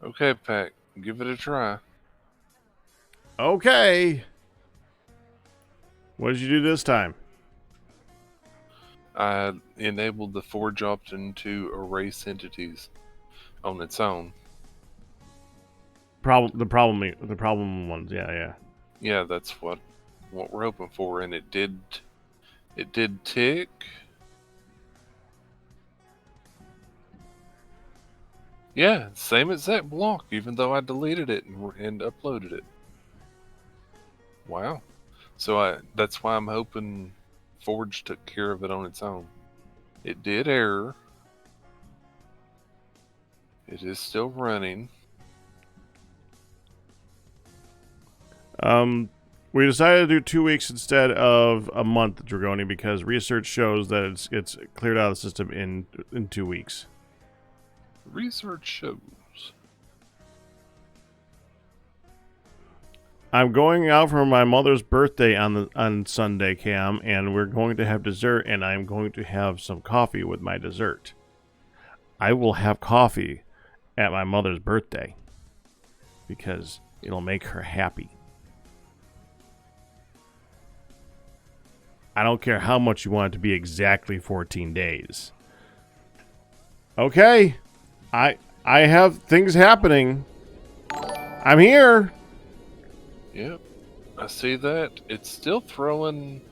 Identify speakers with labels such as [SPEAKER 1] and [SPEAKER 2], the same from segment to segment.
[SPEAKER 1] Okay, Pack, give it a try.
[SPEAKER 2] Okay. What did you do this time?
[SPEAKER 1] I enabled the forge option to erase entities on its own.
[SPEAKER 2] The problem ones. Yeah.
[SPEAKER 1] Yeah, that's what we're hoping for, and it did tick. Yeah, same exact block, even though I deleted it and uploaded it. Wow. So that's why I'm hoping Forge took care of it on its own. It did error. It is still running.
[SPEAKER 2] We decided to do 2 weeks instead of a month, Dragoni, because research shows that it's cleared out of the system in 2 weeks.
[SPEAKER 1] Research shows.
[SPEAKER 2] I'm going out for my mother's birthday on Sunday, Cam, and we're going to have dessert, and I'm going to have some coffee with my dessert. I will have coffee at my mother's birthday because it'll make her happy. I don't care how much you want it to be exactly 14 days. Okay. I have things happening. I'm here.
[SPEAKER 1] Yep. I see that. It's still throwing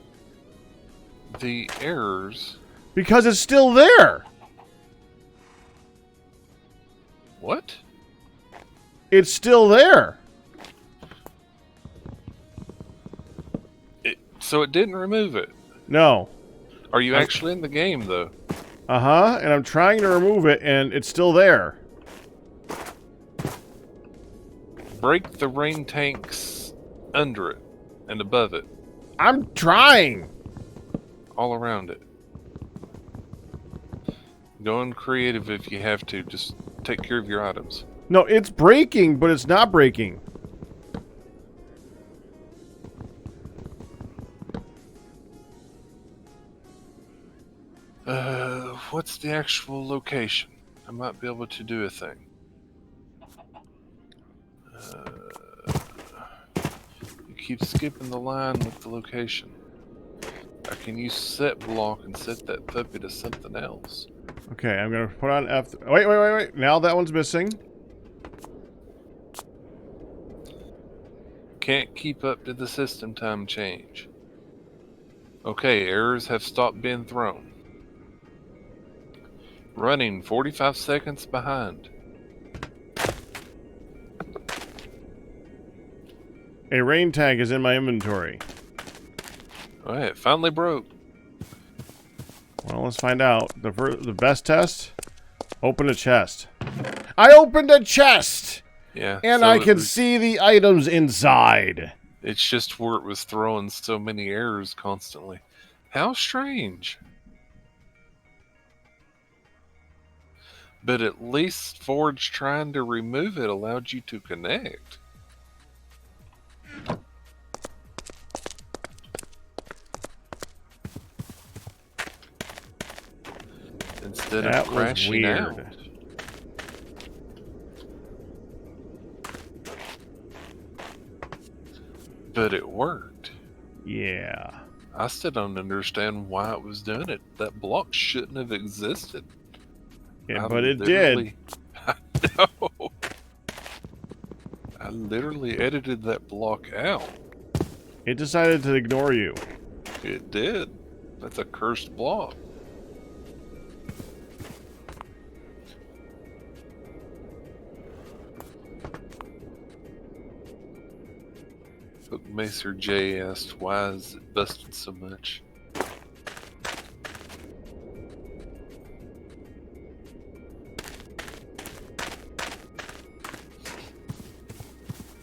[SPEAKER 1] the errors.
[SPEAKER 2] Because it's still there.
[SPEAKER 1] What?
[SPEAKER 2] It's still there.
[SPEAKER 1] So it didn't remove it.
[SPEAKER 2] No.
[SPEAKER 1] Are you actually in the game, though?
[SPEAKER 2] Uh-huh, and I'm trying to remove it, and it's still there.
[SPEAKER 1] Break the rain tanks under it and above it.
[SPEAKER 2] I'm trying.
[SPEAKER 1] All around it. Go on creative if you have to. Just take care of your items.
[SPEAKER 2] No, it's breaking, but it's not breaking.
[SPEAKER 1] What's the actual location? I might be able to do a thing. You keep skipping the line with the location. I can use set block and set that puppy to something else.
[SPEAKER 2] Okay, I'm gonna put on F. Wait. Now that one's missing.
[SPEAKER 1] Can't keep up to the system time change. Okay, errors have stopped being thrown. Running 45 seconds behind.
[SPEAKER 2] A rain tank is in my inventory.
[SPEAKER 1] Alright, it finally broke.
[SPEAKER 2] Well, let's find out. The best test? Open a chest. I opened a chest!
[SPEAKER 1] Yeah.
[SPEAKER 2] And
[SPEAKER 1] so
[SPEAKER 2] I can see the items inside.
[SPEAKER 1] It's just where it was throwing so many errors constantly. How strange. But at least Forge trying to remove it allowed you to connect. Instead of crashing out. But it worked.
[SPEAKER 2] Yeah.
[SPEAKER 1] I still don't understand why it was doing it. That block shouldn't have existed.
[SPEAKER 2] Yeah, but it did.
[SPEAKER 1] I know. I literally edited that block out.
[SPEAKER 2] It decided to ignore you.
[SPEAKER 1] It did. That's a cursed block. Macer J asked, why is it busted so much?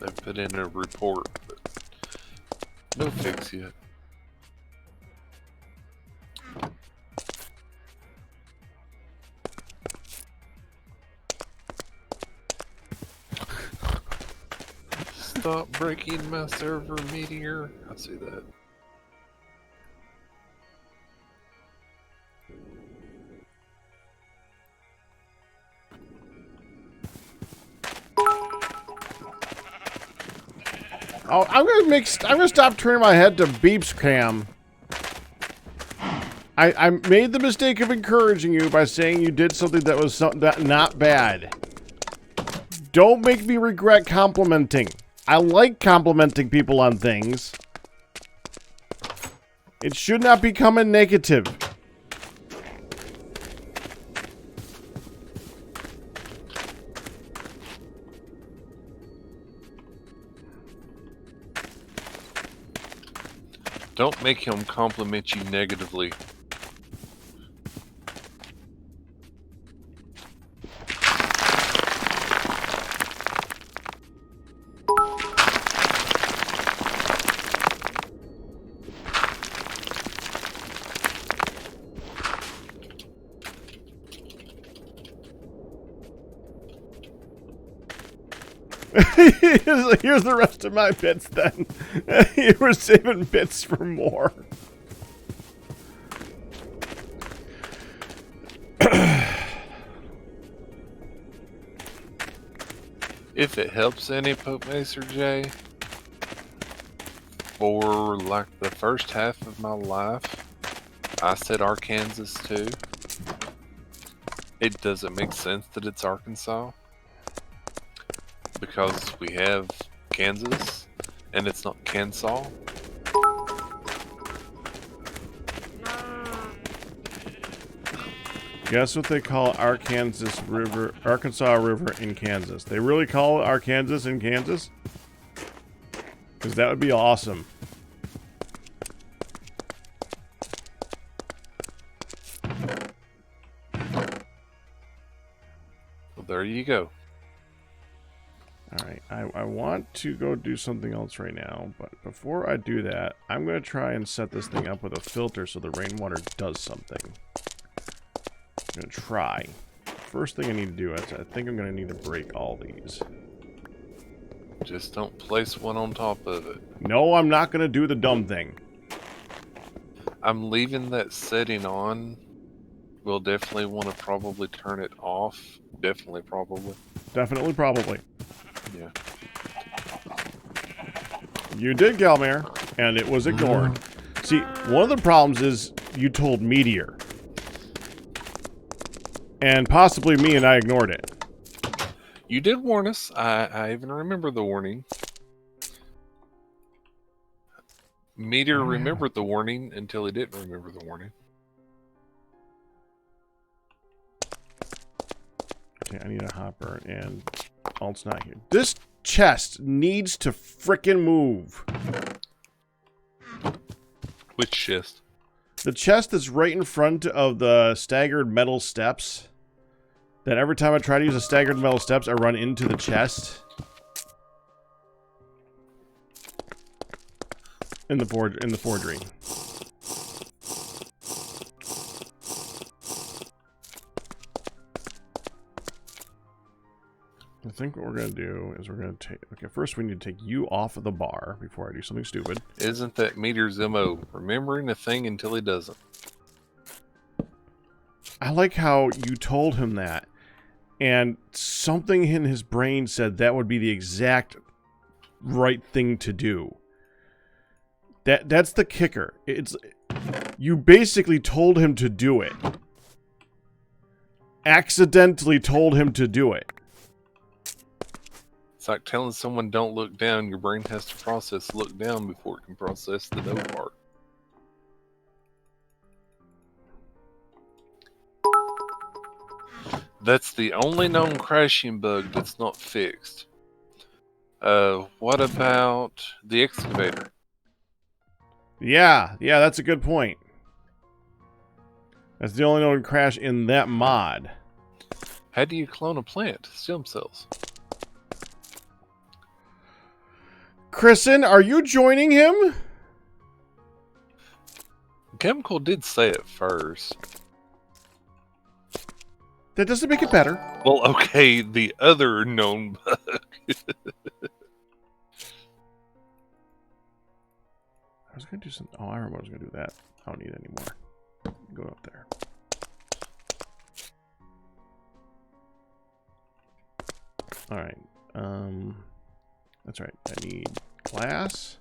[SPEAKER 1] They put in a report, but no fix yet. Stop breaking my server, Meteor. I see that.
[SPEAKER 2] Oh, I'm gonna stop turning my head to beeps cam. I made the mistake of encouraging you by saying you did something that was not bad. Don't make me regret complimenting. I like complimenting people on things. It should not become a negative.
[SPEAKER 1] Don't make him compliment you negatively.
[SPEAKER 2] Here's the rest of my bits then. You were saving bits for more.
[SPEAKER 1] If it helps any, Pope Macer J, for like the first half of my life, I said Arkansas too. It doesn't make sense that it's Arkansas, because we have Kansas, and it's not Kansas.
[SPEAKER 2] Guess what they call Arkansas River in Kansas? They really call it Arkansas in Kansas? Because that would be awesome.
[SPEAKER 1] Well, there you go.
[SPEAKER 2] Alright, I want to go do something else right now, but before I do that, I'm going to try and set this thing up with a filter so the rainwater does something. I'm going to try. First thing I need to do is I think I'm going to need to break all these.
[SPEAKER 1] Just don't place one on top of it.
[SPEAKER 2] No, I'm not going to do the dumb thing.
[SPEAKER 1] I'm leaving that setting on. We'll definitely want to probably turn it off. Definitely, probably.
[SPEAKER 2] Definitely, probably.
[SPEAKER 1] Yeah.
[SPEAKER 2] You did, Galmare, and it was ignored. See, one of the problems is you told Meteor. And possibly me, and I ignored it.
[SPEAKER 1] You did warn us. I even remember the warning. Meteor remembered the warning until he didn't remember the warning.
[SPEAKER 2] Okay, I need a hopper, and Alt's not here. This chest needs to frickin' move.
[SPEAKER 1] Which chest?
[SPEAKER 2] The chest that's right in front of the staggered metal steps. That every time I try to use the staggered metal steps, I run into the chest. In the forgery. I think what we're going to do is we're going to take... Okay, first we need to take you off of the bar before I do something stupid.
[SPEAKER 1] Isn't that Meteor's MO? Remembering a thing until he doesn't.
[SPEAKER 2] I like how you told him that. And something in his brain said that would be the exact right thing to do. That's the kicker. You basically told him to do it. Accidentally told him to do it.
[SPEAKER 1] It's like telling someone don't look down. Your brain has to process look down before it can process the no part. That's the only known crashing bug that's not fixed. What about the excavator?
[SPEAKER 2] Yeah, that's a good point. That's the only known crash in that mod.
[SPEAKER 1] How do you clone a plant? Stem cells.
[SPEAKER 2] Kristen, are you joining him?
[SPEAKER 1] Chemical did say it first.
[SPEAKER 2] That doesn't make it better.
[SPEAKER 1] Well, okay, the other known bug.
[SPEAKER 2] I was going to do something. Oh, I remember I was going to do that. I don't need it anymore. Go up there. Alright. That's right. I need glass.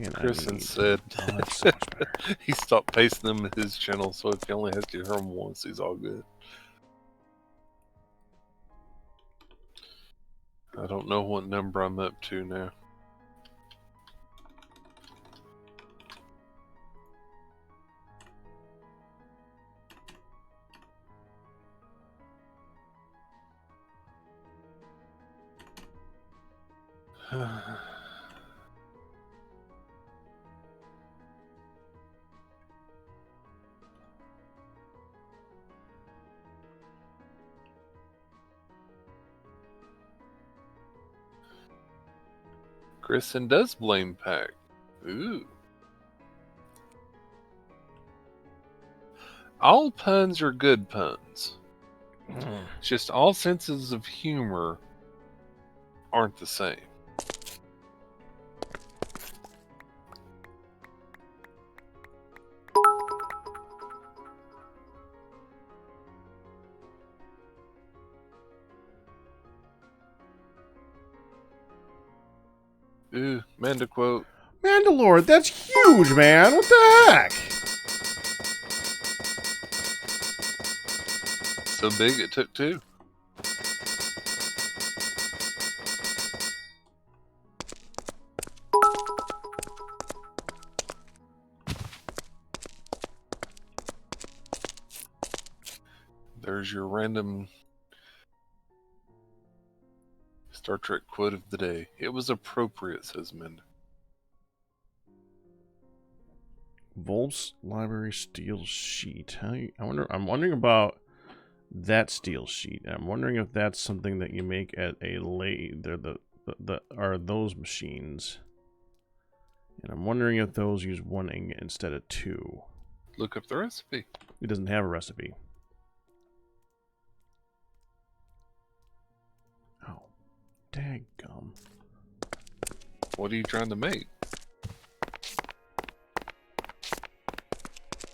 [SPEAKER 2] And
[SPEAKER 1] Kristen said
[SPEAKER 2] oh, that's so much better.
[SPEAKER 1] he stopped pasting them in his channel, so if he only has to hear them once, he's all good. I don't know what number I'm up to now. Kristen does blame Pack. Ooh. All puns are good puns. It's just all senses of humor aren't the same. Ooh, Manda quote.
[SPEAKER 2] Mandalore, that's huge, man. What the heck?
[SPEAKER 1] So big it took two. There's your random Star Trek quote of the day. It was appropriate, says Menda.
[SPEAKER 2] Volp's library steel sheet. I'm wondering about that steel sheet. I'm wondering if that's something that you make at a lathe. They're are those machines. And I'm wondering if those use 1 ingot instead of 2.
[SPEAKER 1] Look up the recipe.
[SPEAKER 2] It doesn't have a recipe. Oh, daggum.
[SPEAKER 1] What are you trying to make?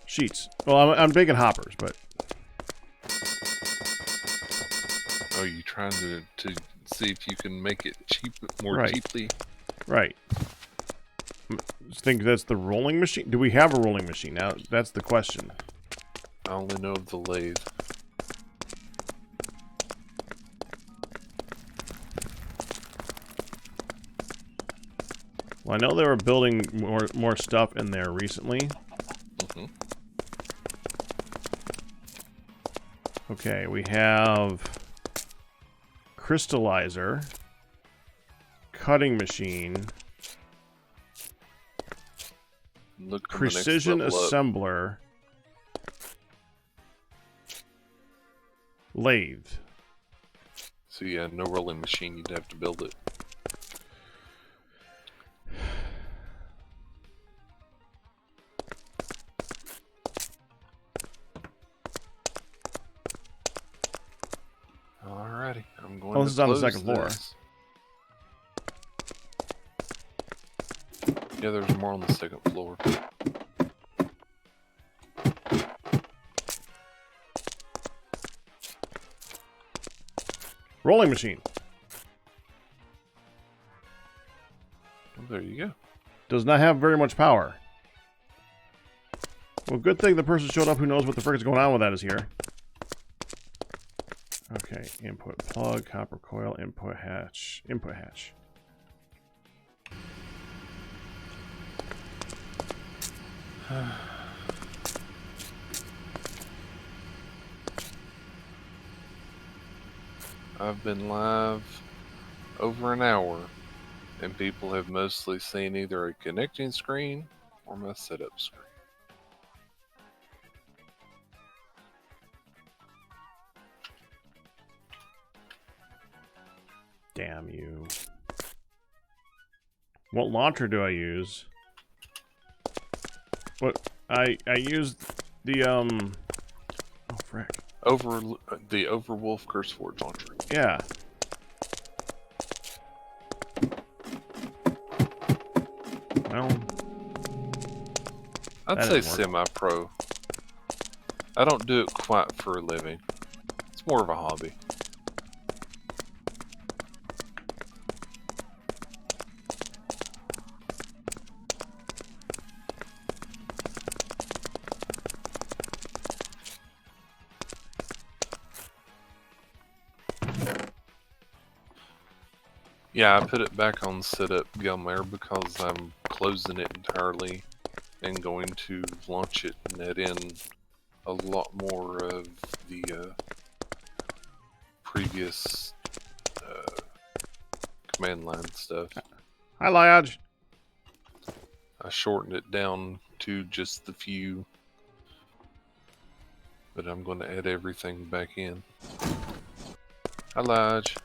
[SPEAKER 2] Sheets. Well, I'm baking hoppers, but...
[SPEAKER 1] Oh, you trying to see if you can make it more
[SPEAKER 2] Right.
[SPEAKER 1] cheaply?
[SPEAKER 2] Right. I think that's the rolling machine. Do we have a rolling machine? Now, that's the question.
[SPEAKER 1] I only know of the lathe.
[SPEAKER 2] Well, I know they were building more stuff in there recently.
[SPEAKER 1] Mm-hmm.
[SPEAKER 2] Okay, we have crystallizer, cutting machine,
[SPEAKER 1] Look for the next
[SPEAKER 2] precision
[SPEAKER 1] level up.
[SPEAKER 2] assembler, lathe.
[SPEAKER 1] So yeah, no rolling machine, you'd have to build it. Alrighty, I'm going to
[SPEAKER 2] This is on the
[SPEAKER 1] close
[SPEAKER 2] second floor.
[SPEAKER 1] this. Yeah, there's more on the second floor.
[SPEAKER 2] Rolling machine.
[SPEAKER 1] Oh, there you go.
[SPEAKER 2] Does not have very much power. Well, good thing the person showed up who knows what the frick is going on with that is here. Okay, input plug, copper coil, input hatch. Input hatch.
[SPEAKER 1] I've been live over an hour, and people have mostly seen either a connecting screen or my setup screen.
[SPEAKER 2] Damn you. What launcher do I use? What I used the oh frick.
[SPEAKER 1] The Overwolf Curseforge launcher.
[SPEAKER 2] Yeah. Well,
[SPEAKER 1] I'd
[SPEAKER 2] that
[SPEAKER 1] say
[SPEAKER 2] didn't work.
[SPEAKER 1] semi-pro. I don't do it quite for a living. It's more of a hobby. Yeah, I put it back on setup Gilmare because I'm closing it entirely and going to launch it and add in a lot more of the previous command line stuff.
[SPEAKER 2] Hi, Liage.
[SPEAKER 1] I shortened it down to just the few, but I'm going to add everything back in. Hi, Lige.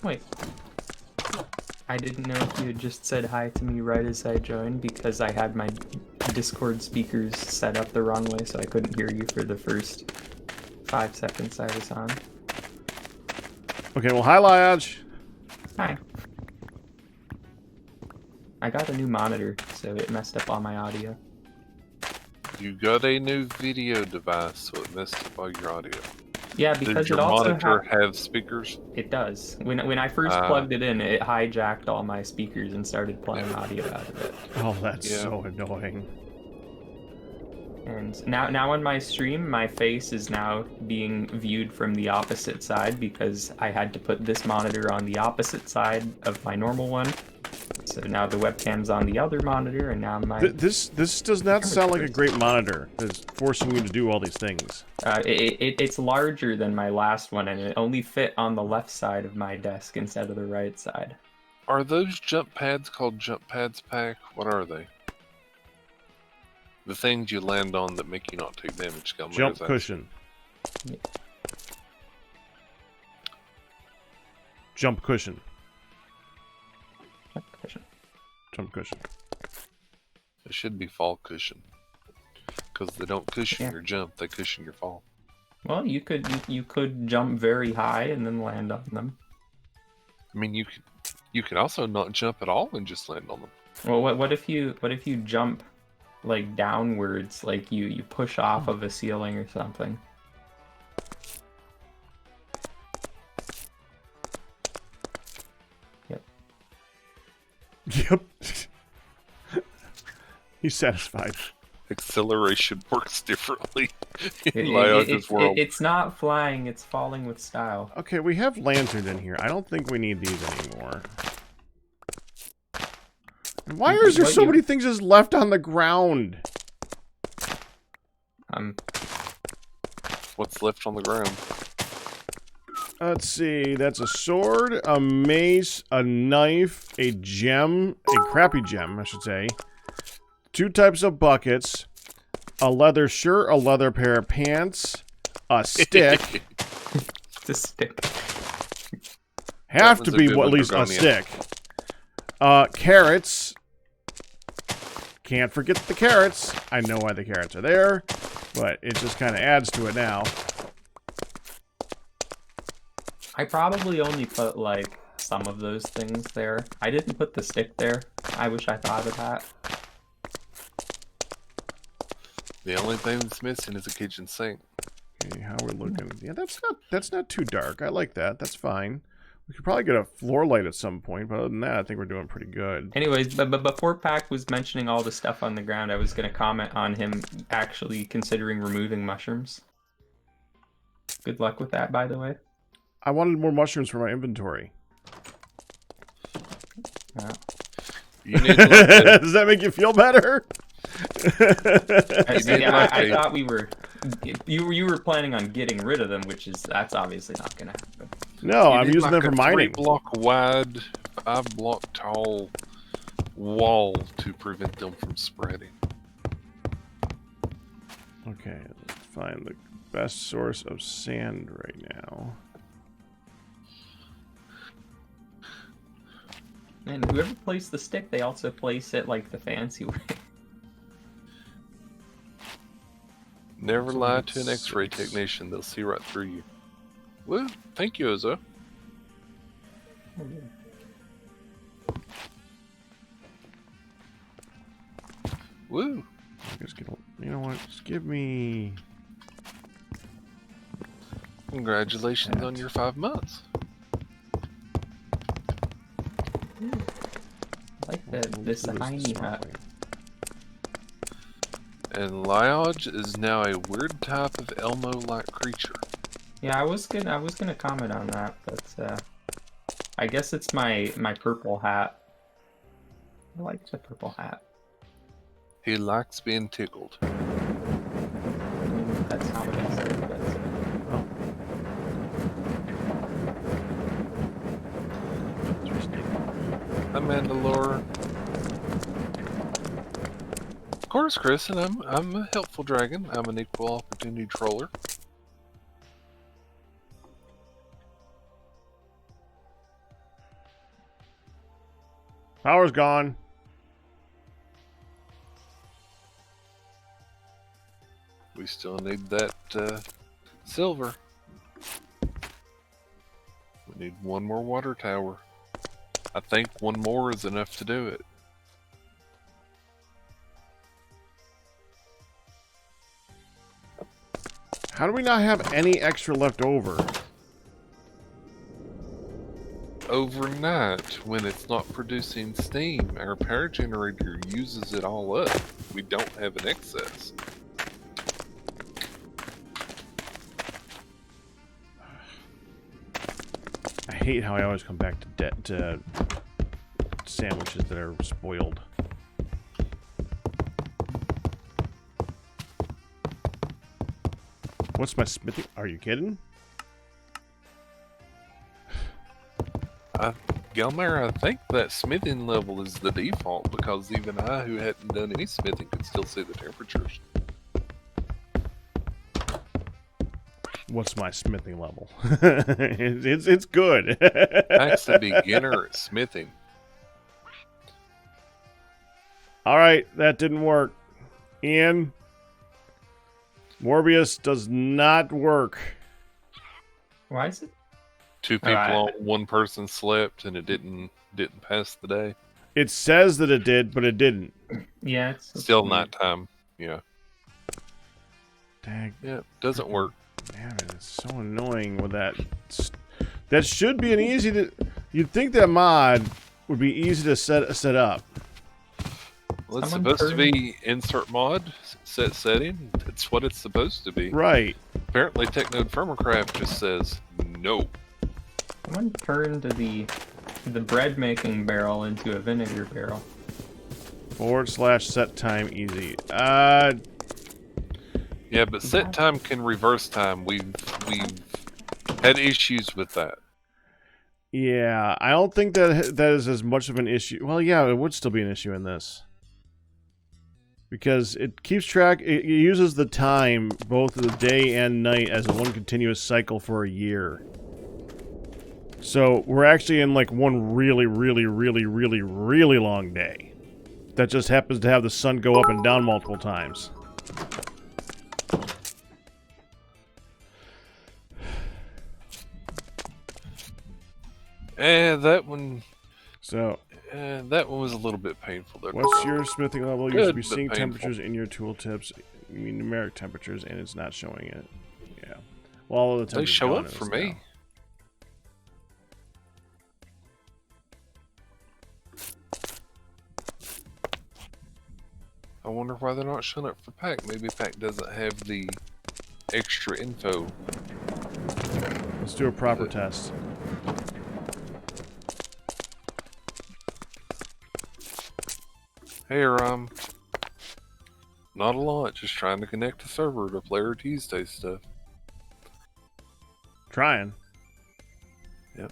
[SPEAKER 3] Wait. I didn't know if you had just said hi to me right as I joined because I had my Discord speakers set up the wrong way, so I couldn't hear you for the first 5 seconds I was on.
[SPEAKER 2] Okay, well, hi, Liage.
[SPEAKER 3] Hi. I got a new monitor, so it messed up all my audio.
[SPEAKER 1] You got a new video device, so it messed up all your audio.
[SPEAKER 3] Yeah, because
[SPEAKER 1] Did your
[SPEAKER 3] it also
[SPEAKER 1] monitor have speakers?
[SPEAKER 3] It does. When I first plugged it in, it hijacked all my speakers and started playing audio out of it.
[SPEAKER 2] Oh, that's so annoying.
[SPEAKER 3] And now on my stream, my face is now being viewed from the opposite side because I had to put this monitor on the opposite side of my normal one. So now the webcam's on the other monitor, and now my...
[SPEAKER 2] This does not sound like a great monitor. It's forcing you to do all these things.
[SPEAKER 3] It's larger than my last one, and it only fit on the left side of my desk instead of the right side.
[SPEAKER 1] Are those jump pads called jump pads, Pack? What are they? The things you land on that make you not take damage.
[SPEAKER 2] Jump cushion.
[SPEAKER 3] Yeah.
[SPEAKER 2] Jump cushion.
[SPEAKER 3] Jump cushion.
[SPEAKER 2] Jump cushion.
[SPEAKER 1] It should be fall cushion. Because they don't cushion your jump, they cushion your fall.
[SPEAKER 3] Well, you could jump very high and then land on them.
[SPEAKER 1] I mean, you could also not jump at all and just land on them.
[SPEAKER 3] Well, what if you jump like downwards, like you push off of a ceiling or something? Yep.
[SPEAKER 2] Yep. He's satisfied.
[SPEAKER 1] Acceleration works differently in Lioge's world.
[SPEAKER 3] It's not flying, it's falling with style.
[SPEAKER 2] Okay, we have lanterns in here. I don't think we need these anymore. And why is there so many things just left on the ground?
[SPEAKER 1] What's left on the ground?
[SPEAKER 2] Let's see. That's a sword, a mace, a knife, a gem, a crappy gem, I should say. 2 types of buckets, a leather shirt, a leather pair of pants, a stick.
[SPEAKER 3] The stick.
[SPEAKER 2] Have to be at least a stick. Carrots. Can't forget the carrots. I know why the carrots are there, but it just kind of adds to it now.
[SPEAKER 3] I probably only put like some of those things there. I didn't put the stick there. I wish I thought of that.
[SPEAKER 1] The only thing that's missing is a kitchen sink.
[SPEAKER 2] Okay, how we're looking? Yeah, that's not too dark. I like that. That's fine. We could probably get a floor light at some point, but other than that, I think we're doing pretty good.
[SPEAKER 3] Anyways, but before Pac was mentioning all the stuff on the ground, I was going to comment on him actually considering removing mushrooms. Good luck with that, by the way.
[SPEAKER 2] I wanted more mushrooms for my inventory.
[SPEAKER 3] Yeah.
[SPEAKER 1] You need to
[SPEAKER 2] Does that make you feel better?
[SPEAKER 3] I thought we were... You were planning on getting rid of them, that's obviously not going to happen.
[SPEAKER 2] No, I'm using them for mining.
[SPEAKER 1] 3-block wide, 5-block tall wall to prevent them from spreading.
[SPEAKER 2] Okay, let's find the best source of sand right now.
[SPEAKER 3] And whoever placed the stick, they also place it like the fancy way.
[SPEAKER 1] Never lie to an X-ray technician; they'll see right through you. Woo! Thank you, Ozo. Woo!
[SPEAKER 2] You know what? Just give me.
[SPEAKER 1] Congratulations on your 5 months.
[SPEAKER 3] I like this tiny hut.
[SPEAKER 1] And Lioge is now a weird type of Elmo-like creature.
[SPEAKER 3] Yeah, I was gonna comment on that, but I guess it's my purple hat. I like the purple hat.
[SPEAKER 1] He likes being tickled.
[SPEAKER 3] That's not what I said, but
[SPEAKER 1] Hi, Mandalore. Of course, Chris, and I'm a helpful dragon. I'm an equal opportunity troller.
[SPEAKER 2] Power's gone.
[SPEAKER 1] We still need that silver. We need one more water tower. I think one more is enough to do it.
[SPEAKER 2] How do we not have any extra left over?
[SPEAKER 1] Overnight, when it's not producing steam, our power generator uses it all up. We don't have an excess.
[SPEAKER 2] I hate how I always come back to sandwiches that are spoiled. What's my smithing? Are you kidding?
[SPEAKER 1] Gelmar, I think that smithing level is the default because even I, who hadn't done any smithing, could still see the temperatures.
[SPEAKER 2] What's my smithing level? it's good.
[SPEAKER 1] Max the beginner at smithing.
[SPEAKER 2] All right, that didn't work. Ian, Morbius does not work.
[SPEAKER 3] why is it?
[SPEAKER 1] Two people
[SPEAKER 3] Alright.
[SPEAKER 1] on one person slept and it didn't pass the day.
[SPEAKER 2] It says that it did, but it didn't.
[SPEAKER 3] Yeah, it's
[SPEAKER 1] Still
[SPEAKER 3] weird.
[SPEAKER 1] nighttime. Yeah.
[SPEAKER 2] Dang,
[SPEAKER 1] Yeah, doesn't work.
[SPEAKER 2] man, it's so annoying with that. That should be an easy to. You'd think that mod would be easy to set up.
[SPEAKER 1] Well, it's
[SPEAKER 3] Someone
[SPEAKER 1] supposed to be insert mod, set setting. It's what it's supposed to be.
[SPEAKER 2] Right.
[SPEAKER 1] Apparently, Technodefirmacraft just says no.
[SPEAKER 3] Someone turned the bread making barrel into a vinegar barrel.
[SPEAKER 2] /set time easy.
[SPEAKER 1] Yeah, but set time can reverse time. We've had issues with that.
[SPEAKER 2] Yeah, I don't think that is as much of an issue. Well, yeah, it would still be an issue in this. Because it keeps track, it uses the time, both of the day and night, as a one continuous cycle for a year. So, we're actually in like one really, really, really, really, really long day. That just happens to have the sun go up and down multiple times.
[SPEAKER 1] That one.
[SPEAKER 2] So,
[SPEAKER 1] That one was a little bit painful there.
[SPEAKER 2] what's your smithing level? You
[SPEAKER 1] Good,
[SPEAKER 2] should be
[SPEAKER 1] but
[SPEAKER 2] seeing
[SPEAKER 1] painful.
[SPEAKER 2] temperatures in your tooltips. You mean numeric temperatures, and it's not showing it. Yeah. Well, all of the
[SPEAKER 1] They
[SPEAKER 2] temperatures
[SPEAKER 1] show
[SPEAKER 2] gone
[SPEAKER 1] up
[SPEAKER 2] in
[SPEAKER 1] for
[SPEAKER 2] this
[SPEAKER 1] me.
[SPEAKER 2] now.
[SPEAKER 1] I wonder why they're not showing up for Pack. Maybe Pack doesn't have the extra info.
[SPEAKER 2] Let's do a proper test.
[SPEAKER 1] Hey, not a lot. Just trying to connect the server to play our Tuesday stuff.
[SPEAKER 2] Trying.
[SPEAKER 1] Yep.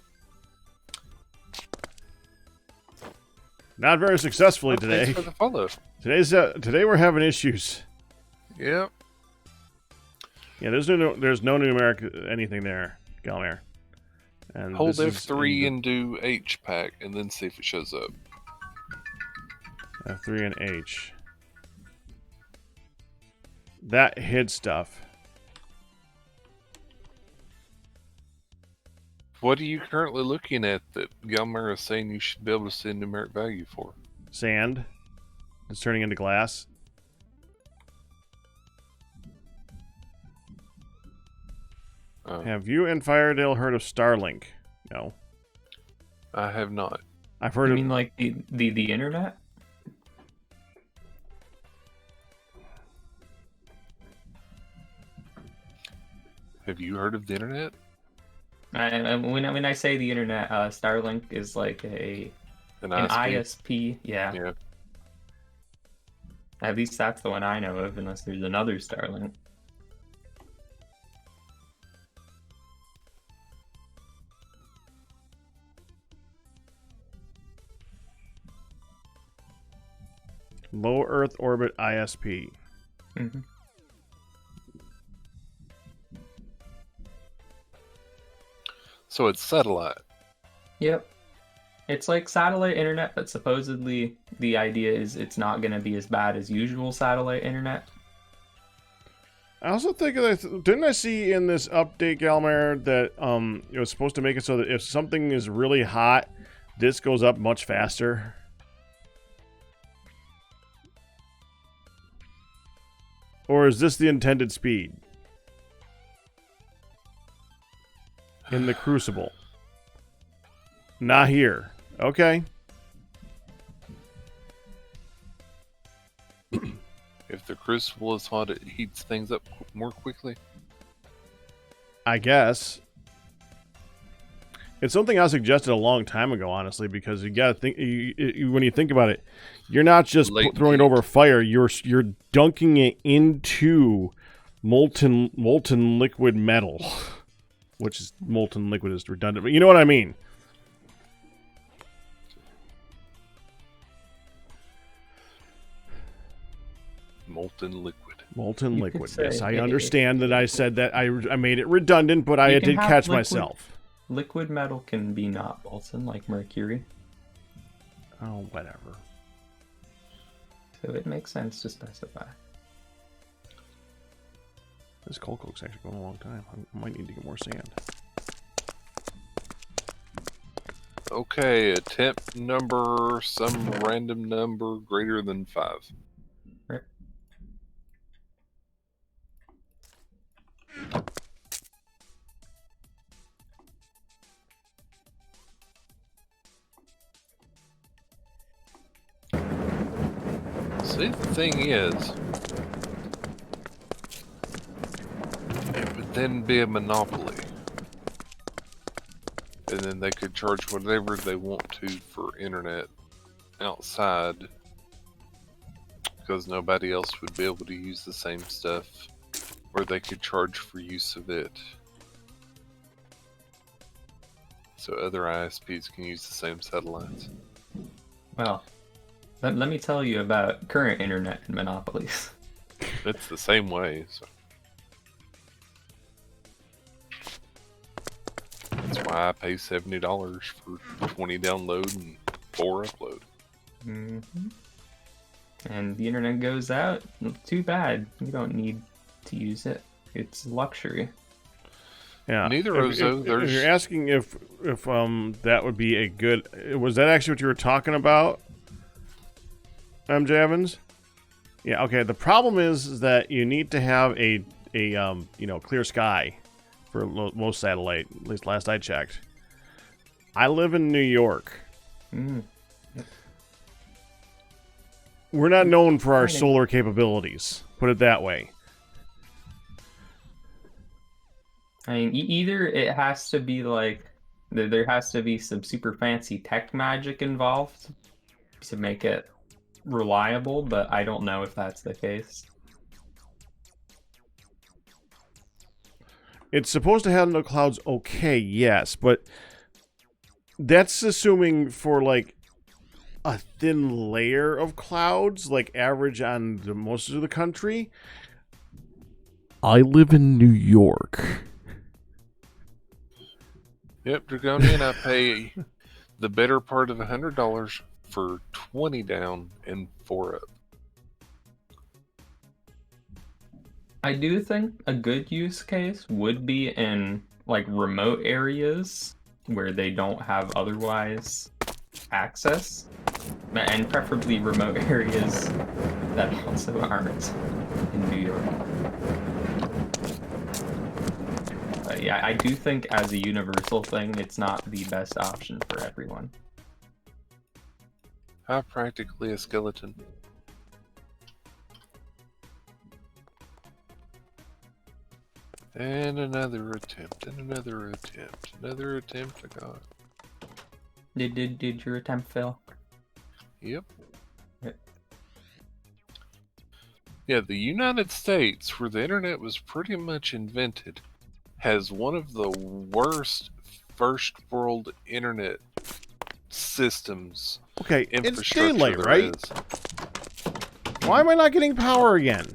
[SPEAKER 2] Not very successfully
[SPEAKER 1] Oh,
[SPEAKER 2] today.
[SPEAKER 1] thanks for the follow.
[SPEAKER 2] Today we're having issues.
[SPEAKER 1] Yep.
[SPEAKER 2] Yeah, there's no numeric anything there, Galmer. And
[SPEAKER 1] Hold
[SPEAKER 2] this is
[SPEAKER 1] F3
[SPEAKER 2] in
[SPEAKER 1] and do H Pack, and then see if it shows up.
[SPEAKER 2] F3 and H. That hid stuff.
[SPEAKER 1] What are you currently looking at that Gelmer is saying you should be able to see numeric value for?
[SPEAKER 2] Sand. It's turning into glass.
[SPEAKER 1] Oh,
[SPEAKER 2] Have you and Firedale heard of Starlink? No.
[SPEAKER 1] I have not.
[SPEAKER 2] I've heard
[SPEAKER 3] You
[SPEAKER 2] of...
[SPEAKER 3] mean like the internet?
[SPEAKER 1] Have you heard of the internet?
[SPEAKER 3] When I say the internet, Starlink is like an
[SPEAKER 1] ISP.
[SPEAKER 3] ISP. Yeah,
[SPEAKER 1] Yeah.
[SPEAKER 3] at least that's the one I know of, unless there's another Starlink.
[SPEAKER 2] Low Earth orbit ISP.
[SPEAKER 3] Mm-hmm.
[SPEAKER 1] So it's satellite.
[SPEAKER 3] Yep. It's like satellite internet, but supposedly the idea is it's not going to be as bad as usual satellite internet.
[SPEAKER 2] I also think that didn't I see in this update, Galmer, that it was supposed to make it so that if something is really hot, this goes up much faster. Or is this the intended speed? In the Crucible. Not here. Okay.
[SPEAKER 1] If the crucible is hot, it heats things up more quickly.
[SPEAKER 2] I guess. It's something I suggested a long time ago, honestly, because you gotta think. When you think about it, you're not just
[SPEAKER 1] Latent
[SPEAKER 2] throwing it
[SPEAKER 1] heat.
[SPEAKER 2] over fire. You're dunking it into molten liquid metal, which is molten liquid is redundant, but you know what I mean.
[SPEAKER 1] Molten liquid.
[SPEAKER 2] Molten
[SPEAKER 3] You could
[SPEAKER 2] liquid.
[SPEAKER 3] say
[SPEAKER 2] Yes, I
[SPEAKER 3] it-
[SPEAKER 2] understand that I said that. I made it redundant, but I
[SPEAKER 3] You can
[SPEAKER 2] did
[SPEAKER 3] have
[SPEAKER 2] catch
[SPEAKER 3] liquid-
[SPEAKER 2] myself.
[SPEAKER 3] Liquid metal can be not molten like mercury,
[SPEAKER 2] Oh, whatever.
[SPEAKER 3] so it makes sense to specify.
[SPEAKER 2] This coal coke's actually going a long time. I might need to get more sand.
[SPEAKER 1] Okay, attempt number, some random number greater than 5.
[SPEAKER 3] Right.
[SPEAKER 1] See, the thing is, it would then be a monopoly. And then they could charge whatever they want to for internet outside, because nobody else would be able to use the same stuff, or they could charge for use of it. So other ISPs can use the same satellites.
[SPEAKER 3] Well, let me tell you about current internet and monopolies.
[SPEAKER 1] It's the same way, so. That's why I pay $70 for 20 download and 4 upload.
[SPEAKER 3] Mm-hmm. And the internet goes out. Too bad. You don't need to use it. It's luxury.
[SPEAKER 2] Yeah.
[SPEAKER 1] Neither of those.
[SPEAKER 2] If you're asking if that would be a good, was that actually what you were talking about, MJ Evans? Yeah. Okay. The problem is that you need to have a clear sky for most satellite. At least last I checked. I live in New York.
[SPEAKER 3] Mm.
[SPEAKER 2] We're not known for our
[SPEAKER 3] Kinda-
[SPEAKER 2] solar capabilities. Put it that way.
[SPEAKER 3] I mean, either it has to be like there has to be some super fancy tech magic involved to make it reliable, but I don't know if that's the case.
[SPEAKER 2] It's supposed to handle clouds okay, yes, but that's assuming for like a thin layer of clouds, like average on the most of the country. I live in New York.
[SPEAKER 1] Yep, Dragonian, I pay the better part of $100 for 20 down and 4 up.
[SPEAKER 3] I do think a good use case would be in like remote areas where they don't have otherwise access, and preferably remote areas that also aren't in New York. But yeah, I do think as a universal thing, it's not the best option for everyone.
[SPEAKER 1] I'm practically a skeleton. And another attempt, and another attempt, another attempt. I got it.
[SPEAKER 3] Did your attempt fail?
[SPEAKER 1] Yep.
[SPEAKER 3] Okay.
[SPEAKER 1] Yeah, the United States, where the internet was pretty much invented, has one of the worst first world internet systems.
[SPEAKER 2] Okay, it's
[SPEAKER 1] Infrastructure
[SPEAKER 2] daylight,
[SPEAKER 1] there
[SPEAKER 2] right?
[SPEAKER 1] is.
[SPEAKER 2] Why am I not getting power again?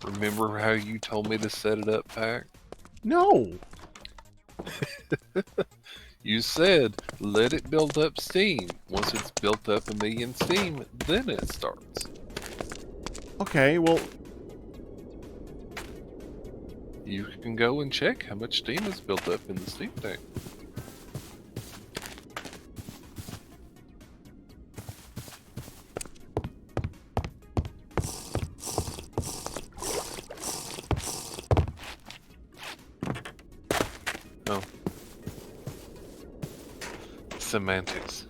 [SPEAKER 1] Remember how you told me to set it up, Pac?
[SPEAKER 2] No.
[SPEAKER 1] You said, let it build up steam. Once it's built up 1 million steam, then it starts.
[SPEAKER 2] Okay, well,
[SPEAKER 1] You can go and check how much steam is built up in the steam tank. Oh. Semantics.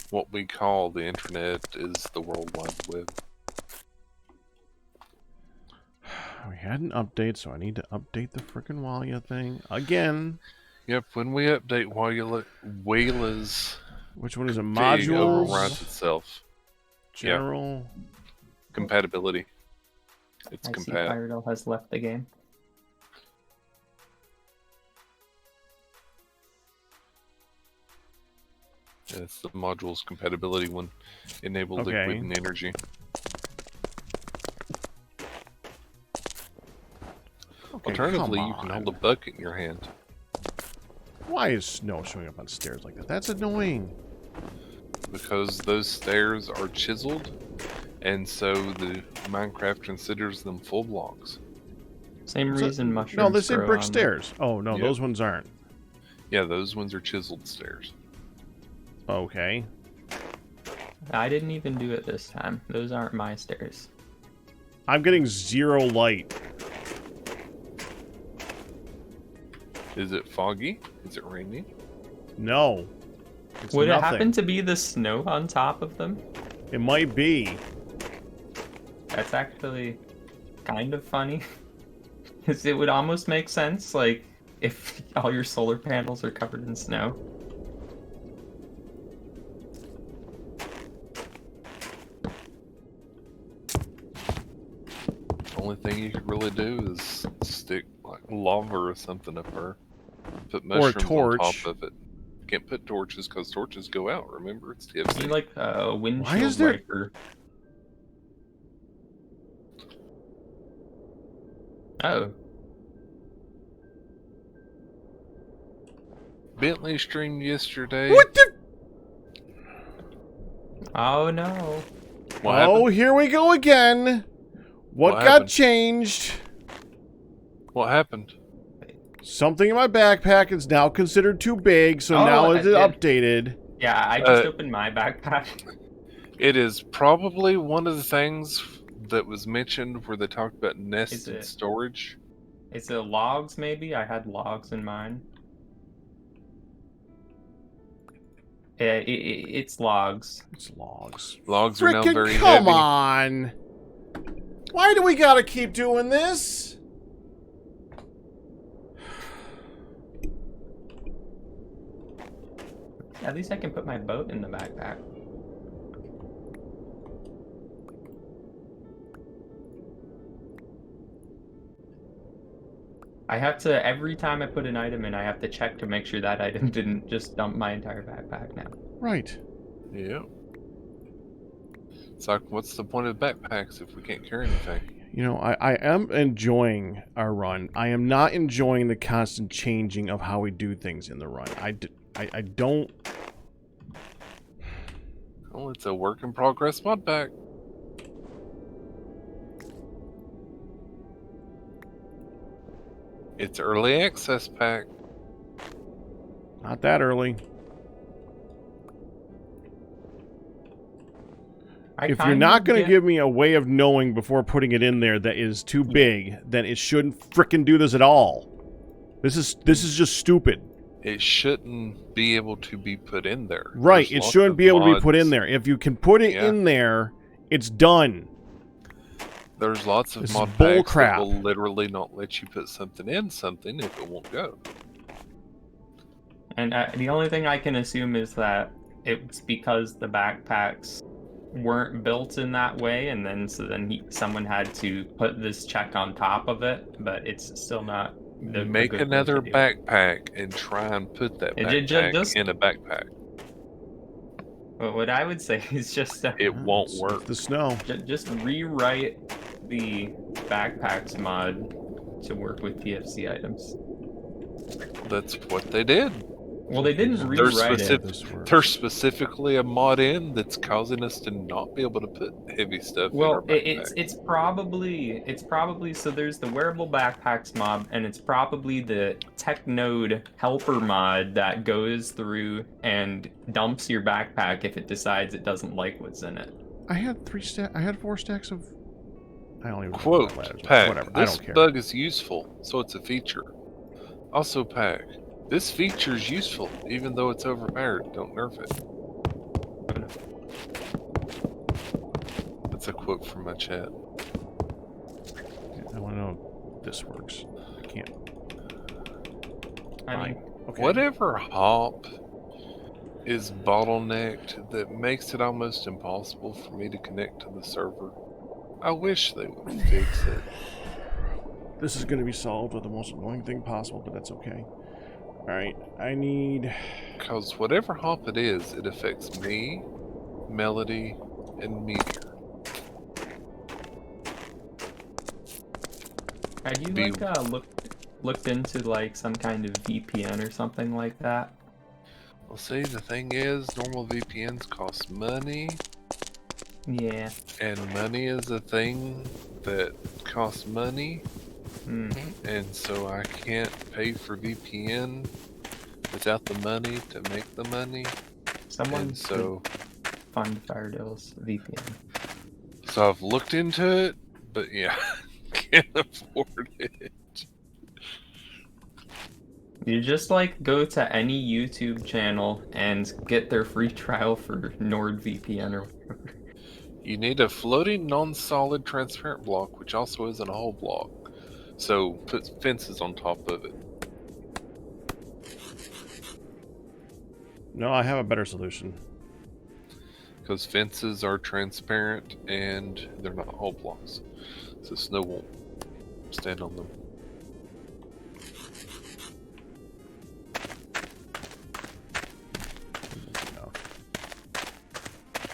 [SPEAKER 1] What we call the internet is the World Wide Web.
[SPEAKER 2] we had an update, so I need to update the frickin' Walia thing again.
[SPEAKER 1] Yep, when we update Wayla's
[SPEAKER 2] Which one is it?
[SPEAKER 1] config
[SPEAKER 2] Modules?
[SPEAKER 1] overrides itself.
[SPEAKER 2] General?
[SPEAKER 1] Compatibility. It's
[SPEAKER 3] I see
[SPEAKER 1] compat.
[SPEAKER 3] Pyrodel has left the game.
[SPEAKER 1] It's the modules compatibility one. Enable
[SPEAKER 2] Okay.
[SPEAKER 1] liquid and energy.
[SPEAKER 2] Okay,
[SPEAKER 1] Alternatively,
[SPEAKER 2] come
[SPEAKER 1] you can
[SPEAKER 2] on.
[SPEAKER 1] hold a bucket in your hand.
[SPEAKER 2] Why is snow showing up on stairs like that? That's annoying.
[SPEAKER 1] Because those stairs are chiseled, and so the Minecraft considers them full blocks.
[SPEAKER 3] Same
[SPEAKER 2] Is that-
[SPEAKER 3] reason mushrooms.
[SPEAKER 2] No, this is
[SPEAKER 3] grow
[SPEAKER 2] brick
[SPEAKER 3] on
[SPEAKER 2] stairs. Oh, no,
[SPEAKER 1] Yep.
[SPEAKER 2] those ones aren't.
[SPEAKER 1] Yeah, those ones are chiseled stairs.
[SPEAKER 2] Okay.
[SPEAKER 3] I didn't even do it this time. Those aren't my stairs.
[SPEAKER 2] I'm getting 0 light.
[SPEAKER 1] Is it foggy? Is it raining?
[SPEAKER 2] No. It's
[SPEAKER 3] Would
[SPEAKER 2] nothing.
[SPEAKER 3] it happen to be the snow on top of them?
[SPEAKER 2] It might be.
[SPEAKER 3] That's actually kind of funny. 'Cause it would almost make sense, like, if all your solar panels are covered in snow.
[SPEAKER 1] The only thing you could really do is stick like lava or something up there. Put mushrooms on
[SPEAKER 2] torch.
[SPEAKER 1] top of it. You can't put torches because torches go out. Remember, it's TFC.
[SPEAKER 3] You like a windshield
[SPEAKER 2] is there-
[SPEAKER 3] wiper. Oh,
[SPEAKER 1] Bentley streamed yesterday.
[SPEAKER 2] What the?
[SPEAKER 3] oh no!
[SPEAKER 1] What
[SPEAKER 2] Oh,
[SPEAKER 1] happened?
[SPEAKER 2] here we go again. What
[SPEAKER 1] What
[SPEAKER 2] got
[SPEAKER 1] happened?
[SPEAKER 2] changed?
[SPEAKER 1] What happened?
[SPEAKER 2] Something in my backpack is now considered too big, so
[SPEAKER 3] Oh,
[SPEAKER 2] now it's
[SPEAKER 3] it-
[SPEAKER 2] updated.
[SPEAKER 3] Yeah, I just
[SPEAKER 1] Uh,
[SPEAKER 3] opened my backpack.
[SPEAKER 1] It is probably one of the things that was mentioned where they talked about nested
[SPEAKER 3] it?
[SPEAKER 1] storage.
[SPEAKER 3] Is it logs? Maybe I had logs in mine. Yeah, it's logs.
[SPEAKER 2] It's logs.
[SPEAKER 1] Logs are now
[SPEAKER 2] Frickin'
[SPEAKER 1] very
[SPEAKER 2] come
[SPEAKER 1] heavy.
[SPEAKER 2] on! Why do we gotta keep doing this?
[SPEAKER 3] At least I can put my boat in the backpack. I have to, every time I put an item in, I have to check to make sure that item didn't just dump my entire backpack now.
[SPEAKER 2] Right.
[SPEAKER 1] Yeah. It's like, what's the point of backpacks if we can't carry anything?
[SPEAKER 2] You know, I am enjoying our run. I am not enjoying the constant changing of how we do things in the run. I don't...
[SPEAKER 1] Well, it's a work in progress mod pack. It's early access pack.
[SPEAKER 2] Not that early. If you're not going to give me a way of knowing before putting it in there that is too big, then it shouldn't frickin' do this at all. This is just stupid.
[SPEAKER 1] it shouldn't be able to be put in there.
[SPEAKER 2] Right,
[SPEAKER 1] There's
[SPEAKER 2] it
[SPEAKER 1] lots
[SPEAKER 2] shouldn't
[SPEAKER 1] of
[SPEAKER 2] be able to be put in
[SPEAKER 1] mods.
[SPEAKER 2] there. If you can put it
[SPEAKER 1] Yeah.
[SPEAKER 2] in there, it's done.
[SPEAKER 1] There's lots of
[SPEAKER 2] This is
[SPEAKER 1] mod
[SPEAKER 2] bull
[SPEAKER 1] packs
[SPEAKER 2] crap.
[SPEAKER 1] that will literally not let you put something in something if it won't go.
[SPEAKER 3] And the only thing I can assume is that it's because the backpacks weren't built in that way, and then someone had to put this check on top of it, but it's still not a
[SPEAKER 1] Make
[SPEAKER 3] good way
[SPEAKER 1] another
[SPEAKER 3] to do it.
[SPEAKER 1] backpack and try and put that backpack in a backpack.
[SPEAKER 3] But what I would say is just
[SPEAKER 1] It won't
[SPEAKER 2] It's
[SPEAKER 1] work.
[SPEAKER 2] the snow.
[SPEAKER 3] just rewrite the backpacks mod to work with TFC items.
[SPEAKER 1] That's what they did.
[SPEAKER 3] Well, they didn't
[SPEAKER 1] There's
[SPEAKER 3] rewrite it.
[SPEAKER 1] There's specifically a mod in that's causing us to not be able to put heavy stuff in our
[SPEAKER 3] Well,
[SPEAKER 1] backpack.
[SPEAKER 3] it's probably so there's the wearable backpacks mod, and it's probably the Technode helper mod that goes through and dumps your backpack if it decides it doesn't like what's in it.
[SPEAKER 2] I had 4 stacks of. I don't even know
[SPEAKER 1] Quote,
[SPEAKER 2] what that is.
[SPEAKER 1] Pack,
[SPEAKER 2] Whatever. I
[SPEAKER 1] this
[SPEAKER 2] don't care.
[SPEAKER 1] bug is useful, so it's a feature. Also, Pack, this feature is useful, even though it's overpowered. Don't nerf it. That's a quote from my chat.
[SPEAKER 2] I want to know if this works. I can't.
[SPEAKER 3] I mean,
[SPEAKER 2] Okay.
[SPEAKER 1] Whatever hop is bottlenecked that makes it almost impossible for me to connect to the server, I wish they would fix it.
[SPEAKER 2] This is going to be solved with the most annoying thing possible, but that's okay. Alright, I need...
[SPEAKER 1] Because whatever hop it is, it affects me, Melody, and Meteor.
[SPEAKER 3] had you looked into like some kind of VPN or something like that?
[SPEAKER 1] Well, see, the thing is, normal VPNs cost money,
[SPEAKER 3] Yeah.
[SPEAKER 1] and money is a thing that costs money, and so I can't pay for VPN without the money to make the money.
[SPEAKER 3] Someone
[SPEAKER 1] And so,
[SPEAKER 3] fund Firedevil's VPN.
[SPEAKER 1] so I've looked into it, but yeah, can't afford it.
[SPEAKER 3] You just like go to any YouTube channel and get their free trial for NordVPN or whatever.
[SPEAKER 1] You need a floating non-solid transparent block, which also isn't a whole block. So put fences on top of it.
[SPEAKER 2] No, I have a better solution.
[SPEAKER 1] Because fences are transparent and they're not whole blocks. So snow won't stand on them.
[SPEAKER 2] No.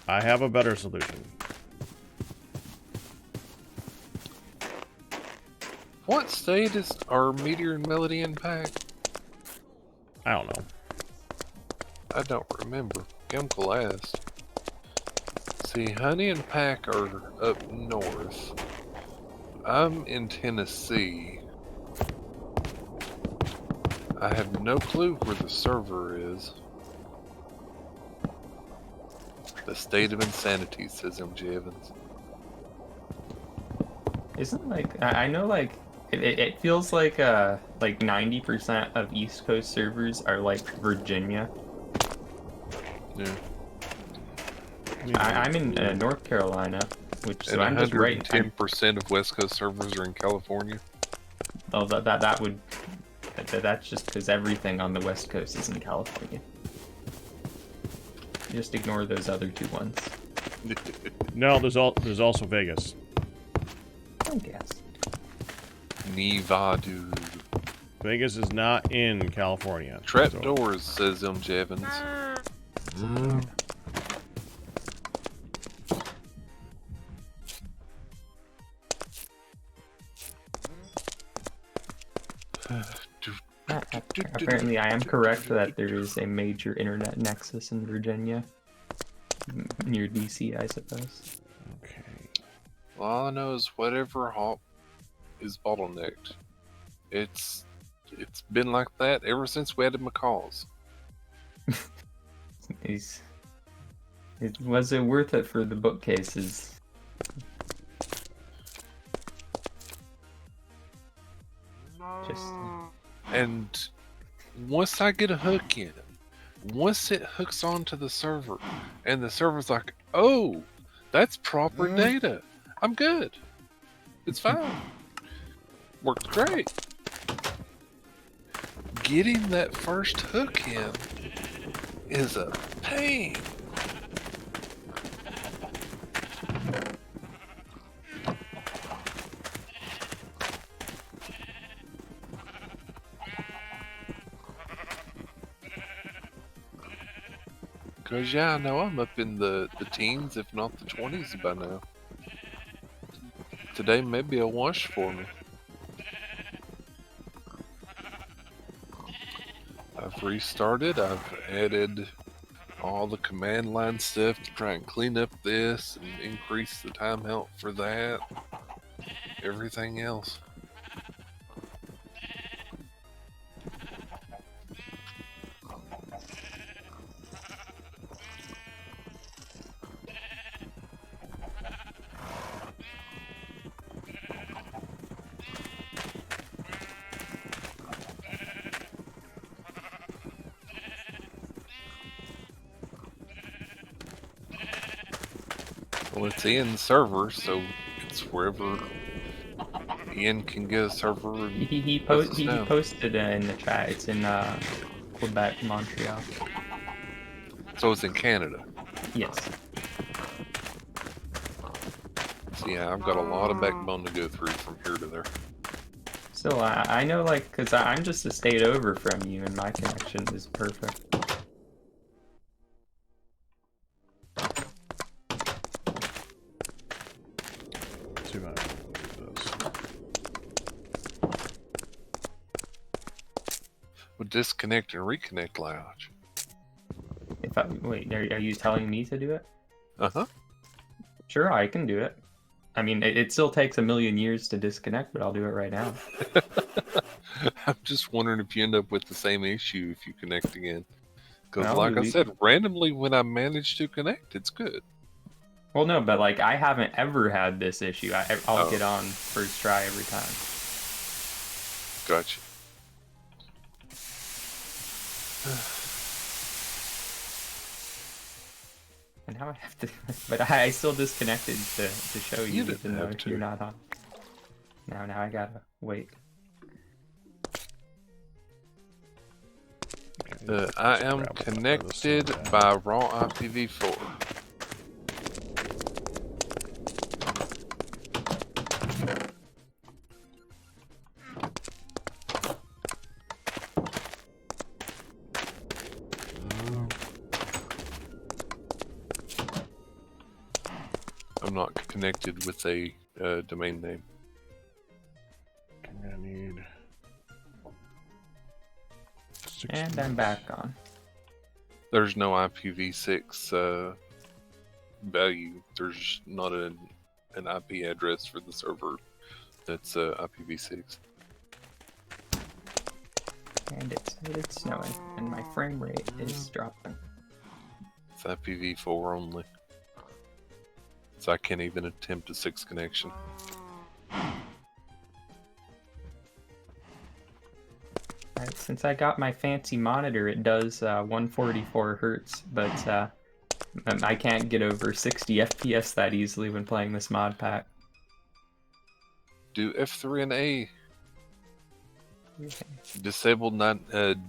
[SPEAKER 2] I have a better solution.
[SPEAKER 1] What state are Meteor and Melody in Pack?
[SPEAKER 2] I don't know.
[SPEAKER 1] I don't remember. Gimkel asked. See, Honey and Pack are up north. I'm in Tennessee. I have no clue where the server is. The state of insanity, says MJ Evans.
[SPEAKER 3] Isn't like I know like it feels like 90% of East Coast servers are like Virginia.
[SPEAKER 1] Yeah.
[SPEAKER 3] I'm in North Carolina, which so
[SPEAKER 1] And
[SPEAKER 3] I'm just right.
[SPEAKER 1] 110% of West Coast servers are in California.
[SPEAKER 3] Oh, that's just because everything on the West Coast is in California. Just ignore those other two ones.
[SPEAKER 2] No, there's also Vegas.
[SPEAKER 3] I guess.
[SPEAKER 1] Nevada.
[SPEAKER 2] Vegas is not in California.
[SPEAKER 1] Trapdoors, says MJ Evans.
[SPEAKER 3] Apparently, I am correct that there is a major internet nexus in Virginia, near DC, I suppose.
[SPEAKER 2] Okay.
[SPEAKER 1] Well, all I know is whatever hop is bottlenecked. It's been like that ever since we added McCall's.
[SPEAKER 3] Was it worth it for the bookcases?
[SPEAKER 1] And once I get a hook in, once it hooks onto the server, and the server's like, oh, that's proper data, I'm good. It's fine. Works great. Getting that first hook in is a pain. Because, yeah, I know I'm up in the teens, if not the 20s by now. Today may be a wash for me. I've restarted, I've added all the command line stuff to try and clean up this and increase the time help for that. Everything else. Well, it's Ian's server, so it's wherever Ian can get a server. And
[SPEAKER 3] He posted in the chat. It's in Quebec, Montreal.
[SPEAKER 1] so it's in Canada.
[SPEAKER 3] Yes.
[SPEAKER 1] So yeah, I've got a lot of backbone to go through from here to there.
[SPEAKER 3] So I know, like, because I'm just a state over from you, and my connection is perfect.
[SPEAKER 2] See if I can do this.
[SPEAKER 1] With disconnect and reconnect lounge.
[SPEAKER 3] Wait, are you telling me to do it?
[SPEAKER 1] Uh-huh.
[SPEAKER 3] Sure, I can do it. I mean, it still takes a million years to disconnect, but I'll do it right now.
[SPEAKER 1] I'm just wondering if you end up with the same issue if you connect again. Because
[SPEAKER 3] Well,
[SPEAKER 1] like I said, randomly when I manage to connect, it's good.
[SPEAKER 3] Well, no, but like I haven't ever had this issue. I'll get on first try every time.
[SPEAKER 1] Gotcha.
[SPEAKER 3] And now I have to, but I still disconnected to show you,
[SPEAKER 1] didn't
[SPEAKER 3] even though
[SPEAKER 1] have to.
[SPEAKER 3] you're not on. Now I gotta wait.
[SPEAKER 1] I am connected by raw IPv4. I'm not connected with a domain name.
[SPEAKER 2] I'm gonna need.
[SPEAKER 3] And I'm back on.
[SPEAKER 1] There's no IPv6 value. There's not an IP address for the server that's IPv6.
[SPEAKER 3] And it's snowing, and my frame rate is dropping.
[SPEAKER 1] It's IPv4 only. So I can't even attempt a 6 connection.
[SPEAKER 3] Alright, since I got my fancy monitor, it does 144 hertz, but I can't get over 60 FPS that easily when playing this mod pack.
[SPEAKER 1] Do F3 and A. Disable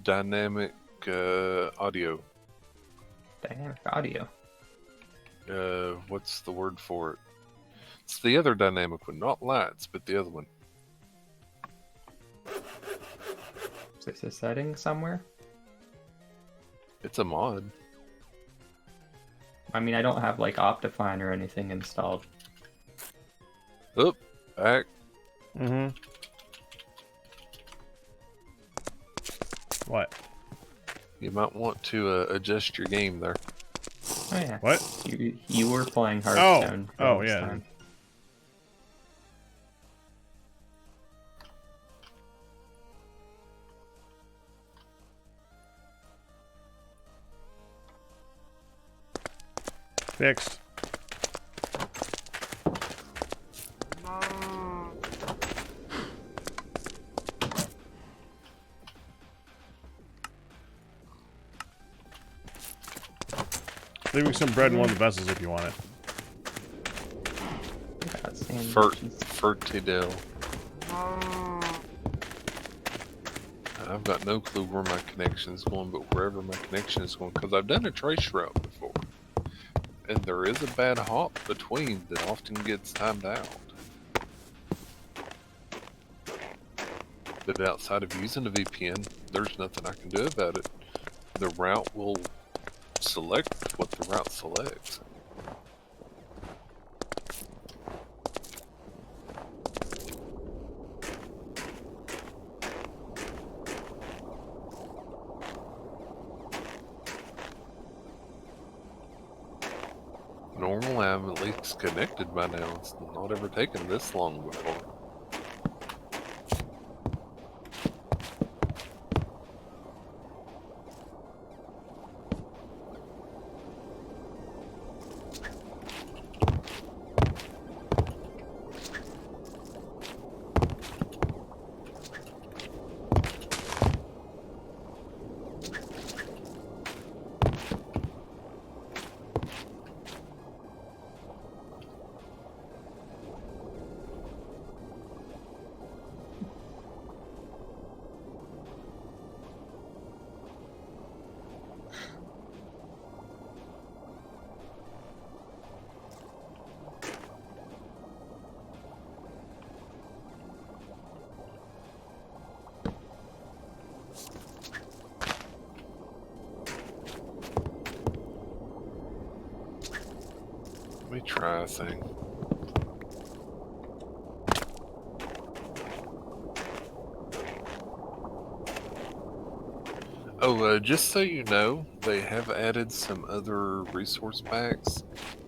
[SPEAKER 1] dynamic audio.
[SPEAKER 3] Dynamic audio.
[SPEAKER 1] What's the word for it? It's the other dynamic one, not lights, but the other one.
[SPEAKER 3] Is this a setting somewhere?
[SPEAKER 1] It's a mod.
[SPEAKER 3] I mean, I don't have like Optifine or anything installed.
[SPEAKER 1] Oop, back.
[SPEAKER 2] Mm-hmm. What?
[SPEAKER 1] You might want to adjust your game there.
[SPEAKER 3] Oh yeah.
[SPEAKER 2] What?
[SPEAKER 3] You were playing Hearthstone.
[SPEAKER 2] Oh
[SPEAKER 3] this
[SPEAKER 2] yeah.
[SPEAKER 3] time.
[SPEAKER 2] Fixed. Leave me some bread in one of the vessels if you want it.
[SPEAKER 1] Fertidel. I've got no clue where my connection is going, but wherever my connection is going, because I've done a trace route before. And there is a bad hop between that often gets timed out. But outside of using a VPN, there's nothing I can do about it. The route will select what the route selects. Normally I'm at least connected by now. It's not ever taken this long before. Let me try a thing. Oh, just so you know, they have added some other resource packs.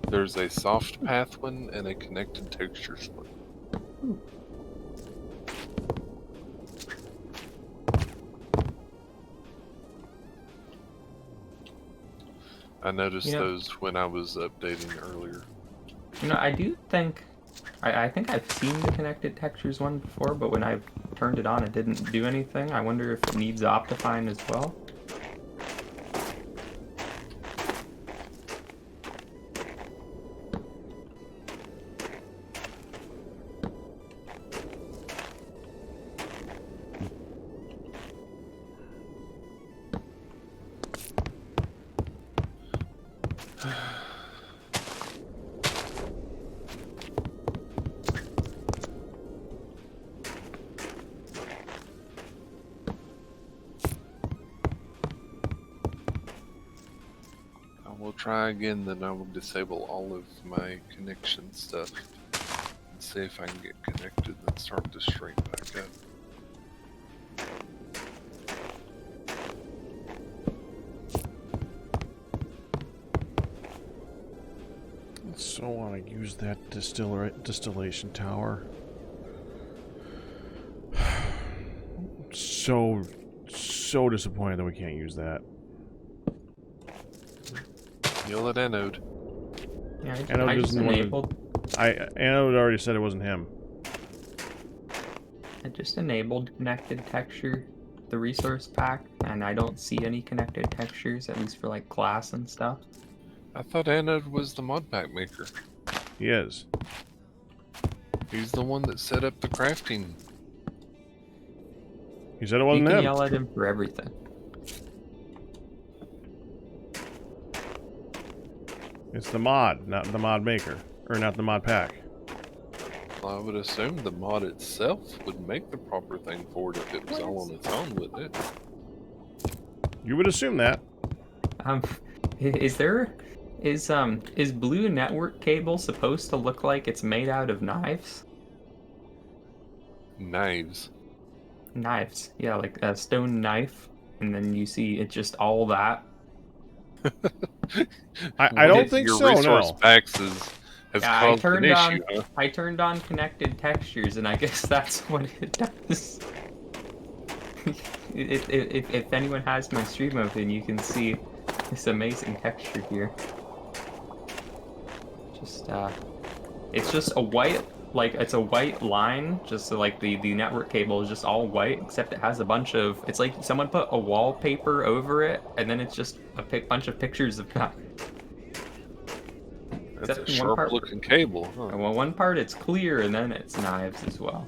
[SPEAKER 1] There's a soft path one and a connected textures one. I noticed those when I was updating earlier.
[SPEAKER 3] I do think... I think I've seen the connected textures one before, but when I've turned it on, it didn't do anything. I wonder if it needs Optifine as well.
[SPEAKER 1] We'll try again, then I will disable all of my connection stuff and see if I can get connected and start the stream back up.
[SPEAKER 2] So I want to use that distillation tower. So disappointed that we can't use that.
[SPEAKER 1] Yell at Anode.
[SPEAKER 3] Yeah, I just enabled.
[SPEAKER 2] Anode already said it wasn't him.
[SPEAKER 3] I just enabled connected texture, the resource pack, and I don't see any connected textures, at least for like class and stuff.
[SPEAKER 1] I thought Anode was the mod pack maker.
[SPEAKER 2] He is.
[SPEAKER 1] He's the one that set up the crafting.
[SPEAKER 2] He said it wasn't him.
[SPEAKER 3] You can yell at him for everything.
[SPEAKER 2] It's the mod, not the mod maker. Or not the mod pack.
[SPEAKER 1] Well, I would assume the mod itself would make the proper thing for it if it was all on its own, wouldn't it?
[SPEAKER 2] You would assume that.
[SPEAKER 3] Is blue network cable supposed to look like it's made out of knives?
[SPEAKER 1] Knives.
[SPEAKER 3] Knives, yeah, like a stone knife, and then you see it's just all that.
[SPEAKER 2] I don't think so.
[SPEAKER 1] Your resource
[SPEAKER 2] No.
[SPEAKER 1] packs has caused an issue. Huh?
[SPEAKER 3] I turned on connected textures, and I guess that's what it does. If anyone has my stream open, you can see this amazing texture here. It's just a white, like it's a white line, just so like the network cable is just all white, except it has a bunch of, it's like someone put a wallpaper over it, and then it's just a bunch of pictures of that.
[SPEAKER 1] That's a
[SPEAKER 3] Except in one part.
[SPEAKER 1] sharp-looking cable, huh?
[SPEAKER 3] Well, one part it's clear, and then it's knives as well.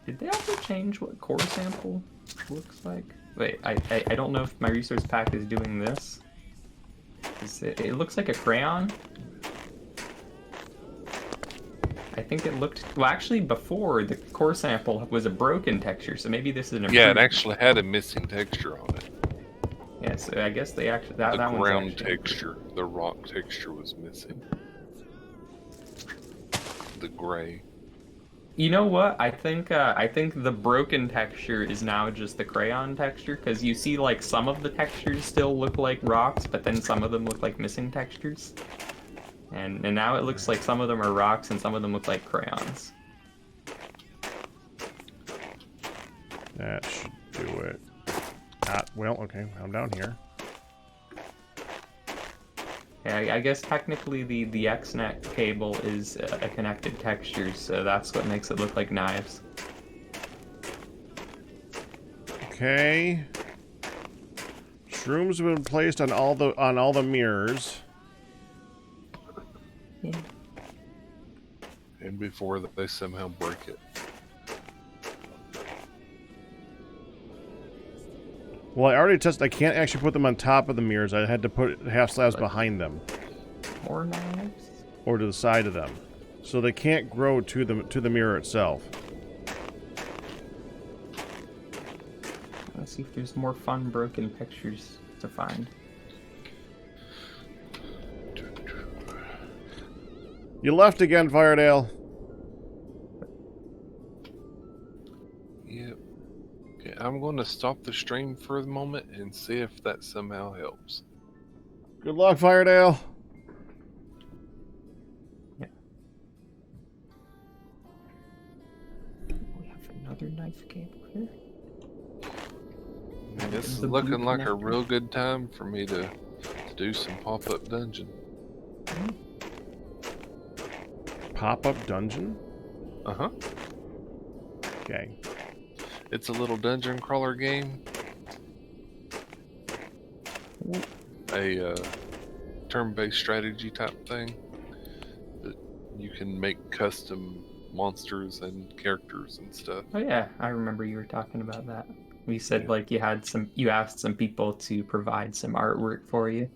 [SPEAKER 3] Did they also change what core sample looks like? Wait, I don't know if my resource pack is doing this. It looks like a crayon. I think it looked... Well, actually, before, the core sample was a broken texture, so maybe this is an
[SPEAKER 1] Yeah, it
[SPEAKER 3] improvement.
[SPEAKER 1] actually had a missing texture on it.
[SPEAKER 3] Yeah, so I guess they actually... That
[SPEAKER 1] The
[SPEAKER 3] one's
[SPEAKER 1] ground
[SPEAKER 3] actually
[SPEAKER 1] texture, the rock texture was missing. The gray.
[SPEAKER 3] You know what? I think the broken texture is now just the crayon texture, because you see like some of the textures still look like rocks, but then some of them look like missing textures. And now it looks like some of them are rocks and some of them look like crayons.
[SPEAKER 2] That should do it. Well, okay, I'm down here.
[SPEAKER 3] Yeah, I guess technically the XNet cable is a connected texture, so that's what makes it look like knives.
[SPEAKER 2] Okay. Shrooms have been placed on all the mirrors.
[SPEAKER 3] Yeah.
[SPEAKER 1] And before that, they somehow break it.
[SPEAKER 2] Well, I already tested. I can't actually put them on top of the mirrors. I had to put half slabs behind them,
[SPEAKER 3] More knives?
[SPEAKER 2] or to the side of them, so they can't grow to the mirror itself.
[SPEAKER 3] Let's see if there's more fun broken pictures to find.
[SPEAKER 2] You left again, Firedale.
[SPEAKER 1] Yep. Okay, I'm going to stop the stream for the moment and see if that somehow helps.
[SPEAKER 2] Good luck, Firedale.
[SPEAKER 3] Yeah. We have another knife cable here.
[SPEAKER 1] This is
[SPEAKER 3] The
[SPEAKER 1] looking
[SPEAKER 3] blue
[SPEAKER 1] like a
[SPEAKER 3] connector.
[SPEAKER 1] real good time for me to do some pop-up dungeon.
[SPEAKER 2] Pop-up dungeon?
[SPEAKER 1] Uh-huh.
[SPEAKER 2] Okay.
[SPEAKER 1] It's a little dungeon crawler game. A turn-based strategy type thing. That you can make custom monsters and characters and stuff.
[SPEAKER 3] Oh yeah, I remember you were talking about that. We said
[SPEAKER 1] Yeah.
[SPEAKER 3] like you asked some people to provide some artwork for you.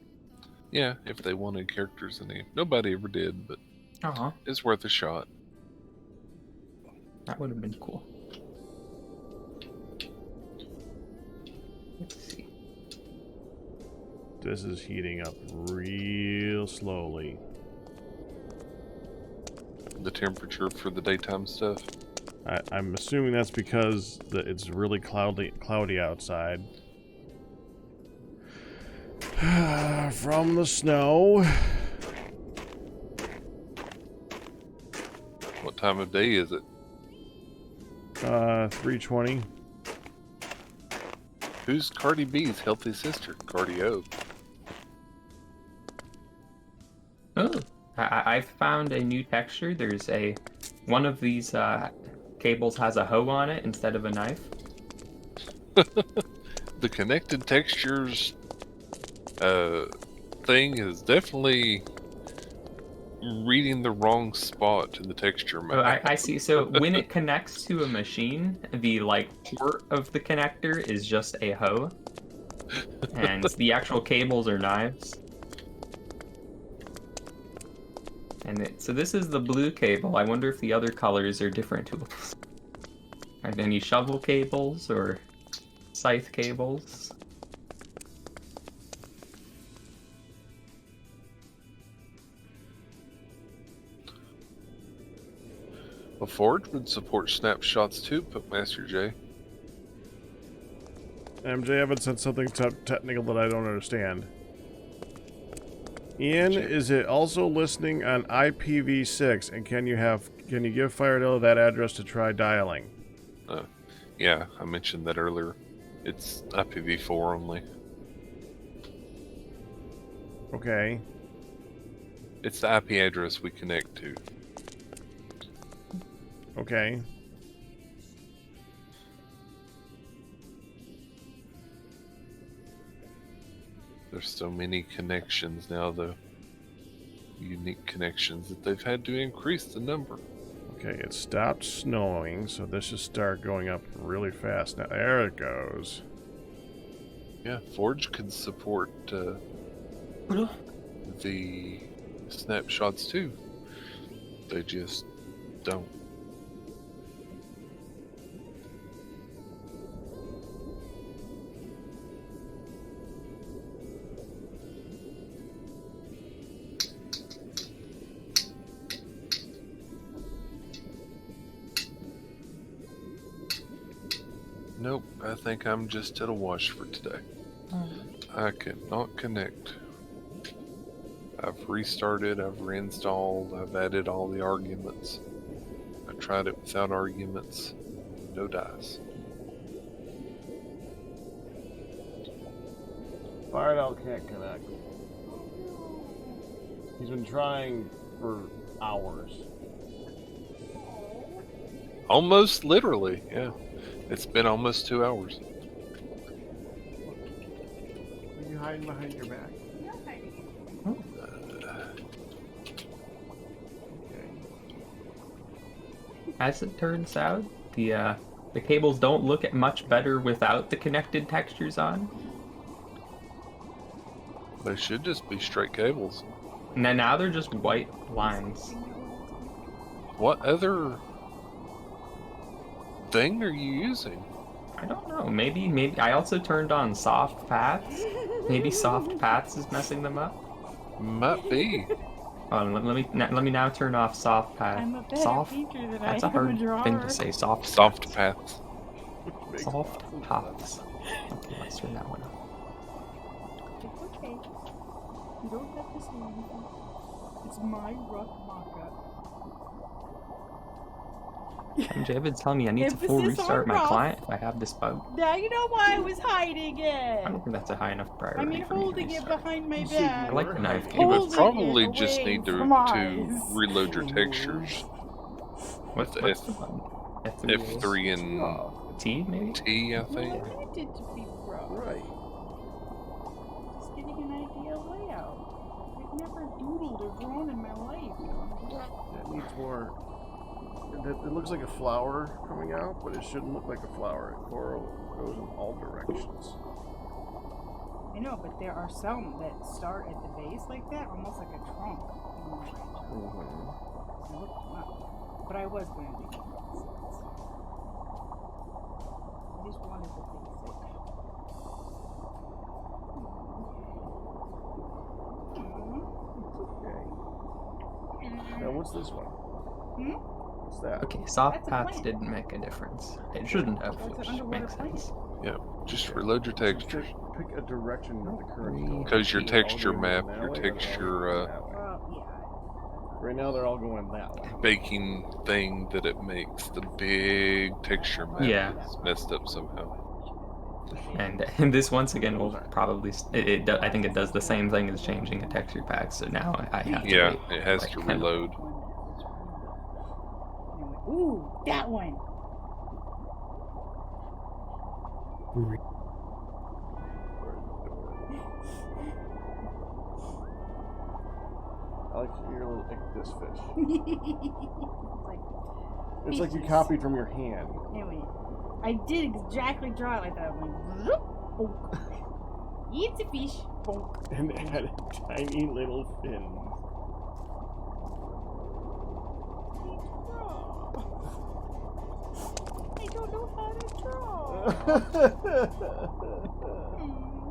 [SPEAKER 1] Yeah, if they wanted characters in the game. Nobody ever did, but
[SPEAKER 3] Uh-huh.
[SPEAKER 1] it's worth a shot.
[SPEAKER 3] That would have been cool. Let's see.
[SPEAKER 2] This is heating up real slowly.
[SPEAKER 1] The temperature for the daytime stuff.
[SPEAKER 2] I'm assuming that's because it's really cloudy outside. From the snow.
[SPEAKER 1] What time of day is it?
[SPEAKER 2] 3:20.
[SPEAKER 1] Who's Cardi B's healthy sister? Cardio.
[SPEAKER 3] Oh, I found a new texture. There's one of these cables has a hoe on it instead of a knife.
[SPEAKER 1] The connected textures thing is definitely reading the wrong spot in the texture map.
[SPEAKER 3] Oh, I see. So when it connects to a machine, the port of the connector is just a hoe, and the actual cables are knives. And so this is the blue cable. I wonder if the other colors are different tools. Are there any shovel cables or scythe cables?
[SPEAKER 1] A Forge would support snapshots too, but Master J.
[SPEAKER 2] MJ Evans said something technical that I don't understand. Ian, is it also listening on IPv6? And can you give Firedale that address to try dialing?
[SPEAKER 1] Yeah, I mentioned that earlier. It's IPv4 only.
[SPEAKER 2] Okay.
[SPEAKER 1] It's the IP address we connect to.
[SPEAKER 2] Okay.
[SPEAKER 1] There's so many connections now, though. Unique connections that they've had to increase the number.
[SPEAKER 2] Okay, it stopped snowing, so this should start going up really fast. Now, there it goes.
[SPEAKER 1] Yeah, Forge could support the snapshots too. They just don't. Nope, I think I'm just at a wash for today. I cannot connect. I've restarted, I've reinstalled, I've added all the arguments. I tried it without arguments. No dice.
[SPEAKER 2] Firedell can't connect. He's been trying for hours.
[SPEAKER 1] Almost literally, yeah. It's been almost 2 hours.
[SPEAKER 2] Are you hiding behind your back?
[SPEAKER 3] As it turns out, the cables don't look much better without the connected textures on.
[SPEAKER 1] They should just be straight cables.
[SPEAKER 3] Now they're just white lines.
[SPEAKER 1] What other thing are you using?
[SPEAKER 3] I don't know. Maybe I also turned on soft paths. Maybe soft paths is messing them up.
[SPEAKER 1] Might be.
[SPEAKER 3] Let me now turn off soft path.
[SPEAKER 4] I'm a better
[SPEAKER 3] Soft.
[SPEAKER 4] teacher than
[SPEAKER 3] That's
[SPEAKER 4] I
[SPEAKER 3] a
[SPEAKER 4] am
[SPEAKER 3] hard
[SPEAKER 4] a drawer.
[SPEAKER 3] thing to say. Soft
[SPEAKER 1] paths.
[SPEAKER 3] Soft paths. Okay, let's turn that one off.
[SPEAKER 4] It's okay. You don't have to say anything. It's my rough mock-up.
[SPEAKER 3] Javid's telling me I need to full
[SPEAKER 4] Emphasis
[SPEAKER 3] restart
[SPEAKER 4] on
[SPEAKER 3] my
[SPEAKER 4] rough.
[SPEAKER 3] client if I have this bug.
[SPEAKER 4] Now you know why I was hiding
[SPEAKER 3] I
[SPEAKER 4] it.
[SPEAKER 3] don't think that's a high enough priority.
[SPEAKER 4] I mean,
[SPEAKER 3] for me to
[SPEAKER 4] holding it
[SPEAKER 3] restart.
[SPEAKER 4] behind my
[SPEAKER 2] You said
[SPEAKER 4] back.
[SPEAKER 3] I like the knife
[SPEAKER 1] You
[SPEAKER 3] cable.
[SPEAKER 1] would
[SPEAKER 4] Holding
[SPEAKER 1] probably
[SPEAKER 4] it
[SPEAKER 1] just
[SPEAKER 4] away
[SPEAKER 1] need to
[SPEAKER 4] from eyes.
[SPEAKER 1] reload your textures.
[SPEAKER 3] What's the button?
[SPEAKER 1] F3 and
[SPEAKER 3] T, maybe?
[SPEAKER 1] T, I
[SPEAKER 4] Well,
[SPEAKER 1] think.
[SPEAKER 4] I wanted to be rough.
[SPEAKER 2] Right.
[SPEAKER 4] Just getting an idea of layout. I've never doodled or drawn in my life.
[SPEAKER 2] That needs more. It looks like a flower coming out, but it shouldn't look like a flower. It goes in all directions.
[SPEAKER 4] I know, but there are some that start at the base like that, almost like a trunk. I looked them up. But I was going to do that. I just wanted the basic.
[SPEAKER 2] Okay. Now what's this one? What's that?
[SPEAKER 3] Okay, soft
[SPEAKER 4] That's a
[SPEAKER 3] paths
[SPEAKER 4] plant.
[SPEAKER 3] didn't make a difference. It shouldn't have,
[SPEAKER 4] That's an
[SPEAKER 3] which
[SPEAKER 4] underwater
[SPEAKER 3] makes
[SPEAKER 4] plant.
[SPEAKER 3] sense.
[SPEAKER 1] Yeah, just reload your textures.
[SPEAKER 2] Pick a direction that the current's going.
[SPEAKER 1] Because your
[SPEAKER 2] All the
[SPEAKER 1] texture
[SPEAKER 2] way
[SPEAKER 1] map,
[SPEAKER 2] that
[SPEAKER 1] your
[SPEAKER 2] way, or
[SPEAKER 1] texture
[SPEAKER 4] Well, yeah.
[SPEAKER 2] right now they're all going that way.
[SPEAKER 1] baking thing that it makes, the big texture map
[SPEAKER 3] Yeah.
[SPEAKER 1] is messed up somehow.
[SPEAKER 3] And this once again will probably I think it does the same thing as changing a texture pack. So now I have to
[SPEAKER 1] Yeah,
[SPEAKER 3] wait.
[SPEAKER 1] it has
[SPEAKER 3] like,
[SPEAKER 1] to
[SPEAKER 3] kind of-
[SPEAKER 1] reload.
[SPEAKER 4] Ooh, that one.
[SPEAKER 2] I like your little this fish.
[SPEAKER 4] Like,
[SPEAKER 2] It's like you
[SPEAKER 4] fishes.
[SPEAKER 2] copied from your hand.
[SPEAKER 4] Anyway, I did exactly draw it like that. I went, zoop, bonk. It's a fish. Bonk.
[SPEAKER 2] And it had tiny little fins.
[SPEAKER 4] I don't know how to draw.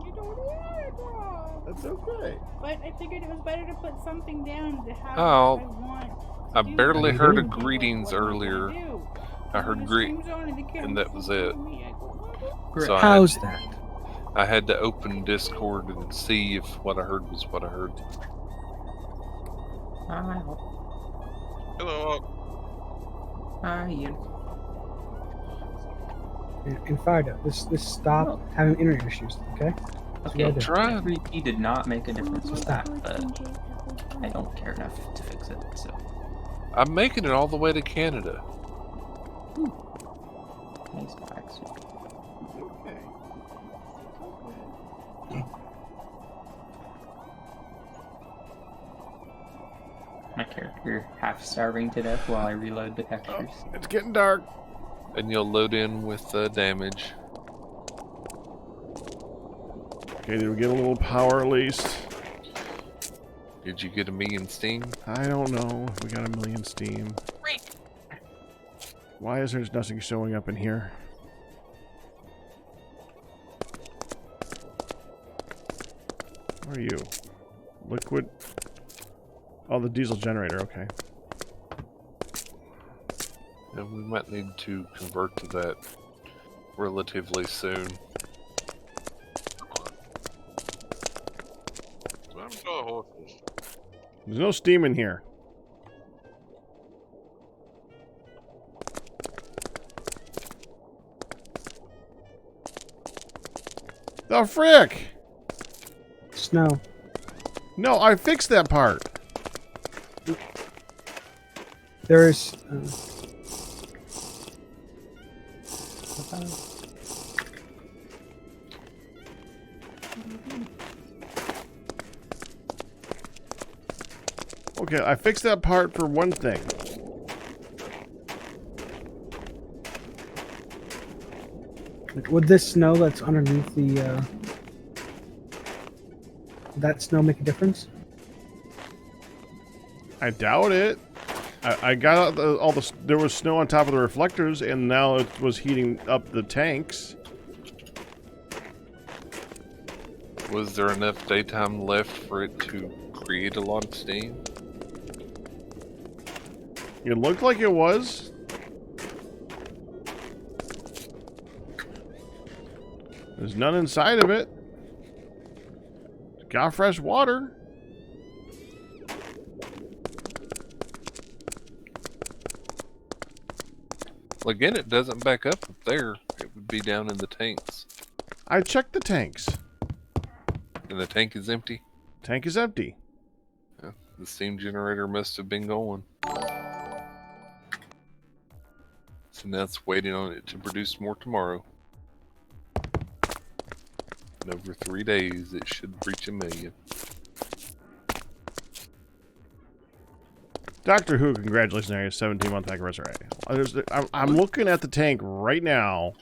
[SPEAKER 4] You don't know how to draw.
[SPEAKER 2] That's okay.
[SPEAKER 4] But I figured it was better to put something down to have
[SPEAKER 1] Oh,
[SPEAKER 4] what I want.
[SPEAKER 1] I
[SPEAKER 4] to do.
[SPEAKER 1] barely heard a
[SPEAKER 4] Like,
[SPEAKER 1] greetings
[SPEAKER 4] what am I gonna
[SPEAKER 1] earlier.
[SPEAKER 4] do?
[SPEAKER 1] I heard
[SPEAKER 4] When the
[SPEAKER 1] greet,
[SPEAKER 4] stream's on and the
[SPEAKER 1] and
[SPEAKER 4] camera's
[SPEAKER 1] that was
[SPEAKER 4] focused
[SPEAKER 1] it.
[SPEAKER 4] on me, I go,
[SPEAKER 3] Great.
[SPEAKER 1] So
[SPEAKER 5] How's that?
[SPEAKER 1] I had to open Discord and see if what I heard was what I heard.
[SPEAKER 3] Hi,
[SPEAKER 1] Hello.
[SPEAKER 3] hi, Ian.
[SPEAKER 5] And fired up. This stop having internet issues, okay?
[SPEAKER 3] Okay,
[SPEAKER 5] I'm
[SPEAKER 1] trying.
[SPEAKER 3] 3P did not make a difference with that, but I
[SPEAKER 4] I
[SPEAKER 3] don't care enough to fix it. So
[SPEAKER 1] I'm making it all the way to Canada.
[SPEAKER 3] nice packs.
[SPEAKER 2] Okay.
[SPEAKER 3] My character half starving to death while I reload the textures.
[SPEAKER 2] It's getting dark.
[SPEAKER 1] And you'll load in with damage.
[SPEAKER 2] Okay, did we get a little power at least?
[SPEAKER 1] Did you get 1,000,000 steam?
[SPEAKER 2] I don't know. We got 1,000,000 steam. Why is there nothing showing up in here? Where are you? Liquid. Oh, the diesel generator. Okay.
[SPEAKER 1] And we might need to convert to that relatively soon.
[SPEAKER 2] There's no steam in here. The frick!
[SPEAKER 5] Snow.
[SPEAKER 2] No, I fixed that part.
[SPEAKER 5] There's.
[SPEAKER 2] Okay, I fixed that part for one thing.
[SPEAKER 5] Would this snow that's underneath the. Would that snow make a difference?
[SPEAKER 2] I doubt it. I got out all the. There was snow on top of the reflectors, and now it was heating up the tanks.
[SPEAKER 1] Was there enough daytime left for it to create a lot of steam?
[SPEAKER 2] It looked like it was. There's none inside of it. Got fresh water.
[SPEAKER 1] Well, again, it doesn't back up there. It would be down in the tanks.
[SPEAKER 2] I checked the tanks.
[SPEAKER 1] And the tank is empty?
[SPEAKER 2] Tank is empty.
[SPEAKER 1] Yeah, the steam generator must have been going. So now it's waiting on it to produce more tomorrow. In over 3 days, it should reach 1,000,000.
[SPEAKER 2] Doctor Who, congratulations on your 17-month anniversary. I'm looking at the tank right now.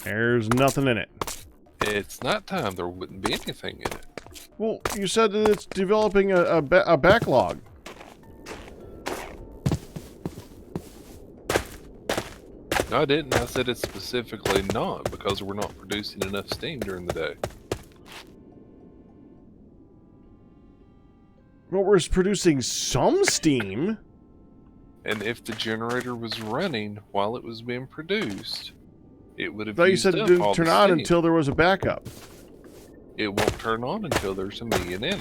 [SPEAKER 2] There's nothing in it.
[SPEAKER 1] It's not time. There wouldn't be anything in it.
[SPEAKER 2] Well, you said that it's developing a backlog.
[SPEAKER 1] No, I didn't. I said it's specifically not because we're not producing enough steam during the day.
[SPEAKER 2] But we're producing some steam.
[SPEAKER 1] And if the generator was running while it was being produced, it would
[SPEAKER 2] I
[SPEAKER 1] have
[SPEAKER 2] thought you
[SPEAKER 1] used
[SPEAKER 2] said it
[SPEAKER 1] up
[SPEAKER 2] didn't
[SPEAKER 1] all
[SPEAKER 2] turn
[SPEAKER 1] the
[SPEAKER 2] on
[SPEAKER 1] steam.
[SPEAKER 2] until there was a backup.
[SPEAKER 1] It won't turn on until there's 1,000,000 in it.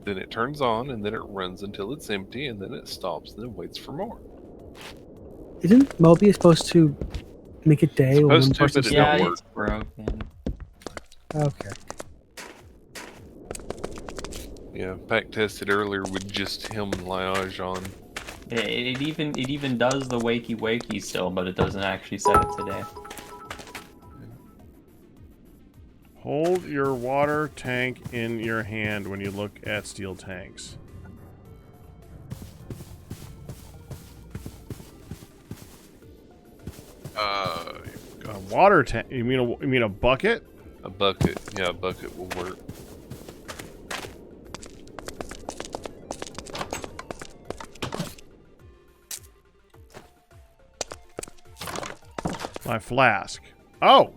[SPEAKER 1] Then it turns on, and then it runs until it's empty, and then it stops, and then waits for more.
[SPEAKER 5] Isn't Mobius supposed to make it day when
[SPEAKER 1] Supposed
[SPEAKER 5] one
[SPEAKER 1] to, but
[SPEAKER 5] person's
[SPEAKER 1] it
[SPEAKER 3] Yeah,
[SPEAKER 1] don't work.
[SPEAKER 3] it's broken.
[SPEAKER 5] Okay.
[SPEAKER 1] Yeah, Pack tested earlier with just him and Liage on.
[SPEAKER 3] Yeah, it even does the wakey still, but it doesn't actually set it today.
[SPEAKER 2] Hold your water tank in your hand when you look at steel tanks. A water tank? You mean a bucket?
[SPEAKER 1] A bucket. Yeah, a bucket will work.
[SPEAKER 2] My flask. Oh!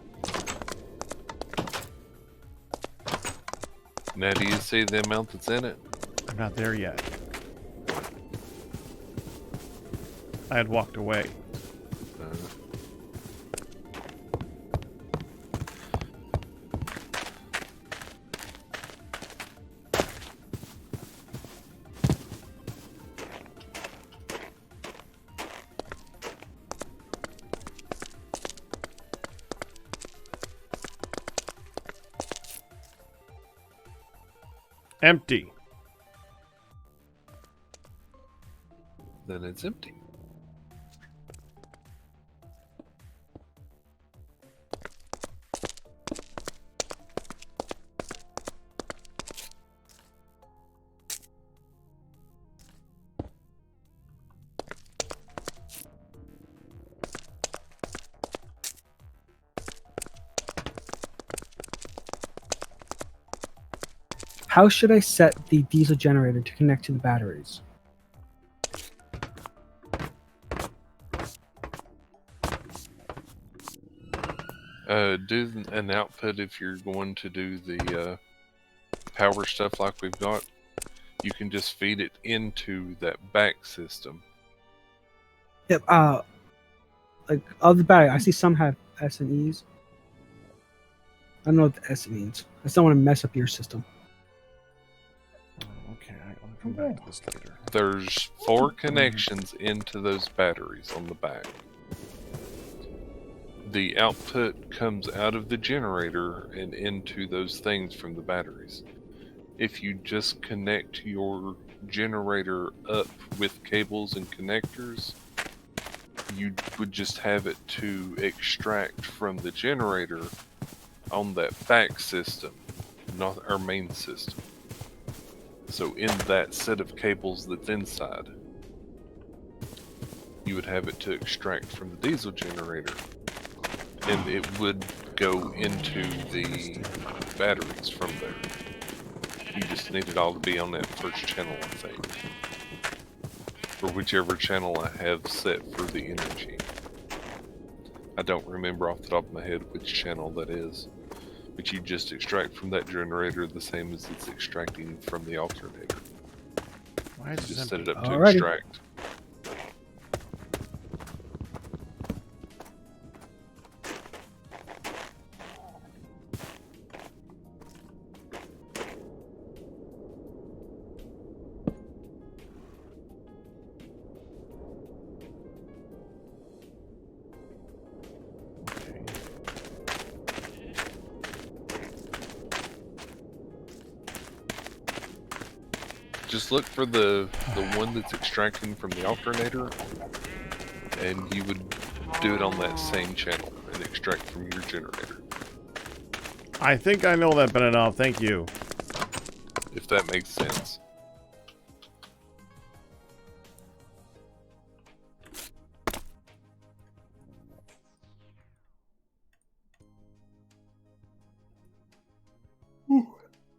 [SPEAKER 1] Now, do you see the amount that's in it?
[SPEAKER 2] I'm not there yet. I had walked away.
[SPEAKER 1] Uh,
[SPEAKER 2] Empty.
[SPEAKER 1] then it's empty.
[SPEAKER 5] How should I set the diesel generator to connect to the batteries?
[SPEAKER 1] Do an output if you're going to do the power stuff like we've got. You can just feed it into that back system.
[SPEAKER 5] Yep. Like of the battery, I see some have S and E's. I don't know what the S means. I just don't want to mess up your system.
[SPEAKER 2] Okay, I'll come back to this later.
[SPEAKER 1] There's 4 connections into those batteries on the back. The output comes out of the generator and into those things from the batteries. If you just connect your generator up with cables and connectors, you would just have it to extract from the generator on that back system, not our main system. So in that set of cables that's inside, you would have it to extract from the diesel generator, and it would go into the batteries from there. You just need it all to be on that first channel, I think. Or whichever channel I have set for the energy. I don't remember off the top of my head which channel that is. But you just extract from that generator the same as it's extracting from the alternator.
[SPEAKER 2] Why is
[SPEAKER 1] You just
[SPEAKER 2] this
[SPEAKER 1] set it
[SPEAKER 2] empty?
[SPEAKER 1] up to
[SPEAKER 5] Alrighty.
[SPEAKER 1] extract.
[SPEAKER 2] Okay.
[SPEAKER 1] Just look for the one that's extracting from the alternator, and you would do it on that same channel and extract from your generator,
[SPEAKER 2] I think I know that better now. Thank you.
[SPEAKER 1] if that makes sense.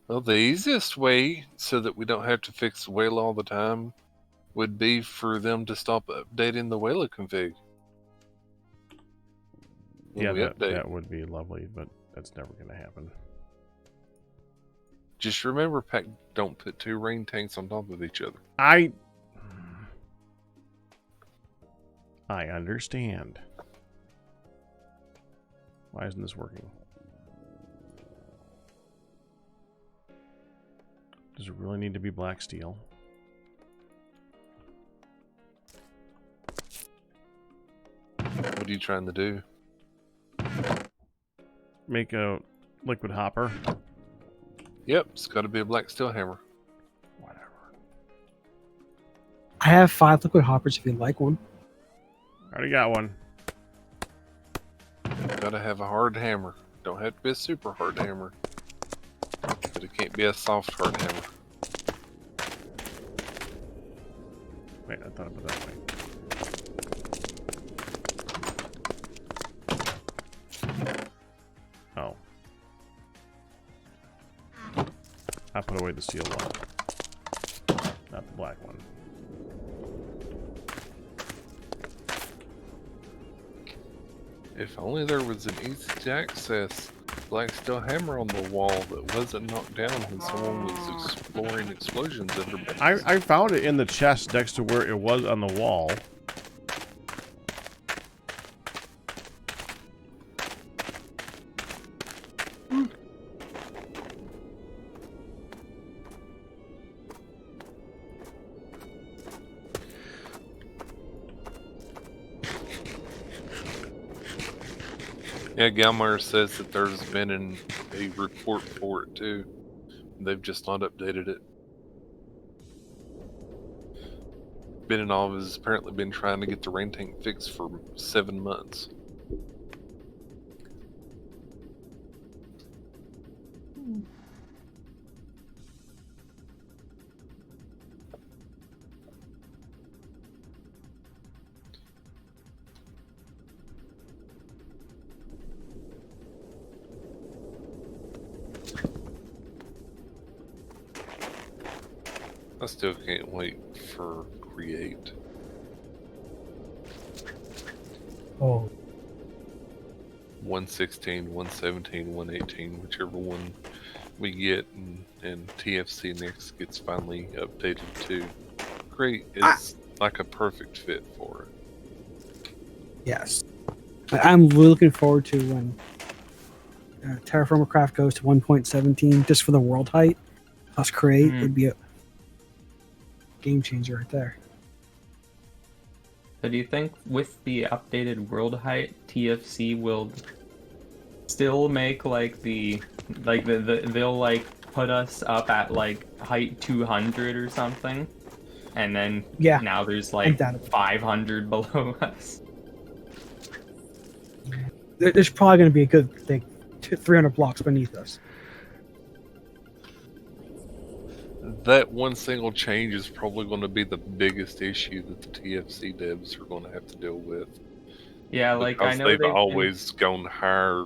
[SPEAKER 1] Well, the easiest way, so that we don't have to fix the Whale all the time, would be for them to stop updating the Whale config. When
[SPEAKER 2] Yeah,
[SPEAKER 1] we update.
[SPEAKER 2] that would be lovely, but that's never going to happen.
[SPEAKER 1] Just remember, Pack, don't put 2 rain tanks on top of each other.
[SPEAKER 2] I understand. Why isn't this working? Does it really need to be black steel?
[SPEAKER 1] What are you trying to do?
[SPEAKER 2] Make a liquid hopper?
[SPEAKER 1] Yep, it's got to be a black steel hammer.
[SPEAKER 2] Whatever.
[SPEAKER 5] I have 5 liquid hoppers if you'd like one.
[SPEAKER 2] Already got one.
[SPEAKER 1] Gotta have a hard hammer. Don't have to be a super hard hammer. But it can't be a soft hard hammer.
[SPEAKER 2] Wait, I thought about that way. Oh. I put away the steel one. Not the black one.
[SPEAKER 1] If only there was an easy to access black steel hammer on the wall that wasn't knocked down when someone was exploring explosions under bases.
[SPEAKER 2] I found it in the chest next to where it was on the wall.
[SPEAKER 1] Yeah, Galmar says that there's been a report for it too. They've just not updated it. Benenov has apparently been trying to get the rain tank fixed for 7 months. I still can't wait for Create.
[SPEAKER 5] Oh,
[SPEAKER 1] 116, 117, 118, whichever one we get, and TFC next gets finally updated to. Create is like a perfect fit for it.
[SPEAKER 5] yes. I'm really looking forward to when Terraformacraft goes to 1.17 just for the world height. Plus Create would be a game changer right there.
[SPEAKER 3] So do you think with the updated world height, TFC will still make like they'll like put us up at like height 200 or something, and then now there's like
[SPEAKER 5] undoubtedly
[SPEAKER 3] 500 below us?
[SPEAKER 5] There's probably going to be a good thing, 300 blocks beneath us.
[SPEAKER 1] That one single change is probably going to be the biggest issue that the TFC devs are going to have to deal with.
[SPEAKER 3] Yeah, like
[SPEAKER 1] because
[SPEAKER 3] I know
[SPEAKER 1] they've always gone higher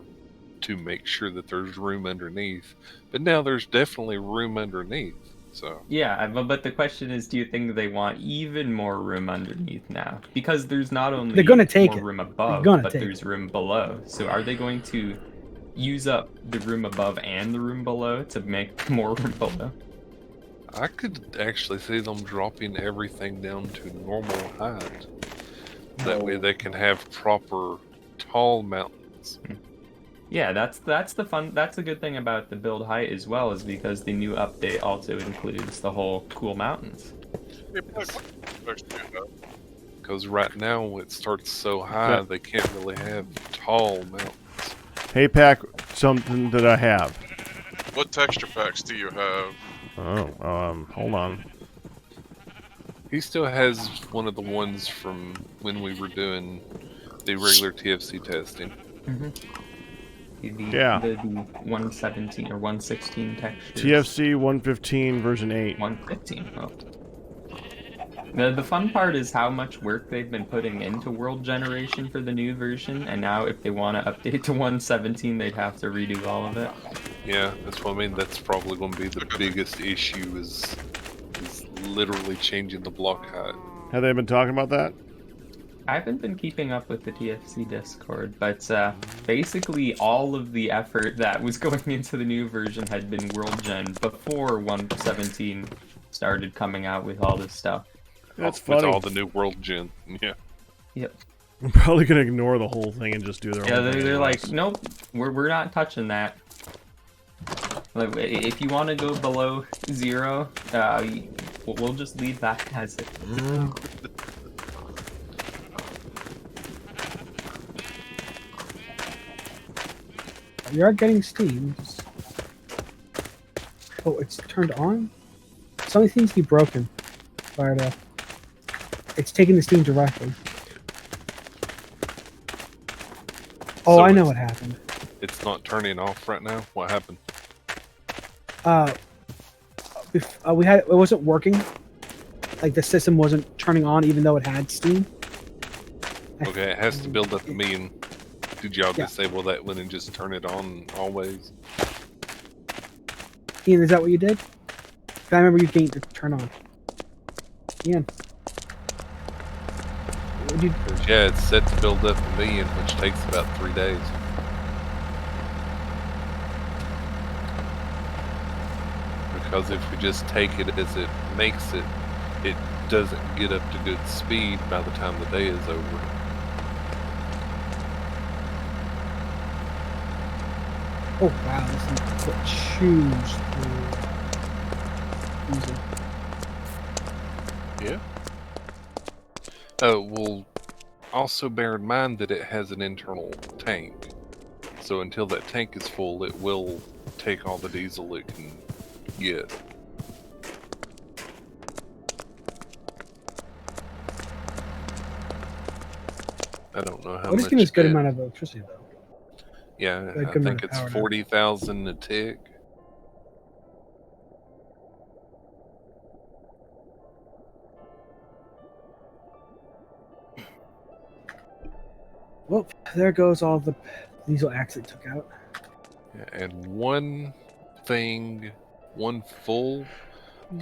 [SPEAKER 1] to make sure that there's room underneath, but now there's definitely room underneath. So
[SPEAKER 3] yeah, but the question is, do you think they want even more room underneath now? Because there's not only
[SPEAKER 5] They're gonna take
[SPEAKER 3] more
[SPEAKER 5] it.
[SPEAKER 3] room above,
[SPEAKER 5] They're gonna
[SPEAKER 3] but
[SPEAKER 5] take
[SPEAKER 3] there's room below. So are they going to use up the room above and the room below to make more room below?
[SPEAKER 1] I could actually see them dropping everything down to normal height. That way they can have proper tall mountains.
[SPEAKER 3] Yeah, that's the good thing about the build height as well, is because the new update also includes the whole cool mountains.
[SPEAKER 1] Because right now it starts so high they can't really have tall mountains.
[SPEAKER 2] Hey, Pack, something that I have.
[SPEAKER 6] What texture packs do you have?
[SPEAKER 2] Oh, hold on.
[SPEAKER 1] He still has one of the ones from when we were doing the regular TFC testing.
[SPEAKER 3] The 117 or 116 textures.
[SPEAKER 2] TFC 115 version 8.
[SPEAKER 3] 115. Oh. The fun part is how much work they've been putting into world generation for the new version, and now if they want to update to 117, they'd have to redo all of it.
[SPEAKER 1] Yeah, that's what I mean. That's probably going to be the biggest issue is literally changing the block height.
[SPEAKER 2] Have they been talking about that?
[SPEAKER 3] I haven't been keeping up with the TFC Discord, but basically all of the effort that was going into the new version had been world gen before 117 started coming out with all this stuff.
[SPEAKER 2] That's
[SPEAKER 1] with
[SPEAKER 2] funny.
[SPEAKER 1] all the new world gen. Yeah.
[SPEAKER 3] Yep.
[SPEAKER 2] I'm probably going to ignore the whole thing and just do their own thing.
[SPEAKER 3] Yeah, they're like,
[SPEAKER 2] anyways.
[SPEAKER 3] nope, we're not touching that. Like, if you want to go below 0, we'll just leave that as it.
[SPEAKER 5] You are getting steam. Oh, it's turned on? Something seems to be broken. Fired up. It's taking the steam directly. Oh,
[SPEAKER 1] So
[SPEAKER 5] I know what happened.
[SPEAKER 1] It's not turning off right now? What happened?
[SPEAKER 5] It wasn't working. Like the system wasn't turning on even though it had steam.
[SPEAKER 1] Okay, it has to build up a million. Did y'all disable that one and just turn it on always?
[SPEAKER 5] Ian, is that what you did? I remember you getting to turn on. Ian. What did you...
[SPEAKER 1] Yeah, it's set to build up a million, which takes about 3 days. Because if we just take it as it makes it, it doesn't get up to good speed by the time the day is over.
[SPEAKER 5] Oh wow, this is what choose through.
[SPEAKER 1] Yeah. Oh, well, also bear in mind that it has an internal tank. So until that tank is full, it will take all the diesel it can get. I don't know how much.
[SPEAKER 5] This game is a good amount of electricity though.
[SPEAKER 1] Yeah,
[SPEAKER 5] Like
[SPEAKER 1] I
[SPEAKER 5] good
[SPEAKER 1] think
[SPEAKER 5] amount of
[SPEAKER 1] it's
[SPEAKER 5] power now.
[SPEAKER 1] 40,000 a tick.
[SPEAKER 5] Well, there goes all the diesel axe it took out.
[SPEAKER 1] Yeah, and one thing, one full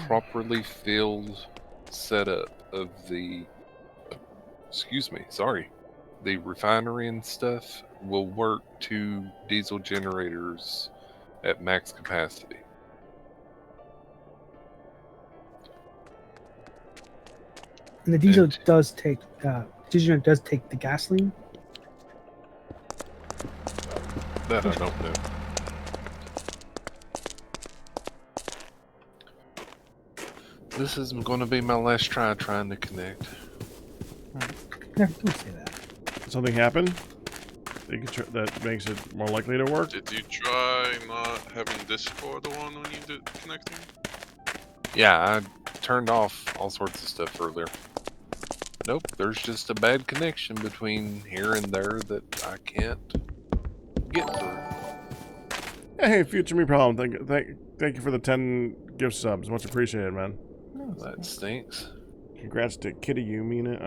[SPEAKER 1] properly filled setup of the, the refinery and stuff will work to diesel generators at max capacity.
[SPEAKER 5] And the diesel
[SPEAKER 1] And-
[SPEAKER 5] does take the gasoline.
[SPEAKER 1] That I don't know. This is going to be my last try trying to connect.
[SPEAKER 5] No, don't say that.
[SPEAKER 2] Something happened that makes it more likely to work?
[SPEAKER 6] Did you try not having Discord on when you did connecting?
[SPEAKER 1] Yeah, I turned off all sorts of stuff earlier. Nope, there's just a bad connection between here and there that I can't get through.
[SPEAKER 2] Hey, future me problem. Thank you for the 10 gift subs. Much appreciated, man.
[SPEAKER 1] That stinks.
[SPEAKER 2] Congrats to Kitty Yumina.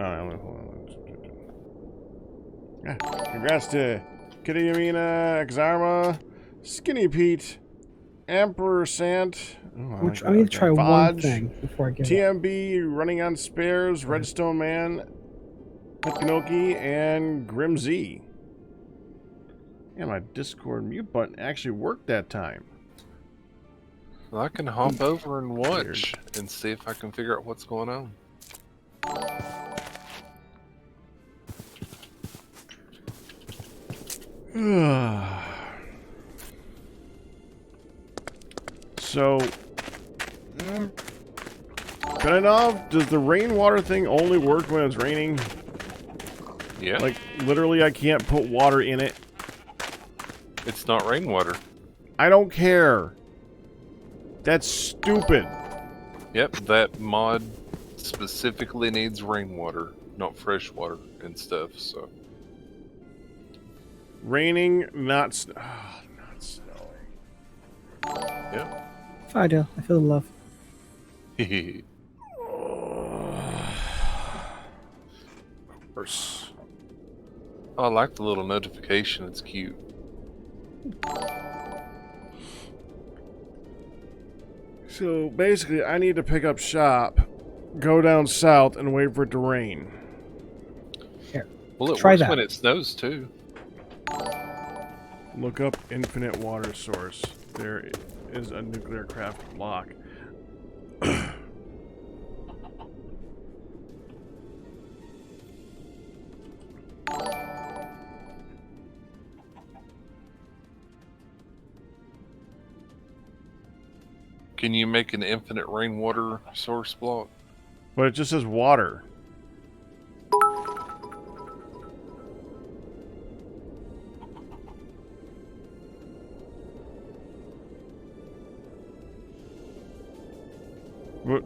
[SPEAKER 2] Yeah, congrats to Kitty Yumina, Exarma, Skinny Pete, Emperor Sant.
[SPEAKER 5] I need to try one thing before I get it.
[SPEAKER 2] TMB, Running on Spares, Redstone Man, Petinoki, and Grim Z. Yeah, my Discord mute button actually worked that time.
[SPEAKER 1] Well, I can hop over and watch and see if I can figure out what's going on.
[SPEAKER 2] So, Benanov, does the rainwater thing only work when it's raining?
[SPEAKER 1] Yeah.
[SPEAKER 2] Like, literally I can't put water in it?
[SPEAKER 1] It's not rainwater.
[SPEAKER 2] I don't care. That's stupid.
[SPEAKER 1] Yep, that mod specifically needs rainwater, not fresh water and stuff, so.
[SPEAKER 2] Raining, not snowing.
[SPEAKER 1] Yep.
[SPEAKER 5] I do. I feel the love.
[SPEAKER 2] Worse.
[SPEAKER 1] Oh, I like the little notification, it's cute.
[SPEAKER 2] So basically, I need to pick up shop, go down south, and wait for it to rain.
[SPEAKER 5] Here.
[SPEAKER 1] Well, it
[SPEAKER 5] Try
[SPEAKER 1] works
[SPEAKER 5] that.
[SPEAKER 1] when it snows too.
[SPEAKER 2] Look up infinite water source. There is a nuclear craft block.
[SPEAKER 1] Can you make an infinite rainwater source block?
[SPEAKER 2] But it just says water. What?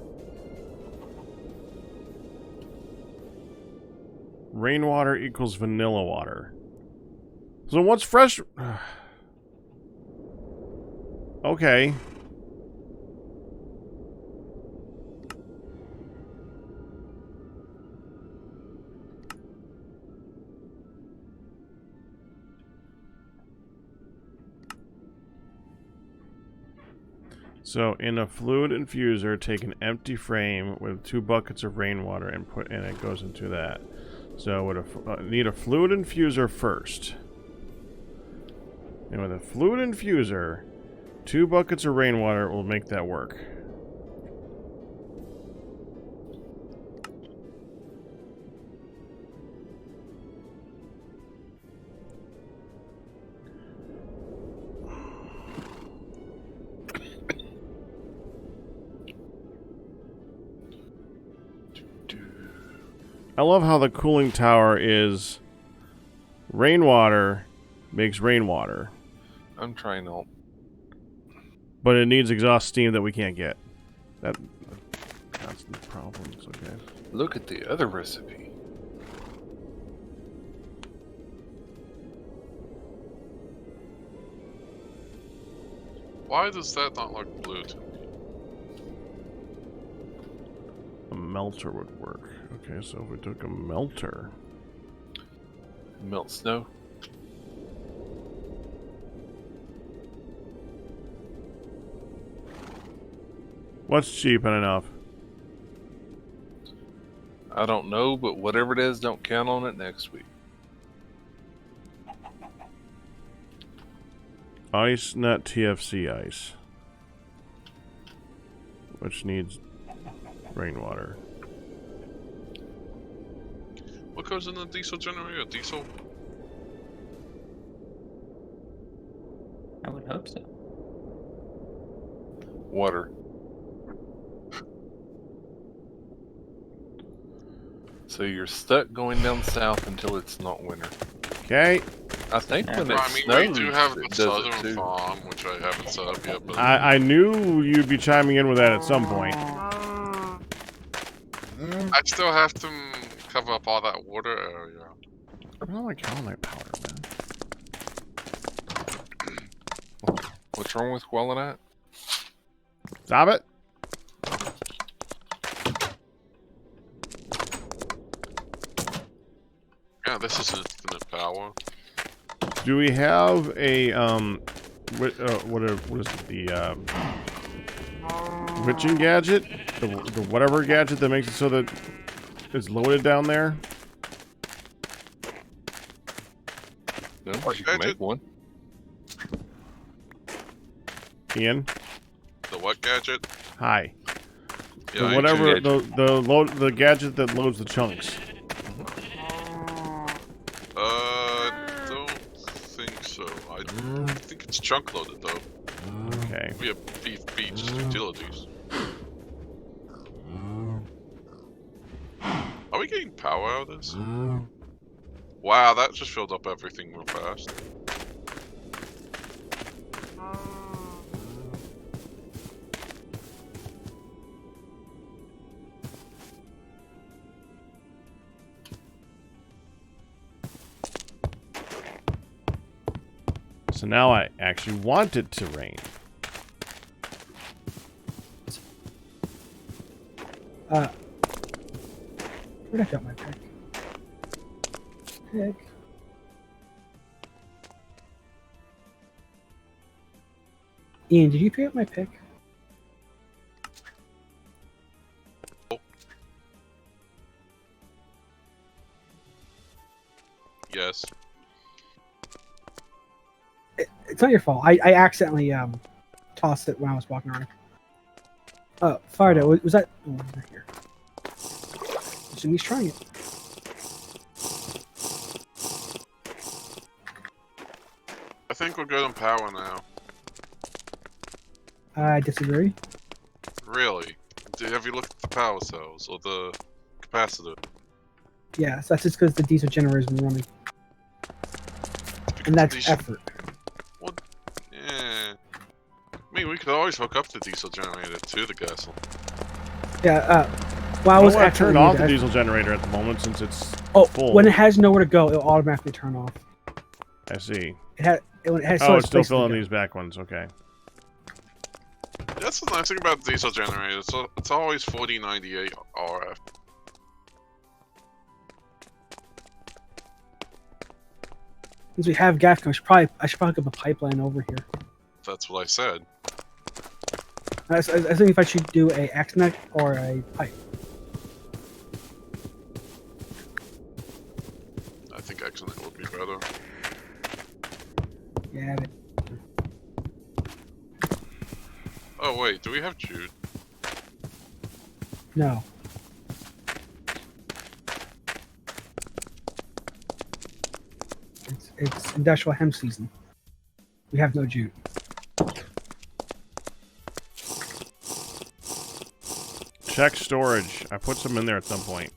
[SPEAKER 2] Rainwater equals vanilla water. So what's fresh? Okay. So in a fluid infuser, take an empty frame with 2 buckets of rainwater and it goes into that. So would need a fluid infuser first. And with a fluid infuser, 2 buckets of rainwater will make that work. I love how the cooling tower is rainwater makes rainwater,
[SPEAKER 1] I'm trying to.
[SPEAKER 2] but it needs exhaust steam that we can't get. That's the problems, okay.
[SPEAKER 1] Look at the other recipe.
[SPEAKER 6] Why does that not look blue to me?
[SPEAKER 2] A melter would work. Okay, so if we took a melter.
[SPEAKER 1] Melt snow.
[SPEAKER 2] What's cheap and enough?
[SPEAKER 1] I don't know, but whatever it is, don't count on it next week.
[SPEAKER 2] Ice, not TFC ice. Which needs rainwater.
[SPEAKER 6] What goes in the diesel generator? Diesel?
[SPEAKER 3] I would hope so.
[SPEAKER 1] Water. So you're stuck going down south until it's not winter.
[SPEAKER 2] Okay.
[SPEAKER 1] I think
[SPEAKER 3] Yeah.
[SPEAKER 1] when
[SPEAKER 6] Well,
[SPEAKER 1] it
[SPEAKER 6] I mean,
[SPEAKER 1] snows,
[SPEAKER 6] we do have
[SPEAKER 1] it
[SPEAKER 6] the
[SPEAKER 1] does it
[SPEAKER 6] southern
[SPEAKER 1] too.
[SPEAKER 6] farm, which I haven't set up yet, but
[SPEAKER 2] I knew you'd be chiming in with that at some point.
[SPEAKER 6] I still have to cover up all that water area.
[SPEAKER 2] I don't like kaolinite powder, man.
[SPEAKER 1] What's wrong with Qualinite?
[SPEAKER 2] Stop it.
[SPEAKER 6] Yeah, this is infinite power.
[SPEAKER 2] Do we have a what is it, the witching gadget, the whatever gadget that makes it so that it's loaded down there?
[SPEAKER 1] No,
[SPEAKER 6] What
[SPEAKER 1] you can
[SPEAKER 6] gadget?
[SPEAKER 1] make one.
[SPEAKER 2] Ian,
[SPEAKER 6] The what gadget?
[SPEAKER 2] hi.
[SPEAKER 6] Yeah,
[SPEAKER 2] The
[SPEAKER 6] I
[SPEAKER 2] whatever
[SPEAKER 6] do.
[SPEAKER 2] the gadget that loads the chunks.
[SPEAKER 6] Don't think so. I think it's chunk loaded though.
[SPEAKER 2] Okay.
[SPEAKER 6] We have beef beach utilities. Are we getting power out of this? Wow, that just filled up everything real fast.
[SPEAKER 2] So now I actually want it to rain.
[SPEAKER 5] Where'd I got my pick? Pick. Ian, did you pick up my pick?
[SPEAKER 6] Yes.
[SPEAKER 5] It's not your fault. I accidentally tossed it when I was walking around. Fardo, was that? Oh, over here. Jimmy's trying it.
[SPEAKER 6] I think we're good on power now.
[SPEAKER 5] I disagree.
[SPEAKER 6] Really? Have you looked at the power cells or the capacitor?
[SPEAKER 5] Yeah, so that's just because the diesel generator's been running, and that's
[SPEAKER 6] Diesel-
[SPEAKER 5] effort.
[SPEAKER 6] Yeah. I mean, we could always hook up the diesel generator to the gas line.
[SPEAKER 5] Yeah. Well, I
[SPEAKER 2] I
[SPEAKER 5] was
[SPEAKER 2] want to turn
[SPEAKER 5] accidentally
[SPEAKER 2] off the
[SPEAKER 5] I-
[SPEAKER 2] diesel generator at the moment since it's
[SPEAKER 5] Oh, when it has nowhere to go, it'll automatically turn off.
[SPEAKER 2] I see.
[SPEAKER 5] When it has
[SPEAKER 2] Oh, it's still
[SPEAKER 5] place to
[SPEAKER 2] filling
[SPEAKER 5] go.
[SPEAKER 2] these back ones. Okay.
[SPEAKER 6] That's the nice thing about the diesel generator. It's always 4098 RF.
[SPEAKER 5] Since we have gas, I should probably hook up a pipeline over here.
[SPEAKER 6] That's what I said.
[SPEAKER 5] I think if I should do a X-neck or a pipe.
[SPEAKER 6] I think X-Net would be better.
[SPEAKER 5] Yeah.
[SPEAKER 6] Oh wait, do we have Jude?
[SPEAKER 5] No. It's industrial hemp season. We have no jute.
[SPEAKER 2] Check storage. I put some in there at some point.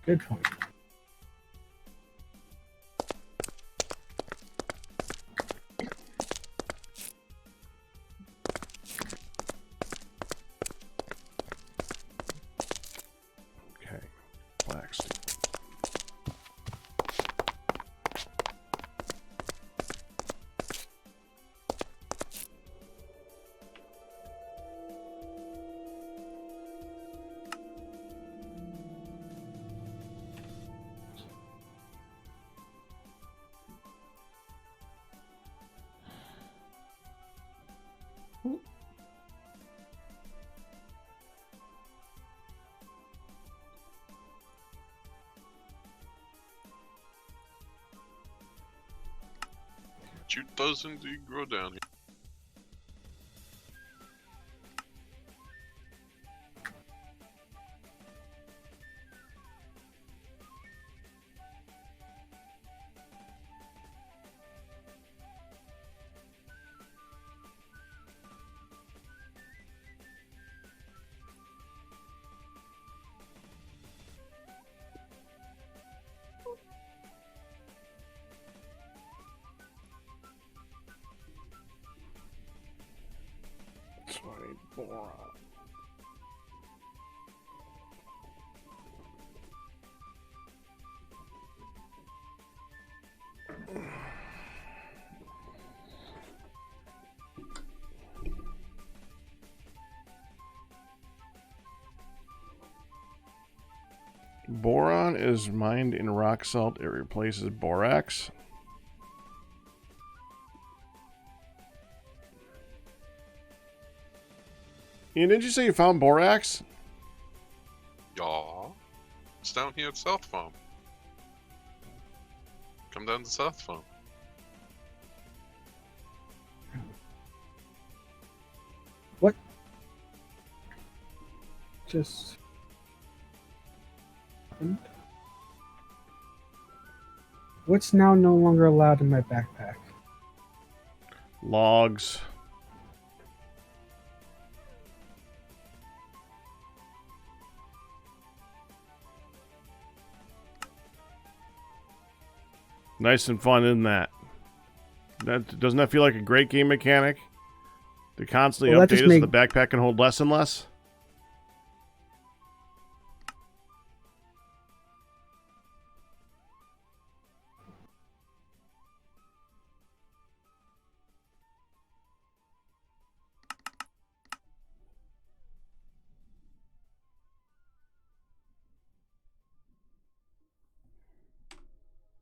[SPEAKER 5] Good point.
[SPEAKER 2] Okay. Black steel.
[SPEAKER 6] Shoot those indeed grow down here.
[SPEAKER 2] Boron is mined in rock salt. It replaces borax. Ian, didn't you say you found borax?
[SPEAKER 6] Yeah. It's down here at South Farm. Come down to South Farm.
[SPEAKER 5] What? Just. What's now no longer allowed in my backpack?
[SPEAKER 2] Logs. Nice and fun, isn't that? Doesn't that feel like a great game mechanic? To constantly
[SPEAKER 5] Well, that
[SPEAKER 2] update
[SPEAKER 5] just
[SPEAKER 2] us so the backpack can hold less and less?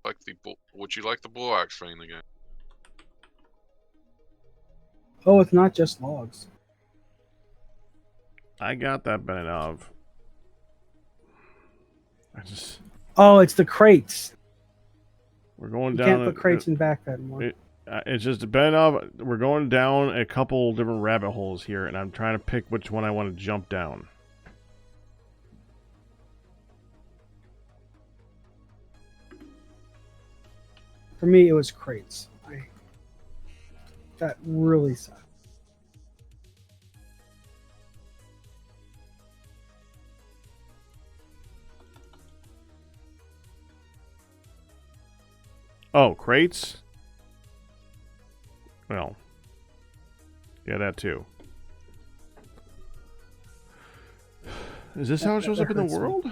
[SPEAKER 6] Like the would you like the borax vein again?
[SPEAKER 5] Oh, it's not just logs.
[SPEAKER 2] I got that bit of. I just.
[SPEAKER 5] Oh, it's the crates.
[SPEAKER 2] We're going
[SPEAKER 5] You
[SPEAKER 2] down.
[SPEAKER 5] can't put crates in backpack anymore.
[SPEAKER 2] It's just a bit of. We're going down a couple different rabbit holes here, and I'm trying to pick which one I want to jump down.
[SPEAKER 5] For me, it was crates. That really sucked.
[SPEAKER 2] Oh, crates? Well, yeah, that too. Is this how it shows up in the
[SPEAKER 5] hurts me.
[SPEAKER 2] world?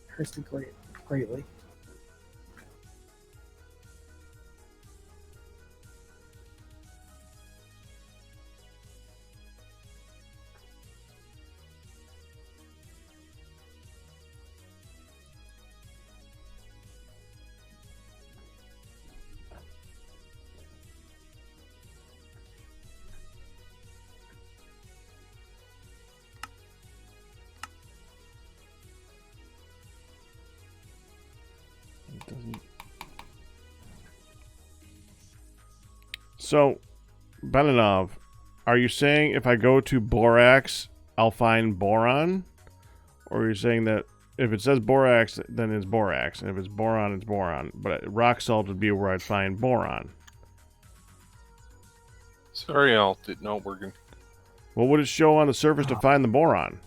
[SPEAKER 5] Hurts me greatly.
[SPEAKER 2] So, Benanov, are you saying if I go to borax, I'll find boron? Or are you saying that if it says borax, then it's borax, and if it's boron, it's boron? But rock salt would be where I'd find boron.
[SPEAKER 1] Sorry, Alt, it's not working.
[SPEAKER 2] What would it show on the surface to find the boron?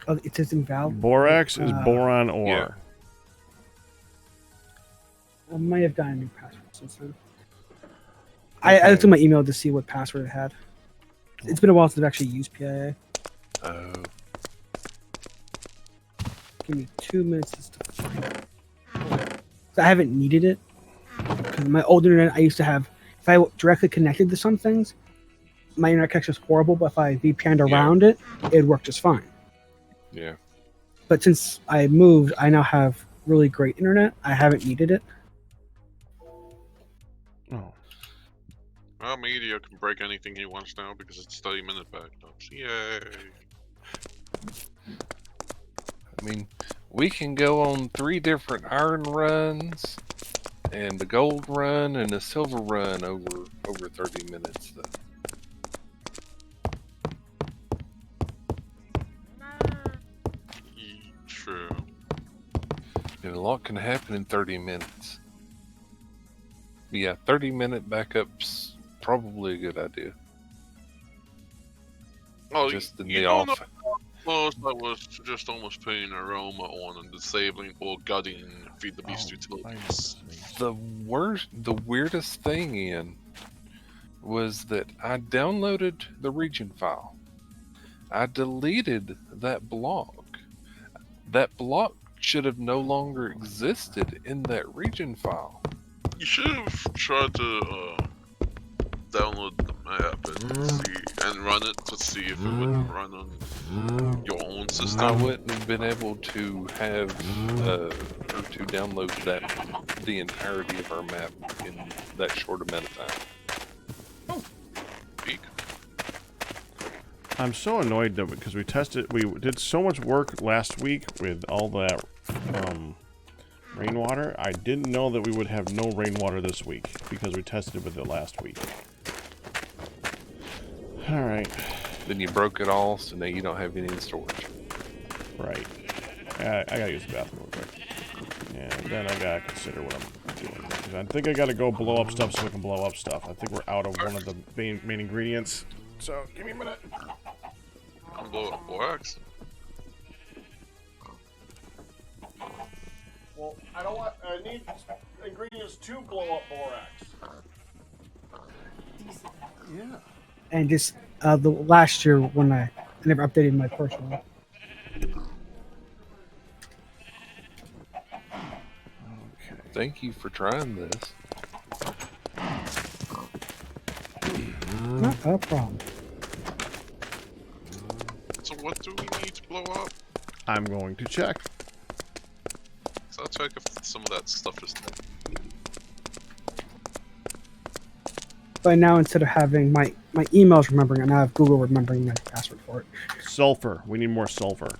[SPEAKER 5] Oh, it says invalid.
[SPEAKER 2] Borax is boron ore.
[SPEAKER 1] yeah.
[SPEAKER 5] I might have gotten a new password since then. I looked at my email to see what password it had. It's been a while since I've actually used PIA.
[SPEAKER 1] Oh.
[SPEAKER 5] Give me 2 minutes just to find it. I haven't needed it. Because my old internet, I used to have, if I directly connected to some things, my internet connection was horrible, but if I VPN'd around it, it worked just fine.
[SPEAKER 1] Yeah.
[SPEAKER 5] But since I moved, I now have really great internet. I haven't needed it.
[SPEAKER 2] Oh.
[SPEAKER 6] Well, Media can break anything he wants now because it's 30-minute backups. Yay!
[SPEAKER 1] I mean, We can go on 3 different iron runs, and a gold run, and a silver run over 30 minutes. Though.
[SPEAKER 6] True.
[SPEAKER 1] And a lot can happen in 30 minutes. Yeah, 30-minute backups probably a good idea.
[SPEAKER 6] Oh,
[SPEAKER 1] Just in
[SPEAKER 6] you
[SPEAKER 1] the
[SPEAKER 6] don't
[SPEAKER 1] off.
[SPEAKER 6] know how close I was to just almost putting aroma on and disabling or gutting feed the beast utilities.
[SPEAKER 1] The weirdest thing in was that I downloaded the region file. I deleted that block. That block should have no longer existed in that region file.
[SPEAKER 6] You should have tried to download the map and run it to see if it would run on your own
[SPEAKER 1] I
[SPEAKER 6] system.
[SPEAKER 1] wouldn't have been able to have or to download the entirety of our map in that short amount of time.
[SPEAKER 6] Peak.
[SPEAKER 2] I'm so annoyed that because we did so much work last week with all that rainwater. I didn't know that we would have no rainwater this week because we tested with it last week. All right.
[SPEAKER 1] Then you broke it all, so now you don't have any in storage.
[SPEAKER 2] Right. I gotta use the bathroom real quick. And then I gotta consider what I'm doing. 'Cause I think I gotta go blow up stuff so we can blow up stuff. I think we're out of one of the main ingredients. So, give me a minute.
[SPEAKER 6] I'm blow up borax.
[SPEAKER 2] Well, I need ingredients to blow up borax. Yeah.
[SPEAKER 5] And just the last year when I never updated my personal.
[SPEAKER 2] Okay.
[SPEAKER 1] Thank you for trying this.
[SPEAKER 5] Not a problem.
[SPEAKER 6] So what do we need to blow up?
[SPEAKER 2] I'm going to check.
[SPEAKER 6] So I'll check if some of that stuff is dead.
[SPEAKER 5] But now instead of having my emails remembering it, now I have Google remembering my password for it.
[SPEAKER 2] Sulfur. We need more sulfur.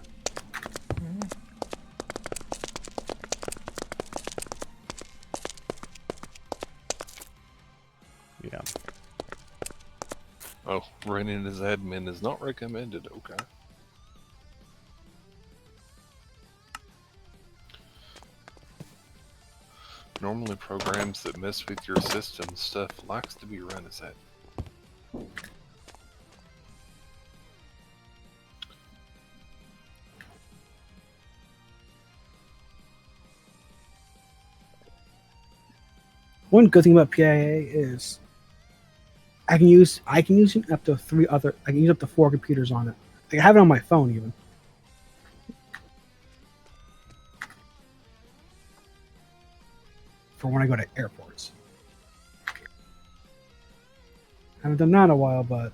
[SPEAKER 2] Yeah.
[SPEAKER 1] Oh, running as admin is not recommended. Okay. Normally programs that mess with your system stuff likes to be run as admin.
[SPEAKER 5] One good thing about PIA is I can use up to 4 computers on it. Like I have it on my phone even. For when I go to airports. Haven't done that in a while, but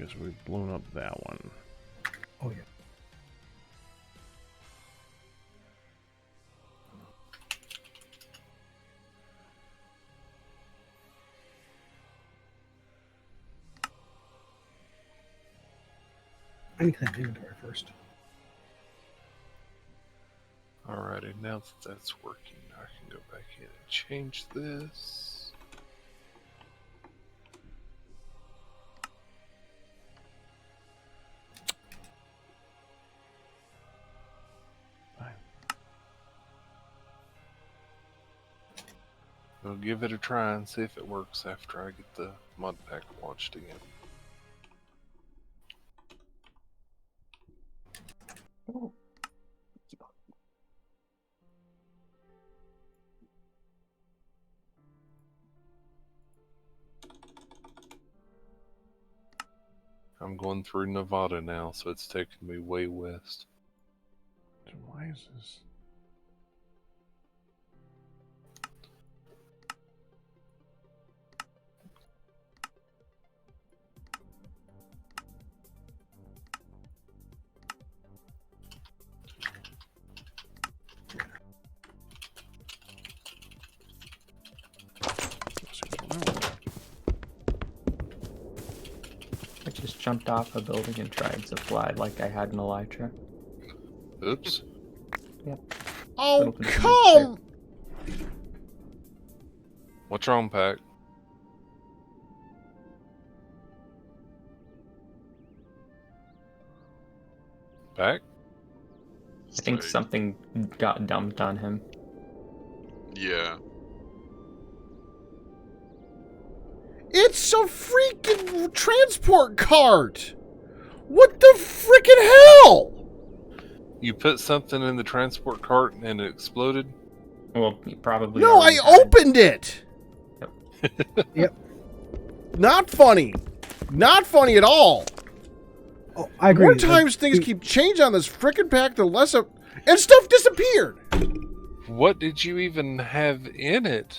[SPEAKER 2] Okay, so we've blown up that one.
[SPEAKER 5] oh yeah. I need to clean the inventory first.
[SPEAKER 1] Alrighty, now that that's working, I can go back in and change this.
[SPEAKER 2] Fine.
[SPEAKER 1] We'll give it a try and see if it works after I get the mod pack launched again.
[SPEAKER 3] Oh.
[SPEAKER 1] I'm going through Nevada now, so it's taking me way west.
[SPEAKER 2] So why is this?
[SPEAKER 3] jumped off a building and tried to fly like I had an Elytra.
[SPEAKER 1] Oops.
[SPEAKER 2] Oh,
[SPEAKER 3] Open the
[SPEAKER 2] come!
[SPEAKER 1] What's wrong, Pack? Pack?
[SPEAKER 3] I think
[SPEAKER 6] Stay.
[SPEAKER 3] something got dumped on him.
[SPEAKER 6] Yeah.
[SPEAKER 2] It's a freaking transport cart! What the freaking hell?
[SPEAKER 1] You put something in the transport cart and it exploded?
[SPEAKER 3] Well, he probably.
[SPEAKER 2] No, I
[SPEAKER 3] already had.
[SPEAKER 2] opened it!
[SPEAKER 5] Yep.
[SPEAKER 2] Not funny. Not funny at all.
[SPEAKER 5] Oh, I agree.
[SPEAKER 2] More
[SPEAKER 5] Like,
[SPEAKER 2] times things
[SPEAKER 5] we-
[SPEAKER 2] keep changing on this frickin' pack, the less of... And stuff disappeared!
[SPEAKER 1] What did you even have in it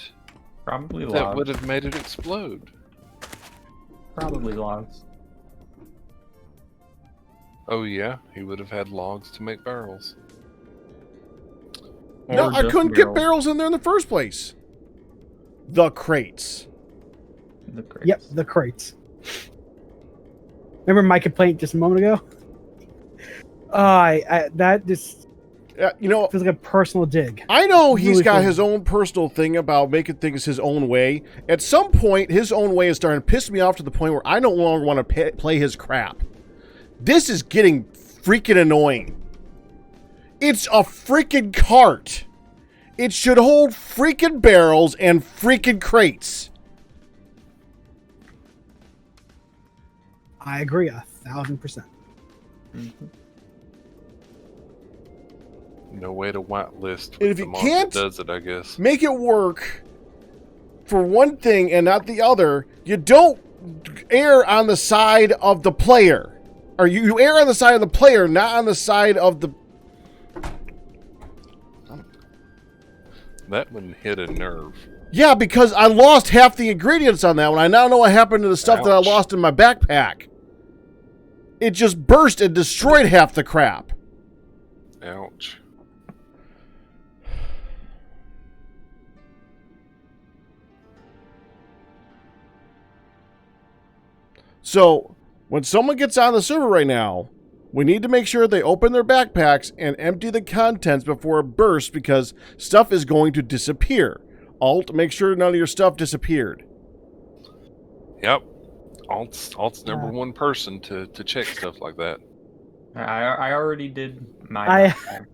[SPEAKER 3] Probably
[SPEAKER 1] that
[SPEAKER 3] logs.
[SPEAKER 1] would have made it explode?
[SPEAKER 3] Probably logs.
[SPEAKER 1] Oh yeah, he would have had logs to make barrels.
[SPEAKER 2] No,
[SPEAKER 3] Or
[SPEAKER 2] I
[SPEAKER 3] just
[SPEAKER 2] couldn't get barrels in there in the first place. The crates.
[SPEAKER 3] The crates.
[SPEAKER 5] Yep, the crates. Remember my complaint just a moment ago? That just
[SPEAKER 2] You know,
[SPEAKER 5] feels like a personal dig.
[SPEAKER 2] I know he's
[SPEAKER 5] Really
[SPEAKER 2] got
[SPEAKER 5] feels-
[SPEAKER 2] his own personal thing about making things his own way. At some point, his own way is starting to piss me off to the point where I no longer want to play his crap. This is getting freaking annoying. It's a freaking cart. It should hold freaking barrels and freaking crates.
[SPEAKER 5] I agree 1,000%.
[SPEAKER 3] Mhm.
[SPEAKER 1] No way to whitelist
[SPEAKER 2] And
[SPEAKER 1] with
[SPEAKER 2] if
[SPEAKER 1] the
[SPEAKER 2] you
[SPEAKER 1] mod
[SPEAKER 2] can't-
[SPEAKER 1] that does it, I guess.
[SPEAKER 2] Make it work for one thing and not the other. You don't err on the side of the player. Or you err on the side of the player, not on the side of the...
[SPEAKER 1] That one hit a nerve.
[SPEAKER 2] Yeah, because I lost half the ingredients on that one. I now know what happened to the stuff that I
[SPEAKER 1] Ouch.
[SPEAKER 2] lost in my backpack. It just burst and destroyed half the crap.
[SPEAKER 1] Ouch.
[SPEAKER 2] So, when someone gets on the server right now, we need to make sure they open their backpacks and empty the contents before it bursts because stuff is going to disappear. Alt, make sure none of your stuff disappeared.
[SPEAKER 1] Yep. Alt's number one person to check stuff like that.
[SPEAKER 3] I already did my.
[SPEAKER 5] I-
[SPEAKER 3] backpack.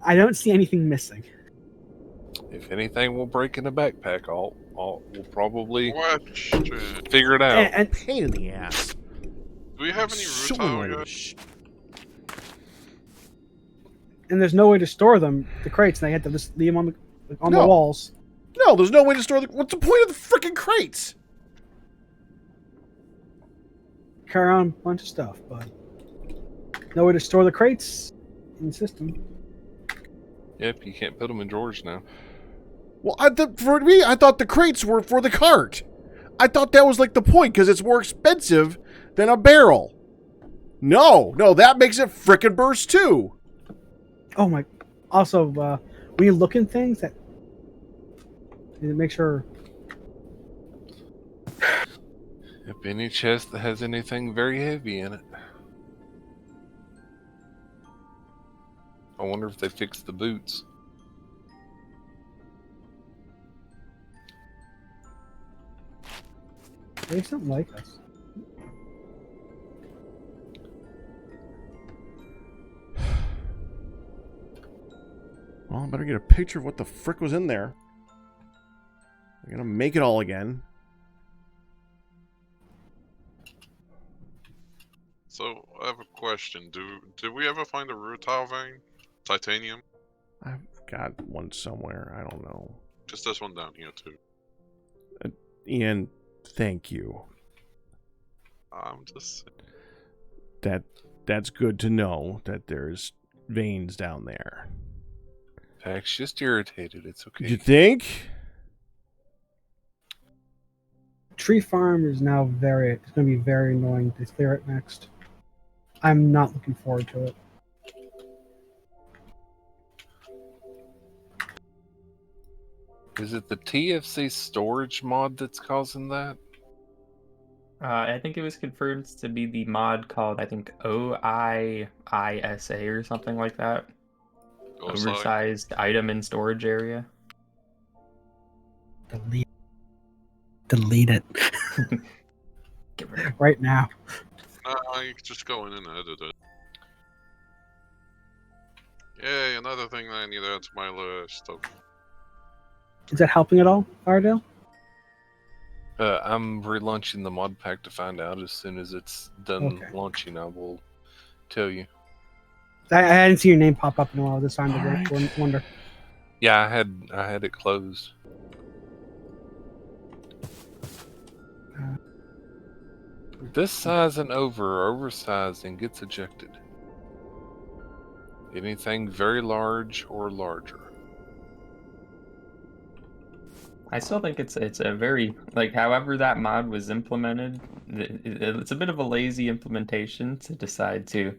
[SPEAKER 5] I don't see anything missing.
[SPEAKER 1] If anything will break in the backpack, Alt will probably
[SPEAKER 6] Question.
[SPEAKER 1] figure it out.
[SPEAKER 5] And
[SPEAKER 2] Pain in the ass.
[SPEAKER 6] Do we have any
[SPEAKER 2] So
[SPEAKER 6] root tile
[SPEAKER 2] annoyed
[SPEAKER 6] yet?
[SPEAKER 2] with sh-
[SPEAKER 5] and there's no way to store them, the crates, and they had to just leave them on
[SPEAKER 2] No.
[SPEAKER 5] the walls.
[SPEAKER 2] No, there's no way to store the... What's the point of the freaking crates?
[SPEAKER 5] Carry on a bunch of stuff, but no way to store the crates in the system.
[SPEAKER 1] Yep, you can't put them in drawers now.
[SPEAKER 2] Well, for me, I thought the crates were for the cart. I thought that was like the point because it's more expensive than a barrel. No, that makes it frickin' burst too.
[SPEAKER 5] Oh my! Also, when you look in things, that you need to make sure.
[SPEAKER 1] Yep, any chest that has anything very heavy in it. I wonder if they fixed the boots.
[SPEAKER 5] There's something like this.
[SPEAKER 2] Well, I better get a picture of what the frick was in there. I'm gonna make it all again.
[SPEAKER 6] So I have a question. Did we ever find a root tile vein? Titanium?
[SPEAKER 2] I've got one somewhere. I don't know.
[SPEAKER 6] Just this one down here too.
[SPEAKER 2] Ian, thank you.
[SPEAKER 6] I'm just
[SPEAKER 2] That's good to know that there's veins down there.
[SPEAKER 1] Pack's just irritated. It's okay.
[SPEAKER 2] You think?
[SPEAKER 5] Tree farm is now it's going to be very annoying to clear it next. I'm not looking forward to it.
[SPEAKER 1] Is it the TFC storage mod that's causing that?
[SPEAKER 3] I think it was confirmed to be the mod called, I think, OIISA or something like that.
[SPEAKER 6] Oh, sorry.
[SPEAKER 3] Oversized item in storage area.
[SPEAKER 5] Delete it
[SPEAKER 3] Get rid of it.
[SPEAKER 5] right now.
[SPEAKER 6] You can just go in and edit it. Yay, another thing that I need to add to my list. Okay.
[SPEAKER 5] Is that helping at all, Ardell?
[SPEAKER 1] I'm relaunching the mod pack to find out. As soon as it's done
[SPEAKER 5] Okay.
[SPEAKER 1] launching, I will tell you.
[SPEAKER 5] I hadn't seen your name pop up in a while. This time
[SPEAKER 2] Alright.
[SPEAKER 5] to wonder.
[SPEAKER 1] Yeah, I had it closed. This size and over, oversized and gets ejected. Anything very large or larger.
[SPEAKER 3] I still think it's a very, like, however that mod was implemented, it's a bit of a lazy implementation to decide to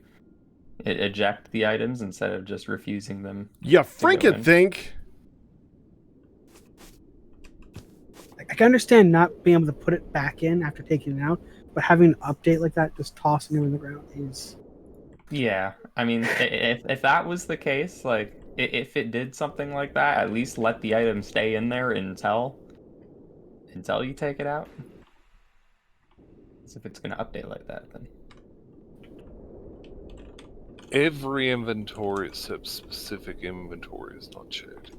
[SPEAKER 3] eject the items instead of just refusing them.
[SPEAKER 2] You
[SPEAKER 3] go
[SPEAKER 2] freaking
[SPEAKER 3] in.
[SPEAKER 2] think?
[SPEAKER 5] I can understand not being able to put it back in after taking it out, but having an update like that, just tossing it in the ground, is.
[SPEAKER 3] Yeah, I mean, if that was the case, like, if it did something like that, at least let the item stay in there until you take it out. So if it's gonna update like that, then
[SPEAKER 1] Every inventory except specific inventory is not checked.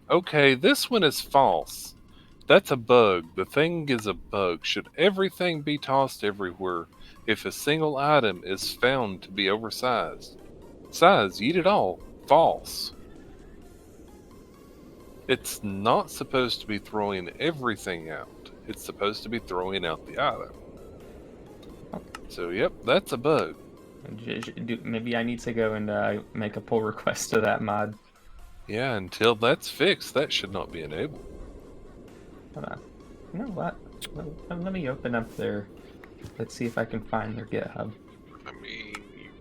[SPEAKER 1] Okay, this one is false. That's a bug. The thing is a bug. Should everything be tossed everywhere if a single item is found to be oversized? Size, eat it all. False. It's not supposed to be throwing everything out. It's supposed to be throwing out the item. So, yep, that's a bug.
[SPEAKER 3] maybe I need to go and make a pull request to that mod.
[SPEAKER 1] Yeah, until that's fixed, that should not be enabled.
[SPEAKER 3] Hold on. You know what? Let me open up their. Let's see if I can find their GitHub.
[SPEAKER 6] I mean,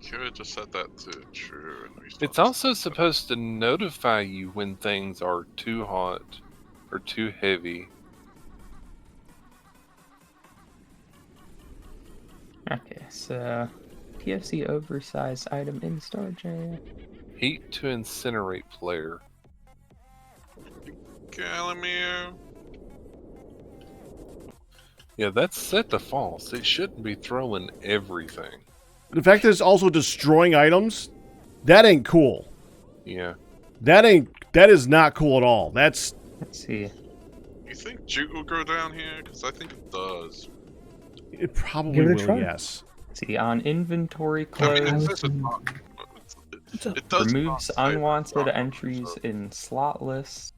[SPEAKER 6] you could just set that to true and restart.
[SPEAKER 1] It's also supposed to notify you when things are too hot or too heavy.
[SPEAKER 3] Okay, so TFC oversized item in storage area.
[SPEAKER 1] Heat to incinerate player.
[SPEAKER 6] Calamere.
[SPEAKER 1] Yeah, that's set to false. It shouldn't be throwing everything.
[SPEAKER 2] The fact that it's also destroying items, that ain't cool.
[SPEAKER 1] Yeah.
[SPEAKER 2] That is not cool at all. That's
[SPEAKER 3] Let's see.
[SPEAKER 6] You think Jute will go down here? Because I think it does.
[SPEAKER 2] it probably
[SPEAKER 5] Give it a
[SPEAKER 2] will,
[SPEAKER 5] try.
[SPEAKER 2] yes.
[SPEAKER 3] See, on inventory
[SPEAKER 6] I mean, it
[SPEAKER 3] close,
[SPEAKER 6] says it's not. It does
[SPEAKER 3] removes
[SPEAKER 6] not say
[SPEAKER 3] unwanted
[SPEAKER 6] it's not,
[SPEAKER 3] entries
[SPEAKER 6] so-
[SPEAKER 3] in slot lists.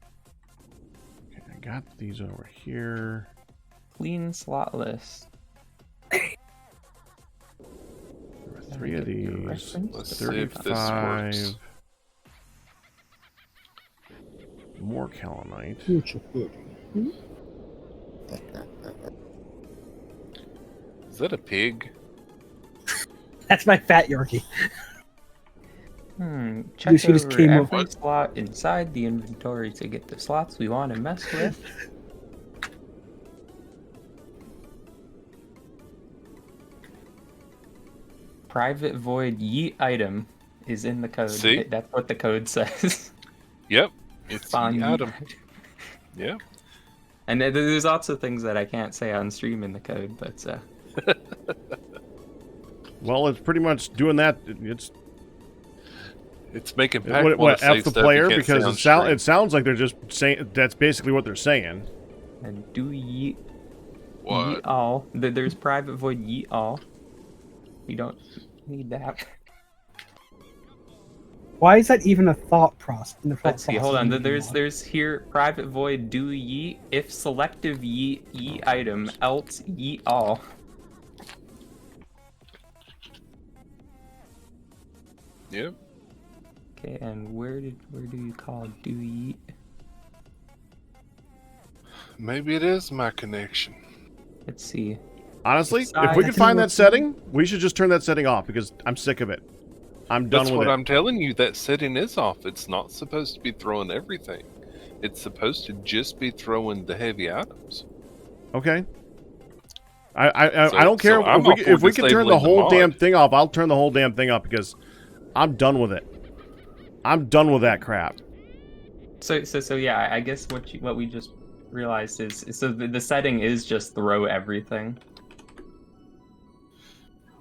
[SPEAKER 2] Okay, I got these over here.
[SPEAKER 3] Clean slot list.
[SPEAKER 2] There were 3 of
[SPEAKER 3] Get your
[SPEAKER 2] these.
[SPEAKER 3] reference.
[SPEAKER 1] Let's see if this
[SPEAKER 2] 35.
[SPEAKER 1] works.
[SPEAKER 2] More kaolinite.
[SPEAKER 1] Is that a pig?
[SPEAKER 5] That's my fat Yorkie.
[SPEAKER 3] Check
[SPEAKER 5] Lucy just
[SPEAKER 3] over
[SPEAKER 5] came
[SPEAKER 3] every
[SPEAKER 6] over.
[SPEAKER 3] slot inside the inventory to get the slots we want to mess with. Private void yeet item is in the code.
[SPEAKER 1] See?
[SPEAKER 3] That's what the code says.
[SPEAKER 1] Yep. It's
[SPEAKER 3] Spawn
[SPEAKER 1] the
[SPEAKER 3] yeet
[SPEAKER 1] item. Yeah.
[SPEAKER 3] And there's also things that I can't say on stream in the code, but
[SPEAKER 2] Well, it's pretty much doing that.
[SPEAKER 1] It's making Pac
[SPEAKER 2] What
[SPEAKER 1] want to say
[SPEAKER 2] F the
[SPEAKER 1] stuff
[SPEAKER 2] player
[SPEAKER 1] you can't
[SPEAKER 2] because
[SPEAKER 1] say on
[SPEAKER 2] it sounds like they're just saying that's basically what they're saying.
[SPEAKER 3] and do yeet
[SPEAKER 6] What?
[SPEAKER 3] yeet all. There's private void yeet all. We don't need that.
[SPEAKER 5] Why is that even a thought process? In the thought
[SPEAKER 3] Let's see. Hold on.
[SPEAKER 5] process?
[SPEAKER 3] There's here private void do yeet if selective yeet item else yeet all.
[SPEAKER 1] Yep.
[SPEAKER 3] Okay, and where do you call do yeet?
[SPEAKER 1] Maybe it is my connection.
[SPEAKER 3] Let's see.
[SPEAKER 2] Honestly,
[SPEAKER 3] Inside-
[SPEAKER 2] if we could find that setting, we should just turn that setting off because I'm sick of it. I'm done
[SPEAKER 1] That's
[SPEAKER 2] with
[SPEAKER 1] what
[SPEAKER 2] it.
[SPEAKER 1] I'm telling you. That setting is off. It's not supposed to be throwing everything. It's supposed to just be throwing the heavy items.
[SPEAKER 2] Okay. I
[SPEAKER 1] So-
[SPEAKER 2] don't care
[SPEAKER 1] so I'm all
[SPEAKER 2] if
[SPEAKER 1] for
[SPEAKER 2] we can turn the
[SPEAKER 1] disabling the
[SPEAKER 2] whole
[SPEAKER 1] mod.
[SPEAKER 2] damn thing off. I'll turn the whole damn thing off because I'm done with it. I'm done with that crap.
[SPEAKER 3] So yeah, I guess what we just realized is so the setting is just throw everything.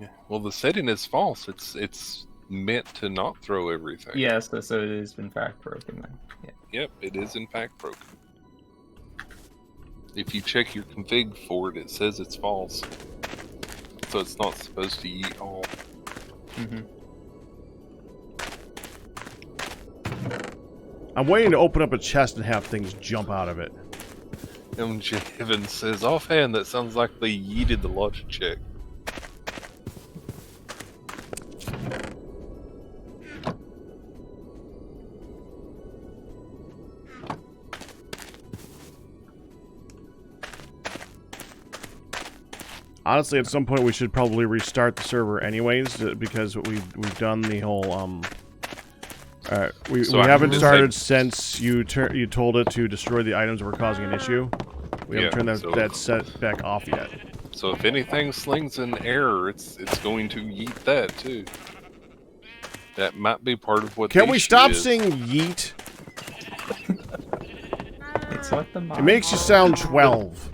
[SPEAKER 1] Yeah. Well, the setting is false. It's meant to not throw everything.
[SPEAKER 3] Yeah, so it is in fact broken then. Yeah.
[SPEAKER 1] Yep, it is in fact broken. If you check your config for it, it says it's false. So it's not supposed to yeet all.
[SPEAKER 3] Mm-hmm.
[SPEAKER 2] I'm waiting to open up a chest and have things jump out of it.
[SPEAKER 1] MJ Evans says, offhand, that sounds like they yeeted the logic check.
[SPEAKER 2] Honestly, at some point we should probably restart the server anyways, because we've done the whole we
[SPEAKER 1] So I
[SPEAKER 2] haven't
[SPEAKER 1] can
[SPEAKER 2] started
[SPEAKER 1] disable-
[SPEAKER 2] since you told it to destroy the items that were causing an issue. We haven't turned that set back off yet.
[SPEAKER 1] So if anything slings an error, it's going to yeet that too. That might be part of what.
[SPEAKER 2] Can
[SPEAKER 1] the
[SPEAKER 2] we
[SPEAKER 1] issue
[SPEAKER 2] stop
[SPEAKER 1] is.
[SPEAKER 2] saying yeet?
[SPEAKER 3] It's what the mod
[SPEAKER 2] It makes you sound 12.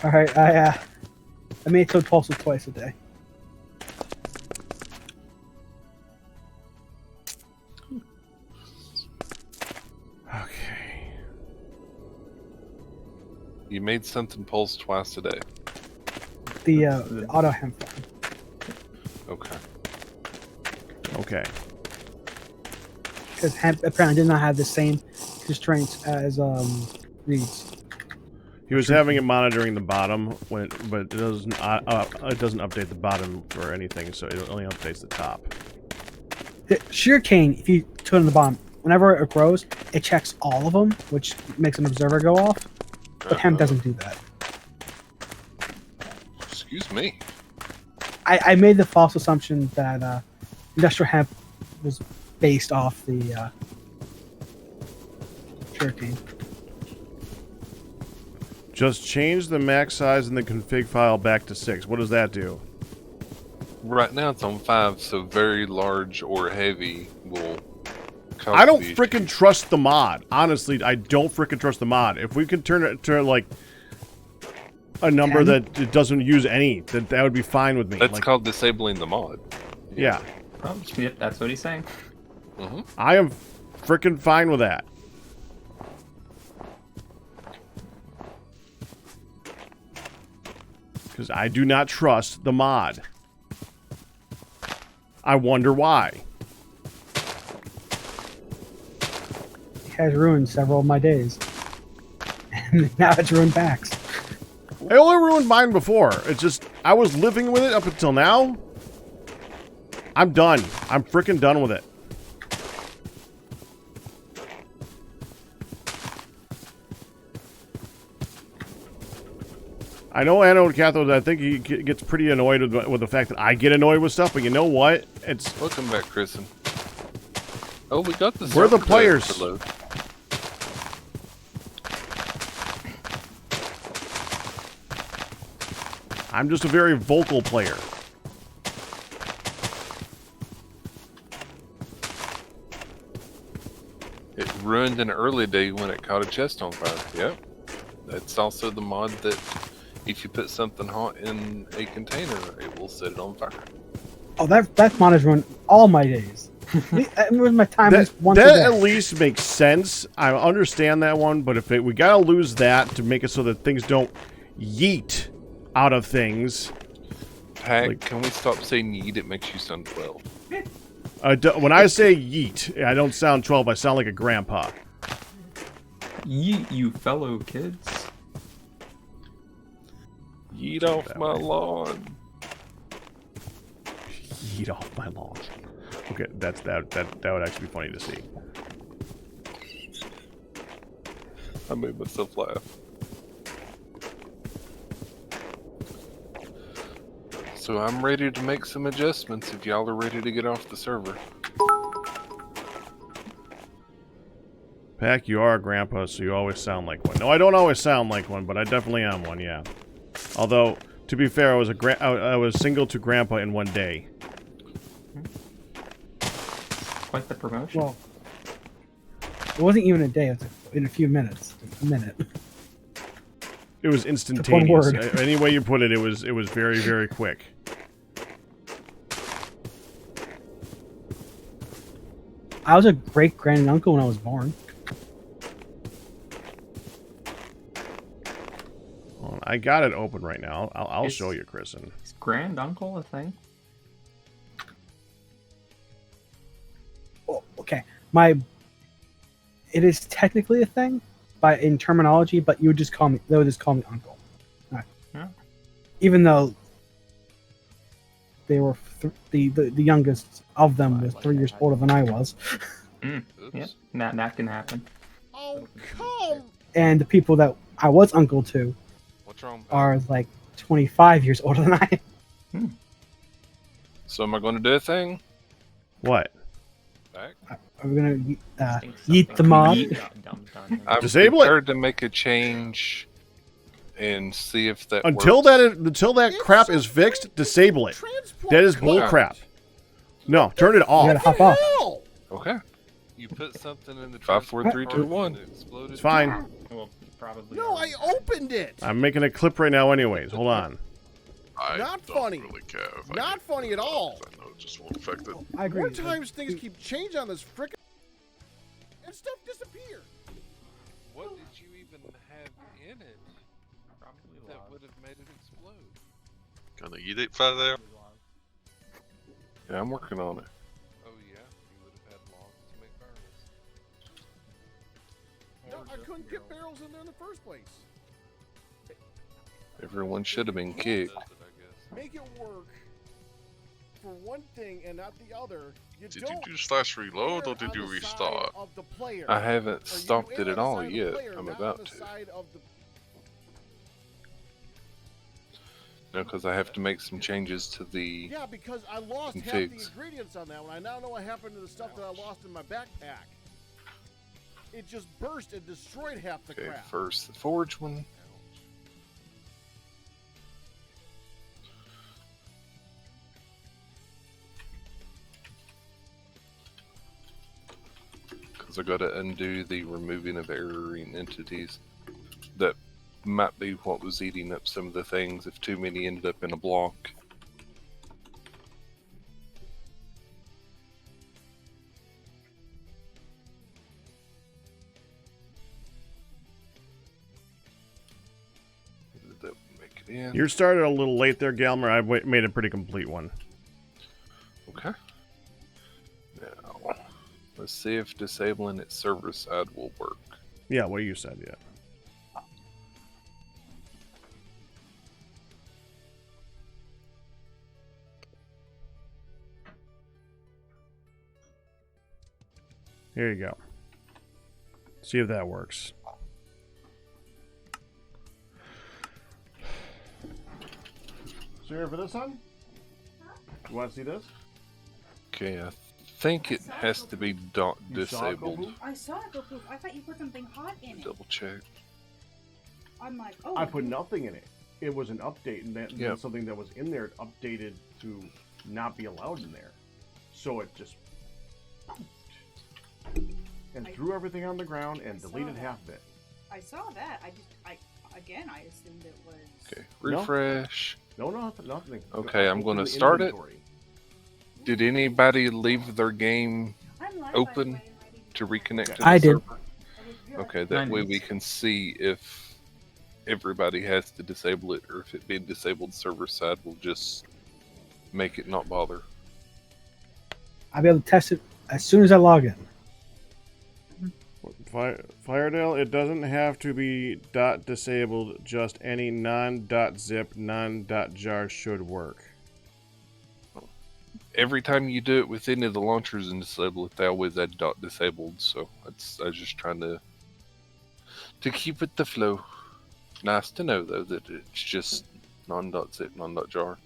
[SPEAKER 5] All right, I made toad pulses twice a day.
[SPEAKER 2] Okay.
[SPEAKER 1] You made something pulse twice a day.
[SPEAKER 5] The auto hemp farm.
[SPEAKER 1] Okay.
[SPEAKER 2] Okay.
[SPEAKER 5] Because hemp apparently did not have the same constraints as reeds.
[SPEAKER 2] He was having it monitoring the bottom, but it doesn't update the bottom or anything, so it only updates the top.
[SPEAKER 5] The sugarcane, if you put it on the bottom, whenever it grows, it checks all of them, which makes an observer go off. But hemp doesn't do that.
[SPEAKER 1] Excuse me.
[SPEAKER 5] I made the false assumption that industrial hemp was based off the sugarcane.
[SPEAKER 2] Just change the max size in the config file back to 6. What does that do?
[SPEAKER 1] Right now it's on 5, so very large or heavy will. Cause
[SPEAKER 2] I don't
[SPEAKER 1] the
[SPEAKER 2] frickin' trust the mod. Honestly, I don't frickin' trust the mod. If we could turn it to like a number
[SPEAKER 5] 10?
[SPEAKER 2] that it doesn't use any, that would be fine with me.
[SPEAKER 1] That's
[SPEAKER 2] Like,
[SPEAKER 1] called disabling the mod.
[SPEAKER 2] yeah.
[SPEAKER 3] Oh, yep, that's what he's saying.
[SPEAKER 1] Mm-hmm.
[SPEAKER 2] I am frickin' fine with that. Because I do not trust the mod. I wonder why.
[SPEAKER 5] It has ruined several of my days. And now it's ruined backs.
[SPEAKER 2] I only ruined mine before. It's just, I was living with it up until now. I'm done. I'm frickin' done with it. I know Anode Cathode, I think he gets pretty annoyed with the fact that I get annoyed with stuff, but you know what? It's...
[SPEAKER 1] Welcome back, Kristen. Oh, we got the.
[SPEAKER 2] We're the
[SPEAKER 1] server
[SPEAKER 2] players.
[SPEAKER 1] to load.
[SPEAKER 2] I'm just a very vocal player.
[SPEAKER 1] It ruined an early day when it caught a chest on fire. Yep. That's also the mod that if you put something hot in a container, it will set it on fire.
[SPEAKER 5] Oh, that mod has ruined all my days. It was my time
[SPEAKER 2] That
[SPEAKER 5] once a
[SPEAKER 2] that
[SPEAKER 5] day.
[SPEAKER 2] at least makes sense. I understand that one, but if we gotta lose that to make it so that things don't yeet out of things.
[SPEAKER 1] Pack,
[SPEAKER 2] Like-
[SPEAKER 1] can we stop saying yeet? It makes you sound 12.
[SPEAKER 2] When I say yeet, I don't sound 12. I sound like a grandpa.
[SPEAKER 3] Yeet, you fellow kids.
[SPEAKER 1] Yeet off
[SPEAKER 2] That
[SPEAKER 1] my
[SPEAKER 2] way.
[SPEAKER 1] lawn.
[SPEAKER 2] Yeet off my lawn. Okay, that would actually be funny to see.
[SPEAKER 1] I made myself laugh. So I'm ready to make some adjustments if y'all are ready to get off the server.
[SPEAKER 2] Pack, you are a grandpa, so you always sound like one. No, I don't always sound like one, but I definitely am one, yeah. Although, to be fair, I was single to grandpa in one day.
[SPEAKER 3] Quite the promotion.
[SPEAKER 5] Well, it wasn't even a day. It was in a few minutes. A minute.
[SPEAKER 2] It was instantaneous. Any way you put it, it was very, very quick.
[SPEAKER 5] I was a great grand uncle when I was born.
[SPEAKER 2] Well, I got it open right now. I'll show you, Kristen.
[SPEAKER 3] Is grand uncle a thing?
[SPEAKER 5] Oh, okay, it is technically a thing, in terminology, but they would just call me uncle. Right.
[SPEAKER 3] Yeah.
[SPEAKER 5] Even though they were the youngest of them was 3 years older than I was,
[SPEAKER 3] Yeah, that can happen.
[SPEAKER 7] Oh, come!
[SPEAKER 5] and the people that I was uncle to
[SPEAKER 1] What's wrong?
[SPEAKER 5] are like 25 years older than I am.
[SPEAKER 1] So am I going to do a thing?
[SPEAKER 2] What?
[SPEAKER 1] Back?
[SPEAKER 5] Are we gonna
[SPEAKER 3] Think
[SPEAKER 5] yeet the
[SPEAKER 3] something
[SPEAKER 5] mob?
[SPEAKER 3] done.
[SPEAKER 1] I'm
[SPEAKER 2] Disable it.
[SPEAKER 1] prepared to make a change and see if that
[SPEAKER 2] Until
[SPEAKER 1] works.
[SPEAKER 2] until that crap is fixed, disable it. That is bull crap. No, turn it
[SPEAKER 5] You
[SPEAKER 2] off.
[SPEAKER 5] gotta hop off.
[SPEAKER 7] Hell!
[SPEAKER 1] Okay. You put something in the 5, 4, 3, 2, 1. It exploded.
[SPEAKER 2] It's fine.
[SPEAKER 3] Well, probably.
[SPEAKER 7] No, I opened it!
[SPEAKER 2] I'm making a clip right now anyways. Hold on.
[SPEAKER 6] I
[SPEAKER 7] Not
[SPEAKER 6] don't
[SPEAKER 7] funny.
[SPEAKER 6] really care if I
[SPEAKER 7] Not
[SPEAKER 6] get
[SPEAKER 7] funny at all.
[SPEAKER 6] I know it just won't affect it.
[SPEAKER 5] I agree.
[SPEAKER 7] More times things keep changing on this frickin' and stuff disappears.
[SPEAKER 1] What did you even have in it
[SPEAKER 3] Probably
[SPEAKER 1] that
[SPEAKER 3] log.
[SPEAKER 1] would have made it explode?
[SPEAKER 6] Gonna eat it for there?
[SPEAKER 1] Yeah, I'm working on it. Oh yeah, you would have had logs to make barrels.
[SPEAKER 7] No, I couldn't get barrels in there in the first place.
[SPEAKER 1] Everyone should have been kicked.
[SPEAKER 7] Make it work for one thing and not the other. You
[SPEAKER 6] Did
[SPEAKER 7] don't
[SPEAKER 6] you do slash reload or
[SPEAKER 7] err
[SPEAKER 6] did
[SPEAKER 7] on
[SPEAKER 6] you
[SPEAKER 7] the
[SPEAKER 6] restart?
[SPEAKER 7] side of the player.
[SPEAKER 1] I haven't
[SPEAKER 7] Or you
[SPEAKER 1] stopped
[SPEAKER 7] err
[SPEAKER 1] it at
[SPEAKER 7] on the
[SPEAKER 1] all
[SPEAKER 7] side of the
[SPEAKER 1] yet.
[SPEAKER 7] player,
[SPEAKER 1] I'm
[SPEAKER 7] not
[SPEAKER 1] about
[SPEAKER 7] on the
[SPEAKER 1] to.
[SPEAKER 7] side of the...
[SPEAKER 1] No, because I have to make some changes to the.
[SPEAKER 7] Yeah, because I lost half the
[SPEAKER 1] Configs.
[SPEAKER 7] ingredients on that one. I now know what happened to the stuff that I lost in my backpack. It just burst and destroyed half the
[SPEAKER 1] Okay,
[SPEAKER 7] crap.
[SPEAKER 1] first the forge one. Because I gotta undo the removing of erroring entities. That might be what was eating up some of the things if too many ended up in a block. That would make it in.
[SPEAKER 2] You started a little late there, Galmer. I made a pretty complete one.
[SPEAKER 1] Okay. Now, let's see if disabling its server side will work.
[SPEAKER 2] Yeah, what you said, yeah. Here you go. See if that works. So you're here for this one? You want to see this?
[SPEAKER 1] Okay, I think it has to be disabled.
[SPEAKER 4] I saw it go poof. I thought you put something hot in it.
[SPEAKER 1] Double check.
[SPEAKER 4] I'm like, oh.
[SPEAKER 2] I put nothing in it. It was an update, and
[SPEAKER 1] Yep.
[SPEAKER 2] that's something that was in there updated to not be allowed in there. So it just poofed and threw everything on the ground and deleted half of it.
[SPEAKER 4] I saw that. I assumed it was.
[SPEAKER 1] Okay, refresh.
[SPEAKER 2] No, nothing.
[SPEAKER 1] Okay, I'm
[SPEAKER 2] Go
[SPEAKER 1] gonna
[SPEAKER 2] through the
[SPEAKER 1] start it.
[SPEAKER 2] inventory.
[SPEAKER 1] Did anybody leave their game
[SPEAKER 4] I'm live,
[SPEAKER 1] open
[SPEAKER 4] by the way, and I didn't
[SPEAKER 1] to
[SPEAKER 4] know that.
[SPEAKER 1] reconnect to the
[SPEAKER 5] I did.
[SPEAKER 1] server?
[SPEAKER 4] I was really-
[SPEAKER 1] Okay, that way
[SPEAKER 3] Mine
[SPEAKER 1] we
[SPEAKER 3] is.
[SPEAKER 1] can see if everybody has to disable it, or if it being disabled server side will just make it not bother.
[SPEAKER 5] I'll be able to test it as soon as I log in.
[SPEAKER 2] Firedale, it doesn't have to be .disabled, just any non.zip, non.jar should work.
[SPEAKER 1] Every time you do it with any of the launchers and disable it, they always add .disabled, so I was just trying to keep it the flow. Nice to know though that it's just non.zip, non.jar.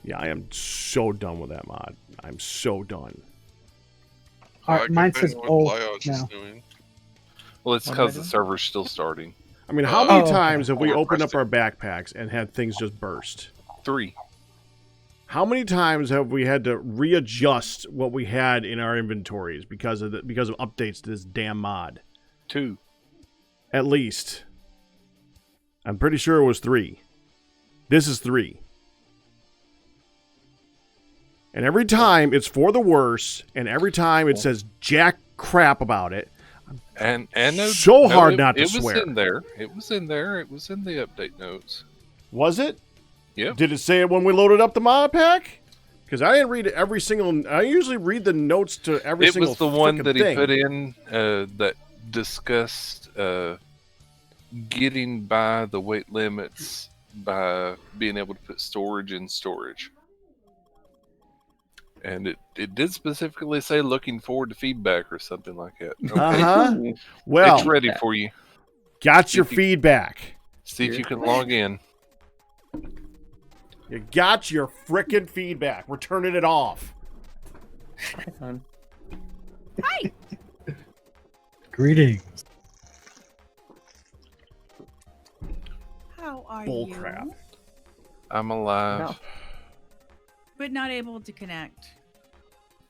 [SPEAKER 2] Yeah, I am so done with that mod. I'm so done.
[SPEAKER 5] Alright, mine says
[SPEAKER 6] Lyosh is
[SPEAKER 5] no.
[SPEAKER 6] doing.
[SPEAKER 1] Well, it's
[SPEAKER 3] What am I
[SPEAKER 1] because the
[SPEAKER 3] doing?
[SPEAKER 1] server's still starting.
[SPEAKER 2] I mean, how many
[SPEAKER 5] okay.
[SPEAKER 2] times have we
[SPEAKER 6] Or
[SPEAKER 2] opened up
[SPEAKER 6] pressed
[SPEAKER 2] our backpacks and had things just burst?
[SPEAKER 1] 3.
[SPEAKER 2] How many times have we had to readjust what we had in our inventories because of updates to this damn mod?
[SPEAKER 1] 2.
[SPEAKER 2] At least. I'm pretty sure it was 3. This is 3. And every time it's for the worse, and every time it says jack crap about it.
[SPEAKER 1] And no,
[SPEAKER 2] So
[SPEAKER 1] no,
[SPEAKER 2] hard not to
[SPEAKER 1] it
[SPEAKER 2] swear.
[SPEAKER 1] was in there. It was in there. It was in the update notes.
[SPEAKER 2] Was it?
[SPEAKER 1] Yep.
[SPEAKER 2] Did it say it when we loaded up the mod pack? Because I didn't read every single. I usually read the notes to every
[SPEAKER 1] It
[SPEAKER 2] single.
[SPEAKER 1] was the one
[SPEAKER 2] frickin'
[SPEAKER 1] that he
[SPEAKER 2] thing.
[SPEAKER 1] put in that discussed getting by the weight limits by being able to put storage in storage. And it did specifically say looking forward to feedback or something like that. Okay.
[SPEAKER 2] Uh-huh. Well,
[SPEAKER 1] It's ready for you.
[SPEAKER 2] got your
[SPEAKER 1] if you-
[SPEAKER 2] feedback.
[SPEAKER 1] See if you can log in.
[SPEAKER 2] You got your frickin' feedback. We're turning it off.
[SPEAKER 3] Hold on.
[SPEAKER 8] Hi.
[SPEAKER 5] Greetings.
[SPEAKER 8] How are
[SPEAKER 2] Bullcrap.
[SPEAKER 8] you?
[SPEAKER 1] I'm alive.
[SPEAKER 3] No.
[SPEAKER 8] But not able to connect.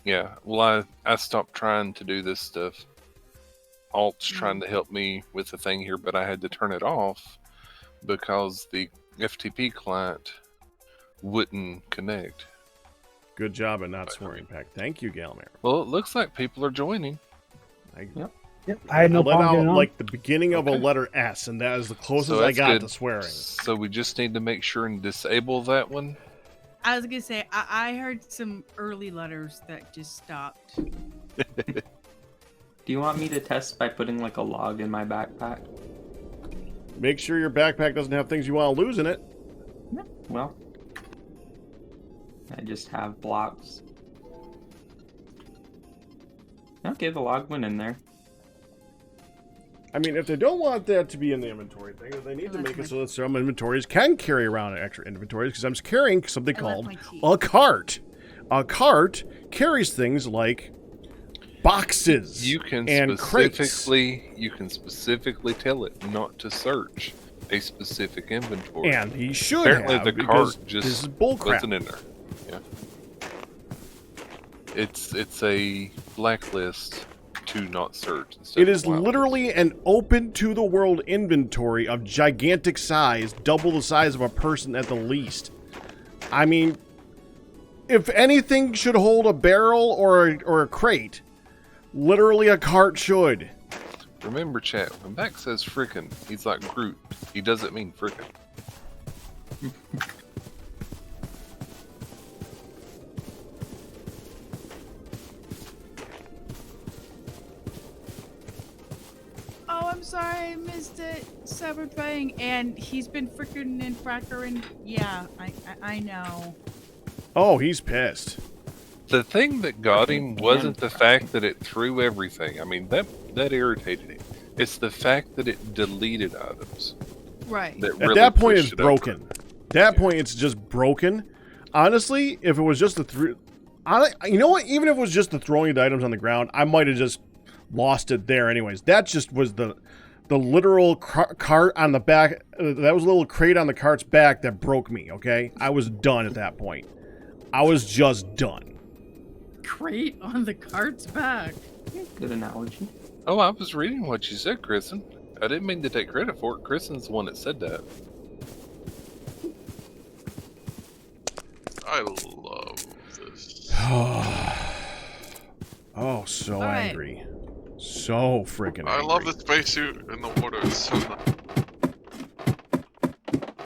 [SPEAKER 1] Yeah, well, I stopped trying to do this stuff. Alt's
[SPEAKER 8] Mm.
[SPEAKER 1] trying to help me with the thing here, but I had to turn it off because the FTP client wouldn't connect.
[SPEAKER 2] Good job at not swearing, Pack. Thank you, Galmer.
[SPEAKER 1] Well, it looks like people are joining.
[SPEAKER 5] Yep, I had no
[SPEAKER 2] I let
[SPEAKER 5] problem
[SPEAKER 2] out
[SPEAKER 5] getting on.
[SPEAKER 2] like the beginning of a
[SPEAKER 1] Okay.
[SPEAKER 2] letter S, and that is the closest
[SPEAKER 1] So
[SPEAKER 2] I
[SPEAKER 1] that's
[SPEAKER 2] got
[SPEAKER 1] good.
[SPEAKER 2] to swearing.
[SPEAKER 1] So we just need to make sure and disable that one.
[SPEAKER 8] I was gonna say I heard some early letters that just stopped.
[SPEAKER 3] Do you want me to test by putting like a log in my backpack?
[SPEAKER 2] Make sure your backpack doesn't have things you want to lose in it.
[SPEAKER 3] Well, I just have blocks. Okay, the log went in there.
[SPEAKER 2] I mean, if they don't want that to be in the inventory thing, they need to
[SPEAKER 8] That's
[SPEAKER 2] make
[SPEAKER 8] my-
[SPEAKER 2] it so that some inventories can carry around extra inventories, because I'm carrying something
[SPEAKER 8] I left
[SPEAKER 2] called
[SPEAKER 8] my key.
[SPEAKER 2] a cart. A cart carries things like boxes
[SPEAKER 1] You can
[SPEAKER 2] and crates.
[SPEAKER 1] specifically tell it not to search a specific inventory.
[SPEAKER 2] And he should
[SPEAKER 1] apparently
[SPEAKER 2] have,
[SPEAKER 1] the
[SPEAKER 2] because
[SPEAKER 1] cart just
[SPEAKER 2] this is bullcrap.
[SPEAKER 1] wasn't in there. Yeah. It's a blacklist to not search. instead
[SPEAKER 2] It
[SPEAKER 1] of
[SPEAKER 2] is
[SPEAKER 1] blacklist.
[SPEAKER 2] literally an open to the world inventory of gigantic size, double the size of a person at the least. I mean, if anything should hold a barrel or a crate, literally a cart should.
[SPEAKER 1] Remember, chat, when Back says frickin', he's like Groot. He doesn't mean frickin'.
[SPEAKER 8] Oh, I'm sorry, I missed it. Severed thing, and he's been freaking and frackering. Yeah, I know.
[SPEAKER 2] Oh, he's pissed.
[SPEAKER 1] The thing that got him wasn't the fact that it threw everything. I mean, that irritated him. It's the fact that it deleted items.
[SPEAKER 8] Right.
[SPEAKER 1] That
[SPEAKER 2] At
[SPEAKER 1] really
[SPEAKER 2] that point,
[SPEAKER 1] pushed
[SPEAKER 2] it's
[SPEAKER 1] it over.
[SPEAKER 2] broken. That point, it's just broken. Honestly, if it was just the you know what? Even if it was just the throwing the items on the ground, I might have just lost it there. Anyways, that just was the literal cart on the back. That was a little crate on the cart's back that broke me. Okay, I was done at that point. I was just done.
[SPEAKER 8] Crate on the cart's back.
[SPEAKER 3] Good analogy.
[SPEAKER 1] Oh, I was reading what you said, Kristen. I didn't mean to take credit for it. Kristen's the one that said that.
[SPEAKER 6] I love this.
[SPEAKER 2] Oh, so
[SPEAKER 8] All right.
[SPEAKER 2] angry. So freaking angry.
[SPEAKER 6] I love the spacesuit in the water. It's so nice.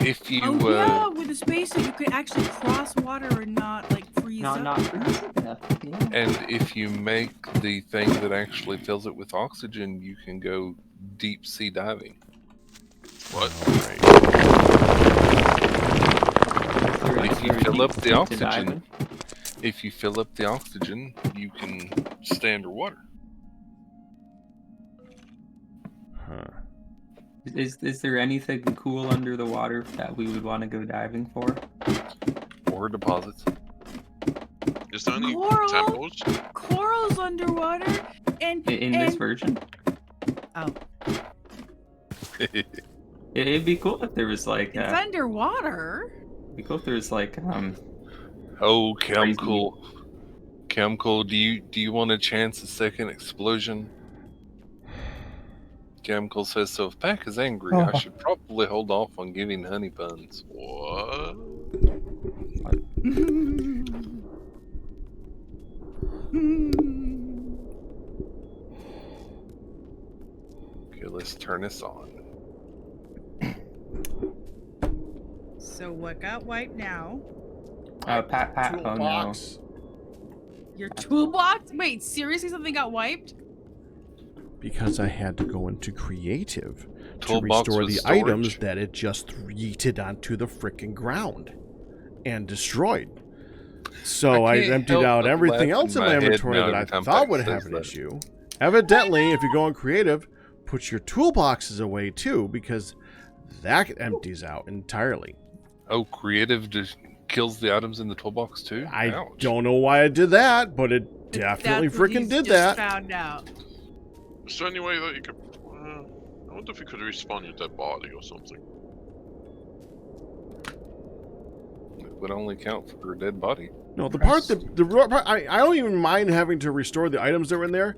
[SPEAKER 1] If you,
[SPEAKER 8] Oh yeah, with the spacesuit you could actually cross water and not like freeze up.
[SPEAKER 3] Not freeze to death. Yeah.
[SPEAKER 1] and if you make the thing that actually fills it with oxygen, you can go deep sea diving.
[SPEAKER 6] What?
[SPEAKER 1] If you fill up the
[SPEAKER 3] To
[SPEAKER 1] oxygen,
[SPEAKER 3] diving.
[SPEAKER 1] if you fill up the oxygen, you can stay underwater.
[SPEAKER 2] Huh.
[SPEAKER 3] Is there anything cool under the water that we would want to go diving for?
[SPEAKER 1] Or deposits.
[SPEAKER 6] Is there any
[SPEAKER 8] Coral?
[SPEAKER 6] temples?
[SPEAKER 8] Coral's underwater, and
[SPEAKER 3] In this version,
[SPEAKER 8] oh,
[SPEAKER 3] it'd be cool if there was like.
[SPEAKER 8] it's underwater.
[SPEAKER 3] It'd be cool if there was like
[SPEAKER 1] Oh,
[SPEAKER 3] Crazy.
[SPEAKER 1] Chemical, do you want to chance a second explosion? Chemical says, so if Pack is angry, I should probably hold off on giving honey buns.
[SPEAKER 6] What?
[SPEAKER 1] Okay, let's turn this on.
[SPEAKER 8] So what got wiped now?
[SPEAKER 3] Pat. Oh no.
[SPEAKER 2] Toolbox.
[SPEAKER 8] Your toolbox? Wait, seriously, something got wiped?
[SPEAKER 2] Because I had to go into creative to
[SPEAKER 1] Toolbox
[SPEAKER 2] restore
[SPEAKER 1] with
[SPEAKER 2] the
[SPEAKER 1] storage?
[SPEAKER 2] items that it just yeeted onto the frickin' ground and destroyed. So I
[SPEAKER 1] can't
[SPEAKER 2] emptied
[SPEAKER 1] help
[SPEAKER 2] out
[SPEAKER 1] but
[SPEAKER 2] everything
[SPEAKER 1] laugh
[SPEAKER 2] else
[SPEAKER 1] in
[SPEAKER 2] in my
[SPEAKER 1] my head
[SPEAKER 2] inventory
[SPEAKER 1] now
[SPEAKER 2] that I
[SPEAKER 1] every time
[SPEAKER 2] thought
[SPEAKER 1] Pac
[SPEAKER 2] would
[SPEAKER 1] says
[SPEAKER 2] have an
[SPEAKER 1] that.
[SPEAKER 2] issue. Evidently, if you go on creative, put your toolboxes away too, because that empties out entirely.
[SPEAKER 1] Oh, creative just kills the items in the toolbox too?
[SPEAKER 2] I
[SPEAKER 1] Ouch.
[SPEAKER 2] don't know why I did that, but it definitely
[SPEAKER 8] That's what
[SPEAKER 2] freaking
[SPEAKER 8] he's
[SPEAKER 2] did
[SPEAKER 8] just
[SPEAKER 2] that.
[SPEAKER 8] Found out.
[SPEAKER 6] Is there any way that you could? I wonder if you could respawn your dead body or something.
[SPEAKER 1] It would only count for a dead body.
[SPEAKER 2] No, the part that I don't even mind having to restore the items that were in there.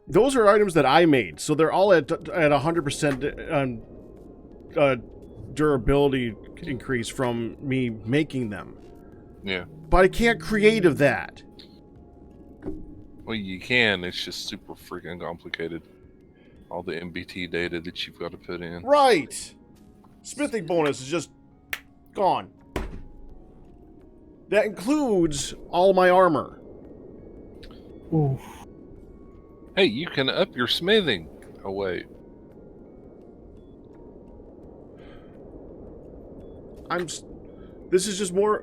[SPEAKER 2] Those are items that I made, so they're all at 100% durability increase from me making them.
[SPEAKER 1] Yeah.
[SPEAKER 2] But I can't creative that.
[SPEAKER 1] Well, you can. It's just super freaking complicated. All the MBT data that you've got to put in.
[SPEAKER 2] Right. Smithing bonus is just gone. That includes all my armor.
[SPEAKER 5] Ooh.
[SPEAKER 1] Hey, you can up your smithing. Oh, wait.
[SPEAKER 2] This is just more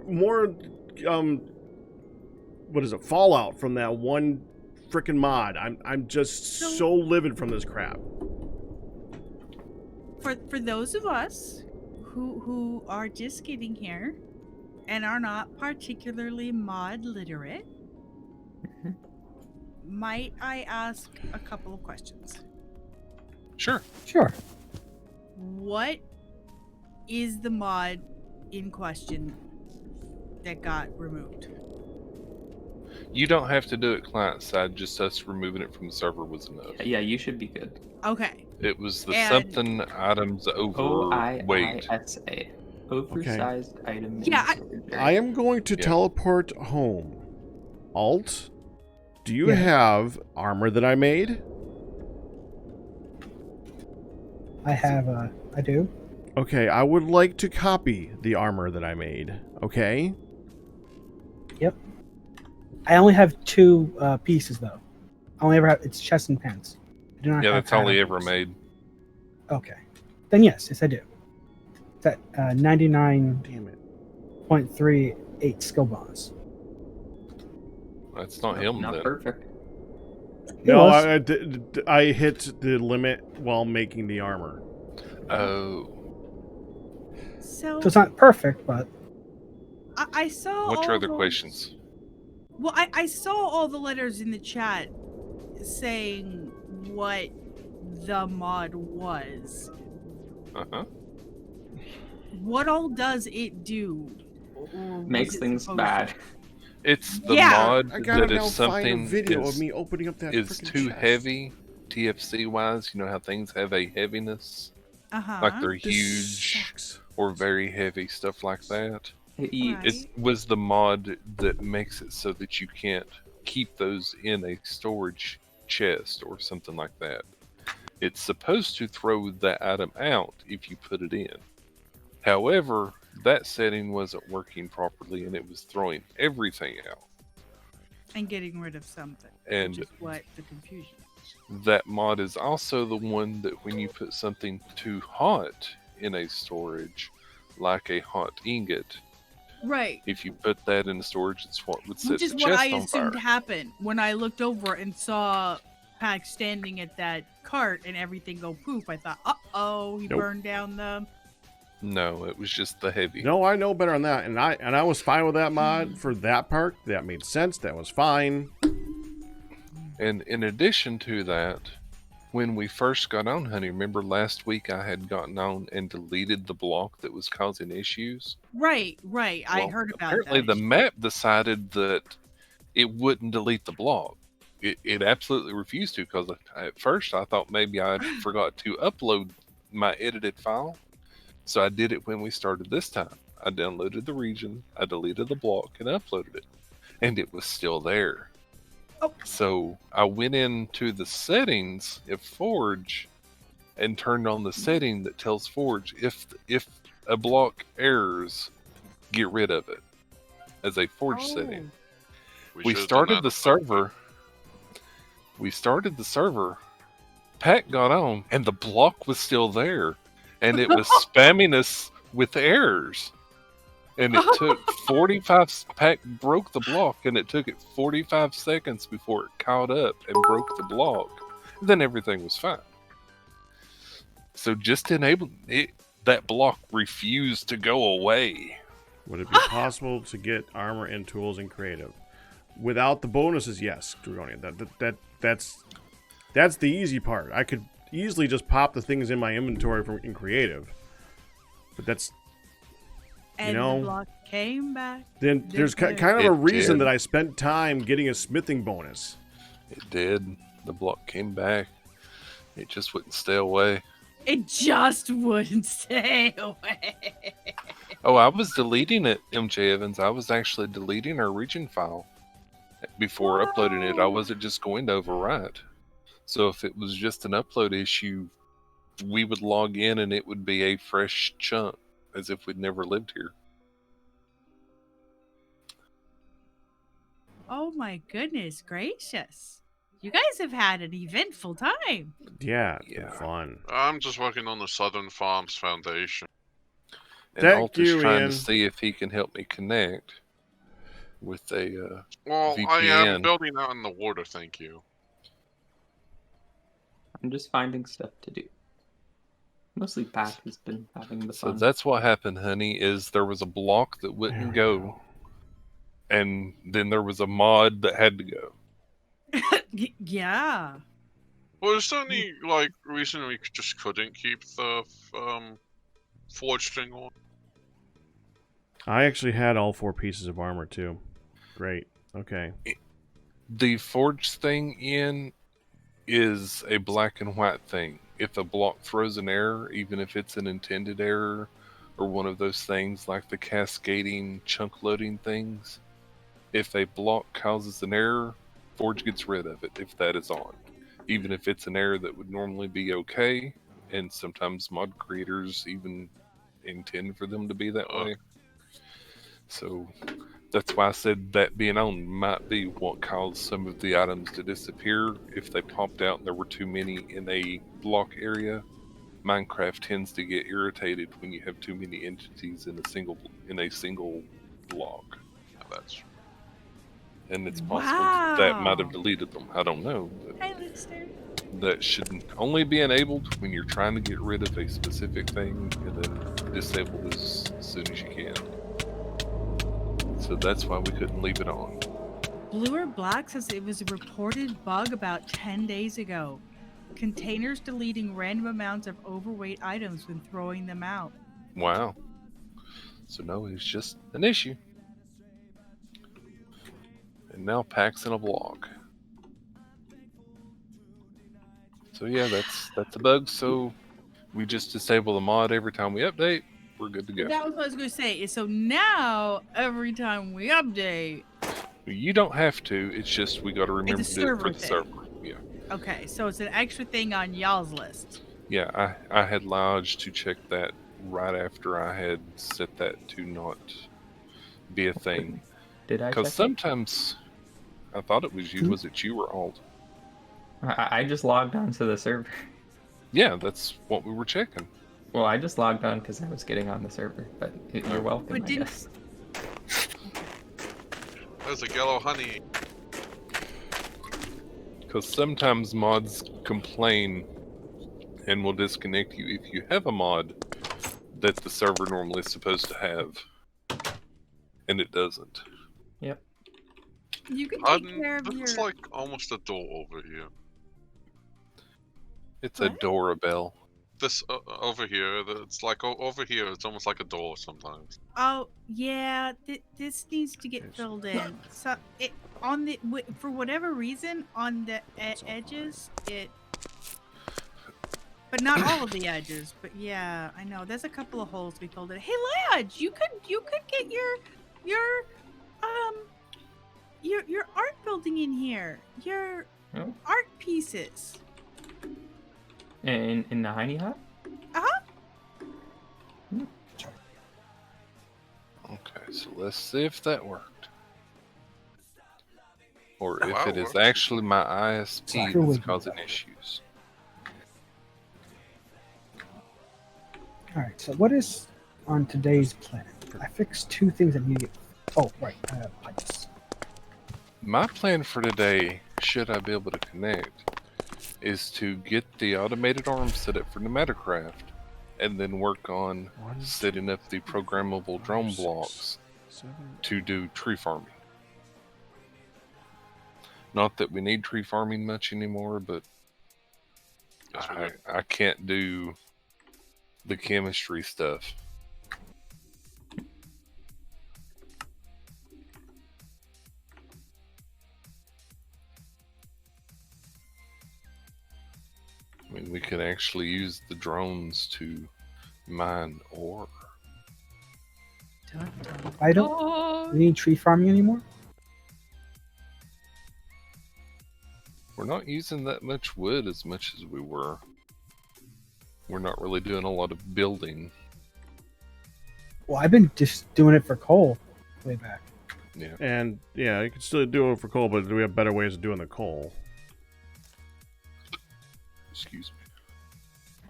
[SPEAKER 2] what is it? Fallout from that one frickin' mod. I'm just so livid from this crap.
[SPEAKER 8] For those of us who are just getting here and are not particularly mod literate, might I ask a couple of questions?
[SPEAKER 1] Sure.
[SPEAKER 5] Sure.
[SPEAKER 8] What is the mod in question that got removed?
[SPEAKER 1] You don't have to do it client side. Just us removing it from the server was enough.
[SPEAKER 3] Yeah, you should be good.
[SPEAKER 8] Okay.
[SPEAKER 1] It was the
[SPEAKER 8] And-
[SPEAKER 1] something items overweight.
[SPEAKER 3] OIISA. Oversized item.
[SPEAKER 8] Yeah,
[SPEAKER 2] I am going to
[SPEAKER 1] Yeah.
[SPEAKER 2] teleport home. Alt, do you
[SPEAKER 5] Yeah.
[SPEAKER 2] have armor that I made?
[SPEAKER 5] I have, I do.
[SPEAKER 2] Okay, I would like to copy the armor that I made. Okay?
[SPEAKER 5] Yep. I only have two pieces, though. I only ever have, it's chest and pants. I do not
[SPEAKER 1] Yeah,
[SPEAKER 5] have
[SPEAKER 1] that's all he
[SPEAKER 5] items.
[SPEAKER 1] ever made.
[SPEAKER 5] Okay. Then yes, I do. It's at 99.38
[SPEAKER 2] Damn it.
[SPEAKER 5] skill bonus.
[SPEAKER 1] That's not him
[SPEAKER 3] Not
[SPEAKER 1] then.
[SPEAKER 3] perfect.
[SPEAKER 2] No,
[SPEAKER 5] was.
[SPEAKER 2] I hit the limit while making the armor.
[SPEAKER 1] Oh.
[SPEAKER 8] So
[SPEAKER 5] So it's not perfect, but
[SPEAKER 8] I saw.
[SPEAKER 1] What's
[SPEAKER 8] all
[SPEAKER 1] your other
[SPEAKER 8] those-
[SPEAKER 1] questions?
[SPEAKER 8] Well, I saw all the letters in the chat saying what the mod was.
[SPEAKER 1] Uh-huh.
[SPEAKER 8] What all does it do? Or was
[SPEAKER 3] Makes
[SPEAKER 8] it
[SPEAKER 3] things
[SPEAKER 8] supposed
[SPEAKER 3] bad.
[SPEAKER 1] It's the
[SPEAKER 8] Yeah.
[SPEAKER 1] mod
[SPEAKER 2] I gotta
[SPEAKER 1] that
[SPEAKER 2] now
[SPEAKER 1] if
[SPEAKER 2] find a
[SPEAKER 1] something
[SPEAKER 2] video
[SPEAKER 1] is,
[SPEAKER 2] of me opening up that
[SPEAKER 1] is
[SPEAKER 2] frickin'
[SPEAKER 1] too
[SPEAKER 2] chest.
[SPEAKER 1] heavy, TFC-wise, you know how things have a heaviness?
[SPEAKER 8] Uh-huh.
[SPEAKER 1] Like they're
[SPEAKER 2] This
[SPEAKER 1] huge
[SPEAKER 2] sucks.
[SPEAKER 1] or very heavy, stuff like that.
[SPEAKER 8] Right.
[SPEAKER 1] It was the mod that makes it so that you can't keep those in a storage chest or something like that. It's supposed to throw that item out if you put it in. However, that setting wasn't working properly and it was throwing everything out.
[SPEAKER 8] And getting rid of something.
[SPEAKER 1] And
[SPEAKER 8] which is what the confusion is.
[SPEAKER 1] that mod is also the one that when you put something too hot in a storage, like a hot ingot,
[SPEAKER 8] Right.
[SPEAKER 1] if you put that in the storage, it's what would set
[SPEAKER 8] Which
[SPEAKER 1] the
[SPEAKER 8] is
[SPEAKER 1] chest
[SPEAKER 8] what I
[SPEAKER 1] on
[SPEAKER 8] assumed
[SPEAKER 1] fire.
[SPEAKER 8] happened when I looked over and saw Pack standing at that cart and everything go poof. I thought, uh-oh, he
[SPEAKER 2] Nope.
[SPEAKER 8] burned down the
[SPEAKER 1] No, it was just the heavy.
[SPEAKER 2] No, I know better on that, and I was fine with that mod for that part. That made sense. That was fine.
[SPEAKER 1] And in addition to that, when we first got on, honey, remember last week I had gotten on and deleted the block that was causing issues?
[SPEAKER 8] Right. I
[SPEAKER 1] Well,
[SPEAKER 8] heard about
[SPEAKER 1] apparently
[SPEAKER 8] that.
[SPEAKER 1] the map decided that it wouldn't delete the block. It absolutely refused to, because at first I thought maybe I forgot to upload my edited file. So I did it when we started this time. I downloaded the region, I deleted the block, and uploaded it. And it was still there.
[SPEAKER 8] Oh.
[SPEAKER 1] So I went into the settings of Forge and turned on the setting that tells Forge if a block errors, get rid of it as a Forge setting. We started the server. Pat got on, and the block was still there, and it was spamming us with errors. And it took 45. Pat broke the block, and it took it 45 seconds before it caught up and broke the block. Then everything was fine. So just enable it. That block refused to go away.
[SPEAKER 2] Would it be possible to get armor and tools in creative? Without the bonuses, yes, Dragonian. That's the easy part. I could easily just pop the things in my inventory in creative. But that's,
[SPEAKER 8] And the block came back.
[SPEAKER 2] Then there's kind of a reason that I spent time getting a smithing bonus.
[SPEAKER 1] It did. The block came back. It just wouldn't stay away.
[SPEAKER 8] It just wouldn't stay away.
[SPEAKER 1] Oh, I was deleting it, MJ Evans. I was actually deleting our region file before uploading it. I wasn't just going to overwrite. So if it was just an upload issue, we would log in and it would be a fresh chunk, as if we'd never lived here.
[SPEAKER 8] Oh my goodness gracious. You guys have had an eventful time.
[SPEAKER 2] Yeah, fun.
[SPEAKER 6] I'm just working on the Southern Farms Foundation.
[SPEAKER 1] And
[SPEAKER 2] Thank
[SPEAKER 1] Alter's
[SPEAKER 2] you,
[SPEAKER 1] trying
[SPEAKER 2] Ian.
[SPEAKER 1] to see if he can help me connect with a
[SPEAKER 6] Well,
[SPEAKER 1] VPN.
[SPEAKER 6] I am building out in the water, thank you.
[SPEAKER 3] I'm just finding stuff to do. Mostly Pat has been having the
[SPEAKER 1] So
[SPEAKER 3] fun.
[SPEAKER 1] that's what happened, honey, is there was a block that wouldn't go. And then there was a mod that had to go.
[SPEAKER 8] Yeah.
[SPEAKER 6] Well, is there any, like, reason we just couldn't keep the, forge thing on?
[SPEAKER 2] I actually had all 4 pieces of armor, too. Great. Okay.
[SPEAKER 1] The forge thing is a black and white thing. If a block throws an error, even if it's an intended error, or one of those things like the cascading chunk loading things, if a block causes an error, Forge gets rid of it if that is on. Even if it's an error that would normally be okay, and sometimes mod creators even intend for them to be that way. So that's why I said that being on might be what caused some of the items to disappear. If they popped out and there were too many in a block area, Minecraft tends to get irritated when you have too many entities in a single block.
[SPEAKER 6] That's
[SPEAKER 1] And it's possible that might have deleted them. I don't know. But
[SPEAKER 8] Hi, Lister.
[SPEAKER 1] that should only be enabled when you're trying to get rid of a specific thing, and then disabled as soon as you can. So that's why we couldn't leave it on.
[SPEAKER 8] Blue or Black says it was a reported bug about 10 days ago. Containers deleting random amounts of overweight items when throwing them out.
[SPEAKER 1] Wow. So no, it's just an issue. And now packs in a block. So yeah, that's a bug. So we just disable the mod every time we update. We're good to go.
[SPEAKER 8] That was what I was going to say. So now, every time we update...
[SPEAKER 1] You don't have to. It's just we got to remember to do it for the
[SPEAKER 8] thing.
[SPEAKER 1] server. Yeah.
[SPEAKER 8] Okay, so it's an extra thing on y'all's list.
[SPEAKER 1] Yeah, I had lodged to check that right after I had set that to not be a thing.
[SPEAKER 3] Did I?
[SPEAKER 1] Because sometimes I thought it was you. Was it you or Alt?
[SPEAKER 3] I just logged on to the server.
[SPEAKER 1] Yeah, that's what we were checking.
[SPEAKER 3] Well, I just logged on because I was getting on the server, but you're welcome,
[SPEAKER 8] But
[SPEAKER 3] I
[SPEAKER 8] didn't-
[SPEAKER 3] guess.
[SPEAKER 6] There's a yellow honey.
[SPEAKER 1] Because sometimes mods complain and will disconnect you if you have a mod that the server normally is supposed to have, and it doesn't.
[SPEAKER 3] Yep.
[SPEAKER 8] You can take care of
[SPEAKER 6] Looks
[SPEAKER 8] your.
[SPEAKER 6] like almost a door over here.
[SPEAKER 1] It's
[SPEAKER 8] What?
[SPEAKER 1] a doorbell.
[SPEAKER 6] This over here, it's like over here. It's almost like a door sometimes.
[SPEAKER 8] Oh yeah, this needs to get filled in. So it on the for whatever reason on the edges it, but not all of the edges. But yeah, I know there's a couple of holes we filled in. Hey Lodge, you could get your your art building in here. Your
[SPEAKER 3] Oh.
[SPEAKER 8] art pieces.
[SPEAKER 3] In the Heiny Hut?
[SPEAKER 1] Okay, so let's see if that worked. Or
[SPEAKER 6] Oh,
[SPEAKER 1] if
[SPEAKER 6] wow,
[SPEAKER 1] it is
[SPEAKER 6] worked.
[SPEAKER 1] actually my ISP
[SPEAKER 5] Soccer
[SPEAKER 1] that's
[SPEAKER 5] would-
[SPEAKER 1] causing issues.
[SPEAKER 5] All right. So what is on today's plan? I fixed 2 things that need to get. Oh, right. Pipes.
[SPEAKER 1] My plan for today, should I be able to connect, is to get the automated arm set up for Technodefirmacraft, and then work on setting up the programmable drone blocks to do tree farming. Not that we need tree farming much anymore, but
[SPEAKER 6] Yes, we do.
[SPEAKER 1] I can't do the chemistry stuff. I mean, we could actually use the drones to mine ore.
[SPEAKER 8] Dun, dun,
[SPEAKER 5] I don't. We need tree farming anymore.
[SPEAKER 1] We're not using that much wood as much as we were. We're not really doing a lot of building.
[SPEAKER 5] Well, I've been just doing it for coal way back.
[SPEAKER 1] Yeah.
[SPEAKER 2] And yeah, you can still do it for coal, but do we have better ways of doing the coal?
[SPEAKER 1] Excuse me.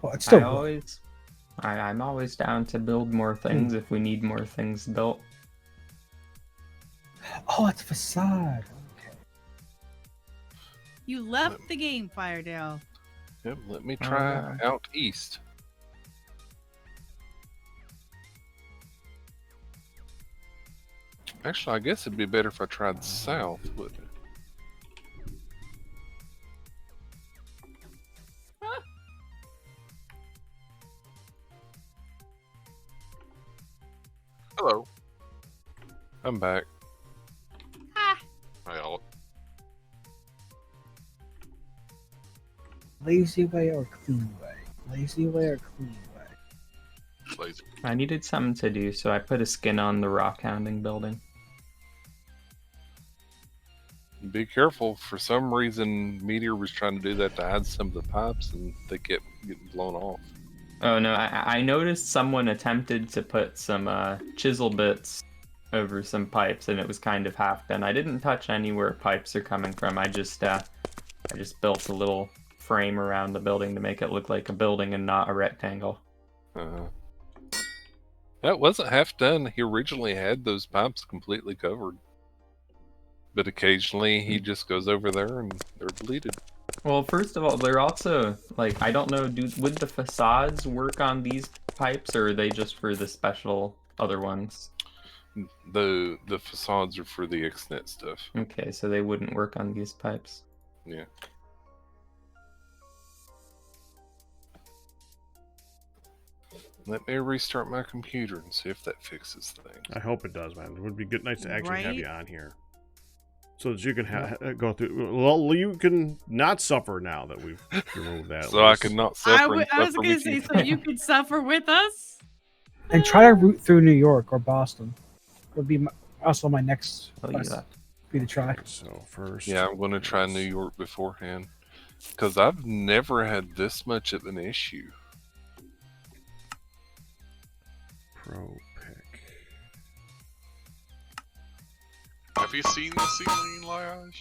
[SPEAKER 5] Well, it's still.
[SPEAKER 3] I'm always down to build more things if we need more things built.
[SPEAKER 5] Oh, it's a facade. Okay.
[SPEAKER 8] You left the game, Firedale.
[SPEAKER 1] Yep, let me try out east. Actually, I guess it'd be better if I tried south, wouldn't it?
[SPEAKER 6] Hello.
[SPEAKER 1] I'm back.
[SPEAKER 8] Ah,
[SPEAKER 6] Hi, all.
[SPEAKER 5] Lazy way or clean way? Lazy way or clean way?
[SPEAKER 6] Lazy.
[SPEAKER 3] I needed something to do, so I put a skin on the rock hounding building.
[SPEAKER 1] Be careful. For some reason, Meteor was trying to do that to hide some of the pipes, and they kept getting blown off.
[SPEAKER 3] Oh no, I noticed someone attempted to put some chisel bits over some pipes, and it was kind of half done. I didn't touch anywhere pipes are coming from. I just built a little frame around the building to make it look like a building and not a rectangle.
[SPEAKER 1] That wasn't half done. He originally had those pipes completely covered. But occasionally he just goes over there and they're deleted.
[SPEAKER 3] Well, first of all, they're also, like, I don't know, would the facades work on these pipes, or are they just for the special other ones?
[SPEAKER 1] The facades are for the XNet stuff.
[SPEAKER 3] Okay, so they wouldn't work on these pipes.
[SPEAKER 1] Yeah. Let me restart my computer and see if that fixes things.
[SPEAKER 2] I hope it does, man. It would be good, nice to actually have
[SPEAKER 8] Right?
[SPEAKER 2] you on here, so that you can go through. Well, you can not suffer now that we've removed that.
[SPEAKER 1] So I can not suffer and
[SPEAKER 8] I was
[SPEAKER 1] suffer
[SPEAKER 8] gonna
[SPEAKER 1] with
[SPEAKER 8] say,
[SPEAKER 1] you.
[SPEAKER 8] so you could suffer with us.
[SPEAKER 5] And try to route through New York or Boston. Would be also my next
[SPEAKER 3] Oh,
[SPEAKER 5] quest.
[SPEAKER 3] yeah.
[SPEAKER 5] Be to try.
[SPEAKER 2] So first,
[SPEAKER 1] Yeah, I'm going to try New York beforehand. Because I've never had this much of an issue.
[SPEAKER 2] Pro pick.
[SPEAKER 6] Have you seen the ceiling, Liage?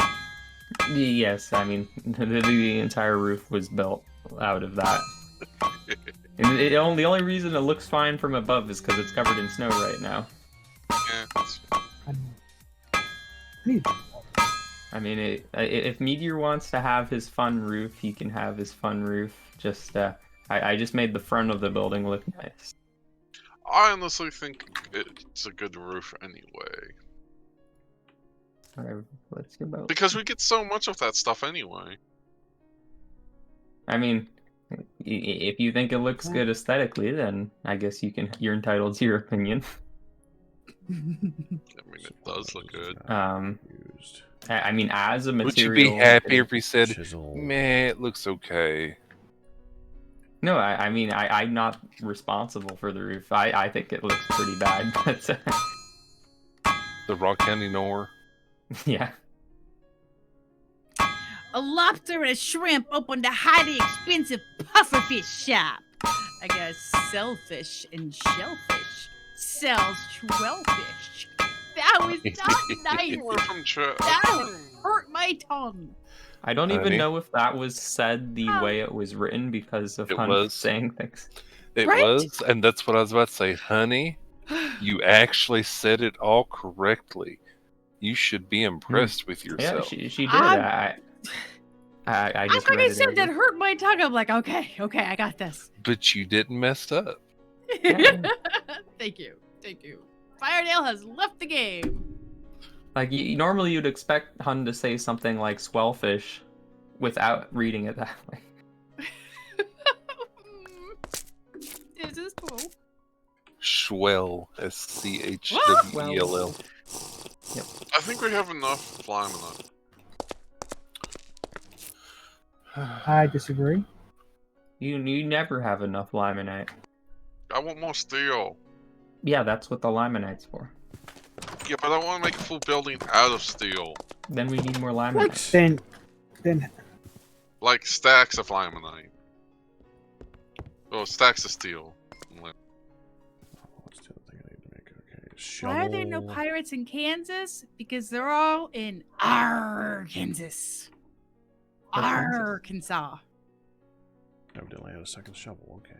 [SPEAKER 3] Yes, I mean, the entire roof was built out of that. And the only reason it looks fine from above is because it's covered in snow right now.
[SPEAKER 6] Yeah, that's
[SPEAKER 5] I need to drink water.
[SPEAKER 3] I mean, if Meteor wants to have his fun roof, he can have his fun roof. Just, I just made the front of the building look nice.
[SPEAKER 6] I honestly think it's a good roof anyway.
[SPEAKER 3] Whatever floats your boat.
[SPEAKER 6] Because we get so much of that stuff anyway.
[SPEAKER 3] I mean, if you think it looks good aesthetically, then I guess you're entitled to your opinion.
[SPEAKER 6] I mean, it does look good.
[SPEAKER 2] Used.
[SPEAKER 3] I mean, as a material.
[SPEAKER 1] Would you be happy if we said,
[SPEAKER 2] Chisel.
[SPEAKER 1] meh, it looks okay?
[SPEAKER 3] No, I mean, I'm not responsible for the roof. I think it looks pretty bad, but
[SPEAKER 1] The Rock County Nor.
[SPEAKER 3] yeah.
[SPEAKER 8] A lobster and a shrimp opened a highly expensive pufferfish shop. I guess shellfish and shellfish sells shellfish. That was not nice.
[SPEAKER 6] We're from
[SPEAKER 8] That hurt my tongue.
[SPEAKER 3] I don't even
[SPEAKER 1] Honey.
[SPEAKER 3] know if that was said the way it was written because of
[SPEAKER 1] It
[SPEAKER 3] Hunt
[SPEAKER 1] was.
[SPEAKER 3] saying things.
[SPEAKER 1] It
[SPEAKER 8] Right?
[SPEAKER 1] was, and that's what I was about to say. Honey, you actually said it all correctly. You should be impressed with
[SPEAKER 3] Yeah,
[SPEAKER 1] yourself.
[SPEAKER 3] she did.
[SPEAKER 8] I'm-
[SPEAKER 3] I just
[SPEAKER 8] After
[SPEAKER 3] read
[SPEAKER 8] I
[SPEAKER 3] it
[SPEAKER 8] said
[SPEAKER 3] over.
[SPEAKER 8] that hurt my tongue, I'm like, okay, I got this.
[SPEAKER 1] But you didn't mess up.
[SPEAKER 8] Thank you. Firedale has left the game.
[SPEAKER 3] Like normally you'd expect Hun to say something like swellfish without reading it that way.
[SPEAKER 8] This is cool.
[SPEAKER 1] Schwell. SCHWELL.
[SPEAKER 6] I think we have enough Flaminite.
[SPEAKER 5] I disagree.
[SPEAKER 3] You never have enough limonite.
[SPEAKER 6] I want more steel.
[SPEAKER 3] Yeah, that's what the limonite's for.
[SPEAKER 6] Yeah, but I want to make a full building out of steel.
[SPEAKER 3] Then we need more limonite.
[SPEAKER 5] Then
[SPEAKER 6] Like stacks of limonite. Oh, stacks of steel.
[SPEAKER 2] What's the other thing I need to make? Okay.
[SPEAKER 8] Why are there no
[SPEAKER 2] shovel.
[SPEAKER 8] pirates in Kansas? Because they're all in Arkansas. Arkansas.
[SPEAKER 2] Evidently I had a second shovel. Okay.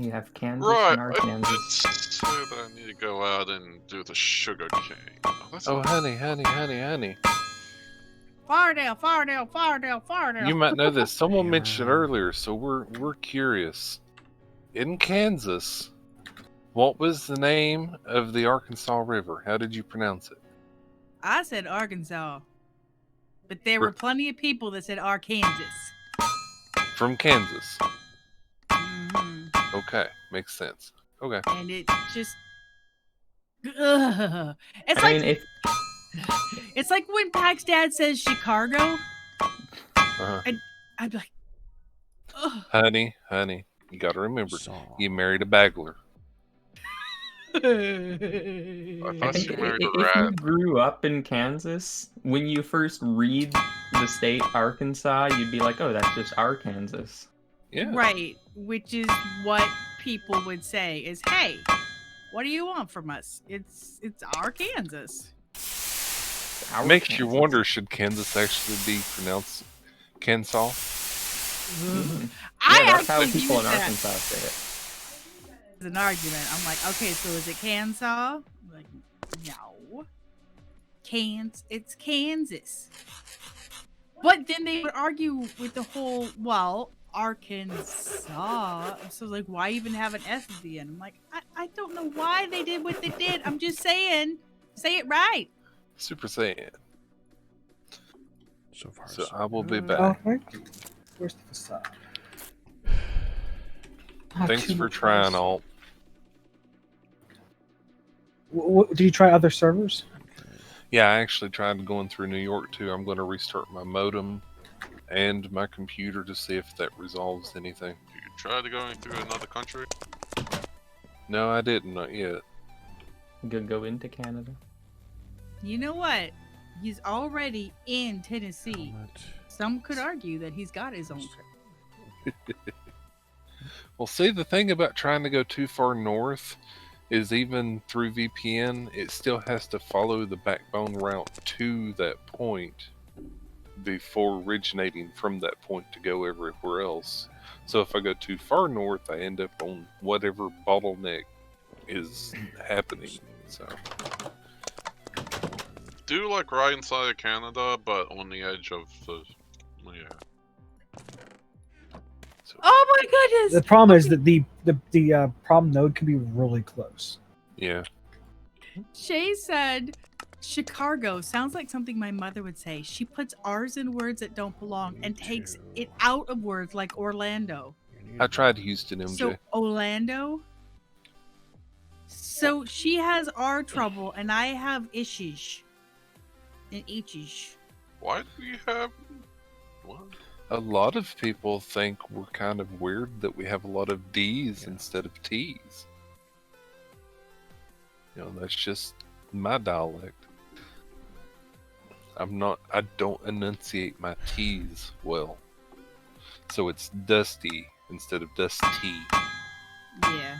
[SPEAKER 3] You have Kansas
[SPEAKER 6] Right,
[SPEAKER 3] and
[SPEAKER 6] I
[SPEAKER 3] Arkansas.
[SPEAKER 6] did say that I need to go out and do the sugar cane.
[SPEAKER 1] Oh, honey.
[SPEAKER 8] Fardale.
[SPEAKER 1] You might know this. Someone mentioned earlier, so we're curious. In Kansas, what was the name of the Arkansas River? How did you pronounce it?
[SPEAKER 8] I said Arkansas. But there were plenty of people that said Arkansas.
[SPEAKER 1] From Kansas.
[SPEAKER 8] Mhm.
[SPEAKER 1] Okay, makes sense. Okay.
[SPEAKER 8] And it just. Ugh. It's
[SPEAKER 3] I
[SPEAKER 8] like
[SPEAKER 3] mean, if
[SPEAKER 8] it's like when Pac's dad says Chicago.
[SPEAKER 1] Uh-huh.
[SPEAKER 8] I'd be like, ugh.
[SPEAKER 1] Honey, you gotta remember,
[SPEAKER 2] Saw.
[SPEAKER 1] you married a bagler.
[SPEAKER 6] I
[SPEAKER 3] I
[SPEAKER 6] thought
[SPEAKER 3] think
[SPEAKER 6] you married a
[SPEAKER 3] if you
[SPEAKER 6] rat.
[SPEAKER 3] grew up in Kansas, when you first read the state Arkansas, you'd be like, "Oh, that's just Arkansas."
[SPEAKER 1] Yeah.
[SPEAKER 8] Right, which is what people would say is, "Hey, what do you want from us? It's Arkansas."
[SPEAKER 1] Makes you
[SPEAKER 3] Arkansas.
[SPEAKER 1] wonder, should Kansas actually be pronounced Kansas?
[SPEAKER 8] I
[SPEAKER 3] Yeah, that's how
[SPEAKER 8] actually
[SPEAKER 3] people
[SPEAKER 8] use
[SPEAKER 3] in
[SPEAKER 8] that
[SPEAKER 3] Arkansas say it.
[SPEAKER 8] as an argument. I'm like, okay, so is it Kansas? I'm like, no, it's Kansas. But then they would argue with the whole, well, Arkansas. So like, why even have an S at the end? I'm like, I don't know why they did what they did. I'm just saying, say it right.
[SPEAKER 1] Super Saiyan.
[SPEAKER 2] So far.
[SPEAKER 1] So
[SPEAKER 2] so
[SPEAKER 1] I will be
[SPEAKER 2] good.
[SPEAKER 1] back.
[SPEAKER 5] right. Where's the facade?
[SPEAKER 1] Thanks for trying, Alt.
[SPEAKER 5] Did you try other servers?
[SPEAKER 1] Yeah, I actually tried going through New York too. I'm going to restart my modem and my computer to see if that resolves anything.
[SPEAKER 6] You tried to go through another country?
[SPEAKER 1] No, I didn't, not yet.
[SPEAKER 3] Go into Canada.
[SPEAKER 8] You know what? He's already in Tennessee.
[SPEAKER 2] Helmet.
[SPEAKER 8] Some could argue that he's got his own trip.
[SPEAKER 1] Well, see, the thing about trying to go too far north is even through VPN, it still has to follow the backbone route to that point before originating from that point to go everywhere else. So if I go too far north, I end up on whatever bottleneck is happening. So
[SPEAKER 6] Do like right inside of Canada, but on the edge of the... Yeah.
[SPEAKER 1] So
[SPEAKER 8] Oh my goodness!
[SPEAKER 5] The problem is that the problem node can be really close.
[SPEAKER 1] Yeah.
[SPEAKER 8] Shay said, Chicago sounds like something my mother would say. She puts R's in words that don't belong and takes it out of words like Orlando.
[SPEAKER 1] I tried Houston, MJ.
[SPEAKER 8] So, Orlando? So, she has R trouble and I have ishish. And H's.
[SPEAKER 6] Why do we have... What?
[SPEAKER 1] A lot of people think we're kind of weird that we have a lot of D's instead of T's. You know, that's just my dialect. I don't enunciate my T's well. So it's dusty instead of dusty.
[SPEAKER 8] Yeah.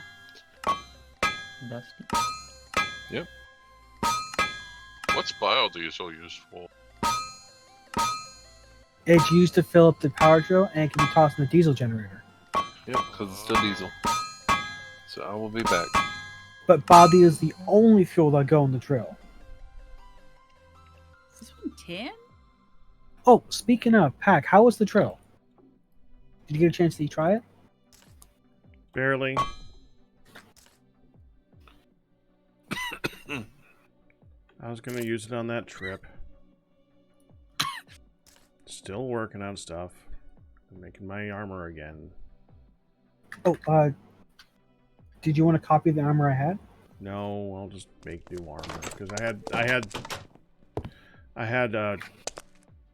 [SPEAKER 3] Dusty.
[SPEAKER 1] Yep.
[SPEAKER 6] What's biodiesel used for?
[SPEAKER 5] It's used to fill up the power drill and it can be tossed in the diesel generator.
[SPEAKER 1] Yep, because it's still diesel. So I will be back.
[SPEAKER 5] But biodiesel is the only fuel that'll go in the drill.
[SPEAKER 8] Is this one 10?
[SPEAKER 5] Oh, speaking of, Pack, how was the drill? Did you get a chance to try it?
[SPEAKER 2] Barely. I was gonna use it on that trip. Still working on stuff. I'm making my armor again.
[SPEAKER 5] Oh, did you want a copy of the armor I had?
[SPEAKER 2] No, I'll just make new armor because I had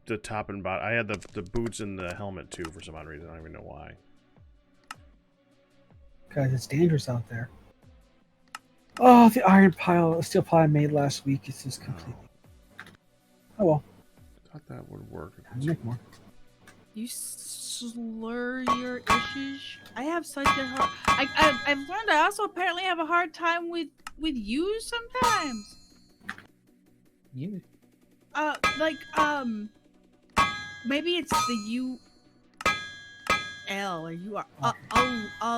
[SPEAKER 2] the top and bottom. I had the boots and the helmet too for some odd reason. I don't even know why.
[SPEAKER 5] Because it's dangerous out there. Oh, the iron pile, steel pile I made last week is just completely. Oh well.
[SPEAKER 2] I thought that would work.
[SPEAKER 5] I'll make more.
[SPEAKER 8] You slur your issues. I have such a hard. I've learned. I also apparently have a hard time with you sometimes.
[SPEAKER 3] You.
[SPEAKER 8] Maybe it's the U. L or you are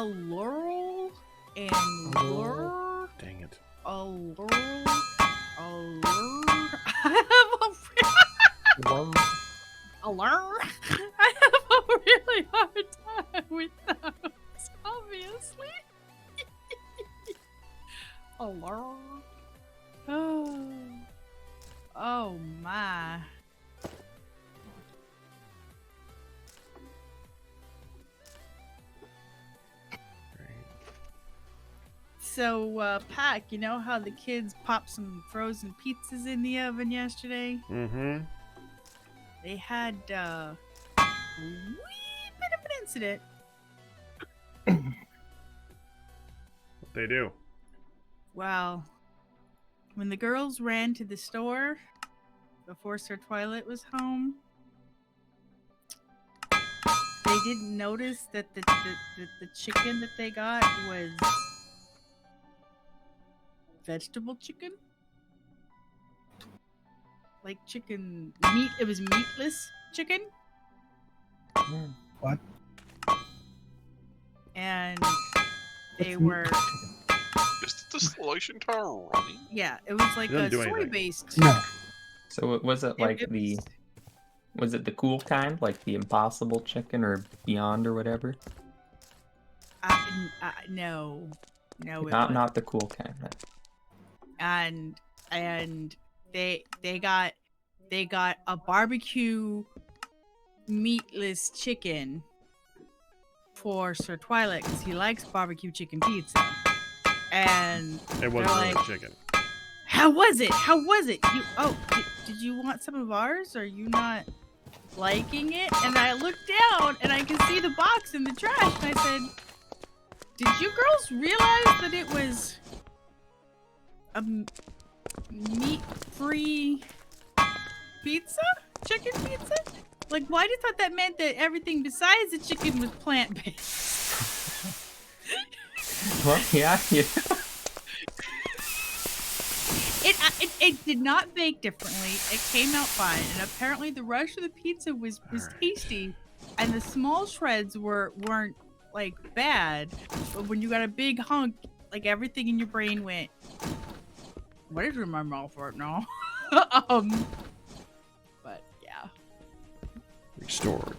[SPEAKER 8] Laurel and Laurel.
[SPEAKER 2] Dang it.
[SPEAKER 8] Allure. Allure. I have a really hard time with those, obviously. Allure. Oh my. So, Pac, you know how the kids popped some frozen pizzas in the oven yesterday?
[SPEAKER 2] Mm-hmm.
[SPEAKER 8] They had a wee bit of an incident.
[SPEAKER 2] What they do?
[SPEAKER 8] Well, when the girls ran to the store before Sir Twilight was home, they didn't notice that the chicken that they got was vegetable chicken. Like chicken meat. It was meatless chicken.
[SPEAKER 5] What?
[SPEAKER 8] And they
[SPEAKER 5] What's
[SPEAKER 8] were.
[SPEAKER 6] Is the distillation tower running?
[SPEAKER 8] Yeah, it was like a
[SPEAKER 2] Doesn't do anything.
[SPEAKER 8] soy-based.
[SPEAKER 5] No.
[SPEAKER 3] So was it like was it the cool kind, like the Impossible Chicken or Beyond or whatever?
[SPEAKER 8] No, it
[SPEAKER 3] Not the cool kind.
[SPEAKER 8] and they got a barbecue meatless chicken for Sir Twilight because he likes barbecue chicken pizza. And
[SPEAKER 2] It wasn't
[SPEAKER 8] they're
[SPEAKER 2] really
[SPEAKER 8] like,
[SPEAKER 2] chicken.
[SPEAKER 8] How was it? Did you want some of ours? Are you not liking it? And I looked down and I could see the box in the trash and I said, did you girls realize that it was a meat-free pizza? Chicken pizza? Like, why did you thought that meant that everything besides the chicken was plant-based?
[SPEAKER 3] Well, yeah.
[SPEAKER 8] It did not bake differently. It came out fine, and apparently the rest of the pizza was tasty, and the small shreds weren't like bad. But when you got a big hunk, like everything in your brain went, "What is in my mouth right now?" But yeah.
[SPEAKER 2] Restored.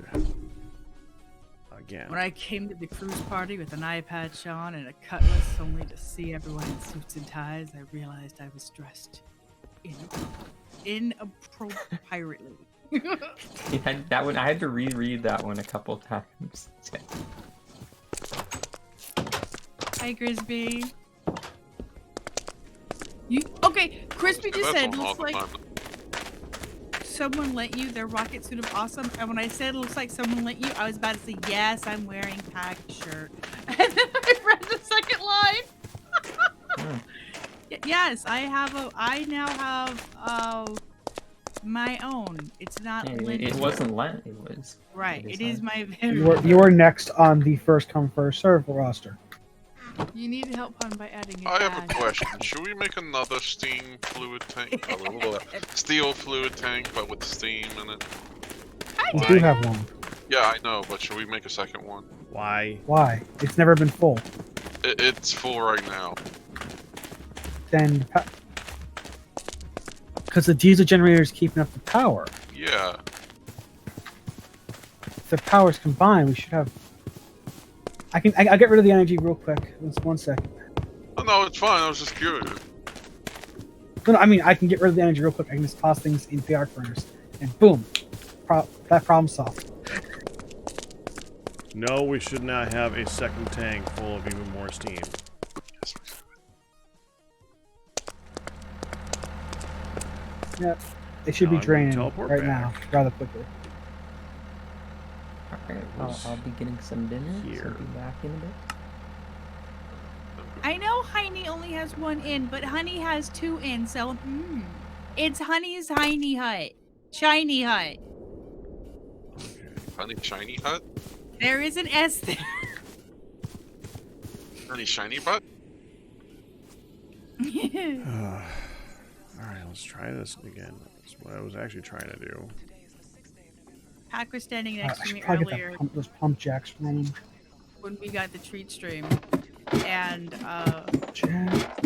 [SPEAKER 2] again.
[SPEAKER 8] When I came to the cruise party with an eye patch on and a cutlass only to see everyone in suits and ties, I realized I was dressed inappropriately.
[SPEAKER 3] Yeah, that one I had to reread that one a couple times.
[SPEAKER 8] Hi, Grisby. You okay? Crispy just
[SPEAKER 6] That's
[SPEAKER 8] said
[SPEAKER 6] on all
[SPEAKER 8] looks
[SPEAKER 6] the
[SPEAKER 8] like
[SPEAKER 6] time.
[SPEAKER 8] someone lent you their rocket suit of awesome. And when I said it looks like someone lent you, I was about to say yes, I'm wearing Pag's shirt. And then I read the second line. Yes, I now have my own. It's not lent.
[SPEAKER 3] It wasn't lent. It was
[SPEAKER 8] Right. It is my
[SPEAKER 5] You are next on the first come first serve roster.
[SPEAKER 8] You need help on by adding a
[SPEAKER 6] I have a
[SPEAKER 8] badge.
[SPEAKER 6] question. Should we make another steam fluid tank? Steel fluid tank, but with steam in it?
[SPEAKER 5] We do have one.
[SPEAKER 6] Yeah, I know, but should we make a second one?
[SPEAKER 2] Why?
[SPEAKER 5] Why? It's never been full.
[SPEAKER 6] It's full right now.
[SPEAKER 5] Then, because the diesel generator is keeping up the power.
[SPEAKER 6] Yeah.
[SPEAKER 5] If the powers combined, we should have. I get rid of the energy real quick. Just 1 second.
[SPEAKER 6] Oh, no, it's fine. I was just curious.
[SPEAKER 5] No, I mean I can get rid of the energy real quick. I can just toss things into the arc furnace, and boom, that problem solved.
[SPEAKER 2] No, we should not have a second tank full of even more steam.
[SPEAKER 6] Yes, we should.
[SPEAKER 5] Yep, it should
[SPEAKER 2] Now
[SPEAKER 5] be
[SPEAKER 2] I'm gonna
[SPEAKER 5] draining
[SPEAKER 2] teleport
[SPEAKER 5] right
[SPEAKER 2] back.
[SPEAKER 5] now, rather quickly.
[SPEAKER 3] Alright, I'll be getting some dinner.
[SPEAKER 2] Here.
[SPEAKER 3] So I'll be back in a bit.
[SPEAKER 8] I know Heiny only has one in, but Honey has two in, so it's Honey's Heiny Hut. Shiny Hut.
[SPEAKER 6] Honey shiny hut?
[SPEAKER 8] There is an S there.
[SPEAKER 6] Honey shiny butt?
[SPEAKER 2] Alright, let's try this again. That's what I was actually trying to do.
[SPEAKER 8] Pack was standing
[SPEAKER 5] I
[SPEAKER 8] next to
[SPEAKER 5] should
[SPEAKER 8] me
[SPEAKER 5] probably
[SPEAKER 8] earlier
[SPEAKER 5] get those pump jacks running.
[SPEAKER 8] when we got the treat stream. And
[SPEAKER 5] Jack.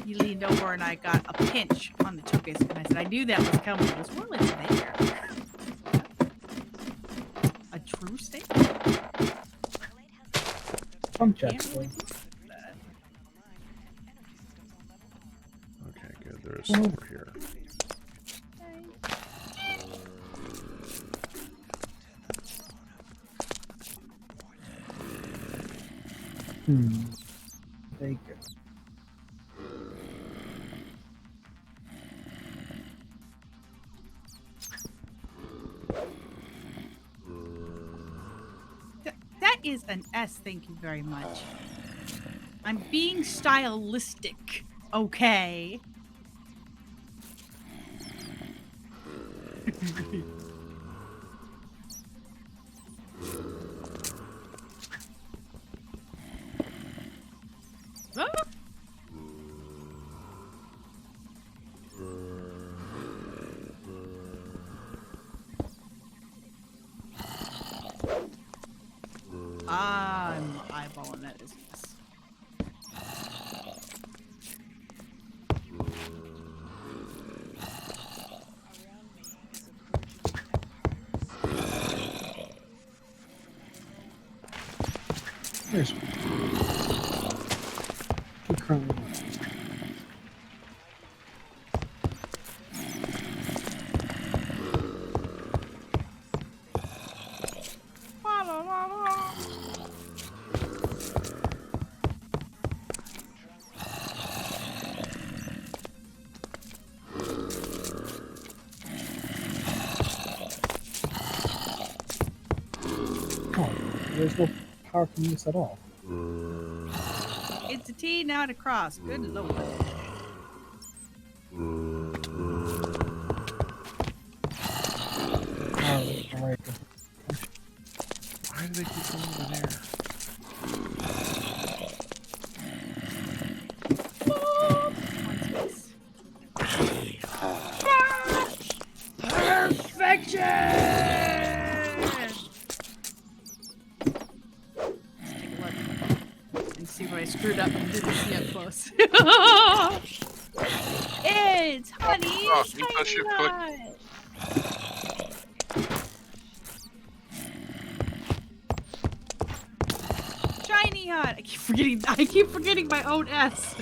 [SPEAKER 8] he leaned over and I got a pinch on the chocus. And I said, I knew that was coming. It was well, it's there. A true state?
[SPEAKER 5] Pump jacks.
[SPEAKER 8] Can't really
[SPEAKER 5] though.
[SPEAKER 8] do that.
[SPEAKER 2] Okay, good. There's some over here.
[SPEAKER 5] Bacon.
[SPEAKER 8] That is an S, thank you very much. I'm being stylistic, okay? Ah! I'm eyeballing that as yes.
[SPEAKER 5] There's one. Two currently left.
[SPEAKER 8] La, la, la, la.
[SPEAKER 5] Oh, there's no power from this at all.
[SPEAKER 8] It's a T, not a cross. Good lord.
[SPEAKER 5] Alright.
[SPEAKER 2] Why do they keep going over there?
[SPEAKER 8] And see what I screwed up and didn't see up close. It's Honey's
[SPEAKER 6] Oh, you touch your foot.
[SPEAKER 8] Hut. neon. I keep forgetting my own S.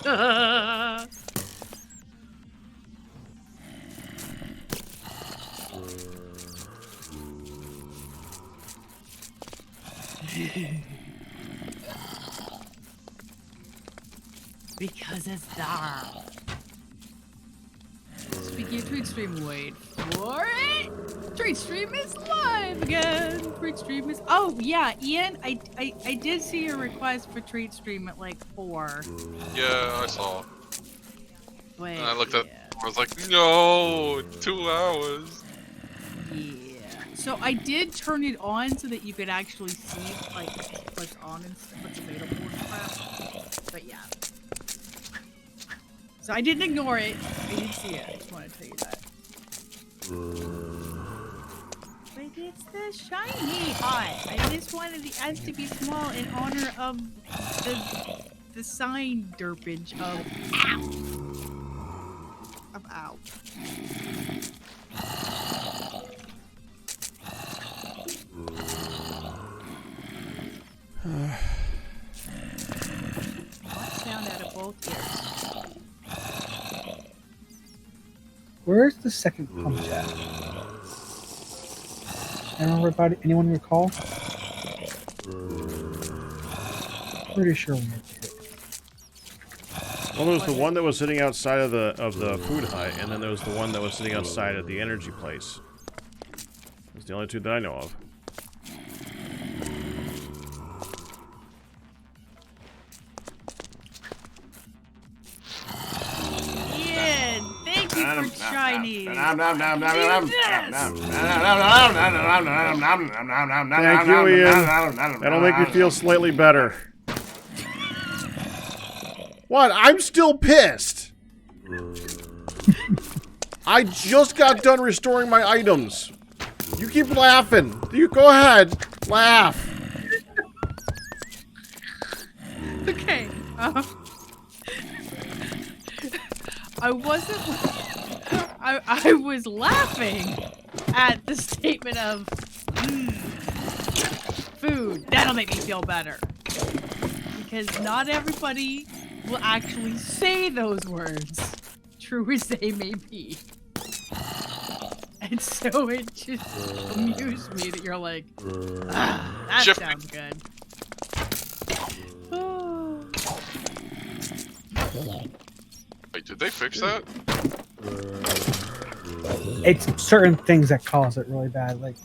[SPEAKER 8] Because it's dark. Speaking of Tweet Stream, wait for it. Tweet Stream is live again. Tweet Stream is. Oh yeah, Ian, I did see your request for Tweet Stream at like 4.
[SPEAKER 6] Yeah, I saw.
[SPEAKER 8] Wait.
[SPEAKER 6] And I looked at. I was like, no, 2 hours.
[SPEAKER 8] Yeah. So I did turn it on so that you could actually see like what's on and what's available and crap. But yeah. So I didn't ignore it. I did see it. I just want to tell you that. But it's the shiny hut. I just wanted the S to be small in honor of the sign derpage of ow. Sound out of both ears.
[SPEAKER 5] Where's the second pump at? Anyone recall? Pretty sure we had two.
[SPEAKER 2] Well, there was the one that was sitting outside of the food hut, and then there was the one that was sitting outside of the energy place. That's the only two that I know of.
[SPEAKER 8] Ian, thank you for shiny.
[SPEAKER 2] Thank you, Ian. That'll make me feel slightly better. What? I'm still pissed. I just got done restoring my items. You keep laughing. You go ahead. Laugh.
[SPEAKER 8] Okay. I wasn't. I was laughing at the statement of food. That'll make me feel better. Because not everybody will actually say those words, true as they may be. And so it just amused me that you're like, that sounds good.
[SPEAKER 6] Wait, did they fix that?
[SPEAKER 5] It's certain things that cause it really bad. Like,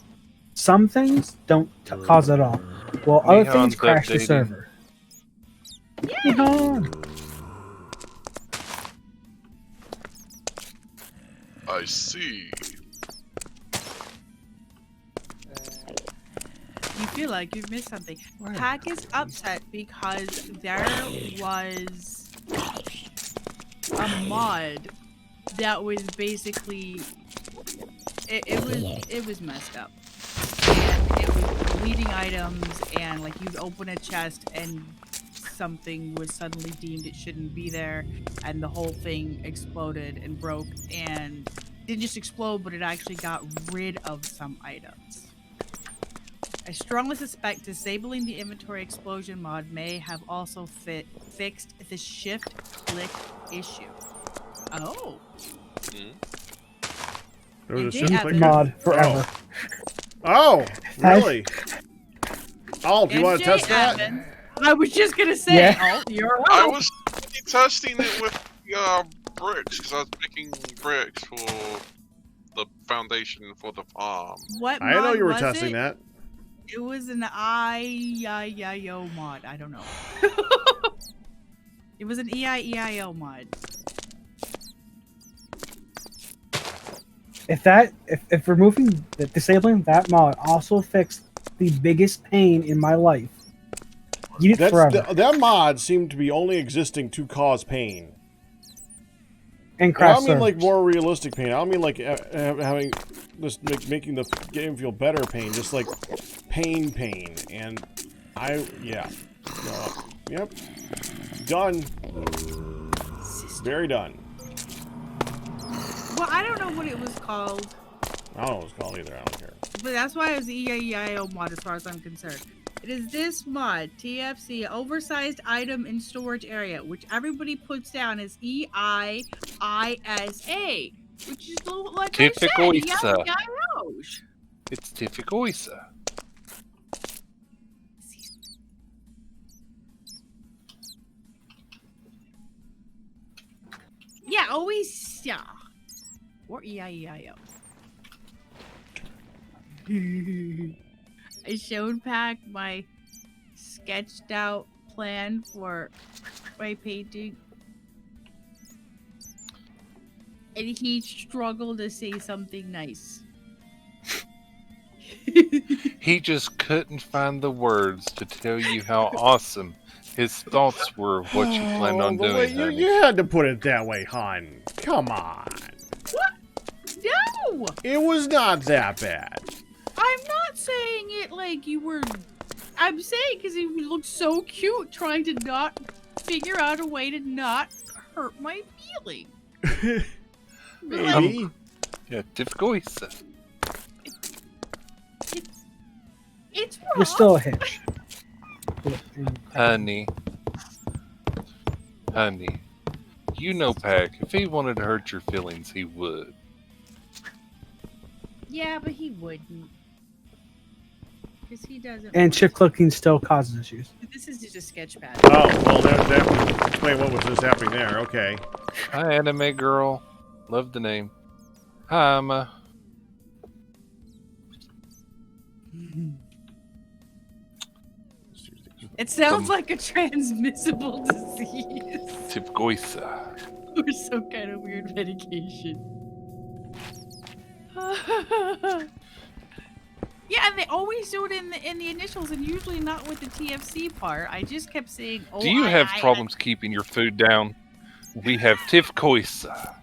[SPEAKER 5] some things don't cause it at all. Well, other things crash the server. Yeah.
[SPEAKER 6] I see.
[SPEAKER 8] You feel like you've missed something. Pack is upset because there was a mod that was basically it was messed up. And it was deleting items, and like you'd open a chest and something was suddenly deemed it shouldn't be there, and the whole thing exploded and broke, and didn't just explode, but it actually got rid of some items. I strongly suspect disabling the inventory explosion mod may have also fixed the shift click issue. Oh.
[SPEAKER 2] There was a
[SPEAKER 8] Indeed,
[SPEAKER 2] shift click
[SPEAKER 5] mod forever.
[SPEAKER 2] Oh, really? Oh, do you want to test that?
[SPEAKER 8] Evans, I was just gonna say,
[SPEAKER 5] Yeah.
[SPEAKER 8] oh, you're
[SPEAKER 6] I
[SPEAKER 8] right.
[SPEAKER 6] was testing it with bricks because I was making bricks for the foundation for the farm.
[SPEAKER 8] What
[SPEAKER 2] I know
[SPEAKER 8] mod
[SPEAKER 2] you were
[SPEAKER 8] was
[SPEAKER 2] testing
[SPEAKER 8] it?
[SPEAKER 2] that.
[SPEAKER 8] It was an EIEIO mod. I don't know. It was an EIEIO mod.
[SPEAKER 5] If removing disabling that mod also fixed the biggest pain in my life. Eat it forever.
[SPEAKER 2] That mod seemed to be only existing to cause pain.
[SPEAKER 5] And
[SPEAKER 2] I
[SPEAKER 5] crash
[SPEAKER 2] don't mean like
[SPEAKER 5] servers.
[SPEAKER 2] more realistic pain. I don't mean like having this making the game feel better pain. Just like pain. And yep, done. Very done.
[SPEAKER 8] Well, I don't know what it was called,
[SPEAKER 2] I don't know what it's called either. I don't care.
[SPEAKER 8] but that's why it was the EIEIO mod as far as I'm concerned. It is this mod, TFC, oversized item in storage area, which everybody puts down as EIISA, which is like I said,
[SPEAKER 1] Typical
[SPEAKER 8] EIIOs.
[SPEAKER 1] It's typical Isa.
[SPEAKER 8] Yeah, always, yeah. Or EIEIO. I showed Pac my sketched out plan for my painting. And he struggled to say something nice.
[SPEAKER 1] He just couldn't find the words to tell you how awesome his thoughts were of what you planned on
[SPEAKER 2] the way
[SPEAKER 1] doing,
[SPEAKER 2] you,
[SPEAKER 1] honey.
[SPEAKER 2] you had to put it that way, hon. Come on.
[SPEAKER 8] What? No!
[SPEAKER 2] It was not that bad.
[SPEAKER 8] I'm not saying it like you were. I'm saying because he looked so cute trying to not figure out a way to not hurt my feelings.
[SPEAKER 2] Maybe.
[SPEAKER 1] Yeah, typical Isa.
[SPEAKER 8] It's
[SPEAKER 5] You're
[SPEAKER 8] rough.
[SPEAKER 5] still a hitch.
[SPEAKER 1] Honey. You know Pac, if he wanted to hurt your feelings, he would.
[SPEAKER 8] Yeah, but he wouldn't. Because he doesn't.
[SPEAKER 5] And chip clicking still causes issues.
[SPEAKER 8] This is just a sketch pad.
[SPEAKER 2] Oh, well, that would explain what was just happening there. Okay.
[SPEAKER 1] Hi, anime girl. Love the name. Hi, Emma.
[SPEAKER 8] It sounds like a transmissible disease.
[SPEAKER 1] Typical Isa.
[SPEAKER 8] Or some kind of weird medication. Yeah, and they always do it in the initials and usually not with the TFC part. I just kept saying, oh,
[SPEAKER 1] Do you have problems keeping your food down? We have typical Isa.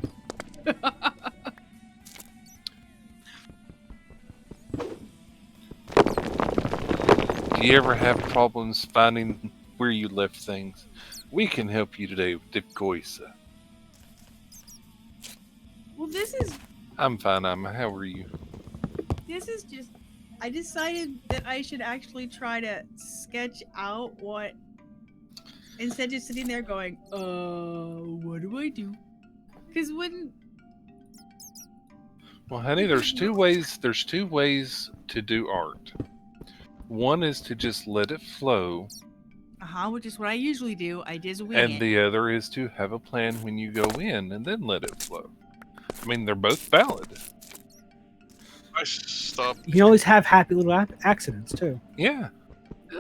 [SPEAKER 1] Do you ever have problems finding where you left things? We can help you today with typical Isa.
[SPEAKER 8] Well, this is
[SPEAKER 1] I'm fine, Emma. How are you?
[SPEAKER 8] just. I decided that I should actually try to sketch out what, instead of just sitting there going, what do I do? Because when.
[SPEAKER 1] Well, honey, there's two ways to do art. One is to just let it flow,
[SPEAKER 8] Which is what I usually do. I just wing
[SPEAKER 1] and
[SPEAKER 8] it.
[SPEAKER 1] the other is to have a plan when you go in and then let it flow. I mean, they're both valid.
[SPEAKER 6] I stopped.
[SPEAKER 5] You can always have happy little accidents too.
[SPEAKER 1] Yeah.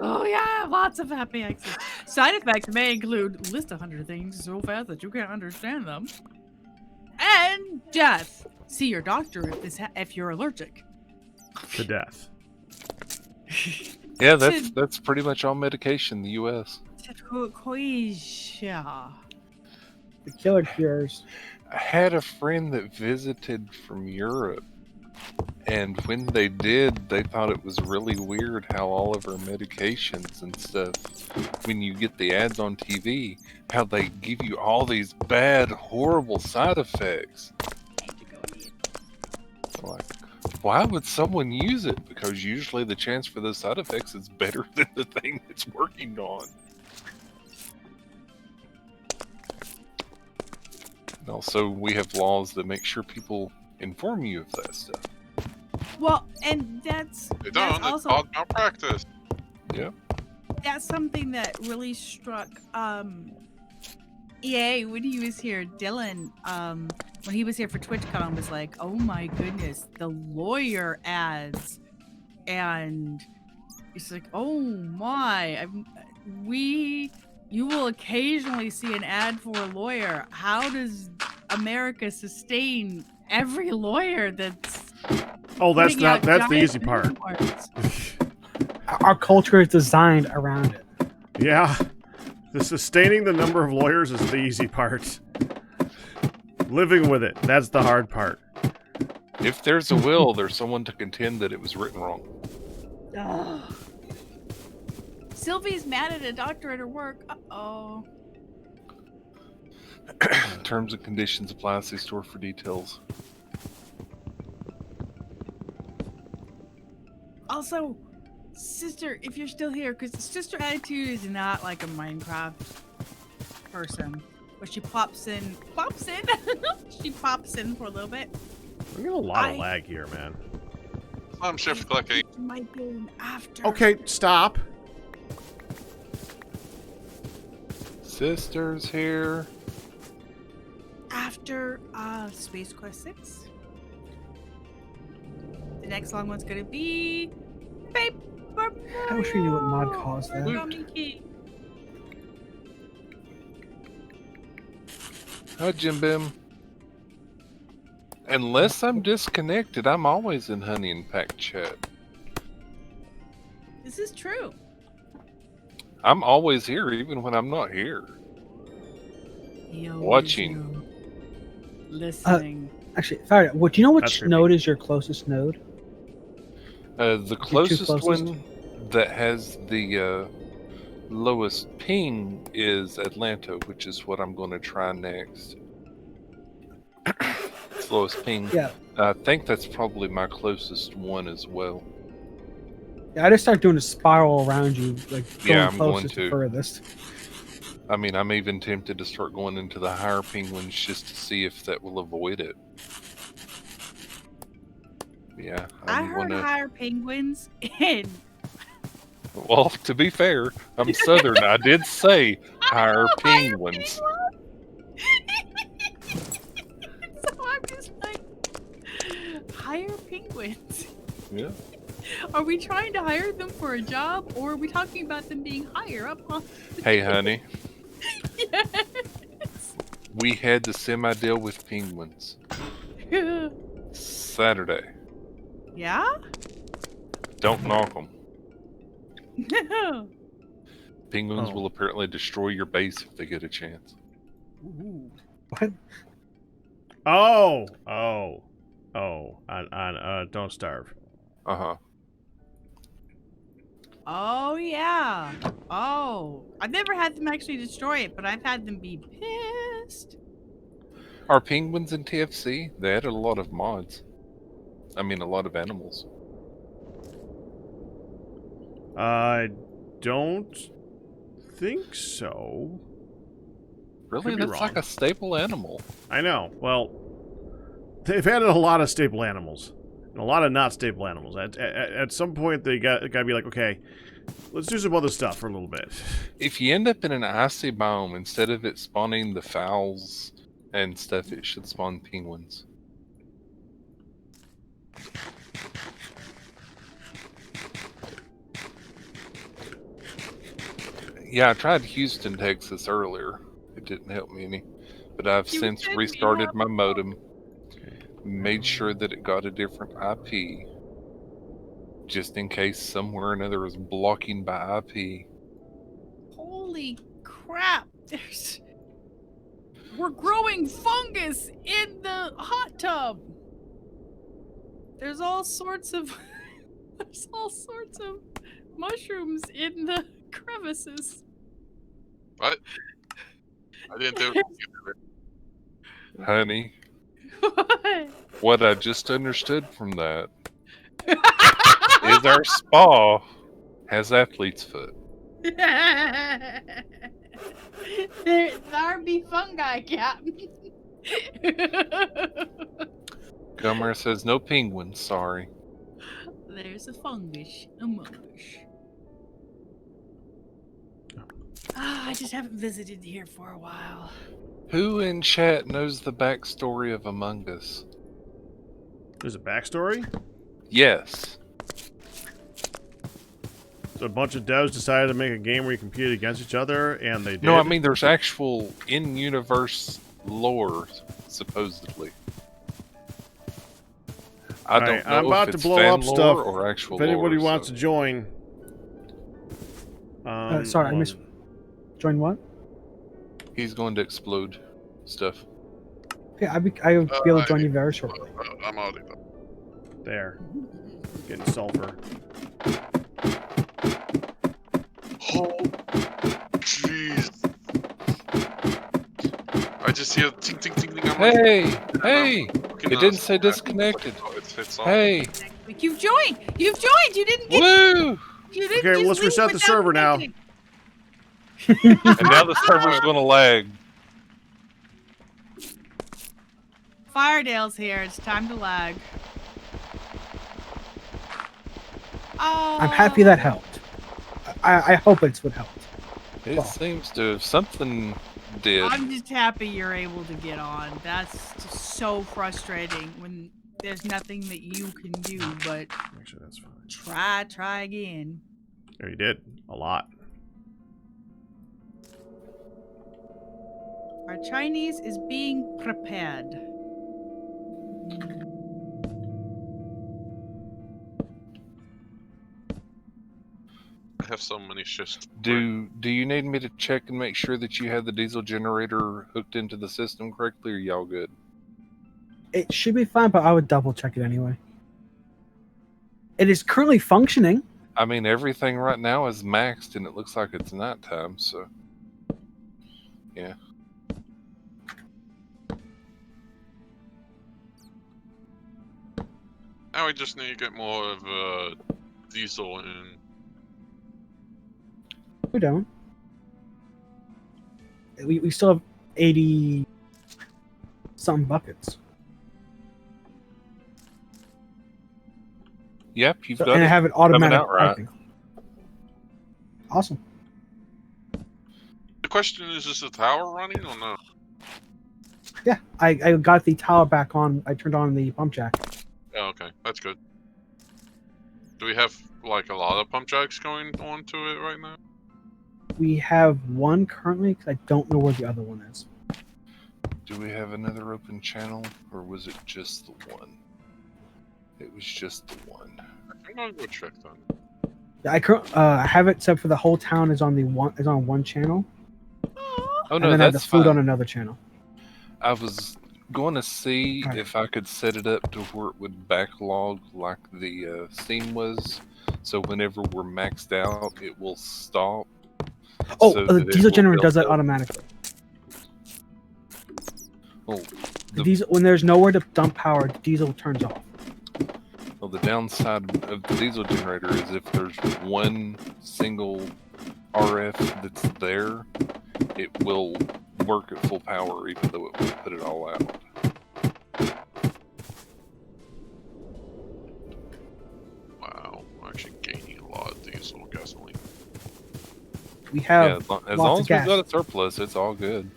[SPEAKER 8] Oh yeah, lots of happy accidents. Side effects may include list 100 things so fast that you can't understand them, and death. See your doctor if you're allergic.
[SPEAKER 2] To death.
[SPEAKER 1] Yeah, that's pretty much all medication in the U.S.
[SPEAKER 5] The killer cures.
[SPEAKER 1] I had a friend that visited from Europe, and when they did, they thought it was really weird how all of our medications and stuff, when you get the ads on TV, how they give you all these bad, horrible side effects. Like, why would someone use it? Because usually the chance for those side effects is better than the thing it's working on. And also, we have laws that make sure people inform you of that stuff.
[SPEAKER 8] Well, and that's
[SPEAKER 6] They don't. It's
[SPEAKER 8] also
[SPEAKER 6] called malpractice.
[SPEAKER 1] Yeah.
[SPEAKER 8] that's something that really struck EA when he was here. Dylan, when he was here for TwitchCon, was like, "Oh my goodness, the lawyer ads," and it's like, "Oh my, you will occasionally see an ad for a lawyer. How does America sustain every lawyer that's?"
[SPEAKER 2] Oh, that's the easy part.
[SPEAKER 5] Our culture is designed around it.
[SPEAKER 2] Yeah. The sustaining the number of lawyers is the easy part. Living with it, that's the hard part.
[SPEAKER 1] If there's a will, there's someone to contend that it was written wrong.
[SPEAKER 8] Sylvie's mad at a doctor at her work. Uh-oh.
[SPEAKER 1] Terms and conditions apply. See store for details.
[SPEAKER 8] Also, Sister, if you're still here, because Sister Attitude is not like a Minecraft person. But she pops in. She pops in for a little bit.
[SPEAKER 2] I'm getting a lot of lag here, man.
[SPEAKER 6] I'm shift clicking.
[SPEAKER 8] My game after.
[SPEAKER 2] Okay, stop.
[SPEAKER 1] Sister's here.
[SPEAKER 8] After Space Quest 6. The next long one's gonna be Paper
[SPEAKER 5] I wish we knew what mod caused that.
[SPEAKER 8] Mario.
[SPEAKER 1] Hi, Jim Bim. Unless I'm disconnected, I'm always in Honey and Pack chat.
[SPEAKER 8] This is true.
[SPEAKER 1] I'm always here, even when I'm not here.
[SPEAKER 8] He always
[SPEAKER 1] Watching.
[SPEAKER 8] knew. Listening.
[SPEAKER 5] Actually, Fire, do you know which
[SPEAKER 2] That's
[SPEAKER 5] node is your closest node?
[SPEAKER 1] The closest
[SPEAKER 5] closest?
[SPEAKER 1] one that has the lowest ping is Atlanta, which is what I'm going to try next. It's lowest ping.
[SPEAKER 5] Yeah.
[SPEAKER 1] I think that's probably my closest one as well.
[SPEAKER 5] Yeah, I just start doing a spiral around you, like going
[SPEAKER 1] Yeah, I'm going
[SPEAKER 5] closest
[SPEAKER 1] to.
[SPEAKER 5] furthest.
[SPEAKER 1] I mean, I'm even tempted to start going into the higher ping ones just to see if that will avoid it. Yeah,
[SPEAKER 8] I
[SPEAKER 1] I'm
[SPEAKER 8] heard
[SPEAKER 1] gonna.
[SPEAKER 8] higher penguins in.
[SPEAKER 1] Well, to be fair, I'm Southern. I did say higher penguins.
[SPEAKER 8] So I'm just like, hire penguins.
[SPEAKER 1] Yeah.
[SPEAKER 8] Are we trying to hire them for a job, or are we talking about them being higher up on?
[SPEAKER 1] Hey, honey,
[SPEAKER 8] Yes.
[SPEAKER 1] we had the semi-deal with penguins Saturday.
[SPEAKER 8] Yeah.
[SPEAKER 1] Don't knock them.
[SPEAKER 8] No.
[SPEAKER 1] Penguins
[SPEAKER 2] Oh.
[SPEAKER 1] will apparently destroy your base if they get a chance.
[SPEAKER 5] What?
[SPEAKER 2] Oh. On Don't Starve.
[SPEAKER 1] Uh-huh.
[SPEAKER 8] Oh yeah. Oh, I've never had them actually destroy it, but I've had them be pissed.
[SPEAKER 1] Our penguins in TFC, they added a lot of mods. I mean, a lot of animals.
[SPEAKER 2] I don't think so.
[SPEAKER 1] Really?
[SPEAKER 2] Could be
[SPEAKER 1] That's like
[SPEAKER 2] wrong.
[SPEAKER 1] a staple animal.
[SPEAKER 2] I know. Well, they've added a lot of staple animals and a lot of not staple animals. At some point, they got to be like, okay, let's do some other stuff for a little bit.
[SPEAKER 1] If you end up in an icy biome, instead of it spawning the fowls and stuff, it should spawn penguins. Yeah, I tried Houston, Texas earlier. It didn't help me any. But I've
[SPEAKER 8] You
[SPEAKER 1] since
[SPEAKER 8] said we
[SPEAKER 1] restarted
[SPEAKER 8] have-
[SPEAKER 1] my modem, made sure that it got a different IP, just in case somewhere or another is blocking by IP.
[SPEAKER 8] Holy crap! We're growing fungus in the hot tub. There's all sorts of mushrooms in the crevices.
[SPEAKER 6] What? I didn't do it.
[SPEAKER 1] Honey,
[SPEAKER 8] What?
[SPEAKER 1] what I just understood from that is our spa has athlete's foot.
[SPEAKER 8] There be fungi, Captain.
[SPEAKER 1] Gomer says no penguins, sorry.
[SPEAKER 8] There's a fungus among us. I just haven't visited here for a while.
[SPEAKER 1] Who in chat knows the backstory of Among Us?
[SPEAKER 2] There's a backstory.
[SPEAKER 1] Yes.
[SPEAKER 2] So a bunch of devs decided to make a game where you compete against each other, and they did.
[SPEAKER 1] No, I mean there's actual in-universe lore, supposedly. I don't
[SPEAKER 2] Alright,
[SPEAKER 1] know
[SPEAKER 2] I'm about
[SPEAKER 1] if
[SPEAKER 2] to
[SPEAKER 1] it's
[SPEAKER 2] blow
[SPEAKER 1] fan
[SPEAKER 2] up
[SPEAKER 1] lore
[SPEAKER 2] stuff.
[SPEAKER 1] or actual
[SPEAKER 2] If anybody
[SPEAKER 1] lore,
[SPEAKER 2] wants
[SPEAKER 1] so-
[SPEAKER 2] to join,
[SPEAKER 5] Sorry, I missed. Join what?
[SPEAKER 1] He's going to explode stuff.
[SPEAKER 5] Yeah, I'll be able to join you very shortly.
[SPEAKER 6] I'm out of it.
[SPEAKER 2] there, getting sulfur.
[SPEAKER 6] Oh, jeez. I just hear ting ting ting ting. I'm like,
[SPEAKER 1] Hey!
[SPEAKER 6] fucking
[SPEAKER 1] It didn't
[SPEAKER 6] ass.
[SPEAKER 1] say disconnected.
[SPEAKER 6] It's on.
[SPEAKER 1] Hey!
[SPEAKER 8] You've joined! You've joined! You didn't get
[SPEAKER 1] Woo!
[SPEAKER 8] You didn't
[SPEAKER 2] Okay,
[SPEAKER 8] just
[SPEAKER 2] let's
[SPEAKER 8] leave
[SPEAKER 2] reset the
[SPEAKER 8] without
[SPEAKER 2] server now.
[SPEAKER 8] connecting.
[SPEAKER 1] And now the server's gonna lag.
[SPEAKER 8] Firedale's here. It's time to lag. Oh.
[SPEAKER 5] I'm happy that helped. I hope it's what helped.
[SPEAKER 1] It
[SPEAKER 5] Well.
[SPEAKER 1] seems to have something did.
[SPEAKER 8] I'm just happy you're able to get on. That's just so frustrating when there's nothing that you can do but
[SPEAKER 2] Actually, that's fine.
[SPEAKER 8] try again.
[SPEAKER 2] Yeah, you did a lot.
[SPEAKER 8] Our Chinese is being prepared.
[SPEAKER 6] I have so many shifts.
[SPEAKER 1] Do you need me to check and make sure that you have the diesel generator hooked into the system correctly, or y'all good?
[SPEAKER 5] It should be fine, but I would double check it anyway. It is currently functioning.
[SPEAKER 1] I mean, everything right now is maxed, and it looks like it's nighttime, so... Yeah.
[SPEAKER 6] Now we just need to get more of diesel in.
[SPEAKER 5] We don't. We still have 80 some buckets.
[SPEAKER 1] Yep, you've
[SPEAKER 5] So,
[SPEAKER 1] got
[SPEAKER 5] and I
[SPEAKER 1] it.
[SPEAKER 5] have it automatic
[SPEAKER 1] out right.
[SPEAKER 5] piping. Awesome.
[SPEAKER 6] The question is the tower running or no?
[SPEAKER 5] Yeah, I got the tower back on. I turned on the pump jack.
[SPEAKER 6] Oh, okay, that's good. Do we have like a lot of pump jacks going on to it right now?
[SPEAKER 5] We have one currently because I don't know where the other one is.
[SPEAKER 1] Do we have another open channel, or was it just the one? It was just the one.
[SPEAKER 6] I think I'll go check then.
[SPEAKER 5] Yeah, I have it set for the whole town is on one channel,
[SPEAKER 1] Oh
[SPEAKER 5] and
[SPEAKER 1] no,
[SPEAKER 5] then I have the
[SPEAKER 1] that's
[SPEAKER 5] food
[SPEAKER 1] fine.
[SPEAKER 5] on another channel.
[SPEAKER 1] I was going to see
[SPEAKER 5] Alright.
[SPEAKER 1] if I could set it up to where it would backlog like the scene was, so whenever we're maxed out, it will stop.
[SPEAKER 5] Oh,
[SPEAKER 1] so
[SPEAKER 5] the
[SPEAKER 1] that it
[SPEAKER 5] diesel
[SPEAKER 1] will
[SPEAKER 5] generator does that
[SPEAKER 1] build up.
[SPEAKER 5] automatically.
[SPEAKER 1] Oh,
[SPEAKER 5] The diesel, when there's nowhere to dump power, diesel turns off.
[SPEAKER 1] well, the downside of the diesel generator is if there's one single RF that's there, it will work at full power even though it won't put it all out.
[SPEAKER 6] Wow, we're actually gaining a lot of diesel gasoline.
[SPEAKER 5] We
[SPEAKER 1] Yeah,
[SPEAKER 5] have
[SPEAKER 1] as long as
[SPEAKER 5] lots of
[SPEAKER 1] we've
[SPEAKER 5] gas.
[SPEAKER 1] got a surplus, it's all good.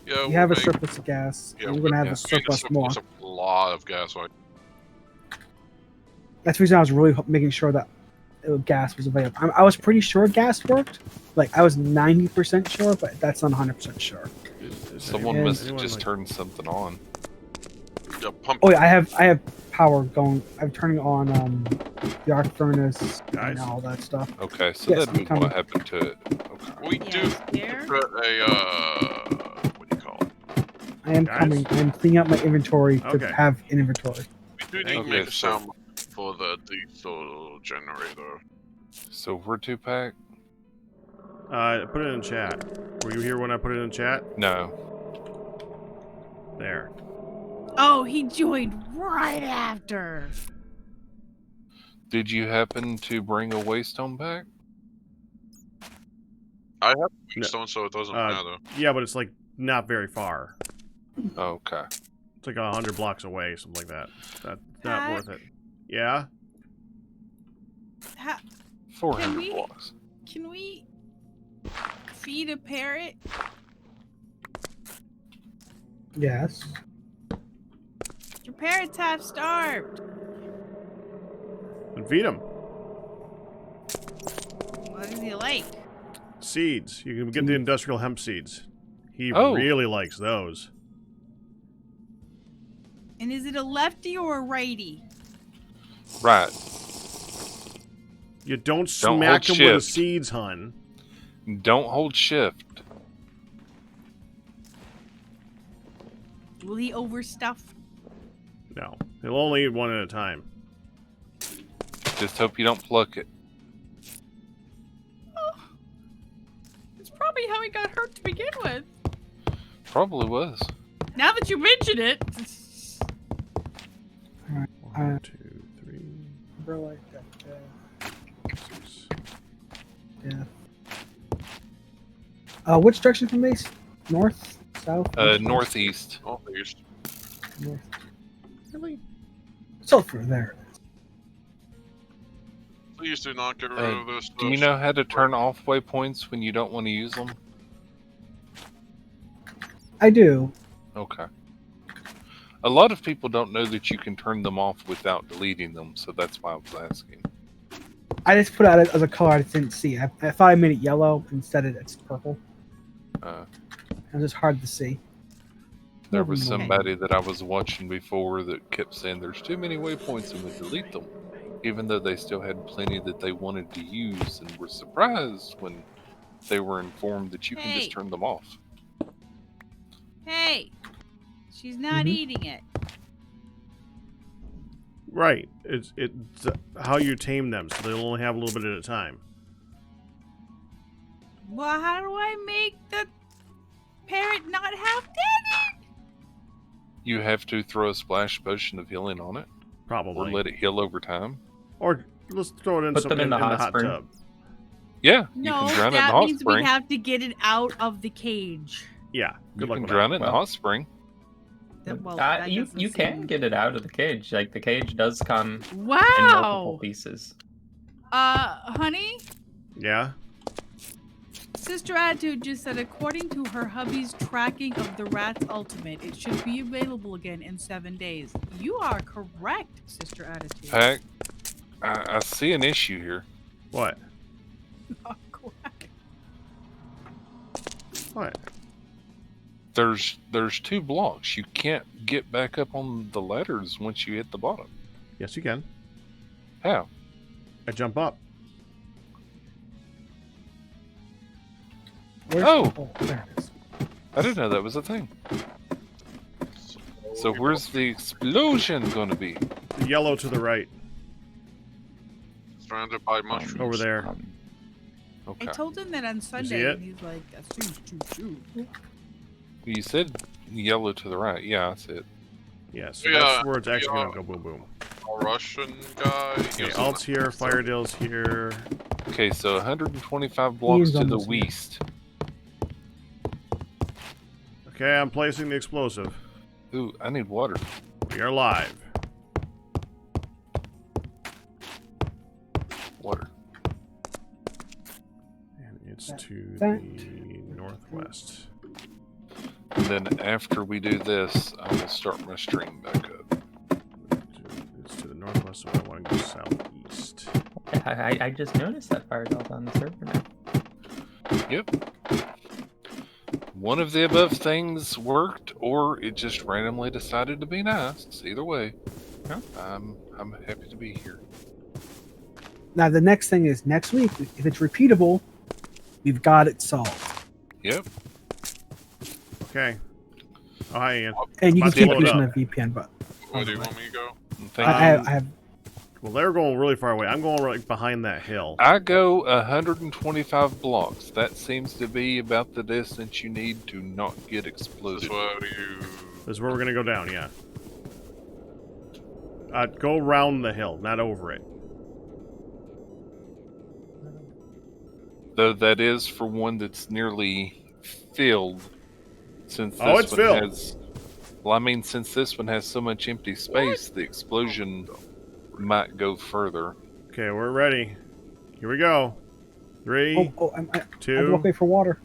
[SPEAKER 6] Yeah,
[SPEAKER 5] we have a
[SPEAKER 6] make-
[SPEAKER 5] surplus of gas.
[SPEAKER 6] Yeah,
[SPEAKER 5] and we're gonna have
[SPEAKER 1] yeah.
[SPEAKER 5] a surplus more.
[SPEAKER 6] of a lot of gas. Right?
[SPEAKER 5] That's the reason I was really making sure that gas was available. I was pretty sure gas worked. Like I was 90% sure, but that's not 100% sure.
[SPEAKER 2] Is
[SPEAKER 1] Someone
[SPEAKER 5] And-
[SPEAKER 1] must have
[SPEAKER 2] anyone,
[SPEAKER 1] just
[SPEAKER 2] like-
[SPEAKER 1] turned something on.
[SPEAKER 6] Yeah, pump.
[SPEAKER 5] Oh yeah, I have power going. I'm turning on the arc furnace
[SPEAKER 2] Guys.
[SPEAKER 5] and all that stuff.
[SPEAKER 1] Okay, so
[SPEAKER 5] Yes,
[SPEAKER 1] that'd be
[SPEAKER 5] I'm coming.
[SPEAKER 1] what happened to it. Okay.
[SPEAKER 6] We do
[SPEAKER 8] Yes, there.
[SPEAKER 6] put a what do you call it?
[SPEAKER 5] I am
[SPEAKER 2] Guys?
[SPEAKER 5] coming. I'm cleaning up my inventory to
[SPEAKER 2] Okay.
[SPEAKER 5] have an inventory.
[SPEAKER 6] We do need
[SPEAKER 1] Okay,
[SPEAKER 6] to make a
[SPEAKER 1] so-
[SPEAKER 6] sound for the diesel generator.
[SPEAKER 1] So we're 2-pack?
[SPEAKER 2] Put it in chat. Were you here when I put it in chat?
[SPEAKER 1] No.
[SPEAKER 2] There.
[SPEAKER 8] Oh, he joined right after.
[SPEAKER 1] Did you happen to bring a waystone back?
[SPEAKER 6] I have
[SPEAKER 2] No.
[SPEAKER 6] stone, so it doesn't
[SPEAKER 2] Uh,
[SPEAKER 6] matter.
[SPEAKER 2] Yeah, but it's like not very far.
[SPEAKER 1] Okay.
[SPEAKER 2] It's like 100 blocks away, something like that. That's not
[SPEAKER 8] Pack?
[SPEAKER 2] worth it. Yeah?
[SPEAKER 8] Ha-
[SPEAKER 1] 400
[SPEAKER 8] we-
[SPEAKER 1] blocks.
[SPEAKER 8] Can we feed a parrot?
[SPEAKER 5] Yes.
[SPEAKER 8] Your parrot's half starved.
[SPEAKER 2] And feed him.
[SPEAKER 8] What does he like?
[SPEAKER 2] Seeds. You can get the industrial hemp seeds. He
[SPEAKER 1] Oh.
[SPEAKER 2] really likes those.
[SPEAKER 8] And is it a lefty or a righty?
[SPEAKER 1] Right.
[SPEAKER 2] You don't
[SPEAKER 1] Don't
[SPEAKER 2] smack him
[SPEAKER 1] hold
[SPEAKER 2] with the
[SPEAKER 1] shift.
[SPEAKER 2] seeds, hun.
[SPEAKER 1] Don't hold shift.
[SPEAKER 8] Will he overstuff?
[SPEAKER 2] No. He'll only eat one at a time.
[SPEAKER 1] Just hope you don't pluck it.
[SPEAKER 8] It's probably how he got hurt to begin with.
[SPEAKER 1] Probably was.
[SPEAKER 8] Now that you mention it.
[SPEAKER 5] Uh,
[SPEAKER 2] 1, 2, 3,
[SPEAKER 5] Bro, like that.
[SPEAKER 2] 6.
[SPEAKER 5] Which direction from base? North, south, east,
[SPEAKER 1] Northeast.
[SPEAKER 6] Northeast.
[SPEAKER 5] north. Really? So through there.
[SPEAKER 6] Please do not get rid of this.
[SPEAKER 1] Do you know how to turn off waypoints when you don't want to use them?
[SPEAKER 5] I do.
[SPEAKER 1] Okay. A lot of people don't know that you can turn them off without deleting them, so that's why I was asking.
[SPEAKER 5] I just put it out as a color I didn't see. I thought I made it yellow. Instead, it's purple. It was just hard to see.
[SPEAKER 1] There was somebody that I was watching before that kept saying there's too many waypoints and would delete them, even though they still had plenty that they wanted to use and were surprised when they were informed that you can just turn them off.
[SPEAKER 8] Hey, she's not eating it.
[SPEAKER 2] Right. It's how you tame them, so they'll only have a little bit at a time.
[SPEAKER 8] Well, how do I make the parrot not have tanning?
[SPEAKER 1] You have to throw a splash potion of healing on it,
[SPEAKER 2] Probably.
[SPEAKER 1] or let it heal over time.
[SPEAKER 2] Or let's throw it in,
[SPEAKER 3] Put them in the hot spring.
[SPEAKER 2] tub.
[SPEAKER 1] Yeah,
[SPEAKER 8] No,
[SPEAKER 1] you can drown it in the
[SPEAKER 8] that
[SPEAKER 1] hot
[SPEAKER 8] means
[SPEAKER 1] spring.
[SPEAKER 8] we have to get it out of the cage.
[SPEAKER 2] Yeah.
[SPEAKER 1] You
[SPEAKER 2] Good luck
[SPEAKER 1] can
[SPEAKER 2] with
[SPEAKER 1] drown
[SPEAKER 2] that.
[SPEAKER 1] it in the hot spring.
[SPEAKER 3] You can get it out of the cage. Like the cage does come in multiple
[SPEAKER 8] Wow.
[SPEAKER 3] pieces.
[SPEAKER 8] Honey,
[SPEAKER 2] Yeah.
[SPEAKER 8] Sister Attitude just said according to her hubby's tracking of the rat's ultimate, it should be available again in 7 days. You are correct, Sister Attitude.
[SPEAKER 1] Pack, I see an issue here.
[SPEAKER 2] What?
[SPEAKER 8] Not correct.
[SPEAKER 2] What?
[SPEAKER 1] There's 2 blocks. You can't get back up on the ladders once you hit the bottom.
[SPEAKER 2] Yes, you can.
[SPEAKER 1] How?
[SPEAKER 2] I jump up.
[SPEAKER 1] Oh!
[SPEAKER 5] There it is.
[SPEAKER 1] I didn't know that was a thing. So where's the explosion gonna be?
[SPEAKER 2] The yellow to the right.
[SPEAKER 6] Surrounded by mushrooms.
[SPEAKER 2] Over there.
[SPEAKER 1] Okay.
[SPEAKER 8] I told him that on Sunday,
[SPEAKER 2] it?
[SPEAKER 8] and he's like, that seems too soon.
[SPEAKER 1] You said yellow to the right. Yeah, that's it.
[SPEAKER 2] Yeah, so
[SPEAKER 6] Yeah,
[SPEAKER 2] that's where it's actually
[SPEAKER 6] yeah.
[SPEAKER 2] going to go boom boom.
[SPEAKER 6] A Russian guy.
[SPEAKER 2] Okay, Alt's here, Firedale's here.
[SPEAKER 1] Okay, so 125 blocks to the
[SPEAKER 5] almost here.
[SPEAKER 1] west.
[SPEAKER 2] Okay, I'm placing the explosive.
[SPEAKER 1] Ooh, I need water.
[SPEAKER 2] We are live.
[SPEAKER 1] Water.
[SPEAKER 2] And it's to
[SPEAKER 5] that.
[SPEAKER 2] the northwest.
[SPEAKER 1] And then after we do this, I will start my stream back up.
[SPEAKER 2] It's to the northwest, so I want to go southeast.
[SPEAKER 3] I just noticed that Firedale's on the server now.
[SPEAKER 1] Yep. One of the above things worked, or it just randomly decided to be nice. Either way,
[SPEAKER 3] Huh?
[SPEAKER 1] I'm happy to be here.
[SPEAKER 5] Now the next thing is next week. If it's repeatable, we've got it solved.
[SPEAKER 1] Yep.
[SPEAKER 2] Okay. Oh, hi, Ian.
[SPEAKER 5] And you
[SPEAKER 2] Might
[SPEAKER 5] can
[SPEAKER 2] blow
[SPEAKER 5] keep
[SPEAKER 2] it
[SPEAKER 5] using
[SPEAKER 2] up.
[SPEAKER 5] the VPN, but
[SPEAKER 6] Where do you want me to go?
[SPEAKER 1] Thank
[SPEAKER 5] I
[SPEAKER 1] you.
[SPEAKER 5] have.
[SPEAKER 2] Well, they're going really far away. I'm going right behind that hill.
[SPEAKER 1] I go 125 blocks. That seems to be about the distance you need to not get exploded.
[SPEAKER 6] This way you.
[SPEAKER 2] This is where we're going to go down, yeah. Go around the hill, not over it.
[SPEAKER 1] Though that is for one that's nearly filled. Since this
[SPEAKER 2] it's
[SPEAKER 1] one
[SPEAKER 2] filled.
[SPEAKER 1] has, well, I mean, since this one has so much empty space, the explosion might go further.
[SPEAKER 2] Okay, we're ready. Here we go. 3,
[SPEAKER 5] I have to
[SPEAKER 2] 2.
[SPEAKER 5] walk away for water.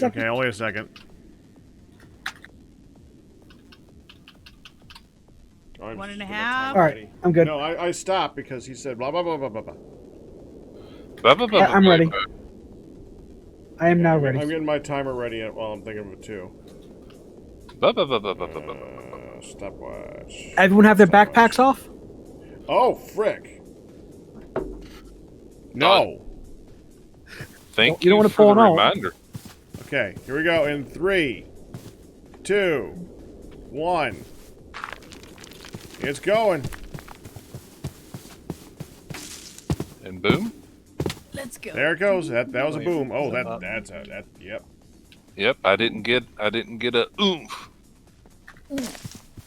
[SPEAKER 2] Okay, only a second. Oh, I'm
[SPEAKER 8] 1.5.
[SPEAKER 2] just- my time's
[SPEAKER 5] All right,
[SPEAKER 2] ready.
[SPEAKER 5] I'm good.
[SPEAKER 2] No, I stopped because he said blah, blah, blah, blah, blah, blah.
[SPEAKER 1] Blah, blah, blah,
[SPEAKER 5] Yeah,
[SPEAKER 1] blah,
[SPEAKER 5] I'm
[SPEAKER 1] blah,
[SPEAKER 5] ready.
[SPEAKER 1] blah.
[SPEAKER 5] I am now
[SPEAKER 2] I'm
[SPEAKER 5] ready.
[SPEAKER 2] getting my timer ready while I'm thinking of it too.
[SPEAKER 1] Blah, blah, blah, blah, blah, blah, blah, blah.
[SPEAKER 2] Stopwatch.
[SPEAKER 5] Everyone have their
[SPEAKER 2] Stopwatch.
[SPEAKER 5] backpacks off?
[SPEAKER 2] Oh, frick. No.
[SPEAKER 1] Thank
[SPEAKER 5] You don't
[SPEAKER 1] you
[SPEAKER 5] wanna
[SPEAKER 1] for
[SPEAKER 5] pull
[SPEAKER 1] the
[SPEAKER 5] it out.
[SPEAKER 1] reminder.
[SPEAKER 2] Okay, here we go in 3, 2, 1. It's going.
[SPEAKER 1] And boom.
[SPEAKER 8] Let's go.
[SPEAKER 2] There it goes. That was a boom. Oh, that. Yep.
[SPEAKER 1] Yep, I didn't get a oomph.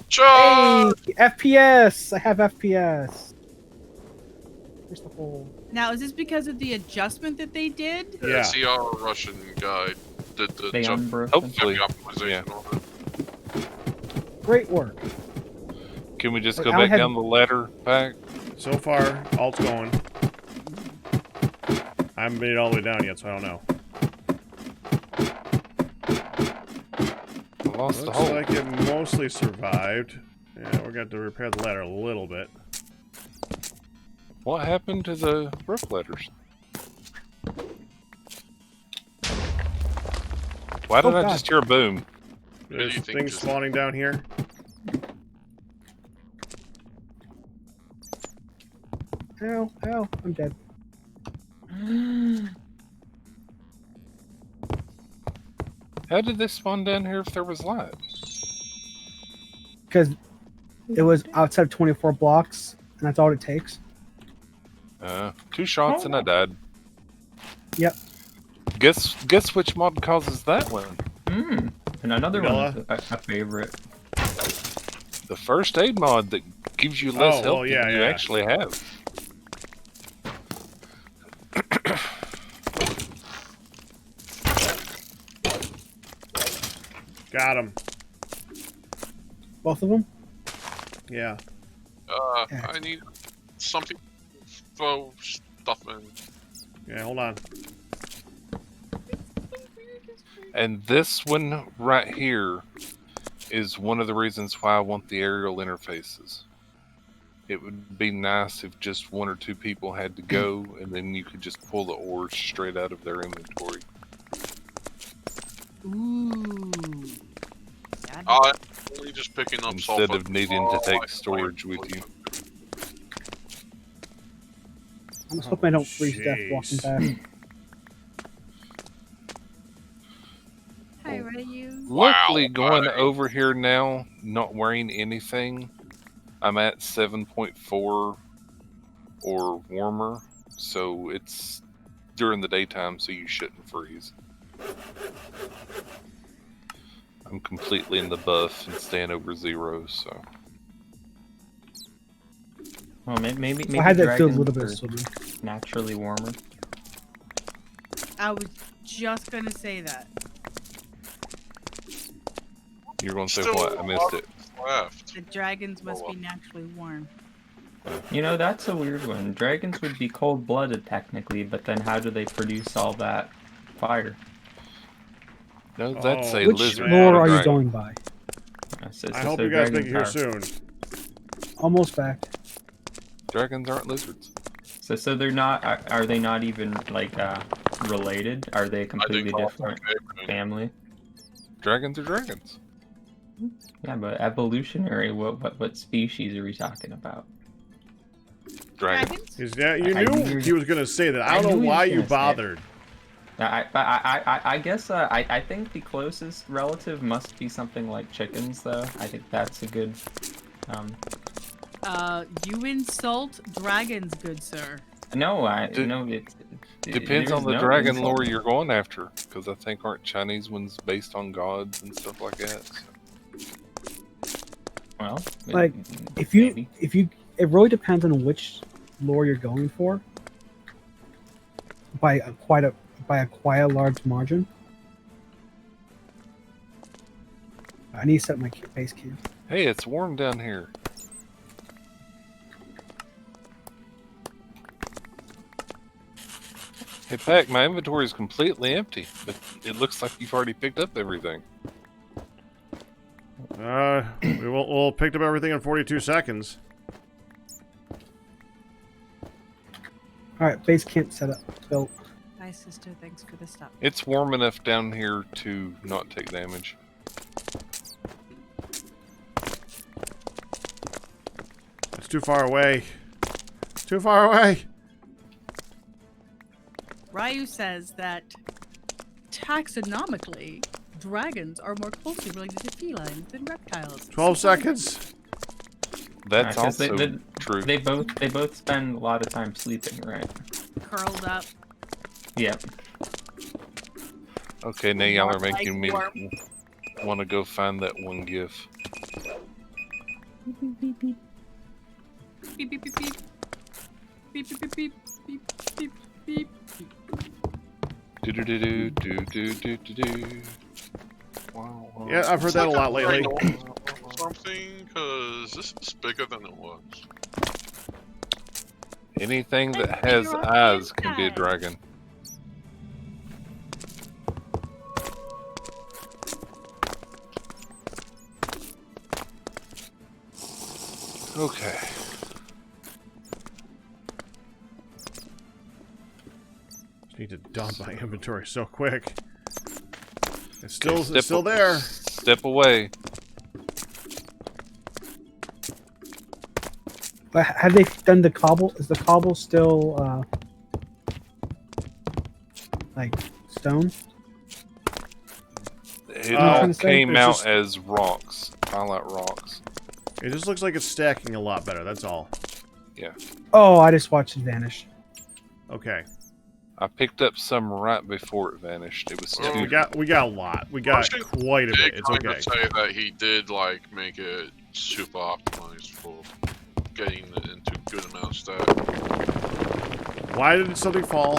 [SPEAKER 6] Charge!
[SPEAKER 5] Hey, FPS! I have FPS. Just the whole.
[SPEAKER 8] Now, is this because of the adjustment that they did?
[SPEAKER 2] Yeah.
[SPEAKER 6] See, our Russian guy did the
[SPEAKER 3] They
[SPEAKER 6] jump
[SPEAKER 3] unbroke.
[SPEAKER 1] Hopefully.
[SPEAKER 6] optimization on it.
[SPEAKER 5] Great work.
[SPEAKER 1] Can we just
[SPEAKER 5] Like,
[SPEAKER 1] go
[SPEAKER 5] I don't
[SPEAKER 1] back
[SPEAKER 5] have-
[SPEAKER 1] down the ladder pack?
[SPEAKER 2] So far, alt's going. I haven't made it all the way down yet, so I don't know.
[SPEAKER 1] I lost the
[SPEAKER 2] Looks
[SPEAKER 1] hole.
[SPEAKER 2] like it mostly survived. Yeah, we're going to have to repair the ladder a little bit.
[SPEAKER 1] What happened to the roof ladders? Why did
[SPEAKER 5] Oh,
[SPEAKER 1] I
[SPEAKER 5] God.
[SPEAKER 1] just hear a boom?
[SPEAKER 2] There's
[SPEAKER 6] you think
[SPEAKER 2] things
[SPEAKER 6] just-
[SPEAKER 2] spawning down here.
[SPEAKER 5] Ow, ow, I'm dead.
[SPEAKER 1] How did they spawn down here if there was light?
[SPEAKER 5] Because it was outside of 24 blocks, and that's all it takes.
[SPEAKER 1] 2 shots and I died.
[SPEAKER 5] Yep.
[SPEAKER 1] Guess which mod causes that one?
[SPEAKER 3] And another
[SPEAKER 2] Vanilla?
[SPEAKER 3] one, a favorite.
[SPEAKER 1] The first aid mod that gives you less
[SPEAKER 2] Oh,
[SPEAKER 1] health
[SPEAKER 2] well, yeah,
[SPEAKER 1] than you
[SPEAKER 2] yeah.
[SPEAKER 1] actually have.
[SPEAKER 2] Got him.
[SPEAKER 5] Both of them?
[SPEAKER 2] Yeah.
[SPEAKER 5] Yeah.
[SPEAKER 6] I need something to throw stuff in.
[SPEAKER 2] Yeah, hold on.
[SPEAKER 1] And this one right here is one of the reasons why I want the aerial interfaces. It would be nice if just 1 or 2 people had to go, and then you could just pull the ores straight out of their inventory.
[SPEAKER 8] Ooh. Got it.
[SPEAKER 6] I'm only just picking up
[SPEAKER 1] Instead
[SPEAKER 6] sulfur.
[SPEAKER 1] of needing to
[SPEAKER 6] Oh,
[SPEAKER 1] take
[SPEAKER 6] I-
[SPEAKER 1] storage with you.
[SPEAKER 5] I'm just hoping I don't freeze to death walking
[SPEAKER 2] jeez.
[SPEAKER 5] back.
[SPEAKER 8] Hi, Ryu.
[SPEAKER 1] Luckily,
[SPEAKER 6] Wow.
[SPEAKER 1] going over here now, not wearing anything, I'm at 7.4 or warmer, so it's during the daytime, so you shouldn't freeze. I'm completely in the buff and staying over 0, so.
[SPEAKER 3] Well, maybe
[SPEAKER 5] I had that feel a
[SPEAKER 3] dragons
[SPEAKER 5] little bit
[SPEAKER 3] are
[SPEAKER 5] of swimming.
[SPEAKER 3] naturally warmer.
[SPEAKER 8] I was just gonna say that.
[SPEAKER 1] You're going to say
[SPEAKER 6] Still
[SPEAKER 1] what? I missed it.
[SPEAKER 6] Left.
[SPEAKER 8] The dragons must be naturally warm.
[SPEAKER 3] You know, that's a weird one. Dragons would be cold-blooded technically, but then how do they produce all that fire?
[SPEAKER 1] No, that's
[SPEAKER 2] Oh,
[SPEAKER 1] a
[SPEAKER 5] Which
[SPEAKER 1] lizard.
[SPEAKER 2] man.
[SPEAKER 5] lore
[SPEAKER 1] not a
[SPEAKER 5] are you
[SPEAKER 1] dragon.
[SPEAKER 5] going by?
[SPEAKER 2] I hope you guys make it here
[SPEAKER 3] dragons
[SPEAKER 2] soon.
[SPEAKER 5] Almost back.
[SPEAKER 1] Dragons aren't lizards.
[SPEAKER 3] So they're not. Are they not even like related? Are they
[SPEAKER 6] I
[SPEAKER 3] completely
[SPEAKER 6] think
[SPEAKER 3] different family?
[SPEAKER 1] Dragons are dragons.
[SPEAKER 3] Yeah, but evolutionary. What species are we talking about?
[SPEAKER 1] Dragons.
[SPEAKER 2] Is that, you
[SPEAKER 3] I knew you
[SPEAKER 2] knew
[SPEAKER 3] were-
[SPEAKER 2] he was going to say that. I
[SPEAKER 3] I
[SPEAKER 2] don't know
[SPEAKER 3] knew he
[SPEAKER 2] why
[SPEAKER 3] was
[SPEAKER 2] you
[SPEAKER 3] gonna say it.
[SPEAKER 2] bothered.
[SPEAKER 3] I guess I think the closest relative must be something like chickens, though. I think that's a good.
[SPEAKER 8] You insult dragons, good sir.
[SPEAKER 3] No,
[SPEAKER 1] De-
[SPEAKER 3] no. It
[SPEAKER 1] Depends on the
[SPEAKER 3] there's no
[SPEAKER 1] dragon
[SPEAKER 3] insult.
[SPEAKER 1] lore you're going after, because I think aren't Chinese ones based on gods and stuff like that. So.
[SPEAKER 3] Well,
[SPEAKER 5] Like,
[SPEAKER 3] maybe.
[SPEAKER 5] it really depends on which lore you're going for. By a quite a large margin. I need to set my base camp.
[SPEAKER 1] Hey, it's warm down here. Hey, Pac, my inventory is completely empty, but it looks like you've already picked up everything.
[SPEAKER 2] We'll picked up everything in 42 seconds.
[SPEAKER 5] Alright, base camp set up. Built.
[SPEAKER 8] Hi, sister. Thanks for the stop.
[SPEAKER 1] It's warm enough down here to not take damage.
[SPEAKER 2] It's too far away. It's too far away.
[SPEAKER 8] Ryu says that taxonomically, dragons are more closely related to felines than reptiles.
[SPEAKER 2] 12 seconds.
[SPEAKER 1] That's
[SPEAKER 3] 'cause
[SPEAKER 1] also true.
[SPEAKER 3] They both spend a lot of time sleeping, right?
[SPEAKER 8] Curled up.
[SPEAKER 3] Yep.
[SPEAKER 1] Okay, now y'all are
[SPEAKER 8] More
[SPEAKER 1] making me
[SPEAKER 8] like
[SPEAKER 1] want to go find that one GIF.
[SPEAKER 8] Beep, beep, beep. Beep, beep, beep, beep. beep, beep, beep, beep, beep, beep, beep.
[SPEAKER 1] Do do do do do do do do do. Wow, wow.
[SPEAKER 2] Yeah, I've heard that a lot lately.
[SPEAKER 6] Something, because this is bigger than it was.
[SPEAKER 1] Anything that
[SPEAKER 8] Let's
[SPEAKER 1] has
[SPEAKER 8] figure out the
[SPEAKER 1] eyes can be a
[SPEAKER 8] inside.
[SPEAKER 1] dragon. Okay.
[SPEAKER 2] Just need to dump my inventory so quick. It's
[SPEAKER 1] Okay,
[SPEAKER 2] still there.
[SPEAKER 1] Step away.
[SPEAKER 5] But have they done the cobble? Is the cobble still like stone?
[SPEAKER 1] It
[SPEAKER 5] I'm
[SPEAKER 1] all
[SPEAKER 5] trying to say,
[SPEAKER 1] came
[SPEAKER 2] there's
[SPEAKER 1] out
[SPEAKER 2] just-
[SPEAKER 1] as rocks. Highlight rocks.
[SPEAKER 2] It just looks like it's stacking a lot better. That's all.
[SPEAKER 5] Oh, I just watched it vanish.
[SPEAKER 2] Okay.
[SPEAKER 1] I picked up some right before it vanished. It was
[SPEAKER 6] Yeah,
[SPEAKER 1] too.
[SPEAKER 2] We got a lot. We got quite a
[SPEAKER 6] They
[SPEAKER 2] bit. It's
[SPEAKER 6] kind
[SPEAKER 2] okay.
[SPEAKER 6] of say that he did like make it super optimized for getting it into good amount of stat.
[SPEAKER 2] Why did something fall?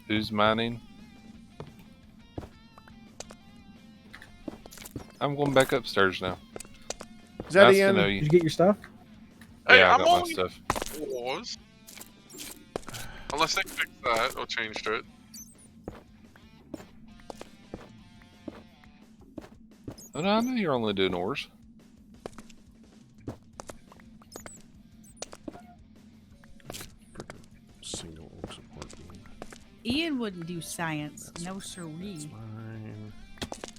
[SPEAKER 1] Who's mining? I'm going back upstairs now.
[SPEAKER 2] Is that
[SPEAKER 1] Nice to
[SPEAKER 2] Ian?
[SPEAKER 1] know
[SPEAKER 5] Did
[SPEAKER 1] you.
[SPEAKER 5] you get your stuff?
[SPEAKER 6] Hey,
[SPEAKER 1] Yeah, I
[SPEAKER 6] I'm
[SPEAKER 1] got my
[SPEAKER 6] only
[SPEAKER 1] stuff.
[SPEAKER 6] pause. Unless they fixed that or changed it.
[SPEAKER 1] Oh, no, I know you're only doing ores.
[SPEAKER 2] Single oak support beam.
[SPEAKER 8] Ian wouldn't do science. No
[SPEAKER 2] That's
[SPEAKER 8] siree.
[SPEAKER 2] fine.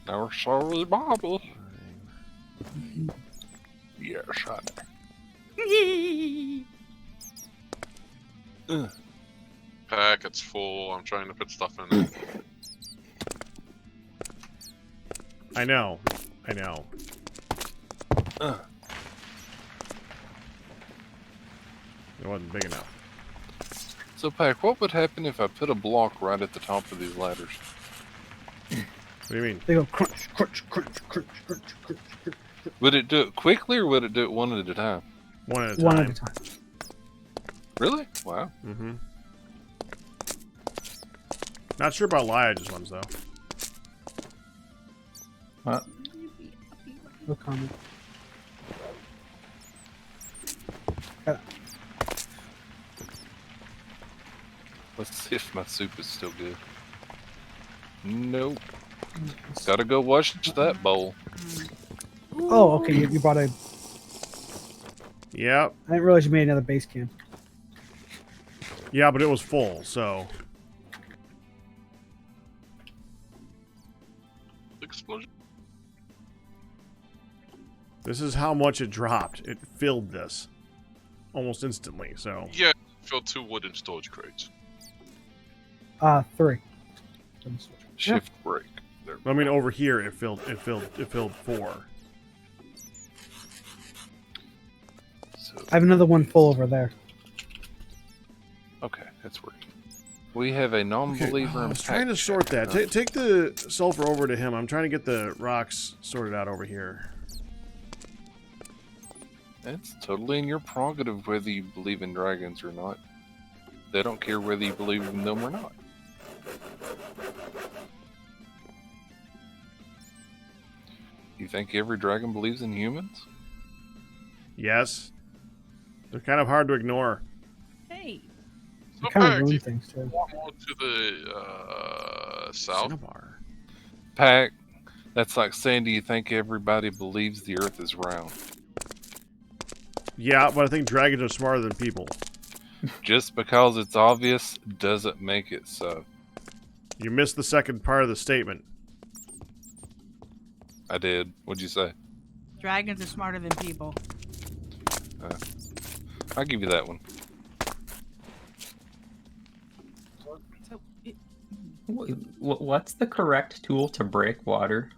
[SPEAKER 1] Now, sorry, Bobby.
[SPEAKER 2] Fine.
[SPEAKER 1] Yeah, shot.
[SPEAKER 6] Packet's full. I'm trying to put stuff in it.
[SPEAKER 2] I know. I know. It wasn't big enough.
[SPEAKER 1] So, Pack, what would happen if I put a block right at the top of these ladders?
[SPEAKER 2] What do you mean?
[SPEAKER 5] They go crunch, crunch, crunch, crunch, crunch, crunch, crunch.
[SPEAKER 1] Would it do it quickly or would it do it one at a time?
[SPEAKER 2] One at a time.
[SPEAKER 5] One at a time.
[SPEAKER 1] Really? Wow.
[SPEAKER 2] Mm-hmm. Not sure about Liage's ones though.
[SPEAKER 3] What?
[SPEAKER 5] No comment.
[SPEAKER 1] Let's see if my soup is still good. Nope. Gotta go wash that bowl.
[SPEAKER 5] Oh, okay. You brought a.
[SPEAKER 2] Yep.
[SPEAKER 5] I didn't realize you made another base camp.
[SPEAKER 2] Yeah, but it was full, so
[SPEAKER 6] Explosion.
[SPEAKER 2] this is how much it dropped. It filled this almost instantly. So
[SPEAKER 6] Yeah, fill 2 wooden storage crates.
[SPEAKER 5] 3.
[SPEAKER 1] Shift break. There.
[SPEAKER 2] I mean, over here it filled 4.
[SPEAKER 1] So,
[SPEAKER 5] I have another one full over there.
[SPEAKER 1] okay, that's working. We have a non-believer
[SPEAKER 2] I
[SPEAKER 1] in
[SPEAKER 2] was trying to
[SPEAKER 1] pack
[SPEAKER 2] sort
[SPEAKER 1] check.
[SPEAKER 2] that. Take the sulfur over to him. I'm trying to get the rocks sorted out over here.
[SPEAKER 1] It's totally in your prerogative whether you believe in dragons or not. They don't care whether you believe in them or not. You think every dragon believes in humans?
[SPEAKER 2] Yes. They're kind of hard to ignore.
[SPEAKER 8] Hey.
[SPEAKER 6] So
[SPEAKER 5] They kind of
[SPEAKER 6] Pack,
[SPEAKER 5] ruin
[SPEAKER 6] you
[SPEAKER 5] things too.
[SPEAKER 6] want more to the south?
[SPEAKER 2] Cinnabar.
[SPEAKER 1] Pack, that's like saying, do you think everybody believes the earth is round?
[SPEAKER 2] Yeah, but I think dragons are smarter than people.
[SPEAKER 1] Just because it's obvious doesn't make it so.
[SPEAKER 2] You missed the second part of the statement.
[SPEAKER 1] I did. What'd you say?
[SPEAKER 8] Dragons are smarter than people.
[SPEAKER 1] I'll give you that one.
[SPEAKER 8] So,
[SPEAKER 3] What's the correct tool to break water?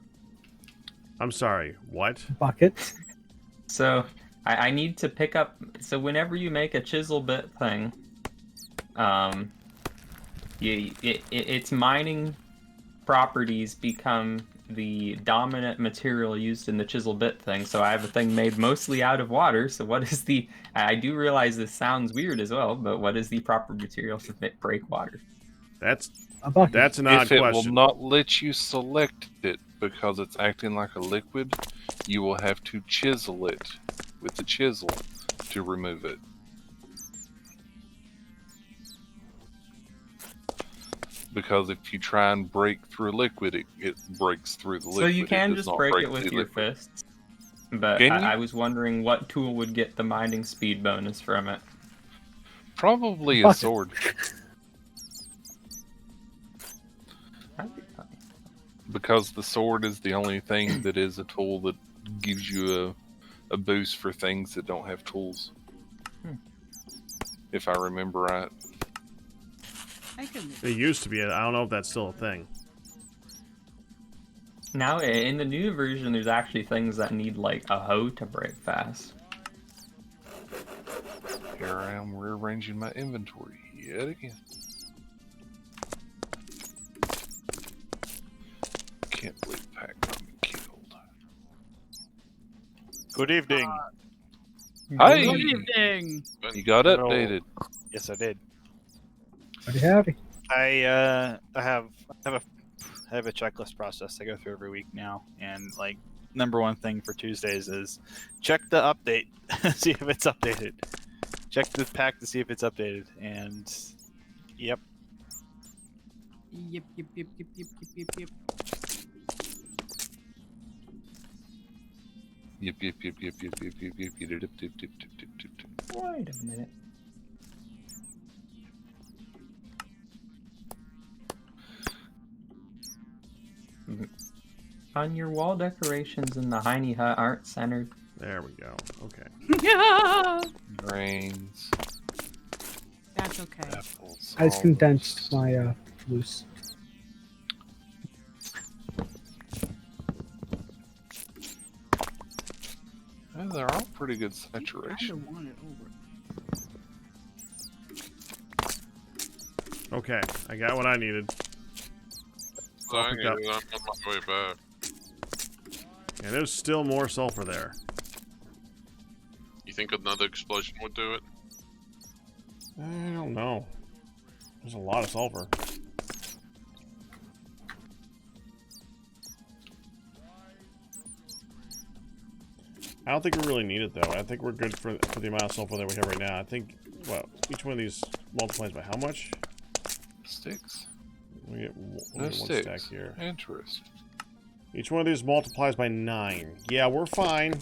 [SPEAKER 2] I'm sorry, what?
[SPEAKER 5] Bucket.
[SPEAKER 3] So I need to pick up. So whenever you make a chisel bit thing, its mining properties become the dominant material used in the chisel bit thing. So I have a thing made mostly out of water. So what is the... I do realize this sounds weird as well, but what is the proper material to break water?
[SPEAKER 2] That's
[SPEAKER 5] A bucket.
[SPEAKER 2] that's an odd
[SPEAKER 1] If it
[SPEAKER 2] question.
[SPEAKER 1] will not let you select it because it's acting like a liquid, you will have to chisel it with the chisel to remove it. Because if you try and break through liquid, it breaks through the liquid.
[SPEAKER 3] So you can
[SPEAKER 1] does
[SPEAKER 3] just
[SPEAKER 1] not
[SPEAKER 3] break it with
[SPEAKER 1] the
[SPEAKER 3] your
[SPEAKER 1] liquid.
[SPEAKER 3] fists. But
[SPEAKER 1] Can you?
[SPEAKER 3] I was wondering what tool would get the mining speed bonus from it.
[SPEAKER 1] Probably a
[SPEAKER 5] Bucket.
[SPEAKER 1] sword.
[SPEAKER 3] That'd be funny.
[SPEAKER 1] Because the sword is the only thing that is a tool that gives you a boost for things that don't have tools. If I remember right.
[SPEAKER 8] I can.
[SPEAKER 2] It used to be. I don't know if that's still a thing.
[SPEAKER 3] Now, in the new version, there's actually things that need, like, a hoe to break fast.
[SPEAKER 1] Here I am rearranging my inventory yet again. Can't believe Pac got me killed.
[SPEAKER 9] Good evening.
[SPEAKER 1] Hi!
[SPEAKER 8] Good evening.
[SPEAKER 1] You got
[SPEAKER 9] Hello.
[SPEAKER 1] updated.
[SPEAKER 9] Yes, I did.
[SPEAKER 5] Howdy.
[SPEAKER 9] I have a checklist process I go through every week now, and like number one thing for Tuesdays is check the update, see if it's updated. Check the pack to see if it's updated, and yep.
[SPEAKER 8] Yep.
[SPEAKER 1] Yep.
[SPEAKER 3] Wait a minute. On your wall decorations in the Heiny hut aren't centered.
[SPEAKER 2] There we go. Okay.
[SPEAKER 8] Yeah.
[SPEAKER 1] Grains,
[SPEAKER 8] That's okay.
[SPEAKER 1] apples.
[SPEAKER 5] I just condensed my loose.
[SPEAKER 1] Oh, they're all pretty good
[SPEAKER 8] I
[SPEAKER 1] saturation.
[SPEAKER 8] don't want it over.
[SPEAKER 2] Okay. I got what I needed.
[SPEAKER 6] Dang
[SPEAKER 2] pick
[SPEAKER 6] it,
[SPEAKER 2] up.
[SPEAKER 6] I'm on my way back.
[SPEAKER 2] And there's still more sulfur there.
[SPEAKER 6] You think another explosion would do it?
[SPEAKER 2] I don't know. There's a lot of sulfur. I don't think we really need it though. I think we're good for the amount of sulfur that we have right now. I think, well, each one of these multiplies by how much?
[SPEAKER 1] Sticks.
[SPEAKER 2] We get
[SPEAKER 1] No
[SPEAKER 2] one
[SPEAKER 1] sticks.
[SPEAKER 2] stack here.
[SPEAKER 1] Interesting.
[SPEAKER 2] Each one of these multiplies by 9. Yeah, we're fine.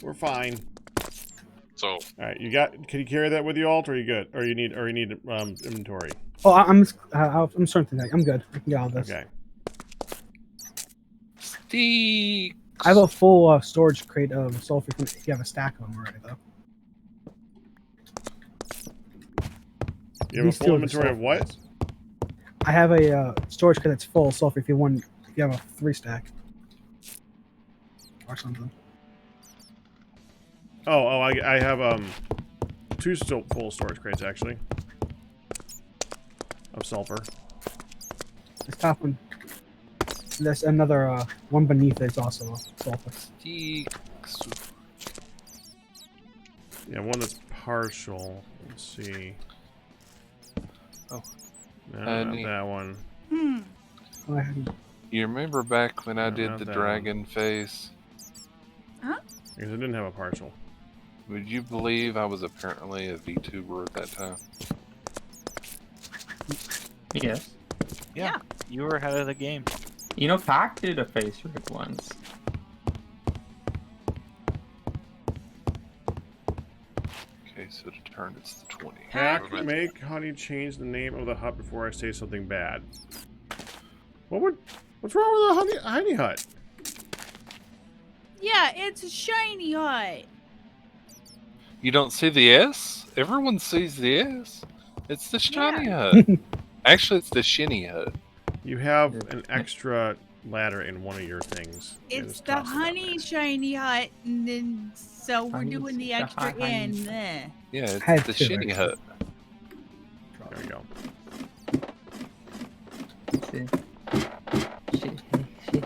[SPEAKER 2] We're fine.
[SPEAKER 6] So,
[SPEAKER 2] All right, you got? Can you carry that with you, Alt, or are you good? Or you need inventory?
[SPEAKER 5] Oh, I'm starting to think. I'm good. I can get all this.
[SPEAKER 2] Okay.
[SPEAKER 1] Sticks.
[SPEAKER 5] I have a full storage crate of sulfur. If you have a stack of them already, though.
[SPEAKER 2] You have a
[SPEAKER 5] These two
[SPEAKER 2] full
[SPEAKER 5] are the
[SPEAKER 2] inventory of
[SPEAKER 5] sulfur
[SPEAKER 2] what?
[SPEAKER 5] ones. I have a storage crate that's full of sulfur. If you have a 3 stack or something.
[SPEAKER 2] Oh, I have 2 still full storage crates actually of sulfur.
[SPEAKER 5] This top one. There's another one beneath it. It's also sulfur.
[SPEAKER 1] Sticks.
[SPEAKER 2] Yeah, one that's partial. Let's see.
[SPEAKER 1] Oh.
[SPEAKER 2] No, not
[SPEAKER 1] neat.
[SPEAKER 2] that one.
[SPEAKER 8] Hmm.
[SPEAKER 5] Oh, I had-
[SPEAKER 1] You remember back when I
[SPEAKER 2] No,
[SPEAKER 1] did
[SPEAKER 2] not
[SPEAKER 1] the
[SPEAKER 2] that
[SPEAKER 1] dragon face?
[SPEAKER 2] Because it didn't have a partial.
[SPEAKER 1] Would you believe I was apparently a VTuber at that time?
[SPEAKER 3] Yes.
[SPEAKER 9] Yeah, you were ahead of the game.
[SPEAKER 3] You know, Pac did a face rig once.
[SPEAKER 1] Okay, so to turn it's the 20.
[SPEAKER 2] Hack, make Honey change the name of the hut before I say something bad. What's wrong with the honey hut?
[SPEAKER 8] Yeah, it's a shiny hut.
[SPEAKER 1] You don't see the S? Everyone sees the S. It's the shiny hut. Actually, it's the shinny hut.
[SPEAKER 2] You have an extra ladder in one of your things. Yeah,
[SPEAKER 8] It's
[SPEAKER 2] just
[SPEAKER 8] the
[SPEAKER 2] toss it down
[SPEAKER 8] honey
[SPEAKER 2] there.
[SPEAKER 8] shiny hut, and then so we're
[SPEAKER 3] Honey,
[SPEAKER 8] doing the
[SPEAKER 3] the
[SPEAKER 8] extra
[SPEAKER 3] honey.
[SPEAKER 8] in there.
[SPEAKER 1] Yeah, it's
[SPEAKER 5] I had
[SPEAKER 1] the
[SPEAKER 5] 2,
[SPEAKER 1] shinny
[SPEAKER 5] actually.
[SPEAKER 1] hut.
[SPEAKER 2] There we go.
[SPEAKER 3] Let's see.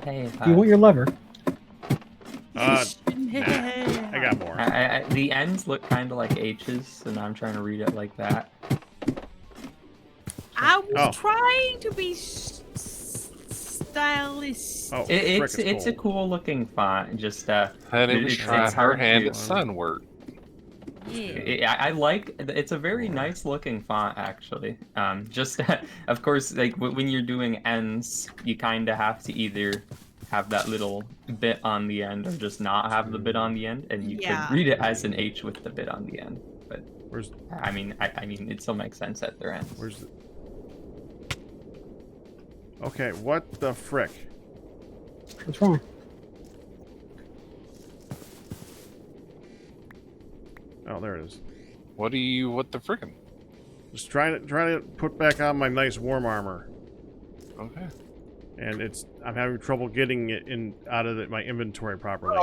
[SPEAKER 3] Hey,
[SPEAKER 5] Do you want your lever?
[SPEAKER 2] I got more.
[SPEAKER 3] The ends look kind of like H's, and I'm trying to read it like that.
[SPEAKER 8] I was trying to be stylish.
[SPEAKER 2] Oh,
[SPEAKER 3] It's a cool looking font. Just
[SPEAKER 1] Honey was trying her
[SPEAKER 3] hard
[SPEAKER 1] hand
[SPEAKER 3] to-
[SPEAKER 1] at sun work.
[SPEAKER 8] Yeah.
[SPEAKER 3] I like. It's a very nice looking font, actually. Just of course, like when you're doing ends, you kind of have to either have that little bit on the end or just not have the bit on the end, and you
[SPEAKER 8] Yeah.
[SPEAKER 3] could read it as an H with the bit on the end. But
[SPEAKER 2] Where's
[SPEAKER 3] I mean, it still makes sense at their ends.
[SPEAKER 2] where's the? Okay, what the frick?
[SPEAKER 5] What's wrong?
[SPEAKER 2] Oh, there it is.
[SPEAKER 1] What the frickin'?
[SPEAKER 2] Just trying to put back on my nice warm armor,
[SPEAKER 1] Okay.
[SPEAKER 2] and I'm having trouble getting it out of my inventory properly.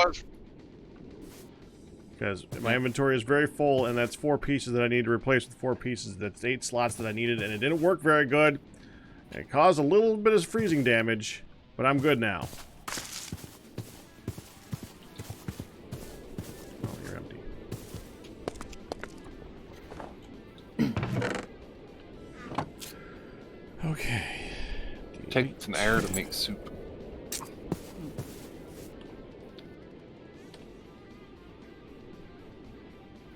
[SPEAKER 2] Because my inventory is very full, and that's 4 pieces that I need to replace with 4 pieces. That's 8 slots that I needed, and it didn't work very good. It caused a little bit of freezing damage, but I'm good now. Oh, you're empty. Okay.
[SPEAKER 1] Takes an hour to make soup.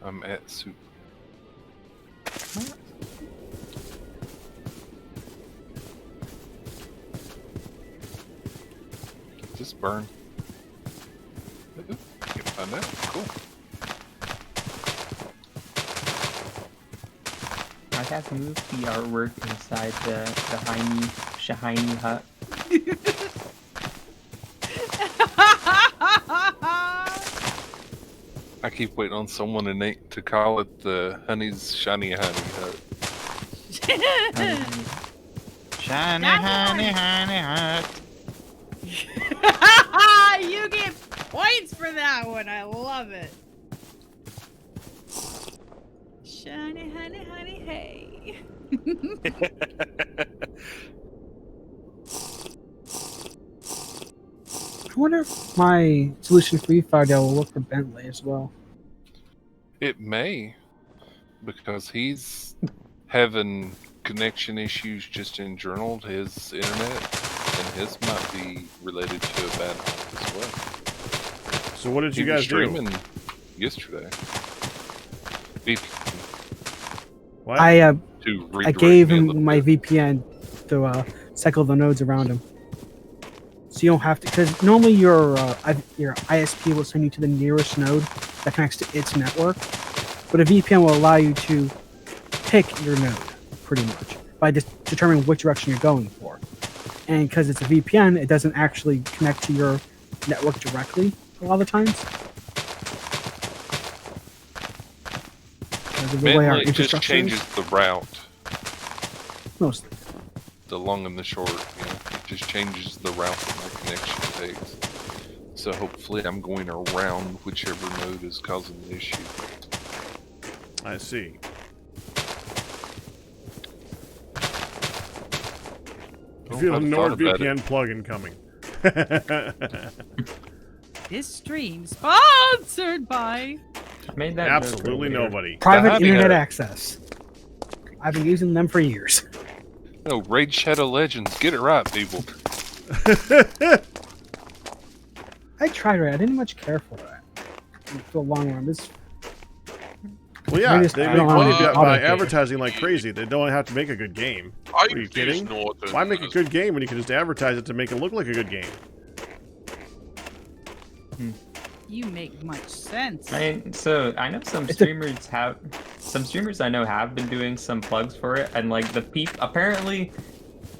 [SPEAKER 1] I'm at soup. Just burn. Ooh, can't find that. Cool.
[SPEAKER 3] I have moved the artwork inside the shiny hut.
[SPEAKER 1] I keep waiting on someone to call it the Honey's Shiny Honey Hut.
[SPEAKER 9] Shiny, honey, honey, hut.
[SPEAKER 8] You get points for that one. I love it. Shiny, honey, honey, hey.
[SPEAKER 5] I wonder if my solution free fire deal will work for Bentley as well.
[SPEAKER 1] It may, because he's having connection issues just in general to his internet, and his might be related to a bad home as well.
[SPEAKER 2] So what did you
[SPEAKER 1] He was
[SPEAKER 2] guys do?
[SPEAKER 1] streaming yesterday.
[SPEAKER 2] What?
[SPEAKER 5] I
[SPEAKER 1] To
[SPEAKER 5] I
[SPEAKER 1] redirect
[SPEAKER 5] gave
[SPEAKER 1] me a little
[SPEAKER 5] him my
[SPEAKER 1] bit.
[SPEAKER 5] VPN to cycle the nodes around him. So you don't have to, because normally your ISP will send you to the nearest node that connects to its network, but a VPN will allow you to pick your node, pretty much, by just determining which direction you're going for. And because it's a VPN, it doesn't actually connect to your network directly a lot of the times. Because of the way our
[SPEAKER 1] Mainly it just
[SPEAKER 5] infrastructure
[SPEAKER 1] changes
[SPEAKER 5] is.
[SPEAKER 1] the route,
[SPEAKER 5] Mostly.
[SPEAKER 1] the long and the short. You know, it just changes the route that my connection takes. So hopefully, I'm going around whichever node is causing the issue.
[SPEAKER 2] I see. I feel a
[SPEAKER 1] I've thought about
[SPEAKER 2] NordVPN plugin coming.
[SPEAKER 8] This stream sponsored by.
[SPEAKER 3] I made that
[SPEAKER 2] Absolutely
[SPEAKER 3] joke earlier.
[SPEAKER 2] nobody.
[SPEAKER 5] Private
[SPEAKER 1] Howdy,
[SPEAKER 5] internet
[SPEAKER 1] howdy.
[SPEAKER 5] access. I've been using them for years.
[SPEAKER 1] No, Raid Shadow Legends, get it right, people.
[SPEAKER 5] I tried right. I didn't much care for it. For the long run, this
[SPEAKER 2] Well, yeah,
[SPEAKER 5] Latest
[SPEAKER 2] they make
[SPEAKER 5] add-on
[SPEAKER 2] money
[SPEAKER 5] to
[SPEAKER 2] by
[SPEAKER 5] auto-game.
[SPEAKER 2] advertising like crazy. They don't have to make a good game.
[SPEAKER 6] I
[SPEAKER 2] Are you
[SPEAKER 6] use
[SPEAKER 2] kidding?
[SPEAKER 6] Norton
[SPEAKER 2] Why make a
[SPEAKER 6] as-
[SPEAKER 2] good game when you can just advertise it to make it look like a good game?
[SPEAKER 8] You make much sense.
[SPEAKER 3] I mean, so I know some streamers I know have been doing some plugs for it, and like apparently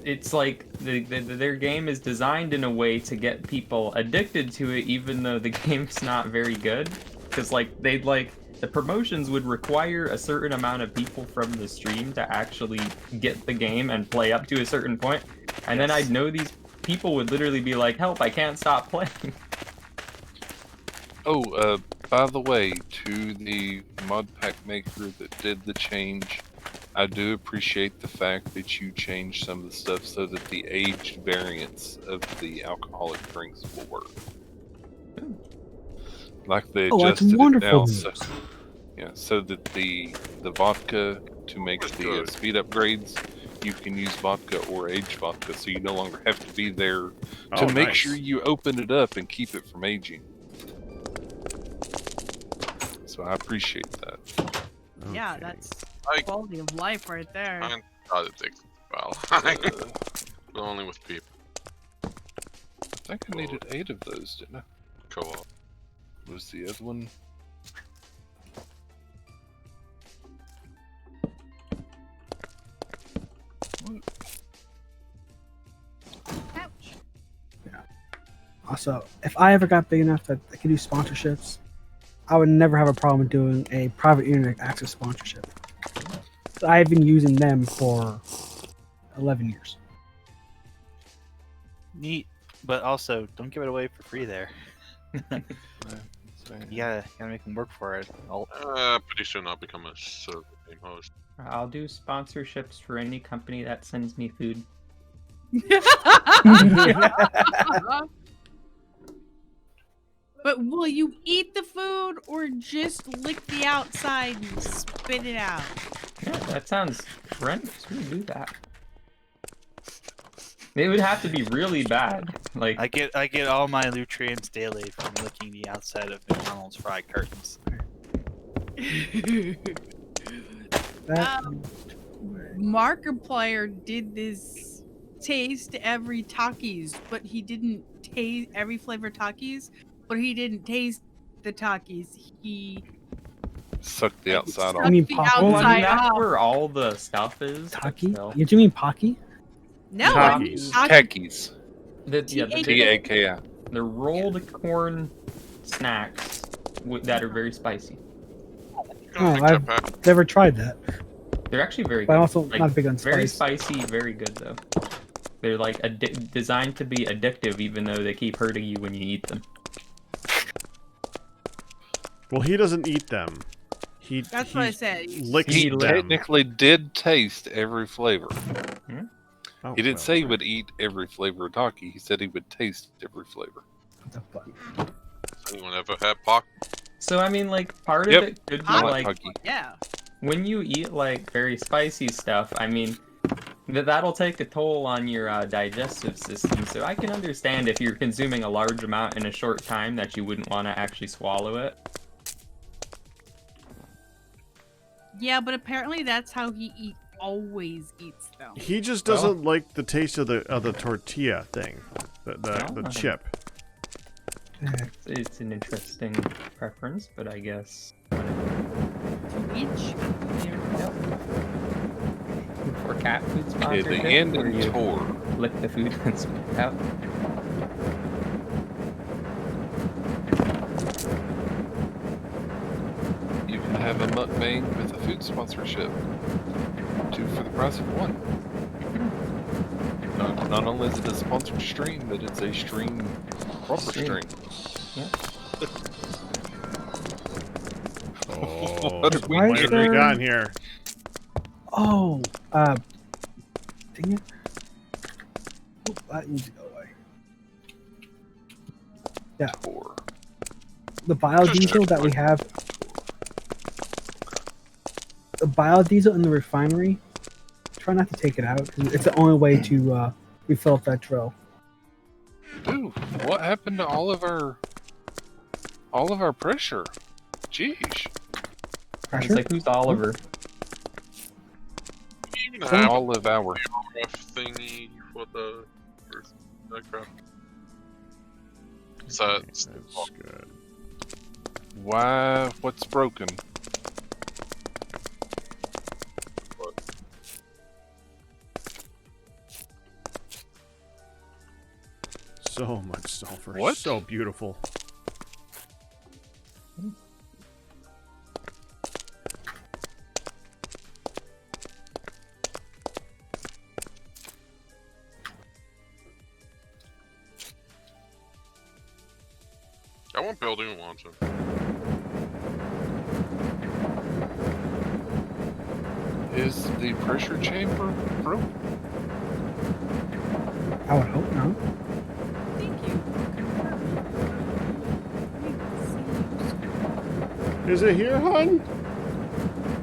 [SPEAKER 3] it's like their game is designed in a way to get people addicted to it, even though the game's not very good. Because the promotions would require a certain amount of people from the stream to actually get the game and play up to a certain point, and then I'd know these people would literally be like, "Help! I can't stop playing."
[SPEAKER 1] Oh, by the way, to the mod pack maker that did the change I do appreciate the fact that you changed some of the stuff so that the aged variants of the alcoholic drinks will work. Like they
[SPEAKER 5] Oh, that's
[SPEAKER 1] adjusted it
[SPEAKER 5] wonderful
[SPEAKER 1] now,
[SPEAKER 5] news.
[SPEAKER 1] so that the vodka to make
[SPEAKER 6] That's
[SPEAKER 1] the
[SPEAKER 6] good.
[SPEAKER 1] speed upgrades, you can use vodka or aged vodka, so you no longer have to be there to
[SPEAKER 2] Oh,
[SPEAKER 1] make
[SPEAKER 2] nice.
[SPEAKER 1] sure you open it up and keep it from aging. So I appreciate that.
[SPEAKER 8] Yeah,
[SPEAKER 2] Okay.
[SPEAKER 8] that's
[SPEAKER 6] I
[SPEAKER 8] quality of life right there.
[SPEAKER 6] kind of thought it takes well, but only with people.
[SPEAKER 1] I think I needed 8 of those, didn't I?
[SPEAKER 6] Co-op.
[SPEAKER 1] Was the other one?
[SPEAKER 8] Ouch.
[SPEAKER 5] Also, if I ever got big enough that I could do sponsorships, I would never have a problem doing a private internet access sponsorship. I've been using them for 11 years.
[SPEAKER 9] Neat, but also don't give it away for free there. You gotta make them work for it.
[SPEAKER 6] Pretty soon I'll become a server game host.
[SPEAKER 3] I'll do sponsorships for any company that sends me food.
[SPEAKER 8] But will you eat the food or just lick the outside and spit it out?
[SPEAKER 3] Yeah, that sounds horrendous. Who would do that? It would have to be really bad. Like
[SPEAKER 9] I get all my nutrients daily from licking the outside of McDonald's fried curtains.
[SPEAKER 5] That,
[SPEAKER 8] Markiplier did this taste every Takis, but he didn't taste every flavor Takis, but he didn't taste the Takis. He
[SPEAKER 1] Suck the outside
[SPEAKER 8] sucked
[SPEAKER 1] off.
[SPEAKER 5] You mean
[SPEAKER 8] the
[SPEAKER 5] popcorn?
[SPEAKER 3] well, I
[SPEAKER 8] outside
[SPEAKER 3] mean, that's
[SPEAKER 8] off.
[SPEAKER 3] where all the stuff is. but
[SPEAKER 5] Taki?
[SPEAKER 3] still.
[SPEAKER 5] You do mean Pocky?
[SPEAKER 8] No, I mean
[SPEAKER 2] Takis.
[SPEAKER 8] Taki.
[SPEAKER 1] Takis.
[SPEAKER 3] Yeah, the
[SPEAKER 1] T-A-K-I.
[SPEAKER 3] the rolled corn snacks that are very spicy.
[SPEAKER 5] Oh,
[SPEAKER 6] Big
[SPEAKER 5] I've
[SPEAKER 6] jetpack.
[SPEAKER 5] never tried that.
[SPEAKER 3] They're actually very
[SPEAKER 5] But
[SPEAKER 3] good.
[SPEAKER 5] I'm also
[SPEAKER 3] Like,
[SPEAKER 5] not big on
[SPEAKER 3] very
[SPEAKER 5] spice.
[SPEAKER 3] spicy, very good though. They're like designed to be addictive, even though they keep hurting you when you eat them.
[SPEAKER 2] Well, he doesn't eat them.
[SPEAKER 8] That's what I said.
[SPEAKER 2] Licks
[SPEAKER 1] He
[SPEAKER 2] them.
[SPEAKER 1] technically did taste every flavor.
[SPEAKER 2] Oh,
[SPEAKER 1] He didn't
[SPEAKER 2] well.
[SPEAKER 1] say he would eat every flavor of Taki. He said he would taste every flavor.
[SPEAKER 5] What the fuck?
[SPEAKER 6] Anyone ever had Pock?
[SPEAKER 3] So I mean, like part
[SPEAKER 1] Yep.
[SPEAKER 3] of it could be
[SPEAKER 8] I
[SPEAKER 3] like
[SPEAKER 1] Taki.
[SPEAKER 8] Yeah.
[SPEAKER 3] when you eat like very spicy stuff. I mean, that'll take a toll on your digestive system. So I can understand if you're consuming a large amount in a short time that you wouldn't want to actually swallow it.
[SPEAKER 8] Yeah, but apparently that's how he always eats them.
[SPEAKER 2] He just doesn't like the taste of the tortilla thing, the
[SPEAKER 3] Oh.
[SPEAKER 2] chip.
[SPEAKER 3] It's an interesting preference, but I guess
[SPEAKER 8] Each.
[SPEAKER 3] for cat food
[SPEAKER 1] Okay,
[SPEAKER 3] sponsorship,
[SPEAKER 1] the end
[SPEAKER 3] where
[SPEAKER 1] and
[SPEAKER 3] you
[SPEAKER 1] tour.
[SPEAKER 3] lick the food and spit it out.
[SPEAKER 1] You can have a mukbang with a food sponsorship. 2 for the price of 1. Not only is it a sponsored stream, but it's a stream proper stream.
[SPEAKER 3] Yeah.
[SPEAKER 2] Oh,
[SPEAKER 1] What are we
[SPEAKER 5] Why is
[SPEAKER 2] what have we
[SPEAKER 5] there-
[SPEAKER 2] got here?
[SPEAKER 5] Oh, dang it. Oh, that needs to go away.
[SPEAKER 1] Tour.
[SPEAKER 5] The biodiesel that we have, the biodiesel in the refinery, try not to take it out, 'cause it's the only way to refill up that drill.
[SPEAKER 1] Ooh, what happened to all of our pressure? Jeez.
[SPEAKER 3] It's
[SPEAKER 5] Pressure?
[SPEAKER 3] like, who's Oliver?
[SPEAKER 6] You can have
[SPEAKER 1] All of our.
[SPEAKER 6] a rough thingy for the first aircraft. So it's
[SPEAKER 2] That's good.
[SPEAKER 1] Why? What's broken?
[SPEAKER 2] So much sulfur.
[SPEAKER 1] What?
[SPEAKER 2] So beautiful.
[SPEAKER 6] I want building a launcher.
[SPEAKER 1] Is the pressure chamber broken?
[SPEAKER 5] I would hope not.
[SPEAKER 8] Thank you for confirming.
[SPEAKER 2] Is it here, hon?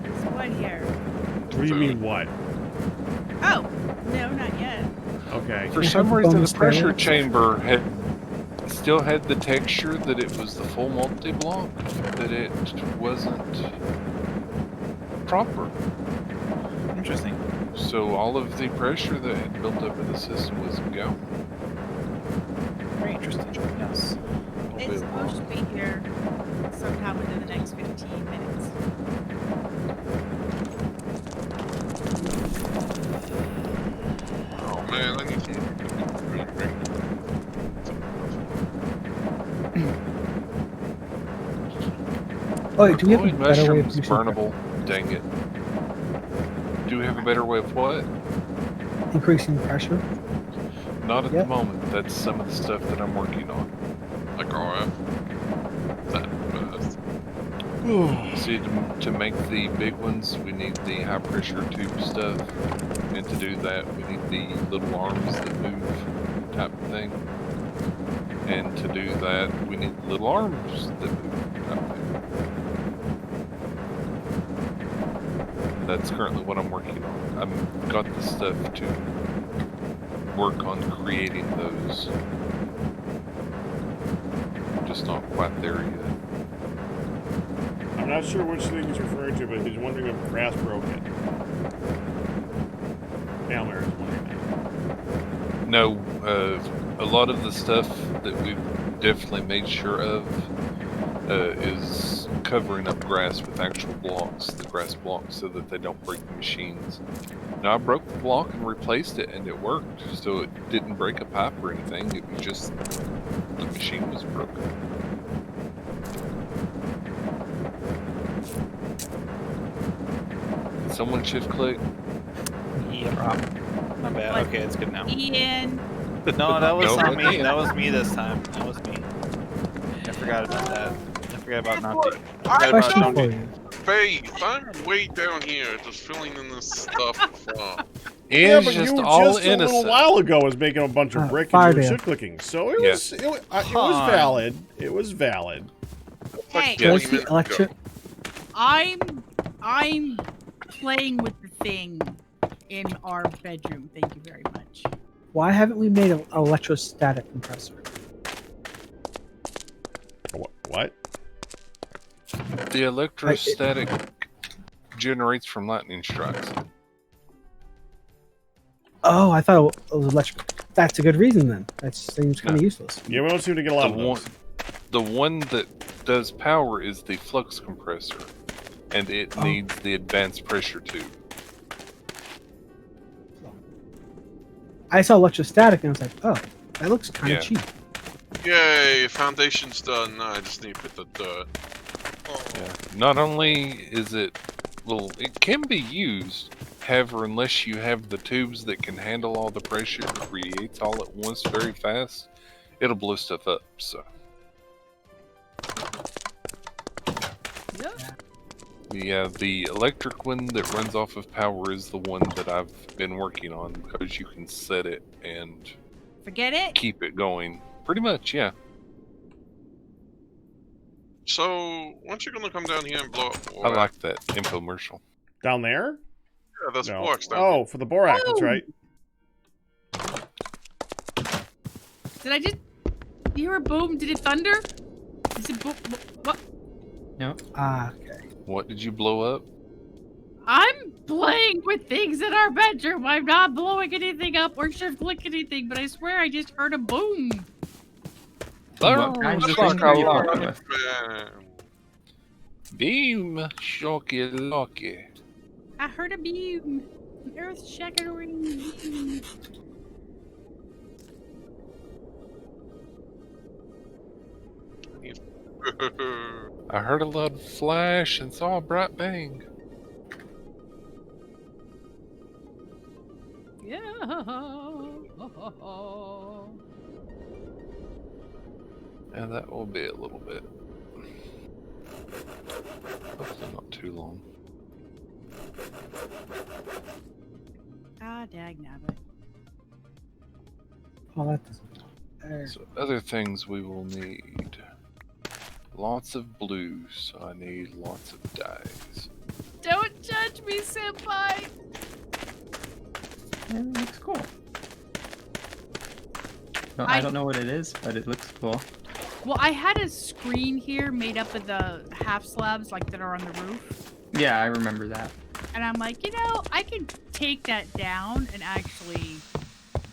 [SPEAKER 8] Is what here?
[SPEAKER 2] What do you mean, what?
[SPEAKER 8] Oh, no, not yet.
[SPEAKER 2] Okay.
[SPEAKER 1] For
[SPEAKER 5] Yeah,
[SPEAKER 1] some
[SPEAKER 5] have
[SPEAKER 1] reason, the
[SPEAKER 5] bonus
[SPEAKER 1] pressure
[SPEAKER 5] barrels.
[SPEAKER 1] chamber still had the texture that it was the full multi-block, that it wasn't proper.
[SPEAKER 9] Interesting.
[SPEAKER 1] So all of the pressure that had built up in the system was gone.
[SPEAKER 9] Very interesting. Yes.
[SPEAKER 8] It's supposed to be here sometime within the next 15 minutes.
[SPEAKER 6] Oh man, I need some.
[SPEAKER 5] Oh, wait, do we have a
[SPEAKER 1] Avoid
[SPEAKER 5] better way of
[SPEAKER 1] mushrooms,
[SPEAKER 5] producing
[SPEAKER 1] burnable. Dang it. Do we have a better way of what?
[SPEAKER 5] increasing pressure?
[SPEAKER 1] Not at
[SPEAKER 5] Yep.
[SPEAKER 1] the moment. That's some of the stuff that I'm working on.
[SPEAKER 6] Like RF. That fast.
[SPEAKER 1] See, to make the big ones, we need the high pressure tube stuff. And to do that, we need the little arms that move type thing. And to do that, we need the little arms that move type thing. That's currently what I'm working on. I've got the stuff to work on creating those. Just not quite there yet.
[SPEAKER 2] I'm not sure which thing he's referring to, but he's wondering if grass broke it. Elmer is wondering that.
[SPEAKER 1] No, a lot of the stuff that we've definitely made sure of is covering up grass with actual blocks, the grass blocks, so that they don't break the machines. Now, I broke the block and replaced it, and it worked, so it didn't break a pipe or anything. It was just the machine was broken. Did someone shift click?
[SPEAKER 9] Yeah. My bad.
[SPEAKER 8] What?
[SPEAKER 9] Okay, it's good now.
[SPEAKER 8] Ian,
[SPEAKER 9] No, that was
[SPEAKER 1] No,
[SPEAKER 9] not
[SPEAKER 1] it
[SPEAKER 9] me.
[SPEAKER 1] can't.
[SPEAKER 9] That was me this time. That was me. I forgot about that. I forgot about not doing. I forgot about
[SPEAKER 5] Question
[SPEAKER 9] don't
[SPEAKER 5] for
[SPEAKER 9] do-
[SPEAKER 5] you.
[SPEAKER 6] Faith, I'm way down here just filling in this stuff.
[SPEAKER 1] Ian's
[SPEAKER 2] but
[SPEAKER 1] just
[SPEAKER 2] you
[SPEAKER 1] all
[SPEAKER 2] just a
[SPEAKER 1] innocent.
[SPEAKER 2] little while ago was making a bunch of brick and you were
[SPEAKER 5] Firedale.
[SPEAKER 2] shit clicking. So it
[SPEAKER 1] Yeah.
[SPEAKER 2] was it was valid. It was valid.
[SPEAKER 8] hey,
[SPEAKER 1] Yeah.
[SPEAKER 5] What's the electric?
[SPEAKER 8] I'm playing with the thing in our bedroom. Thank you very much.
[SPEAKER 5] Why haven't we made an electrostatic compressor?
[SPEAKER 2] What?
[SPEAKER 1] The electrostatic generates from lightning strikes.
[SPEAKER 5] Oh, I thought it was electric. That's a good reason then. That seems kind of
[SPEAKER 1] No.
[SPEAKER 5] useless.
[SPEAKER 2] Yeah, we don't seem to get a lot of those.
[SPEAKER 1] The one that does power is the flux compressor, and it
[SPEAKER 5] Oh.
[SPEAKER 1] needs the advanced pressure tube.
[SPEAKER 5] I saw electrostatic and I was like, oh, that looks kind of
[SPEAKER 1] Yeah.
[SPEAKER 5] cheap.
[SPEAKER 6] Yay, foundation's done. Now I just need to put the dirt. Oh.
[SPEAKER 1] Yeah. Not only is it, well, it can be used. However, unless you have the tubes that can handle all the pressure it creates all at once very fast, it'll blow stuff up. So yeah, the electric one that runs off of power is the one that I've been working on, because you can set it and
[SPEAKER 8] Forget it.
[SPEAKER 1] keep it going. Pretty much, yeah.
[SPEAKER 6] So, once you're gonna come down here and blow up
[SPEAKER 1] I
[SPEAKER 6] borax?
[SPEAKER 1] like that infomercial.
[SPEAKER 2] Down there?
[SPEAKER 6] Yeah, that's
[SPEAKER 2] No.
[SPEAKER 6] borax down
[SPEAKER 2] Oh, for the borax, that's
[SPEAKER 8] Woo!
[SPEAKER 2] right.
[SPEAKER 8] Did I just hear a boom? Did it thunder? Did it boom? What?
[SPEAKER 3] No.
[SPEAKER 5] Ah, okay.
[SPEAKER 1] What did you blow up?
[SPEAKER 8] I'm playing with things in our bedroom. I'm not blowing anything up or shift click anything, but I swear I just heard a boom.
[SPEAKER 3] What kinds of
[SPEAKER 1] fuck
[SPEAKER 3] things are you
[SPEAKER 1] I
[SPEAKER 3] talking
[SPEAKER 1] love.
[SPEAKER 3] about?
[SPEAKER 6] Man.
[SPEAKER 1] Beam, shocky, locky.
[SPEAKER 8] I heard a beam. An earth shattering beam.
[SPEAKER 1] I heard a loud flash and saw a bright bang.
[SPEAKER 8] Yeah.
[SPEAKER 1] And that will be a little bit. Hopefully not too long.
[SPEAKER 8] Ah, dagnabbit.
[SPEAKER 5] Oh, that doesn't. There.
[SPEAKER 1] So other things we will need. Lots of blues, so I need lots of dyes.
[SPEAKER 8] Don't judge me, senpai!
[SPEAKER 3] Yeah, it looks cool. I don't know what it is, but it looks cool.
[SPEAKER 8] Well, I had a screen here made up of the half slabs like that are on the roof.
[SPEAKER 3] Yeah, I remember that.
[SPEAKER 8] And I'm like, you know, I can take that down and actually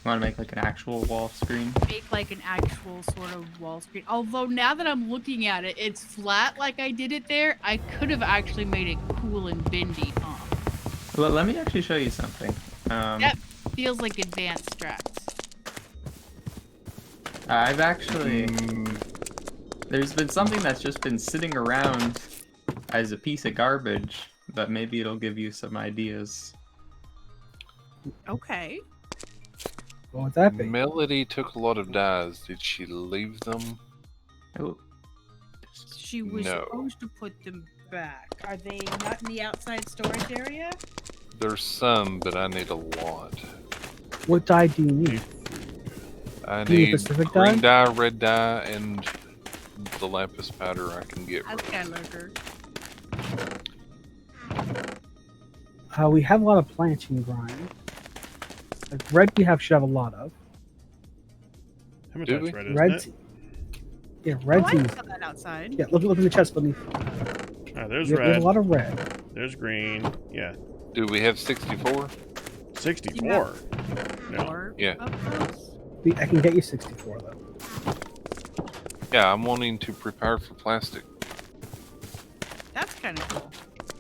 [SPEAKER 3] Want to make like an actual wall screen?
[SPEAKER 8] make like an actual sort of wall screen. Although now that I'm looking at it, it's flat like I did it there. I could have actually made it cool and bendy, huh?
[SPEAKER 3] Well, let me actually show you something.
[SPEAKER 8] That feels like advanced strats.
[SPEAKER 3] I've actually... There's been something that's just been sitting around as a piece of garbage, but maybe it'll give you some ideas.
[SPEAKER 8] Okay.
[SPEAKER 5] What would that be?
[SPEAKER 1] Melody took a lot of dyes. Did she leave them?
[SPEAKER 3] Oh,
[SPEAKER 8] She was
[SPEAKER 1] No.
[SPEAKER 8] supposed to put them back. Are they not in the outside storage area?
[SPEAKER 1] There's some, but I need a lot.
[SPEAKER 5] What dye do you need?
[SPEAKER 1] I
[SPEAKER 5] Do you need
[SPEAKER 1] need
[SPEAKER 5] Pacific
[SPEAKER 1] green dye, red dye, and the lapis powder I can get.
[SPEAKER 8] That's kind of lurker.
[SPEAKER 5] We have a lot of plants you can grind. Like red, we should have a lot of.
[SPEAKER 2] Hematite's
[SPEAKER 1] we?
[SPEAKER 2] red, isn't
[SPEAKER 5] Red's,
[SPEAKER 2] it?
[SPEAKER 5] yeah,
[SPEAKER 8] Oh,
[SPEAKER 5] red's
[SPEAKER 8] I
[SPEAKER 5] easy.
[SPEAKER 8] saw that outside.
[SPEAKER 5] Yeah, look in the chest beneath.
[SPEAKER 2] There's
[SPEAKER 5] We have
[SPEAKER 2] red.
[SPEAKER 5] a lot of red.
[SPEAKER 2] There's green. Yeah.
[SPEAKER 1] Do we have 64?
[SPEAKER 2] 64. No.
[SPEAKER 8] Or
[SPEAKER 1] Yeah.
[SPEAKER 8] up close.
[SPEAKER 5] I can get you 64 though.
[SPEAKER 1] Yeah, I'm wanting to prepare for plastic,
[SPEAKER 8] That's kind of cool.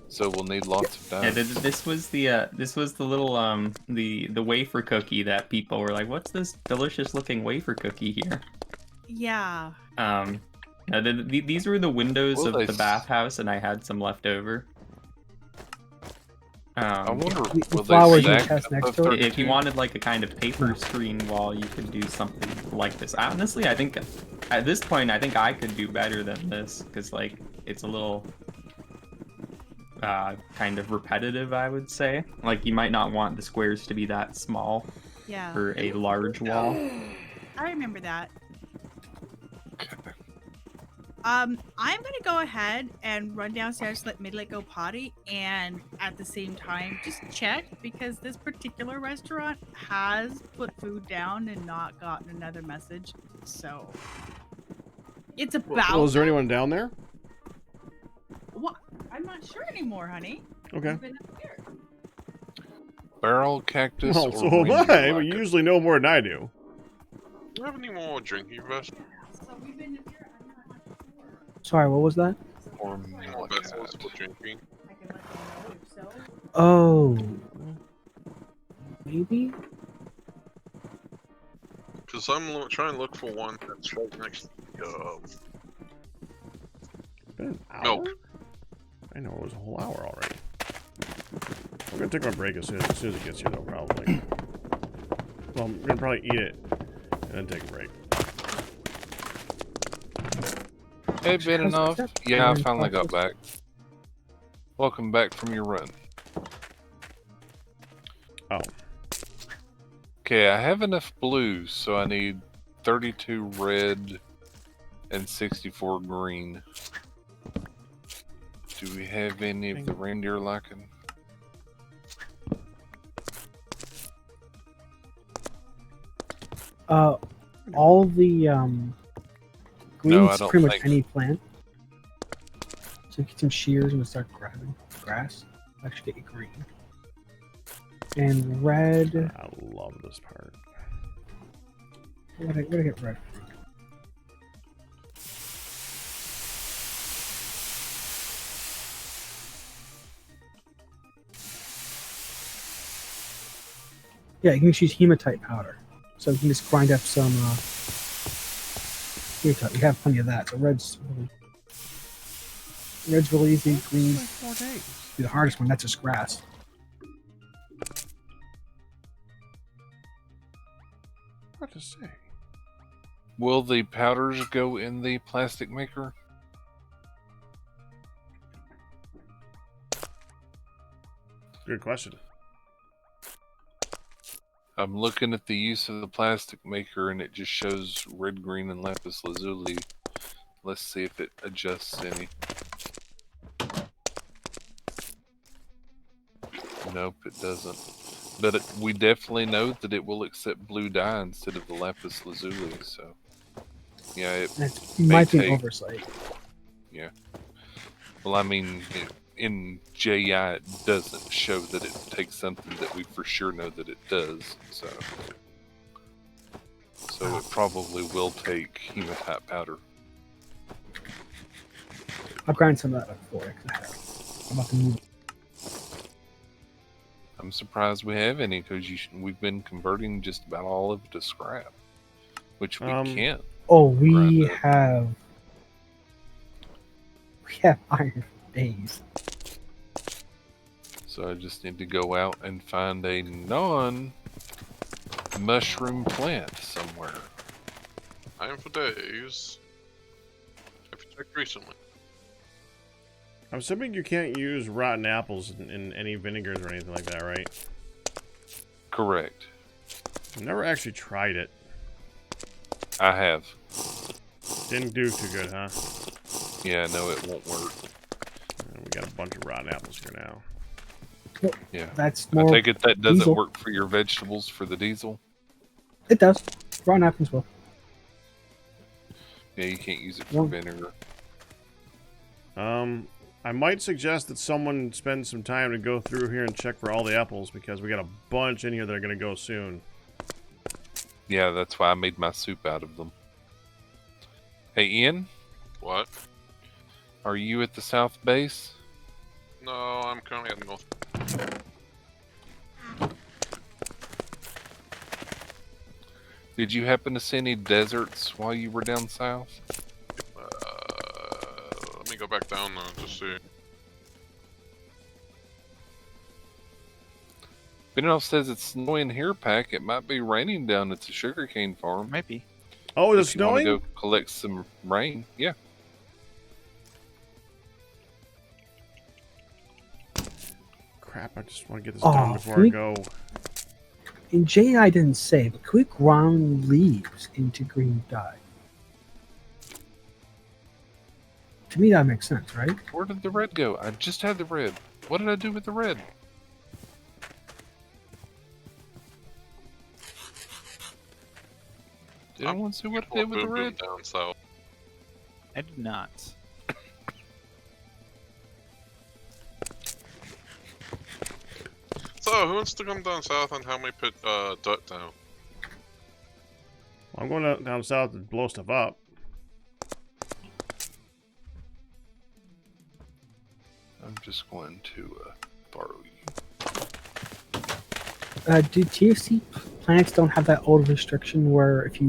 [SPEAKER 1] so we'll need lots of
[SPEAKER 3] yeah.
[SPEAKER 1] dyes.
[SPEAKER 3] This was the little the wafer cookie that people were like, "What's this delicious looking wafer cookie here?"
[SPEAKER 8] Yeah.
[SPEAKER 3] These were the windows
[SPEAKER 1] Well,
[SPEAKER 3] of the bathhouse, and I had some left over.
[SPEAKER 1] I wonder,
[SPEAKER 5] The
[SPEAKER 1] will
[SPEAKER 5] flowers
[SPEAKER 1] they
[SPEAKER 5] in the
[SPEAKER 1] stack
[SPEAKER 5] chest next
[SPEAKER 1] above
[SPEAKER 5] to it.
[SPEAKER 3] If you
[SPEAKER 1] 32?
[SPEAKER 3] wanted like a kind of paper screen wall, you could do something like this. Honestly, I think at this point, I think I could do better than this because like it's a little kind of repetitive, I would say. Like you might not want the squares to be that small
[SPEAKER 8] Yeah.
[SPEAKER 3] for a large wall.
[SPEAKER 8] I remember that. I'm gonna go ahead and run downstairs, let Midlight go potty, and at the same time just check because this particular restaurant has put food down and not gotten another message. So it's about.
[SPEAKER 2] Well, is there anyone down there?
[SPEAKER 8] What? I'm not sure anymore, honey.
[SPEAKER 2] Okay.
[SPEAKER 8] I've been up here.
[SPEAKER 1] Barrel cactus
[SPEAKER 2] Well,
[SPEAKER 1] or
[SPEAKER 2] so am
[SPEAKER 1] reindeer
[SPEAKER 2] I. But
[SPEAKER 1] lichen?
[SPEAKER 2] you usually know more than I do.
[SPEAKER 6] Do you have any more drinking vessels?
[SPEAKER 8] So we've been up here. I'm not sure.
[SPEAKER 5] Sorry, what was that?
[SPEAKER 1] Or
[SPEAKER 6] Any more vessels for drinking?
[SPEAKER 8] I can let you know if so.
[SPEAKER 5] Oh, maybe.
[SPEAKER 6] Because I'm trying to look for one that's right next to the
[SPEAKER 2] Been an hour?
[SPEAKER 6] milk.
[SPEAKER 2] I know it was a whole hour already. I'm gonna take my break as soon as it gets here, though, probably. Well, I'm gonna probably eat it and then take a break.
[SPEAKER 1] Hey, been
[SPEAKER 5] How's
[SPEAKER 1] enough?
[SPEAKER 5] that?
[SPEAKER 1] Yeah, I finally got back. Welcome back from your run.
[SPEAKER 2] Oh.
[SPEAKER 1] Okay, I have enough blues, so I need 32 red and 64 green. Do we have any of the reindeer lichen?
[SPEAKER 5] All the green's
[SPEAKER 1] I don't
[SPEAKER 5] pretty much
[SPEAKER 1] think-
[SPEAKER 5] any plant. So get some shears and start grabbing grass. Actually, get you green. And red.
[SPEAKER 2] I love this part.
[SPEAKER 5] Where did I get red from? Yeah, you can just use hematite powder. So you can just grind up some hematite. We have plenty of that. So red's really easy. Green,
[SPEAKER 2] Like 4 days.
[SPEAKER 5] the hardest one. That's just grass.
[SPEAKER 2] What to say?
[SPEAKER 1] Will the powders go in the plastic maker?
[SPEAKER 2] Good question.
[SPEAKER 1] I'm looking at the use of the plastic maker, and it just shows red, green, and lapis lazuli. Let's see if it adjusts any. Nope, it doesn't. But we definitely know that it will accept blue dye instead of the lapis lazuli, so... Yeah, it
[SPEAKER 5] might be an
[SPEAKER 1] take...
[SPEAKER 5] oversight.
[SPEAKER 1] Yeah. Well, I mean, in JI, it doesn't show that it takes something that we for sure know that it does, so... So it probably will take hematite powder.
[SPEAKER 5] I'll grind some of that up for you. I'm about to move.
[SPEAKER 1] I'm surprised we have any, because we've been converting just about all of it to scrap. Which we can't.
[SPEAKER 5] Oh, we have iron for days.
[SPEAKER 1] So I just need to go out and find a non-mushroom plant somewhere.
[SPEAKER 6] Iron for days. Have you checked recently?
[SPEAKER 2] I'm assuming you can't use rotten apples in any vinegars or anything like that, right?
[SPEAKER 1] Correct.
[SPEAKER 2] I've never actually tried it.
[SPEAKER 1] I have.
[SPEAKER 2] Didn't do too good, huh?
[SPEAKER 1] Yeah, no, it won't work.
[SPEAKER 2] And we got a bunch of rotten apples here now.
[SPEAKER 5] Well,
[SPEAKER 1] yeah.
[SPEAKER 5] That's more
[SPEAKER 1] I take it that doesn't
[SPEAKER 5] diesel.
[SPEAKER 1] work for your vegetables for the diesel?
[SPEAKER 5] It does. Rotten apples will.
[SPEAKER 1] Yeah, you can't use it for vinegar.
[SPEAKER 2] I might suggest that someone spend some time to go through here and check for all the apples, because we got a bunch in here that are going to go soon.
[SPEAKER 1] Yeah, that's why I made my soup out of them. Hey, Ian?
[SPEAKER 6] What?
[SPEAKER 1] Are you at the south base?
[SPEAKER 6] No, I'm currently at the north.
[SPEAKER 1] Did you happen to see any deserts while you were down south?
[SPEAKER 6] Let me go back down now to see.
[SPEAKER 1] Benoff says it's snowing here, Pack. It might be raining down at the sugarcane farm.
[SPEAKER 9] Might be.
[SPEAKER 2] Oh, it's
[SPEAKER 1] if you want to
[SPEAKER 2] snowing?
[SPEAKER 1] go collect some rain, yeah.
[SPEAKER 2] Crap, I just want to get this done before I go.
[SPEAKER 5] And J.I. didn't say, but could we ground leaves into green dye? To me, that makes sense, right?
[SPEAKER 1] Where did the red go? I just had the red. What did I do with the red? Did anyone see what I did with the red?
[SPEAKER 6] Down south.
[SPEAKER 9] I did not.
[SPEAKER 6] So, who wants to come down south and help me put dirt down?
[SPEAKER 2] I'm going down south to blow stuff up.
[SPEAKER 1] I'm just going to borrow you.
[SPEAKER 5] Do TFC plants don't have that old restriction where if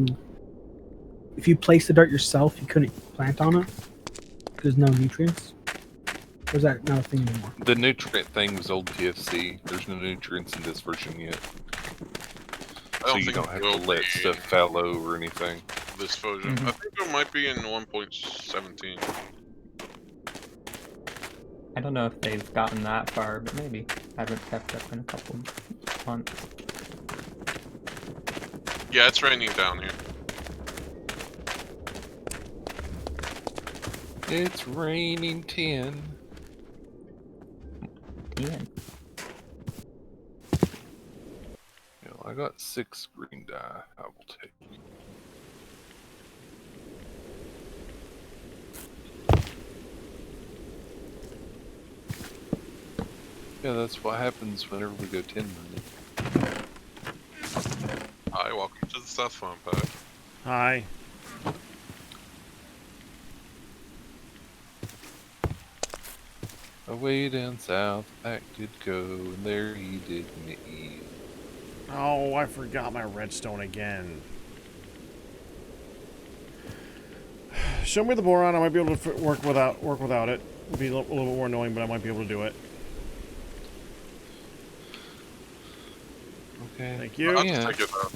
[SPEAKER 5] you place the dirt yourself, you couldn't plant on it? There's no nutrients? Or is that not a thing anymore?
[SPEAKER 1] The nutrient thing was old TFC. There's no nutrients in this version yet. So you don't have to let stuff fallow or anything.
[SPEAKER 6] This version. I think it might be in 1.17.
[SPEAKER 3] I don't know if they've gotten that far, but maybe. I haven't kept up in a couple months.
[SPEAKER 6] Yeah, it's raining down here.
[SPEAKER 1] It's raining 10.
[SPEAKER 3] Ian.
[SPEAKER 1] You know, I got 6 green dye. I will take. Yeah, that's what happens whenever we go 10 minutes.
[SPEAKER 6] Hi, welcome to the South Farm Pack.
[SPEAKER 2] Hi.
[SPEAKER 1] Away down south, back did go, and there he did me.
[SPEAKER 2] Oh, I forgot my redstone again. Show me the boron. I might be able to work without it. It'll be a little more annoying, but I might be able to do it.
[SPEAKER 1] Okay.
[SPEAKER 2] Thank you.
[SPEAKER 6] I'll just take it out.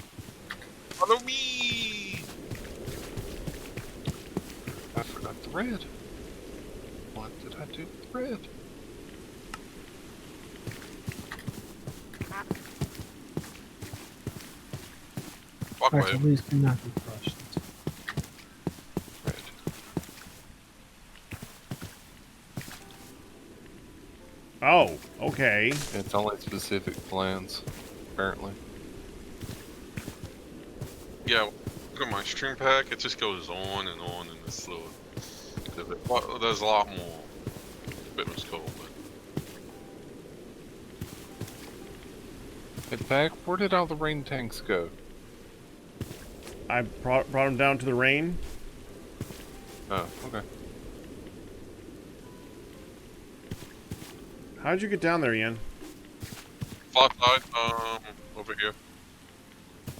[SPEAKER 6] Follow me!
[SPEAKER 1] I forgot the red. What did I do with the red?
[SPEAKER 5] Alright, so
[SPEAKER 6] wave.
[SPEAKER 5] these cannot be crushed.
[SPEAKER 1] Red.
[SPEAKER 2] Oh, okay.
[SPEAKER 1] It's only specific plans, apparently.
[SPEAKER 6] Yeah, look at my stream pack. It just goes on and on in this little. There's a lot more. Bit was cool, but
[SPEAKER 1] Hey, Pack, where did all the rain tanks go?
[SPEAKER 2] I brought him down to the rain.
[SPEAKER 1] Oh, okay.
[SPEAKER 2] How'd you get down there, Ian?
[SPEAKER 6] flat side, over here.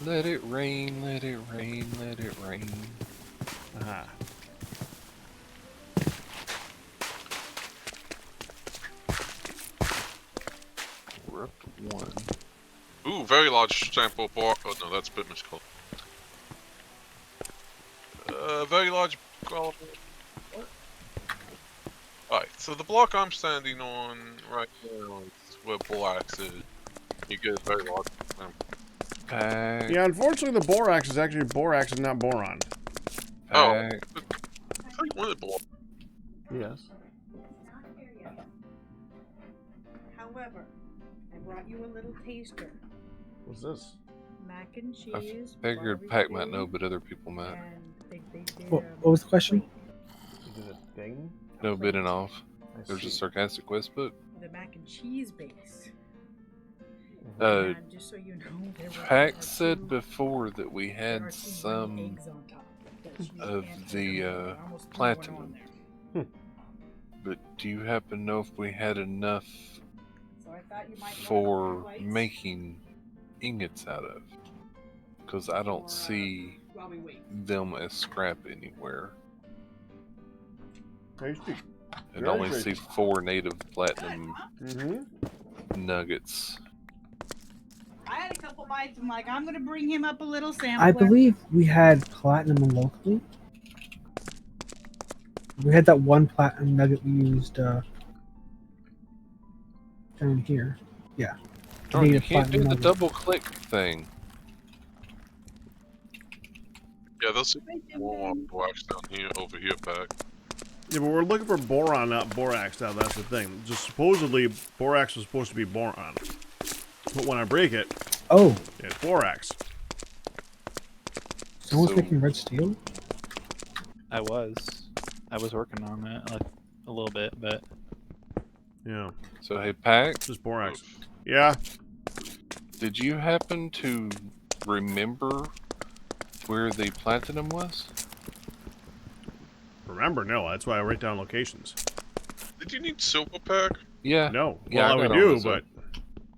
[SPEAKER 1] Let it rain, let it rain, let it rain.
[SPEAKER 2] Aha.
[SPEAKER 1] We're up to 1.
[SPEAKER 6] Ooh, very large sample bar. Oh no, that's Bitman's call. Very large. What? Alright, so the block I'm standing on right now is where borax is. You get a very large sample.
[SPEAKER 1] Pack.
[SPEAKER 2] Yeah, unfortunately, the borax is actually borax and not boron.
[SPEAKER 6] Oh,
[SPEAKER 1] Pack.
[SPEAKER 6] I thought you wanted borax.
[SPEAKER 2] Yes.
[SPEAKER 10] However, I brought you a little taster.
[SPEAKER 2] What's this?
[SPEAKER 10] Mac and
[SPEAKER 1] I
[SPEAKER 10] cheese.
[SPEAKER 1] figured Pack might know, but other people might.
[SPEAKER 5] What was the question?
[SPEAKER 2] Is it a thing?
[SPEAKER 1] No bidding off.
[SPEAKER 2] I
[SPEAKER 1] There's a
[SPEAKER 2] see.
[SPEAKER 1] sarcastic quest book.
[SPEAKER 10] The mac and cheese base.
[SPEAKER 1] Uh,
[SPEAKER 10] And just so you know, there were-
[SPEAKER 1] Pack
[SPEAKER 10] are
[SPEAKER 1] said
[SPEAKER 10] two-
[SPEAKER 1] before that we
[SPEAKER 10] there are
[SPEAKER 1] had
[SPEAKER 10] two green
[SPEAKER 1] some
[SPEAKER 10] eggs on top that she
[SPEAKER 1] of
[SPEAKER 10] and
[SPEAKER 1] the,
[SPEAKER 10] Amber almost threw
[SPEAKER 1] platinum.
[SPEAKER 10] one on there.
[SPEAKER 1] But do you happen to know if we had enough
[SPEAKER 10] So I thought you might
[SPEAKER 1] for
[SPEAKER 10] want to
[SPEAKER 1] making ingots out of? Because I don't see
[SPEAKER 10] while we wait.
[SPEAKER 1] them as scrap anywhere.
[SPEAKER 2] Tasty.
[SPEAKER 1] I
[SPEAKER 2] Very
[SPEAKER 1] only
[SPEAKER 2] tasty.
[SPEAKER 1] see 4 native platinum
[SPEAKER 2] Mm-hmm.
[SPEAKER 1] nuggets.
[SPEAKER 8] I had a couple bites. I'm like, I'm gonna bring him up a little sampler.
[SPEAKER 5] I believe we had platinum locally. We had that one platinum nugget we used down here. Yeah.
[SPEAKER 1] Darn, you
[SPEAKER 5] Native
[SPEAKER 1] can't do
[SPEAKER 5] platinum
[SPEAKER 1] the
[SPEAKER 5] nugget.
[SPEAKER 1] double click thing.
[SPEAKER 6] Yeah, there's more borax down here, over here, Pack.
[SPEAKER 2] Yeah, but we're looking for boron, not borax now. That's the thing. Just supposedly, borax was supposed to be boron. But when I break it,
[SPEAKER 5] Oh,
[SPEAKER 2] it's borax.
[SPEAKER 5] someone's
[SPEAKER 1] So-
[SPEAKER 5] making red steel?
[SPEAKER 9] I was working on it like a little bit, but
[SPEAKER 2] Yeah,
[SPEAKER 1] So hey, Pack,
[SPEAKER 2] just borax. Yeah.
[SPEAKER 1] did you happen to remember where the platinum was?
[SPEAKER 2] Remember, no. That's why I write down locations.
[SPEAKER 6] Did you need silver, Pack?
[SPEAKER 1] Yeah.
[SPEAKER 2] No.
[SPEAKER 1] Yeah, I
[SPEAKER 2] Well, we
[SPEAKER 1] got
[SPEAKER 2] do,
[SPEAKER 1] all those
[SPEAKER 2] but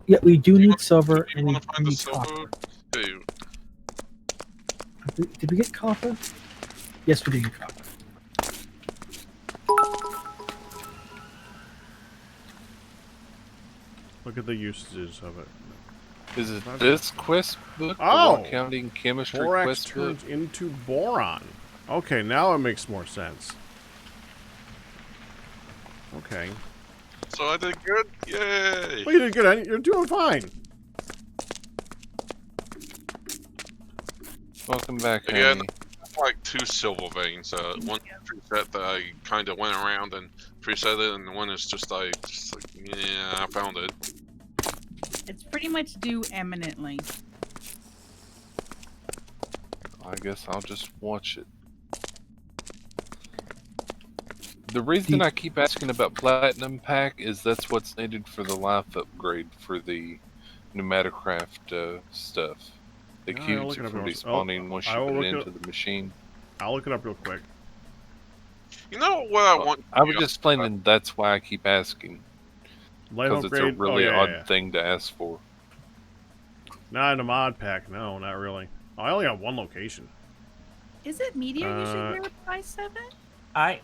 [SPEAKER 5] Yeah, we do
[SPEAKER 6] You
[SPEAKER 5] need
[SPEAKER 6] wanna-
[SPEAKER 5] silver
[SPEAKER 6] You
[SPEAKER 5] and we
[SPEAKER 6] want to find the
[SPEAKER 5] need
[SPEAKER 6] silver?
[SPEAKER 5] copper.
[SPEAKER 6] Hey,
[SPEAKER 5] Did we get copper? Yes, we did get copper.
[SPEAKER 2] look at the usages of it.
[SPEAKER 1] Is it this quest book?
[SPEAKER 2] Oh!
[SPEAKER 1] The accounting chemistry
[SPEAKER 2] Borax
[SPEAKER 1] quest book?
[SPEAKER 2] turns into boron. Okay, now it makes more sense. Okay.
[SPEAKER 6] so I did good? Yay!
[SPEAKER 2] Well, you did good. You're doing fine.
[SPEAKER 1] Welcome back,
[SPEAKER 6] Yeah,
[SPEAKER 1] honey.
[SPEAKER 6] Like 2 silver veins. One preset that I kind of went around and preset it, and one is just like, yeah, I found it.
[SPEAKER 8] It's pretty much due eminently.
[SPEAKER 1] I guess I'll just watch it. The reason I keep asking about Platinum Pack is that's what's needed for the life upgrade for the Pneumaticraft stuff. It
[SPEAKER 2] Yeah, I'll
[SPEAKER 1] keeps
[SPEAKER 2] look
[SPEAKER 1] it
[SPEAKER 2] it up
[SPEAKER 1] from
[SPEAKER 2] real-
[SPEAKER 1] despawning once
[SPEAKER 2] I
[SPEAKER 1] you
[SPEAKER 2] will
[SPEAKER 1] put it
[SPEAKER 2] look it
[SPEAKER 1] into the machine.
[SPEAKER 2] I'll look it up real quick.
[SPEAKER 6] You know what I want?
[SPEAKER 1] I was just explaining that's why I keep asking.
[SPEAKER 2] Life
[SPEAKER 1] Because it's a
[SPEAKER 2] upgrade.
[SPEAKER 1] really
[SPEAKER 2] oh, yeah,
[SPEAKER 1] odd
[SPEAKER 2] yeah.
[SPEAKER 1] thing to ask for.
[SPEAKER 2] Not in a mod pack. No, not really. Oh, I only got one location.
[SPEAKER 8] Is it Meteor usually here by 7?
[SPEAKER 11] Hi.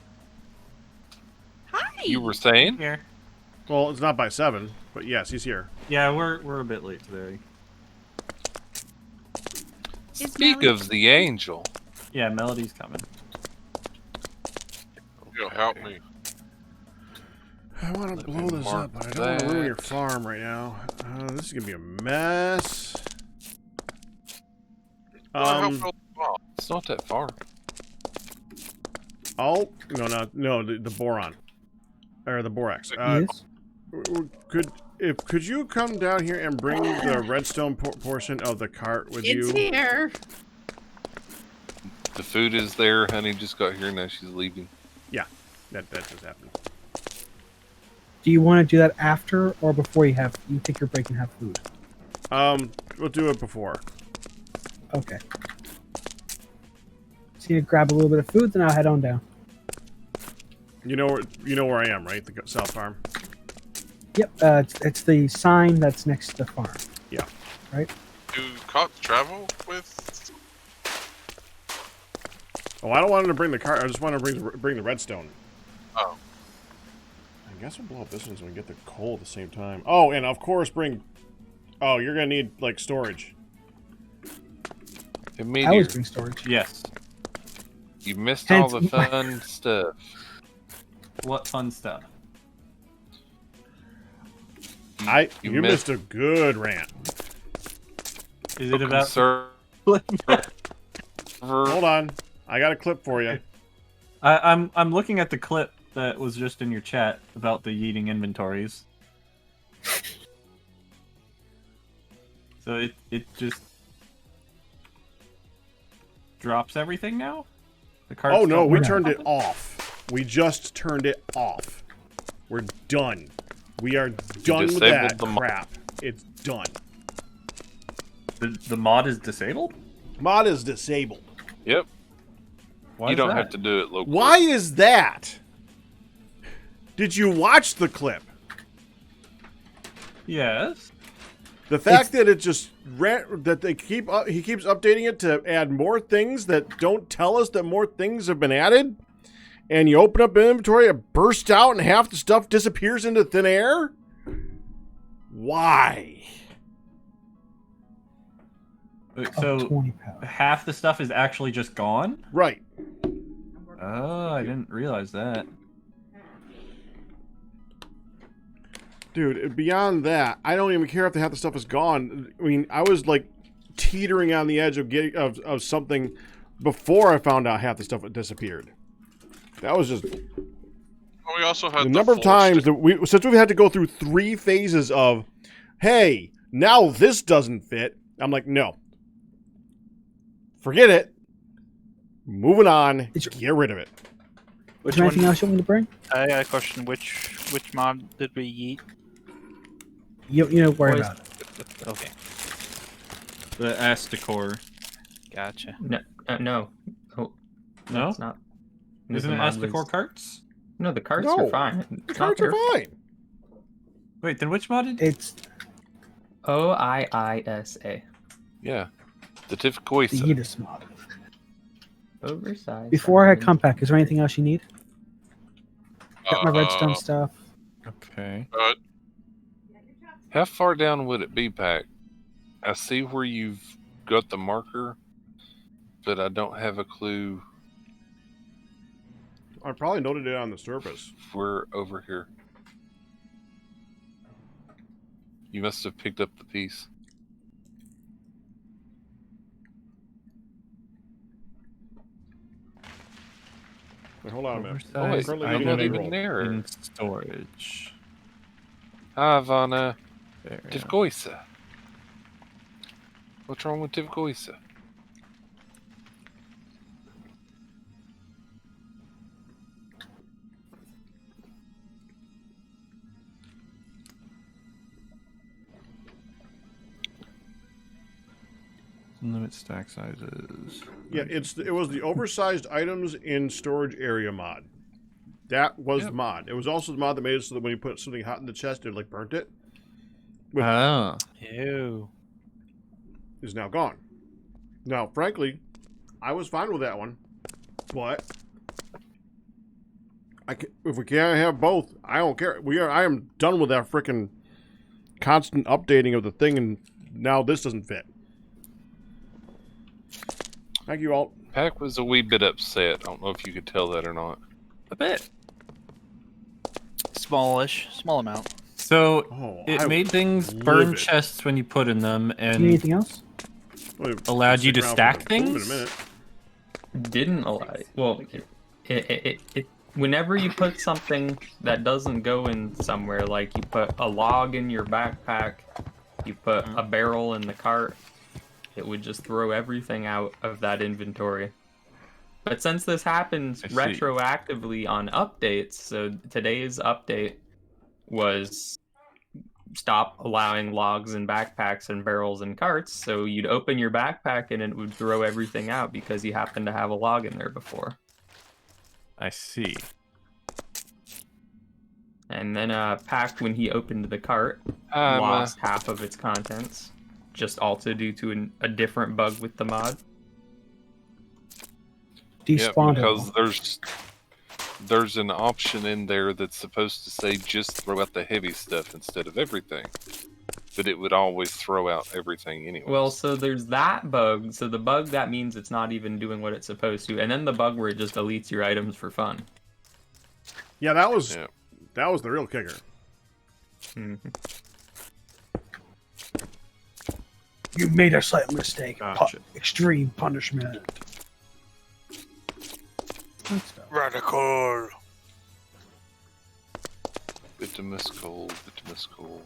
[SPEAKER 8] Hi!
[SPEAKER 1] You were saying?
[SPEAKER 11] Here.
[SPEAKER 2] Well, it's not by 7, but yes, he's here.
[SPEAKER 11] Yeah, we're a bit late today.
[SPEAKER 1] Speak of the angel.
[SPEAKER 11] Yeah, Melody's coming.
[SPEAKER 6] Yo, help me.
[SPEAKER 2] I want to
[SPEAKER 1] Let
[SPEAKER 2] blow
[SPEAKER 1] me
[SPEAKER 2] this
[SPEAKER 1] mark
[SPEAKER 2] up, but I don't want to ruin your
[SPEAKER 1] that.
[SPEAKER 2] farm right now. This is gonna be a mess.
[SPEAKER 1] It's not that far.
[SPEAKER 2] Oh no, the boron or the borax.
[SPEAKER 5] Yes.
[SPEAKER 2] Could you come down here and bring the redstone portion of the cart with you?
[SPEAKER 8] It's here.
[SPEAKER 1] The food is there. Honey just got here. Now she's leaving.
[SPEAKER 2] Yeah, that just happened.
[SPEAKER 5] Do you want to do that after or before you take your break and have food?
[SPEAKER 2] We'll do it before.
[SPEAKER 5] Okay. So you grab a little bit of food, then I'll head on down.
[SPEAKER 2] You know where I am, right? The South Farm.
[SPEAKER 5] Yep. It's the sign that's next to the farm.
[SPEAKER 2] Yeah.
[SPEAKER 5] Right.
[SPEAKER 6] Do carts travel with?
[SPEAKER 2] Oh, I don't want him to bring the cart. I just want to bring the redstone.
[SPEAKER 6] Oh.
[SPEAKER 2] I guess we'll blow up this one so we can get the coal at the same time. Oh, and of course bring. Oh, you're gonna need like storage.
[SPEAKER 5] I always bring storage.
[SPEAKER 11] Yes.
[SPEAKER 1] You missed all the fun stuff.
[SPEAKER 11] What fun stuff?
[SPEAKER 2] You missed a good rant.
[SPEAKER 11] Is it about?
[SPEAKER 2] Hold on, I got a clip for you.
[SPEAKER 11] I'm looking at the clip that was just in your chat about the yeeting inventories. So it just drops everything now? The cards
[SPEAKER 2] Oh no,
[SPEAKER 11] don't
[SPEAKER 2] we
[SPEAKER 11] work?
[SPEAKER 2] turned it off. We just turned it off. We're done. We are done with that crap. It's done.
[SPEAKER 11] The mod is disabled?
[SPEAKER 2] Mod is disabled.
[SPEAKER 1] Yep.
[SPEAKER 11] Why
[SPEAKER 1] you
[SPEAKER 11] is
[SPEAKER 1] don't
[SPEAKER 11] that?
[SPEAKER 1] have to do it locally.
[SPEAKER 2] Why is that? Did you watch the clip?
[SPEAKER 11] Yes.
[SPEAKER 2] The fact that it just that he keeps updating it to add more things that don't tell us that more things have been added, and you open up an inventory, it bursts out, and half the stuff disappears into thin air. Why?
[SPEAKER 11] So half the stuff is actually just gone?
[SPEAKER 2] Right.
[SPEAKER 11] Oh, I didn't realize that.
[SPEAKER 2] Dude, beyond that, I don't even care if the half the stuff is gone. I mean, I was like teetering on the edge of getting of something before I found out half the stuff had disappeared. That was just
[SPEAKER 6] We also had
[SPEAKER 2] the number of times that since we've had to go through 3 phases of, hey, now this doesn't fit. I'm like, no, forget it. Moving on. Get rid of it.
[SPEAKER 5] Is there anything else you want me to bring?
[SPEAKER 9] I got a question. Which mod did we yeet?
[SPEAKER 5] You don't worry about it.
[SPEAKER 9] Okay.
[SPEAKER 11] The Asticore.
[SPEAKER 9] Gotcha.
[SPEAKER 3] No. Oh,
[SPEAKER 11] No?
[SPEAKER 3] it's not.
[SPEAKER 11] Isn't
[SPEAKER 3] The
[SPEAKER 11] it
[SPEAKER 3] mod
[SPEAKER 11] Asticore
[SPEAKER 3] was-
[SPEAKER 11] carts?
[SPEAKER 3] No, the carts
[SPEAKER 2] No,
[SPEAKER 3] are fine.
[SPEAKER 2] The cards are fine.
[SPEAKER 11] Wait, then which mod did
[SPEAKER 5] It's
[SPEAKER 3] OIISA.
[SPEAKER 1] Yeah. The
[SPEAKER 5] the
[SPEAKER 1] Tifcoisa.
[SPEAKER 5] Yeetus mod.
[SPEAKER 3] Oversized.
[SPEAKER 5] Before I come back, is there anything else you need? Got my redstone stuff.
[SPEAKER 11] Okay.
[SPEAKER 1] How far down would it be, Pack? I see where you've got the marker, but I don't have a clue.
[SPEAKER 2] I probably noted it on the surface.
[SPEAKER 1] We're over here. You must have picked up the piece.
[SPEAKER 2] Wait, hold on a minute.
[SPEAKER 1] Oh, wait,
[SPEAKER 2] Currently
[SPEAKER 1] I'm
[SPEAKER 2] getting
[SPEAKER 1] not
[SPEAKER 2] a
[SPEAKER 1] even
[SPEAKER 2] roll.
[SPEAKER 1] near.
[SPEAKER 11] In storage.
[SPEAKER 1] Hi, Ivana.
[SPEAKER 11] There we go.
[SPEAKER 1] Tifcoisa. What's wrong with Tifcoisa?
[SPEAKER 11] Limit stack sizes.
[SPEAKER 2] Yeah, it was the oversized items in storage area mod. That was the mod. It was also the mod that made it so that when you put something hot in the chest, it like burnt it.
[SPEAKER 11] Oh.
[SPEAKER 9] Ew.
[SPEAKER 2] Is now gone. Now, frankly, I was fine with that one, but if we can't have both, I don't care. I am done with that frickin' constant updating of the thing, and now this doesn't fit. Thank you all.
[SPEAKER 1] Pack was a wee bit upset. I don't know if you could tell that or not.
[SPEAKER 9] A bit. Smallish. Small amount.
[SPEAKER 11] So it made things burn
[SPEAKER 2] livid.
[SPEAKER 11] chests when you put in them,
[SPEAKER 5] Do you need
[SPEAKER 11] and
[SPEAKER 5] anything else?
[SPEAKER 2] Well,
[SPEAKER 11] allowed you to
[SPEAKER 2] stick around
[SPEAKER 11] stack
[SPEAKER 2] for a
[SPEAKER 11] things?
[SPEAKER 2] minute.
[SPEAKER 3] Didn't allow. Well, whenever you put something that doesn't go in somewhere, like you put a log in your backpack, you put a barrel in the cart, it would just throw everything out of that inventory. But since this happens
[SPEAKER 11] I see.
[SPEAKER 3] retroactively on updates, so today's update was stop allowing logs in backpacks and barrels and carts, so you'd open your backpack and it would throw everything out because you happened to have a log in there before.
[SPEAKER 11] I see.
[SPEAKER 3] And then Pack, when he opened the cart, lost half of its contents, just also due to a different bug with the mod.
[SPEAKER 1] Yeah,
[SPEAKER 5] Despawned.
[SPEAKER 1] because there's an option in there that's supposed to say just throw out the heavy stuff instead of everything. But it would always throw out everything anyway.
[SPEAKER 3] Well, so there's that bug. So the bug, that means it's not even doing what it's supposed to. And then the bug where it just deletes your items for fun.
[SPEAKER 2] Yeah, that was the real kicker.
[SPEAKER 3] Mm-hmm.
[SPEAKER 5] You made a slight mistake.
[SPEAKER 11] Gotcha.
[SPEAKER 5] Extreme punishment.
[SPEAKER 6] Radical.
[SPEAKER 1] Bituminous coal, bituminous coal,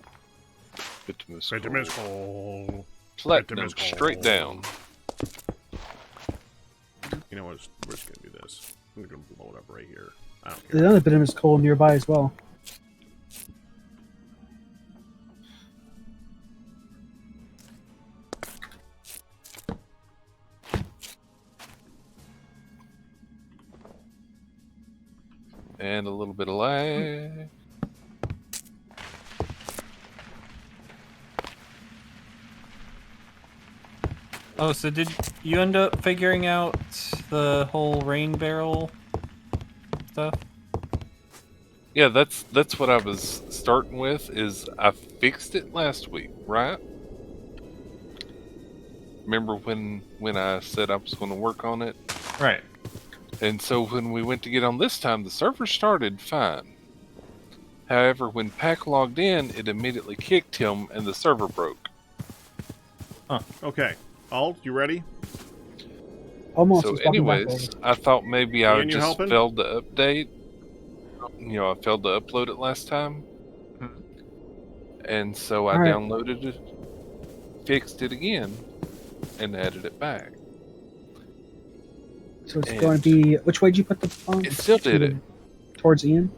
[SPEAKER 1] bituminous coal.
[SPEAKER 2] Bituminous coal.
[SPEAKER 1] Platinum,
[SPEAKER 2] Bituminous coal.
[SPEAKER 1] straight down.
[SPEAKER 2] You know what? We're just gonna do this. I'm gonna blow it up right here. I don't care.
[SPEAKER 5] There's another bituminous coal nearby as well.
[SPEAKER 1] And a little bit of lag.
[SPEAKER 11] Oh, so did you end up figuring out the whole rain barrel stuff?
[SPEAKER 1] Yeah, that's what I was starting with. Is I fixed it last week, right? Remember when I said I was going to work on it?
[SPEAKER 11] Right.
[SPEAKER 1] And so when we went to get on this time, the server started fine. However, when Pack logged in, it immediately kicked him and the server broke.
[SPEAKER 2] Okay. Alt, you ready?
[SPEAKER 5] Almost.
[SPEAKER 1] So
[SPEAKER 5] just walking back
[SPEAKER 1] anyways,
[SPEAKER 5] over.
[SPEAKER 1] I thought maybe I
[SPEAKER 2] Ian, you
[SPEAKER 1] just
[SPEAKER 2] helping?
[SPEAKER 1] failed to update. You know, I failed to upload it last time. And so I
[SPEAKER 5] Alright.
[SPEAKER 1] downloaded it, fixed it again, and added it back.
[SPEAKER 5] So it's
[SPEAKER 1] and
[SPEAKER 5] going to be. Which way did you put the bomb?
[SPEAKER 1] It still did it.
[SPEAKER 5] Towards Ian?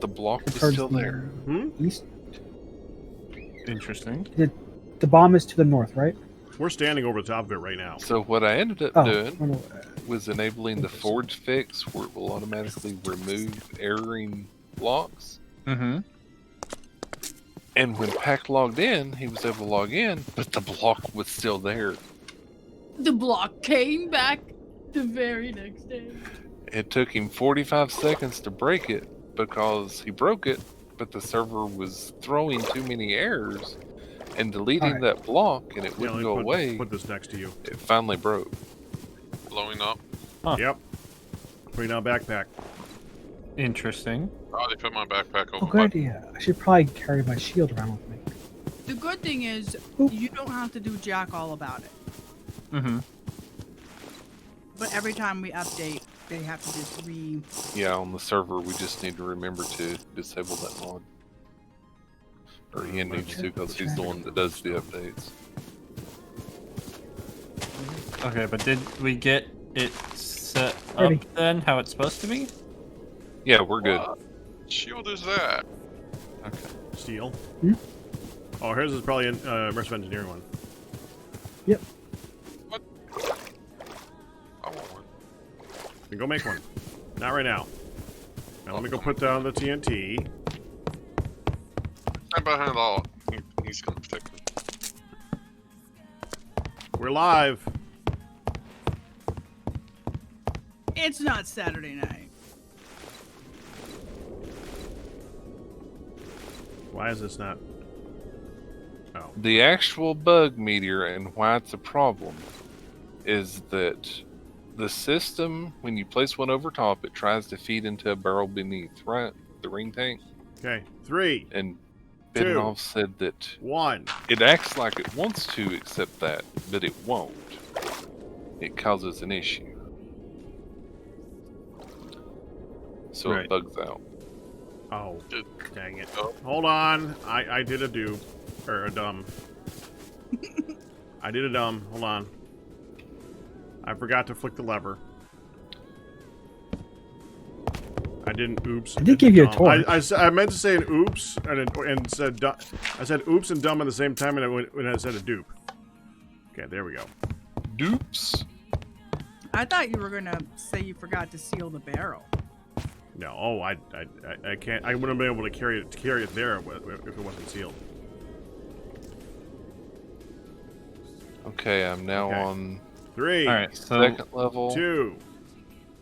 [SPEAKER 1] The block was
[SPEAKER 5] Towards
[SPEAKER 1] still
[SPEAKER 5] the
[SPEAKER 1] there.
[SPEAKER 5] East?
[SPEAKER 11] Interesting.
[SPEAKER 5] The bomb is to the north, right?
[SPEAKER 2] We're standing over the top of it right now.
[SPEAKER 1] So what I ended up
[SPEAKER 5] Oh,
[SPEAKER 1] doing was enabling the forge fix where it will automatically remove erroring blocks.
[SPEAKER 11] Mm-hmm.
[SPEAKER 1] And when Pack logged in, he was able to log in, but the block was still there.
[SPEAKER 8] The block came back the very next day.
[SPEAKER 1] It took him 45 seconds to break it because he broke it, but the server was throwing too many errors and deleting that block, and it
[SPEAKER 2] Yeah,
[SPEAKER 1] wouldn't
[SPEAKER 2] let me
[SPEAKER 1] go
[SPEAKER 2] put,
[SPEAKER 1] away.
[SPEAKER 2] Put this next to you.
[SPEAKER 1] It finally broke.
[SPEAKER 6] Blowing up.
[SPEAKER 2] Yep. Putting on backpack.
[SPEAKER 11] Interesting.
[SPEAKER 6] Oh, they put my backpack over
[SPEAKER 5] Oh, good idea. I should probably carry my shield around with me.
[SPEAKER 8] The good thing is, you don't have to do jack all about it.
[SPEAKER 11] Mm-hmm.
[SPEAKER 8] But every time we update, they have to just
[SPEAKER 1] Yeah, on the server, we just need to remember to disable that mod. Or Ian needs to, because he's the one that does the updates.
[SPEAKER 11] Okay, but did we get it set
[SPEAKER 5] Ready.
[SPEAKER 11] up then, how it's supposed to be?
[SPEAKER 1] Yeah, we're good.
[SPEAKER 6] What shield is that?
[SPEAKER 11] Okay.
[SPEAKER 2] Steel.
[SPEAKER 5] Hmm?
[SPEAKER 2] Oh, hers is probably an immersive engineering one.
[SPEAKER 5] Yep.
[SPEAKER 6] What? I want one.
[SPEAKER 2] Then go make one. Not right now. Now let me go put down the TNT.
[SPEAKER 6] Stand behind the wall. He's gonna protect me.
[SPEAKER 2] We're live.
[SPEAKER 8] It's not Saturday night.
[SPEAKER 2] Why is this not? Oh.
[SPEAKER 1] The actual bug meteor and why it's a problem is that the system, when you place one over top, it tries to feed into a barrel beneath, right? The ring tank.
[SPEAKER 2] Okay. 3,
[SPEAKER 1] And Beninoff said that
[SPEAKER 2] 1.
[SPEAKER 1] it acts like it wants to accept that, but it won't. It causes an issue. So
[SPEAKER 2] Right.
[SPEAKER 1] it bugs out.
[SPEAKER 2] Oh, dang it. Hold on. I did a do. Or a dumb. I did a dumb. Hold on. I forgot to flick the lever. I didn't oops.
[SPEAKER 5] I did give you a
[SPEAKER 2] dumb.
[SPEAKER 5] torch.
[SPEAKER 2] I meant to say an oops and said I said oops and dumb at the same time, and when I said a dupe. Okay, there we go.
[SPEAKER 1] Dupes.
[SPEAKER 8] I thought you were gonna say you forgot to seal the barrel.
[SPEAKER 2] No, oh, I can't. I wouldn't have been able to carry it there if it wasn't sealed.
[SPEAKER 1] Okay, I'm now
[SPEAKER 2] Okay.
[SPEAKER 1] on
[SPEAKER 2] 3,
[SPEAKER 11] All right, so
[SPEAKER 1] 2nd level.
[SPEAKER 2] 2,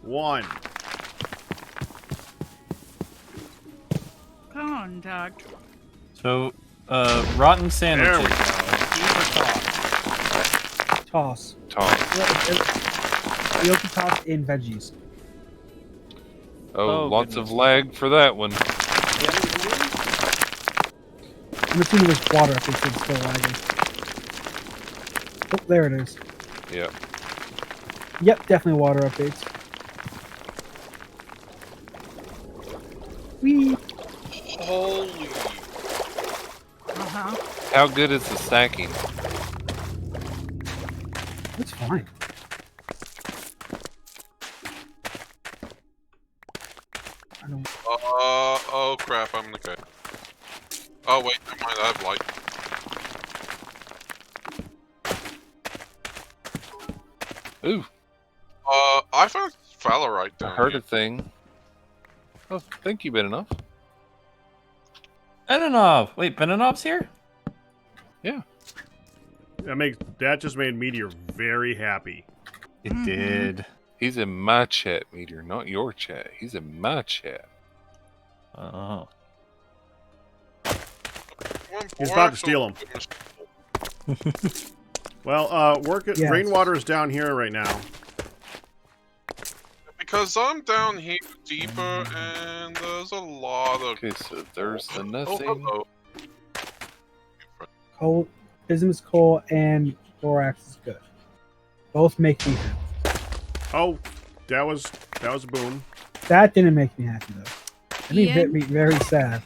[SPEAKER 2] 1.
[SPEAKER 8] Contact.
[SPEAKER 11] so rotten
[SPEAKER 2] There we
[SPEAKER 11] sandwiches.
[SPEAKER 2] go.
[SPEAKER 5] Toss.
[SPEAKER 1] Toss.
[SPEAKER 5] Yoki toss in veggies.
[SPEAKER 1] Oh,
[SPEAKER 9] Oh,
[SPEAKER 1] lots
[SPEAKER 9] goodness.
[SPEAKER 1] of lag for that one.
[SPEAKER 5] I'm assuming there's water if it's still lagging. Oh, there it is.
[SPEAKER 1] Yep.
[SPEAKER 5] Yep, definitely water updates. Whee!
[SPEAKER 6] Holy.
[SPEAKER 8] Uh-huh.
[SPEAKER 1] How good is the stacking?
[SPEAKER 5] It's fine. I don't.
[SPEAKER 6] Oh crap, I'm okay. Oh wait, never mind, I have light.
[SPEAKER 1] Ooh,
[SPEAKER 6] I found Valerite
[SPEAKER 1] I
[SPEAKER 6] down
[SPEAKER 1] heard
[SPEAKER 6] here.
[SPEAKER 1] a thing. Oh, thank you, Beninoff.
[SPEAKER 11] Beninoff. Wait, Beninov's here?
[SPEAKER 1] Yeah.
[SPEAKER 2] That just made Meteor very happy.
[SPEAKER 11] It did.
[SPEAKER 1] He's in my chat, Meteor, not your chat. He's in my chat.
[SPEAKER 11] Oh.
[SPEAKER 2] He's about to steal 'em. Well,
[SPEAKER 5] Yes.
[SPEAKER 2] rainwater is down here right now.
[SPEAKER 6] Because I'm down here deeper and there's a lot of...
[SPEAKER 1] Okay, so there's the
[SPEAKER 6] Oh,
[SPEAKER 1] nothing.
[SPEAKER 6] hello.
[SPEAKER 5] Coal, bismuth coal, and borax is good. Both make me happy.
[SPEAKER 2] Oh, that was a boom.
[SPEAKER 5] That didn't make me happy though. That made
[SPEAKER 8] Ian?
[SPEAKER 5] me very sad.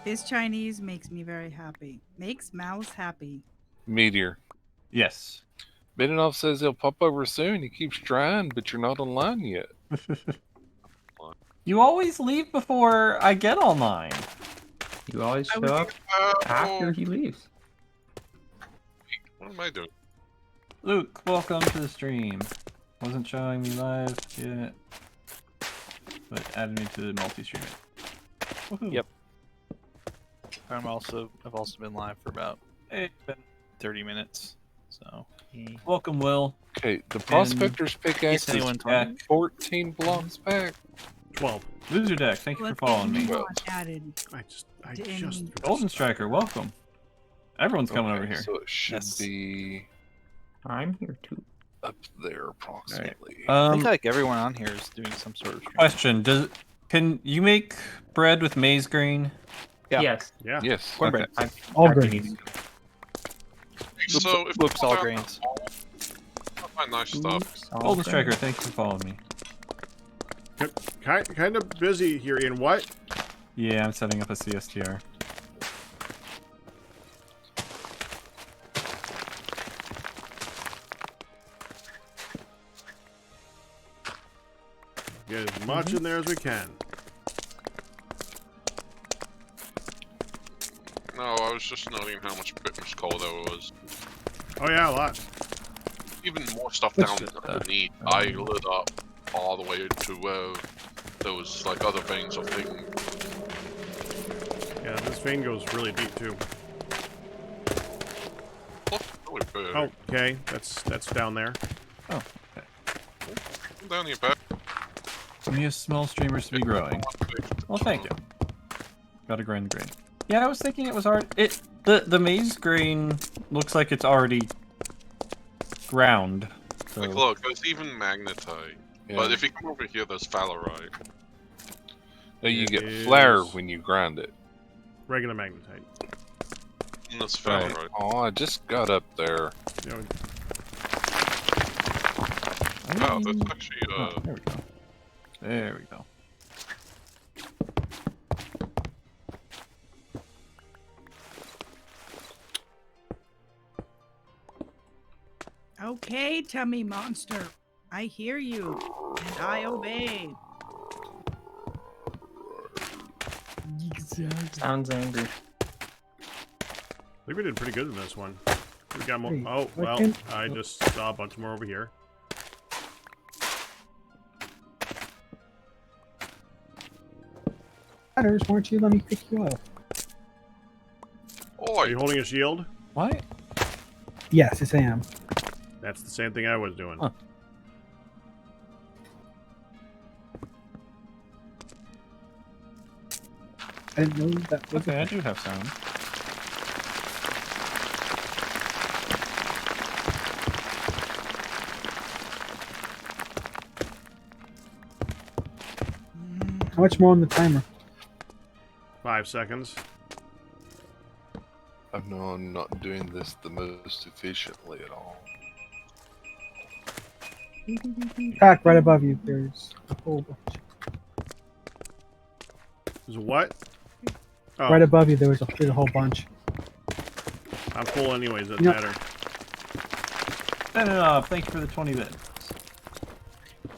[SPEAKER 8] This Chinese makes me very happy. Makes Mouse happy.
[SPEAKER 1] Meteor.
[SPEAKER 11] Yes.
[SPEAKER 1] Beninoff says he'll pop over soon. He keeps trying, but you're not online yet.
[SPEAKER 11] You always leave before I get online.
[SPEAKER 3] You always
[SPEAKER 8] I
[SPEAKER 3] show
[SPEAKER 8] would-
[SPEAKER 3] up after he leaves.
[SPEAKER 6] What am I doing?
[SPEAKER 11] Luke, welcome to the stream. Wasn't showing me live yet, but added me to the multi-stream. Woohoo.
[SPEAKER 9] Yep. I've also been live for about 30 minutes. So
[SPEAKER 11] Welcome, Will.
[SPEAKER 1] Okay, the Prospector's pickaxe is
[SPEAKER 9] anyone
[SPEAKER 1] at
[SPEAKER 9] talking?
[SPEAKER 1] 14 blocks back.
[SPEAKER 2] 12.
[SPEAKER 11] Loser Deck, thank you for
[SPEAKER 8] Let's
[SPEAKER 11] following
[SPEAKER 8] get
[SPEAKER 11] me.
[SPEAKER 8] Mod added.
[SPEAKER 2] I
[SPEAKER 8] To
[SPEAKER 2] just
[SPEAKER 8] any-
[SPEAKER 11] Golden Striker, welcome. Everyone's coming
[SPEAKER 1] Okay,
[SPEAKER 11] over here.
[SPEAKER 1] So it should
[SPEAKER 9] Yes.
[SPEAKER 1] be
[SPEAKER 3] I'm here too.
[SPEAKER 1] up there approximately.
[SPEAKER 9] I think like everyone on here is doing some sort of stream.
[SPEAKER 11] Question: can you make bread with maize grain?
[SPEAKER 9] Yeah.
[SPEAKER 3] Yes.
[SPEAKER 2] Yeah.
[SPEAKER 1] Yes.
[SPEAKER 9] Cornbread.
[SPEAKER 5] All
[SPEAKER 3] Actually,
[SPEAKER 5] grains.
[SPEAKER 6] So if
[SPEAKER 9] Whoops, all
[SPEAKER 6] I
[SPEAKER 9] grains.
[SPEAKER 6] find nice stuff.
[SPEAKER 3] Oops, all
[SPEAKER 11] Golden
[SPEAKER 3] grains.
[SPEAKER 11] Striker, thank you for following me.
[SPEAKER 2] Kind of busy here, Ian. What?
[SPEAKER 11] Yeah, I'm setting up a CSTR.
[SPEAKER 2] Get as much in there as we can.
[SPEAKER 6] No, I was just noting how much Bitmus coal there was.
[SPEAKER 2] Oh yeah, a lot.
[SPEAKER 6] Even more stuff
[SPEAKER 5] Which-
[SPEAKER 6] down underneath. I lit up all the way to where there was like other veins of things.
[SPEAKER 2] Yeah, this vein goes really deep too.
[SPEAKER 6] Look really big.
[SPEAKER 2] Oh, okay, that's down there.
[SPEAKER 11] Oh, okay.
[SPEAKER 6] I'm down here back.
[SPEAKER 11] We have small streamers to be growing. Well, thank you. Got a grind grain. Yeah, I was thinking it was already. The maize grain looks like it's already ground. So
[SPEAKER 6] Like, look, there's even magnetite.
[SPEAKER 1] Yeah.
[SPEAKER 6] But if you come over here, there's Valerite.
[SPEAKER 1] No, you
[SPEAKER 2] It
[SPEAKER 1] get
[SPEAKER 2] is-
[SPEAKER 1] flour when you grind it.
[SPEAKER 2] Regular magnetite.
[SPEAKER 6] That's fair, right?
[SPEAKER 1] Oh, I just got up there.
[SPEAKER 2] You know,
[SPEAKER 6] Wow, that's actually
[SPEAKER 11] Oh, there we go. There we go.
[SPEAKER 8] Okay, tummy monster. I hear you, and I obey.
[SPEAKER 3] Sounds angry.
[SPEAKER 2] I think we did pretty good in this one. We got more.
[SPEAKER 5] Wait,
[SPEAKER 2] Oh,
[SPEAKER 5] what
[SPEAKER 2] well,
[SPEAKER 5] can-
[SPEAKER 2] I just saw a bunch more over here.
[SPEAKER 5] Matters, why don't you let me pick you up?
[SPEAKER 2] Are you holding a shield?
[SPEAKER 11] What?
[SPEAKER 5] Yes, yes I am.
[SPEAKER 2] That's the same thing I was doing.
[SPEAKER 11] Huh.
[SPEAKER 5] I didn't know that was
[SPEAKER 11] Okay, I do have sound.
[SPEAKER 5] How much more on the timer?
[SPEAKER 2] 5 seconds.
[SPEAKER 1] I know I'm not doing this the most efficiently at all.
[SPEAKER 5] Back right above you. There's a whole bunch.
[SPEAKER 2] There's what? Oh,
[SPEAKER 5] Right above you, there's a whole bunch.
[SPEAKER 2] I'm full anyways, doesn't
[SPEAKER 5] No.
[SPEAKER 2] matter.
[SPEAKER 11] No. Thank you for the 20 bits.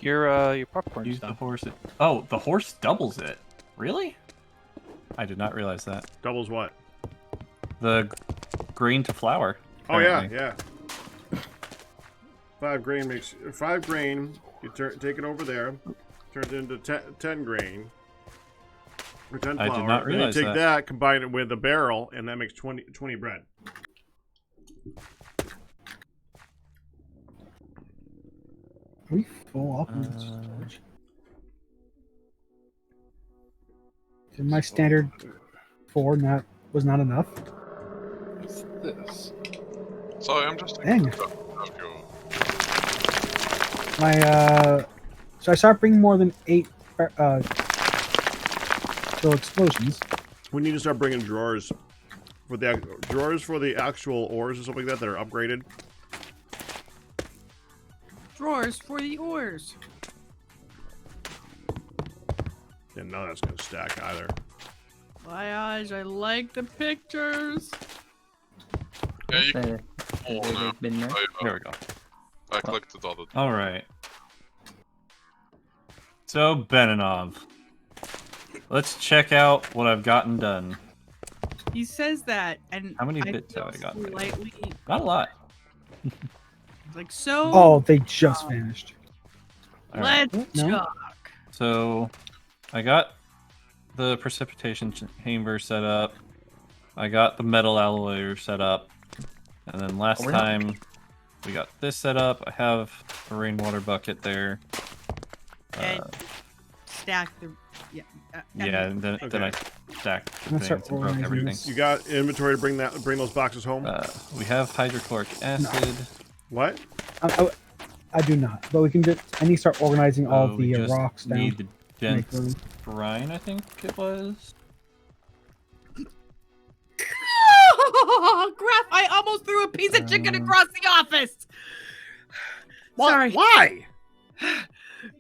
[SPEAKER 9] Your popcorn's
[SPEAKER 11] Use the
[SPEAKER 9] done.
[SPEAKER 11] horse. Oh, the horse doubles it. Really? I did not realize that.
[SPEAKER 2] Doubles what?
[SPEAKER 11] The grain to flour.
[SPEAKER 2] Oh yeah,
[SPEAKER 11] apparently.
[SPEAKER 2] yeah. 5 grain makes 5 grain. You take it over there, turns it into 10 grain. Or 10
[SPEAKER 11] I
[SPEAKER 2] flour.
[SPEAKER 11] did not
[SPEAKER 2] Then you
[SPEAKER 11] realize
[SPEAKER 2] take
[SPEAKER 11] that.
[SPEAKER 2] that, combine it with a barrel, and that makes 20 bread.
[SPEAKER 5] Are we full up on this storage? Did my standard 4 was not enough?
[SPEAKER 1] What's this?
[SPEAKER 6] Sorry, I'm just
[SPEAKER 5] Dang.
[SPEAKER 6] of your...
[SPEAKER 5] So I start bringing more than 8 kill explosions.
[SPEAKER 2] We need to start bringing drawers for the actual ores and stuff like that that are upgraded.
[SPEAKER 8] Drawers for the ores.
[SPEAKER 2] Didn't know that's gonna stack either.
[SPEAKER 8] My eyes, I like the pictures.
[SPEAKER 6] Yeah, you
[SPEAKER 3] Uh,
[SPEAKER 6] can... Oh,
[SPEAKER 3] they've
[SPEAKER 6] no.
[SPEAKER 3] been there.
[SPEAKER 11] There we go.
[SPEAKER 6] I collected all the...
[SPEAKER 11] All right. So Benanov, let's check out what I've gotten done.
[SPEAKER 8] He says that, and
[SPEAKER 11] How many
[SPEAKER 8] I
[SPEAKER 11] bits
[SPEAKER 8] feel
[SPEAKER 11] have I gotten?
[SPEAKER 8] slightly
[SPEAKER 11] Not a lot.
[SPEAKER 8] like so.
[SPEAKER 5] Oh, they just vanished.
[SPEAKER 11] All right.
[SPEAKER 8] Let's
[SPEAKER 5] No.
[SPEAKER 8] talk.
[SPEAKER 11] So I got the precipitation chamber set up. I got the metal alloy set up. And then last
[SPEAKER 3] we're not-
[SPEAKER 11] time we got this set up. I have a rainwater bucket there.
[SPEAKER 8] And stack the
[SPEAKER 11] Yeah, and then I stacked
[SPEAKER 5] I'm gonna
[SPEAKER 11] things
[SPEAKER 5] start
[SPEAKER 11] and broke
[SPEAKER 5] organizing
[SPEAKER 11] everything.
[SPEAKER 5] this.
[SPEAKER 2] You got inventory to bring those boxes home?
[SPEAKER 11] We have hydrochloric acid.
[SPEAKER 2] What?
[SPEAKER 5] I do not, but we can just. I need to start organizing all
[SPEAKER 11] we
[SPEAKER 5] the
[SPEAKER 11] just
[SPEAKER 5] rocks down.
[SPEAKER 11] need the
[SPEAKER 5] Make room.
[SPEAKER 11] dense brine, I think it was.
[SPEAKER 8] Graph, I almost threw a piece of chicken across the office. Sorry.
[SPEAKER 2] Why?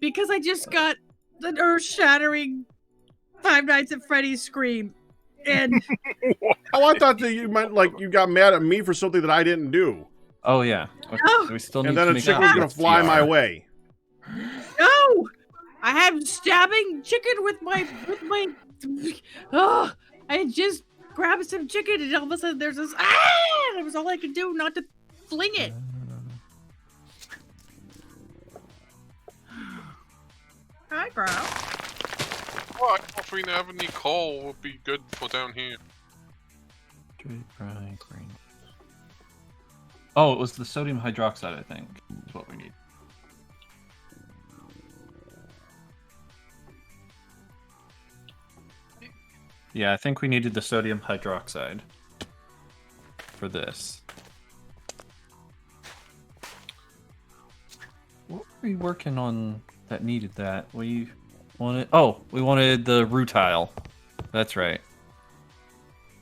[SPEAKER 8] Because I just got the earth-shattering Five Nights at Freddy's scream. And
[SPEAKER 2] Oh, I thought that you meant like you got mad at me for something that I didn't do.
[SPEAKER 11] Oh yeah. Okay,
[SPEAKER 8] No.
[SPEAKER 11] so we still need
[SPEAKER 2] And
[SPEAKER 11] to
[SPEAKER 2] then a
[SPEAKER 11] make
[SPEAKER 2] chick
[SPEAKER 11] sure
[SPEAKER 2] was
[SPEAKER 11] we
[SPEAKER 2] gonna
[SPEAKER 11] get
[SPEAKER 2] fly my
[SPEAKER 11] CR.
[SPEAKER 2] way.
[SPEAKER 8] no! I had stabbing chicken with my oh, I had just grabbed some chicken and all of a sudden there's this and it was all I could do not to fling it. Hi, girl.
[SPEAKER 6] Well, I thought we didn't have any coal would be good for down here.
[SPEAKER 11] Oh, it was the sodium hydroxide, I think, is what we need. Yeah, I think we needed the sodium hydroxide for this. What were we working on that needed that? We wanted... Oh, we wanted the rutile. That's right.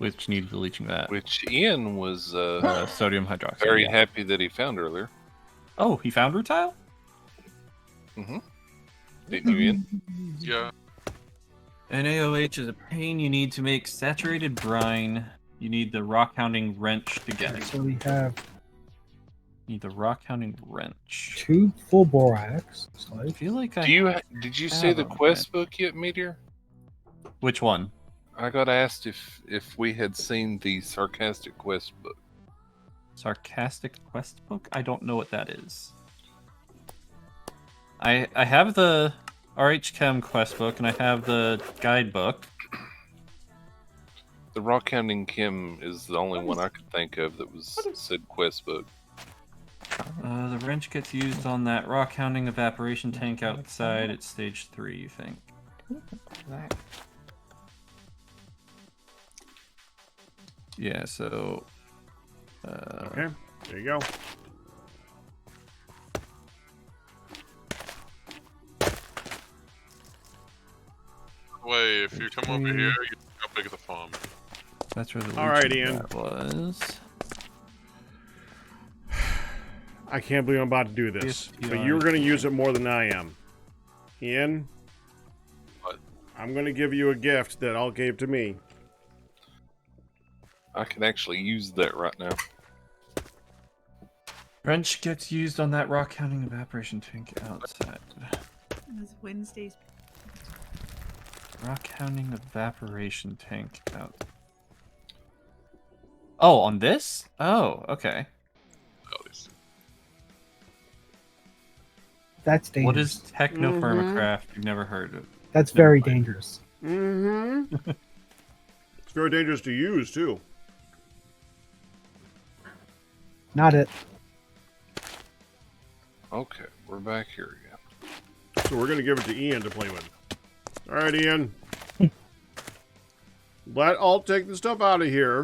[SPEAKER 11] which needed the leaching vat.
[SPEAKER 1] Which Ian was
[SPEAKER 11] Sodium hydroxide.
[SPEAKER 1] very
[SPEAKER 11] yeah.
[SPEAKER 1] happy that he found earlier.
[SPEAKER 11] Oh, he found rutile?
[SPEAKER 1] Mm-hmm. Didn't you, Ian?
[SPEAKER 6] Yeah.
[SPEAKER 11] NaOH is a pain. You need to make saturated brine. You need the rock hounding wrench to get it.
[SPEAKER 5] So we have
[SPEAKER 11] You need the rock hounding wrench.
[SPEAKER 5] 2 full borax.
[SPEAKER 11] I feel like I.
[SPEAKER 1] Did you see
[SPEAKER 11] have
[SPEAKER 1] the
[SPEAKER 11] them,
[SPEAKER 1] quest book yet, Meteor?
[SPEAKER 11] Which one?
[SPEAKER 1] I got asked if we had seen the sarcastic quest book.
[SPEAKER 11] Sarcastic quest book? I don't know what that is. I have the RH Chem quest book and I have the guidebook.
[SPEAKER 1] The rock hounding Kim is the only one I could think of that was said quest book.
[SPEAKER 11] The wrench gets used on that rock hounding evaporation tank outside at stage 3, you think? Yeah, so...
[SPEAKER 2] Okay, there you go.
[SPEAKER 6] Way, if you come over here, you see how big the farm.
[SPEAKER 11] That's where the
[SPEAKER 2] All right,
[SPEAKER 11] leaching
[SPEAKER 2] Ian.
[SPEAKER 11] vat was.
[SPEAKER 2] I can't believe I'm about to do this,
[SPEAKER 11] If
[SPEAKER 2] but
[SPEAKER 11] you
[SPEAKER 2] you're
[SPEAKER 11] are-
[SPEAKER 2] going to use it more than I am. Ian,
[SPEAKER 6] What?
[SPEAKER 2] I'm going to give you a gift that all gave to me.
[SPEAKER 1] I can actually use that right now.
[SPEAKER 11] Wrench gets used on that rock hounding evaporation tank outside.
[SPEAKER 8] It's Wednesdays.
[SPEAKER 11] Rock hounding evaporation tank out. Oh, on this? Oh, okay.
[SPEAKER 5] That's dangerous.
[SPEAKER 11] What is Technodefirmacraft? You've never heard of.
[SPEAKER 5] That's
[SPEAKER 11] Never
[SPEAKER 5] very
[SPEAKER 11] mind.
[SPEAKER 5] dangerous.
[SPEAKER 2] Mm-hmm. It's very dangerous to use, too.
[SPEAKER 5] Not it.
[SPEAKER 1] Okay, we're back here again.
[SPEAKER 2] So we're going to give it to Ian to play with. All right, Ian. Let Alt take the stuff out of here.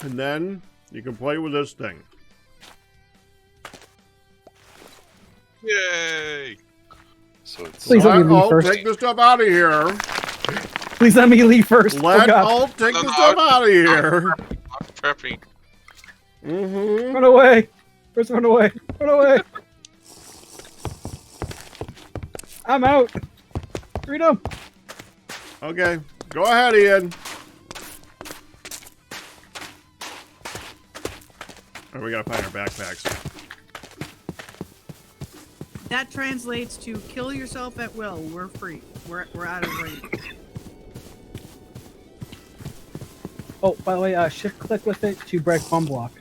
[SPEAKER 2] And then you can play with this thing.
[SPEAKER 6] Yay!
[SPEAKER 1] So it's
[SPEAKER 5] Please let me leave
[SPEAKER 2] Alt
[SPEAKER 5] first.
[SPEAKER 2] take the stuff out of here.
[SPEAKER 5] Please let me leave first.
[SPEAKER 2] Let
[SPEAKER 5] oh, God.
[SPEAKER 2] Alt take
[SPEAKER 6] No,
[SPEAKER 2] the
[SPEAKER 6] no,
[SPEAKER 2] stuff out of here.
[SPEAKER 6] I'm prepping.
[SPEAKER 2] Mm-hmm.
[SPEAKER 5] Run away. First, run away. Run away. I'm out. Freedom.
[SPEAKER 2] Okay, go ahead, Ian. Oh, we gotta find our backpacks.
[SPEAKER 8] That translates to kill yourself at will. We're free. We're out of range.
[SPEAKER 5] Oh, by the way, shift click with it to break bum block.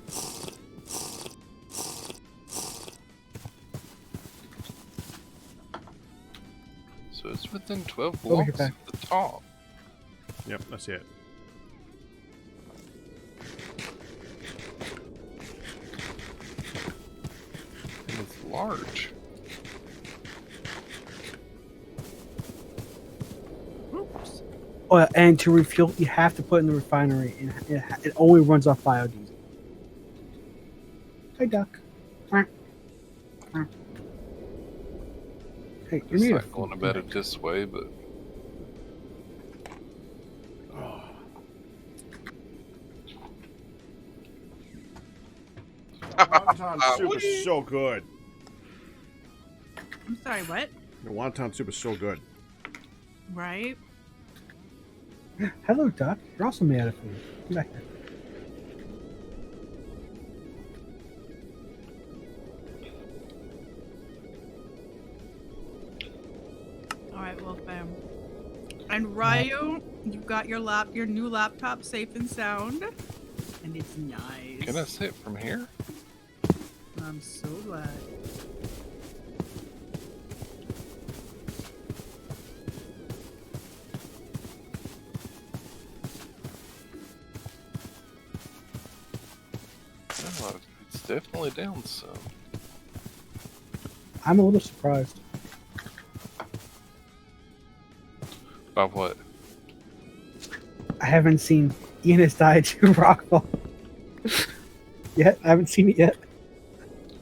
[SPEAKER 1] So it's within 12
[SPEAKER 5] Over here,
[SPEAKER 1] blocks
[SPEAKER 5] back.
[SPEAKER 1] of the top.
[SPEAKER 2] Yep, that's it.
[SPEAKER 1] And it's large.
[SPEAKER 8] Oops.
[SPEAKER 5] Oh, yeah, and to refuel, you have to put it in the refinery. And it only runs off biodiesel. Hey, duck. Hey, you
[SPEAKER 1] It's
[SPEAKER 5] need
[SPEAKER 1] not going about it this way, but
[SPEAKER 2] Wonton soup is so good.
[SPEAKER 8] I'm sorry, what?
[SPEAKER 2] The wonton soup is so good.
[SPEAKER 8] Right?
[SPEAKER 5] Hello, duck. You're also made out of food. Come back here.
[SPEAKER 8] Alright, well, fam. And Ryu, you got your new laptop safe and sound. And it's nice.
[SPEAKER 1] can I see it from here?
[SPEAKER 8] I'm so glad.
[SPEAKER 1] Oh, it's definitely down some.
[SPEAKER 5] I'm a little surprised.
[SPEAKER 1] By what?
[SPEAKER 5] I haven't seen Ian has died to Rockfall yet. I haven't seen it yet.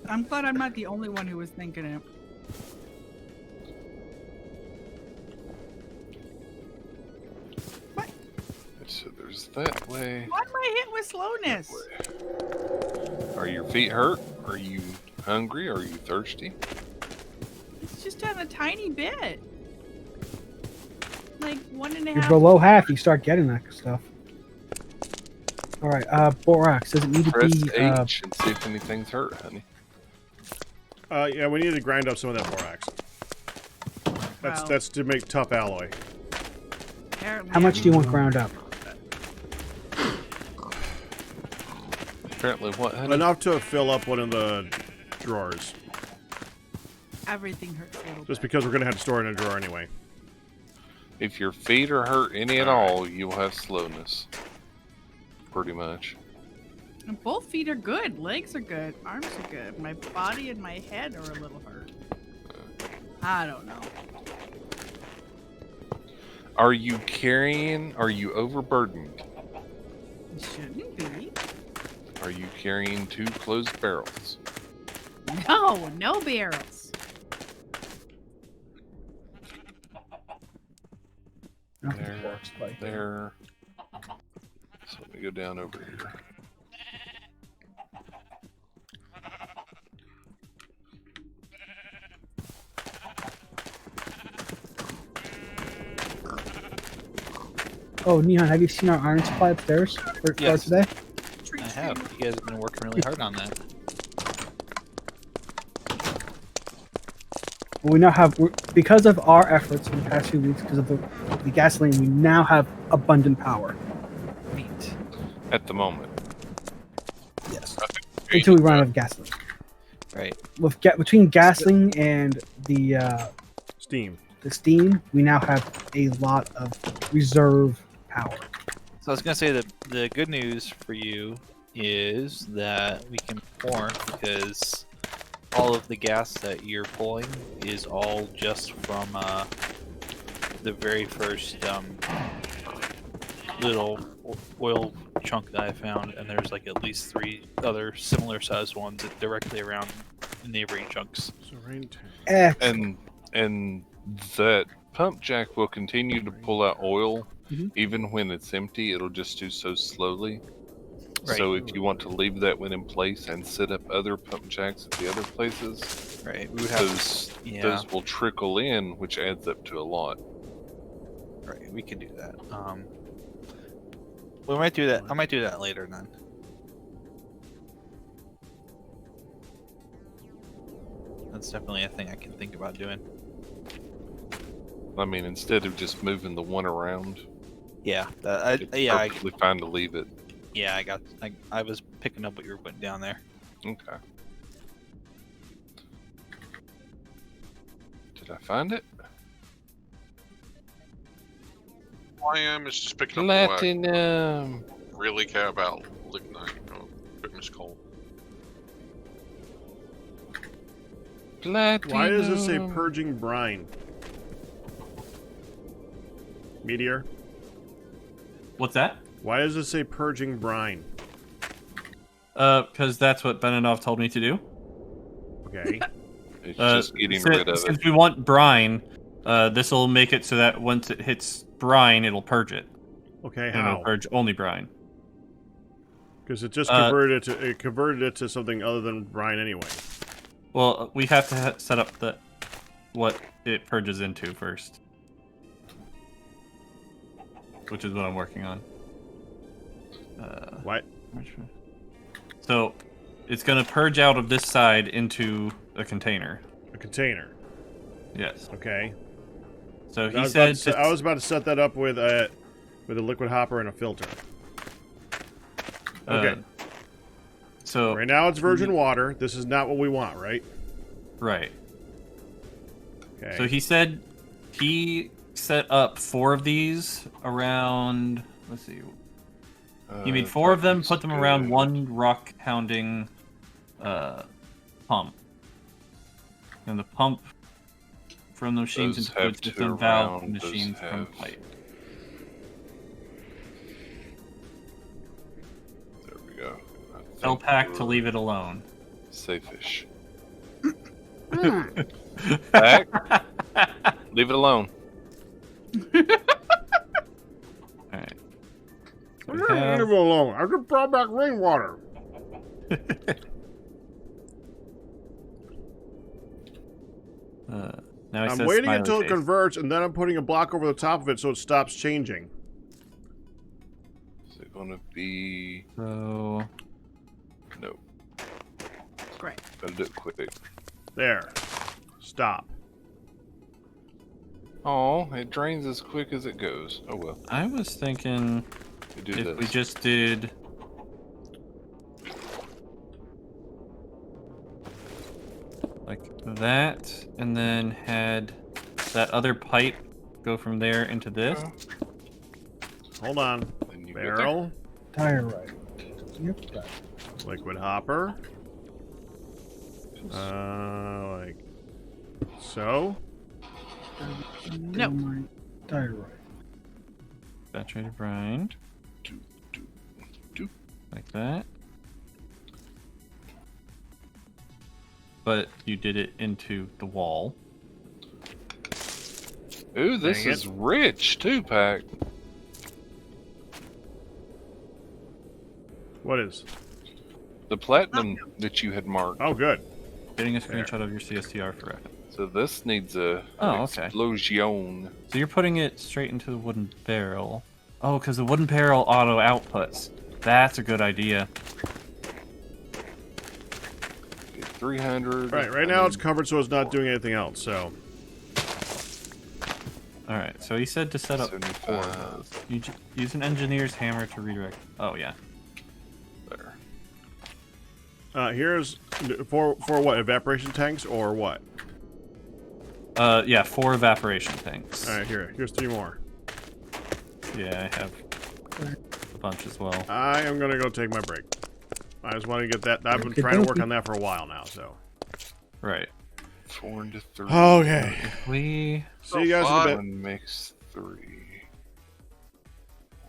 [SPEAKER 8] I'm glad I'm not the only one who was thinking it.
[SPEAKER 1] So there's that way.
[SPEAKER 8] Why am I hit with slowness?
[SPEAKER 1] Are your feet hurt? Are you hungry? Are you thirsty?
[SPEAKER 8] It's just on a tiny bit. Like 1.5.
[SPEAKER 5] You're below half. You start getting that stuff. All right. Borax. Does it need to
[SPEAKER 1] Press
[SPEAKER 5] be?
[SPEAKER 1] H and see if anything's hurt, honey.
[SPEAKER 2] Yeah, we need to grind up some of that borax. That's to make tough alloy.
[SPEAKER 5] How much do you want ground up?
[SPEAKER 1] Apparently, what, honey?
[SPEAKER 2] Enough to fill up one of the drawers.
[SPEAKER 8] Everything hurts a little
[SPEAKER 2] Just
[SPEAKER 8] bit.
[SPEAKER 2] because we're gonna have to store it in a drawer anyway.
[SPEAKER 1] If your feet are hurt any at all, you'll have slowness. Pretty much.
[SPEAKER 8] And both feet are good. Legs are good. Arms are good. My body and my head are a little hurt. I don't know.
[SPEAKER 1] Are you carrying? Are you overburdened?
[SPEAKER 8] It shouldn't be.
[SPEAKER 1] Are you carrying 2 closed barrels?
[SPEAKER 8] No, no barrels.
[SPEAKER 1] There. So let me go down over here.
[SPEAKER 5] Oh, Neon, have you seen our iron supply upstairs for
[SPEAKER 9] Yes.
[SPEAKER 5] today?
[SPEAKER 9] I have. You guys have been working really hard on that.
[SPEAKER 5] We now have, because of our efforts in the past few weeks, because of the gasoline, we now have abundant power.
[SPEAKER 8] Neat.
[SPEAKER 1] At the moment.
[SPEAKER 5] Yes. Until we run out of gasoline.
[SPEAKER 9] Right.
[SPEAKER 5] With between gasoline and the
[SPEAKER 2] Steam.
[SPEAKER 5] the steam, we now have a lot of reserve power.
[SPEAKER 9] So I was gonna say that the good news for you is that we can pour because all of the gas that you're pulling is all just from the very first little oil chunk that I found, and there's like at least 3 other similar sized ones directly around neighboring chunks.
[SPEAKER 2] So rain
[SPEAKER 5] Excellent.
[SPEAKER 1] And that pump jack will continue to pull out oil even when it's empty. It'll just do so slowly.
[SPEAKER 9] Right.
[SPEAKER 1] So if you want to leave that one in place and set up other pump jacks at the other places,
[SPEAKER 9] right, we would have
[SPEAKER 1] those will trickle in, which adds up to a lot.
[SPEAKER 9] Right, we could do that. We might do that. I might do that later then. That's definitely a thing I can think about doing.
[SPEAKER 1] I mean, instead of just moving the one around,
[SPEAKER 9] Yeah,
[SPEAKER 1] it's perfectly fine to leave it.
[SPEAKER 9] Yeah, I was picking up what you were putting down there.
[SPEAKER 1] Okay. Did I find it?
[SPEAKER 6] All I am is just picking up what I
[SPEAKER 1] Platinum.
[SPEAKER 6] really care about lignite or fitness coal.
[SPEAKER 1] Platinum.
[SPEAKER 2] Why does it say purging brine? Meteor?
[SPEAKER 11] What's that?
[SPEAKER 2] Why does it say purging brine?
[SPEAKER 11] Because that's what Beninoff told me to do.
[SPEAKER 2] Okay.
[SPEAKER 1] It's just getting rid of
[SPEAKER 11] since
[SPEAKER 1] it.
[SPEAKER 11] we want brine, this will make it so that once it hits brine, it'll purge it.
[SPEAKER 2] Okay,
[SPEAKER 11] And
[SPEAKER 2] how?
[SPEAKER 11] it'll purge only brine.
[SPEAKER 2] Because it just converted it to something other than brine anyway.
[SPEAKER 11] Well, we have to set up what it purges into first, which is what I'm working on.
[SPEAKER 2] What?
[SPEAKER 11] So, it's going to purge out of this side into a container.
[SPEAKER 2] A container.
[SPEAKER 11] Yes.
[SPEAKER 2] Okay.
[SPEAKER 11] So he
[SPEAKER 2] I was
[SPEAKER 11] said
[SPEAKER 2] about to, I was about to set that up with a liquid hopper and a filter. Okay.
[SPEAKER 11] So
[SPEAKER 2] right now it's virgin water. This is not what we want, right?
[SPEAKER 11] Right.
[SPEAKER 2] Okay.
[SPEAKER 11] So he said he set up 4 of these around. Let's see. He made 4 of them, put them around one rock hounding pump, and the pump from the machines
[SPEAKER 1] Those
[SPEAKER 11] into
[SPEAKER 1] have
[SPEAKER 11] fluids
[SPEAKER 1] to
[SPEAKER 11] within valve
[SPEAKER 1] round, those
[SPEAKER 11] machines from
[SPEAKER 1] have-
[SPEAKER 11] pipe.
[SPEAKER 1] There we go.
[SPEAKER 11] Fell pack to leave it alone.
[SPEAKER 1] Safe-ish. Back. Leave it alone.
[SPEAKER 11] Alright. So
[SPEAKER 2] Leave it alone. I just brought back rainwater.
[SPEAKER 11] Now it
[SPEAKER 2] I'm
[SPEAKER 11] says
[SPEAKER 2] waiting
[SPEAKER 11] smiley
[SPEAKER 2] until it
[SPEAKER 11] face.
[SPEAKER 2] converts, and then I'm putting a block over the top of it so it stops changing.
[SPEAKER 1] Is it gonna be?
[SPEAKER 11] So
[SPEAKER 1] No.
[SPEAKER 8] Great.
[SPEAKER 1] Gotta do it quick.
[SPEAKER 2] There. Stop.
[SPEAKER 1] Oh, it drains as quick as it goes. Oh well.
[SPEAKER 11] I was thinking
[SPEAKER 1] We do
[SPEAKER 11] if
[SPEAKER 1] this.
[SPEAKER 11] we just did like that, and then had that other pipe go from there into this.
[SPEAKER 2] Hold on.
[SPEAKER 1] Then you
[SPEAKER 2] Barrel.
[SPEAKER 5] Tire right. Yep.
[SPEAKER 2] Liquid hopper. Like so.
[SPEAKER 8] No.
[SPEAKER 5] Tire right.
[SPEAKER 11] Saturated brine. Like that. But you did it into the wall.
[SPEAKER 1] Ooh, this
[SPEAKER 2] Dang
[SPEAKER 1] is rich too, Pack.
[SPEAKER 2] What is?
[SPEAKER 1] The platinum that you had marked.
[SPEAKER 2] Oh, good.
[SPEAKER 11] Getting a screenshot of your CSTR for reference.
[SPEAKER 1] So this needs a
[SPEAKER 11] okay.
[SPEAKER 1] explosion.
[SPEAKER 11] So you're putting it straight into the wooden barrel. Oh, because the wooden barrel auto outputs. That's a good idea.
[SPEAKER 1] 300.
[SPEAKER 2] Right now it's covered so it's not doing anything else, so.
[SPEAKER 11] Alright, so he said to set up 4 of those. You use an engineer's hammer to redirect. Oh, yeah.
[SPEAKER 1] There.
[SPEAKER 2] Here's for what? Evaporation tanks or what?
[SPEAKER 11] Yeah, 4 evaporation tanks.
[SPEAKER 2] Alright, here's 3 more.
[SPEAKER 11] Yeah, I have a bunch as well.
[SPEAKER 2] I am gonna go take my break. I just want to get that. I've been trying to work on that for a while now, so.
[SPEAKER 11] Right.
[SPEAKER 1] 4 into 3.
[SPEAKER 2] Okay.
[SPEAKER 11] If we
[SPEAKER 2] See you guys in a bit.
[SPEAKER 1] 1 makes 3.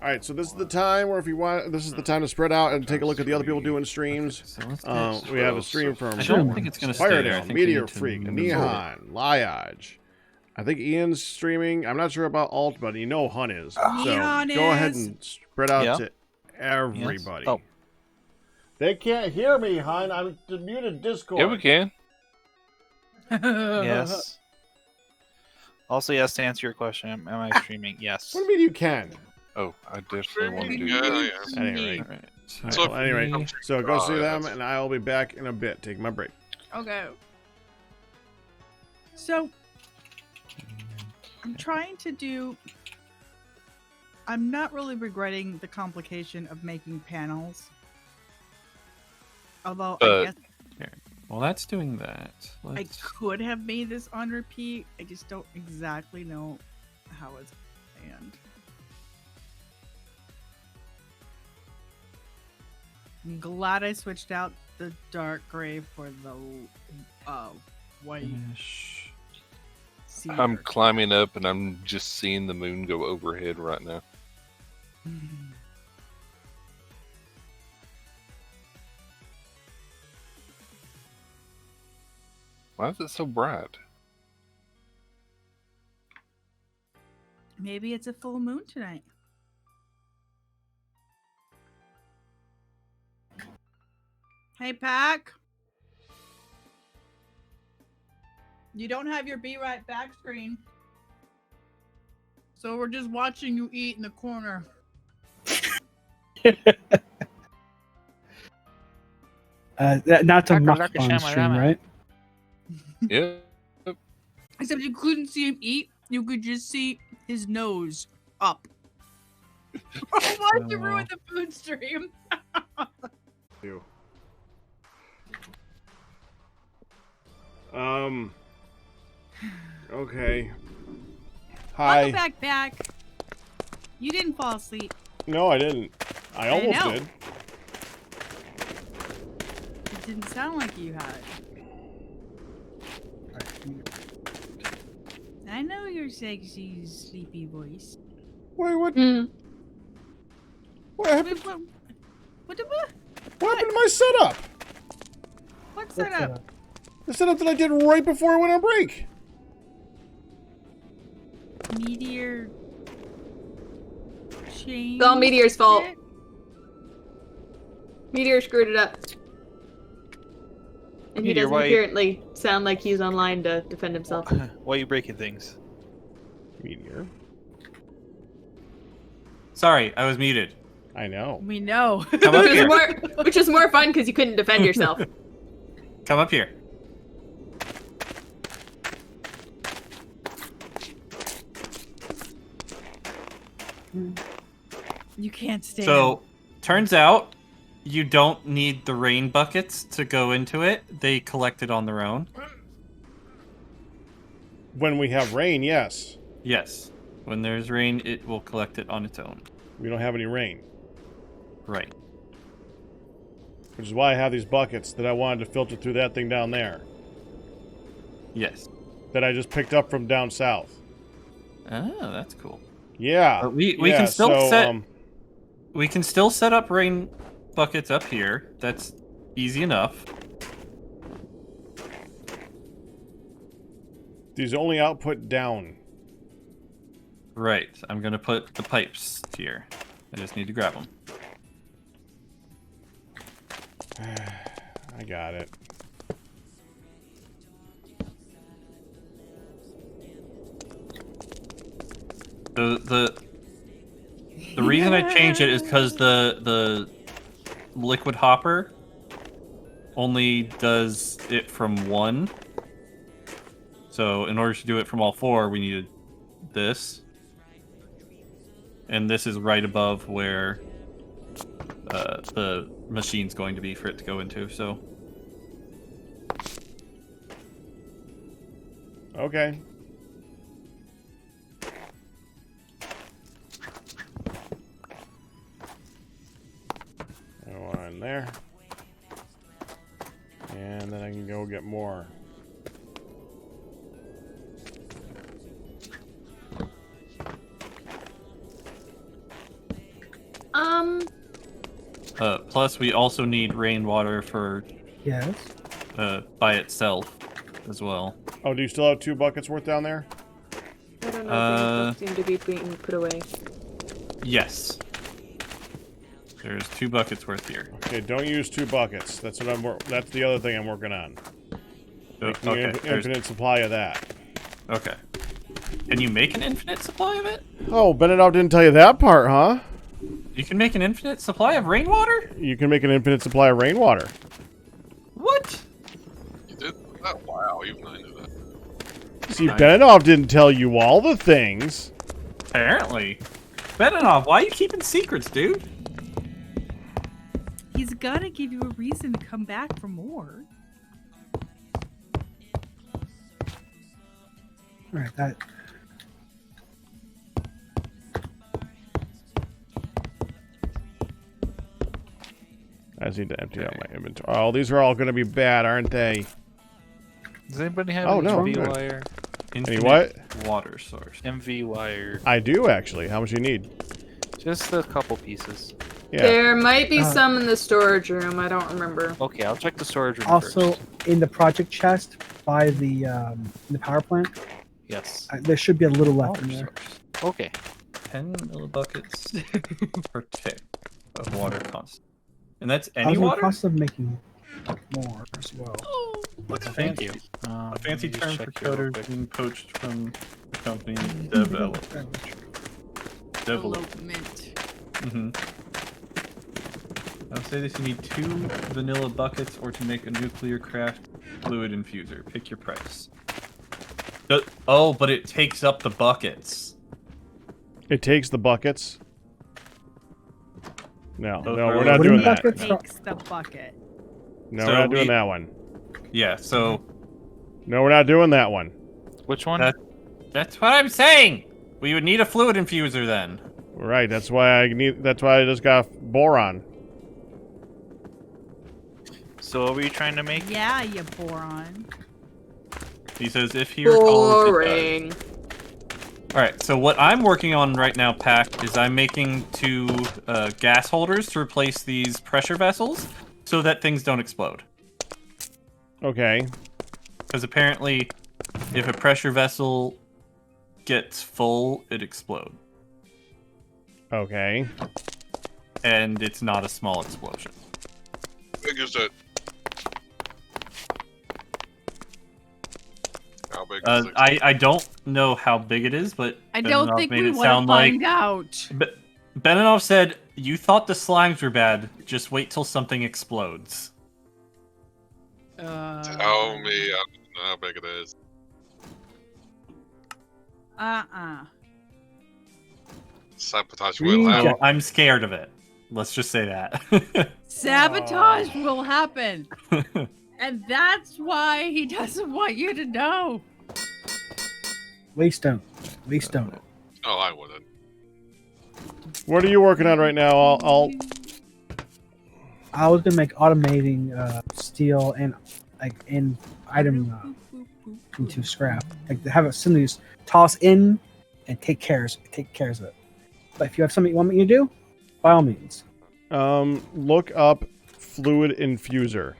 [SPEAKER 2] Alright, so this is the time where if you want, this is the time to spread out and take a look at the other people doing streams.
[SPEAKER 11] So let's get
[SPEAKER 2] We have a stream from
[SPEAKER 11] I don't think it's gonna stay there. I
[SPEAKER 2] Firedale,
[SPEAKER 11] think we
[SPEAKER 2] Meteor
[SPEAKER 11] need to
[SPEAKER 2] Freak,
[SPEAKER 11] move
[SPEAKER 2] Neon, Liage. I think Ian's streaming. I'm not sure about Alt, but you know Hun is. So
[SPEAKER 8] Neon
[SPEAKER 2] go ahead
[SPEAKER 8] is.
[SPEAKER 2] and spread out
[SPEAKER 9] Yeah.
[SPEAKER 2] to everybody.
[SPEAKER 9] Oh.
[SPEAKER 2] They can't hear me, Hun. I'm muted Discord.
[SPEAKER 1] Yeah, we can.
[SPEAKER 9] Yes. Also, yes, to answer your question, am I streaming? Yes.
[SPEAKER 2] What do you mean you can?
[SPEAKER 1] Oh, I definitely want to do
[SPEAKER 6] Yeah,
[SPEAKER 1] that.
[SPEAKER 6] yeah.
[SPEAKER 2] Anyway.
[SPEAKER 11] Alright. So
[SPEAKER 6] So-
[SPEAKER 2] Well, anyway, so go see them,
[SPEAKER 6] that's-
[SPEAKER 2] and I'll be back in a bit. Take my break.
[SPEAKER 8] Okay. So, I'm trying to do. I'm not really regretting the complication of making panels. Although I guess
[SPEAKER 11] well, that's doing that.
[SPEAKER 8] I
[SPEAKER 11] Let's...
[SPEAKER 8] could have made this on repeat. I just don't exactly know how it's planned. I'm glad I switched out the dark gray for the white. cedar.
[SPEAKER 1] I'm climbing up and I'm just seeing the moon go overhead right now. Why is it so bright?
[SPEAKER 8] Maybe it's a full moon tonight. Hey, Pack. You don't have your Be Right Back screen. So we're just watching you eat in the corner.
[SPEAKER 5] That's a mukbang stream, right?
[SPEAKER 1] Yeah.
[SPEAKER 8] Except you couldn't see him eat. You could just see his nose up. Why'd you ruin the food stream?
[SPEAKER 2] Okay. Hi.
[SPEAKER 8] Welcome back. You didn't fall asleep.
[SPEAKER 2] No, I didn't. I almost
[SPEAKER 8] know.
[SPEAKER 2] did.
[SPEAKER 8] It didn't sound like you had. I know your sexy, sleepy voice.
[SPEAKER 2] Wait, what? What happened?
[SPEAKER 8] What
[SPEAKER 2] happened to my setup?
[SPEAKER 8] What setup?
[SPEAKER 2] The setup that I did right before I went on break.
[SPEAKER 8] Meteor change.
[SPEAKER 12] It's all Meteor's fault. Meteor screwed it up. And he
[SPEAKER 9] Meteor,
[SPEAKER 12] doesn't apparently sound like he's online to defend himself.
[SPEAKER 9] Why are you breaking things?
[SPEAKER 2] Meteor.
[SPEAKER 11] Sorry, I was muted.
[SPEAKER 2] I know.
[SPEAKER 8] We know.
[SPEAKER 11] Come up here.
[SPEAKER 12] Which is more fun because you couldn't defend yourself.
[SPEAKER 11] Come up here.
[SPEAKER 8] You can't stand.
[SPEAKER 11] So, turns out you don't need the rain buckets to go into it. They collect it on their own.
[SPEAKER 2] When we have rain, yes.
[SPEAKER 11] Yes. When there's rain, it will collect it on its own.
[SPEAKER 2] We don't have any rain.
[SPEAKER 11] Right.
[SPEAKER 2] Which is why I have these buckets that I wanted to filter through that thing down there.
[SPEAKER 11] Yes.
[SPEAKER 2] That I just picked up from down south.
[SPEAKER 11] Oh, that's cool.
[SPEAKER 2] Yeah.
[SPEAKER 11] But we
[SPEAKER 2] yeah,
[SPEAKER 11] can still
[SPEAKER 2] so,
[SPEAKER 11] set we can still set up rain buckets up here. That's easy enough.
[SPEAKER 2] These only output down.
[SPEAKER 11] Right. I'm gonna put the pipes here. I just need to grab them.
[SPEAKER 2] I got it.
[SPEAKER 11] The reason I changed it is because the liquid hopper only does it from one. So in order to do it from all four, we needed this. And this is right above where the machine's going to be for it to go into, so.
[SPEAKER 2] Okay. One there. And then I can go get more.
[SPEAKER 11] Plus we also need rainwater for
[SPEAKER 5] Yes.
[SPEAKER 11] by itself as well.
[SPEAKER 2] Oh, do you still have 2 buckets worth down there?
[SPEAKER 12] I don't know if they seem to be being put away.
[SPEAKER 11] Yes. There's 2 buckets worth here.
[SPEAKER 2] Okay, don't use 2 buckets. That's what that's the other thing I'm working on. Making
[SPEAKER 11] Okay.
[SPEAKER 2] an infinite supply of that.
[SPEAKER 11] Okay. Can you make an infinite supply of it?
[SPEAKER 2] Oh, Benedov didn't tell you that part, huh?
[SPEAKER 11] You can make an infinite supply of rainwater?
[SPEAKER 2] You can make an infinite supply of rainwater.
[SPEAKER 11] What?
[SPEAKER 6] You did? Oh, wow, even I knew that.
[SPEAKER 2] See, Benedov didn't tell you all the things.
[SPEAKER 11] Apparently. Benenov, why are you keeping secrets, dude?
[SPEAKER 8] He's gonna give you a reason to come back for more.
[SPEAKER 5] Alright, that.
[SPEAKER 2] I just need to empty out my inventory. Oh, these are all going to be bad, aren't they?
[SPEAKER 9] Does anybody have
[SPEAKER 2] Oh,
[SPEAKER 9] an
[SPEAKER 2] no,
[SPEAKER 9] MV
[SPEAKER 2] good.
[SPEAKER 9] wire?
[SPEAKER 2] Any what?
[SPEAKER 11] Water source.
[SPEAKER 9] MV wire.
[SPEAKER 2] I do, actually. How much do you need?
[SPEAKER 9] Just a couple pieces.
[SPEAKER 2] Yeah.
[SPEAKER 12] There might be some in the storage room. I don't remember.
[SPEAKER 9] Okay, I'll check the storage room
[SPEAKER 5] Also,
[SPEAKER 9] first.
[SPEAKER 5] in the project chest by the in the power plant,
[SPEAKER 9] Yes.
[SPEAKER 5] there should be a little left
[SPEAKER 11] Water
[SPEAKER 5] in there.
[SPEAKER 11] source.
[SPEAKER 9] Okay.
[SPEAKER 11] 10 millibuckets per tick of water constant. And that's
[SPEAKER 5] I
[SPEAKER 11] any
[SPEAKER 5] was in the
[SPEAKER 11] water?
[SPEAKER 5] process of making more as well.
[SPEAKER 11] What's a
[SPEAKER 9] Thank
[SPEAKER 11] fancy,
[SPEAKER 9] you.
[SPEAKER 11] a fancy
[SPEAKER 9] let me
[SPEAKER 11] term
[SPEAKER 9] just
[SPEAKER 11] for
[SPEAKER 9] check here real
[SPEAKER 11] coders
[SPEAKER 9] quick.
[SPEAKER 11] being poached from the company development.
[SPEAKER 8] Development.
[SPEAKER 11] Mm-hmm. I'll say this: you need 2 vanilla buckets, or to make a nuclear craft fluid infuser. Pick your price. Oh, but it takes up the buckets.
[SPEAKER 2] It takes the buckets. No,
[SPEAKER 11] Those
[SPEAKER 2] no,
[SPEAKER 11] are-
[SPEAKER 2] we're not
[SPEAKER 5] Wooden
[SPEAKER 2] doing that.
[SPEAKER 5] buckets?
[SPEAKER 8] Takes the bucket.
[SPEAKER 2] No,
[SPEAKER 11] So
[SPEAKER 2] we're not doing
[SPEAKER 11] we-
[SPEAKER 2] that one.
[SPEAKER 11] Yeah. So
[SPEAKER 2] No, we're not doing that one.
[SPEAKER 9] Which one?
[SPEAKER 11] that's what I'm saying. We would need a fluid infuser then.
[SPEAKER 2] Right, that's why I just got boron.
[SPEAKER 9] So what were you trying to make?
[SPEAKER 8] Yeah, you boron.
[SPEAKER 11] He says if he recalls.
[SPEAKER 12] Boring.
[SPEAKER 11] Alright, so what I'm working on right now, Pack, is I'm making 2 gas holders to replace these pressure vessels so that things don't explode.
[SPEAKER 2] Okay.
[SPEAKER 11] Because apparently, if a pressure vessel gets full, it explodes.
[SPEAKER 2] Okay.
[SPEAKER 11] And it's not a small explosion.
[SPEAKER 6] big is it? How big is it?
[SPEAKER 11] I don't know how big it is, but
[SPEAKER 8] I don't
[SPEAKER 11] Beninoff
[SPEAKER 8] think
[SPEAKER 11] made
[SPEAKER 8] we
[SPEAKER 11] it
[SPEAKER 8] want to
[SPEAKER 11] sound like
[SPEAKER 8] find out.
[SPEAKER 11] Beninoff said, "You thought the slimes were bad. Just wait till something explodes."
[SPEAKER 6] Tell me, I don't know how big it is. Sabotage will happen.
[SPEAKER 11] Oh, I'm scared of it. Let's just say that.
[SPEAKER 8] Sabotage will happen. And that's why he doesn't want you to know.
[SPEAKER 5] Waste don't. Waste don't.
[SPEAKER 6] Oh, I wouldn't.
[SPEAKER 2] What are you working on right now?
[SPEAKER 5] I was gonna make automating steel and like in item into scrap. Like to have it simply just toss in and take cares of it. But if you have something you want me to do, by all means.
[SPEAKER 2] Look up fluid infuser.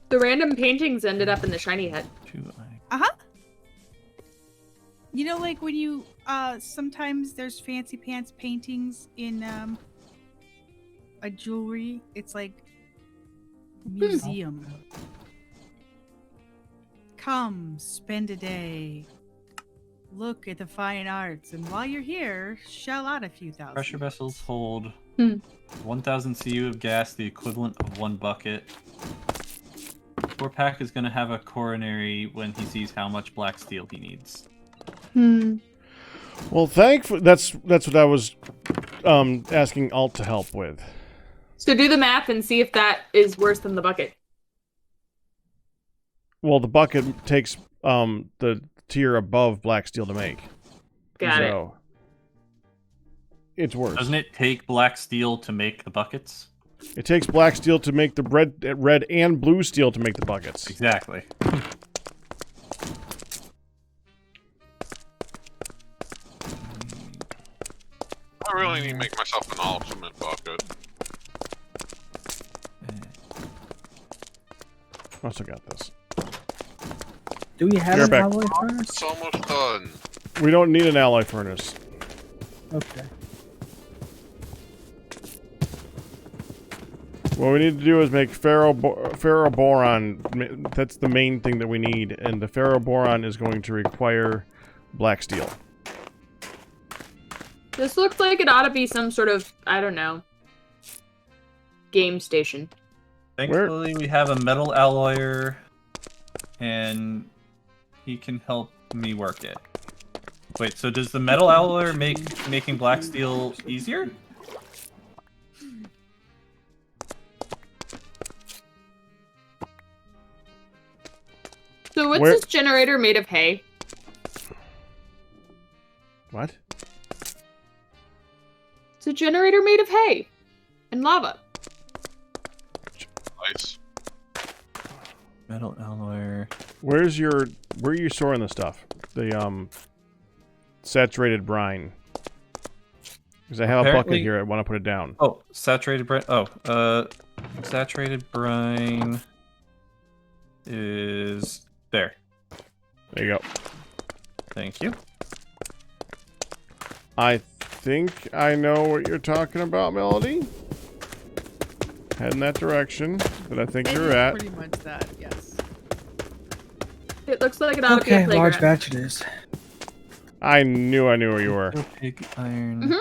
[SPEAKER 12] The random paintings ended up in the shiny head.
[SPEAKER 8] You know, like when you sometimes there's fancy pants paintings in a jewelry. It's like museum. Come, spend a day. Look at the fine arts, and while you're here, shell out a few thousand.
[SPEAKER 11] Pressure vessels hold 1,000 CU of gas, the equivalent of 1 bucket. 4-pack is going to have a coronary when he sees how much black steel he needs.
[SPEAKER 2] Well, that's what I was asking Alt to help with.
[SPEAKER 12] So do the math and see if that is worse than the bucket.
[SPEAKER 2] Well, the bucket takes the tier above black steel to make.
[SPEAKER 12] Got it.
[SPEAKER 2] It's worse.
[SPEAKER 11] Doesn't it take black steel to make the buckets?
[SPEAKER 2] It takes black steel to make the red and blue steel to make the buckets.
[SPEAKER 11] Exactly.
[SPEAKER 6] I really need to make myself an ultimate bucket.
[SPEAKER 2] Also got this.
[SPEAKER 5] Do we have an alloy furnace?
[SPEAKER 6] It's almost done.
[SPEAKER 2] We don't need an alloy furnace.
[SPEAKER 5] Okay.
[SPEAKER 2] What we need to do is make ferroboron. That's the main thing that we need, and the ferroboron is going to require black steel.
[SPEAKER 12] This looks like it ought to be some sort of, I don't know, game station.
[SPEAKER 11] Thankfully, we have a metal alloyer, and he can help me work it. Wait, so does the metal alloyer make making black steel easier?
[SPEAKER 12] So what's this generator made of hay?
[SPEAKER 2] What?
[SPEAKER 12] It's a generator made of hay and lava.
[SPEAKER 6] Nice.
[SPEAKER 11] Metal alloyer.
[SPEAKER 2] Where are you storing the stuff? The saturated brine. Because I have a bucket here. I want to put it down.
[SPEAKER 11] Oh, saturated brine. Oh, saturated brine is there.
[SPEAKER 2] There you go.
[SPEAKER 11] Thank you.
[SPEAKER 2] I think I know what you're talking about, Melody. Head in that direction that I think you're at.
[SPEAKER 8] Pretty much that, yes.
[SPEAKER 12] It looks like it ought to be a
[SPEAKER 5] Okay,
[SPEAKER 12] playground.
[SPEAKER 5] large batch it is.
[SPEAKER 2] I knew where you were.
[SPEAKER 11] Pig iron.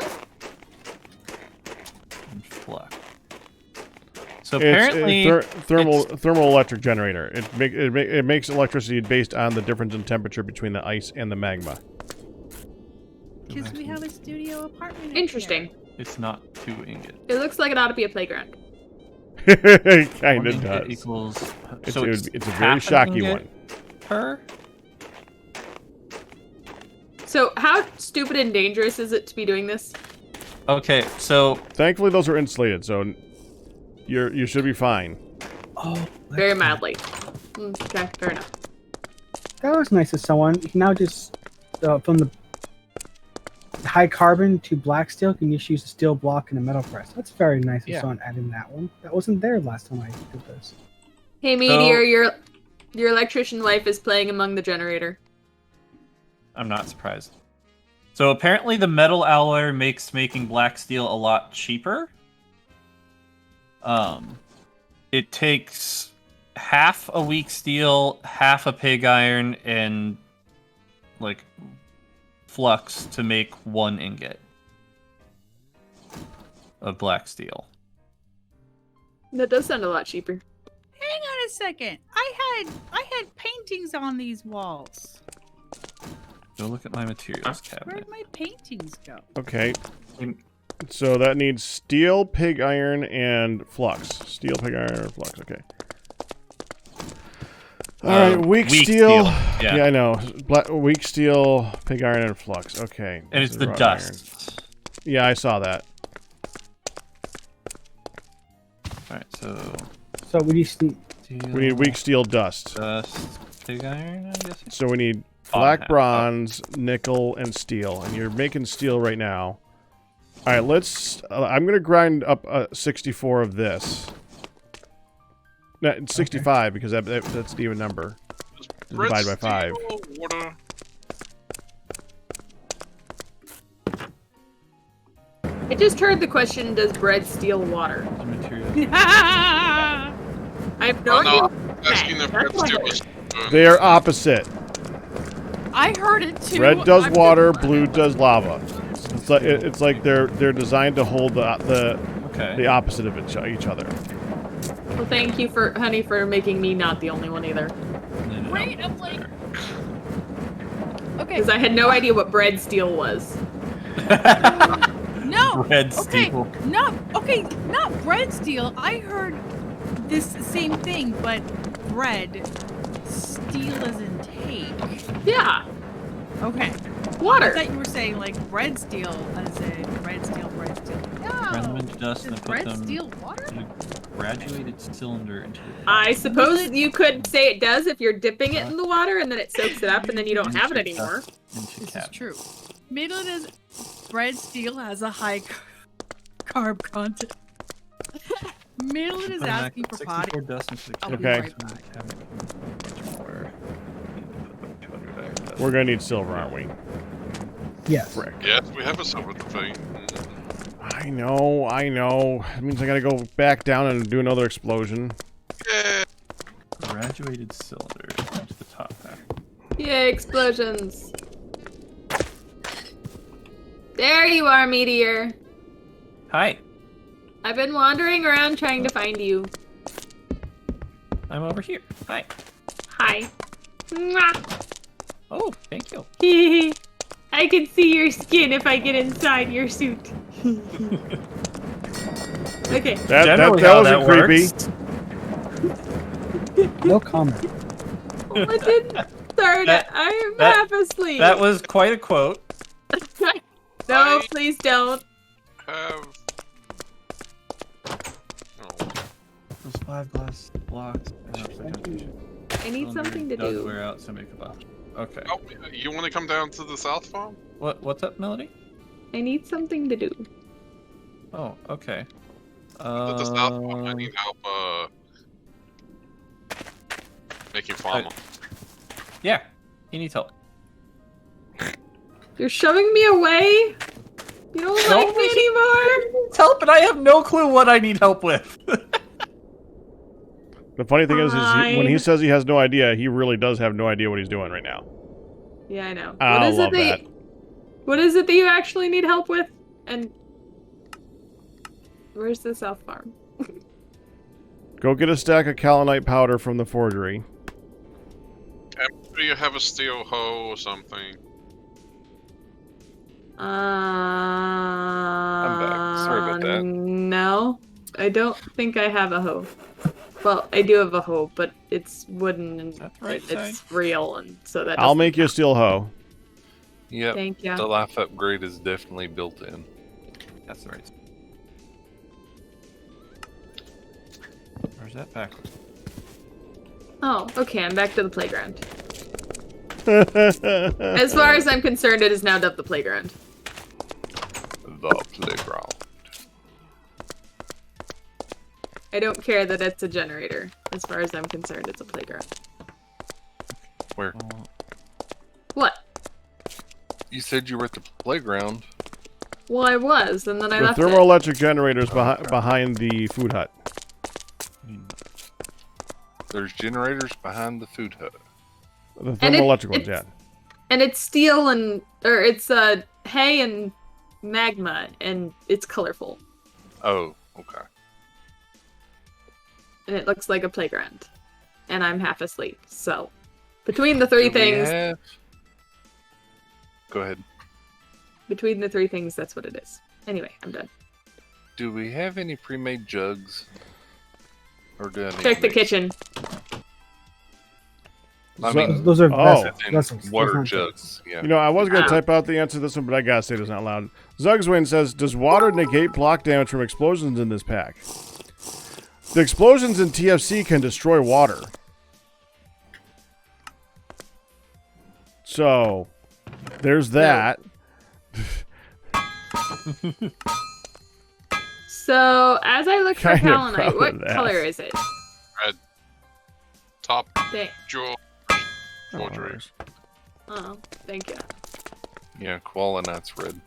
[SPEAKER 11] And flux. So apparently,
[SPEAKER 2] it's a thermal electric generator. It makes electricity based on the difference in temperature between the ice and the magma.
[SPEAKER 8] Because we have a studio apartment. up
[SPEAKER 12] Interesting.
[SPEAKER 11] It's not 2 ingots.
[SPEAKER 12] It looks like it ought to be a playground.
[SPEAKER 2] It kind of
[SPEAKER 11] 1 ingot
[SPEAKER 2] does.
[SPEAKER 11] Equals,
[SPEAKER 2] So it's a very
[SPEAKER 11] half an
[SPEAKER 2] shocky
[SPEAKER 11] ingot
[SPEAKER 2] one.
[SPEAKER 11] Per?
[SPEAKER 12] So how stupid and dangerous is it to be doing this?
[SPEAKER 11] Okay, so
[SPEAKER 2] thankfully those are insulated, so you should be fine.
[SPEAKER 5] Oh,
[SPEAKER 12] Very mildly. Okay, fair enough.
[SPEAKER 5] that was nice of someone. You can now just from the high carbon to black steel, you can just use a steel block and a metal press. That's very nice of someone adding that one. That wasn't there last time I did this.
[SPEAKER 12] Hey, Meteor, your electrician wife is playing among the generator.
[SPEAKER 11] I'm not surprised. So apparently the metal alloy makes making black steel a lot cheaper. It takes half a weak steel, half a pig iron, and like flux to make 1 ingot of black steel.
[SPEAKER 12] That does sound a lot cheaper.
[SPEAKER 8] Hang on a second. I had paintings on these walls.
[SPEAKER 11] Go look at my materials
[SPEAKER 8] Where'd
[SPEAKER 11] cabinet.
[SPEAKER 8] my paintings go?
[SPEAKER 2] Okay. So that needs steel, pig iron, and flux. Steel, pig iron, or flux. Okay. All right, weak steel. Yeah, I know. Weak steel, pig iron, and flux. Okay.
[SPEAKER 11] And it's the dust.
[SPEAKER 2] Iron. Yeah, I saw that.
[SPEAKER 11] Alright, so...
[SPEAKER 5] So we need
[SPEAKER 2] We need weak steel dust.
[SPEAKER 11] Dust, pig iron, I guess.
[SPEAKER 2] So we need black bronze, nickel, and steel. And you're making steel right now. All right, let's... I'm going to grind up 64 of this. No, 65, because that's an even number. Divide by 5.
[SPEAKER 6] Water.
[SPEAKER 12] I just heard the question, does bread steal water?
[SPEAKER 11] The material.
[SPEAKER 12] I have no idea.
[SPEAKER 6] Asking if bread steals.
[SPEAKER 2] They are opposite.
[SPEAKER 8] I heard it too.
[SPEAKER 2] Red does water, blue does lava. It's like they're designed to hold the opposite of each other.
[SPEAKER 12] Well, thank you, honey, for making me not the only one either.
[SPEAKER 8] Right, I'm like... Okay.
[SPEAKER 12] Because I had no idea what bread steel was.
[SPEAKER 8] No.
[SPEAKER 11] Bread
[SPEAKER 8] okay.
[SPEAKER 11] steel.
[SPEAKER 8] Not bread steel. I heard this same thing, but bread steel as in take.
[SPEAKER 12] Yeah.
[SPEAKER 8] Okay.
[SPEAKER 12] Water.
[SPEAKER 8] I thought you were saying like bread steel as in bread steel. No.
[SPEAKER 11] Grind them into dust and
[SPEAKER 8] Is
[SPEAKER 11] put
[SPEAKER 8] bread
[SPEAKER 11] them
[SPEAKER 8] steel water?
[SPEAKER 11] in a graduated cylinder into the
[SPEAKER 12] I suppose you could say it does if you're dipping it in the water and then it soaks it up and then you don't have it anymore.
[SPEAKER 8] This is true. Middle is bread steel has a high carb content. Middle is asking for potty. I'll be right back.
[SPEAKER 2] We're going to need silver, aren't we?
[SPEAKER 5] Yes.
[SPEAKER 2] Frick.
[SPEAKER 6] Yes, we have a silver thing.
[SPEAKER 2] I know. It means I gotta go back down and do another explosion.
[SPEAKER 6] Yeah.
[SPEAKER 11] Graduated cylinder into the top half.
[SPEAKER 12] Yay, explosions. There you are, Meteor.
[SPEAKER 11] Hi.
[SPEAKER 12] I've been wandering around trying to find you.
[SPEAKER 11] I'm over here. Hi.
[SPEAKER 12] Hi. Mwah.
[SPEAKER 11] Oh, thank you.
[SPEAKER 12] I can see your skin if I get inside your suit. Okay.
[SPEAKER 2] That wasn't creepy.
[SPEAKER 5] No comment.
[SPEAKER 12] What did start? I'm half asleep.
[SPEAKER 11] That was quite a quote.
[SPEAKER 12] No, please don't.
[SPEAKER 11] Those 5 glass blocks.
[SPEAKER 12] I need something to do.
[SPEAKER 11] Wear out, so make a box. Okay.
[SPEAKER 6] Oh, you want to come down to the south farm?
[SPEAKER 11] What's up, Melody?
[SPEAKER 12] I need something to do.
[SPEAKER 11] Oh, okay.
[SPEAKER 6] At the south farm, I need help making farm.
[SPEAKER 11] Yeah, he needs help.
[SPEAKER 12] You're shoving me away? You don't like me anymore?
[SPEAKER 11] Help, and I have no clue what I need help with.
[SPEAKER 2] The funny thing is when he says he has no idea, he really does have no idea what he's doing right now.
[SPEAKER 12] Yeah, I know.
[SPEAKER 2] I love that.
[SPEAKER 12] What is it that you actually need help with? And where's the south farm?
[SPEAKER 2] Go get a stack of kaolinite powder from the forgery.
[SPEAKER 6] I'm sure you have a steel hoe or something.
[SPEAKER 12] I'm
[SPEAKER 6] back. Sorry about that.
[SPEAKER 12] No, I don't think I have a hoe. Well, I do have a hoe, but it's wooden and it's real, and so that.
[SPEAKER 2] I'll make you a steel hoe.
[SPEAKER 1] Yep.
[SPEAKER 12] Thank you.
[SPEAKER 1] The life upgrade is definitely built in.
[SPEAKER 11] That's right. Where's that backwards?
[SPEAKER 12] Oh, okay. I'm back to the playground. As far as I'm concerned, it is now dubbed the playground.
[SPEAKER 1] The playground.
[SPEAKER 12] I don't care that it's a generator. As far as I'm concerned, it's a playground.
[SPEAKER 1] Where?
[SPEAKER 12] What?
[SPEAKER 1] You said you were at the playground.
[SPEAKER 12] Well, I was, and then I
[SPEAKER 2] The
[SPEAKER 12] left
[SPEAKER 2] thermoelectric generators behind the food hut.
[SPEAKER 1] There's generators behind the food hut.
[SPEAKER 2] The
[SPEAKER 12] And
[SPEAKER 2] thermoelectric ones, yeah.
[SPEAKER 12] And it's steel or it's hay and magma, and it's colorful.
[SPEAKER 1] Oh, okay.
[SPEAKER 12] And it looks like a playground. And I'm half asleep, so between the three things.
[SPEAKER 1] Go ahead.
[SPEAKER 12] Between the three things, that's what it is. Anyway, I'm done.
[SPEAKER 1] Do we have any pre-made jugs? Or do I need
[SPEAKER 12] Check
[SPEAKER 1] to
[SPEAKER 12] the
[SPEAKER 1] mix?
[SPEAKER 12] kitchen.
[SPEAKER 1] I mean,
[SPEAKER 5] Those are
[SPEAKER 2] Oh.
[SPEAKER 5] vessels.
[SPEAKER 1] water
[SPEAKER 5] Those aren't
[SPEAKER 1] jugs. Yeah.
[SPEAKER 2] You know, I was going to type out the answer to this one, but I got to say this out loud. Zugswain says, does water negate block damage from explosions in this pack? The explosions in TFC can destroy water. So, there's that.
[SPEAKER 12] So, as I look for
[SPEAKER 2] Kinda
[SPEAKER 12] kaolinite,
[SPEAKER 2] proud
[SPEAKER 12] what
[SPEAKER 2] of that.
[SPEAKER 12] color is it?
[SPEAKER 6] Red. Top
[SPEAKER 12] Thank-
[SPEAKER 6] jaw. Forgery.
[SPEAKER 12] Oh, thank you.
[SPEAKER 1] Yeah, Qualinite's red.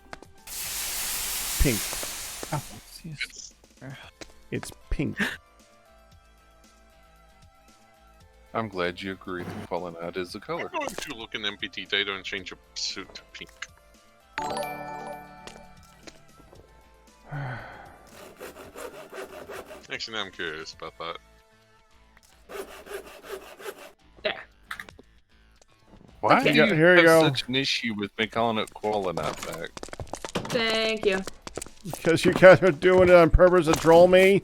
[SPEAKER 2] Pink. It's pink.
[SPEAKER 1] I'm glad you agree that Qualinite is the color.
[SPEAKER 6] I'm going to look in MPT data and change your suit to pink. Actually, now I'm curious about that.
[SPEAKER 12] There.
[SPEAKER 1] Why
[SPEAKER 12] Okay.
[SPEAKER 1] do you
[SPEAKER 2] Here you
[SPEAKER 1] have
[SPEAKER 2] go.
[SPEAKER 1] such an issue with me calling it Qualinite back?
[SPEAKER 12] Thank you.
[SPEAKER 2] Because you guys are doing it on purpose to troll me.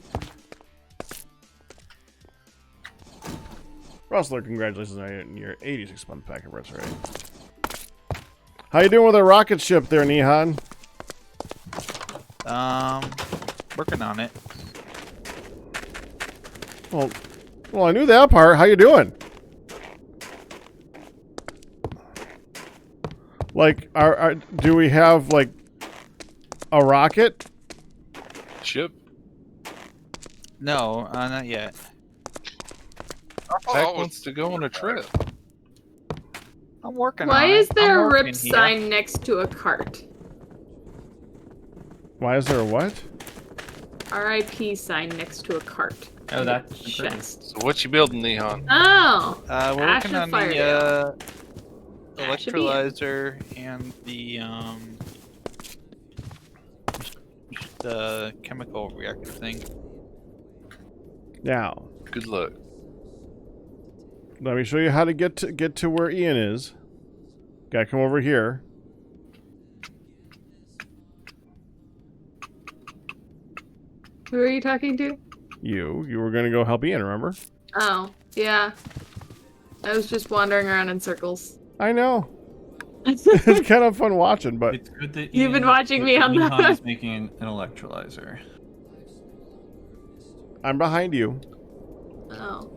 [SPEAKER 2] Rustler, congratulations on your 86th month pack anniversary. How you doing with a rocket ship there, Nihan?
[SPEAKER 9] Working on it.
[SPEAKER 2] Well, I knew that part. How you doing? Like, do we have like a rocket?
[SPEAKER 1] Ship?
[SPEAKER 9] No, not yet.
[SPEAKER 1] Pack wants to go on a trip.
[SPEAKER 9] I'm working
[SPEAKER 12] Why
[SPEAKER 9] on
[SPEAKER 12] is
[SPEAKER 9] it.
[SPEAKER 12] there
[SPEAKER 9] I'm
[SPEAKER 12] a
[SPEAKER 9] working
[SPEAKER 12] RIP
[SPEAKER 9] here.
[SPEAKER 12] sign next to a cart?
[SPEAKER 2] Why is there a what?
[SPEAKER 12] RIP sign next to a cart.
[SPEAKER 3] Oh,
[SPEAKER 12] And
[SPEAKER 3] that's
[SPEAKER 12] a
[SPEAKER 3] pretty.
[SPEAKER 12] chest.
[SPEAKER 1] So what you building, Neon?
[SPEAKER 12] Oh!
[SPEAKER 9] We're
[SPEAKER 12] Ash
[SPEAKER 9] working
[SPEAKER 12] of
[SPEAKER 9] on
[SPEAKER 12] Firedale.
[SPEAKER 9] the
[SPEAKER 12] That should be it.
[SPEAKER 9] electrolyzer and the chemical reactor thing.
[SPEAKER 2] Now,
[SPEAKER 1] Good luck.
[SPEAKER 2] let me show you how to get to where Ian is. Gotta come over here.
[SPEAKER 12] Who are you talking to?
[SPEAKER 2] You were gonna go help Ian, remember?
[SPEAKER 12] Oh, yeah. I was just wandering around in circles.
[SPEAKER 2] I know. It's kind of fun watching, but
[SPEAKER 11] It's good that
[SPEAKER 12] You've been
[SPEAKER 11] Ian-
[SPEAKER 12] watching me on
[SPEAKER 11] Nihan
[SPEAKER 12] the-
[SPEAKER 11] is making an electrolyzer.
[SPEAKER 2] I'm behind you.
[SPEAKER 12] Oh.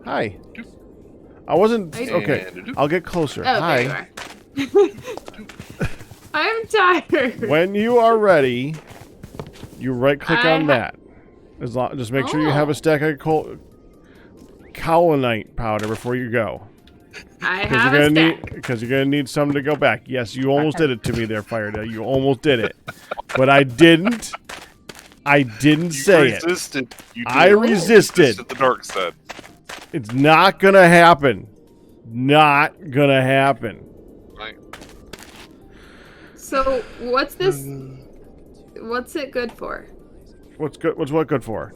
[SPEAKER 2] Hi. I wasn't
[SPEAKER 12] Hi.
[SPEAKER 2] okay. I'll get closer.
[SPEAKER 12] Oh,
[SPEAKER 2] Hi.
[SPEAKER 12] there you are. I'm tired.
[SPEAKER 2] When you are ready, you right click on
[SPEAKER 12] I
[SPEAKER 2] that. As long, just make sure you have
[SPEAKER 12] Oh.
[SPEAKER 2] a stack of kaolinite powder before you go.
[SPEAKER 12] I
[SPEAKER 2] Because
[SPEAKER 12] have
[SPEAKER 2] you're
[SPEAKER 12] a
[SPEAKER 2] gonna
[SPEAKER 12] stack.
[SPEAKER 2] need because you're gonna need something to go back. Yes, you almost did it to me there, Firedale. You almost did it, but I didn't. I didn't say it.
[SPEAKER 1] Resisted. You
[SPEAKER 2] I
[SPEAKER 1] did.
[SPEAKER 2] resisted.
[SPEAKER 1] The dark side.
[SPEAKER 2] It's not gonna happen. Not gonna happen.
[SPEAKER 6] Right.
[SPEAKER 12] So, what's this? What's it good for?
[SPEAKER 2] What's good? What's what good for?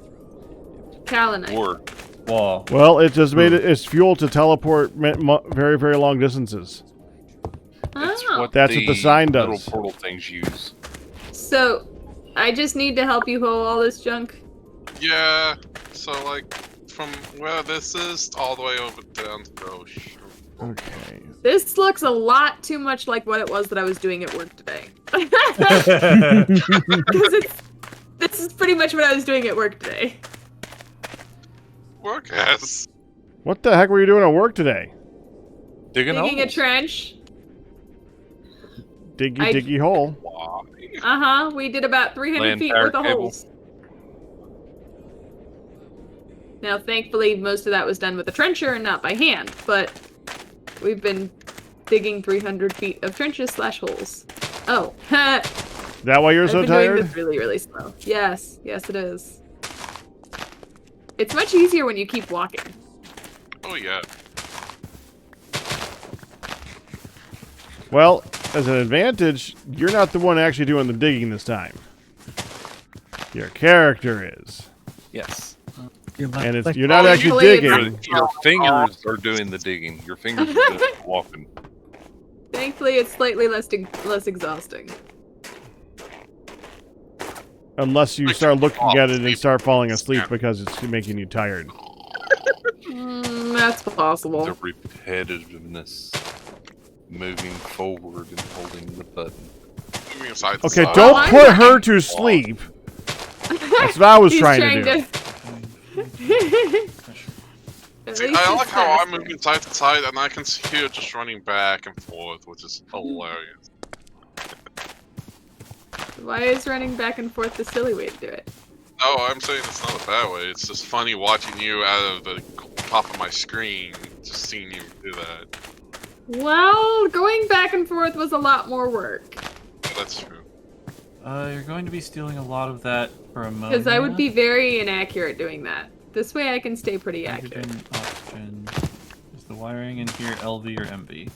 [SPEAKER 12] Kaolinite.
[SPEAKER 1] War.
[SPEAKER 11] Wall.
[SPEAKER 2] Well, it just made it. It's fuel to teleport very, very long distances.
[SPEAKER 1] That's
[SPEAKER 12] Oh.
[SPEAKER 1] what
[SPEAKER 2] That's what the sign does.
[SPEAKER 1] Little portal things use.
[SPEAKER 12] So, I just need to help you haul all this junk?
[SPEAKER 6] Yeah, so like from where this is all the way over down to the ocean.
[SPEAKER 2] Okay.
[SPEAKER 12] This looks a lot too much like what it was that I was doing at work today. Because this is pretty much what I was doing at work today.
[SPEAKER 6] Work ass.
[SPEAKER 2] What the heck were you doing at work today?
[SPEAKER 1] Digging
[SPEAKER 12] Digging a
[SPEAKER 1] holes.
[SPEAKER 12] trench.
[SPEAKER 2] Diggy hole.
[SPEAKER 12] Uh-huh, we did about 300
[SPEAKER 1] Laying
[SPEAKER 12] feet
[SPEAKER 1] power
[SPEAKER 12] worth of
[SPEAKER 1] cable.
[SPEAKER 12] holes. Now, thankfully, most of that was done with a trencher and not by hand, but we've been digging 300 feet of trenches / holes. Oh, ha!
[SPEAKER 2] That why you're so
[SPEAKER 12] I've been doing
[SPEAKER 2] tired?
[SPEAKER 12] this really, really slow. Yes, yes it is. It's much easier when you keep walking.
[SPEAKER 6] Oh yeah.
[SPEAKER 2] Well, as an advantage, you're not the one actually doing the digging this time. Your character is.
[SPEAKER 11] Yes.
[SPEAKER 2] And you're not actually digging.
[SPEAKER 1] Your fingers are doing the digging. Your fingers are just walking.
[SPEAKER 12] Thankfully, it's slightly less exhausting.
[SPEAKER 2] Unless you start looking at it and start falling asleep because it's making you tired.
[SPEAKER 12] That's possible.
[SPEAKER 1] The repetitiveness, moving forward and holding the button.
[SPEAKER 6] Moving aside to
[SPEAKER 2] Okay,
[SPEAKER 6] side.
[SPEAKER 2] don't put her to sleep. That's what I was trying to do.
[SPEAKER 6] See, I like how I'm moving side to side and I can see her just running back and forth, which is hilarious.
[SPEAKER 12] Why is running back and forth the silly way to do it?
[SPEAKER 6] No, I'm saying it's not a bad way. It's just funny watching you out of the top of my screen, just seeing you do that.
[SPEAKER 12] Well, going back and forth was a lot more work.
[SPEAKER 6] Yeah, that's true.
[SPEAKER 11] You're going to be stealing a lot of that for a moment.
[SPEAKER 12] Because I would be very inaccurate doing that. This way I can stay pretty accurate.
[SPEAKER 11] Oxygen. Is the wiring in here LV or MV?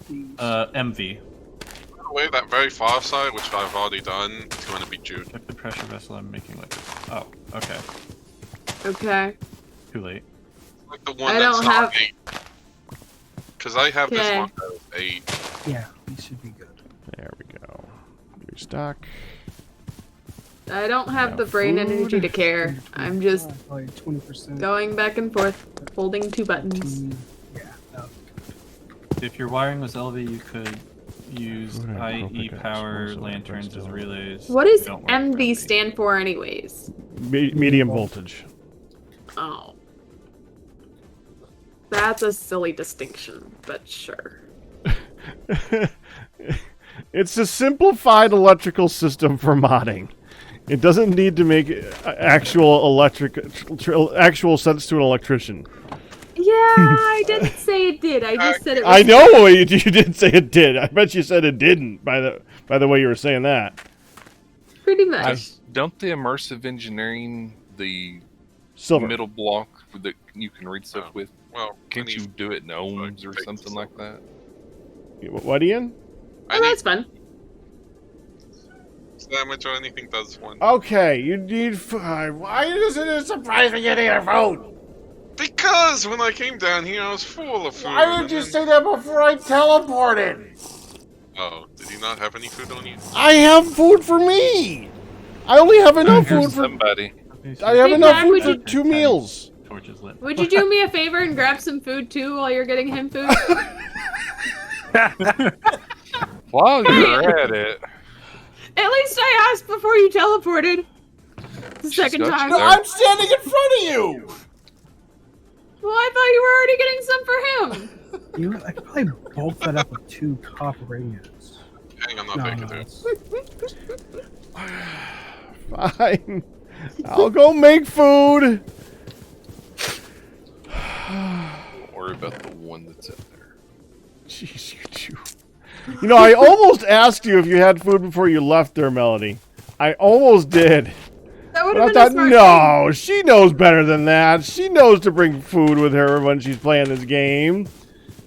[SPEAKER 11] MV.
[SPEAKER 6] By the way, that very far side, which I've already done, is going to be Jude.
[SPEAKER 11] Check the pressure vessel I'm making liquid. Oh, okay.
[SPEAKER 12] Okay.
[SPEAKER 11] Too late.
[SPEAKER 6] Like the one
[SPEAKER 12] I
[SPEAKER 6] that's
[SPEAKER 12] don't
[SPEAKER 6] not
[SPEAKER 12] have...
[SPEAKER 6] 8. Because I have this
[SPEAKER 12] Okay.
[SPEAKER 6] one that is 8.
[SPEAKER 5] Yeah, we should be good.
[SPEAKER 2] There we go. Restock.
[SPEAKER 12] I don't have
[SPEAKER 2] Now
[SPEAKER 12] the brain
[SPEAKER 2] food.
[SPEAKER 12] energy to care. I'm just
[SPEAKER 5] Probably 20%.
[SPEAKER 12] going back and forth, holding two buttons.
[SPEAKER 5] Yeah. No.
[SPEAKER 11] If your wiring was LV, you could use
[SPEAKER 2] Food and
[SPEAKER 11] IE
[SPEAKER 2] propagates,
[SPEAKER 11] power
[SPEAKER 2] most
[SPEAKER 11] lanterns as
[SPEAKER 2] electric
[SPEAKER 11] relays.
[SPEAKER 12] What does
[SPEAKER 11] They don't work for
[SPEAKER 12] MV stand for anyways?
[SPEAKER 2] Medium voltage.
[SPEAKER 12] Oh. That's a silly distinction, but sure.
[SPEAKER 2] It's a simplified electrical system for modding. It doesn't need to make actual actual sense to an electrician.
[SPEAKER 12] Yeah, I didn't say it did. I just said it was...
[SPEAKER 2] I know you did say it did. I bet you said it didn't by the way you were saying that.
[SPEAKER 12] Pretty much.
[SPEAKER 1] Don't the immersive engineering, the
[SPEAKER 2] Silver.
[SPEAKER 1] middle block that you can read stuff with,
[SPEAKER 6] Well,
[SPEAKER 1] can't you do it in ohms or something like that?
[SPEAKER 2] What, Ian?
[SPEAKER 12] Oh, that's fun.
[SPEAKER 6] Sandwich or anything does one.
[SPEAKER 2] Okay, you need food. Why isn't it surprising you need a food?
[SPEAKER 6] Because when I came down here, I was full of food.
[SPEAKER 2] Why did you say that before I teleported?
[SPEAKER 6] Oh, did you not have any food on you?
[SPEAKER 2] I have food for me. I only have enough
[SPEAKER 1] Here's
[SPEAKER 2] food for
[SPEAKER 1] somebody.
[SPEAKER 2] I have
[SPEAKER 12] Hey,
[SPEAKER 2] enough
[SPEAKER 12] Jack,
[SPEAKER 2] food
[SPEAKER 12] would
[SPEAKER 2] for
[SPEAKER 12] you-
[SPEAKER 2] 2 meals.
[SPEAKER 11] Torches lit.
[SPEAKER 12] Would you do me a favor and grab some food too while you're getting him food?
[SPEAKER 1] While you're at it,
[SPEAKER 12] At least I asked before you teleported. The second
[SPEAKER 1] got you
[SPEAKER 12] time.
[SPEAKER 1] there.
[SPEAKER 2] I'm standing in front of you.
[SPEAKER 12] Well, I thought you were already getting some for him.
[SPEAKER 5] You know what? I could probably bulk that up with 2 copper radios.
[SPEAKER 6] Dang, I'm not
[SPEAKER 5] No,
[SPEAKER 6] taking
[SPEAKER 5] no,
[SPEAKER 6] it.
[SPEAKER 5] it's-
[SPEAKER 2] Fine. I'll go make food.
[SPEAKER 1] don't worry about the one that's out there.
[SPEAKER 2] Jeez, you two. You know, I almost asked you if you had food before you left there, Melody. I almost did.
[SPEAKER 12] That would
[SPEAKER 2] But I
[SPEAKER 12] have been a
[SPEAKER 2] thought,
[SPEAKER 12] smart
[SPEAKER 2] no, she knows better than that. She knows to bring food with her when she's playing this game.
[SPEAKER 12] thing.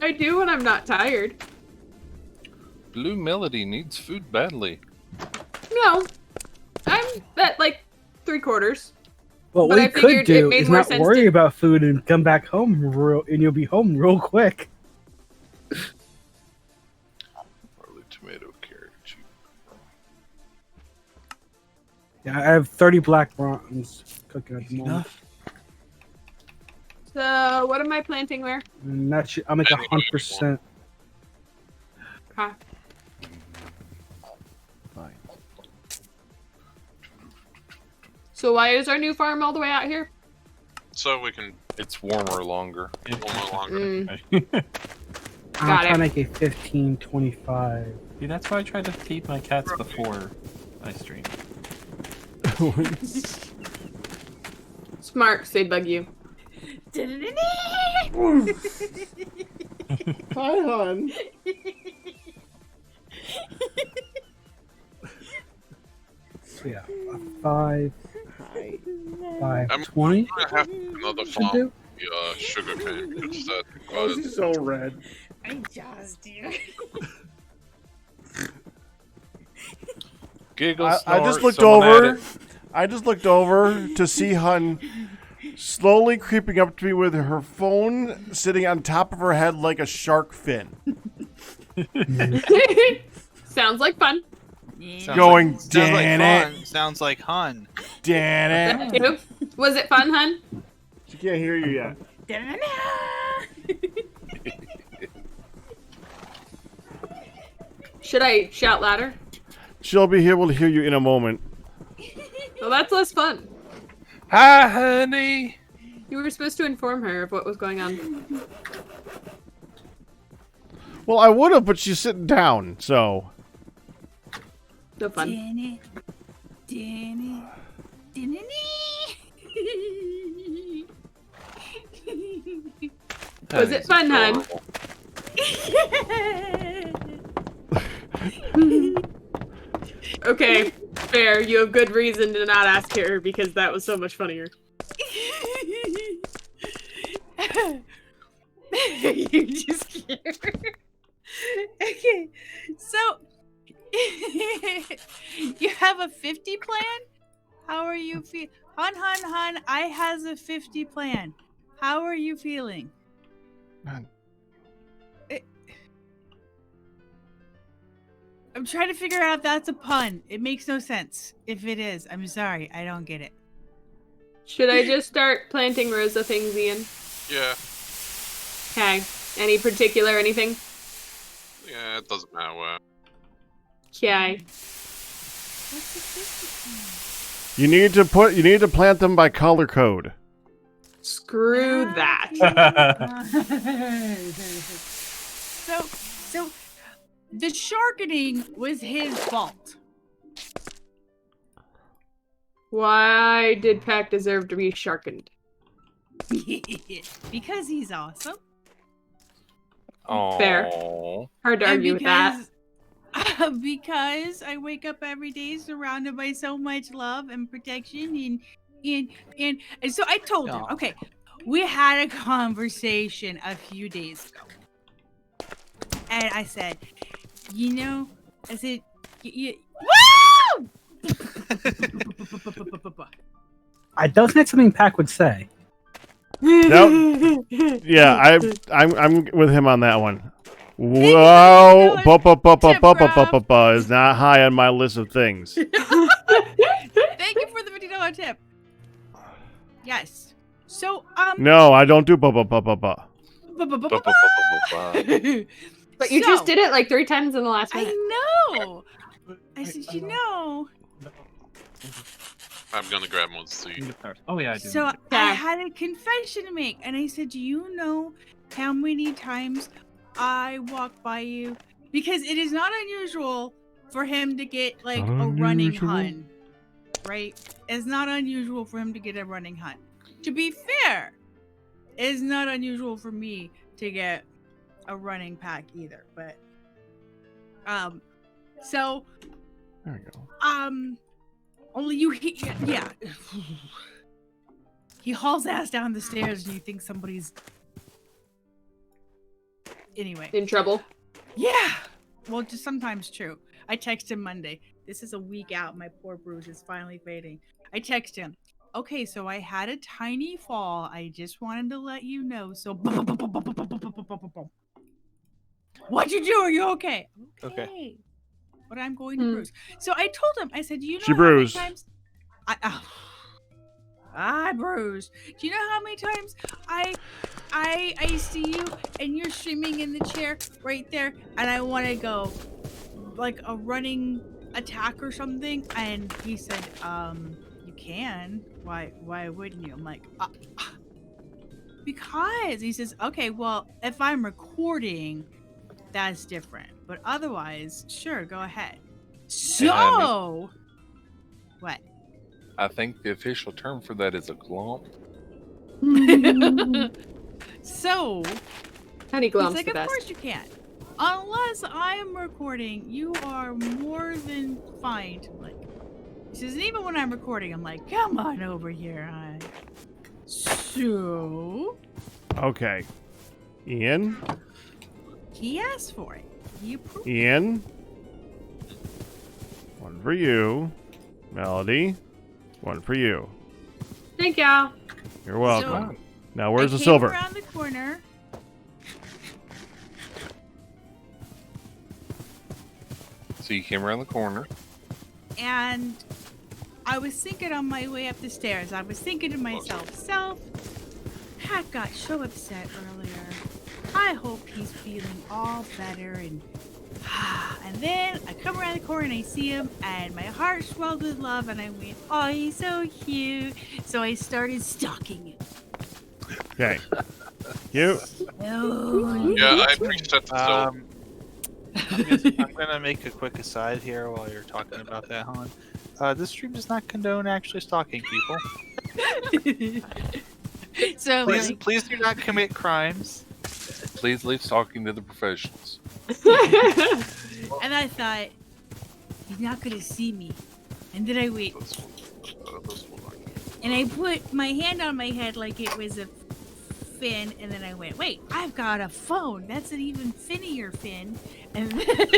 [SPEAKER 12] I do when I'm not tired.
[SPEAKER 1] Blue Melody needs food badly.
[SPEAKER 12] No. I'm at like 3/4.
[SPEAKER 5] Well,
[SPEAKER 12] But
[SPEAKER 5] what
[SPEAKER 12] I
[SPEAKER 5] you could
[SPEAKER 12] figured it
[SPEAKER 5] do
[SPEAKER 12] made
[SPEAKER 5] is
[SPEAKER 12] more
[SPEAKER 5] not
[SPEAKER 12] sense
[SPEAKER 5] worry
[SPEAKER 12] to-
[SPEAKER 5] about food and come back home and you'll be home real quick.
[SPEAKER 1] Barley, tomato, carrot, cheese.
[SPEAKER 5] Yeah, I have 30 black bronze cooking at the moment.
[SPEAKER 12] So, what am I planting where?
[SPEAKER 5] And that should, I'll make 100%.
[SPEAKER 12] Okay.
[SPEAKER 2] Fine.
[SPEAKER 12] So why is our new farm all the way out here?
[SPEAKER 6] So we can
[SPEAKER 1] It's warmer longer.
[SPEAKER 6] warm no longer.
[SPEAKER 12] Mm.
[SPEAKER 5] I'm
[SPEAKER 12] Got
[SPEAKER 5] trying to
[SPEAKER 12] it.
[SPEAKER 5] make a 1525.
[SPEAKER 11] See, that's why I tried to feed my cats before I streamed.
[SPEAKER 12] Smart, say bug you.
[SPEAKER 2] Hi, hon.
[SPEAKER 5] So yeah, a 5. By
[SPEAKER 6] I'm
[SPEAKER 5] 20?
[SPEAKER 6] gonna have another
[SPEAKER 5] Should
[SPEAKER 6] farm.
[SPEAKER 5] do.
[SPEAKER 6] The sugar cane. Because that
[SPEAKER 7] Oh, this is so red.
[SPEAKER 8] I just do.
[SPEAKER 1] Giggle,
[SPEAKER 2] I just
[SPEAKER 1] snort,
[SPEAKER 2] looked
[SPEAKER 1] someone add
[SPEAKER 2] over.
[SPEAKER 1] it.
[SPEAKER 2] I just looked over to see Hun slowly creeping up to me with her phone sitting on top of her head like a shark fin.
[SPEAKER 12] Sounds like fun.
[SPEAKER 2] Going,
[SPEAKER 9] sounds
[SPEAKER 2] "Dan
[SPEAKER 9] like
[SPEAKER 2] it."
[SPEAKER 9] fun. Sounds like Hun.
[SPEAKER 2] Dan it.
[SPEAKER 12] That too? Was it fun, hun?
[SPEAKER 2] She can't hear you yet.
[SPEAKER 12] Should I shout louder?
[SPEAKER 2] She'll be able to hear you in a moment.
[SPEAKER 12] Well, that's less fun.
[SPEAKER 1] Hi, honey.
[SPEAKER 12] You were supposed to inform her of what was going on.
[SPEAKER 2] Well, I would have, but she's sitting down, so.
[SPEAKER 12] No fun. Was it fun, hun? Okay, fair. You have good reason to not ask her because that was so much funnier.
[SPEAKER 8] You're just scared. Okay, so you have a 50 plan? How are you feel? Hun, I has a 50 plan. How are you feeling? I'm trying to figure out if that's a pun. It makes no sense. If it is, I'm sorry. I don't get it.
[SPEAKER 12] Should I just start planting Rosa things, Ian?
[SPEAKER 6] Yeah.
[SPEAKER 12] Okay. Any particular anything?
[SPEAKER 6] Yeah, it doesn't matter where.
[SPEAKER 12] Okay.
[SPEAKER 8] What's a 50 plan?
[SPEAKER 2] You need to plant them by color code.
[SPEAKER 12] Screw that.
[SPEAKER 8] So the sharkening was his fault.
[SPEAKER 12] Why did Pac deserve to be sharkened?
[SPEAKER 8] Because he's awesome.
[SPEAKER 1] Aww.
[SPEAKER 12] Fair. Hard to argue with that.
[SPEAKER 8] Because I wake up every day surrounded by so much love and protection and so I told him, okay, we had a conversation a few days ago. And I said, woo!
[SPEAKER 5] I don't think something Pac would say.
[SPEAKER 2] Nope. Yeah, I'm with him on that one. Whoa, is not high on my list of things.
[SPEAKER 8] Thank you for the $50 tip. Yes. So
[SPEAKER 2] No, I don't do
[SPEAKER 12] But you just did it like 3 times in the last minute.
[SPEAKER 8] I know. I said,
[SPEAKER 6] I'm gonna grab one seat.
[SPEAKER 11] Oh yeah, I do.
[SPEAKER 8] So I had a confession to make, and I said, do you know how many times I walk by you? Because it is not unusual for him to get like a running hunt, right? It's not unusual for him to get a running hunt. To be fair, it's not unusual for me to get a running pack either. But so
[SPEAKER 2] there we go.
[SPEAKER 8] Only yeah. He hauls ass down the stairs and you think somebody's anyway
[SPEAKER 12] in trouble.
[SPEAKER 8] Yeah. Well, just sometimes true. I text him Monday. This is a week out. My poor bruise is finally fading. I text him. Okay, so I had a tiny fall. I just wanted to let you know. So what'd you do? Are you okay? Okay. But I'm going to bruise. So I told him, I said, do you know how many times I bruised. Do you know how many times I see you and you're streaming in the chair right there and I want to go like a running attack or something? And he said, you can. Why wouldn't you? I'm like, because he says, okay, well, if I'm recording, that's different. But otherwise, sure, go ahead. So, what?
[SPEAKER 1] I think the official term for that is a glomp.
[SPEAKER 8] So,
[SPEAKER 12] Honey Glomp's
[SPEAKER 8] like,
[SPEAKER 12] the
[SPEAKER 8] of
[SPEAKER 12] best.
[SPEAKER 8] course you can. Unless I am recording, you are more than fine to like He says, and even when I'm recording, I'm like, come on over here, hon. So?
[SPEAKER 2] Okay. Ian?
[SPEAKER 8] He asked for it. He approved.
[SPEAKER 2] Ian? One for you. Melody? One for you.
[SPEAKER 12] Thank y'all.
[SPEAKER 2] You're welcome.
[SPEAKER 8] So,
[SPEAKER 2] Now, where's
[SPEAKER 8] I
[SPEAKER 2] the
[SPEAKER 8] came
[SPEAKER 2] silver?
[SPEAKER 8] around the corner.
[SPEAKER 1] So you came around the corner.
[SPEAKER 8] And I was thinking on my way up the stairs, I was thinking to myself, Pat got so upset earlier. I hope he's feeling all better. And then I come around the corner and I see him, and my heart swelled with love, and I went, oh, he's so cute. So I started stalking him.
[SPEAKER 2] Okay. You?
[SPEAKER 8] Oh,
[SPEAKER 6] Yeah, I reset the zone.
[SPEAKER 9] I'm gonna make a quick aside here while you're talking about that, Han. This stream does not condone actually stalking people.
[SPEAKER 8] So
[SPEAKER 9] Please,
[SPEAKER 8] like,
[SPEAKER 9] please do not commit crimes.
[SPEAKER 1] Please leave talking to the professionals.
[SPEAKER 8] and I thought, he's not gonna see me. And then I went, and I put my hand on my head like it was a fin, and then I went, wait, I've got a phone. That's an even finnier fin. And then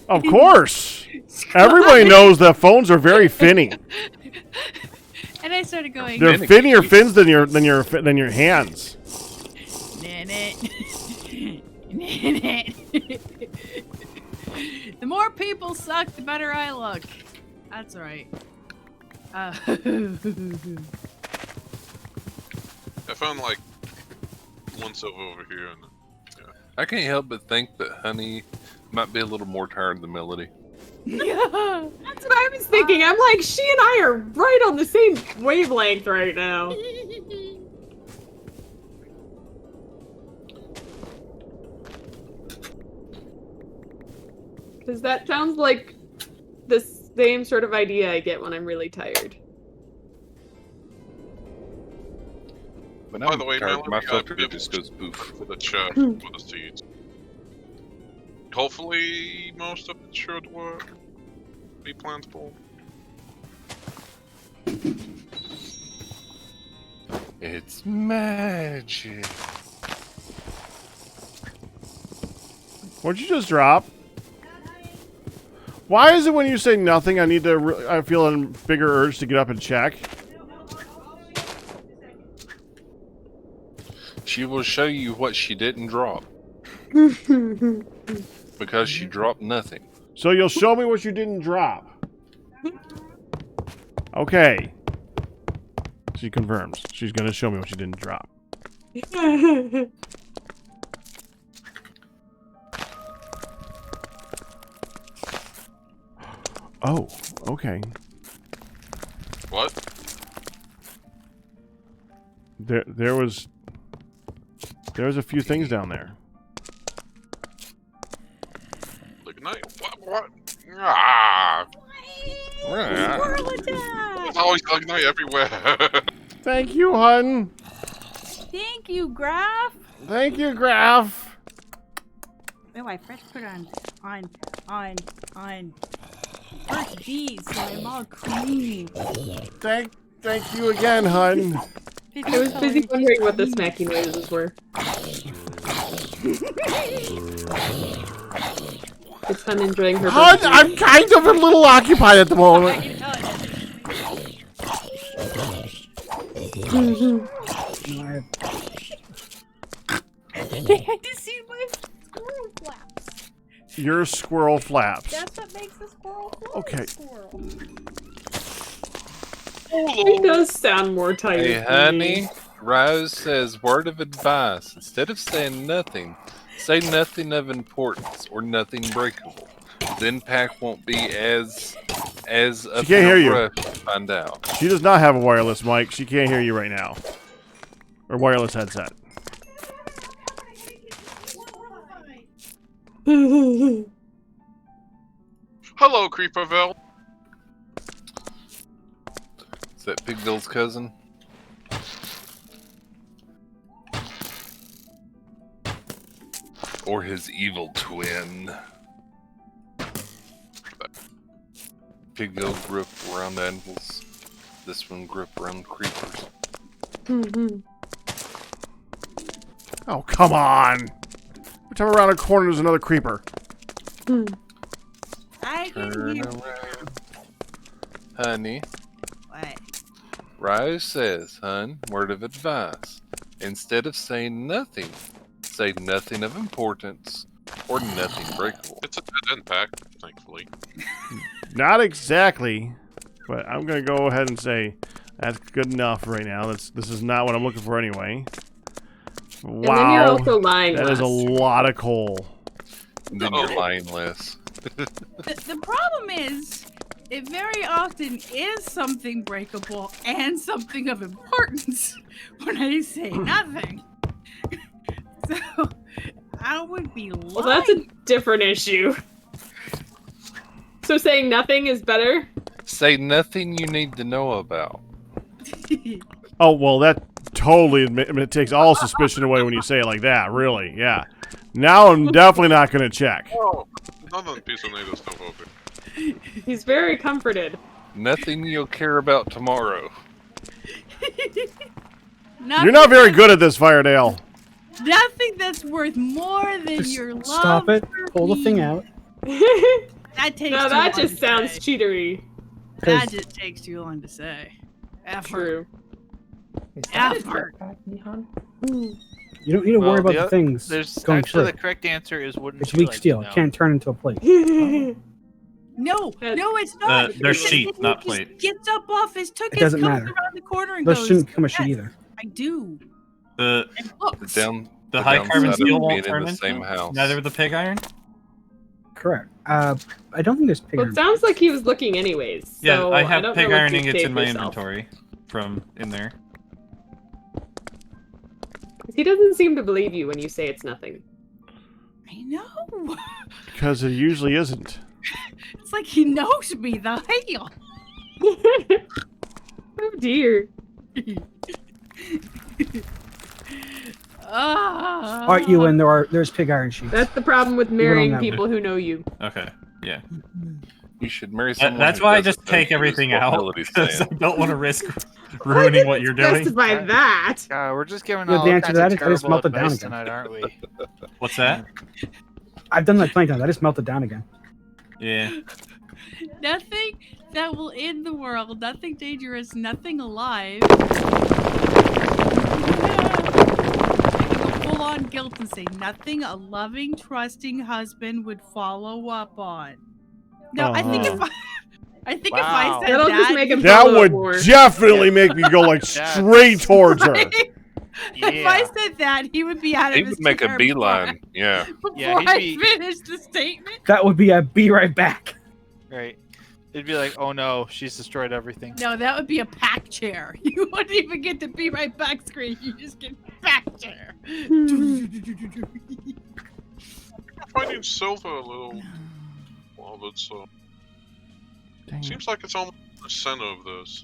[SPEAKER 2] Of course. Everybody knows that phones are very finny.
[SPEAKER 8] and I started going,
[SPEAKER 2] They're finnier fins than your hands.
[SPEAKER 8] The more people suck, the better I look. That's right.
[SPEAKER 6] I found like one silver over here, and
[SPEAKER 1] I can't help but think that Honey might be a little more tired than Melody.
[SPEAKER 12] Yeah, that's what I was thinking. I'm like, she and I are right on the same wavelength right now. Because that sounds like the same sort of idea I get when I'm really tired.
[SPEAKER 1] But
[SPEAKER 6] by the way,
[SPEAKER 1] tired,
[SPEAKER 6] Melody,
[SPEAKER 1] my
[SPEAKER 6] I
[SPEAKER 1] filter
[SPEAKER 6] put
[SPEAKER 1] just goes poof.
[SPEAKER 6] for the chat for the seeds. Hopefully, most of it should work. Be plantable.
[SPEAKER 1] It's magic.
[SPEAKER 2] What'd you just drop? Why is it when you say nothing, I feel a bigger urge to get up and check?
[SPEAKER 1] She will show you what she didn't drop. Because she dropped nothing.
[SPEAKER 2] So you'll show me what you didn't drop. Okay. She confirms. She's going to show me what she didn't drop. Oh, okay.
[SPEAKER 6] What?
[SPEAKER 2] There was a few things down there.
[SPEAKER 6] Lignite? What? Ah!
[SPEAKER 8] Squirrel attack!
[SPEAKER 6] There's always lignite everywhere.
[SPEAKER 2] Thank you, hun.
[SPEAKER 8] Thank you, Graf.
[SPEAKER 2] Thank you, Graf.
[SPEAKER 8] Oh, I first put on first bees, so I'm all creamy.
[SPEAKER 2] Thank you again, hun.
[SPEAKER 12] I was busy wondering what the smacking noises were. It's fun enjoying her.
[SPEAKER 2] Hun, I'm kind of a little occupied at the moment.
[SPEAKER 8] They had to see my squirrel flaps.
[SPEAKER 2] Your squirrel flaps.
[SPEAKER 8] That's what makes a squirrel fly.
[SPEAKER 2] Okay.
[SPEAKER 8] Squirrel.
[SPEAKER 12] He does sound more tired.
[SPEAKER 1] Hey,
[SPEAKER 12] than
[SPEAKER 1] honey.
[SPEAKER 12] me.
[SPEAKER 1] Rose says, word of advice. Instead of saying nothing, say nothing of importance or nothing breakable. Then Pack won't be as
[SPEAKER 2] She can't hear you.
[SPEAKER 1] rush to find out.
[SPEAKER 2] She does not have a wireless mic. She can't hear you right now. Or wireless headset.
[SPEAKER 6] Hello, Creeperville.
[SPEAKER 1] Is that Pigville's cousin? Or his evil twin? Pig girl grew up around animals. This one grew up around creepers.
[SPEAKER 2] Oh, come on! Every time around a corner, there's another creeper.
[SPEAKER 8] I can
[SPEAKER 1] Turn
[SPEAKER 8] hear.
[SPEAKER 1] around. Honey,
[SPEAKER 8] What?
[SPEAKER 1] Rose says, hun, word of advice. Instead of saying nothing, say nothing of importance or nothing breakable.
[SPEAKER 6] It's a dead-end pack, thankfully.
[SPEAKER 2] Not exactly, but I'm gonna go ahead and say that's good enough right now. This is not what I'm looking for anyway. Wow,
[SPEAKER 12] And then you're also lying
[SPEAKER 2] that is a
[SPEAKER 12] less.
[SPEAKER 2] lot of coal.
[SPEAKER 1] And then you're lying less.
[SPEAKER 8] The problem is, it very often is something breakable and something of importance when I say nothing. So I would be lying.
[SPEAKER 12] Well, that's a different issue. So saying nothing is better?
[SPEAKER 1] Say nothing you need to know about.
[SPEAKER 2] Oh well, that totally it takes all suspicion away when you say it like that. Really, yeah. Now I'm definitely not gonna check.
[SPEAKER 6] Oh, none of the piece of native stuff open.
[SPEAKER 12] He's very comforted.
[SPEAKER 1] Nothing you'll care about tomorrow.
[SPEAKER 2] You're not very good at this, Firedale.
[SPEAKER 8] Nothing that's worth more than your love.
[SPEAKER 5] Stop it.
[SPEAKER 8] for
[SPEAKER 5] Pull the
[SPEAKER 8] me.
[SPEAKER 5] thing out.
[SPEAKER 8] That takes
[SPEAKER 12] No,
[SPEAKER 8] too
[SPEAKER 12] that
[SPEAKER 8] long
[SPEAKER 12] just
[SPEAKER 8] to
[SPEAKER 12] sounds
[SPEAKER 8] say.
[SPEAKER 12] cheatery.
[SPEAKER 8] That just takes too long to say. Effort.
[SPEAKER 12] True.
[SPEAKER 8] Effort.
[SPEAKER 5] You don't need to worry about the things going
[SPEAKER 9] actually
[SPEAKER 5] through.
[SPEAKER 9] the correct answer is wooden.
[SPEAKER 5] It's weak
[SPEAKER 9] shoelace,
[SPEAKER 5] steel.
[SPEAKER 9] no.
[SPEAKER 5] It can't turn into a plate.
[SPEAKER 8] No, it's not.
[SPEAKER 11] They're sheet, not
[SPEAKER 8] He
[SPEAKER 11] plate.
[SPEAKER 8] gets up off his took
[SPEAKER 5] It
[SPEAKER 8] his
[SPEAKER 5] doesn't
[SPEAKER 8] coat
[SPEAKER 5] matter.
[SPEAKER 8] around the corner and
[SPEAKER 5] Those
[SPEAKER 8] goes,
[SPEAKER 5] shouldn't become a sheet
[SPEAKER 8] "Yes,
[SPEAKER 5] either.
[SPEAKER 8] I do.
[SPEAKER 11] The
[SPEAKER 8] And looks.
[SPEAKER 11] the high carbon
[SPEAKER 1] downside of
[SPEAKER 11] steel
[SPEAKER 1] being
[SPEAKER 11] won't
[SPEAKER 1] in
[SPEAKER 11] turn
[SPEAKER 1] the
[SPEAKER 11] into
[SPEAKER 1] same house.
[SPEAKER 11] neither the pig iron.
[SPEAKER 5] Correct. I don't think there's pig
[SPEAKER 12] Well,
[SPEAKER 5] iron.
[SPEAKER 12] it sounds like he was looking anyways.
[SPEAKER 11] Yeah,
[SPEAKER 12] so
[SPEAKER 11] I have
[SPEAKER 12] don't
[SPEAKER 11] pig
[SPEAKER 12] know what
[SPEAKER 11] iron
[SPEAKER 12] to
[SPEAKER 11] ingots
[SPEAKER 12] say
[SPEAKER 11] in
[SPEAKER 12] for
[SPEAKER 11] my
[SPEAKER 12] yourself.
[SPEAKER 11] inventory from in there.
[SPEAKER 12] He doesn't seem to believe you when you say it's nothing.
[SPEAKER 8] I know.
[SPEAKER 2] Because it usually isn't.
[SPEAKER 8] It's like he knows me, the hell.
[SPEAKER 12] Oh dear.
[SPEAKER 5] Aren't you? And there's pig iron sheets.
[SPEAKER 12] That's the problem with
[SPEAKER 5] on
[SPEAKER 12] marrying
[SPEAKER 5] that
[SPEAKER 12] people who know you.
[SPEAKER 11] Okay, yeah.
[SPEAKER 1] You should marry someone.
[SPEAKER 11] That's
[SPEAKER 1] who
[SPEAKER 11] why I
[SPEAKER 1] doesn't
[SPEAKER 11] just
[SPEAKER 1] know
[SPEAKER 11] take
[SPEAKER 1] you, is
[SPEAKER 11] everything
[SPEAKER 1] what
[SPEAKER 11] out
[SPEAKER 1] Melody's
[SPEAKER 11] because I
[SPEAKER 1] saying.
[SPEAKER 11] don't want to risk ruining what you're doing.
[SPEAKER 12] Justify that.
[SPEAKER 9] We're just giving
[SPEAKER 5] Yeah,
[SPEAKER 9] all
[SPEAKER 5] the answer
[SPEAKER 9] kinds
[SPEAKER 5] to that
[SPEAKER 9] of
[SPEAKER 5] is I just
[SPEAKER 9] terrible
[SPEAKER 5] melted down
[SPEAKER 9] advice
[SPEAKER 5] again.
[SPEAKER 9] tonight, aren't we?
[SPEAKER 11] What's that?
[SPEAKER 5] I've done that plenty of times. I just melted down again.
[SPEAKER 11] Yeah.
[SPEAKER 8] Nothing that will end the world, nothing dangerous, nothing alive. Full on guilt and say nothing a loving, trusting husband would follow up on. No, I think if if I said
[SPEAKER 12] That'll
[SPEAKER 8] that,
[SPEAKER 12] just make him
[SPEAKER 2] That
[SPEAKER 12] follow up
[SPEAKER 2] would
[SPEAKER 12] more.
[SPEAKER 2] definitely make me go like straight towards her.
[SPEAKER 8] If I said that, he would be out of
[SPEAKER 1] He
[SPEAKER 8] his
[SPEAKER 1] would make a
[SPEAKER 8] chair
[SPEAKER 1] beeline. Yeah.
[SPEAKER 8] before
[SPEAKER 9] Yeah, he'd
[SPEAKER 8] I
[SPEAKER 9] be-
[SPEAKER 8] finish the statement.
[SPEAKER 5] That would be a be right back.
[SPEAKER 9] Right. It'd be like, oh no, she's destroyed everything.
[SPEAKER 8] No, that would be a pack chair. You wouldn't even get to be right back screen. You just get pack chair.
[SPEAKER 6] Finding silver a little bothered, so seems like it's almost the center of this.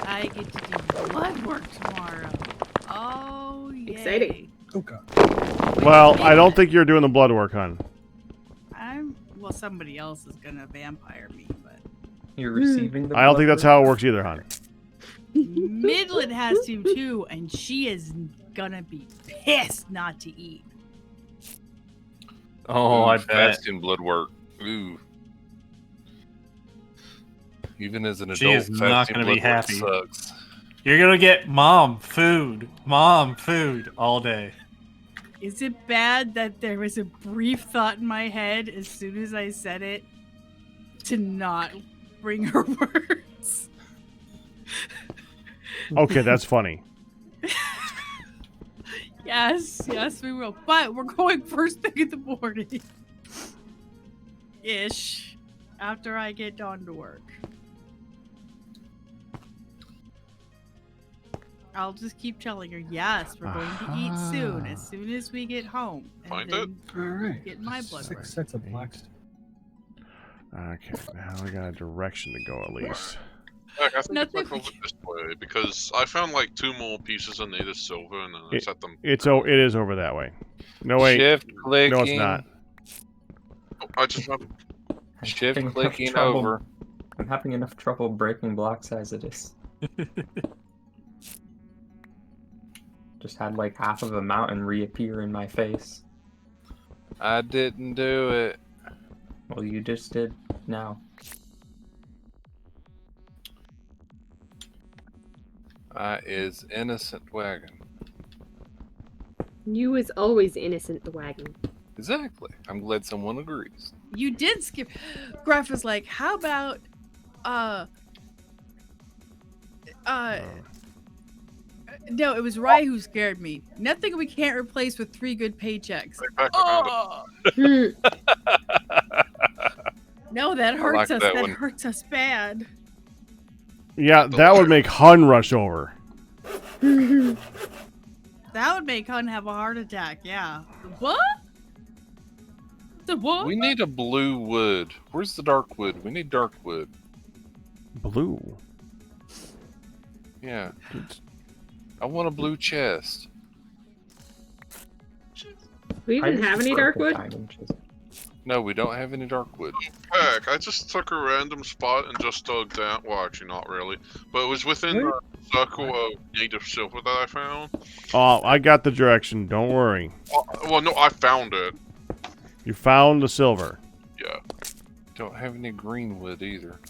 [SPEAKER 8] I get to do blood work tomorrow. Oh, yay.
[SPEAKER 12] Exciting.
[SPEAKER 5] Oh god.
[SPEAKER 2] Well, I don't think you're doing the blood work, hon.
[SPEAKER 8] Well, somebody else is gonna vampire me, but
[SPEAKER 3] You're receiving the
[SPEAKER 2] I don't think
[SPEAKER 3] blood
[SPEAKER 2] that's how it works either, hon.
[SPEAKER 8] Midland has to too, and she is gonna be pissed not to eat.
[SPEAKER 11] Oh,
[SPEAKER 1] Ooh,
[SPEAKER 11] I bet.
[SPEAKER 1] fasting blood work. Ooh. Even as an adult,
[SPEAKER 11] She is not
[SPEAKER 1] fasting
[SPEAKER 11] going to be
[SPEAKER 1] blood work
[SPEAKER 11] happy.
[SPEAKER 1] sucks.
[SPEAKER 11] You're going to get mom food all day.
[SPEAKER 8] Is it bad that there was a brief thought in my head as soon as I said it to not bring her words?
[SPEAKER 2] Okay, that's funny.
[SPEAKER 8] Yes, we will. But we're going first thing in the morning. Ish. After I get done to work. I'll just keep telling her, yes, we're going to eat soon as we get home. And
[SPEAKER 6] Find
[SPEAKER 8] then
[SPEAKER 5] All right.
[SPEAKER 8] get my blood work.
[SPEAKER 5] 6 sets of black.
[SPEAKER 2] Okay, now we got a direction to go at least.
[SPEAKER 6] Heck, I think
[SPEAKER 8] Nothing
[SPEAKER 6] it's like over this way because I found like 2 more pieces of native silver and then I set them.
[SPEAKER 2] It is over that way. No wait.
[SPEAKER 1] Shift clicking.
[SPEAKER 2] No, it's not.
[SPEAKER 6] Oh, I just found.
[SPEAKER 1] Shift
[SPEAKER 3] having enough
[SPEAKER 1] clicking
[SPEAKER 3] trouble-
[SPEAKER 1] over.
[SPEAKER 3] I'm having enough trouble breaking blocks as it is. Just had like half of a mountain reappear in my face.
[SPEAKER 1] I didn't do it.
[SPEAKER 3] Well, you just did now.
[SPEAKER 1] I is innocent wagon.
[SPEAKER 12] You is always innocent, the wagon.
[SPEAKER 1] Exactly. I'm glad someone agrees.
[SPEAKER 8] You did skip. Graf was like, how about no, it was Rai who scared me. Nothing we can't replace with 3 good paychecks. Oh! No, that hurts us. That hurts us bad.
[SPEAKER 2] Yeah, that would make Hun rush over.
[SPEAKER 8] That would make Hun have a heart attack, yeah. What? The what?
[SPEAKER 1] We need a blue wood. Where's the dark wood? We need dark wood.
[SPEAKER 2] Blue?
[SPEAKER 1] Yeah. I want a blue chest.
[SPEAKER 12] Do we even have any dark wood?
[SPEAKER 1] No, we don't have any dark wood.
[SPEAKER 6] Heck, I just took a random spot and just dug down. Well, actually, not really. But it was within the circle of native silver that I found.
[SPEAKER 2] Oh, I got the direction. Don't worry.
[SPEAKER 6] Well, no, I found it.
[SPEAKER 2] You found the silver.
[SPEAKER 6] Yeah.
[SPEAKER 1] Don't have any green wood either.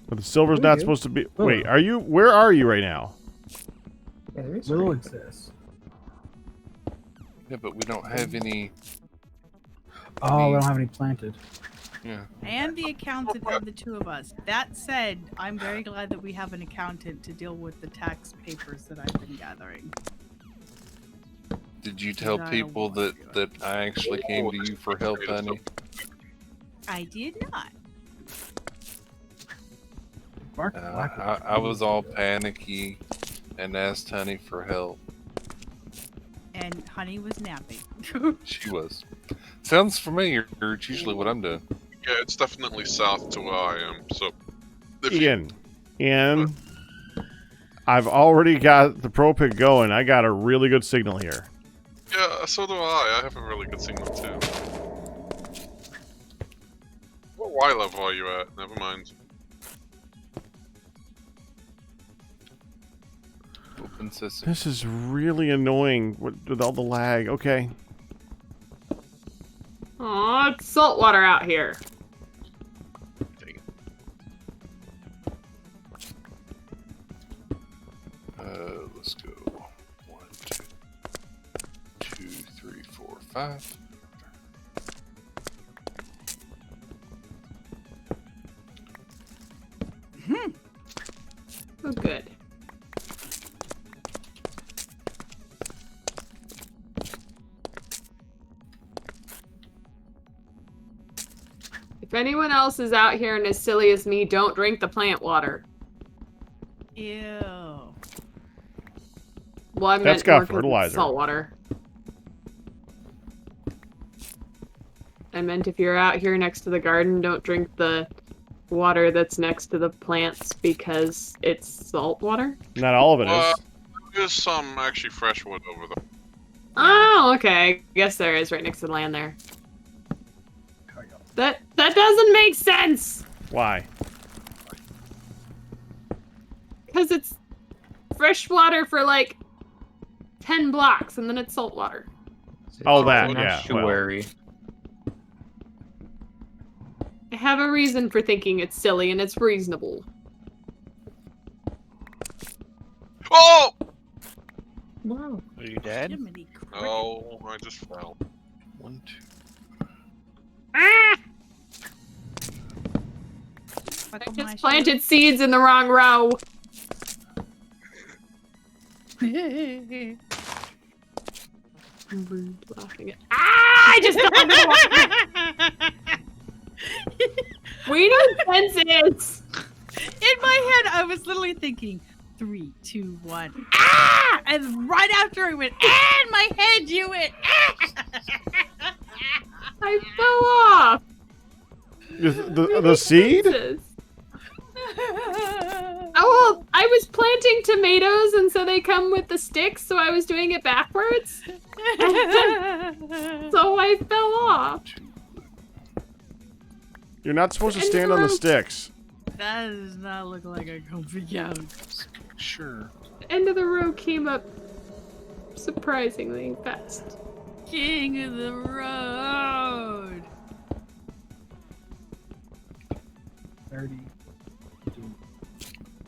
[SPEAKER 2] But the silver's not supposed to be... Wait, are you... Where are you right now?
[SPEAKER 3] Yeah, there is
[SPEAKER 5] Willow exists.
[SPEAKER 1] Yeah, but we don't have any...
[SPEAKER 5] Oh, we don't have any planted.
[SPEAKER 1] Yeah.
[SPEAKER 8] I am the accountant of the 2 of us. That said, I'm very glad that we have an accountant to deal with the tax papers that I've been gathering.
[SPEAKER 1] Did you tell people that I actually came to you for help, honey?
[SPEAKER 8] I did not.
[SPEAKER 1] I was all panicky and asked Honey for help.
[SPEAKER 8] And Honey was napping.
[SPEAKER 1] She was. Sounds familiar. It's usually what I'm doing.
[SPEAKER 6] Yeah, it's definitely south to where I am. So,
[SPEAKER 2] Ian, I've already got the pro pick going. I got a really good signal here.
[SPEAKER 6] Yeah, so do I. I have a really good signal too. What Y level are you at? Never mind.
[SPEAKER 1] Open system.
[SPEAKER 2] This is really annoying with all the lag. Okay.
[SPEAKER 12] Aw, it's saltwater out here.
[SPEAKER 1] Let's go. 1, 2, 3, 4, 5.
[SPEAKER 12] Oh, good. If anyone else is out here and as silly as me, don't drink the plant water.
[SPEAKER 8] Ew.
[SPEAKER 12] Well, I
[SPEAKER 2] That's
[SPEAKER 12] meant
[SPEAKER 2] got
[SPEAKER 12] more 'cause it's
[SPEAKER 2] fertilizer.
[SPEAKER 12] salt water. I meant if you're out here next to the garden, don't drink the water that's next to the plants because it's salt water.
[SPEAKER 2] Not all of it is.
[SPEAKER 6] There's some actually fresh wood over there.
[SPEAKER 12] Oh, okay. I guess there is right next to the land there. That doesn't make sense!
[SPEAKER 2] Why?
[SPEAKER 12] Because it's fresh water for like 10 blocks and then it's salt water.
[SPEAKER 2] Oh, that,
[SPEAKER 3] An
[SPEAKER 2] yeah. Well.
[SPEAKER 3] estuary.
[SPEAKER 12] I have a reason for thinking it's silly and it's reasonable.
[SPEAKER 6] Oh!
[SPEAKER 3] Wow.
[SPEAKER 9] Are you dead?
[SPEAKER 6] No, I just fell.
[SPEAKER 1] 1, 2.
[SPEAKER 12] Ah! I just planted seeds in the wrong row. Laughing at. Ah! I just We know fences.
[SPEAKER 8] In my head, I was literally thinking 3, 2, 1. Ah! And right after I went, ah! In my head, you went, ah!
[SPEAKER 12] I fell off.
[SPEAKER 2] The seed?
[SPEAKER 12] Fences. I was planting tomatoes, and so they come with the sticks, so I was doing it backwards. So I fell off.
[SPEAKER 2] You're not supposed to stand on the sticks.
[SPEAKER 8] That does not look like a comfy couch.
[SPEAKER 1] Sure.
[SPEAKER 12] The end of the row came up surprisingly fast.
[SPEAKER 8] King of the road.
[SPEAKER 5] 30.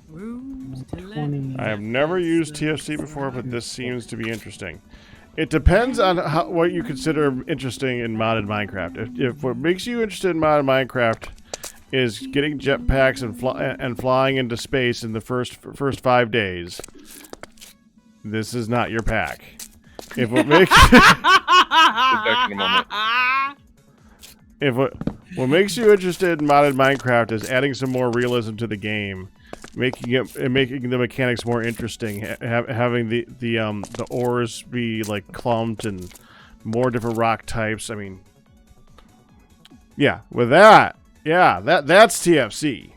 [SPEAKER 8] Rooms to let
[SPEAKER 5] 20.
[SPEAKER 2] I have never used TFC before, but this seems to be interesting. It depends on what you consider interesting in modded Minecraft. If what makes you interested in modded Minecraft is getting jetpacks and flying into space in the first 5 days, this is not your pack. If what makes
[SPEAKER 1] back in a moment.
[SPEAKER 2] if what makes you interested in modded Minecraft is adding some more realism to the game, making the mechanics more interesting, having the ores be like clumped and more different rock types. I mean, yeah, with that, yeah, that's TFC.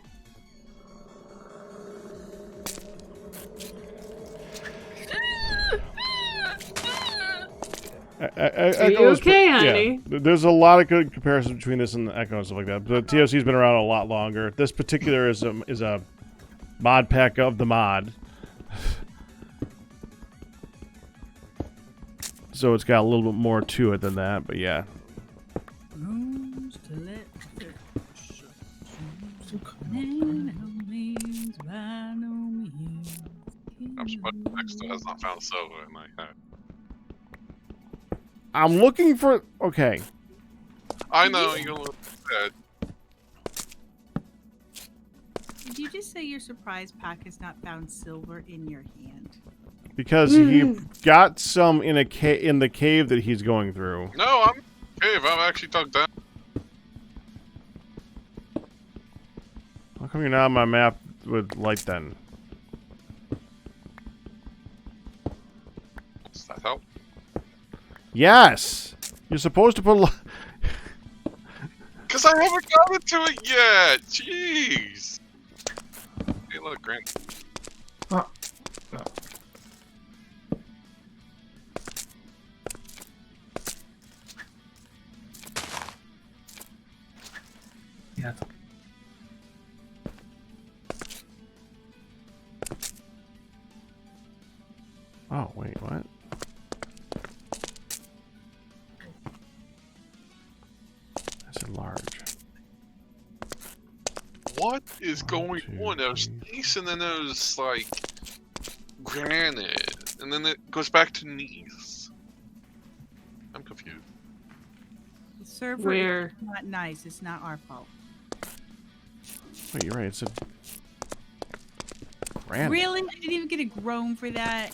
[SPEAKER 12] Are you okay, honey?
[SPEAKER 2] Yeah, there's a lot of good comparison between this and the Echo and stuff like that. But TFC's been around a lot longer. This particular is a mod pack of the mod, so it's got a little bit more to it than that. But yeah.
[SPEAKER 8] Rooms to let
[SPEAKER 6] I'm surprised Dexter has not found silver in my head.
[SPEAKER 2] I'm looking for. Okay.
[SPEAKER 6] I know you're looking at.
[SPEAKER 8] Did you just say your surprise pack has not found silver in your hand?
[SPEAKER 2] Because he got some in the cave that he's going through.
[SPEAKER 6] No, I'm cave. I've actually dug down.
[SPEAKER 2] How come you're not on my map with light then?
[SPEAKER 6] Does that help?
[SPEAKER 2] Yes! You're supposed to put...
[SPEAKER 6] Because I haven't gotten to it yet! Jeez! Hey, look, Grant.
[SPEAKER 3] Oh. No. Yeah.
[SPEAKER 2] Oh, wait, what? That's enlarge.
[SPEAKER 6] What is going on? There's gneiss and then there's like granite, and then it goes back to gneiss. I'm confused.
[SPEAKER 8] The server
[SPEAKER 12] Where?
[SPEAKER 8] is not nice. It's not our fault.
[SPEAKER 2] Wait, you're right. It's a granite.
[SPEAKER 8] Really? I didn't even get a groan for that.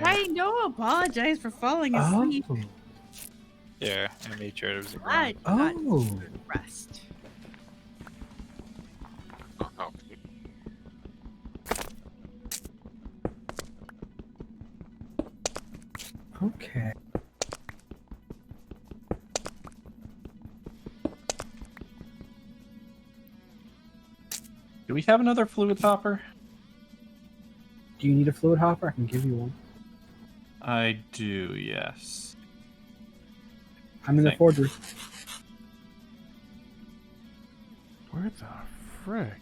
[SPEAKER 8] I don't apologize for falling asleep.
[SPEAKER 9] Yeah, I made sure it was a
[SPEAKER 8] Glad
[SPEAKER 9] ground.
[SPEAKER 8] you got good rest.
[SPEAKER 6] Oh.
[SPEAKER 5] Okay.
[SPEAKER 11] Do we have another fluid hopper?
[SPEAKER 5] Do you need a fluid hopper? I can give you one.
[SPEAKER 11] I do, yes.
[SPEAKER 5] I'm in the forgery.
[SPEAKER 2] Where the frick?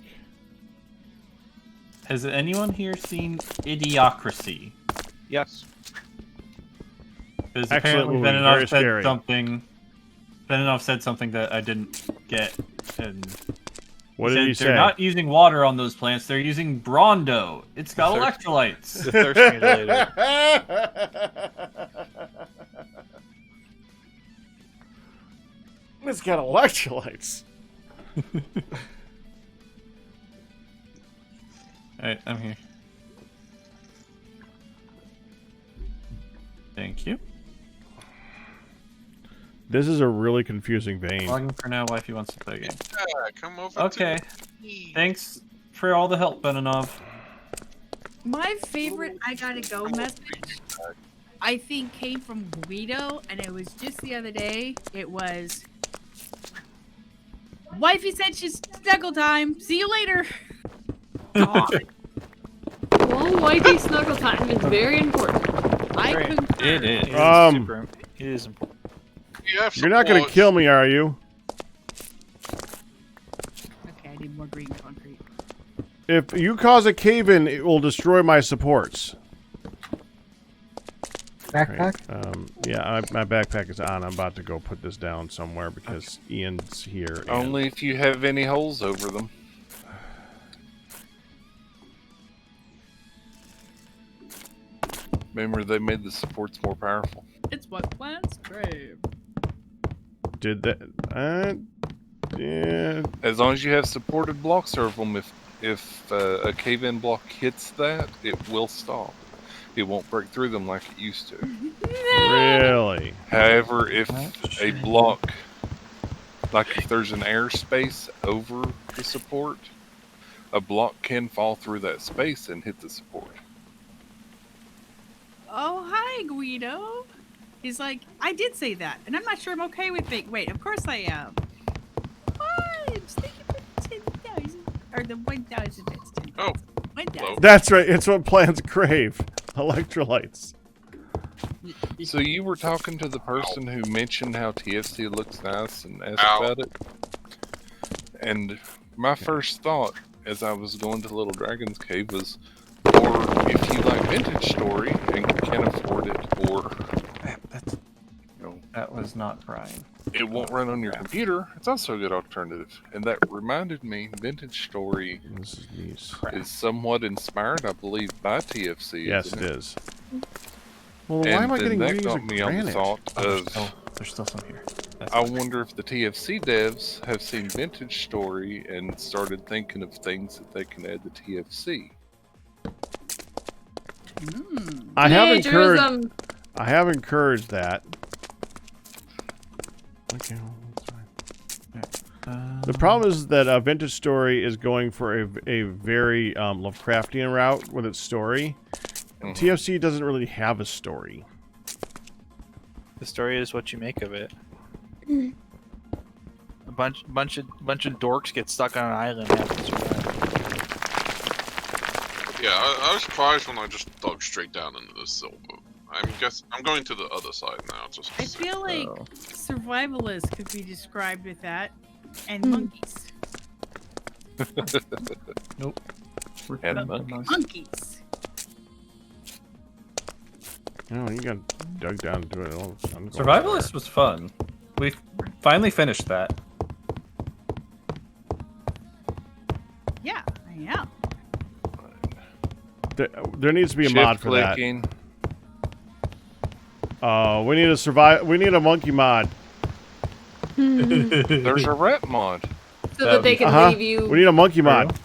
[SPEAKER 11] Has anyone here seen Idiocracy?
[SPEAKER 9] Yes.
[SPEAKER 11] Because
[SPEAKER 2] Excellent
[SPEAKER 11] apparently
[SPEAKER 2] movie,
[SPEAKER 11] Beninoff
[SPEAKER 2] very
[SPEAKER 11] said
[SPEAKER 2] scary.
[SPEAKER 11] something. Beninoff said something that I didn't get, and
[SPEAKER 2] What
[SPEAKER 11] he
[SPEAKER 2] did
[SPEAKER 11] said
[SPEAKER 2] he say?
[SPEAKER 11] They're not using water on those plants. They're using Brondo. It's got electrolytes.
[SPEAKER 9] The thirst regulator.
[SPEAKER 2] It's got electrolytes.
[SPEAKER 11] Alright, I'm here. Thank you.
[SPEAKER 2] This is a really confusing vein.
[SPEAKER 11] Logging for now. Wifey wants to play a game.
[SPEAKER 6] Yeah, come over.
[SPEAKER 11] Okay.
[SPEAKER 6] To me.
[SPEAKER 11] Thanks for all the help, Beninoff.
[SPEAKER 8] My favorite I gotta go message, I think, came from Guido, and it was just the other day. It was, Wifey said she's snuggle time. See you later.
[SPEAKER 12] God. Well, wifey snuggle time is very important.
[SPEAKER 8] I
[SPEAKER 9] Great.
[SPEAKER 8] concur.
[SPEAKER 11] It is.
[SPEAKER 9] It is important.
[SPEAKER 2] You're not going to kill me, are you?
[SPEAKER 8] Okay, I need more green concrete.
[SPEAKER 2] If you cause a cave-in, it will destroy my supports.
[SPEAKER 5] Backpack?
[SPEAKER 2] Yeah, my backpack is on. I'm about to go put this down somewhere because Ian's here. and-
[SPEAKER 1] Only if you have any holes over them. Remember, they made the supports more powerful.
[SPEAKER 8] It's what plants crave.
[SPEAKER 2] Did that? Yeah.
[SPEAKER 1] As long as you have supported blocks over them, if a cave-in block hits that, it will stop. It won't break through them like it used to.
[SPEAKER 2] Really?
[SPEAKER 1] However, if a block, like if there's an airspace over the support, a block can fall through that space and hit the support.
[SPEAKER 8] Oh, hi, Guido. He's like, I did say that, and I'm not sure I'm okay with it. Wait, of course I am. What? Thank you for 10,000. Or the 1,000 bits. 10,000.
[SPEAKER 6] Oh.
[SPEAKER 8] 1,000.
[SPEAKER 2] That's right. It's what plants crave. Electrolytes.
[SPEAKER 1] So you were talking to the person who mentioned how TFC looks nice and asked about it? And my first thought as I was going to Little Dragon's Cave was, or if you like Vintage Story and can afford it, or
[SPEAKER 11] That was not Brian.
[SPEAKER 1] it won't run on your computer, it's also a good alternative. And that reminded me, Vintage Story is somewhat inspired, I believe, by TFC.
[SPEAKER 2] Yes,
[SPEAKER 1] isn't
[SPEAKER 2] it is. Well, why am I getting
[SPEAKER 1] that
[SPEAKER 2] these
[SPEAKER 1] got
[SPEAKER 2] of
[SPEAKER 1] me on the
[SPEAKER 2] granite?
[SPEAKER 1] thought of,
[SPEAKER 11] There's still some here.
[SPEAKER 1] I wonder if the TFC devs have seen Vintage Story and started thinking of things that they can add to TFC.
[SPEAKER 2] I have
[SPEAKER 12] Yay,
[SPEAKER 2] encouraged.
[SPEAKER 12] Jerusalem.
[SPEAKER 2] I have encouraged that. Okay. The problem is that Vintage Story is going for a very Lovecraftian route with its story. TFC doesn't really have a story.
[SPEAKER 9] The story is what you make of it. A bunch of dorks get stuck on an island and have to survive.
[SPEAKER 6] Yeah, I was surprised when I just dug straight down into the silver. I'm going to the other side now. Just to
[SPEAKER 8] I
[SPEAKER 6] see.
[SPEAKER 8] feel like survivalists could be described with that, and monkeys.
[SPEAKER 11] Nope.
[SPEAKER 1] And monkeys.
[SPEAKER 8] Monkeys.
[SPEAKER 2] No, you got dug down to it. All
[SPEAKER 11] Survivalist was fun. We finally finished that.
[SPEAKER 8] Yeah, I am.
[SPEAKER 2] There needs to be a mod for that.
[SPEAKER 1] Clicking.
[SPEAKER 2] We need a We need a monkey mod.
[SPEAKER 1] There's a rat mod.
[SPEAKER 12] So that they can leave you.
[SPEAKER 2] We need a monkey mod.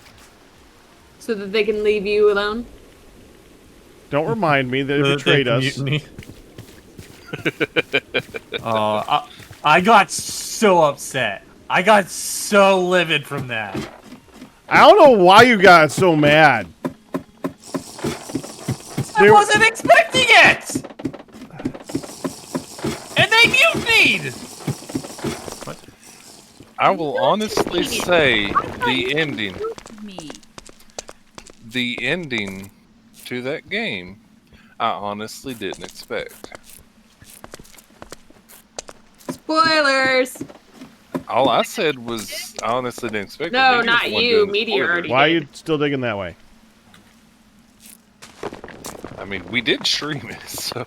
[SPEAKER 12] So that they can leave you alone.
[SPEAKER 2] Don't remind me that they betrayed us.
[SPEAKER 11] I got so upset. I got so livid from that.
[SPEAKER 2] I don't know why you got so mad.
[SPEAKER 11] I wasn't expecting it! And they mutinied!
[SPEAKER 1] I will honestly say the ending. The ending to that game, I honestly didn't expect.
[SPEAKER 12] Spoilers!
[SPEAKER 1] All I said was I honestly didn't expect it.
[SPEAKER 12] No,
[SPEAKER 1] Meteor's
[SPEAKER 12] not
[SPEAKER 1] the one
[SPEAKER 12] you.
[SPEAKER 1] doing the
[SPEAKER 12] Meteor
[SPEAKER 1] spoilers.
[SPEAKER 12] already
[SPEAKER 2] Why are you still digging that way?
[SPEAKER 1] I mean, we did stream it, so.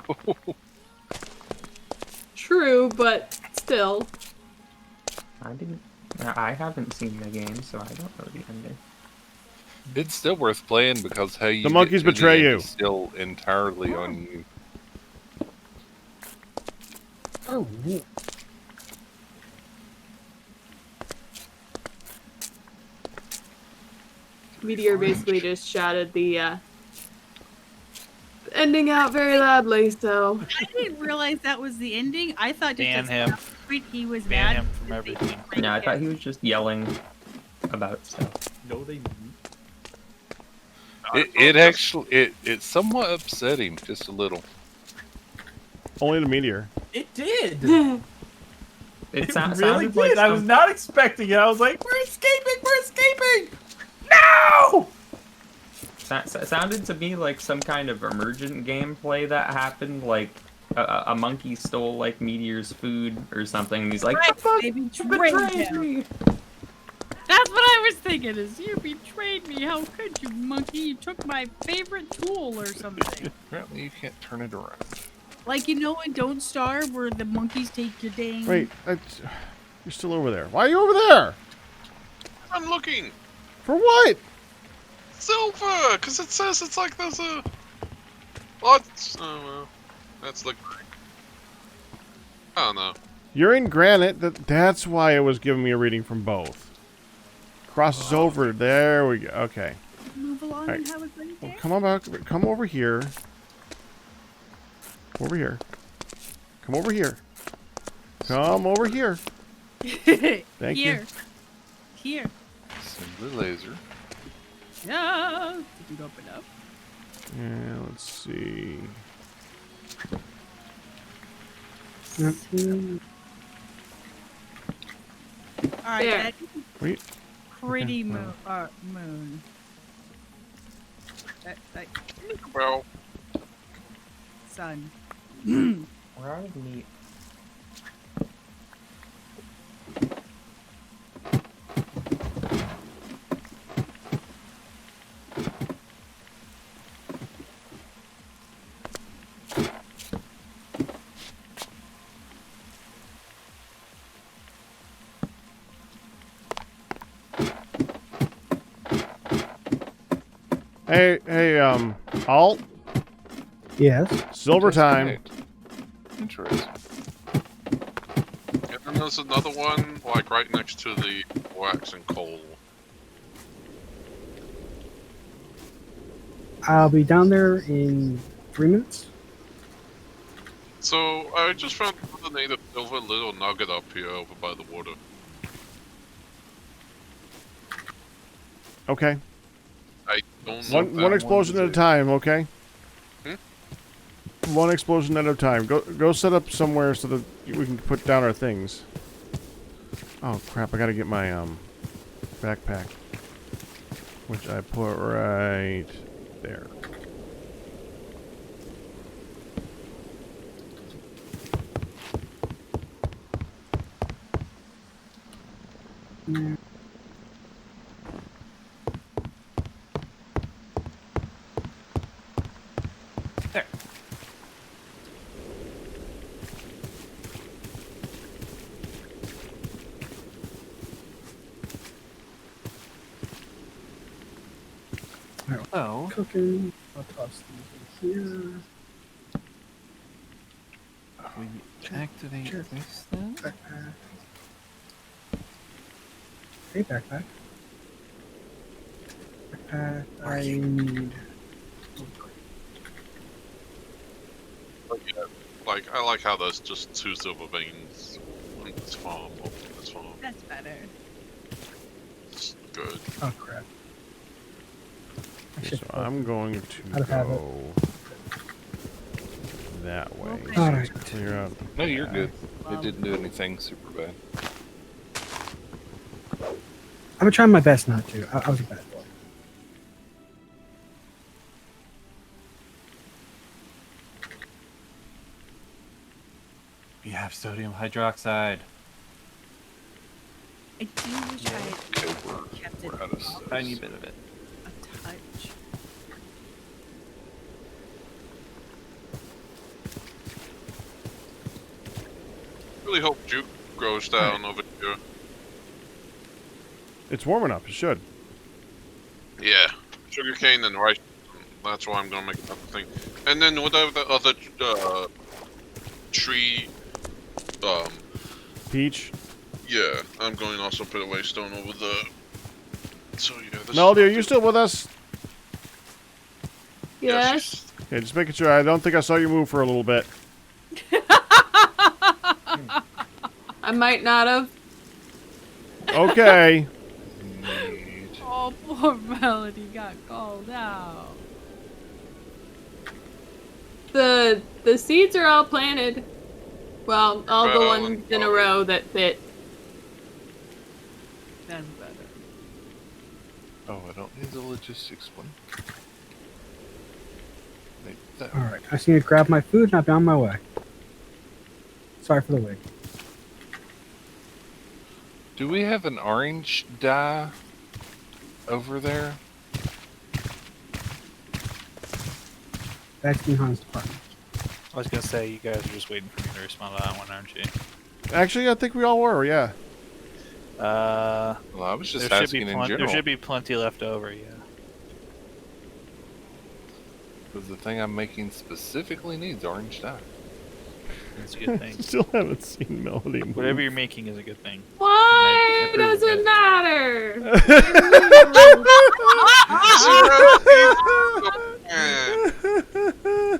[SPEAKER 12] True, but still.
[SPEAKER 3] I haven't seen the game, so I don't know the ending.
[SPEAKER 1] It's still worth playing because how you
[SPEAKER 2] The
[SPEAKER 1] get
[SPEAKER 2] monkeys
[SPEAKER 1] to the
[SPEAKER 2] betray
[SPEAKER 1] end
[SPEAKER 2] you.
[SPEAKER 1] is still entirely on you.
[SPEAKER 5] Oh, neat.
[SPEAKER 12] Meteor basically just shouted the ending out very loudly, so.
[SPEAKER 8] I didn't realize that was the ending. I thought just
[SPEAKER 9] Ban
[SPEAKER 8] at
[SPEAKER 9] him.
[SPEAKER 8] some point he was
[SPEAKER 9] Ban
[SPEAKER 8] mad.
[SPEAKER 9] him from everything.
[SPEAKER 3] Yeah, I thought he was just yelling about stuff.
[SPEAKER 11] No, they
[SPEAKER 1] It somewhat upset him just a little.
[SPEAKER 2] Only the meteor.
[SPEAKER 11] It did.
[SPEAKER 3] It
[SPEAKER 11] really
[SPEAKER 3] sounded
[SPEAKER 11] did.
[SPEAKER 3] like
[SPEAKER 11] I was not expecting it. I was like, we're escaping! We're escaping! No!
[SPEAKER 3] Sounded to me like some kind of emergent gameplay that happened, like a monkey stole like Meteor's food or something, and he's like,
[SPEAKER 8] Right,
[SPEAKER 3] "The fuck?
[SPEAKER 8] they
[SPEAKER 3] You
[SPEAKER 8] betrayed
[SPEAKER 3] betrayed
[SPEAKER 8] him."
[SPEAKER 3] me."
[SPEAKER 8] That's what I was thinking. Is you betrayed me? How could you, monkey? You took my favorite tool or something.
[SPEAKER 1] Apparently, you can't turn it around.
[SPEAKER 8] Like, you know in Don't Starve, where the monkeys take your dang.
[SPEAKER 2] Wait, you're still over there. Why are you over there?
[SPEAKER 6] I'm looking.
[SPEAKER 2] For what?
[SPEAKER 6] Silver, because it says it's like there's a. What? Oh well, that's like. I don't know.
[SPEAKER 2] You're in granite. That's why it was giving me a reading from both. Crosses over. There we go. Okay.
[SPEAKER 8] Move along
[SPEAKER 2] Right.
[SPEAKER 8] and have a great day.
[SPEAKER 2] Well, come on back. Come over here. Over here. Come over here. Come over here. Thank you.
[SPEAKER 8] Here.
[SPEAKER 1] Send the laser.
[SPEAKER 8] Yeah. Didn't open up.
[SPEAKER 2] Yeah, let's see.
[SPEAKER 8] All right.
[SPEAKER 12] There.
[SPEAKER 8] That
[SPEAKER 2] Wait.
[SPEAKER 8] pretty
[SPEAKER 2] Okay,
[SPEAKER 8] moon. That
[SPEAKER 6] Well,
[SPEAKER 8] sun.
[SPEAKER 3] Where are the meat?
[SPEAKER 2] Hey, Alt.
[SPEAKER 5] Yes.
[SPEAKER 2] Silver time.
[SPEAKER 1] Interesting.
[SPEAKER 6] and then there's another one like right next to the wax and coal.
[SPEAKER 5] I'll be down there in 3 minutes.
[SPEAKER 6] So I just found the native silver little nugget up here over by the water.
[SPEAKER 2] Okay.
[SPEAKER 6] I don't know.
[SPEAKER 2] One explosion at a time, okay?
[SPEAKER 6] Hmm?
[SPEAKER 2] One explosion at a time. Go set up somewhere so that we can put down our things. Oh crap, I gotta get my backpack. Which I put right there.
[SPEAKER 11] There. Oh.
[SPEAKER 5] Cooking. I'll toss these in here.
[SPEAKER 11] We activate
[SPEAKER 5] Sure.
[SPEAKER 11] this then?
[SPEAKER 5] Backpack. Hey, backpack. Backpack. I need.
[SPEAKER 6] But yeah, like I like how there's just 2 silver veins on this farm. On this farm.
[SPEAKER 8] That's better.
[SPEAKER 6] It's good.
[SPEAKER 5] Oh crap.
[SPEAKER 2] Okay, so I'm going
[SPEAKER 5] I'd
[SPEAKER 2] to
[SPEAKER 5] have
[SPEAKER 2] go that way.
[SPEAKER 8] Okay.
[SPEAKER 2] So
[SPEAKER 5] Alright.
[SPEAKER 2] let's clear out.
[SPEAKER 1] No, you're good.
[SPEAKER 8] Well-
[SPEAKER 1] It didn't do anything super bad.
[SPEAKER 5] I'm gonna try my best not to. I was a bad boy.
[SPEAKER 11] We have sodium hydroxide.
[SPEAKER 8] I do wish I
[SPEAKER 1] Okay,
[SPEAKER 8] had kept it
[SPEAKER 1] we're out of stuff.
[SPEAKER 11] Tiny bit of it.
[SPEAKER 8] a touch.
[SPEAKER 6] Really hope Juke grows down over here.
[SPEAKER 2] It's warm enough. It should.
[SPEAKER 6] Yeah, sugarcane and rice. That's why I'm gonna make another thing. And then whatever the other tree,
[SPEAKER 2] Peach.
[SPEAKER 6] yeah, I'm going to also put a waystone over the. So yeah, this.
[SPEAKER 2] Melody, are you still with us?
[SPEAKER 12] Yes.
[SPEAKER 2] Okay, just making sure. I don't think I saw you move for a little bit.
[SPEAKER 12] I might not have.
[SPEAKER 2] Okay.
[SPEAKER 8] Oh, poor Melody got called out.
[SPEAKER 12] The seeds are all planted. Well, all the
[SPEAKER 6] Well,
[SPEAKER 12] ones in a row that fit.
[SPEAKER 8] That's better.
[SPEAKER 1] Oh, I don't need the logistics one. Make that
[SPEAKER 5] All right, I just need to grab my food and I'll be on my way. Sorry for the wait.
[SPEAKER 1] Do we have an orange dye over there?
[SPEAKER 5] That's in Han's department.
[SPEAKER 9] I was gonna say you guys are just waiting for me to respond to that one, aren't you?
[SPEAKER 2] Actually, I think we all were. Yeah.
[SPEAKER 1] Well, I was just
[SPEAKER 9] there should be
[SPEAKER 1] asking in general.
[SPEAKER 9] There should be plenty left over. Yeah.
[SPEAKER 1] Because the thing I'm making specifically needs orange dye.
[SPEAKER 9] That's a good thing.
[SPEAKER 2] Still haven't seen Melody move.
[SPEAKER 9] Whatever you're making is a good thing.
[SPEAKER 12] Why
[SPEAKER 9] I
[SPEAKER 12] does
[SPEAKER 9] approve
[SPEAKER 12] it
[SPEAKER 9] of
[SPEAKER 12] matter?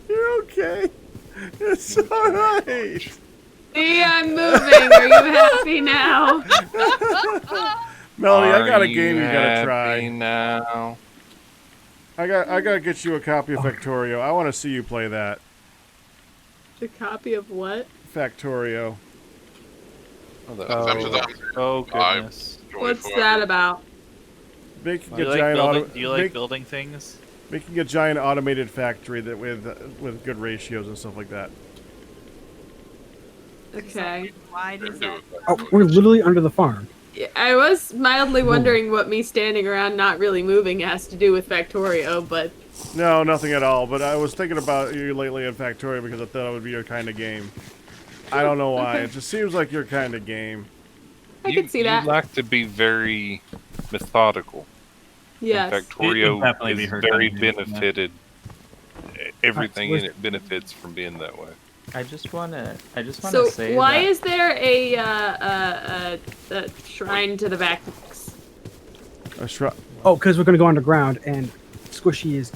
[SPEAKER 2] You're okay. It's alright.
[SPEAKER 12] See, I'm moving. Are you happy now?
[SPEAKER 2] Melody, I got a
[SPEAKER 1] Are
[SPEAKER 2] game you gotta
[SPEAKER 1] happy
[SPEAKER 2] try.
[SPEAKER 1] now?
[SPEAKER 2] I gotta get you a copy of Factorio. I want to see you play that.
[SPEAKER 12] A copy of what?
[SPEAKER 2] Factorio.
[SPEAKER 9] Oh goodness.
[SPEAKER 12] What's that about?
[SPEAKER 2] Making
[SPEAKER 9] Do
[SPEAKER 2] a
[SPEAKER 9] you like
[SPEAKER 2] giant
[SPEAKER 9] building,
[SPEAKER 2] auto-
[SPEAKER 9] do you like
[SPEAKER 2] make-
[SPEAKER 9] building things?
[SPEAKER 2] Making a giant automated factory that with good ratios and stuff like that.
[SPEAKER 12] Okay.
[SPEAKER 8] Why does that?
[SPEAKER 5] Oh, we're literally under the farm.
[SPEAKER 12] Yeah, I was mildly wondering what me standing around not really moving has to do with Factorio, but
[SPEAKER 2] No, nothing at all. But I was thinking about you lately in Factorio because I thought it would be your kind of game. I don't know why.
[SPEAKER 12] Okay.
[SPEAKER 2] It just seems like your kind of game.
[SPEAKER 12] I could see that.
[SPEAKER 1] You like to be very methodical.
[SPEAKER 12] Yes.
[SPEAKER 1] And Factorio
[SPEAKER 11] It'd definitely be
[SPEAKER 1] is
[SPEAKER 11] her
[SPEAKER 1] very
[SPEAKER 11] kind of game, yeah.
[SPEAKER 1] benefited. Everything in
[SPEAKER 5] Alright,
[SPEAKER 1] it benefits from being that way.
[SPEAKER 3] I just wanna
[SPEAKER 12] So
[SPEAKER 3] say
[SPEAKER 12] why
[SPEAKER 3] that
[SPEAKER 12] is there a shrine to the Vactix?
[SPEAKER 5] Oh, because we're going to go underground and squishy is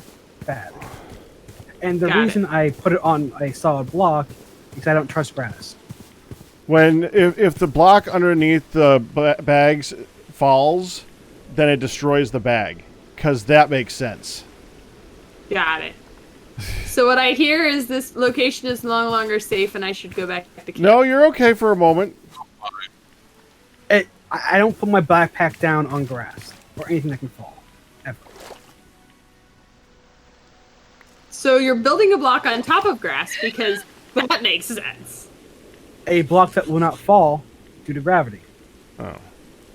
[SPEAKER 5] bad. And the
[SPEAKER 12] Got it.
[SPEAKER 5] reason I put it on a solid block is I don't trust grass.
[SPEAKER 2] If the block underneath the bags falls, then it destroys the bag. Because that makes sense.
[SPEAKER 12] Got it. So what I hear is this location is no longer safe and I should go back to camp.
[SPEAKER 2] No, you're okay for a moment.
[SPEAKER 5] I don't put my backpack down on grass or anything that can fall. Ever.
[SPEAKER 12] So you're building a block on top of grass because that makes sense.
[SPEAKER 5] A block that will not fall due to gravity.
[SPEAKER 2] Oh.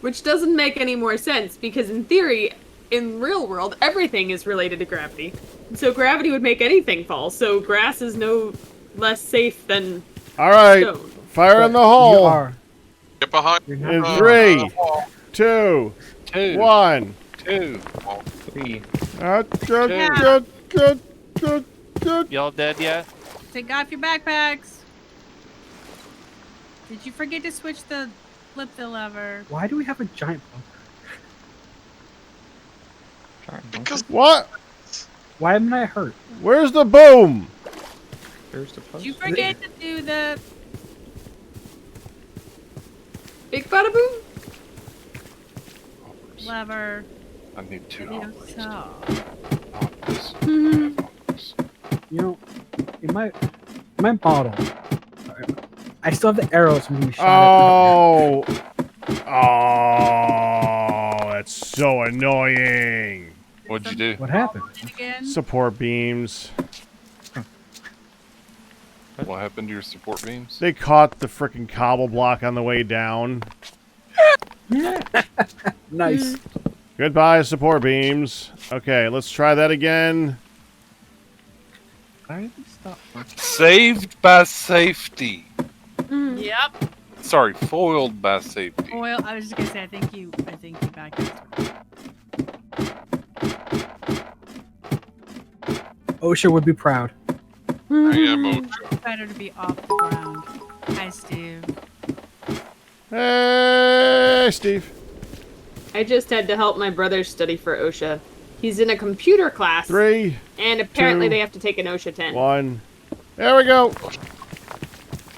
[SPEAKER 12] Which doesn't make any more sense because in theory, in real world, everything is related to gravity. So gravity would make anything fall. So grass is no less safe than
[SPEAKER 2] All right.
[SPEAKER 12] stone.
[SPEAKER 2] Fire in the
[SPEAKER 5] You
[SPEAKER 2] hole.
[SPEAKER 5] are.
[SPEAKER 6] Get behind.
[SPEAKER 2] In 3, 2, 1.
[SPEAKER 1] 2.
[SPEAKER 3] 3.
[SPEAKER 2] Good.
[SPEAKER 9] Y'all dead yet?
[SPEAKER 8] Take off your backpacks. Did you forget to flip the lever?
[SPEAKER 5] Why do we have a giant bunker?
[SPEAKER 6] Because
[SPEAKER 2] What?
[SPEAKER 5] Why am I hurt?
[SPEAKER 2] Where's the boom?
[SPEAKER 3] There's the
[SPEAKER 8] Did you forget to do the
[SPEAKER 12] Big bada boom?
[SPEAKER 8] lever?
[SPEAKER 1] I need 2
[SPEAKER 8] Video saw.
[SPEAKER 5] You know, in my model, I still have the arrows from when we shot
[SPEAKER 2] Oh. Oh, that's so annoying.
[SPEAKER 1] What'd you do?
[SPEAKER 5] it. What happened?
[SPEAKER 8] Again?
[SPEAKER 2] Support beams.
[SPEAKER 1] What happened to your support beams?
[SPEAKER 2] They caught the frickin' cobble block on the way down.
[SPEAKER 5] Nice.
[SPEAKER 2] Goodbye, support beams. Okay, let's try that again.
[SPEAKER 1] Saved by safety.
[SPEAKER 8] Yep.
[SPEAKER 1] Sorry, foiled by safety.
[SPEAKER 8] Oil. I was just gonna say. I think you backed up.
[SPEAKER 5] OSHA would be proud.
[SPEAKER 6] I am okay.
[SPEAKER 8] It's better to be off the ground. Hi, Steve.
[SPEAKER 2] Hey, Steve.
[SPEAKER 12] I just had to help my brother study for OSHA. He's in a computer class.
[SPEAKER 2] 3,
[SPEAKER 12] And apparently
[SPEAKER 2] 2,
[SPEAKER 12] they have to take an OSHA 10.
[SPEAKER 2] 1. There we go.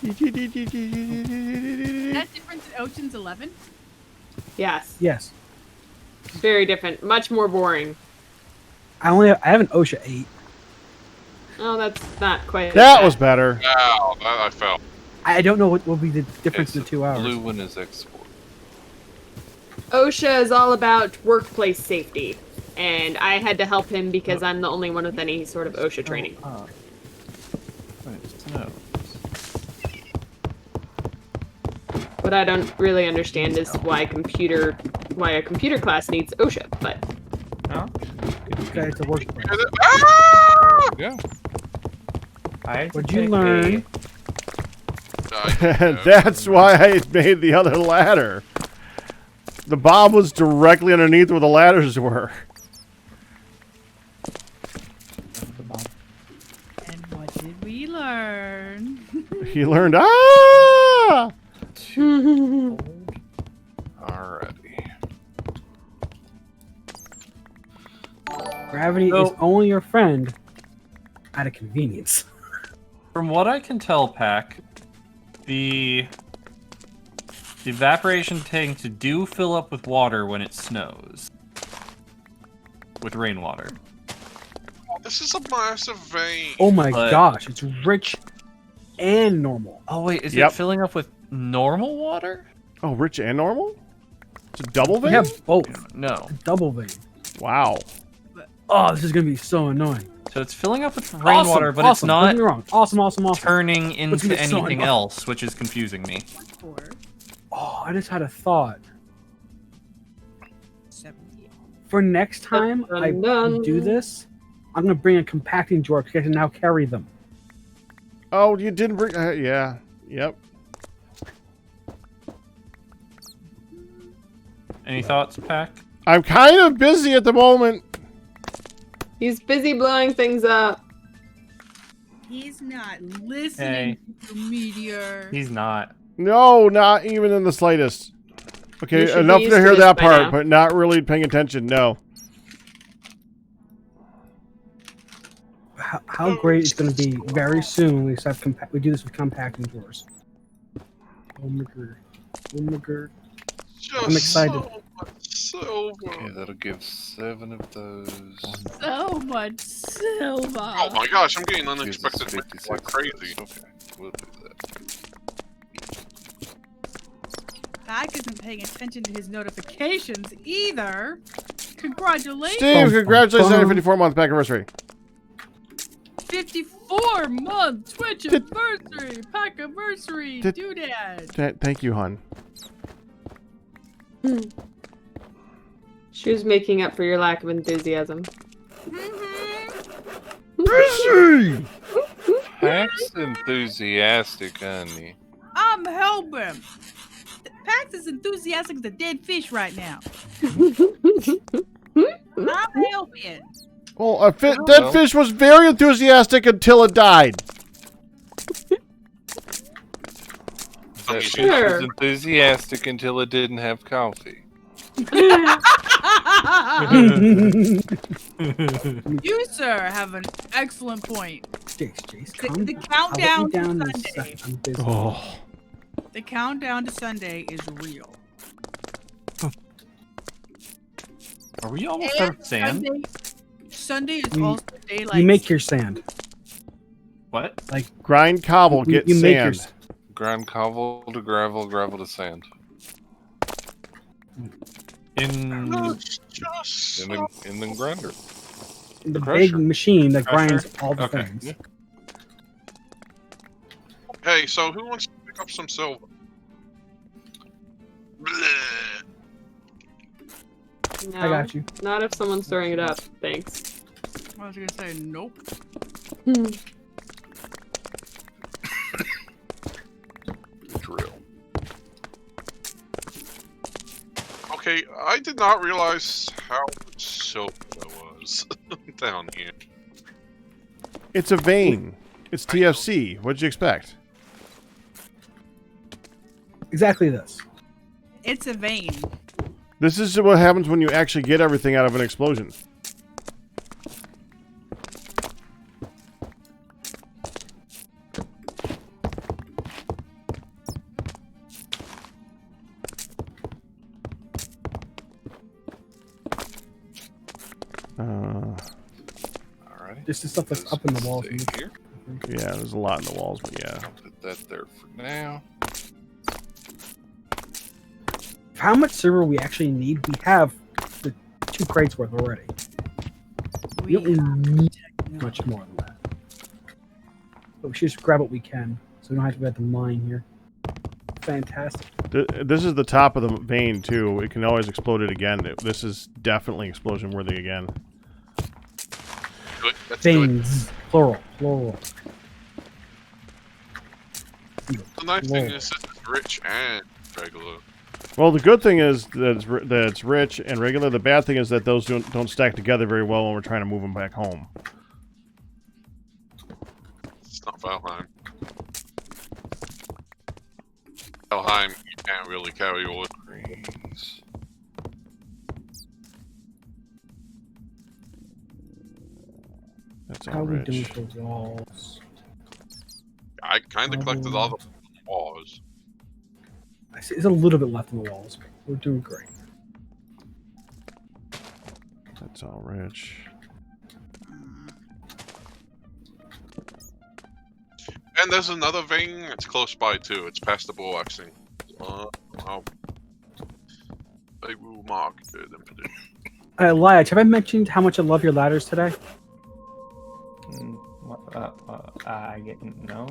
[SPEAKER 8] Is that different than Ocean's 11?
[SPEAKER 12] Yes.
[SPEAKER 5] Yes.
[SPEAKER 12] Very different. Much more boring.
[SPEAKER 5] I have an OSHA 8.
[SPEAKER 12] Oh, that's not quite.
[SPEAKER 2] That was better.
[SPEAKER 6] Ow, that I fell.
[SPEAKER 5] I don't know what will be the difference in the 2 hours.
[SPEAKER 1] Blue one is export.
[SPEAKER 12] OSHA is all about workplace safety, and I had to help him because I'm the only one with any sort of OSHA training. What I don't really understand is why a computer class needs OSHA, but
[SPEAKER 5] Okay, it's a workplace.
[SPEAKER 1] Yeah.
[SPEAKER 5] What'd you learn?
[SPEAKER 2] That's why I made the other ladder. The bomb was directly underneath where the ladders were.
[SPEAKER 8] And what did we learn?
[SPEAKER 2] He learned, ah!
[SPEAKER 1] Alrighty.
[SPEAKER 5] Gravity is only your friend out of convenience.
[SPEAKER 11] From what I can tell, Pack, the evaporation tanks do fill up with water when it snows. With rainwater.
[SPEAKER 6] This is a massive vein.
[SPEAKER 5] Oh my gosh, it's rich and normal.
[SPEAKER 11] Oh wait, is it filling up with normal water?
[SPEAKER 2] Oh, rich and normal? It's a double vein?
[SPEAKER 5] Yeah, both.
[SPEAKER 11] No.
[SPEAKER 5] A double vein.
[SPEAKER 2] Wow.
[SPEAKER 5] Oh, this is gonna be so annoying.
[SPEAKER 11] So it's filling up with rainwater, but it's not
[SPEAKER 5] Don't get me wrong. Awesome.
[SPEAKER 11] turning into
[SPEAKER 5] gonna be so
[SPEAKER 11] anything
[SPEAKER 5] annoying.
[SPEAKER 11] else, which is confusing me.
[SPEAKER 5] Oh, I just had a thought. For next time I do this, I'm gonna bring a compacting drawer because I can now carry them.
[SPEAKER 2] Oh, you didn't bring... yeah. Yep.
[SPEAKER 11] Any thoughts, Pack?
[SPEAKER 2] I'm kind of busy at the moment.
[SPEAKER 12] He's busy blowing things up.
[SPEAKER 8] He's not listening to Meteor.
[SPEAKER 11] He's not.
[SPEAKER 2] No, not even in the slightest. Okay,
[SPEAKER 12] should
[SPEAKER 2] enough
[SPEAKER 12] be
[SPEAKER 2] to
[SPEAKER 12] used to
[SPEAKER 2] hear
[SPEAKER 12] this
[SPEAKER 2] that
[SPEAKER 12] by
[SPEAKER 2] part,
[SPEAKER 12] now.
[SPEAKER 2] but not really paying attention, no.
[SPEAKER 5] How great it's gonna be very soon when we start we do this with compacting drawers. Oh my god. I'm excited.
[SPEAKER 1] Okay, that'll give 7 of those.
[SPEAKER 8] So much silver.
[SPEAKER 6] Oh my gosh, I'm getting unexpected
[SPEAKER 1] 56
[SPEAKER 6] like crazy.
[SPEAKER 1] Okay, we'll do that.
[SPEAKER 8] Pack isn't paying attention to his notifications either. Congratulations.
[SPEAKER 2] Steve, congratulations on your 54-month back anniversary.
[SPEAKER 8] 54-month Twitch anniversary, Pack anniversary, doodad.
[SPEAKER 2] Thank you, hon.
[SPEAKER 12] She was making up for your lack of enthusiasm.
[SPEAKER 2] Busy!
[SPEAKER 1] Pack's enthusiastic, honey.
[SPEAKER 8] I'm helping. Pax is enthusiastic as a dead fish right now. I'm helping.
[SPEAKER 2] Well, dead fish was very enthusiastic until it died.
[SPEAKER 1] That fish was enthusiastic until it didn't have coffee.
[SPEAKER 8] You, sir, have an excellent point.
[SPEAKER 5] Jace,
[SPEAKER 8] The countdown to
[SPEAKER 5] down
[SPEAKER 8] Sunday.
[SPEAKER 5] I'm busy.
[SPEAKER 2] Oh.
[SPEAKER 8] The countdown to Sunday is real.
[SPEAKER 11] Are we almost out of sand?
[SPEAKER 8] Sunday is also daylight.
[SPEAKER 5] You make your sand.
[SPEAKER 11] What?
[SPEAKER 5] Like
[SPEAKER 2] grind cobble, get
[SPEAKER 5] you make
[SPEAKER 2] sand.
[SPEAKER 5] your
[SPEAKER 1] Grind cobble to gravel, gravel to sand.
[SPEAKER 11] In
[SPEAKER 1] the grinder.
[SPEAKER 5] the
[SPEAKER 1] crusher.
[SPEAKER 5] big machine that
[SPEAKER 11] Crusher?
[SPEAKER 5] grinds all the
[SPEAKER 11] Okay.
[SPEAKER 5] things.
[SPEAKER 1] Yeah.
[SPEAKER 6] Hey, so who wants to pick up some silver? Bleh.
[SPEAKER 12] No,
[SPEAKER 5] I got you.
[SPEAKER 12] Not if someone's throwing it up. Thanks.
[SPEAKER 8] I was gonna say nope.
[SPEAKER 1] Drill.
[SPEAKER 6] Okay, I did not realize how much silver there was down here.
[SPEAKER 2] It's a vein. It's TFC. What'd you expect?
[SPEAKER 5] Exactly this.
[SPEAKER 8] It's a vein.
[SPEAKER 2] This is what happens when you actually get everything out of an explosion.
[SPEAKER 1] Alright.
[SPEAKER 5] Just the stuff that's up in the walls.
[SPEAKER 1] Stay here.
[SPEAKER 2] Yeah, there's a lot in the walls, but yeah.
[SPEAKER 1] I'll put that there for now.
[SPEAKER 5] How much silver we actually need? We have the 2 crates worth already. We don't really need much more than that. But we should just grab what we can, so we don't have to be at the mine here. Fantastic.
[SPEAKER 2] This is the top of the vein, too. It can always explode it again. This is definitely explosion worthy again.
[SPEAKER 6] Good. Let's
[SPEAKER 5] Veins. Plural. Plural.
[SPEAKER 6] The nice thing is this is rich and regular.
[SPEAKER 2] Well, the good thing is that it's rich and regular. The bad thing is that those don't stack together very well when we're trying to move them back home.
[SPEAKER 6] It's not Valheim. Valheim, you can't really carry all the greens.
[SPEAKER 2] That's all
[SPEAKER 5] How we
[SPEAKER 2] rich.
[SPEAKER 5] do with the walls?
[SPEAKER 6] I kind of collected all the walls.
[SPEAKER 5] I see there's a little bit left in the walls. But we're doing great.
[SPEAKER 2] That's all rich.
[SPEAKER 6] And there's another vein that's close by too. It's past the bullwaxing. I will mark it and put it.
[SPEAKER 5] Elias, have I mentioned how much I love your ladders today?
[SPEAKER 3] I get no.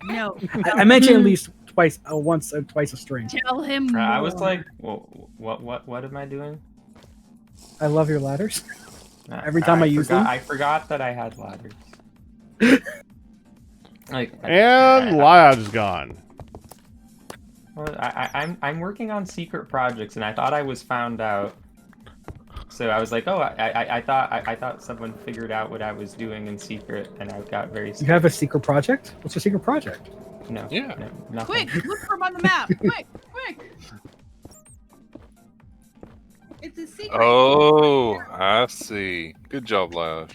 [SPEAKER 8] No.
[SPEAKER 5] I mentioned at least twice, once or twice a string.
[SPEAKER 8] Tell him more.
[SPEAKER 3] I was like, well, what am I doing?
[SPEAKER 5] I love your ladders. Every time I use them.
[SPEAKER 3] I forgot that I had ladders.
[SPEAKER 2] And Lyod's gone.
[SPEAKER 3] Well, I'm working on secret projects, and I thought I was found out. So I was like, oh, I thought someone figured out what I was doing in secret, and I got very scared.
[SPEAKER 5] You have a secret project? What's your secret project?
[SPEAKER 3] No.
[SPEAKER 1] Yeah.
[SPEAKER 3] No, nothing.
[SPEAKER 8] Quick, look for him on the map. Quick. It's a secret.
[SPEAKER 1] Oh, I see. Good job, Lash.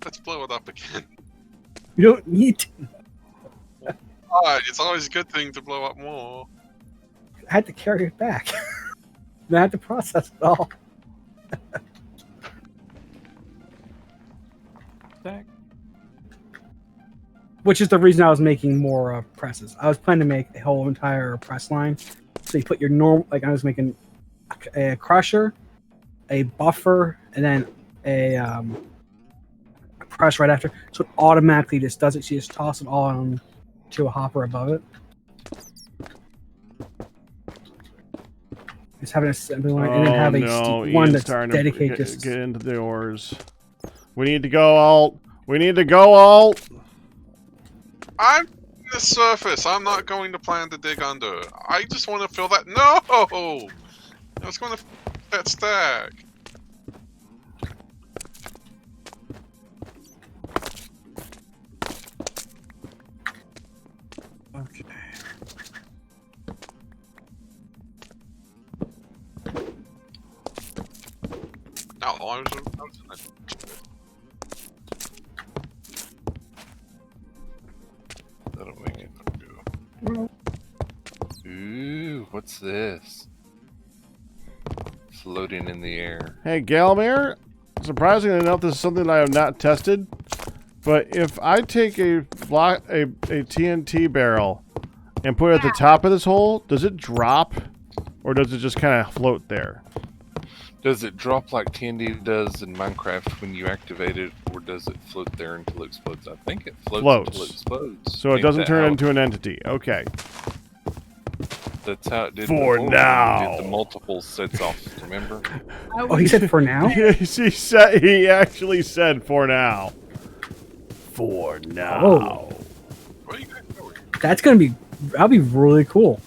[SPEAKER 6] Let's blow it up again.
[SPEAKER 5] You don't need to.
[SPEAKER 6] Alright, it's always a good thing to blow up more.
[SPEAKER 5] I had to carry it back. Then I had to process it all. Which is the reason I was making more presses. I was planning to make a whole entire press line. So you put your normal, like I was making a crusher, a buffer, and then a press right after. So it automatically just does it. So you just toss it all on to a hopper above it. Just having an assembly line and then have a steep one that's dedicated
[SPEAKER 2] to
[SPEAKER 5] just
[SPEAKER 2] get into the ores. We need to go, Alt. We need to go, Alt.
[SPEAKER 6] I'm in the surface. I'm not going to plan to dig under. I just want to fill that. No! I was going to fill that stack.
[SPEAKER 11] Okay.
[SPEAKER 6] Now, I was
[SPEAKER 1] That'll make it go. Ooh, what's this? Floating in the air.
[SPEAKER 2] Hey, Galmir. Surprisingly enough, this is something that I have not tested. But if I take a TNT barrel and put it at the top of this hole, does it drop? Or does it just kind of float there?
[SPEAKER 1] Does it drop like TNT does in Minecraft when you activate it, or does it float there until it explodes? I think it floats until it explodes.
[SPEAKER 2] So it doesn't turn into an entity. Okay.
[SPEAKER 1] That's how it did
[SPEAKER 2] For
[SPEAKER 1] before,
[SPEAKER 2] now.
[SPEAKER 1] when we did the multiple sets off, remember?
[SPEAKER 5] Oh, he said for now?
[SPEAKER 2] He actually said for now. For now.
[SPEAKER 5] Oh. That's gonna be, that'll be really cool.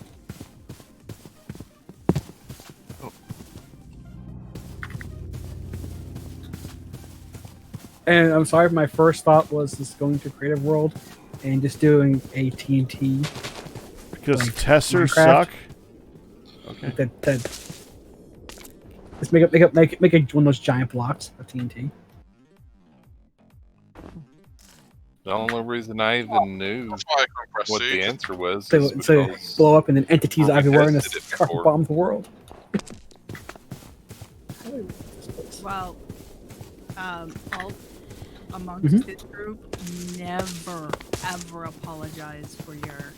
[SPEAKER 5] And I'm sorry, my first thought was just going to Creative World and just doing a TNT.
[SPEAKER 2] Because testers
[SPEAKER 5] Minecraft.
[SPEAKER 2] suck? Okay.
[SPEAKER 5] Let's make one of those giant blocks of TNT.
[SPEAKER 1] The only reason I even knew
[SPEAKER 6] That's why I couldn't press
[SPEAKER 1] what
[SPEAKER 6] C.
[SPEAKER 1] the answer was
[SPEAKER 5] So,
[SPEAKER 1] is
[SPEAKER 5] so
[SPEAKER 1] because
[SPEAKER 5] blow up and then entities
[SPEAKER 1] we
[SPEAKER 5] everywhere and
[SPEAKER 1] tested
[SPEAKER 5] just
[SPEAKER 1] it
[SPEAKER 5] carpet
[SPEAKER 1] before.
[SPEAKER 5] bomb the world.
[SPEAKER 8] Well, all amongst this group, never ever apologize for your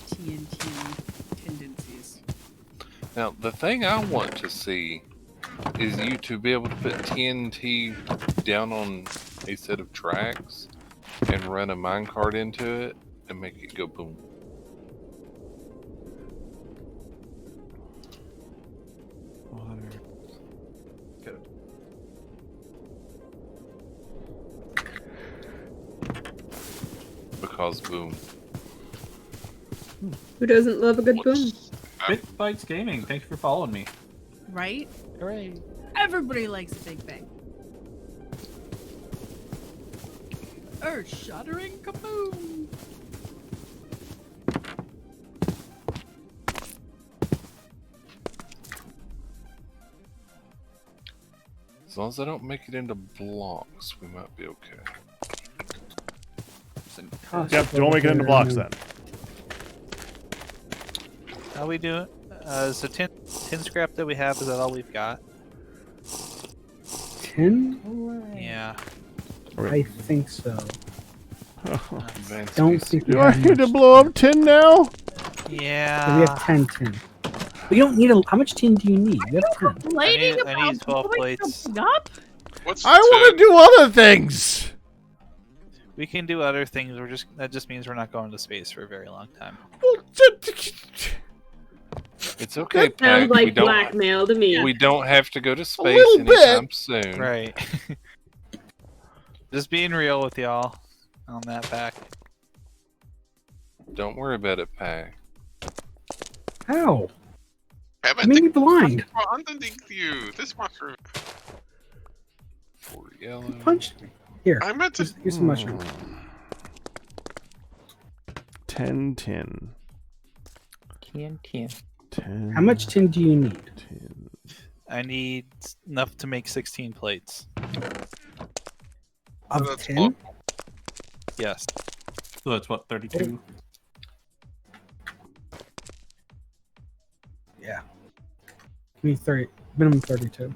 [SPEAKER 8] TNT tendencies.
[SPEAKER 1] Now, the thing I want to see is you to be able to put TNT down on a set of tracks and run a minecart into it and make it go boom. Because boom.
[SPEAKER 12] Who doesn't love a good boom?
[SPEAKER 11] Bit Bites Gaming, thank you for following me.
[SPEAKER 8] Right?
[SPEAKER 9] Hooray.
[SPEAKER 8] Everybody likes a big bang. Earth-shattering kaboom!
[SPEAKER 1] As long as I don't make it into blocks, we might be okay.
[SPEAKER 2] Yep, don't make it into blocks then.
[SPEAKER 9] How we doing? Is the tin scrap that we have, is that all we've got?
[SPEAKER 5] 10?
[SPEAKER 9] Yeah.
[SPEAKER 5] I think so.
[SPEAKER 1] Advanced
[SPEAKER 5] Don't
[SPEAKER 1] PC.
[SPEAKER 5] think we
[SPEAKER 2] Do I
[SPEAKER 5] have
[SPEAKER 2] need to
[SPEAKER 5] much.
[SPEAKER 2] blow up tin now?
[SPEAKER 9] Yeah.
[SPEAKER 5] So we have 10 tin. But you don't need a. How much tin do you need? We have 10.
[SPEAKER 8] Complaining
[SPEAKER 9] I need 12 plates.
[SPEAKER 8] something up?
[SPEAKER 6] What's
[SPEAKER 2] I want to do other things.
[SPEAKER 9] We can do other things. That just means we're not going to space for a very long time.
[SPEAKER 1] It's okay,
[SPEAKER 12] That
[SPEAKER 1] Pack.
[SPEAKER 12] sounds like blackmail to me.
[SPEAKER 1] We don't have to go to space
[SPEAKER 2] little bit.
[SPEAKER 1] anytime soon.
[SPEAKER 9] Right. Just being real with y'all on that pack.
[SPEAKER 1] Don't worry about it, Pack.
[SPEAKER 5] How?
[SPEAKER 6] Haven't
[SPEAKER 5] You made me blind.
[SPEAKER 6] underneath you. This mushroom.
[SPEAKER 1] 4 yellow.
[SPEAKER 5] Punch. Here.
[SPEAKER 6] I meant to.
[SPEAKER 5] Here's some mushrooms.
[SPEAKER 2] 10 tin.
[SPEAKER 3] TNT.
[SPEAKER 2] 10.
[SPEAKER 5] How much tin do you need?
[SPEAKER 2] Tin.
[SPEAKER 9] I need enough to make 16 plates.
[SPEAKER 5] Of
[SPEAKER 6] That's
[SPEAKER 5] 10?
[SPEAKER 6] possible.
[SPEAKER 9] Yes.
[SPEAKER 11] So that's what, 32?
[SPEAKER 5] Yeah. Give me 30. Minimum 32.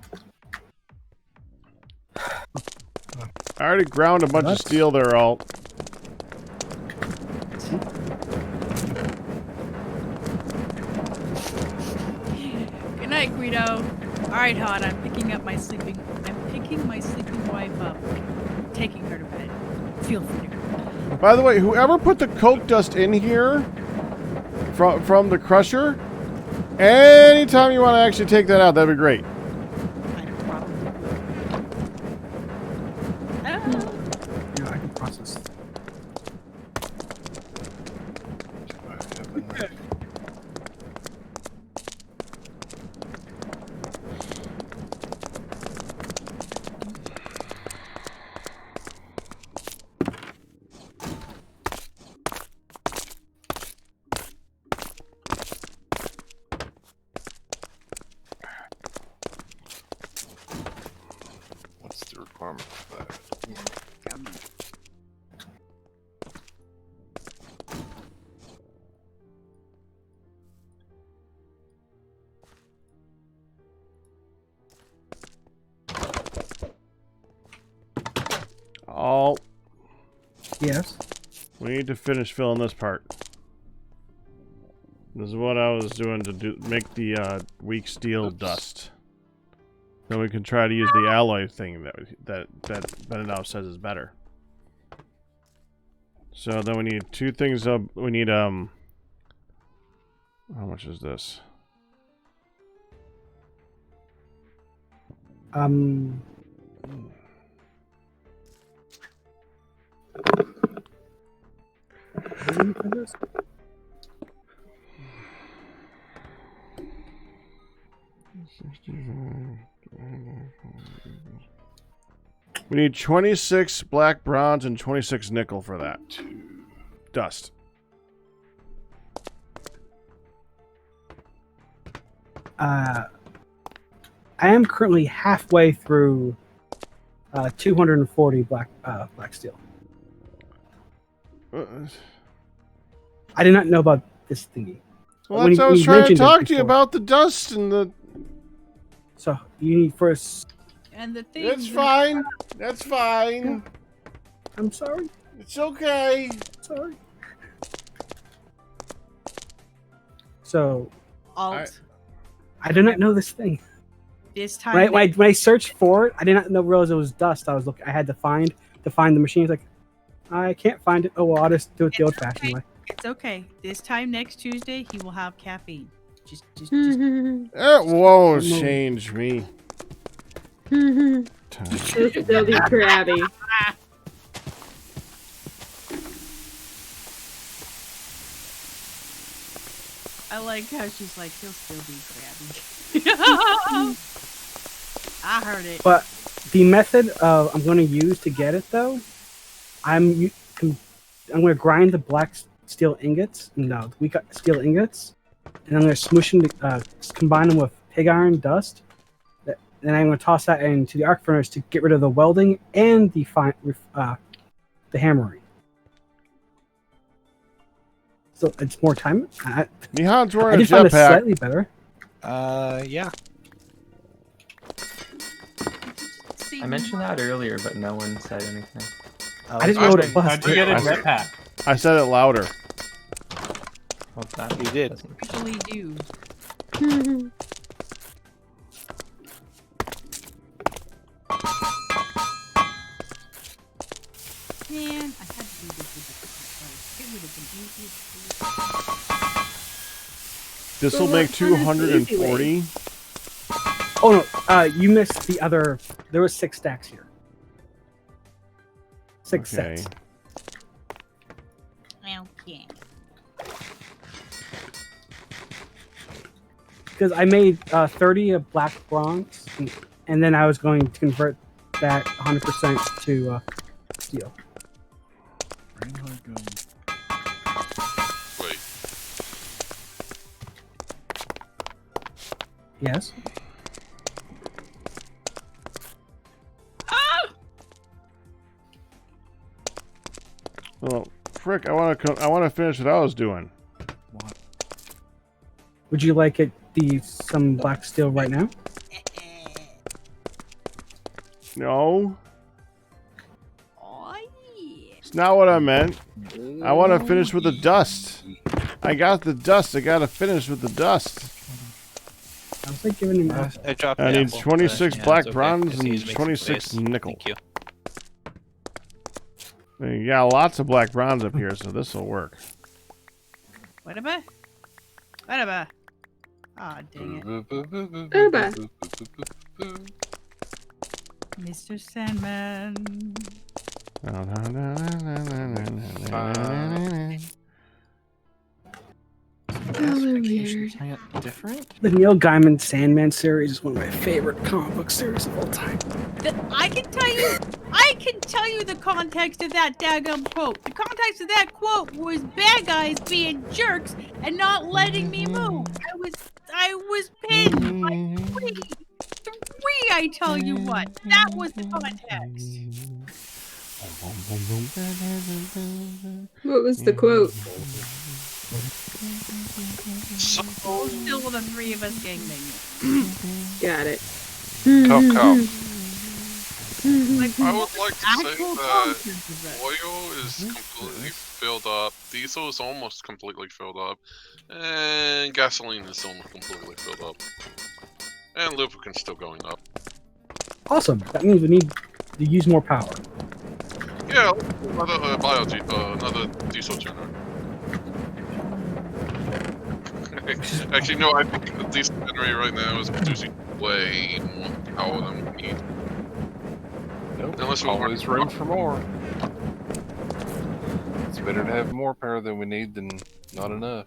[SPEAKER 2] I already ground a bunch of steel there, Alt.
[SPEAKER 8] Good night, Guido. Alright, Hot, I'm picking my sleeping wife up. Taking her to bed. Feel free to go.
[SPEAKER 2] By the way, whoever put the coke dust in here from the crusher, anytime you want to actually take that out, that'd be great.
[SPEAKER 5] Yeah, I can process.
[SPEAKER 1] What's the requirement for that?
[SPEAKER 2] Alt.
[SPEAKER 5] Yes.
[SPEAKER 2] We need to finish filling this part. This is what I was doing to make the weak steel dust. Then we can try to use the alloy thing that Benedict says is better. So then we need two things up. We need how much is this? We need 26 black bronze and 26 nickel for that. Dust.
[SPEAKER 5] I am currently halfway through 240 black steel. I did not know about this thingy.
[SPEAKER 2] Well,
[SPEAKER 5] When
[SPEAKER 2] that's
[SPEAKER 5] you-
[SPEAKER 2] what I
[SPEAKER 5] when
[SPEAKER 2] was
[SPEAKER 5] you
[SPEAKER 2] trying to
[SPEAKER 5] mentioned it
[SPEAKER 2] talk to you
[SPEAKER 5] before.
[SPEAKER 2] about the dust and the.
[SPEAKER 5] So you need first.
[SPEAKER 8] And the thing.
[SPEAKER 2] It's fine. That's fine.
[SPEAKER 5] I'm sorry.
[SPEAKER 2] It's okay.
[SPEAKER 5] Sorry. So
[SPEAKER 8] Alt.
[SPEAKER 5] I did not know this thing.
[SPEAKER 8] This time.
[SPEAKER 5] When I searched for it, I did not realize it was dust. I was looking. I had to find the machine. It's like I can't find it. Oh well, I'll just do it the old-fashioned way.
[SPEAKER 8] It's okay. This time next Tuesday, he will have caffeine. Just.
[SPEAKER 2] It won't change me.
[SPEAKER 12] He'll still be crabby.
[SPEAKER 8] I like how she's like, he'll still be crabby. I heard it.
[SPEAKER 5] But the method I'm going to use to get it though, I'm going to grind the black steel ingots, no, the weak steel ingots, and I'm going to smush them, combine them with pig iron dust. Then I'm going to toss that into the arc furnace to get rid of the welding and the hammering. So it's more time.
[SPEAKER 2] Nihan's
[SPEAKER 5] I
[SPEAKER 2] wearing a
[SPEAKER 5] did find it
[SPEAKER 2] jetpack.
[SPEAKER 5] slightly better.
[SPEAKER 9] Yeah.
[SPEAKER 3] I mentioned that earlier, but no one said anything.
[SPEAKER 5] I didn't know what it was.
[SPEAKER 11] How'd you get a jetpack?
[SPEAKER 2] I said it louder.
[SPEAKER 3] Well, that
[SPEAKER 9] You did.
[SPEAKER 8] Usually do. Man, I had to do this with the it would have been easy.
[SPEAKER 2] This will make 240.
[SPEAKER 5] Oh no, you missed the other. There was 6 stacks here. 6
[SPEAKER 2] Okay.
[SPEAKER 5] sets.
[SPEAKER 8] Okay.
[SPEAKER 5] Because I made 30 of black bronze, and then I was going to convert that 100% to steel.
[SPEAKER 6] Wait.
[SPEAKER 5] Yes.
[SPEAKER 2] Well, frick! I want to finish what I was doing.
[SPEAKER 5] Would you like some black steel right now?
[SPEAKER 2] No,
[SPEAKER 8] Oh, yeah.
[SPEAKER 2] it's not what I meant. I want to finish with the dust. I got the dust. I got to finish with the dust.
[SPEAKER 5] I was like giving him.
[SPEAKER 9] I dropped
[SPEAKER 2] I
[SPEAKER 9] the
[SPEAKER 2] need
[SPEAKER 9] apple,
[SPEAKER 2] 26
[SPEAKER 9] but,
[SPEAKER 2] black
[SPEAKER 9] it's okay.
[SPEAKER 2] bronze
[SPEAKER 9] Just need
[SPEAKER 2] and
[SPEAKER 9] to make
[SPEAKER 2] 26
[SPEAKER 9] some space.
[SPEAKER 2] nickel.
[SPEAKER 9] Thank you.
[SPEAKER 2] You got lots of black bronze up here, so this will work.
[SPEAKER 8] Whatever. Whatever. Ah, dang it. Mr. Sandman.
[SPEAKER 11] Different?
[SPEAKER 5] The Neil Gaiman Sandman series is one of my favorite comic book series of all time.
[SPEAKER 8] I can tell you the context of that daggum quote. The context of that quote was bad guys being jerks and not letting me move. I was pinned by three, I tell you what. That was the context.
[SPEAKER 12] What was the quote?
[SPEAKER 8] Still the 3 of us gangbanging.
[SPEAKER 12] Got it.
[SPEAKER 6] I would like to say that oil is completely filled up, diesel is almost completely filled up, and gasoline is almost completely filled up. And lubricant's still going up.
[SPEAKER 5] Awesome. That means we need to use more power.
[SPEAKER 6] Yeah, another diesel generator. Actually, no, I think the diesel generator right now is producing way more power than we need.
[SPEAKER 1] Nope.
[SPEAKER 6] Unless we
[SPEAKER 1] Always room for more. It's better to have more power than we need than not enough.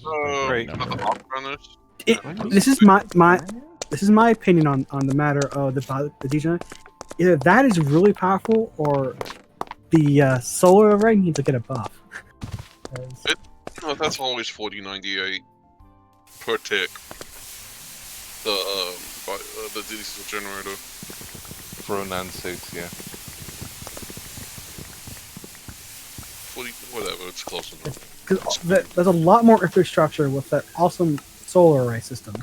[SPEAKER 9] Right.
[SPEAKER 6] Another hot furnace.
[SPEAKER 5] This is my opinion on the matter of the diesel. Either that is really powerful, or the solar array needs to get a buff.
[SPEAKER 6] No, that's always 4098 per tick. The diesel generator.
[SPEAKER 1] For 096, yeah.
[SPEAKER 6] Whatever, it's close enough.
[SPEAKER 5] Because there's a lot more infrastructure with that awesome solar array system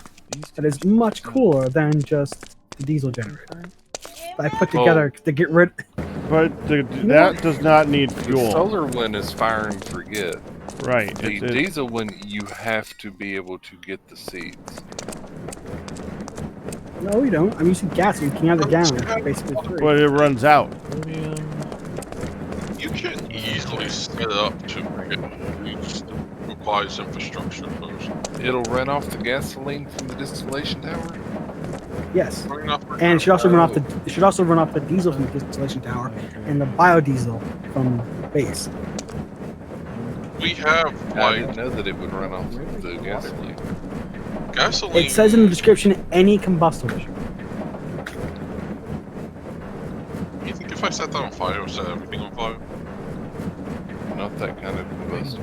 [SPEAKER 5] that is much cooler than just the diesel generator that I put together to get rid.
[SPEAKER 2] But that does not need
[SPEAKER 1] The
[SPEAKER 2] fuel.
[SPEAKER 1] solar one is fire and forget.
[SPEAKER 2] Right.
[SPEAKER 1] The diesel one, you have to be able to get the seeds.
[SPEAKER 5] No, you don't. I'm using gas, so you can have the gallon, basically free.
[SPEAKER 2] But it runs out.
[SPEAKER 6] You can easily set it up to make it just requires infrastructure first.
[SPEAKER 1] It'll run off the gasoline from the distillation tower?
[SPEAKER 5] Yes, and it should also run off the diesel from the distillation tower and the biodiesel from base.
[SPEAKER 6] We have
[SPEAKER 1] I didn't know that it would run off the gasoline.
[SPEAKER 6] Gasoline.
[SPEAKER 5] It says in the description any combustible.
[SPEAKER 6] You think if I set that on fire, it'll set everything on fire?
[SPEAKER 1] Not that kind of combustion.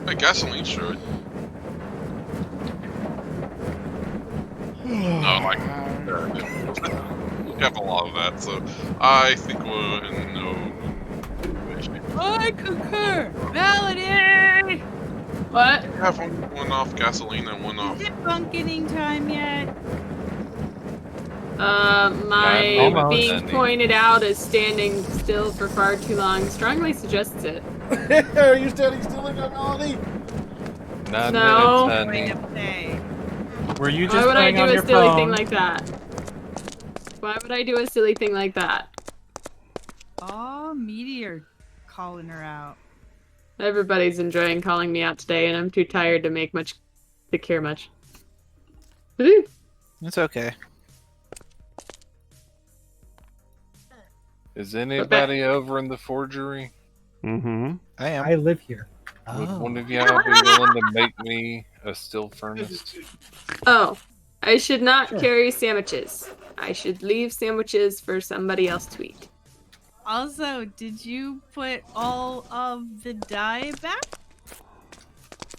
[SPEAKER 6] Hey, gasoline should. No, like, we have a lot of that, so I think we're in no.
[SPEAKER 8] I concur. Validate.
[SPEAKER 12] What?
[SPEAKER 6] We have one off gasoline and one off.
[SPEAKER 8] Is it bunketing time yet?
[SPEAKER 12] My
[SPEAKER 1] almost.
[SPEAKER 12] being pointed out as standing still for far too long strongly suggests it.
[SPEAKER 7] Are you standing still in that melody?
[SPEAKER 1] 9
[SPEAKER 12] No.
[SPEAKER 1] minutes, honey.
[SPEAKER 8] Say.
[SPEAKER 11] Were you just
[SPEAKER 12] Why would I
[SPEAKER 11] playing
[SPEAKER 12] do
[SPEAKER 11] on
[SPEAKER 12] a
[SPEAKER 11] your
[SPEAKER 12] silly
[SPEAKER 11] phone?
[SPEAKER 12] thing like that? Why would I do a silly thing like that?
[SPEAKER 8] Oh, Meteor calling her out.
[SPEAKER 12] Everybody's enjoying calling me out today, and I'm too tired to care much.
[SPEAKER 9] It's okay.
[SPEAKER 1] Is anybody over in the forgery?
[SPEAKER 2] Mm-hmm.
[SPEAKER 9] I am.
[SPEAKER 5] I live here.
[SPEAKER 1] Would one of y'all be willing to make me a steel furnace?
[SPEAKER 12] Oh, I should not
[SPEAKER 5] Sure.
[SPEAKER 12] carry sandwiches. I should leave sandwiches for somebody else to eat.
[SPEAKER 8] Also, did you put all of the dye back?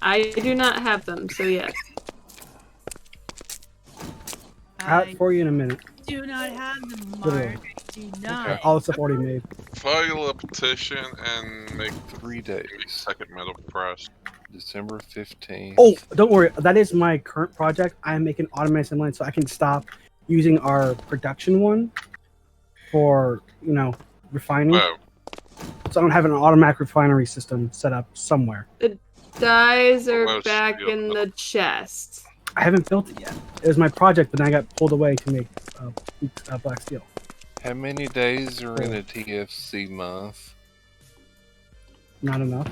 [SPEAKER 12] I do not have them, so yes.
[SPEAKER 5] Out
[SPEAKER 8] I
[SPEAKER 5] for you in a minute.
[SPEAKER 8] do not have them,
[SPEAKER 5] Literally.
[SPEAKER 8] Mark. I do not.
[SPEAKER 5] All the stuff already made.
[SPEAKER 6] File a petition and make
[SPEAKER 1] 3 days.
[SPEAKER 6] second metal press.
[SPEAKER 1] December 15th.
[SPEAKER 5] Oh, don't worry. That is my current project. I'm making automated assembly so I can stop using our production one for, refining.
[SPEAKER 6] Wow.
[SPEAKER 5] So I don't have an automatic refinery system set up somewhere.
[SPEAKER 12] The dyes are
[SPEAKER 6] Almost
[SPEAKER 12] back
[SPEAKER 6] steel.
[SPEAKER 12] in the chest.
[SPEAKER 5] I haven't built it yet. It was my project, but then I got pulled away to make black steel.
[SPEAKER 1] How many days are in a TFC month?
[SPEAKER 5] Not enough.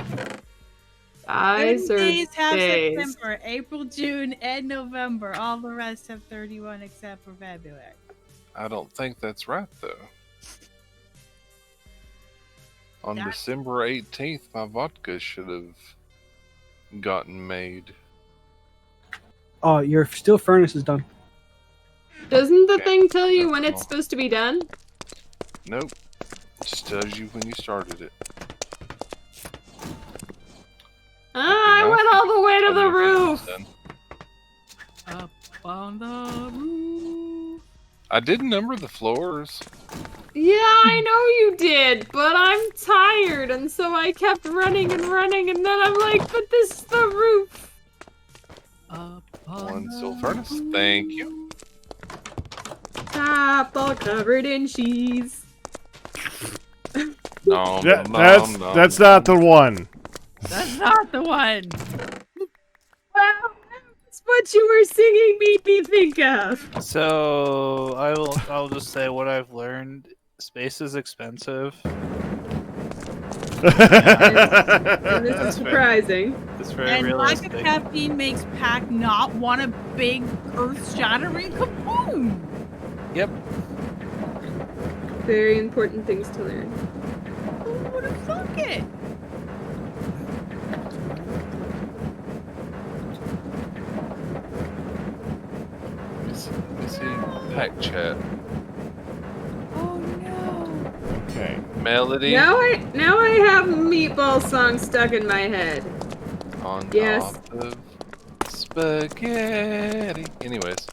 [SPEAKER 12] Dyes
[SPEAKER 8] 30
[SPEAKER 12] are
[SPEAKER 8] days have
[SPEAKER 12] days.
[SPEAKER 8] September, April, June, and November. All the rest have 31 except for February.
[SPEAKER 1] I don't think that's right, though. On
[SPEAKER 8] That's-
[SPEAKER 1] December 18th, my vodka should have gotten made.
[SPEAKER 5] Oh, your steel furnace is done.
[SPEAKER 12] Doesn't the
[SPEAKER 1] Okay.
[SPEAKER 12] thing tell you when
[SPEAKER 1] That's
[SPEAKER 12] it's
[SPEAKER 1] all.
[SPEAKER 12] supposed to be done?
[SPEAKER 1] Nope. Just tells you when you started it.
[SPEAKER 12] Ah, I went all the way to the roof.
[SPEAKER 8] Up on the roof.
[SPEAKER 1] I did number the floors.
[SPEAKER 12] Yeah, I know you did, but I'm tired, and so I kept running and running, and then I'm like, but this is the roof.
[SPEAKER 8] Up on
[SPEAKER 1] One
[SPEAKER 8] the
[SPEAKER 1] steel furnace. Thank you.
[SPEAKER 12] Top all covered in cheese.
[SPEAKER 1] No,
[SPEAKER 2] That's not the one.
[SPEAKER 8] That's not the one.
[SPEAKER 12] Well, that's what you were singing made me think of.
[SPEAKER 9] So I'll just say what I've learned. Space is expensive.
[SPEAKER 12] And this is surprising.
[SPEAKER 9] It's very
[SPEAKER 8] And lack
[SPEAKER 9] realistic.
[SPEAKER 8] of caffeine makes Pac not want a big earth-shattering kaboom.
[SPEAKER 9] Yep.
[SPEAKER 12] Very important things to learn.
[SPEAKER 8] Who would have thunk it?
[SPEAKER 1] Let me see. Pack chat.
[SPEAKER 8] Oh no.
[SPEAKER 2] Okay.
[SPEAKER 1] Melody
[SPEAKER 12] Now I have meatball song stuck in my head.
[SPEAKER 1] on
[SPEAKER 12] Yes.
[SPEAKER 1] top of spaghetti. Anyways,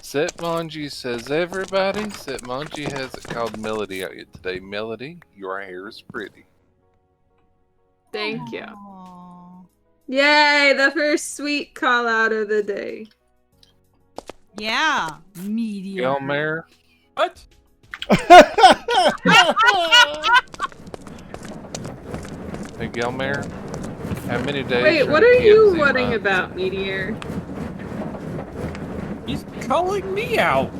[SPEAKER 1] Setmanji says everybody. Setmanji has it called Melody out yet today. Melody, your hair is pretty.
[SPEAKER 12] Thank you.
[SPEAKER 8] Aw.
[SPEAKER 12] Yay, the first sweet call out of the day.
[SPEAKER 8] Yeah, meteor.
[SPEAKER 1] Gelmare,
[SPEAKER 11] What?
[SPEAKER 1] hey Gelmare, how many days?
[SPEAKER 12] Wait, what are you whatting about, Meteor?
[SPEAKER 11] He's calling me out.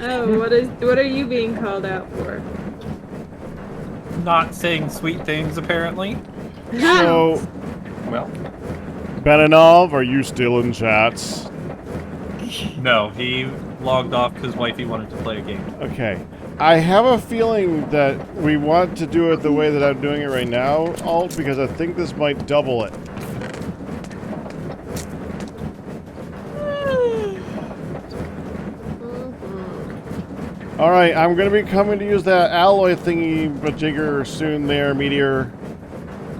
[SPEAKER 12] Oh, what are you being called out for?
[SPEAKER 11] Not saying sweet things, apparently.
[SPEAKER 2] So,
[SPEAKER 11] Well,
[SPEAKER 2] Benanov, are you still in chats?
[SPEAKER 11] no, he logged off because wifey wanted to play a game.
[SPEAKER 2] Okay. I have a feeling that we want to do it the way that I'm doing it right now, Alt, because I think this might double it. Alright, I'm gonna be coming to use that alloy thingy-majigger soon there, Meteor.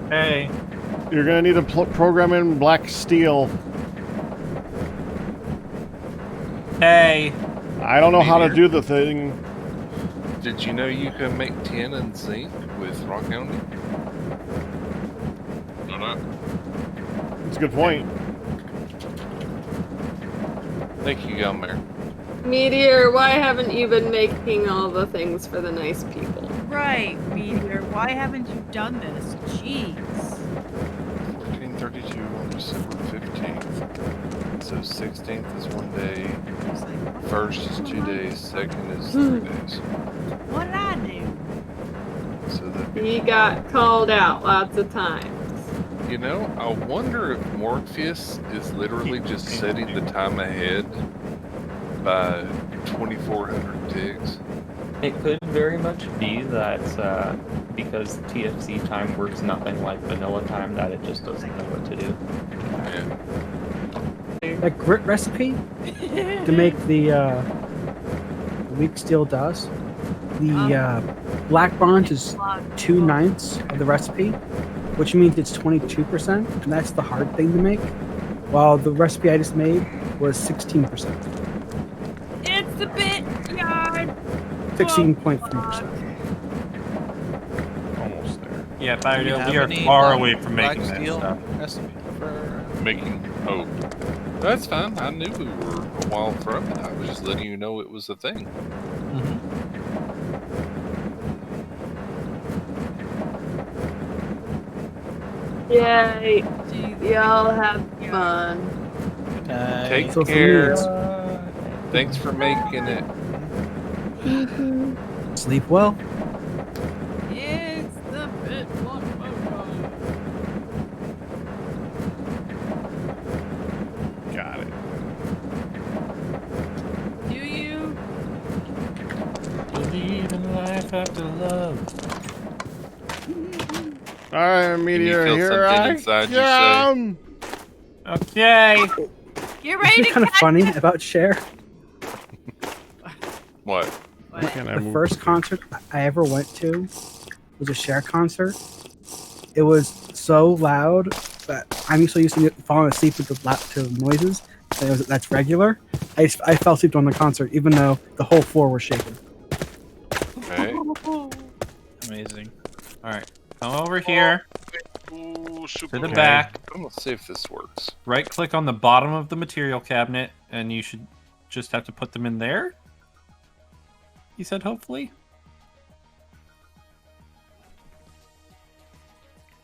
[SPEAKER 11] Hey.
[SPEAKER 2] You're gonna need to program in black steel.
[SPEAKER 11] Hey.
[SPEAKER 2] I don't know how to
[SPEAKER 1] Meteor?
[SPEAKER 2] do the thing.
[SPEAKER 1] Did you know you can make tin and zinc with rock hounding?
[SPEAKER 6] No, no.
[SPEAKER 2] It's a good point.
[SPEAKER 1] Thank you, Gelmare.
[SPEAKER 12] Meteor, why haven't you been making all the things for the nice people?
[SPEAKER 8] Right, Meteor. Why haven't you done this? Jeez.
[SPEAKER 1] 1432 on December 15th. So 16th is 1 day. First is 2 days. Second is 3 days.
[SPEAKER 8] What did I do?
[SPEAKER 1] So that
[SPEAKER 12] You got called out lots of times.
[SPEAKER 1] you know, I wonder if Morpheus is literally just setting the time ahead by 2,400 ticks.
[SPEAKER 3] It could very much be that because TFC time works nothing like vanilla time, that it just doesn't know what to do.
[SPEAKER 1] Yeah.
[SPEAKER 5] That grit recipe to make the weak steel dust. The black bronze is 2/9 of the recipe, which means it's 22%, and that's the hard thing to make. While the recipe I just made was 16%.
[SPEAKER 8] It's a bit yard.
[SPEAKER 5] 16.3%.
[SPEAKER 2] Almost there.
[SPEAKER 11] Yeah,
[SPEAKER 9] Do you have
[SPEAKER 11] we are
[SPEAKER 9] any,
[SPEAKER 11] far
[SPEAKER 9] like,
[SPEAKER 11] away from
[SPEAKER 9] black
[SPEAKER 11] making that
[SPEAKER 9] steel
[SPEAKER 11] stuff.
[SPEAKER 9] recipe for
[SPEAKER 1] Making that's fine. I knew we were a while from it. I was just letting you know it was a thing.
[SPEAKER 12] Yay. Y'all have fun.
[SPEAKER 1] Take
[SPEAKER 5] So for me,
[SPEAKER 1] care.
[SPEAKER 5] it's
[SPEAKER 1] Thanks for making it.
[SPEAKER 5] sleep well.
[SPEAKER 8] It's the bit block
[SPEAKER 2] Got it.
[SPEAKER 8] Do you?
[SPEAKER 11] Believe in life after love.
[SPEAKER 2] Alright, Meteor,
[SPEAKER 1] feel
[SPEAKER 2] here
[SPEAKER 1] something
[SPEAKER 2] I
[SPEAKER 1] inside you say?
[SPEAKER 2] come!
[SPEAKER 11] Okay.
[SPEAKER 8] Get ready
[SPEAKER 5] It's
[SPEAKER 8] to
[SPEAKER 5] kind of
[SPEAKER 8] catch
[SPEAKER 5] funny
[SPEAKER 8] it.
[SPEAKER 5] about Cher.
[SPEAKER 1] What?
[SPEAKER 2] Can I
[SPEAKER 5] The
[SPEAKER 2] move
[SPEAKER 5] first concert I ever went to was a Cher concert. It was so loud that I'm so used to falling asleep with the noises. That's regular. I fell asleep during the concert, even though the whole floor was shaking.
[SPEAKER 1] Okay.
[SPEAKER 9] amazing?
[SPEAKER 11] All right. Come over here
[SPEAKER 6] Ooh,
[SPEAKER 11] to
[SPEAKER 6] super
[SPEAKER 11] the
[SPEAKER 6] cool.
[SPEAKER 11] back.
[SPEAKER 1] I'm gonna see if this works.
[SPEAKER 11] Right click on the bottom of the material cabinet, and you should just have to put them in there. He said, hopefully.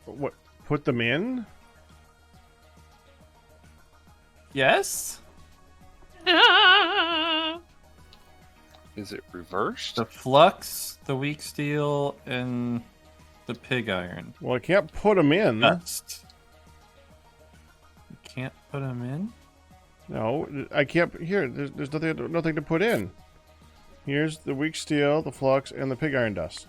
[SPEAKER 2] What? Put them in?
[SPEAKER 11] Yes.
[SPEAKER 1] Is it reversed?
[SPEAKER 11] The flux, the weak steel, and the pig iron.
[SPEAKER 2] Well, I can't put them in.
[SPEAKER 11] Dust. You can't put them in?
[SPEAKER 2] No, I can't. Here, there's nothing to put in. Here's the weak steel, the flux, and the pig iron dust.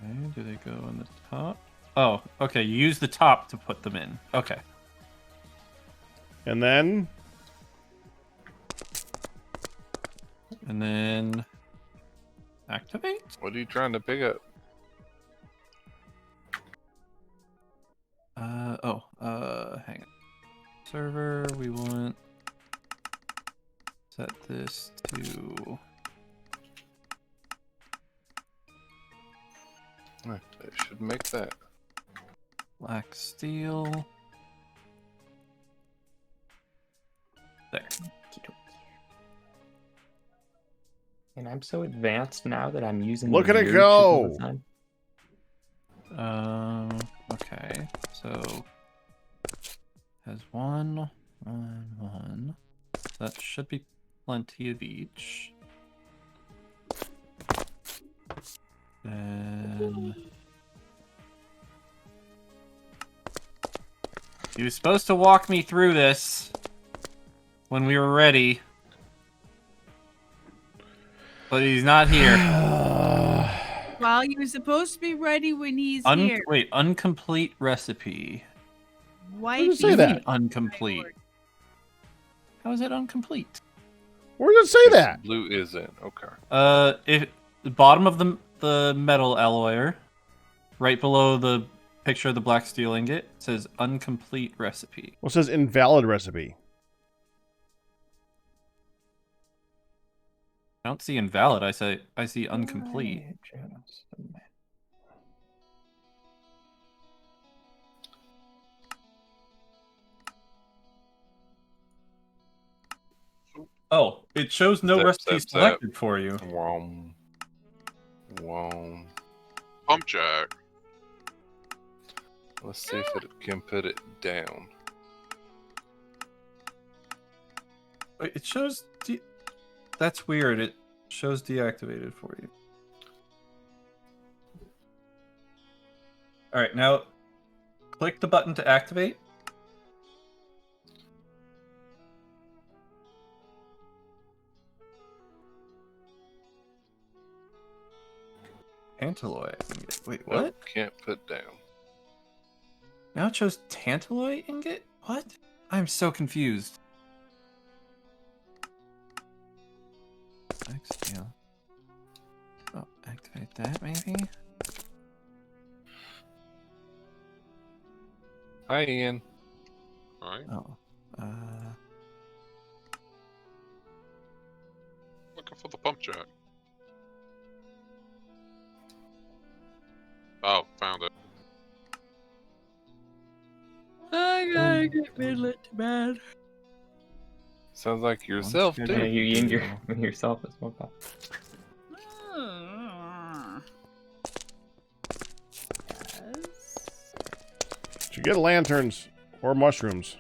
[SPEAKER 11] Okay, do they go on the top? Oh, okay. You use the top to put them in. Okay.
[SPEAKER 2] And then
[SPEAKER 11] And then activate?
[SPEAKER 1] What are you trying to pick up?
[SPEAKER 11] Hang on. Server, we want set this to
[SPEAKER 1] That should make that.
[SPEAKER 11] Black steel. There.
[SPEAKER 3] And I'm so advanced now that I'm using.
[SPEAKER 2] Look
[SPEAKER 3] the
[SPEAKER 2] at it
[SPEAKER 3] weird shit all the
[SPEAKER 2] go!
[SPEAKER 3] time.
[SPEAKER 11] Okay. So has one. That should be plenty of each. Then he was supposed to walk me through this when we were ready, but he's not here.
[SPEAKER 8] Well, you're supposed to be ready when he's here.
[SPEAKER 11] Wait, incomplete recipe.
[SPEAKER 8] Why
[SPEAKER 2] Where does it
[SPEAKER 8] do
[SPEAKER 2] say
[SPEAKER 8] you
[SPEAKER 2] that?
[SPEAKER 8] mean
[SPEAKER 11] Incomplete. How is it incomplete?
[SPEAKER 2] Where does it say that?
[SPEAKER 1] Blue isn't. Okay.
[SPEAKER 11] If the bottom of the metal alloyer, right below the picture of the black steel ingot, says incomplete recipe.
[SPEAKER 2] Well, it says invalid recipe.
[SPEAKER 11] I don't see invalid. I see incomplete. Oh, it shows no recipe selected for you.
[SPEAKER 6] Pump jack.
[SPEAKER 1] Let's see if it can put it down.
[SPEAKER 11] Wait, it shows. That's weird. It shows deactivated for you. All right, now click the button to activate. Tantalloy ingot. Wait, what?
[SPEAKER 1] Nope, can't put down.
[SPEAKER 11] Now it shows tantalloy ingot? What? I'm so confused. Steel. Oh, activate that maybe?
[SPEAKER 1] Hi, Ian.
[SPEAKER 6] Alright.
[SPEAKER 11] Oh.
[SPEAKER 6] Looking for the pump jack. Oh, found it.
[SPEAKER 8] I gotta get Midlet to bed.
[SPEAKER 1] Sounds like yourself, too.
[SPEAKER 3] Yeah, you and yourself as well.
[SPEAKER 2] Did you get lanterns or mushrooms?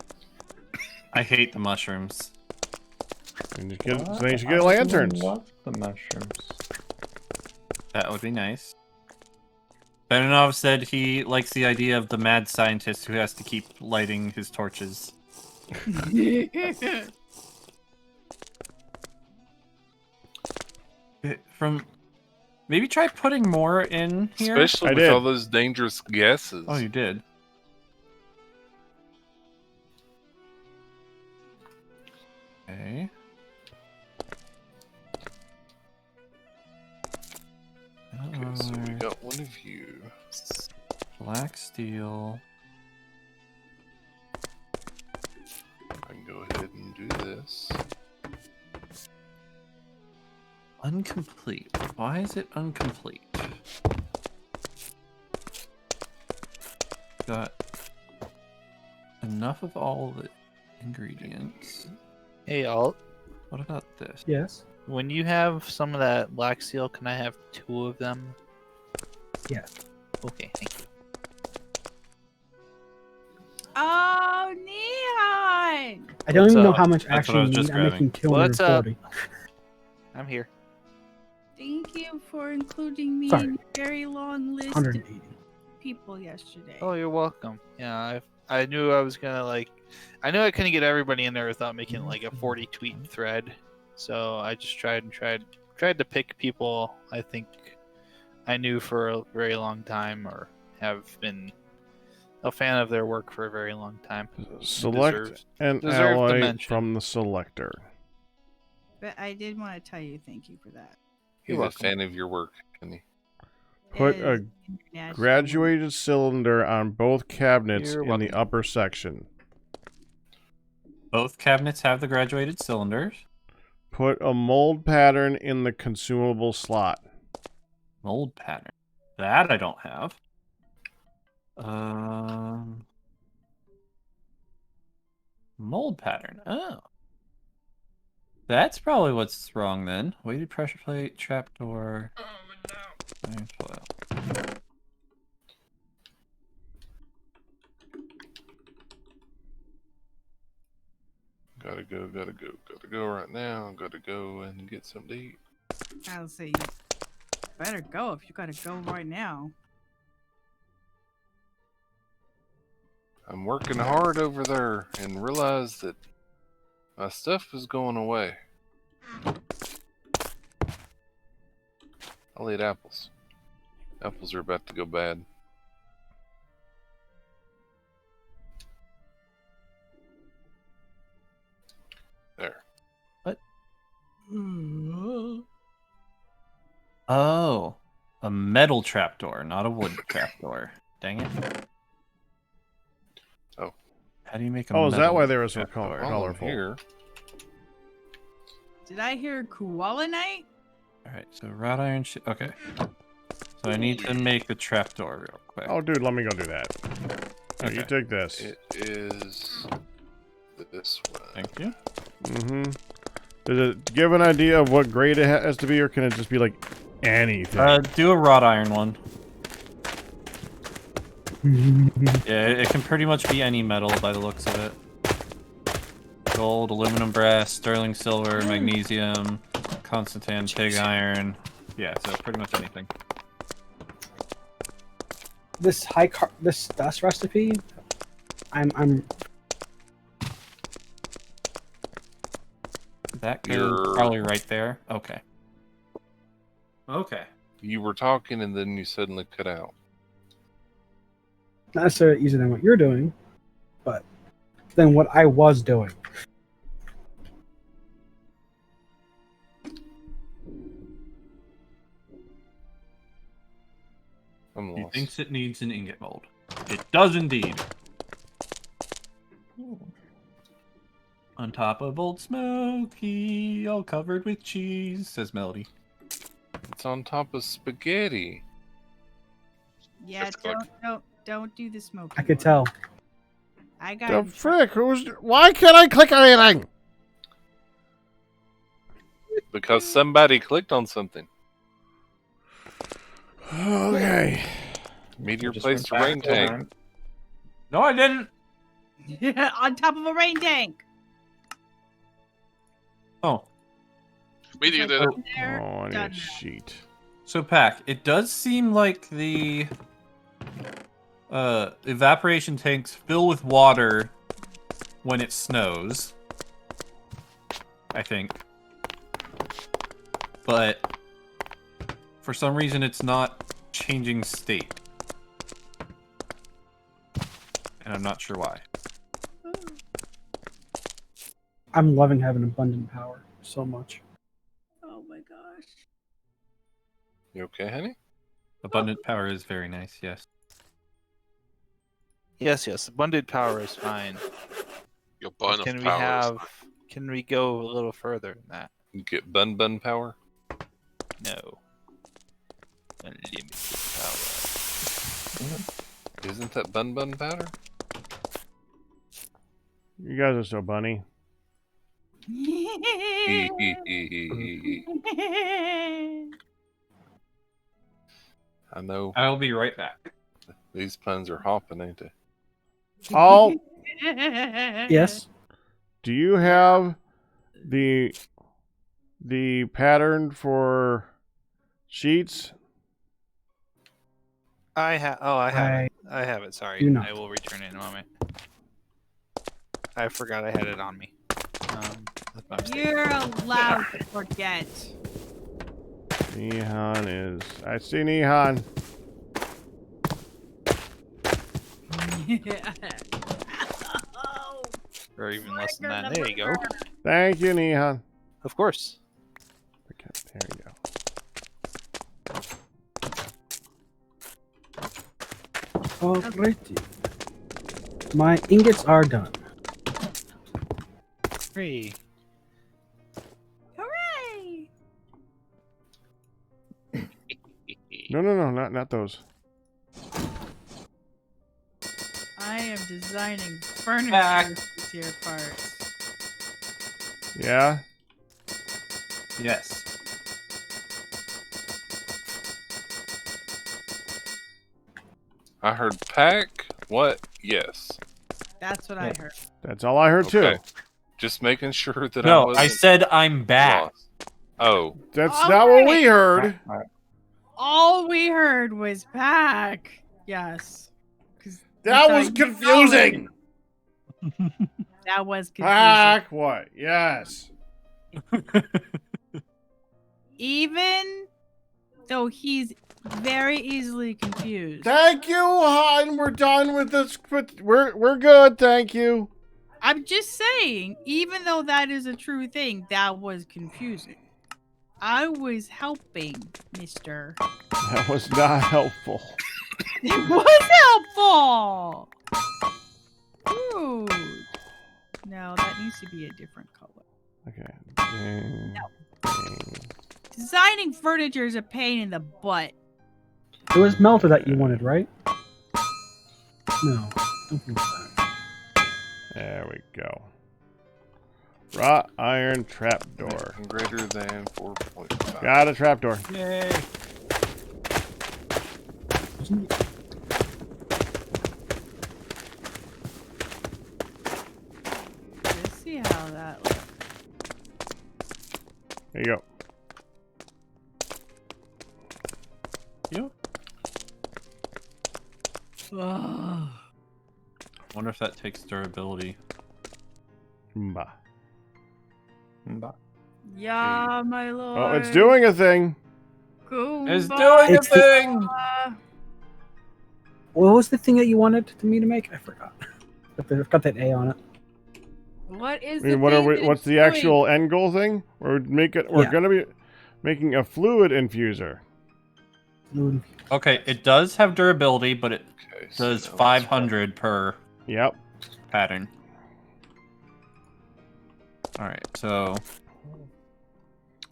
[SPEAKER 11] I hate the mushrooms.
[SPEAKER 2] And you should get lanterns.
[SPEAKER 3] I love the mushrooms.
[SPEAKER 11] That would be nice. Benanov said he likes the idea of the mad scientist who has to keep lighting his torches. Maybe try putting more in here.
[SPEAKER 1] Especially with all those dangerous gases.
[SPEAKER 11] Oh, you did. Okay.
[SPEAKER 1] Okay, so we got one of you.
[SPEAKER 11] Black steel.
[SPEAKER 1] I can go ahead and do this.
[SPEAKER 11] Incomplete. Why is it incomplete? Got enough of all the ingredients.
[SPEAKER 9] Hey, Alt.
[SPEAKER 11] What about this?
[SPEAKER 5] Yes.
[SPEAKER 9] When you have some of that black steel, can I have 2 of them?
[SPEAKER 5] Yes.
[SPEAKER 9] Okay, thank you.
[SPEAKER 8] Oh, Neon!
[SPEAKER 5] I don't even know
[SPEAKER 9] up?
[SPEAKER 5] how much
[SPEAKER 11] That's what I
[SPEAKER 5] actually
[SPEAKER 11] was
[SPEAKER 5] you
[SPEAKER 11] just
[SPEAKER 5] need. I'm making
[SPEAKER 9] What's up?
[SPEAKER 5] 240.
[SPEAKER 9] I'm here.
[SPEAKER 8] Thank you for including me
[SPEAKER 5] Sorry.
[SPEAKER 8] in your very long list
[SPEAKER 5] 180.
[SPEAKER 8] of people yesterday.
[SPEAKER 9] Oh, you're welcome. Yeah, I knew I was gonna I knew I couldn't get everybody in there without making like a 40 tweet thread. So I just tried to pick people I think I knew for a very long time or have been a fan of their work for a very long time.
[SPEAKER 2] Select an
[SPEAKER 9] deserves the
[SPEAKER 2] alloy
[SPEAKER 9] mention.
[SPEAKER 2] from the selector.
[SPEAKER 8] But I did want to tell you thank you for that.
[SPEAKER 1] He's
[SPEAKER 9] You're
[SPEAKER 1] a
[SPEAKER 9] welcome.
[SPEAKER 1] fan of your work, isn't he?
[SPEAKER 2] Put
[SPEAKER 8] That
[SPEAKER 2] a
[SPEAKER 8] is international.
[SPEAKER 2] graduated cylinder on both cabinets
[SPEAKER 9] You're
[SPEAKER 2] in the
[SPEAKER 9] welcome.
[SPEAKER 2] upper section.
[SPEAKER 11] Both cabinets have the graduated cylinders.
[SPEAKER 2] Put a mold pattern in the consumable slot.
[SPEAKER 11] Mold pattern. That I don't have. Mold pattern. Oh. That's probably what's wrong then. Weighted pressure plate, trapdoor.
[SPEAKER 1] Gotta go right now. Gotta go and get something to eat.
[SPEAKER 8] I'll say, better go if you gotta go right now.
[SPEAKER 1] I'm working hard over there and realized that my stuff is going away. I'll eat apples. Apples are about to go bad. There.
[SPEAKER 11] What? Oh, a metal trapdoor, not a wood trapdoor. Dang it.
[SPEAKER 1] Oh.
[SPEAKER 11] How do you make a
[SPEAKER 2] Oh, is that
[SPEAKER 11] metal
[SPEAKER 2] why they were so
[SPEAKER 11] trapdoor?
[SPEAKER 2] colorful?
[SPEAKER 1] Here.
[SPEAKER 8] Did I hear koala night?
[SPEAKER 11] Alright, so wrought iron okay. So I need to make the trapdoor real quick.
[SPEAKER 2] Oh, dude, let me go do that. Here,
[SPEAKER 11] Okay.
[SPEAKER 2] you take this.
[SPEAKER 1] It is this one.
[SPEAKER 11] Thank you.
[SPEAKER 2] Mm-hmm. Does it give an idea of what grade it has to be, or can it just be like anything?
[SPEAKER 11] Do a wrought iron one. Yeah, it can pretty much be any metal by the looks of it. Gold, aluminum, brass, sterling silver, magnesium, constantan, pig iron. Yeah, so pretty much anything.
[SPEAKER 5] This this dust recipe, I'm
[SPEAKER 11] That goes probably right there. Okay. Okay.
[SPEAKER 1] You were talking and then you suddenly cut out.
[SPEAKER 5] not necessarily easier than what you're doing, but than what I was doing.
[SPEAKER 1] I'm
[SPEAKER 11] He
[SPEAKER 1] lost.
[SPEAKER 11] thinks it needs an ingot mold. It does indeed. On top of Old Smoky, all covered with cheese, says Melody.
[SPEAKER 1] It's on top of spaghetti.
[SPEAKER 8] Yeah, don't do the smoke.
[SPEAKER 5] I could tell.
[SPEAKER 8] I got
[SPEAKER 2] The frick? Why can't I click on anything?
[SPEAKER 1] Because somebody clicked on something.
[SPEAKER 2] Okay.
[SPEAKER 1] Meteor
[SPEAKER 9] Just
[SPEAKER 1] placed a
[SPEAKER 9] went
[SPEAKER 1] rain
[SPEAKER 9] back to
[SPEAKER 1] tank.
[SPEAKER 11] No, I didn't.
[SPEAKER 8] Yeah, on top of a rain tank.
[SPEAKER 11] Oh.
[SPEAKER 6] Meteor did it.
[SPEAKER 8] There,
[SPEAKER 2] Oh, I need
[SPEAKER 8] done
[SPEAKER 2] a
[SPEAKER 8] that.
[SPEAKER 2] sheet.
[SPEAKER 11] So, Pac, it does seem like the evaporation tanks fill with water when it snows. I think. But for some reason, it's not changing state. And I'm not sure why.
[SPEAKER 5] I'm loving having abundant power so much.
[SPEAKER 8] Oh my gosh.
[SPEAKER 1] You okay, honey?
[SPEAKER 11] Abundant power is very nice, yes.
[SPEAKER 9] Yes. Abundant power is fine.
[SPEAKER 6] Your bun
[SPEAKER 9] Can
[SPEAKER 6] of
[SPEAKER 9] we
[SPEAKER 6] power.
[SPEAKER 9] Can we go a little further than that?
[SPEAKER 1] You get bun power?
[SPEAKER 9] No. Unlimited power.
[SPEAKER 1] Isn't that bun powder?
[SPEAKER 2] You guys are so bunny.
[SPEAKER 1] I know.
[SPEAKER 11] I'll be right back.
[SPEAKER 1] These puns are hopping, ain't they?
[SPEAKER 2] Oh,
[SPEAKER 5] Yes.
[SPEAKER 2] do you have the pattern for sheets?
[SPEAKER 9] I have. Oh, I have
[SPEAKER 5] I
[SPEAKER 9] it. I have it. Sorry.
[SPEAKER 5] do not.
[SPEAKER 9] I will return it in a moment. I forgot I had it on me. That's my mistake.
[SPEAKER 8] You're allowed to forget.
[SPEAKER 2] Neon is. I see Neon.
[SPEAKER 9] Or even less than that. There you go.
[SPEAKER 2] Thank you, Neon.
[SPEAKER 9] Of course.
[SPEAKER 2] Okay, there you go.
[SPEAKER 5] Alrighty. My ingots are done.
[SPEAKER 9] Hey.
[SPEAKER 8] Hooray!
[SPEAKER 2] No, not those.
[SPEAKER 8] I am designing furniture with your parts.
[SPEAKER 2] Yeah?
[SPEAKER 11] Yes.
[SPEAKER 1] I heard pack. What? Yes.
[SPEAKER 8] That's what I heard.
[SPEAKER 2] That's all I heard
[SPEAKER 1] Okay.
[SPEAKER 2] too.
[SPEAKER 1] Just making sure that
[SPEAKER 11] No,
[SPEAKER 1] I wasn't
[SPEAKER 11] I said I'm back.
[SPEAKER 1] lost. Oh.
[SPEAKER 2] That's
[SPEAKER 8] All
[SPEAKER 2] not what
[SPEAKER 8] right.
[SPEAKER 2] we heard.
[SPEAKER 8] All we heard was pack. Yes. 'Cause we
[SPEAKER 2] That
[SPEAKER 8] thought
[SPEAKER 2] was
[SPEAKER 8] you
[SPEAKER 2] confusing.
[SPEAKER 8] That was confusing.
[SPEAKER 2] Pack what? Yes.
[SPEAKER 8] Even though he's very easily confused.
[SPEAKER 2] Thank you, hon. We're done with this. We're good. Thank you.
[SPEAKER 8] I'm just saying, even though that is a true thing, that was confusing. I was helping, mister.
[SPEAKER 2] That was not helpful.
[SPEAKER 8] It was helpful! Dude. No, that needs to be a different color.
[SPEAKER 2] Okay. Ding, ding.
[SPEAKER 8] Designing furniture is a pain in the butt.
[SPEAKER 5] It was melter that you wanted, right? No. Don't think so.
[SPEAKER 2] There we go. Wrought iron trapdoor.
[SPEAKER 1] Greater than 4.5.
[SPEAKER 2] Got a trapdoor.
[SPEAKER 11] Yay.
[SPEAKER 8] Let's see how that looks.
[SPEAKER 2] There you go.
[SPEAKER 11] Yep.
[SPEAKER 8] Ugh.
[SPEAKER 11] Wonder if that takes durability.
[SPEAKER 2] Bah.
[SPEAKER 8] Yeah, my lord.
[SPEAKER 2] Oh, it's doing a thing.
[SPEAKER 11] It's doing a thing.
[SPEAKER 5] What was the thing that you wanted me to make? I forgot. I've got that A on it.
[SPEAKER 8] What is
[SPEAKER 2] I mean, what's the actual end goal thing? We're gonna be making a fluid infuser.
[SPEAKER 11] Okay, it does have durability, but it does 500 per pattern. All right, so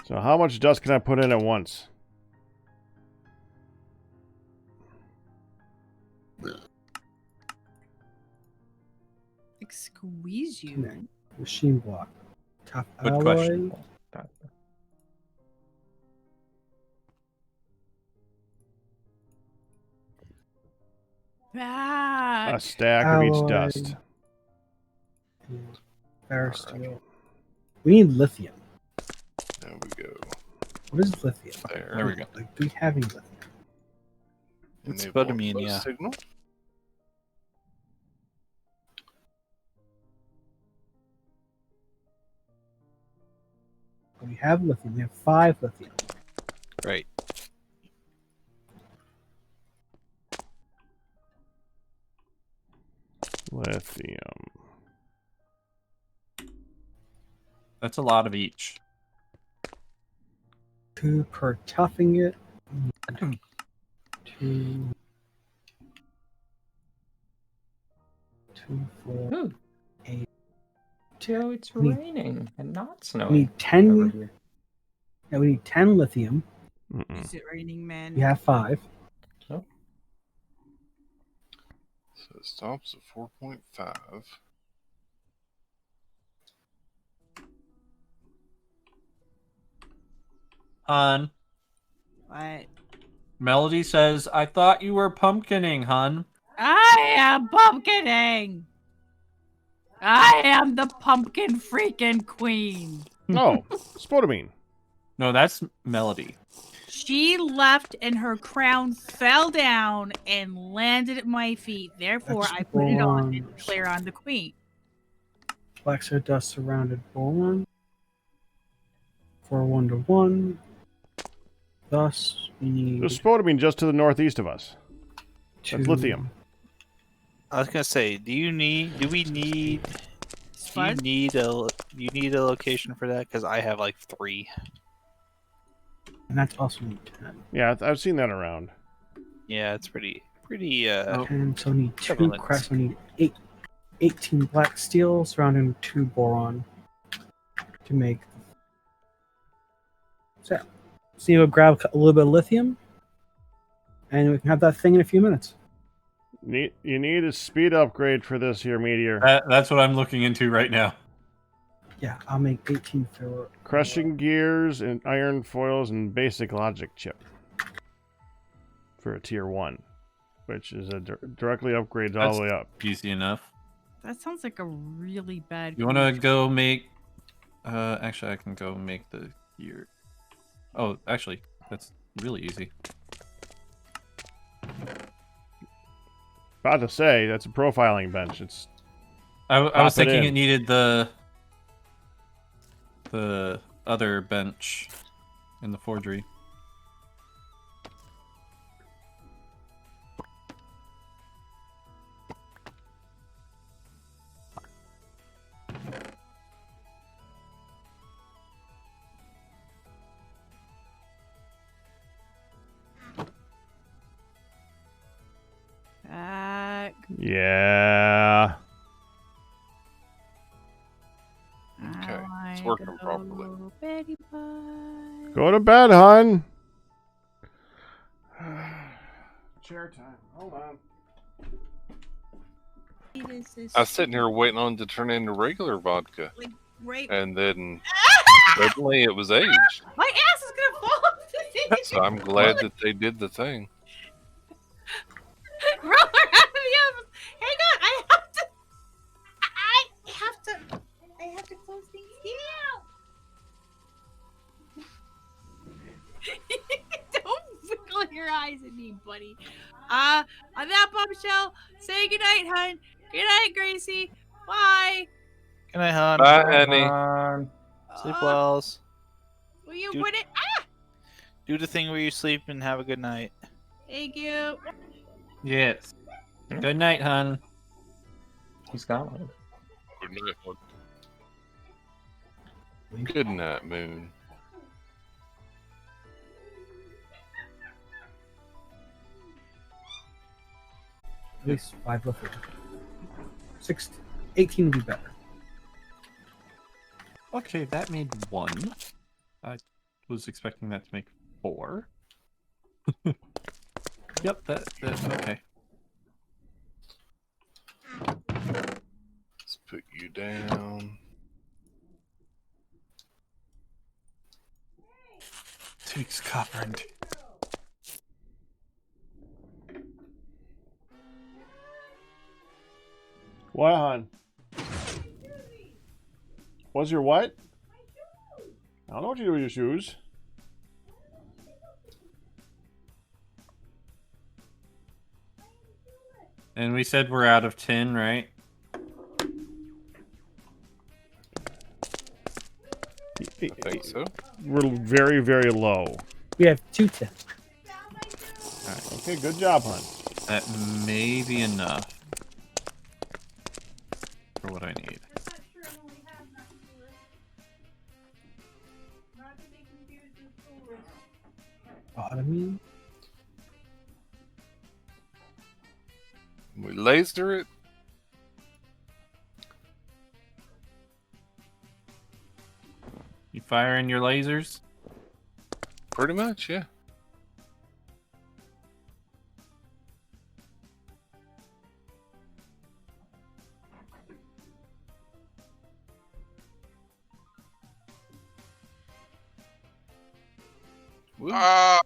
[SPEAKER 2] how much dust can I put in at once?
[SPEAKER 8] Like squeeze you.
[SPEAKER 5] Machine block. Tough
[SPEAKER 11] Good
[SPEAKER 5] alloy.
[SPEAKER 11] question.
[SPEAKER 8] Bad.
[SPEAKER 2] A stack of each
[SPEAKER 5] Alloy.
[SPEAKER 2] dust.
[SPEAKER 5] Ferrous steel. We need lithium.
[SPEAKER 1] There we go.
[SPEAKER 5] What is lithium?
[SPEAKER 11] There we go.
[SPEAKER 5] Like, do we have any lithium?
[SPEAKER 9] It's
[SPEAKER 1] Enable
[SPEAKER 9] spodumene,
[SPEAKER 1] close
[SPEAKER 9] yeah.
[SPEAKER 1] Signal.
[SPEAKER 5] We have lithium. We have 5 lithium.
[SPEAKER 9] Right.
[SPEAKER 2] Lithium.
[SPEAKER 11] That's a lot of each.
[SPEAKER 5] 2 per toughing it. 2. 2, 4,
[SPEAKER 3] Ooh.
[SPEAKER 5] 8.
[SPEAKER 3] So it's
[SPEAKER 5] We need-
[SPEAKER 3] raining and not
[SPEAKER 5] We
[SPEAKER 3] snowing.
[SPEAKER 5] need
[SPEAKER 3] over
[SPEAKER 5] 10.
[SPEAKER 3] here.
[SPEAKER 5] Yeah, we need 10 lithium.
[SPEAKER 8] Is it raining, man?
[SPEAKER 5] We have 5.
[SPEAKER 1] So it stops at 4.5.
[SPEAKER 11] Hun.
[SPEAKER 8] What?
[SPEAKER 11] Melody says, I thought you were pumpkining, hun.
[SPEAKER 8] I am pumpkining. I am the pumpkin freaking queen.
[SPEAKER 2] Oh, spodumene.
[SPEAKER 11] No, that's Melody.
[SPEAKER 8] She left and her crown fell down and landed at my feet. Therefore,
[SPEAKER 5] That's
[SPEAKER 8] I put it on
[SPEAKER 5] boron.
[SPEAKER 8] and declare on the queen.
[SPEAKER 5] Black star dust surrounded boron. 4 1 to 1. Thus, we need
[SPEAKER 2] There's spodumene just to the northeast of us. That's
[SPEAKER 5] 2.
[SPEAKER 2] lithium.
[SPEAKER 9] I was gonna say, do we need
[SPEAKER 8] Spud?
[SPEAKER 9] you need a location for that? Because I have like 3.
[SPEAKER 5] And that's also need 10.
[SPEAKER 2] Yeah, I've seen that around.
[SPEAKER 9] Yeah, it's pretty
[SPEAKER 5] 10, so we need 2
[SPEAKER 9] prevalent.
[SPEAKER 5] crafts. We need 18 black steel surrounding 2 boron to make. So you'll grab a little bit of lithium. and we can have that thing in a few minutes.
[SPEAKER 2] You need a speed upgrade for this here, Meteor.
[SPEAKER 11] That's what I'm looking into right now.
[SPEAKER 5] Yeah, I'll make 18 for
[SPEAKER 2] Crushing gears and iron foils and basic logic chip for a tier 1, which is a directly upgrades all the way up.
[SPEAKER 11] Easy enough.
[SPEAKER 8] That sounds like a really bad.
[SPEAKER 11] You want to go make? Actually, I can go make the gear. Oh, actually, that's really easy.
[SPEAKER 2] About to say that's a profiling bench. It's.
[SPEAKER 11] I was thinking
[SPEAKER 2] in.
[SPEAKER 11] it needed the other bench in the forgery.
[SPEAKER 2] Yeah.
[SPEAKER 1] Okay, it's working properly.
[SPEAKER 2] Go to bed, hon. Chair time. Hold on.
[SPEAKER 1] I was sitting here waiting on it to turn into regular vodka.
[SPEAKER 8] Right.
[SPEAKER 1] And then suddenly it was aged.
[SPEAKER 8] My ass is gonna fall off the thing.
[SPEAKER 1] So I'm glad that they did the thing.
[SPEAKER 8] Roll her out of the oven. Hang on, I have to close things down. Don't wiggle your eyes at me, buddy. On that bombshell, say goodnight, hon. Good night, Gracie. Bye.
[SPEAKER 9] Good night, hon.
[SPEAKER 1] Bye, honey.
[SPEAKER 9] Sleep wells.
[SPEAKER 8] Will you put it? Ah!
[SPEAKER 9] Do the thing where you sleep and have a good night.
[SPEAKER 8] Thank you.
[SPEAKER 11] Yes. Good night, hon.
[SPEAKER 3] He's got one.
[SPEAKER 1] Good night, hon. Good night, Moon.
[SPEAKER 5] At least 5 left. 18 would be better.
[SPEAKER 11] Okay, that made 1. I was expecting that to make 4. Yep, that's okay.
[SPEAKER 1] Let's put you down.
[SPEAKER 11] Takes copper and...
[SPEAKER 2] What, hon? What's your what? I don't know what you do with your shoes.
[SPEAKER 11] And we said we're out of tin, right?
[SPEAKER 1] I think so.
[SPEAKER 2] We're very, very low.
[SPEAKER 5] We have 2 10.
[SPEAKER 11] Alright.
[SPEAKER 2] Okay, good job, hon.
[SPEAKER 11] That may be enough for what I need.
[SPEAKER 5] Bottoming.
[SPEAKER 1] We laser it.
[SPEAKER 11] You firing your lasers?
[SPEAKER 1] Pretty much, yeah.
[SPEAKER 6] Wow.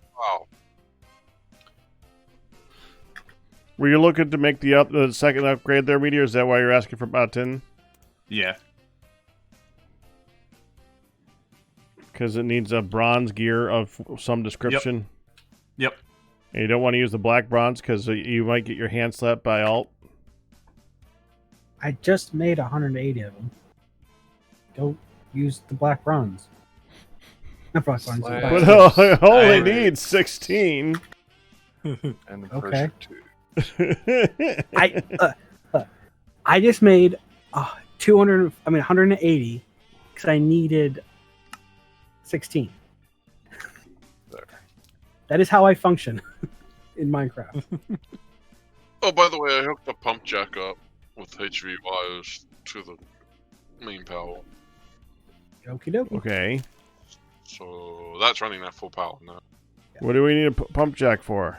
[SPEAKER 2] Were you looking to make the second upgrade there, Meteor? Is that why you're asking for about 10?
[SPEAKER 11] Yeah.
[SPEAKER 2] Because it needs a bronze gear of some description.
[SPEAKER 11] Yep.
[SPEAKER 2] And you don't want to use the black bronze because you might get your hand slapped by alt.
[SPEAKER 5] I just made 180 of them. Go use the black bronze. Not black bronze.
[SPEAKER 1] Slash.
[SPEAKER 5] Black
[SPEAKER 2] But
[SPEAKER 5] bronze.
[SPEAKER 2] only needs 16.
[SPEAKER 1] And the
[SPEAKER 5] Okay.
[SPEAKER 1] pressure too.
[SPEAKER 5] I just made 180 because I needed 16.
[SPEAKER 1] There.
[SPEAKER 5] That is how I function in Minecraft.
[SPEAKER 6] Oh, by the way, I hooked the pump jack up with HV wires to the main power.
[SPEAKER 5] Okie dokie.
[SPEAKER 2] Okay.
[SPEAKER 6] So that's running at full power now.
[SPEAKER 2] What do we need a pump jack for?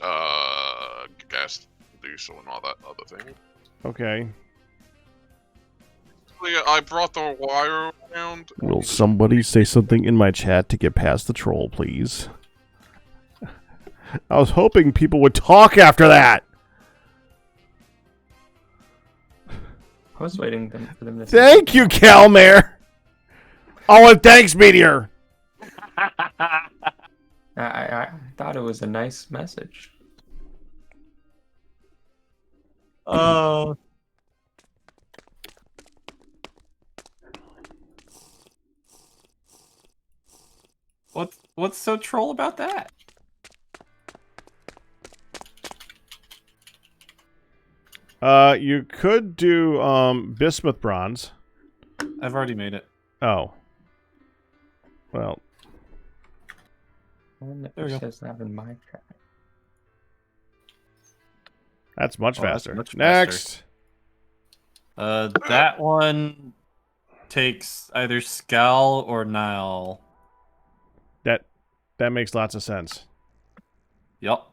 [SPEAKER 6] gas, diesel, and all that other thing.
[SPEAKER 2] Okay.
[SPEAKER 6] Yeah, I brought the wire around.
[SPEAKER 2] Will somebody say something in my chat to get past the troll, please? I was hoping people would talk after that.
[SPEAKER 3] I was waiting for them to.
[SPEAKER 2] Thank you, Calmare. Oh, and thanks, Meteor.
[SPEAKER 3] I thought it was a nice message.
[SPEAKER 11] Oh. What's so troll about that?
[SPEAKER 2] You could do bismuth bronze.
[SPEAKER 11] I've already made it.
[SPEAKER 2] Oh. Well.
[SPEAKER 3] There
[SPEAKER 11] we go.
[SPEAKER 3] says that in my chat.
[SPEAKER 2] That's much
[SPEAKER 11] That's
[SPEAKER 2] faster.
[SPEAKER 11] much
[SPEAKER 2] Next.
[SPEAKER 11] faster. That one takes either Scowl or Nile.
[SPEAKER 2] That makes lots of sense.
[SPEAKER 11] Yup.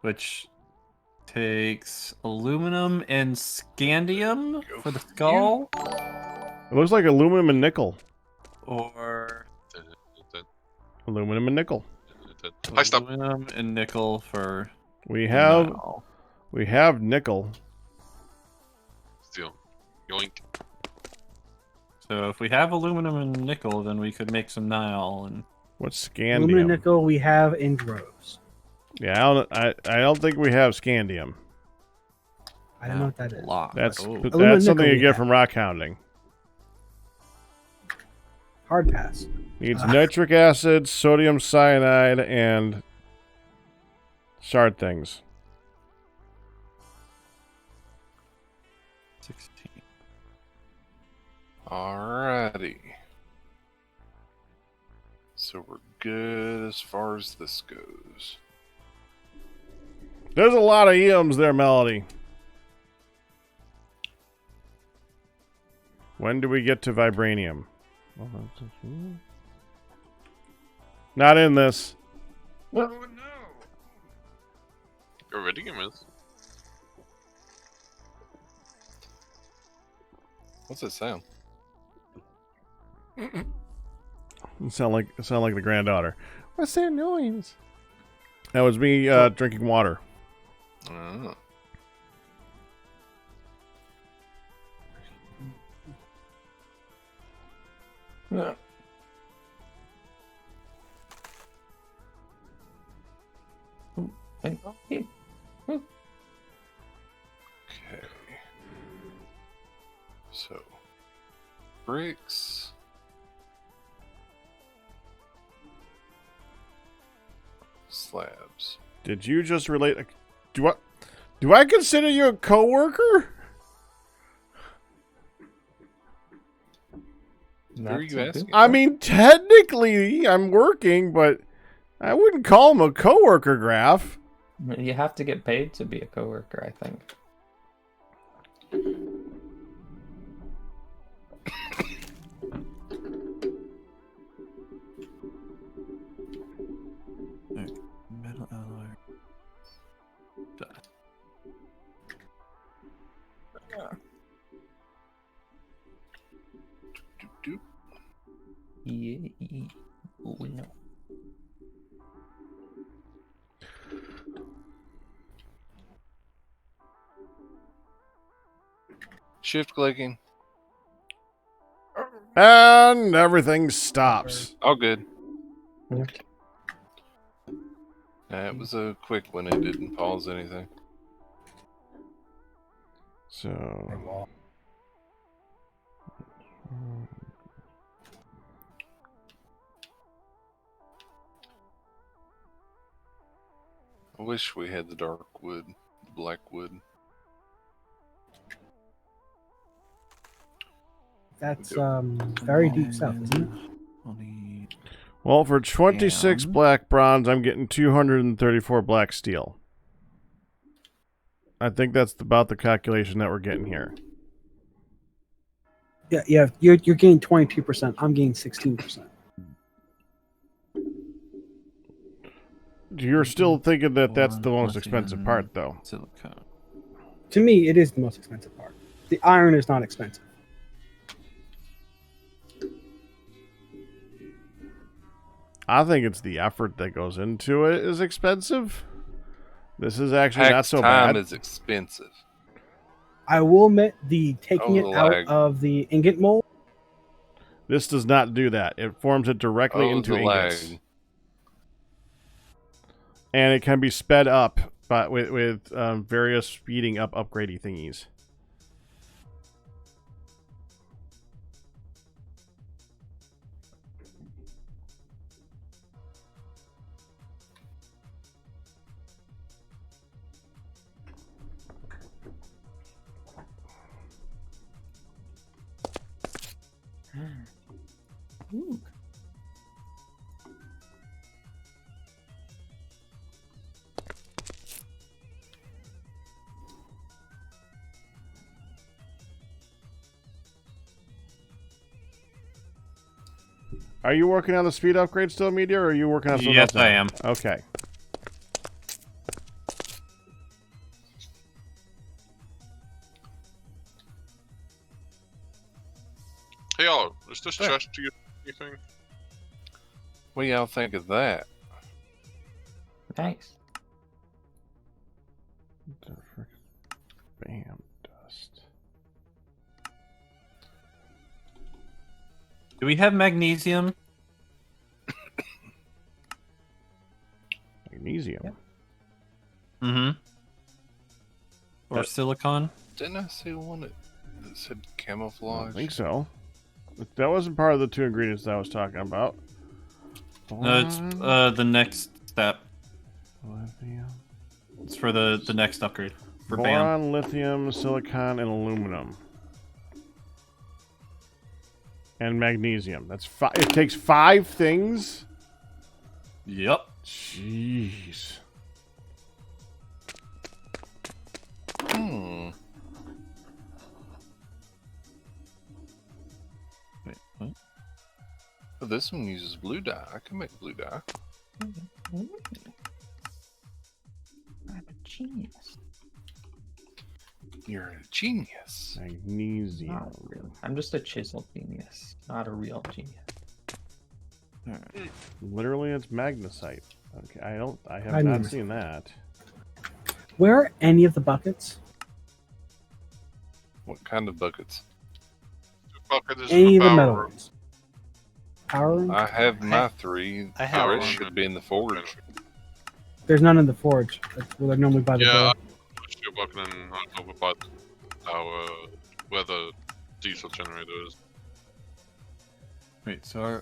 [SPEAKER 11] Which takes aluminum and scandium for the skull.
[SPEAKER 2] It looks like aluminum and nickel.
[SPEAKER 11] Or
[SPEAKER 2] Aluminum and nickel.
[SPEAKER 11] aluminum and nickel for
[SPEAKER 2] We have
[SPEAKER 11] Nile.
[SPEAKER 2] nickel.
[SPEAKER 6] Still, yoink.
[SPEAKER 11] So if we have aluminum and nickel, then we could make some Nile and.
[SPEAKER 2] What's
[SPEAKER 5] Aluminum
[SPEAKER 2] scandium?
[SPEAKER 5] and nickel we have in droves.
[SPEAKER 2] Yeah, I don't think we have scandium.
[SPEAKER 5] I don't know what that is.
[SPEAKER 2] That's
[SPEAKER 5] Aluminum
[SPEAKER 2] that's something
[SPEAKER 5] nickel
[SPEAKER 2] you
[SPEAKER 5] we
[SPEAKER 2] get
[SPEAKER 5] have.
[SPEAKER 2] from rock hounding.
[SPEAKER 5] Hard pass.
[SPEAKER 2] Needs nitric acid, sodium cyanide, and shard things.
[SPEAKER 11] 16.
[SPEAKER 1] Alrighty. So we're good as far as this goes.
[SPEAKER 2] There's a lot of EMs there, Melody. When do we get to vibranium? Not in this.
[SPEAKER 6] Oh no! Iridium is.
[SPEAKER 1] What's it sound?
[SPEAKER 2] It sound like the granddaughter. What's that noise? That was me drinking water.
[SPEAKER 1] Oh.
[SPEAKER 3] Yeah.
[SPEAKER 1] Okay. So, bricks. Slabs.
[SPEAKER 2] Did you just relate? Do I consider you a coworker?
[SPEAKER 1] Who are you asking?
[SPEAKER 2] I mean, technically, I'm working, but I wouldn't call him a coworker, Graph.
[SPEAKER 3] You have to get paid to be a coworker, I think.
[SPEAKER 11] Metal alloy.
[SPEAKER 3] Yeah. Oh no.
[SPEAKER 1] Shift clicking.
[SPEAKER 2] And everything stops.
[SPEAKER 1] All good. That was a quick one. It didn't pause anything.
[SPEAKER 2] So.
[SPEAKER 1] I wish we had the dark wood, black wood.
[SPEAKER 5] That's very deep south, isn't it?
[SPEAKER 2] Well, for 26 black bronze, I'm getting 234 black steel. I think that's about the calculation that we're getting here.
[SPEAKER 5] Yeah. You're getting 22%. I'm getting 16%.
[SPEAKER 2] You're still thinking that that's the most expensive part, though.
[SPEAKER 11] Silicone.
[SPEAKER 5] To me, it is the most expensive part. The iron is not expensive.
[SPEAKER 2] I think it's the effort that goes into it is expensive. This is actually not so
[SPEAKER 1] time
[SPEAKER 2] bad.
[SPEAKER 1] is expensive.
[SPEAKER 5] I will admit the taking
[SPEAKER 1] Oh,
[SPEAKER 5] it
[SPEAKER 1] the
[SPEAKER 5] out
[SPEAKER 1] lag.
[SPEAKER 5] of the ingot mold.
[SPEAKER 2] This does not do that. It forms it directly into
[SPEAKER 1] the
[SPEAKER 2] ingots.
[SPEAKER 1] lag.
[SPEAKER 2] And it can be sped up but with various speeding up upgradey thingies.
[SPEAKER 3] Ooh.
[SPEAKER 2] Are you working on the speed upgrade still, Meteor, or are you working on something else?
[SPEAKER 11] Yes, I am.
[SPEAKER 2] Okay.
[SPEAKER 6] Hey, y'all, is this chest to you anything?
[SPEAKER 1] What do y'all think of that?
[SPEAKER 3] Nice.
[SPEAKER 2] Bam, dust.
[SPEAKER 11] Do we have magnesium?
[SPEAKER 2] Magnesium?
[SPEAKER 3] Yeah.
[SPEAKER 11] Mm-hmm. Or silicon?
[SPEAKER 1] Didn't I see one that said camouflage?
[SPEAKER 2] I think so. That wasn't part of the 2 ingredients that I was talking about.
[SPEAKER 11] No, it's the next step.
[SPEAKER 2] Lithium.
[SPEAKER 11] It's for the next upgrade. For BAM.
[SPEAKER 2] Boron, lithium, silicon, and aluminum. And magnesium. That's 5. It takes 5 things?
[SPEAKER 11] Yep.
[SPEAKER 2] Jeez.
[SPEAKER 11] Wait, what?
[SPEAKER 1] Oh, this one uses blue dye. I can make blue dye.
[SPEAKER 3] I'm a genius.
[SPEAKER 1] You're a genius.
[SPEAKER 2] Magnesium.
[SPEAKER 3] Not really. I'm just a chiseled genius, not a real genius.
[SPEAKER 11] Alright.
[SPEAKER 2] Literally, it's magnesite. Okay, I have
[SPEAKER 5] I
[SPEAKER 2] not
[SPEAKER 5] never-
[SPEAKER 2] seen that.
[SPEAKER 5] Where are any of the buckets?
[SPEAKER 1] What kind of buckets?
[SPEAKER 6] Bucket is
[SPEAKER 5] Any of
[SPEAKER 6] for
[SPEAKER 5] the
[SPEAKER 6] power
[SPEAKER 5] metal
[SPEAKER 6] room.
[SPEAKER 5] ones? Power room?
[SPEAKER 1] I have my 3.
[SPEAKER 9] I have
[SPEAKER 1] The rest
[SPEAKER 6] one.
[SPEAKER 1] should be in the forge.
[SPEAKER 5] There's none in the forge. That's where they're normally by the
[SPEAKER 6] Yeah,
[SPEAKER 5] door.
[SPEAKER 6] I pushed your bucket and I over by our where the diesel generator is.
[SPEAKER 11] Wait, so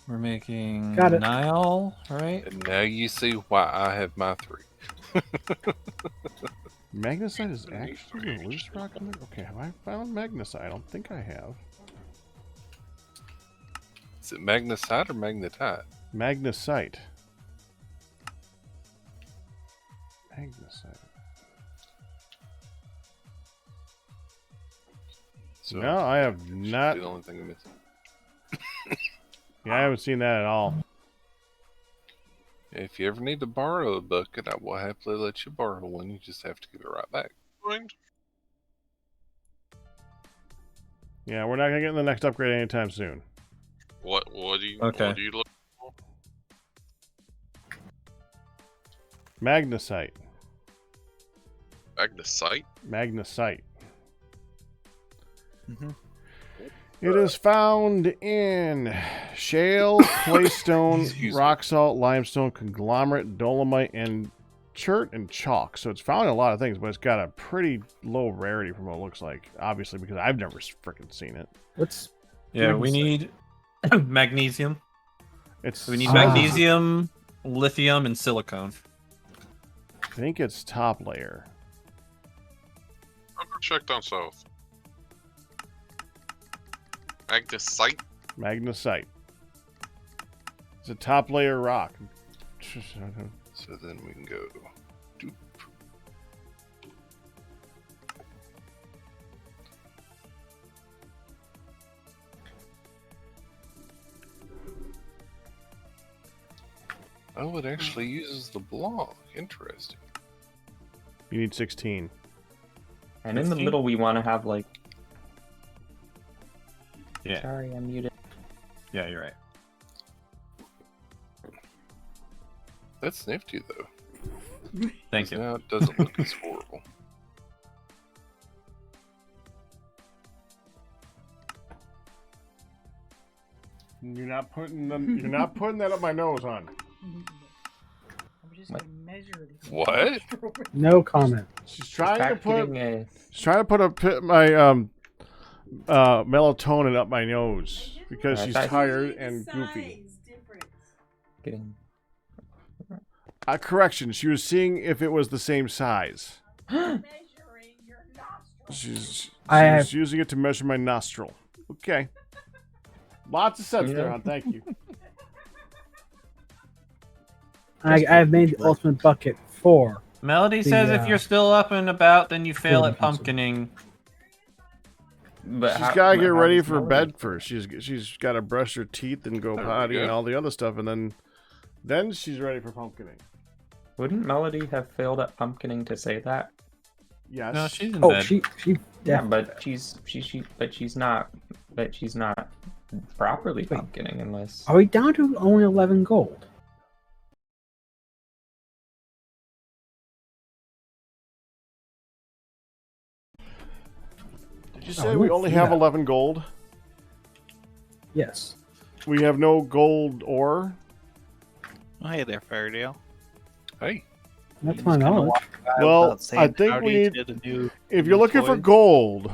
[SPEAKER 11] we're making
[SPEAKER 5] Got it.
[SPEAKER 11] Nile, right?
[SPEAKER 1] And now you see why I have my 3.
[SPEAKER 2] Magnesite is actually a loose rock? Okay, have I found magnesite? I don't think I have.
[SPEAKER 1] Is it magnesite or magnetite?
[SPEAKER 2] Magnesite. Magnesite.
[SPEAKER 1] So
[SPEAKER 2] No, I have
[SPEAKER 1] should
[SPEAKER 2] not.
[SPEAKER 1] be the only thing I'm missing.
[SPEAKER 2] Yeah, I haven't seen that at all.
[SPEAKER 1] If you ever need to borrow a bucket, I will happily let you borrow one. You just have to give it right back.
[SPEAKER 6] Mind?
[SPEAKER 2] Yeah, we're not gonna get in the next upgrade anytime soon.
[SPEAKER 6] What do you
[SPEAKER 11] Okay.
[SPEAKER 6] what do you look for?
[SPEAKER 2] Magnesite.
[SPEAKER 6] Magnesite?
[SPEAKER 2] Magnesite.
[SPEAKER 9] Mm-hmm.
[SPEAKER 2] It is found in shale, claystone,
[SPEAKER 1] Excuse me.
[SPEAKER 2] rock salt, limestone, conglomerate, dolomite, and chert and chalk. So it's found in a lot of things, but it's got a pretty low rarity from what it looks like. Obviously, because I've never freaking seen it.
[SPEAKER 5] What's
[SPEAKER 11] Yeah, we
[SPEAKER 5] Magnesite?
[SPEAKER 11] need magnesium.
[SPEAKER 2] It's
[SPEAKER 11] We need
[SPEAKER 5] Ah.
[SPEAKER 11] magnesium, lithium, and silicone.
[SPEAKER 2] I think it's top layer.
[SPEAKER 6] I'll go check down south. Magnesite?
[SPEAKER 2] Magnesite. It's a top layer rock.
[SPEAKER 1] So then we can go. Doop. Oh, it actually uses the block. Interesting.
[SPEAKER 2] You need 16.
[SPEAKER 3] And in the middle, we want to have like.
[SPEAKER 11] Yeah.
[SPEAKER 3] Sorry, I'm muted.
[SPEAKER 11] Yeah, you're right.
[SPEAKER 1] That's nifty, though.
[SPEAKER 11] Thank you.
[SPEAKER 1] Now it doesn't look as horrible.
[SPEAKER 2] You're not putting them. You're not putting that up my nose, hon.
[SPEAKER 8] I'm just gonna measure it.
[SPEAKER 1] What?
[SPEAKER 5] No comment.
[SPEAKER 2] She's trying to put.
[SPEAKER 3] Getting a-
[SPEAKER 2] She's trying to put my melatonin up my nose because she's tired and goofy.
[SPEAKER 3] Getting.
[SPEAKER 2] Correction. She was seeing if it was the same size. She's using it to measure my nostril. Okay. Lots of sense there, hon. Thank you.
[SPEAKER 5] I've made the ultimate bucket for.
[SPEAKER 11] Melody says if you're still up and about, then you fail at pumpkining.
[SPEAKER 3] But
[SPEAKER 2] She's gotta get ready for bed first. She's got to brush her teeth and go potty and all the other stuff, and then she's ready for pumpkining.
[SPEAKER 3] Wouldn't Melody have failed at pumpkining to say that?
[SPEAKER 2] Yes.
[SPEAKER 11] No, she's in
[SPEAKER 5] Oh,
[SPEAKER 11] bed.
[SPEAKER 5] she
[SPEAKER 3] Yeah, but she's not properly pumpkining unless.
[SPEAKER 5] Are we down to only 11 gold?
[SPEAKER 2] Did you say we only have 11 gold?
[SPEAKER 5] Yes.
[SPEAKER 2] We have no gold ore?
[SPEAKER 9] Oh, hey there, Fairdale.
[SPEAKER 1] Hey.
[SPEAKER 5] That's my knowledge.
[SPEAKER 2] Well, I think we need... If you're looking for gold...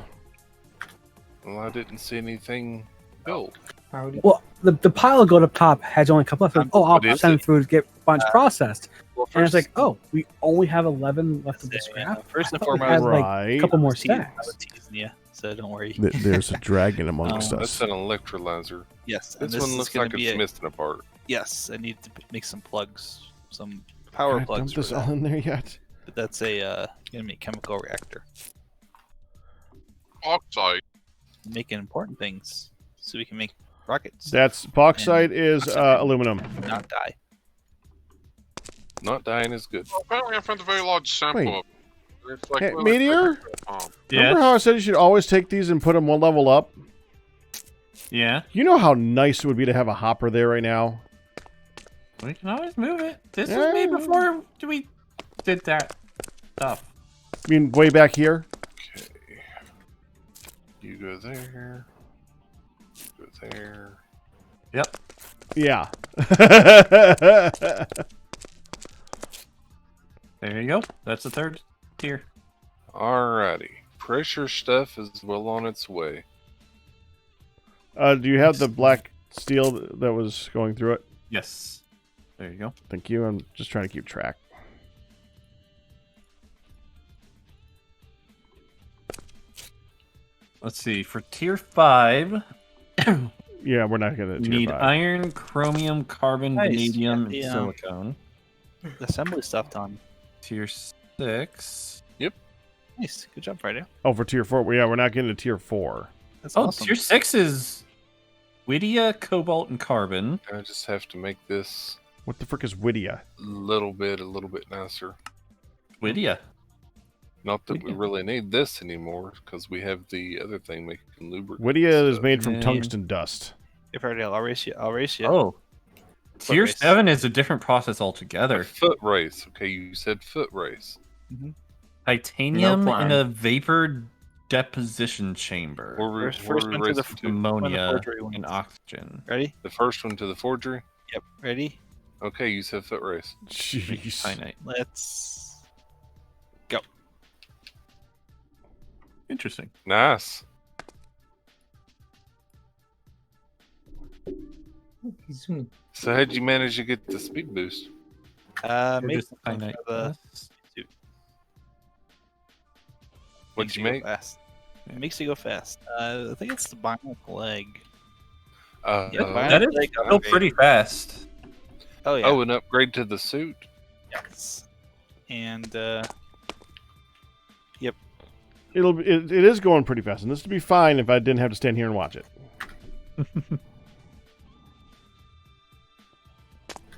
[SPEAKER 1] Well, I didn't see anything gold.
[SPEAKER 5] Well, the pile of gold up top has only a couple of... I'll send food to get a bunch processed.
[SPEAKER 9] Well,
[SPEAKER 5] and it's like, oh, we only have 11 left of the scrap?
[SPEAKER 9] First and
[SPEAKER 5] I thought we
[SPEAKER 9] foremost,
[SPEAKER 5] had, like, a couple more stacks.
[SPEAKER 9] I was teasing you, so don't worry.
[SPEAKER 2] There's a dragon amongst us.
[SPEAKER 1] That's an electrolyzer.
[SPEAKER 9] Yes.
[SPEAKER 1] This
[SPEAKER 9] and
[SPEAKER 1] one
[SPEAKER 9] is
[SPEAKER 1] looks
[SPEAKER 9] gonna
[SPEAKER 1] like
[SPEAKER 9] be
[SPEAKER 1] it's missing a part.
[SPEAKER 9] Yes, I need to make some plugs, some power
[SPEAKER 2] Can I
[SPEAKER 9] plugs.
[SPEAKER 2] dump this
[SPEAKER 9] for that.
[SPEAKER 2] all in there yet?
[SPEAKER 9] But that's gonna be a chemical reactor.
[SPEAKER 6] Oxide.
[SPEAKER 9] Making important things, so we can make rockets.
[SPEAKER 2] That's bauxite is aluminum.
[SPEAKER 9] Not die.
[SPEAKER 1] Not dying is good.
[SPEAKER 6] Apparently, I found a very large sample.
[SPEAKER 2] Wait.
[SPEAKER 6] Of it. It's like
[SPEAKER 2] Hey,
[SPEAKER 6] really
[SPEAKER 2] Meteor?
[SPEAKER 6] like-
[SPEAKER 2] Remember how I said you should always take these and put them one level up?
[SPEAKER 11] Yeah.
[SPEAKER 2] You know how nice it would be to have a hopper there right now?
[SPEAKER 11] We can always move it. This
[SPEAKER 2] Yeah.
[SPEAKER 11] was made before we did that stuff.
[SPEAKER 2] I mean, way back here?
[SPEAKER 1] Okay. You go there. Go there.
[SPEAKER 11] Yep.
[SPEAKER 2] Yeah.
[SPEAKER 11] There you go. That's the third tier.
[SPEAKER 1] Alrighty. Pressure stuff is well on its way.
[SPEAKER 2] Do you have the black steel that was going through it?
[SPEAKER 11] Yes. There you go.
[SPEAKER 2] Thank you. I'm just trying to keep track.
[SPEAKER 11] Let's see. For tier 5,
[SPEAKER 2] Yeah, we're not gonna
[SPEAKER 11] you need
[SPEAKER 2] tier 5.
[SPEAKER 11] iron, chromium, carbon,
[SPEAKER 9] Nice.
[SPEAKER 11] vanadium, and
[SPEAKER 9] Yeah.
[SPEAKER 11] silicone.
[SPEAKER 9] Assembly stuff done.
[SPEAKER 11] Tier 6.
[SPEAKER 9] Nice. Good job, Friday.
[SPEAKER 2] Oh, for tier 4. Yeah, we're not getting to tier 4.
[SPEAKER 9] That's
[SPEAKER 11] Oh,
[SPEAKER 9] awesome.
[SPEAKER 11] tier 6 is Widia, cobalt, and carbon.
[SPEAKER 1] I just have to make this
[SPEAKER 2] What the frick is Widia?
[SPEAKER 1] a little bit nicer.
[SPEAKER 11] Widia.
[SPEAKER 1] Not that we really need this anymore, because we have the other thing making lubricant.
[SPEAKER 2] Widia is
[SPEAKER 1] stuff.
[SPEAKER 2] made from
[SPEAKER 11] Yeah.
[SPEAKER 2] tungsten dust.
[SPEAKER 9] Hey, Friday, I'll race you. I'll race you.
[SPEAKER 11] Oh. Tier
[SPEAKER 9] race.
[SPEAKER 11] 7 is a different process
[SPEAKER 1] A
[SPEAKER 11] altogether.
[SPEAKER 1] foot race. Okay, you said foot race.
[SPEAKER 11] Titanium
[SPEAKER 3] No
[SPEAKER 11] in a vapor deposition chamber.
[SPEAKER 9] First one to the
[SPEAKER 11] Ammonia
[SPEAKER 9] forgery ones.
[SPEAKER 11] and oxygen.
[SPEAKER 9] Ready?
[SPEAKER 1] The first one to the forgery?
[SPEAKER 9] Yep. Ready?
[SPEAKER 1] Okay, you said foot race.
[SPEAKER 2] Jeez.
[SPEAKER 11] Finite.
[SPEAKER 9] Let's go.
[SPEAKER 11] Interesting.
[SPEAKER 1] Nice. So how'd you manage to get the speed boost?
[SPEAKER 11] Or
[SPEAKER 9] Make
[SPEAKER 11] just finite.
[SPEAKER 9] the
[SPEAKER 11] plus.
[SPEAKER 1] What'd you
[SPEAKER 9] go
[SPEAKER 1] make?
[SPEAKER 9] fast. It makes you go fast. I think it's the bionic leg.
[SPEAKER 1] Uh,
[SPEAKER 11] That is still pretty fast.
[SPEAKER 9] Oh yeah.
[SPEAKER 1] Oh, an upgrade to the suit?
[SPEAKER 9] Yes. And yep.
[SPEAKER 2] It is going pretty fast, and this would be fine if I didn't have to stand here and watch it.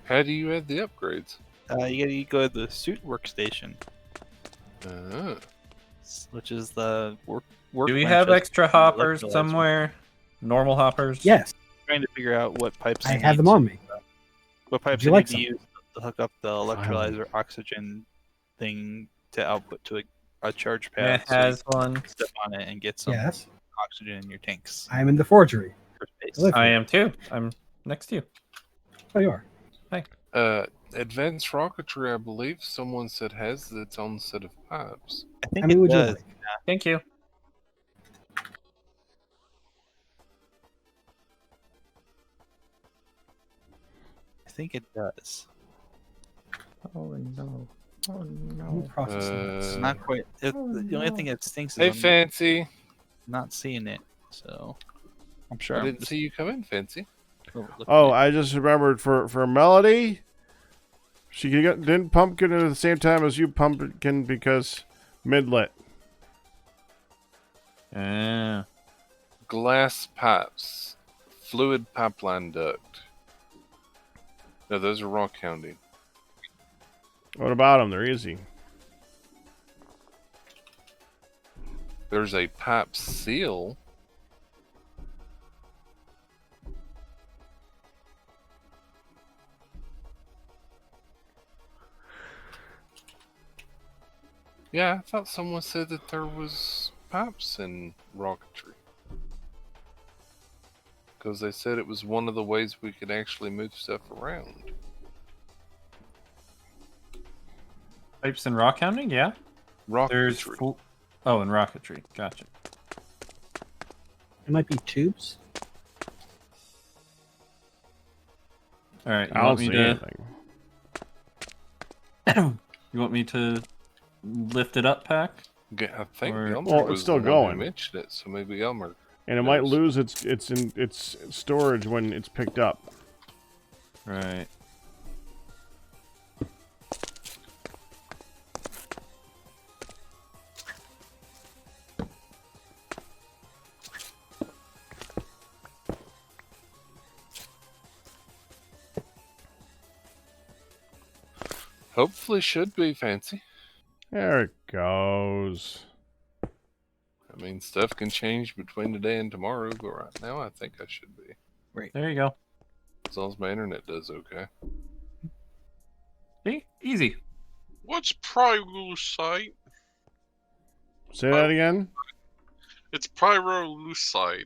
[SPEAKER 1] How do you add the upgrades?
[SPEAKER 9] You gotta go to the suit workstation, which is the work.
[SPEAKER 11] Do we have extra hoppers somewhere? Normal hoppers?
[SPEAKER 5] Yes.
[SPEAKER 9] Trying to figure out what pipes.
[SPEAKER 5] I have them on me.
[SPEAKER 9] What pipes
[SPEAKER 5] you
[SPEAKER 9] you
[SPEAKER 5] like
[SPEAKER 9] need to use to hook up the electrolyzer oxygen thing to output to a charge pad.
[SPEAKER 11] It has one.
[SPEAKER 9] Step on it and get some
[SPEAKER 5] Yes.
[SPEAKER 9] oxygen in your tanks.
[SPEAKER 5] I'm in the forgery.
[SPEAKER 11] I am too. I'm next to you.
[SPEAKER 5] Oh, you are.
[SPEAKER 11] Hi.
[SPEAKER 1] Advanced rocketry, I believe someone said has its own set of pipes.
[SPEAKER 9] I think
[SPEAKER 5] How many
[SPEAKER 9] it
[SPEAKER 5] would you
[SPEAKER 9] does.
[SPEAKER 5] like?
[SPEAKER 11] Thank you.
[SPEAKER 9] I think it does.
[SPEAKER 11] Oh no. Oh
[SPEAKER 5] I'm
[SPEAKER 11] no.
[SPEAKER 5] processing
[SPEAKER 9] It's
[SPEAKER 5] this.
[SPEAKER 9] not quite. The only
[SPEAKER 11] no.
[SPEAKER 9] thing that stinks is
[SPEAKER 1] Hey,
[SPEAKER 9] I'm
[SPEAKER 1] Fancy.
[SPEAKER 9] not seeing it. So I'm sure.
[SPEAKER 1] I
[SPEAKER 9] I'm
[SPEAKER 1] didn't
[SPEAKER 9] just
[SPEAKER 1] see you come in, Fancy.
[SPEAKER 9] overlooking
[SPEAKER 2] Oh,
[SPEAKER 9] it.
[SPEAKER 2] I just remembered for Melody, she didn't pumpkin at the same time as you pumpkin because midlet.
[SPEAKER 11] Yeah.
[SPEAKER 1] Glass pipes. Fluid pipeline duct. No, those are rock hounding.
[SPEAKER 2] What about them? They're easy.
[SPEAKER 1] There's a pipe seal. Yeah, I thought someone said that there was pipes in rocketry. Because they said it was one of the ways we could actually move stuff around.
[SPEAKER 11] Pipes and rock hounding? Yeah. There's
[SPEAKER 1] Rocketry.
[SPEAKER 11] oh, and rocketry. Gotcha.
[SPEAKER 5] It might be tubes.
[SPEAKER 11] All right.
[SPEAKER 2] I don't see anything.
[SPEAKER 11] You want me to lift it up, Pack?
[SPEAKER 1] I think
[SPEAKER 11] Or-
[SPEAKER 1] Elmer
[SPEAKER 2] Well, it's
[SPEAKER 1] was
[SPEAKER 2] still
[SPEAKER 1] the one who
[SPEAKER 2] going.
[SPEAKER 1] mentioned it, so maybe Elmer.
[SPEAKER 2] And it might
[SPEAKER 1] knows.
[SPEAKER 2] lose its storage when it's picked up.
[SPEAKER 11] Right.
[SPEAKER 1] Hopefully should be, Fancy.
[SPEAKER 2] There it goes.
[SPEAKER 1] I mean, stuff can change between today and tomorrow, but right now I think I should be.
[SPEAKER 9] Right.
[SPEAKER 11] There you go.
[SPEAKER 1] As long as my internet does okay.
[SPEAKER 11] See? Easy.
[SPEAKER 6] What's pyrolusite?
[SPEAKER 2] Say that again.
[SPEAKER 6] It's pyrolusite.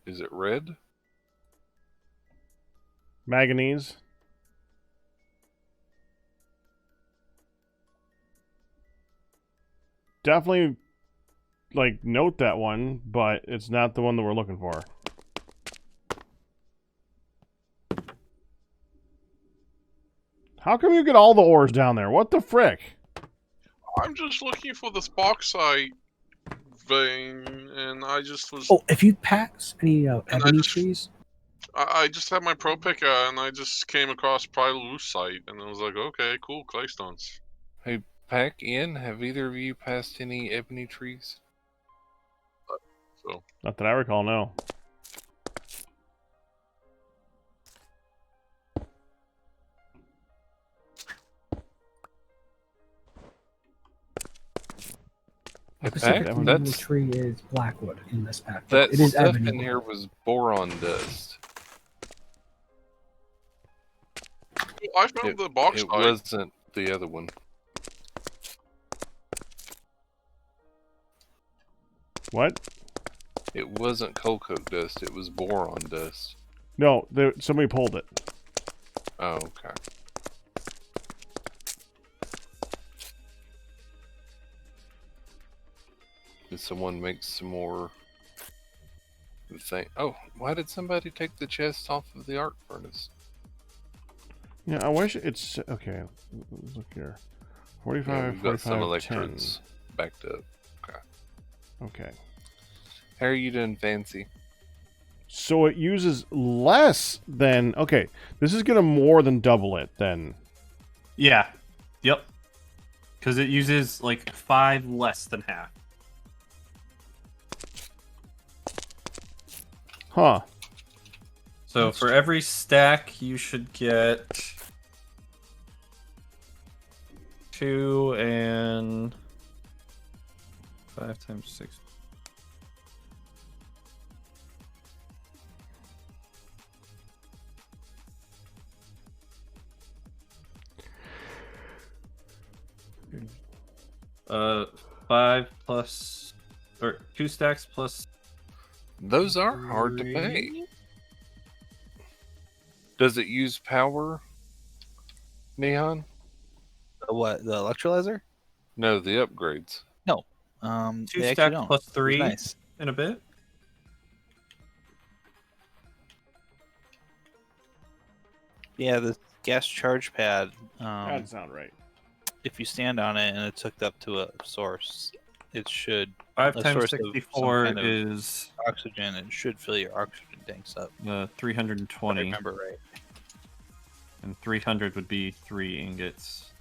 [SPEAKER 1] Is it red?
[SPEAKER 2] Manganese. Definitely, like, note that one, but it's not the one that we're looking for. How come you get all the ores down there? What the frick?
[SPEAKER 6] I'm just looking for this bauxite vein, and I just was.
[SPEAKER 5] Oh, if you pass any
[SPEAKER 6] And I
[SPEAKER 5] ebony
[SPEAKER 6] just-
[SPEAKER 5] trees,
[SPEAKER 6] I just had my pro picker, and I just came across pyrolusite, and I was like, okay, cool, claystones.
[SPEAKER 1] Hey, Pack in. Have either of you passed any ebony trees?
[SPEAKER 6] So
[SPEAKER 2] Not that I recall, no.
[SPEAKER 5] the
[SPEAKER 1] Hey,
[SPEAKER 5] Pacific
[SPEAKER 1] Pack,
[SPEAKER 5] ebony
[SPEAKER 1] that's
[SPEAKER 5] tree is blackwood in this pack.
[SPEAKER 1] that
[SPEAKER 5] It is
[SPEAKER 1] stuff
[SPEAKER 5] ebony.
[SPEAKER 1] in here was boron dust.
[SPEAKER 6] I found the bauxite.
[SPEAKER 1] It wasn't the other one.
[SPEAKER 2] What?
[SPEAKER 1] It wasn't coal coke dust. It was boron dust.
[SPEAKER 2] No, somebody pulled it.
[SPEAKER 1] Oh, okay. Did someone make some more thing? Oh, why did somebody take the chest off of the arc furnace?
[SPEAKER 2] Yeah, I wish it's... Okay, look here. 45,
[SPEAKER 1] Yeah, we've got some
[SPEAKER 2] 45,
[SPEAKER 1] electrodes backed up. Okay.
[SPEAKER 2] 10. Okay.
[SPEAKER 1] How are you doing, Fancy?
[SPEAKER 2] So it uses less than... Okay, this is going to more than double it, then.
[SPEAKER 11] Yeah. Yep. Because it uses like 5 less than half.
[SPEAKER 2] Huh.
[SPEAKER 11] So for every stack, you should get 2 and 5 times 6. Uh, 5 plus, or 2 stacks plus.
[SPEAKER 1] Those are hard to make. Does it use power, Neon?
[SPEAKER 9] The what? The electrolyzer?
[SPEAKER 1] No, the upgrades.
[SPEAKER 9] No.
[SPEAKER 11] 2
[SPEAKER 9] they actually
[SPEAKER 11] stacks
[SPEAKER 9] don't.
[SPEAKER 11] plus
[SPEAKER 9] It's
[SPEAKER 11] 3
[SPEAKER 9] nice.
[SPEAKER 11] in a bit.
[SPEAKER 9] Yeah, the gas charge pad.
[SPEAKER 2] That sound right.
[SPEAKER 9] If you stand on it and it's hooked up to a source, it should.
[SPEAKER 11] 5
[SPEAKER 9] a
[SPEAKER 11] times
[SPEAKER 9] source of some
[SPEAKER 11] 64
[SPEAKER 9] kind of
[SPEAKER 11] is
[SPEAKER 9] oxygen, and it should fill your oxygen tanks up.
[SPEAKER 11] 320.
[SPEAKER 9] If I remember right.
[SPEAKER 11] And 300 would be 3 ingots.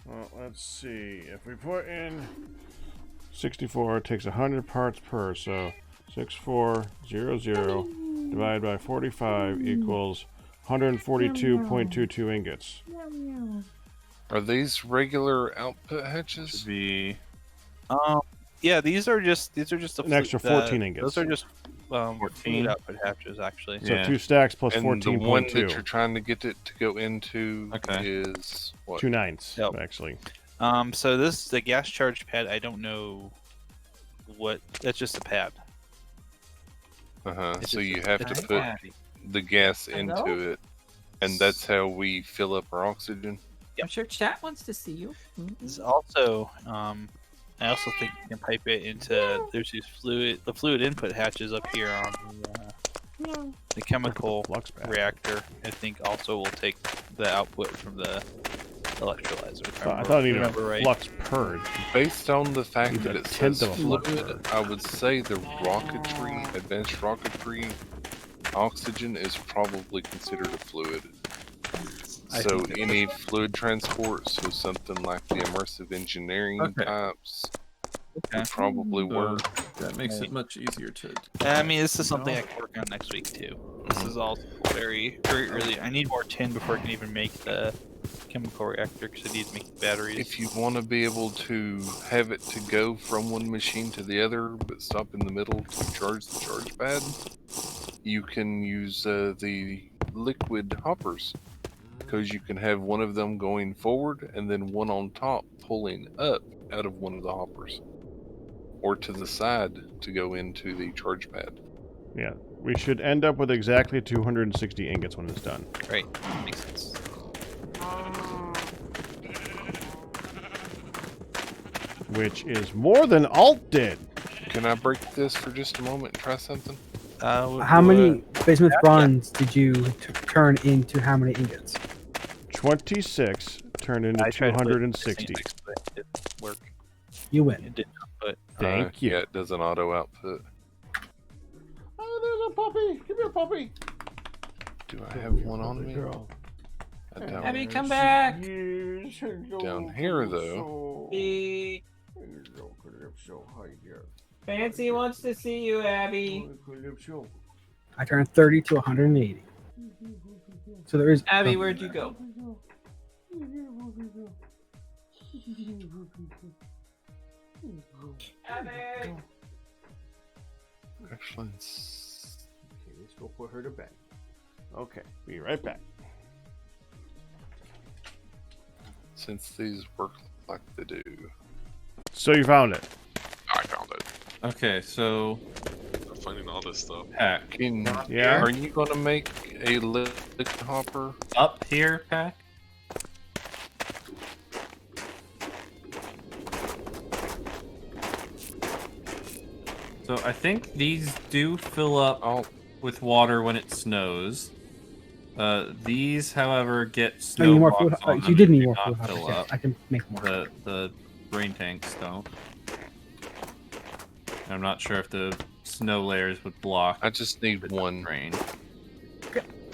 [SPEAKER 2] Well, let's see. If we put in 64, it takes 100 parts per, so 6400 divided by 45 equals 142.22 ingots.
[SPEAKER 1] Are these regular output hatches?
[SPEAKER 11] Should be.
[SPEAKER 9] Yeah, these are just the
[SPEAKER 2] An extra 14 ingots.
[SPEAKER 9] Those are just
[SPEAKER 11] 14
[SPEAKER 9] fluid output hatches, actually.
[SPEAKER 2] So
[SPEAKER 11] Yeah.
[SPEAKER 2] 2 stacks plus
[SPEAKER 1] And the
[SPEAKER 2] 14.2.
[SPEAKER 1] one that you're trying to get it to go into
[SPEAKER 11] Okay.
[SPEAKER 1] is what?
[SPEAKER 2] 2 nines,
[SPEAKER 9] Yep.
[SPEAKER 2] actually.
[SPEAKER 9] So the gas charge pad, I don't know what. That's just a pad.
[SPEAKER 1] Uh-huh.
[SPEAKER 9] It's
[SPEAKER 1] So
[SPEAKER 9] just
[SPEAKER 1] you
[SPEAKER 9] a-
[SPEAKER 1] have
[SPEAKER 9] it's
[SPEAKER 1] to
[SPEAKER 9] just a
[SPEAKER 1] put
[SPEAKER 9] pad.
[SPEAKER 1] the gas
[SPEAKER 13] Hello?
[SPEAKER 1] into it, and that's how we fill up our oxygen.
[SPEAKER 13] I'm sure chat wants to see you.
[SPEAKER 9] There's also, I also think you can pipe it into. There's these the fluid input hatches up here on the chemical reactor. I think also will take the output from the electrolyzer. if
[SPEAKER 2] I thought it needed
[SPEAKER 9] remember
[SPEAKER 2] a
[SPEAKER 9] right.
[SPEAKER 2] flux purge.
[SPEAKER 1] Based on the fact
[SPEAKER 2] Needs
[SPEAKER 1] that
[SPEAKER 2] a
[SPEAKER 1] it
[SPEAKER 2] tenth
[SPEAKER 1] says
[SPEAKER 2] of a flux
[SPEAKER 1] fluid, I would say the rocketry, advanced rocketry oxygen is probably considered a fluid.
[SPEAKER 9] I
[SPEAKER 1] So
[SPEAKER 9] think that
[SPEAKER 1] any fluid transport, so something like the immersive engineering
[SPEAKER 11] Okay.
[SPEAKER 1] types,
[SPEAKER 9] Okay.
[SPEAKER 1] would probably
[SPEAKER 11] So
[SPEAKER 1] work.
[SPEAKER 11] that makes it much easier to.
[SPEAKER 9] I mean, this is something I can work on next week too. This is all very, very early. I need more tin before I can even make the chemical reactor because I need to make batteries.
[SPEAKER 1] If you want to be able to have it to go from one machine to the other, but stop in the middle to charge the charge pad, you can use the liquid hoppers. Because you can have one of them going forward and then one on top pulling up out of one of the hoppers. Or to the side to go into the charge pad.
[SPEAKER 2] Yeah, we should end up with exactly 260 ingots when it's done.
[SPEAKER 9] Right, makes sense.
[SPEAKER 2] Which is more than Alt did.
[SPEAKER 1] Can I break this for just a moment and try something?
[SPEAKER 5] How many bismuth bronze did you turn into how many ingots?
[SPEAKER 2] 26 turned into
[SPEAKER 9] I tried to put
[SPEAKER 2] 260.
[SPEAKER 9] but it didn't work.
[SPEAKER 5] You win.
[SPEAKER 9] It did not put.
[SPEAKER 2] Thank you.
[SPEAKER 1] Yeah, it does an auto output.
[SPEAKER 2] Oh, there's a puppy. Come here, puppy.
[SPEAKER 1] Do I have one on me? Down,
[SPEAKER 13] Abby, come back.
[SPEAKER 1] down here, though.
[SPEAKER 13] Fancy wants to see you, Abby.
[SPEAKER 5] I turned 30 to 180. So there is.
[SPEAKER 13] Abby, where'd you go? Abby.
[SPEAKER 1] Actually,
[SPEAKER 2] Okay, let's go put her to bed. Okay, be right back.
[SPEAKER 1] since these work like they do.
[SPEAKER 2] So you found it.
[SPEAKER 6] I found it.
[SPEAKER 11] Okay, so
[SPEAKER 6] I'm finding all this stuff.
[SPEAKER 11] Pack.
[SPEAKER 2] Yeah.
[SPEAKER 1] Are you going to make a liquid hopper?
[SPEAKER 11] Up here, Pack? So I think these do fill up with water when it snows. These, however, get
[SPEAKER 5] Oh,
[SPEAKER 11] snow
[SPEAKER 5] you need more
[SPEAKER 11] blocks
[SPEAKER 5] food.
[SPEAKER 11] on
[SPEAKER 5] You
[SPEAKER 11] them
[SPEAKER 5] did
[SPEAKER 11] and
[SPEAKER 5] need
[SPEAKER 11] do
[SPEAKER 5] more
[SPEAKER 11] not
[SPEAKER 5] food.
[SPEAKER 11] fill
[SPEAKER 5] Okay,
[SPEAKER 11] up.
[SPEAKER 5] I can make more.
[SPEAKER 11] The rain tanks don't. I'm not sure if the snow layers would block.
[SPEAKER 1] I just need one
[SPEAKER 11] rain.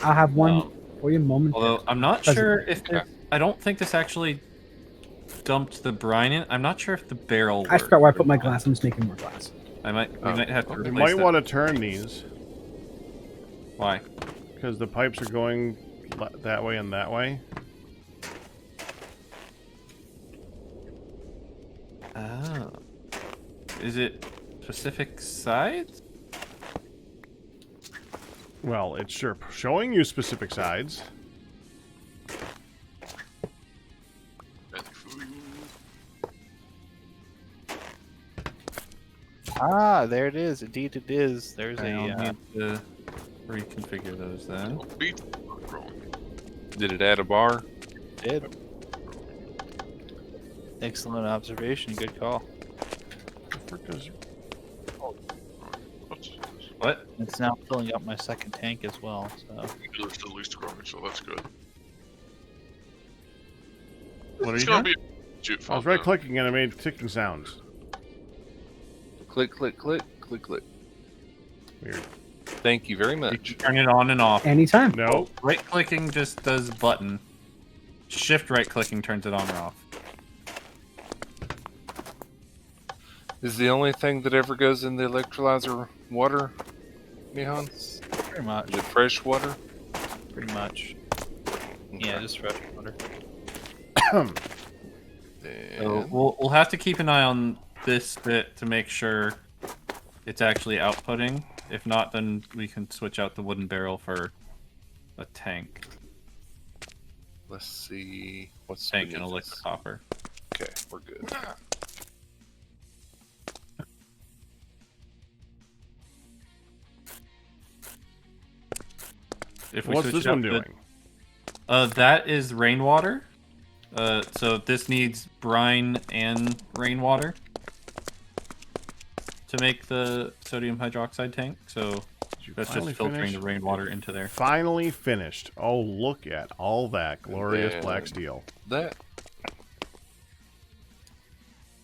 [SPEAKER 5] I'll have one for you momentarily.
[SPEAKER 11] Although I'm not sure if I don't think this actually dumped the brine in. I'm not sure if the barrel.
[SPEAKER 5] I forgot where I put my glass. I'm just making more glass.
[SPEAKER 11] We might have to.
[SPEAKER 2] You
[SPEAKER 11] replace
[SPEAKER 2] might
[SPEAKER 11] that.
[SPEAKER 2] want to turn these.
[SPEAKER 11] Why?
[SPEAKER 2] Because the pipes are going that way and that way.
[SPEAKER 11] Oh. Is it specific sides?
[SPEAKER 2] Well, it's sure showing you specific sides.
[SPEAKER 9] Ah, there it is. Indeed, it is. There's
[SPEAKER 11] I'll
[SPEAKER 9] a.
[SPEAKER 11] need to reconfigure those then.
[SPEAKER 1] Did it add a bar?
[SPEAKER 9] Did. Excellent observation. Good call.
[SPEAKER 11] What?
[SPEAKER 9] It's now filling up my second tank as well. So.
[SPEAKER 6] It's the least growing, so that's good.
[SPEAKER 2] What are
[SPEAKER 6] It's
[SPEAKER 2] you
[SPEAKER 6] gonna
[SPEAKER 2] doing?
[SPEAKER 6] be a shoot
[SPEAKER 2] I was
[SPEAKER 6] fun,
[SPEAKER 2] right clicking and it made ticking sounds.
[SPEAKER 1] Click, click, click, click, click.
[SPEAKER 2] Weird.
[SPEAKER 1] Thank you very much.
[SPEAKER 11] Turn it on and off.
[SPEAKER 5] Anytime.
[SPEAKER 2] No.
[SPEAKER 11] Right clicking just does button. Shift right clicking turns it on or off.
[SPEAKER 1] Is the only thing that ever goes in the electrolyzer water, Mihan?
[SPEAKER 9] Pretty much.
[SPEAKER 1] Is it fresh water?
[SPEAKER 9] Pretty much. Yeah, just fresh water.
[SPEAKER 11] So we'll have to keep an eye on this bit to make sure it's actually outputting. If not, then we can switch out the wooden barrel for a tank.
[SPEAKER 1] Let's see. What's
[SPEAKER 11] Tank and a
[SPEAKER 1] beneath
[SPEAKER 11] liquid
[SPEAKER 1] this?
[SPEAKER 11] hopper.
[SPEAKER 1] Okay, we're good.
[SPEAKER 11] If we
[SPEAKER 2] What's
[SPEAKER 11] switch
[SPEAKER 2] this
[SPEAKER 11] it out
[SPEAKER 2] one
[SPEAKER 11] to-
[SPEAKER 2] doing?
[SPEAKER 11] That is rainwater. So this needs brine and rainwater to make the sodium hydroxide tank. So that's just
[SPEAKER 2] finally
[SPEAKER 11] filtering
[SPEAKER 2] finish?
[SPEAKER 11] the rainwater into there.
[SPEAKER 2] Finally finished. Oh, look at all that glorious
[SPEAKER 1] then
[SPEAKER 2] black steel.
[SPEAKER 1] That.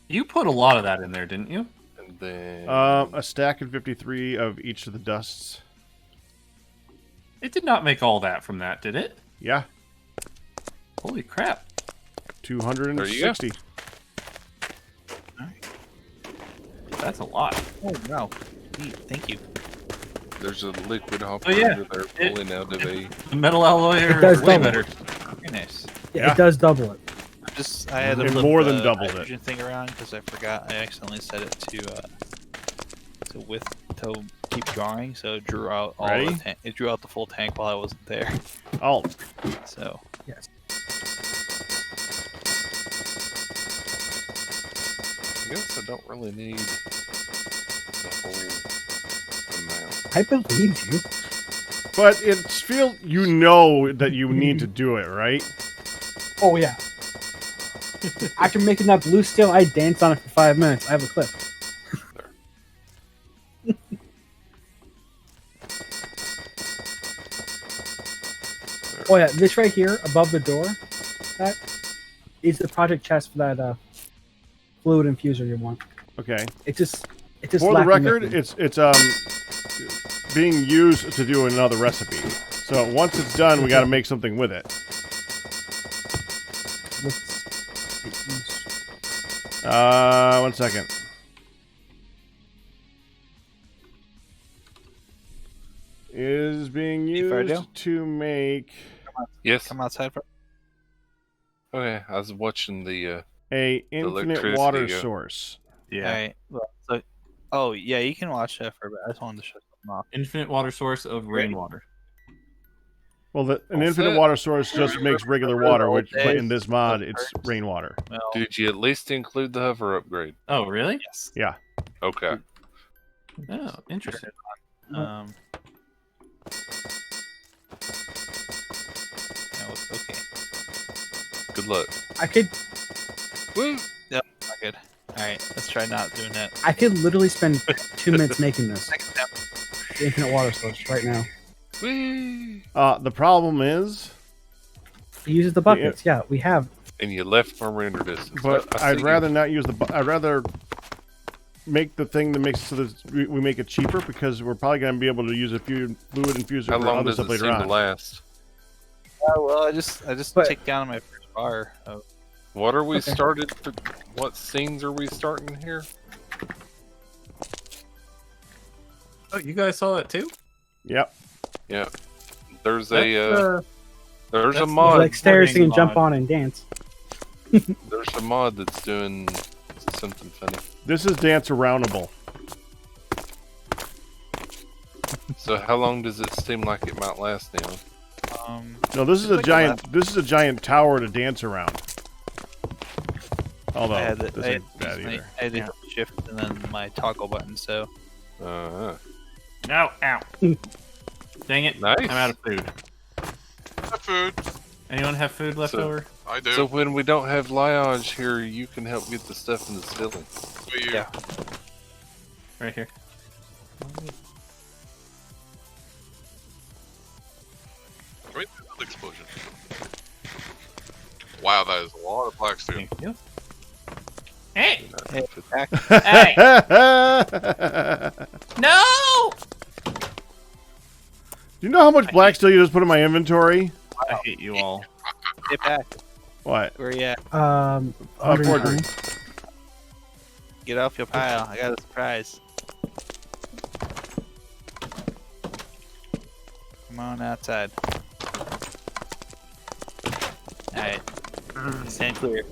[SPEAKER 11] You put a lot of that in there, didn't you?
[SPEAKER 1] And then.
[SPEAKER 2] A stack of 53 of each of the dusts.
[SPEAKER 11] It did not make all that from that, did it?
[SPEAKER 2] Yeah.
[SPEAKER 11] Holy crap.
[SPEAKER 2] 260.
[SPEAKER 11] That's a lot.
[SPEAKER 9] Oh, wow. Neat. Thank you.
[SPEAKER 1] There's a liquid hopper
[SPEAKER 11] Oh, yeah.
[SPEAKER 1] under there pulling out of a.
[SPEAKER 11] The metal alloy
[SPEAKER 5] It
[SPEAKER 11] are
[SPEAKER 5] does
[SPEAKER 11] way
[SPEAKER 5] double.
[SPEAKER 11] better.
[SPEAKER 9] Very nice.
[SPEAKER 5] Yeah, it does double it.
[SPEAKER 9] I had to
[SPEAKER 2] It
[SPEAKER 9] flip
[SPEAKER 2] more than
[SPEAKER 9] the
[SPEAKER 2] doubled it.
[SPEAKER 9] hydrogen thing around because I forgot. I accidentally set it to keep drawing, so it drew out all
[SPEAKER 2] Ready?
[SPEAKER 9] the tank. It drew out the full tank while I wasn't there.
[SPEAKER 2] Alt.
[SPEAKER 9] So
[SPEAKER 5] Yes.
[SPEAKER 1] I guess I don't really need the whole amount.
[SPEAKER 5] I believe you.
[SPEAKER 2] But it's feel you know that you need to do it, right?
[SPEAKER 5] Oh yeah. After making that blue steel, I danced on it for 5 minutes. I have a clip. Oh yeah, this right here above the door, that is the project chest for that fluid infuser you want.
[SPEAKER 2] Okay.
[SPEAKER 5] It just
[SPEAKER 2] For the
[SPEAKER 5] lacking
[SPEAKER 2] record,
[SPEAKER 5] liquid.
[SPEAKER 2] it's being used to do another recipe. So once it's done, we got to make something with it. One second. Is being used to make
[SPEAKER 1] Yes.
[SPEAKER 9] come outside for.
[SPEAKER 1] Okay, I was watching the.
[SPEAKER 2] a infinite
[SPEAKER 1] electricity
[SPEAKER 2] water
[SPEAKER 1] go.
[SPEAKER 2] source.
[SPEAKER 11] Yeah.
[SPEAKER 9] All right. Well, so, oh yeah, you can watch that for a bit. I just wanted to show something off.
[SPEAKER 11] Infinite water source of rainwater.
[SPEAKER 2] Well, an
[SPEAKER 1] All
[SPEAKER 2] infinite
[SPEAKER 1] set.
[SPEAKER 2] water source just makes regular water, which but in this mod, it's rainwater.
[SPEAKER 9] Well,
[SPEAKER 1] Did you at least include the hover upgrade?
[SPEAKER 11] Oh, really?
[SPEAKER 9] yes.
[SPEAKER 2] Yeah.
[SPEAKER 1] Okay.
[SPEAKER 11] Oh, interesting.
[SPEAKER 9] No, okay.
[SPEAKER 1] Good luck.
[SPEAKER 5] I could
[SPEAKER 1] Woo!
[SPEAKER 9] Yep. Not good. All right. Let's try not doing that.
[SPEAKER 5] I could literally spend 2 minutes making this.
[SPEAKER 9] Second step.
[SPEAKER 5] The infinite water source right now.
[SPEAKER 1] Whee!
[SPEAKER 2] The problem is,
[SPEAKER 5] It uses the buckets. Yeah, we have.
[SPEAKER 1] And you left from render distance.
[SPEAKER 2] but
[SPEAKER 1] I
[SPEAKER 2] I'd
[SPEAKER 1] see
[SPEAKER 2] rather not use I'd rather make the thing that makes it so that we make it cheaper because we're probably going to be able to use a few fluid infuser
[SPEAKER 1] How
[SPEAKER 2] for
[SPEAKER 1] long
[SPEAKER 2] other
[SPEAKER 1] does
[SPEAKER 2] stuff
[SPEAKER 1] it
[SPEAKER 2] later
[SPEAKER 1] seem
[SPEAKER 2] on.
[SPEAKER 1] to last?
[SPEAKER 9] Well, I just
[SPEAKER 5] But-
[SPEAKER 9] take down my first bar of
[SPEAKER 1] What are we
[SPEAKER 5] Okay.
[SPEAKER 1] started? What scenes are we starting here?
[SPEAKER 11] Oh, you guys saw that too?
[SPEAKER 2] Yep.
[SPEAKER 1] Yeah. There's
[SPEAKER 11] That's,
[SPEAKER 1] there's a
[SPEAKER 11] that's
[SPEAKER 1] mod.
[SPEAKER 5] Like stairs so you can
[SPEAKER 11] mod.
[SPEAKER 5] jump on and dance.
[SPEAKER 1] There's a mod that's doing something funny.
[SPEAKER 2] This is Dance Aroundable.
[SPEAKER 1] So how long does it seem like it might last now?
[SPEAKER 2] No, this is a
[SPEAKER 9] like
[SPEAKER 2] giant. This is a giant tower to dance around. Although
[SPEAKER 9] I had
[SPEAKER 2] this
[SPEAKER 9] I had,
[SPEAKER 2] ain't bad either.
[SPEAKER 9] I had to hit shift and then my toggle button. So
[SPEAKER 1] Uh-huh.
[SPEAKER 11] No, ow. Dang it.
[SPEAKER 1] Nice.
[SPEAKER 11] I'm out of food.
[SPEAKER 6] Have food.
[SPEAKER 11] Anyone have food left over?
[SPEAKER 6] I do.
[SPEAKER 1] So when we don't have Liage here, you can help get the stuff in the ceiling.
[SPEAKER 6] Yeah.
[SPEAKER 11] Right here.
[SPEAKER 6] Wait, another explosion. Wow, that is a lot of black steel.
[SPEAKER 11] Thank you. Hey!
[SPEAKER 9] hey, back.
[SPEAKER 11] Hey! No!
[SPEAKER 2] Do you know how much black steel you just put in my inventory?
[SPEAKER 11] I hate you all.
[SPEAKER 9] Get back.
[SPEAKER 2] What?
[SPEAKER 9] Where you at?
[SPEAKER 5] 120.
[SPEAKER 2] forgery.
[SPEAKER 9] Get off your pile. I got a surprise. Come on outside. Alright. Stand clear.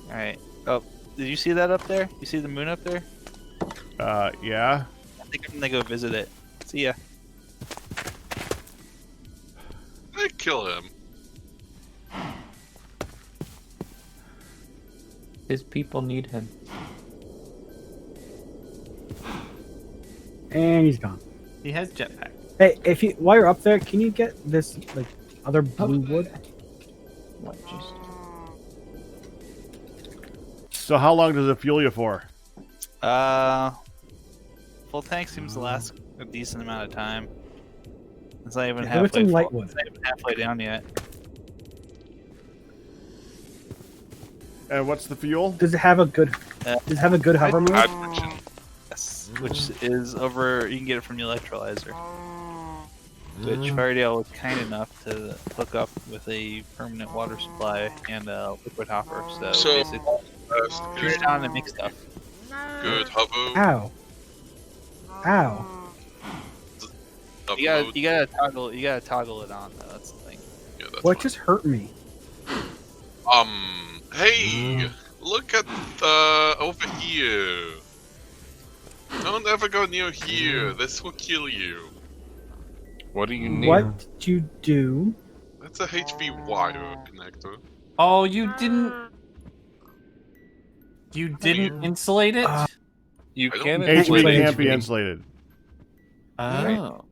[SPEAKER 9] Alright. Oh, did you see that up there? You see the moon up there?
[SPEAKER 2] Yeah.
[SPEAKER 9] I think I'm gonna go visit it. See ya.
[SPEAKER 6] Hey, kill him.
[SPEAKER 3] His people need him.
[SPEAKER 5] And he's gone.
[SPEAKER 11] He has jetpack.
[SPEAKER 5] Hey, if you while you're up there, can you get this like other blue wood?
[SPEAKER 3] What just?
[SPEAKER 2] So how long does it fuel you for?
[SPEAKER 9] Full tank seems to last a decent amount of time. It's not even
[SPEAKER 5] Yeah, with
[SPEAKER 9] halfway
[SPEAKER 5] some light
[SPEAKER 9] full.
[SPEAKER 5] wood.
[SPEAKER 9] It's not even halfway down yet.
[SPEAKER 2] And what's the fuel?
[SPEAKER 5] Does it have a good? Does it have a good hover mode?
[SPEAKER 6] Hydrogen.
[SPEAKER 9] Yes, which is over. You can get it from the electrolyzer. Which Fairdale was kind enough to hook up with a permanent water supply and a liquid hopper. So, basically, turn it on and make stuff.
[SPEAKER 6] Good hover.
[SPEAKER 5] Ow. Ow.
[SPEAKER 9] You gotta toggle it on though. That's the thing.
[SPEAKER 6] Yeah, that's
[SPEAKER 5] What
[SPEAKER 6] fine.
[SPEAKER 5] just hurt me?
[SPEAKER 6] Hey, look at over here. Don't ever go near here. This will kill you.
[SPEAKER 1] What do you need?
[SPEAKER 5] What did you do?
[SPEAKER 6] That's a HV wire connector.
[SPEAKER 11] Oh, you didn't. You didn't insulate it?
[SPEAKER 1] You
[SPEAKER 6] I
[SPEAKER 1] can
[SPEAKER 6] don't-
[SPEAKER 1] insulate
[SPEAKER 2] HV
[SPEAKER 1] it.
[SPEAKER 2] can't be insulated.
[SPEAKER 11] Oh.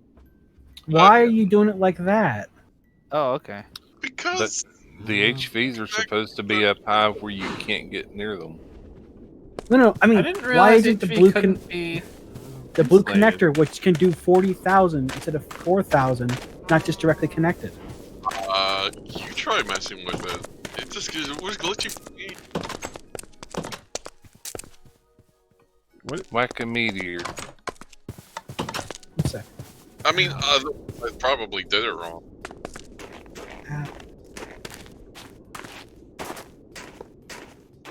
[SPEAKER 5] Why are you doing it like that?
[SPEAKER 9] Oh, okay.
[SPEAKER 6] Because
[SPEAKER 1] The HVs are supposed to be up high where you can't get near them.
[SPEAKER 5] No, I mean,
[SPEAKER 11] I didn't
[SPEAKER 5] why
[SPEAKER 11] realize
[SPEAKER 5] isn't the
[SPEAKER 11] HV
[SPEAKER 5] blue
[SPEAKER 11] couldn't be
[SPEAKER 5] the blue
[SPEAKER 11] insulated.
[SPEAKER 5] connector, which can do 40,000 instead of 4,000, not just directly connected?
[SPEAKER 6] you try messing with it. It just it was glitchy for me.
[SPEAKER 1] Whack a meteor.
[SPEAKER 5] One sec.
[SPEAKER 6] I mean, I probably did it wrong.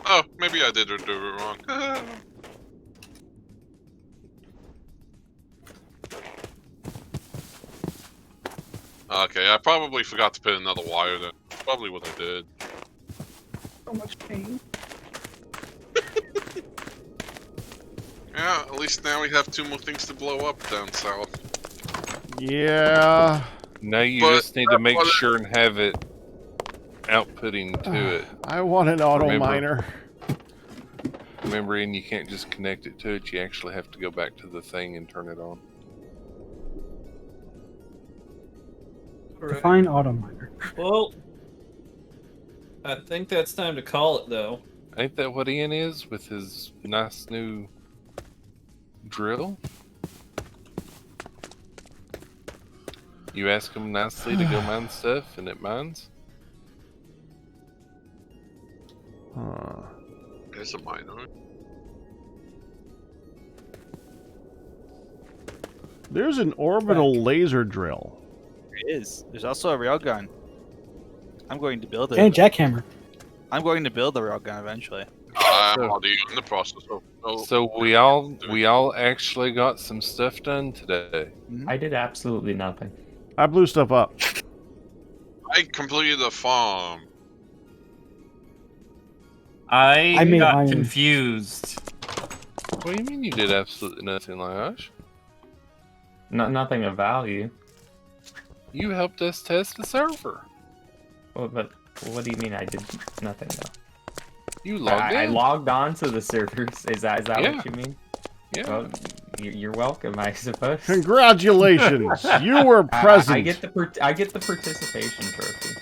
[SPEAKER 6] Oh, maybe I did do it wrong. Okay, I probably forgot to put another wire there. Probably what I did.
[SPEAKER 5] So much pain.
[SPEAKER 6] Yeah, at least now we have 2 more things to blow up down south.
[SPEAKER 2] Yeah.
[SPEAKER 1] Now you
[SPEAKER 6] But
[SPEAKER 1] just need to make sure and have it outputting to it.
[SPEAKER 2] I want an auto
[SPEAKER 1] Remember-
[SPEAKER 2] miner.
[SPEAKER 1] Remember, and you can't just connect it to it. You actually have to go back to the thing and turn it on.
[SPEAKER 5] Define auto miner.
[SPEAKER 11] Well, I think that's time to call it, though.
[SPEAKER 1] Ain't that what Ian is with his nice new drill? You ask him nicely to go mine stuff, and it mines?
[SPEAKER 6] There's a miner.
[SPEAKER 2] There's an orbital laser drill.
[SPEAKER 9] There is. There's also a railgun. I'm going to build it.
[SPEAKER 5] And a jackhammer.
[SPEAKER 9] I'm going to build the railgun eventually.
[SPEAKER 6] I'm already in the process of.
[SPEAKER 1] So we all actually got some stuff done today.
[SPEAKER 3] I did absolutely nothing.
[SPEAKER 2] I blew stuff up.
[SPEAKER 6] I completed the farm.
[SPEAKER 11] I
[SPEAKER 5] made
[SPEAKER 11] got
[SPEAKER 5] iron.
[SPEAKER 11] confused.
[SPEAKER 1] What do you mean you did absolutely nothing, Lash?
[SPEAKER 3] Nothing of value.
[SPEAKER 1] You helped us test the server.
[SPEAKER 3] Well, but what do you mean I did nothing though?
[SPEAKER 1] You logged
[SPEAKER 3] I
[SPEAKER 1] in.
[SPEAKER 3] logged on to the servers. Is that
[SPEAKER 1] Yeah.
[SPEAKER 3] what you mean?
[SPEAKER 1] Yeah.
[SPEAKER 3] Well, you're welcome, I suppose.
[SPEAKER 2] Congratulations, you were present.
[SPEAKER 3] I get the participation trophy.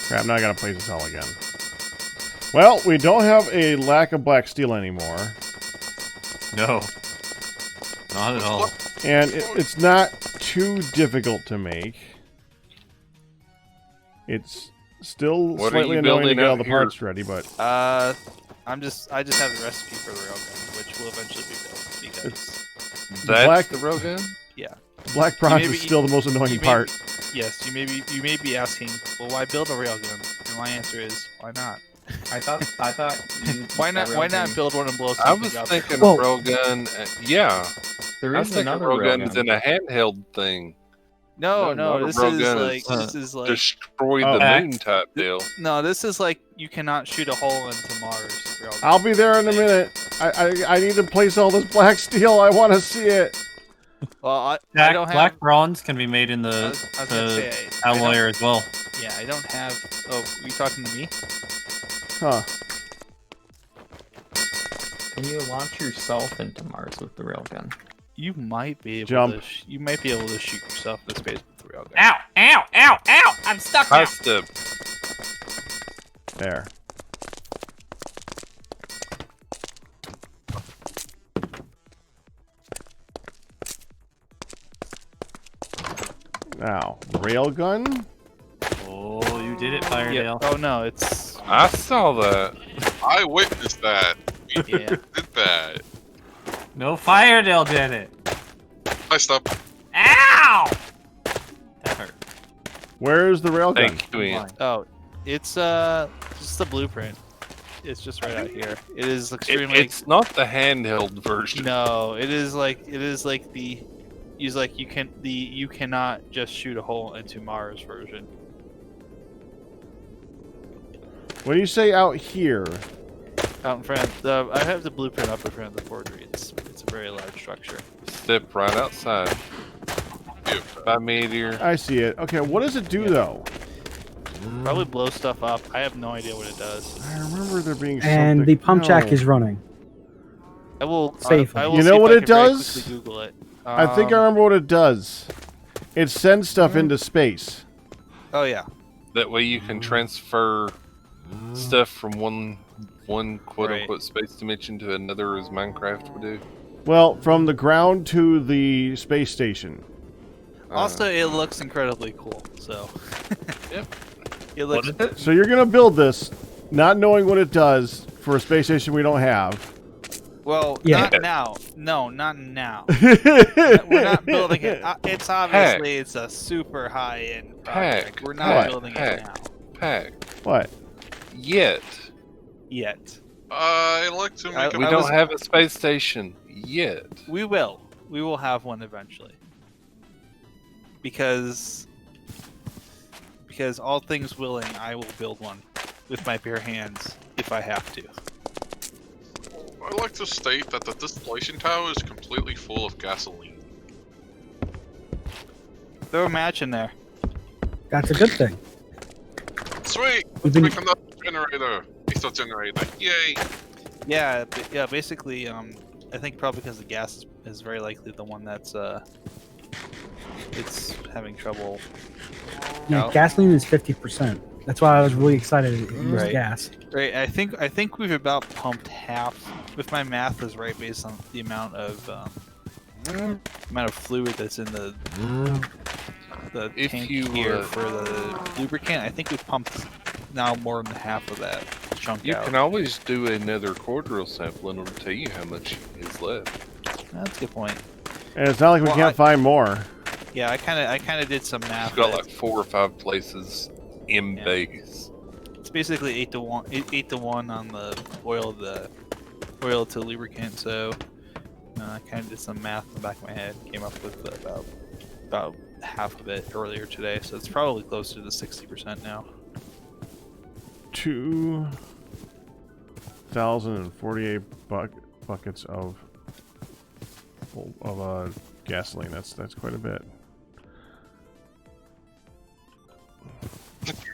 [SPEAKER 2] Crap, now I gotta place this all again. Well, we don't have a lack of black steel anymore.
[SPEAKER 11] No. Not at all.
[SPEAKER 2] And it's not too difficult to make. It's still
[SPEAKER 1] What are
[SPEAKER 2] slightly
[SPEAKER 1] you
[SPEAKER 2] annoying to
[SPEAKER 1] building
[SPEAKER 2] get all
[SPEAKER 1] out
[SPEAKER 2] the
[SPEAKER 1] here?
[SPEAKER 2] parts ready, but
[SPEAKER 9] I just have the recipe for the railgun, which will eventually be built because
[SPEAKER 1] That's
[SPEAKER 2] black-
[SPEAKER 1] the railgun?
[SPEAKER 9] yeah.
[SPEAKER 2] black bronze is still the most annoying part.
[SPEAKER 9] Yes, you may be asking, well, why build a railgun? And my answer is, why not?
[SPEAKER 3] I thought.
[SPEAKER 9] Why not build one and blow
[SPEAKER 1] I
[SPEAKER 9] something
[SPEAKER 1] was
[SPEAKER 9] up?
[SPEAKER 1] thinking
[SPEAKER 5] Whoa.
[SPEAKER 1] railgun. Yeah.
[SPEAKER 3] There
[SPEAKER 1] I
[SPEAKER 3] is
[SPEAKER 1] was thinking
[SPEAKER 3] another
[SPEAKER 1] railgun
[SPEAKER 3] railgun.
[SPEAKER 1] is in a handheld thing.
[SPEAKER 9] No,
[SPEAKER 1] not a
[SPEAKER 9] this
[SPEAKER 1] railgun
[SPEAKER 9] is like
[SPEAKER 1] destroy
[SPEAKER 2] Oh.
[SPEAKER 1] the moon type deal.
[SPEAKER 9] no, this is like you cannot shoot a hole into Mars. Railgun.
[SPEAKER 2] I'll be there in a minute. I need to place all this black steel. I want to see it.
[SPEAKER 9] Well, I
[SPEAKER 11] Black,
[SPEAKER 9] don't have.
[SPEAKER 11] black bronze can be made in
[SPEAKER 9] I
[SPEAKER 11] the,
[SPEAKER 9] was gonna
[SPEAKER 11] the
[SPEAKER 9] say, I don't-
[SPEAKER 11] alloyer as well.
[SPEAKER 9] Yeah, I don't have. Oh, are you talking to me?
[SPEAKER 2] Huh.
[SPEAKER 3] Can you launch yourself into Mars with the railgun?
[SPEAKER 9] You might be able
[SPEAKER 2] Jump.
[SPEAKER 9] to. You might be able to shoot yourself in space with the railgun.
[SPEAKER 8] Ow! Ow! Ow! Ow! I'm stuck
[SPEAKER 1] High
[SPEAKER 8] now.
[SPEAKER 1] step.
[SPEAKER 2] There. Now, railgun?
[SPEAKER 11] Oh, you did it,
[SPEAKER 9] Yeah.
[SPEAKER 11] Firedale.
[SPEAKER 9] Oh no, it's.
[SPEAKER 1] I saw that.
[SPEAKER 6] I witnessed that. We
[SPEAKER 9] Yeah.
[SPEAKER 6] did that.
[SPEAKER 11] No, Firedale did it.
[SPEAKER 6] I stopped.
[SPEAKER 8] Ow!
[SPEAKER 11] That hurt.
[SPEAKER 2] Where's the railgun?
[SPEAKER 1] Thank you, Ian.
[SPEAKER 9] Oh, it's just the blueprint. It's just right out here. It is extremely.
[SPEAKER 1] It's not the handheld version.
[SPEAKER 9] No, it is like the. Use like you cannot just shoot a hole into Mars version.
[SPEAKER 2] When you say out here,
[SPEAKER 9] Out in front, I have the blueprint up in front of the forgery. It's a very large structure.
[SPEAKER 1] Step right outside. 5 meteor.
[SPEAKER 2] I see it. Okay, what does it do though?
[SPEAKER 9] Probably blow stuff up. I have no idea what it does.
[SPEAKER 2] I remember there being something.
[SPEAKER 5] And the pump jack
[SPEAKER 2] No.
[SPEAKER 5] is running.
[SPEAKER 9] I will.
[SPEAKER 5] Safely.
[SPEAKER 9] I will
[SPEAKER 2] You
[SPEAKER 9] see
[SPEAKER 2] know
[SPEAKER 9] if
[SPEAKER 2] what
[SPEAKER 9] I
[SPEAKER 2] it
[SPEAKER 9] can very
[SPEAKER 2] does?
[SPEAKER 9] quickly Google it.
[SPEAKER 2] I think I remember what it does. It sends stuff
[SPEAKER 9] Mm-hmm.
[SPEAKER 2] into space.
[SPEAKER 9] Oh yeah.
[SPEAKER 1] That way you can transfer stuff from one quote unquote space dimension to another, as Minecraft would do.
[SPEAKER 2] Well, from the ground to the space station.
[SPEAKER 9] Also, it looks incredibly cool. So.
[SPEAKER 1] Yep.
[SPEAKER 9] It looks.
[SPEAKER 2] So you're gonna build this, not knowing what it does for a space station we don't have.
[SPEAKER 9] Well,
[SPEAKER 5] Yeah.
[SPEAKER 9] not now. No, not now. We're not building it. It's obviously it's a super high-end project.
[SPEAKER 1] Heck,
[SPEAKER 9] We're not
[SPEAKER 2] what?
[SPEAKER 9] building
[SPEAKER 1] Heck.
[SPEAKER 9] it now
[SPEAKER 1] Pack.
[SPEAKER 2] What?
[SPEAKER 1] Yet.
[SPEAKER 9] yet.
[SPEAKER 6] I like to make
[SPEAKER 1] We don't have a space station yet.
[SPEAKER 9] We will. We will have one eventually. Because all things willing, I will build one with my bare hands if I have to.
[SPEAKER 6] I like to state that the distillation tower is completely full of gasoline.
[SPEAKER 9] Throw a match in there.
[SPEAKER 5] That's a good thing.
[SPEAKER 6] Sweet!
[SPEAKER 5] We've
[SPEAKER 6] Let's
[SPEAKER 5] been-
[SPEAKER 6] make another generator. Diesel generator. Yay!
[SPEAKER 9] Yeah, yeah. Basically, I think probably because the gas is very likely the one that's it's having trouble.
[SPEAKER 5] Yeah,
[SPEAKER 9] No.
[SPEAKER 5] gasoline is 50%. That's why I was really excited it was
[SPEAKER 9] Right.
[SPEAKER 5] gas.
[SPEAKER 9] Right. I think we've about pumped half. If my math is right, based on the amount of fluid that's in the
[SPEAKER 1] If
[SPEAKER 9] tank
[SPEAKER 1] you,
[SPEAKER 9] here for the lubricant, I think we've pumped now more than half of that chunk
[SPEAKER 1] You
[SPEAKER 9] out.
[SPEAKER 1] can always do another core drill sample and it'll tell you how much is left.
[SPEAKER 9] That's a good point.
[SPEAKER 2] And it's not like we
[SPEAKER 9] Well,
[SPEAKER 2] can't find more.
[SPEAKER 9] Yeah, I kind of did some math.
[SPEAKER 1] It's got
[SPEAKER 9] that-
[SPEAKER 1] like 4 or 5 places in
[SPEAKER 9] Yeah.
[SPEAKER 1] base.
[SPEAKER 9] It's basically 8 to 1, 8 to 1 on the oil to lubricant. So I kind of did some math in the back of my head. Came up with about half of it earlier today. So it's probably closer to 60% now.
[SPEAKER 2] 2,048 buckets of gasoline. That's quite a bit.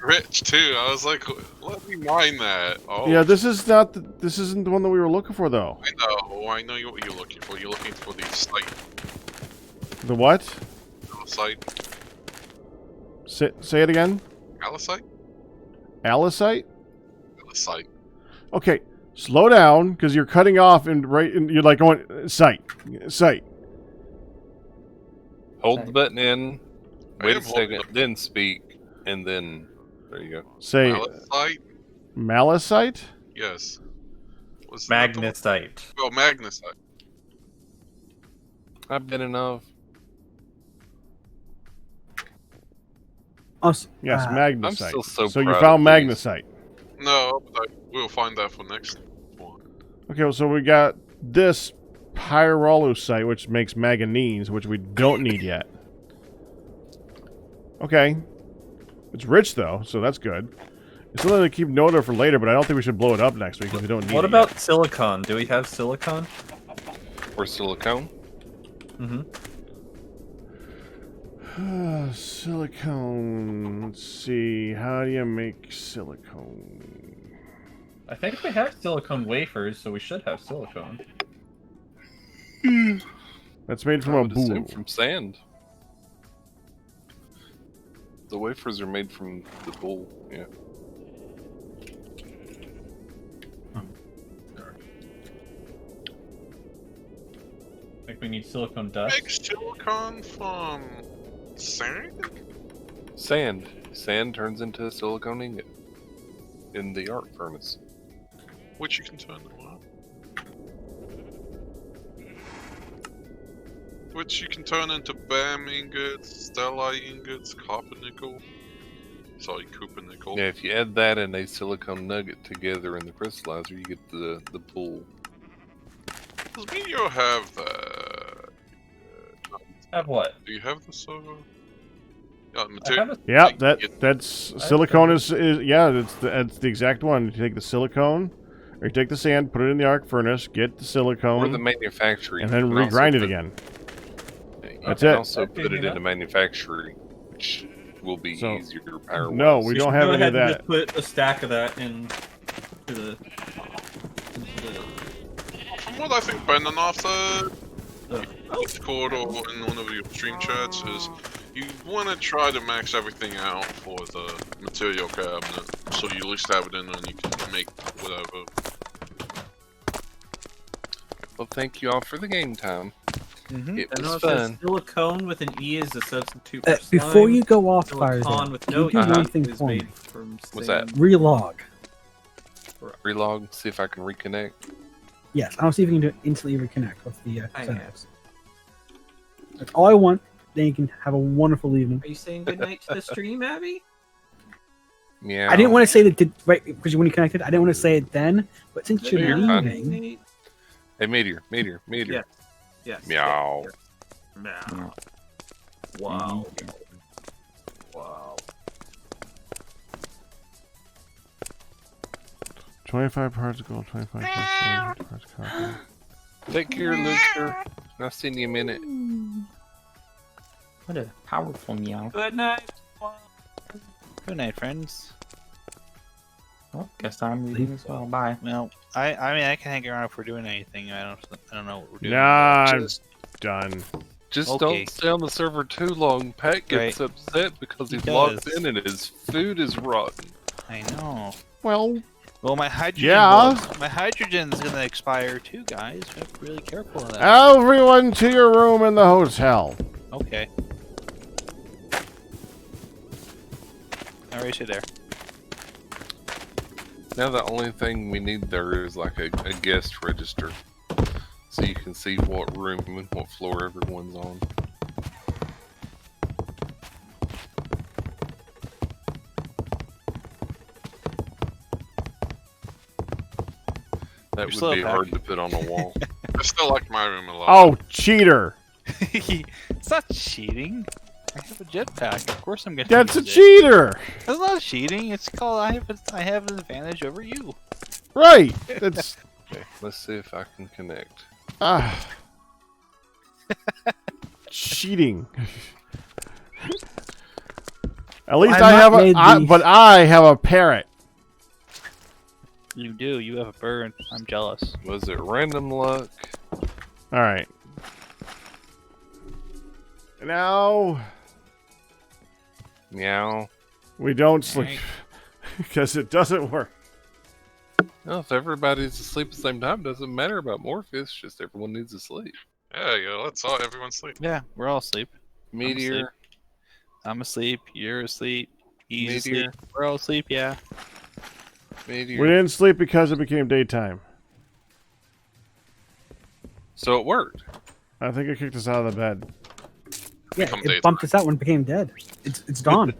[SPEAKER 6] Rich too. I was like, let me mine that. Oh.
[SPEAKER 2] Yeah, this is not. This isn't the one that we were looking for, though.
[SPEAKER 6] I know. I know what you're looking for. You're looking for the site.
[SPEAKER 2] The what?
[SPEAKER 6] Site.
[SPEAKER 2] Say it again.
[SPEAKER 6] Alicite?
[SPEAKER 2] Alicite?
[SPEAKER 6] Site.
[SPEAKER 2] Okay, slow down because you're cutting off and you're like going site.
[SPEAKER 1] Hold the button in.
[SPEAKER 6] I
[SPEAKER 1] Wait
[SPEAKER 6] am
[SPEAKER 1] a
[SPEAKER 6] holding
[SPEAKER 1] second, then speak, and then there you go.
[SPEAKER 2] Say
[SPEAKER 6] Alicite?
[SPEAKER 2] Malicite?
[SPEAKER 6] Yes. Was
[SPEAKER 11] Magnesite.
[SPEAKER 6] Oh, magnesite.
[SPEAKER 1] I've been enough.
[SPEAKER 2] Yes,
[SPEAKER 6] I'm
[SPEAKER 2] magnesite.
[SPEAKER 6] still so
[SPEAKER 2] you
[SPEAKER 6] proud
[SPEAKER 2] found
[SPEAKER 6] of
[SPEAKER 2] magnesite.
[SPEAKER 6] No, but we'll find that for next one.
[SPEAKER 2] Okay, well, so we got this pyrolusite, which makes manganese, which we don't need yet. Okay. It's rich, though, so that's good. It's something to keep note of for later, but I don't think we should blow it up next week because we don't need
[SPEAKER 11] What
[SPEAKER 2] it
[SPEAKER 11] about silicon? Do we have silicon?
[SPEAKER 1] Or silicone?
[SPEAKER 11] Mm-hmm.
[SPEAKER 2] Silicone. Let's see. How do you make silicone?
[SPEAKER 11] I think we have silicone wafers, so we should have silicone.
[SPEAKER 2] That's made from
[SPEAKER 1] I
[SPEAKER 2] a
[SPEAKER 1] would assume
[SPEAKER 2] boule.
[SPEAKER 1] from sand. The wafers are made from the bull, yeah.
[SPEAKER 11] I think we need silicone dust.
[SPEAKER 6] Make silicon from sand?
[SPEAKER 1] Sand. Sand turns into a silicone ingot in the arc furnace.
[SPEAKER 6] Which you can turn to what? Which you can turn into BAM ingots, stellite ingots, copper nickel. Sorry, copper nickel.
[SPEAKER 1] Yeah, if you add that and a silicone nugget together in the crystallizer, you get the pool.
[SPEAKER 6] Does Meteor have that?
[SPEAKER 11] Have what?
[SPEAKER 6] Do you have the server?
[SPEAKER 2] Yeah, that's silicone is yeah, that's the exact one. You take the silicone, or you take the sand, put it in the arc furnace, get the silicone,
[SPEAKER 1] Or the manufacturing.
[SPEAKER 2] and then
[SPEAKER 1] You can also
[SPEAKER 2] regrind it
[SPEAKER 1] put-
[SPEAKER 2] again.
[SPEAKER 1] You
[SPEAKER 2] That's
[SPEAKER 1] can
[SPEAKER 2] it.
[SPEAKER 1] also put it into manufacturing, which will be
[SPEAKER 2] So,
[SPEAKER 1] easier power.
[SPEAKER 2] no, we don't have
[SPEAKER 11] Go
[SPEAKER 2] any
[SPEAKER 11] ahead
[SPEAKER 2] of
[SPEAKER 11] and
[SPEAKER 2] that.
[SPEAKER 11] just put a stack of that in the
[SPEAKER 6] From what I think Bendanoff said, Discord or in one of your stream chats, is you want to try to max everything out for the material cabinet, so you at least have it in and you can make whatever.
[SPEAKER 1] Well, thank you all for the game time. It
[SPEAKER 11] I know
[SPEAKER 1] was
[SPEAKER 11] it says
[SPEAKER 1] fun.
[SPEAKER 11] silicone with an E is a substitute for
[SPEAKER 5] Before
[SPEAKER 11] slime.
[SPEAKER 5] you go off,
[SPEAKER 11] Silicon
[SPEAKER 5] Fireman,
[SPEAKER 11] with
[SPEAKER 5] can
[SPEAKER 11] no
[SPEAKER 5] you do
[SPEAKER 11] E
[SPEAKER 5] one thing
[SPEAKER 11] is
[SPEAKER 5] for me?
[SPEAKER 11] made from
[SPEAKER 1] What's that?
[SPEAKER 11] sand.
[SPEAKER 5] Relog.
[SPEAKER 1] Relog, see if I can reconnect.
[SPEAKER 5] Yes, I'll see if you can do instantly reconnect with the
[SPEAKER 13] I
[SPEAKER 5] settings. That's all I want. Then you can have a wonderful evening.
[SPEAKER 13] Are you saying goodnight to the stream, Abby?
[SPEAKER 1] Yeah.
[SPEAKER 5] I didn't want to say that right because when you connected, I didn't want to say it then. But since you're
[SPEAKER 1] You're fine.
[SPEAKER 5] leaving,
[SPEAKER 1] Hey, Meteor.
[SPEAKER 13] Yes.
[SPEAKER 1] Meow.
[SPEAKER 13] Meow. Wow. Wow.
[SPEAKER 2] 25 parts gold, 25 parts copper.
[SPEAKER 1] Take care, Luker. I'll see you in a minute.
[SPEAKER 3] What a powerful meow.
[SPEAKER 13] Good night.
[SPEAKER 9] Good night, friends.
[SPEAKER 3] Well, guess I'm leaving as well. Bye.
[SPEAKER 9] Well, I mean, I can hang around if we're doing anything. I don't know what we're doing.
[SPEAKER 2] Nah, I'm
[SPEAKER 1] Just-
[SPEAKER 2] done.
[SPEAKER 1] Just
[SPEAKER 9] Okay.
[SPEAKER 1] don't stay on the server too long. Pat gets
[SPEAKER 9] Right.
[SPEAKER 1] upset because
[SPEAKER 9] He
[SPEAKER 1] he's logged
[SPEAKER 9] does.
[SPEAKER 1] in and his food is rotten.
[SPEAKER 9] I know.
[SPEAKER 2] Well,
[SPEAKER 9] my hydrogen.
[SPEAKER 2] yeah.
[SPEAKER 9] My hydrogen's gonna expire too, guys. We have to be really careful of that.
[SPEAKER 2] Everyone to your room in the hotel.
[SPEAKER 9] Okay. I'll race you there.
[SPEAKER 1] Now the only thing we need there is like a guest register. So you can see what room and what floor everyone's on. That
[SPEAKER 9] Slow
[SPEAKER 1] would be
[SPEAKER 9] pack.
[SPEAKER 1] hard to put on a wall.
[SPEAKER 6] I still like my room a lot.
[SPEAKER 2] Oh, cheater!
[SPEAKER 9] It's not cheating. I have a jetpack. Of course I'm gonna.
[SPEAKER 2] That's a
[SPEAKER 9] use it.
[SPEAKER 2] cheater!
[SPEAKER 9] That's not cheating. It's called I have an advantage over you.
[SPEAKER 2] Right. That's
[SPEAKER 1] Okay, let's see if I can connect.
[SPEAKER 2] cheating. At least
[SPEAKER 5] I've
[SPEAKER 2] I
[SPEAKER 5] not
[SPEAKER 2] have
[SPEAKER 5] made these.
[SPEAKER 2] but I have a parrot.
[SPEAKER 9] You do. You have a bird. I'm jealous.
[SPEAKER 1] Was it random luck?
[SPEAKER 2] All right. Now
[SPEAKER 1] Meow.
[SPEAKER 2] we don't sleep because it doesn't work.
[SPEAKER 1] No, if everybody's asleep at the same time, doesn't matter about Morpheus. Just everyone needs to sleep.
[SPEAKER 6] Yeah, yeah, let's all everyone sleep.
[SPEAKER 9] Yeah, we're all asleep.
[SPEAKER 1] Meteor.
[SPEAKER 9] I'm asleep. You're asleep. He's
[SPEAKER 1] Meteor.
[SPEAKER 9] asleep. We're all asleep. Yeah.
[SPEAKER 1] Meteor.
[SPEAKER 2] We didn't sleep because it became daytime.
[SPEAKER 1] So it worked.
[SPEAKER 2] I think it kicked us out of the bed.
[SPEAKER 5] Yeah,
[SPEAKER 6] Become
[SPEAKER 5] it
[SPEAKER 6] daytime.
[SPEAKER 5] bumped us out when it became dead. It's dawn.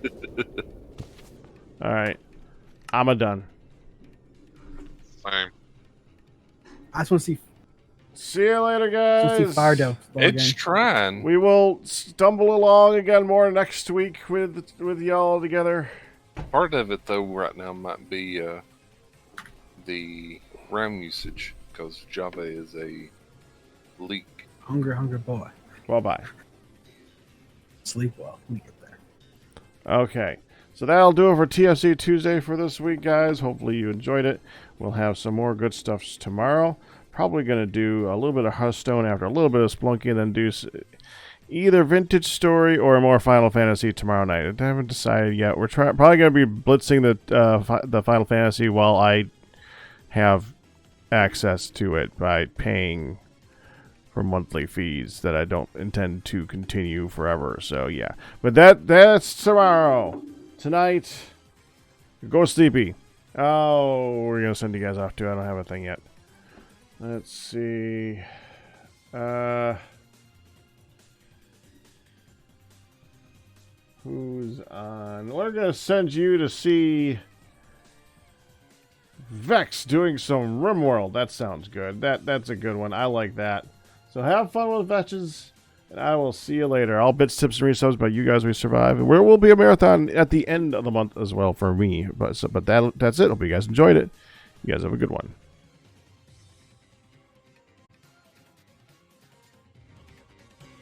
[SPEAKER 2] All right. I'm a done.
[SPEAKER 6] Same.
[SPEAKER 5] I just want to see.
[SPEAKER 2] See you later,
[SPEAKER 5] Just want to see
[SPEAKER 2] guys.
[SPEAKER 5] Fardo.
[SPEAKER 1] It's trying.
[SPEAKER 2] We will stumble along again more next week with y'all together.
[SPEAKER 1] Part of it, though, right now might be the RAM usage, because Java is a leak.
[SPEAKER 5] Hungry boy.
[SPEAKER 2] Well, bye.
[SPEAKER 5] Sleep well. Let me get there.
[SPEAKER 2] Okay. So that'll do it for TFC Tuesday for this week, guys. Hopefully you enjoyed it. We'll have some more good stuff tomorrow. Probably going to do a little bit of Hearthstone after a little bit of Splunky, and then do either Vintage Story or more Final Fantasy tomorrow night. I haven't decided yet. We're probably going to be blitzing the Final Fantasy while I have access to it by paying for monthly fees that I don't intend to continue forever. So yeah, but that's tomorrow. Tonight, go sleepy. Oh, we're gonna send you guys off too. I don't have a thing yet. Let's see. Who's on? We're gonna send you to see Vex doing some RimWorld. That sounds good. That's a good one. I like that. So have fun with Vetches, and I will see you later. All bits, tips, and resubs by you guys. We survive. There will be a marathon at the end of the month as well for me. But that's it. Hope you guys enjoyed it. You guys have a good one.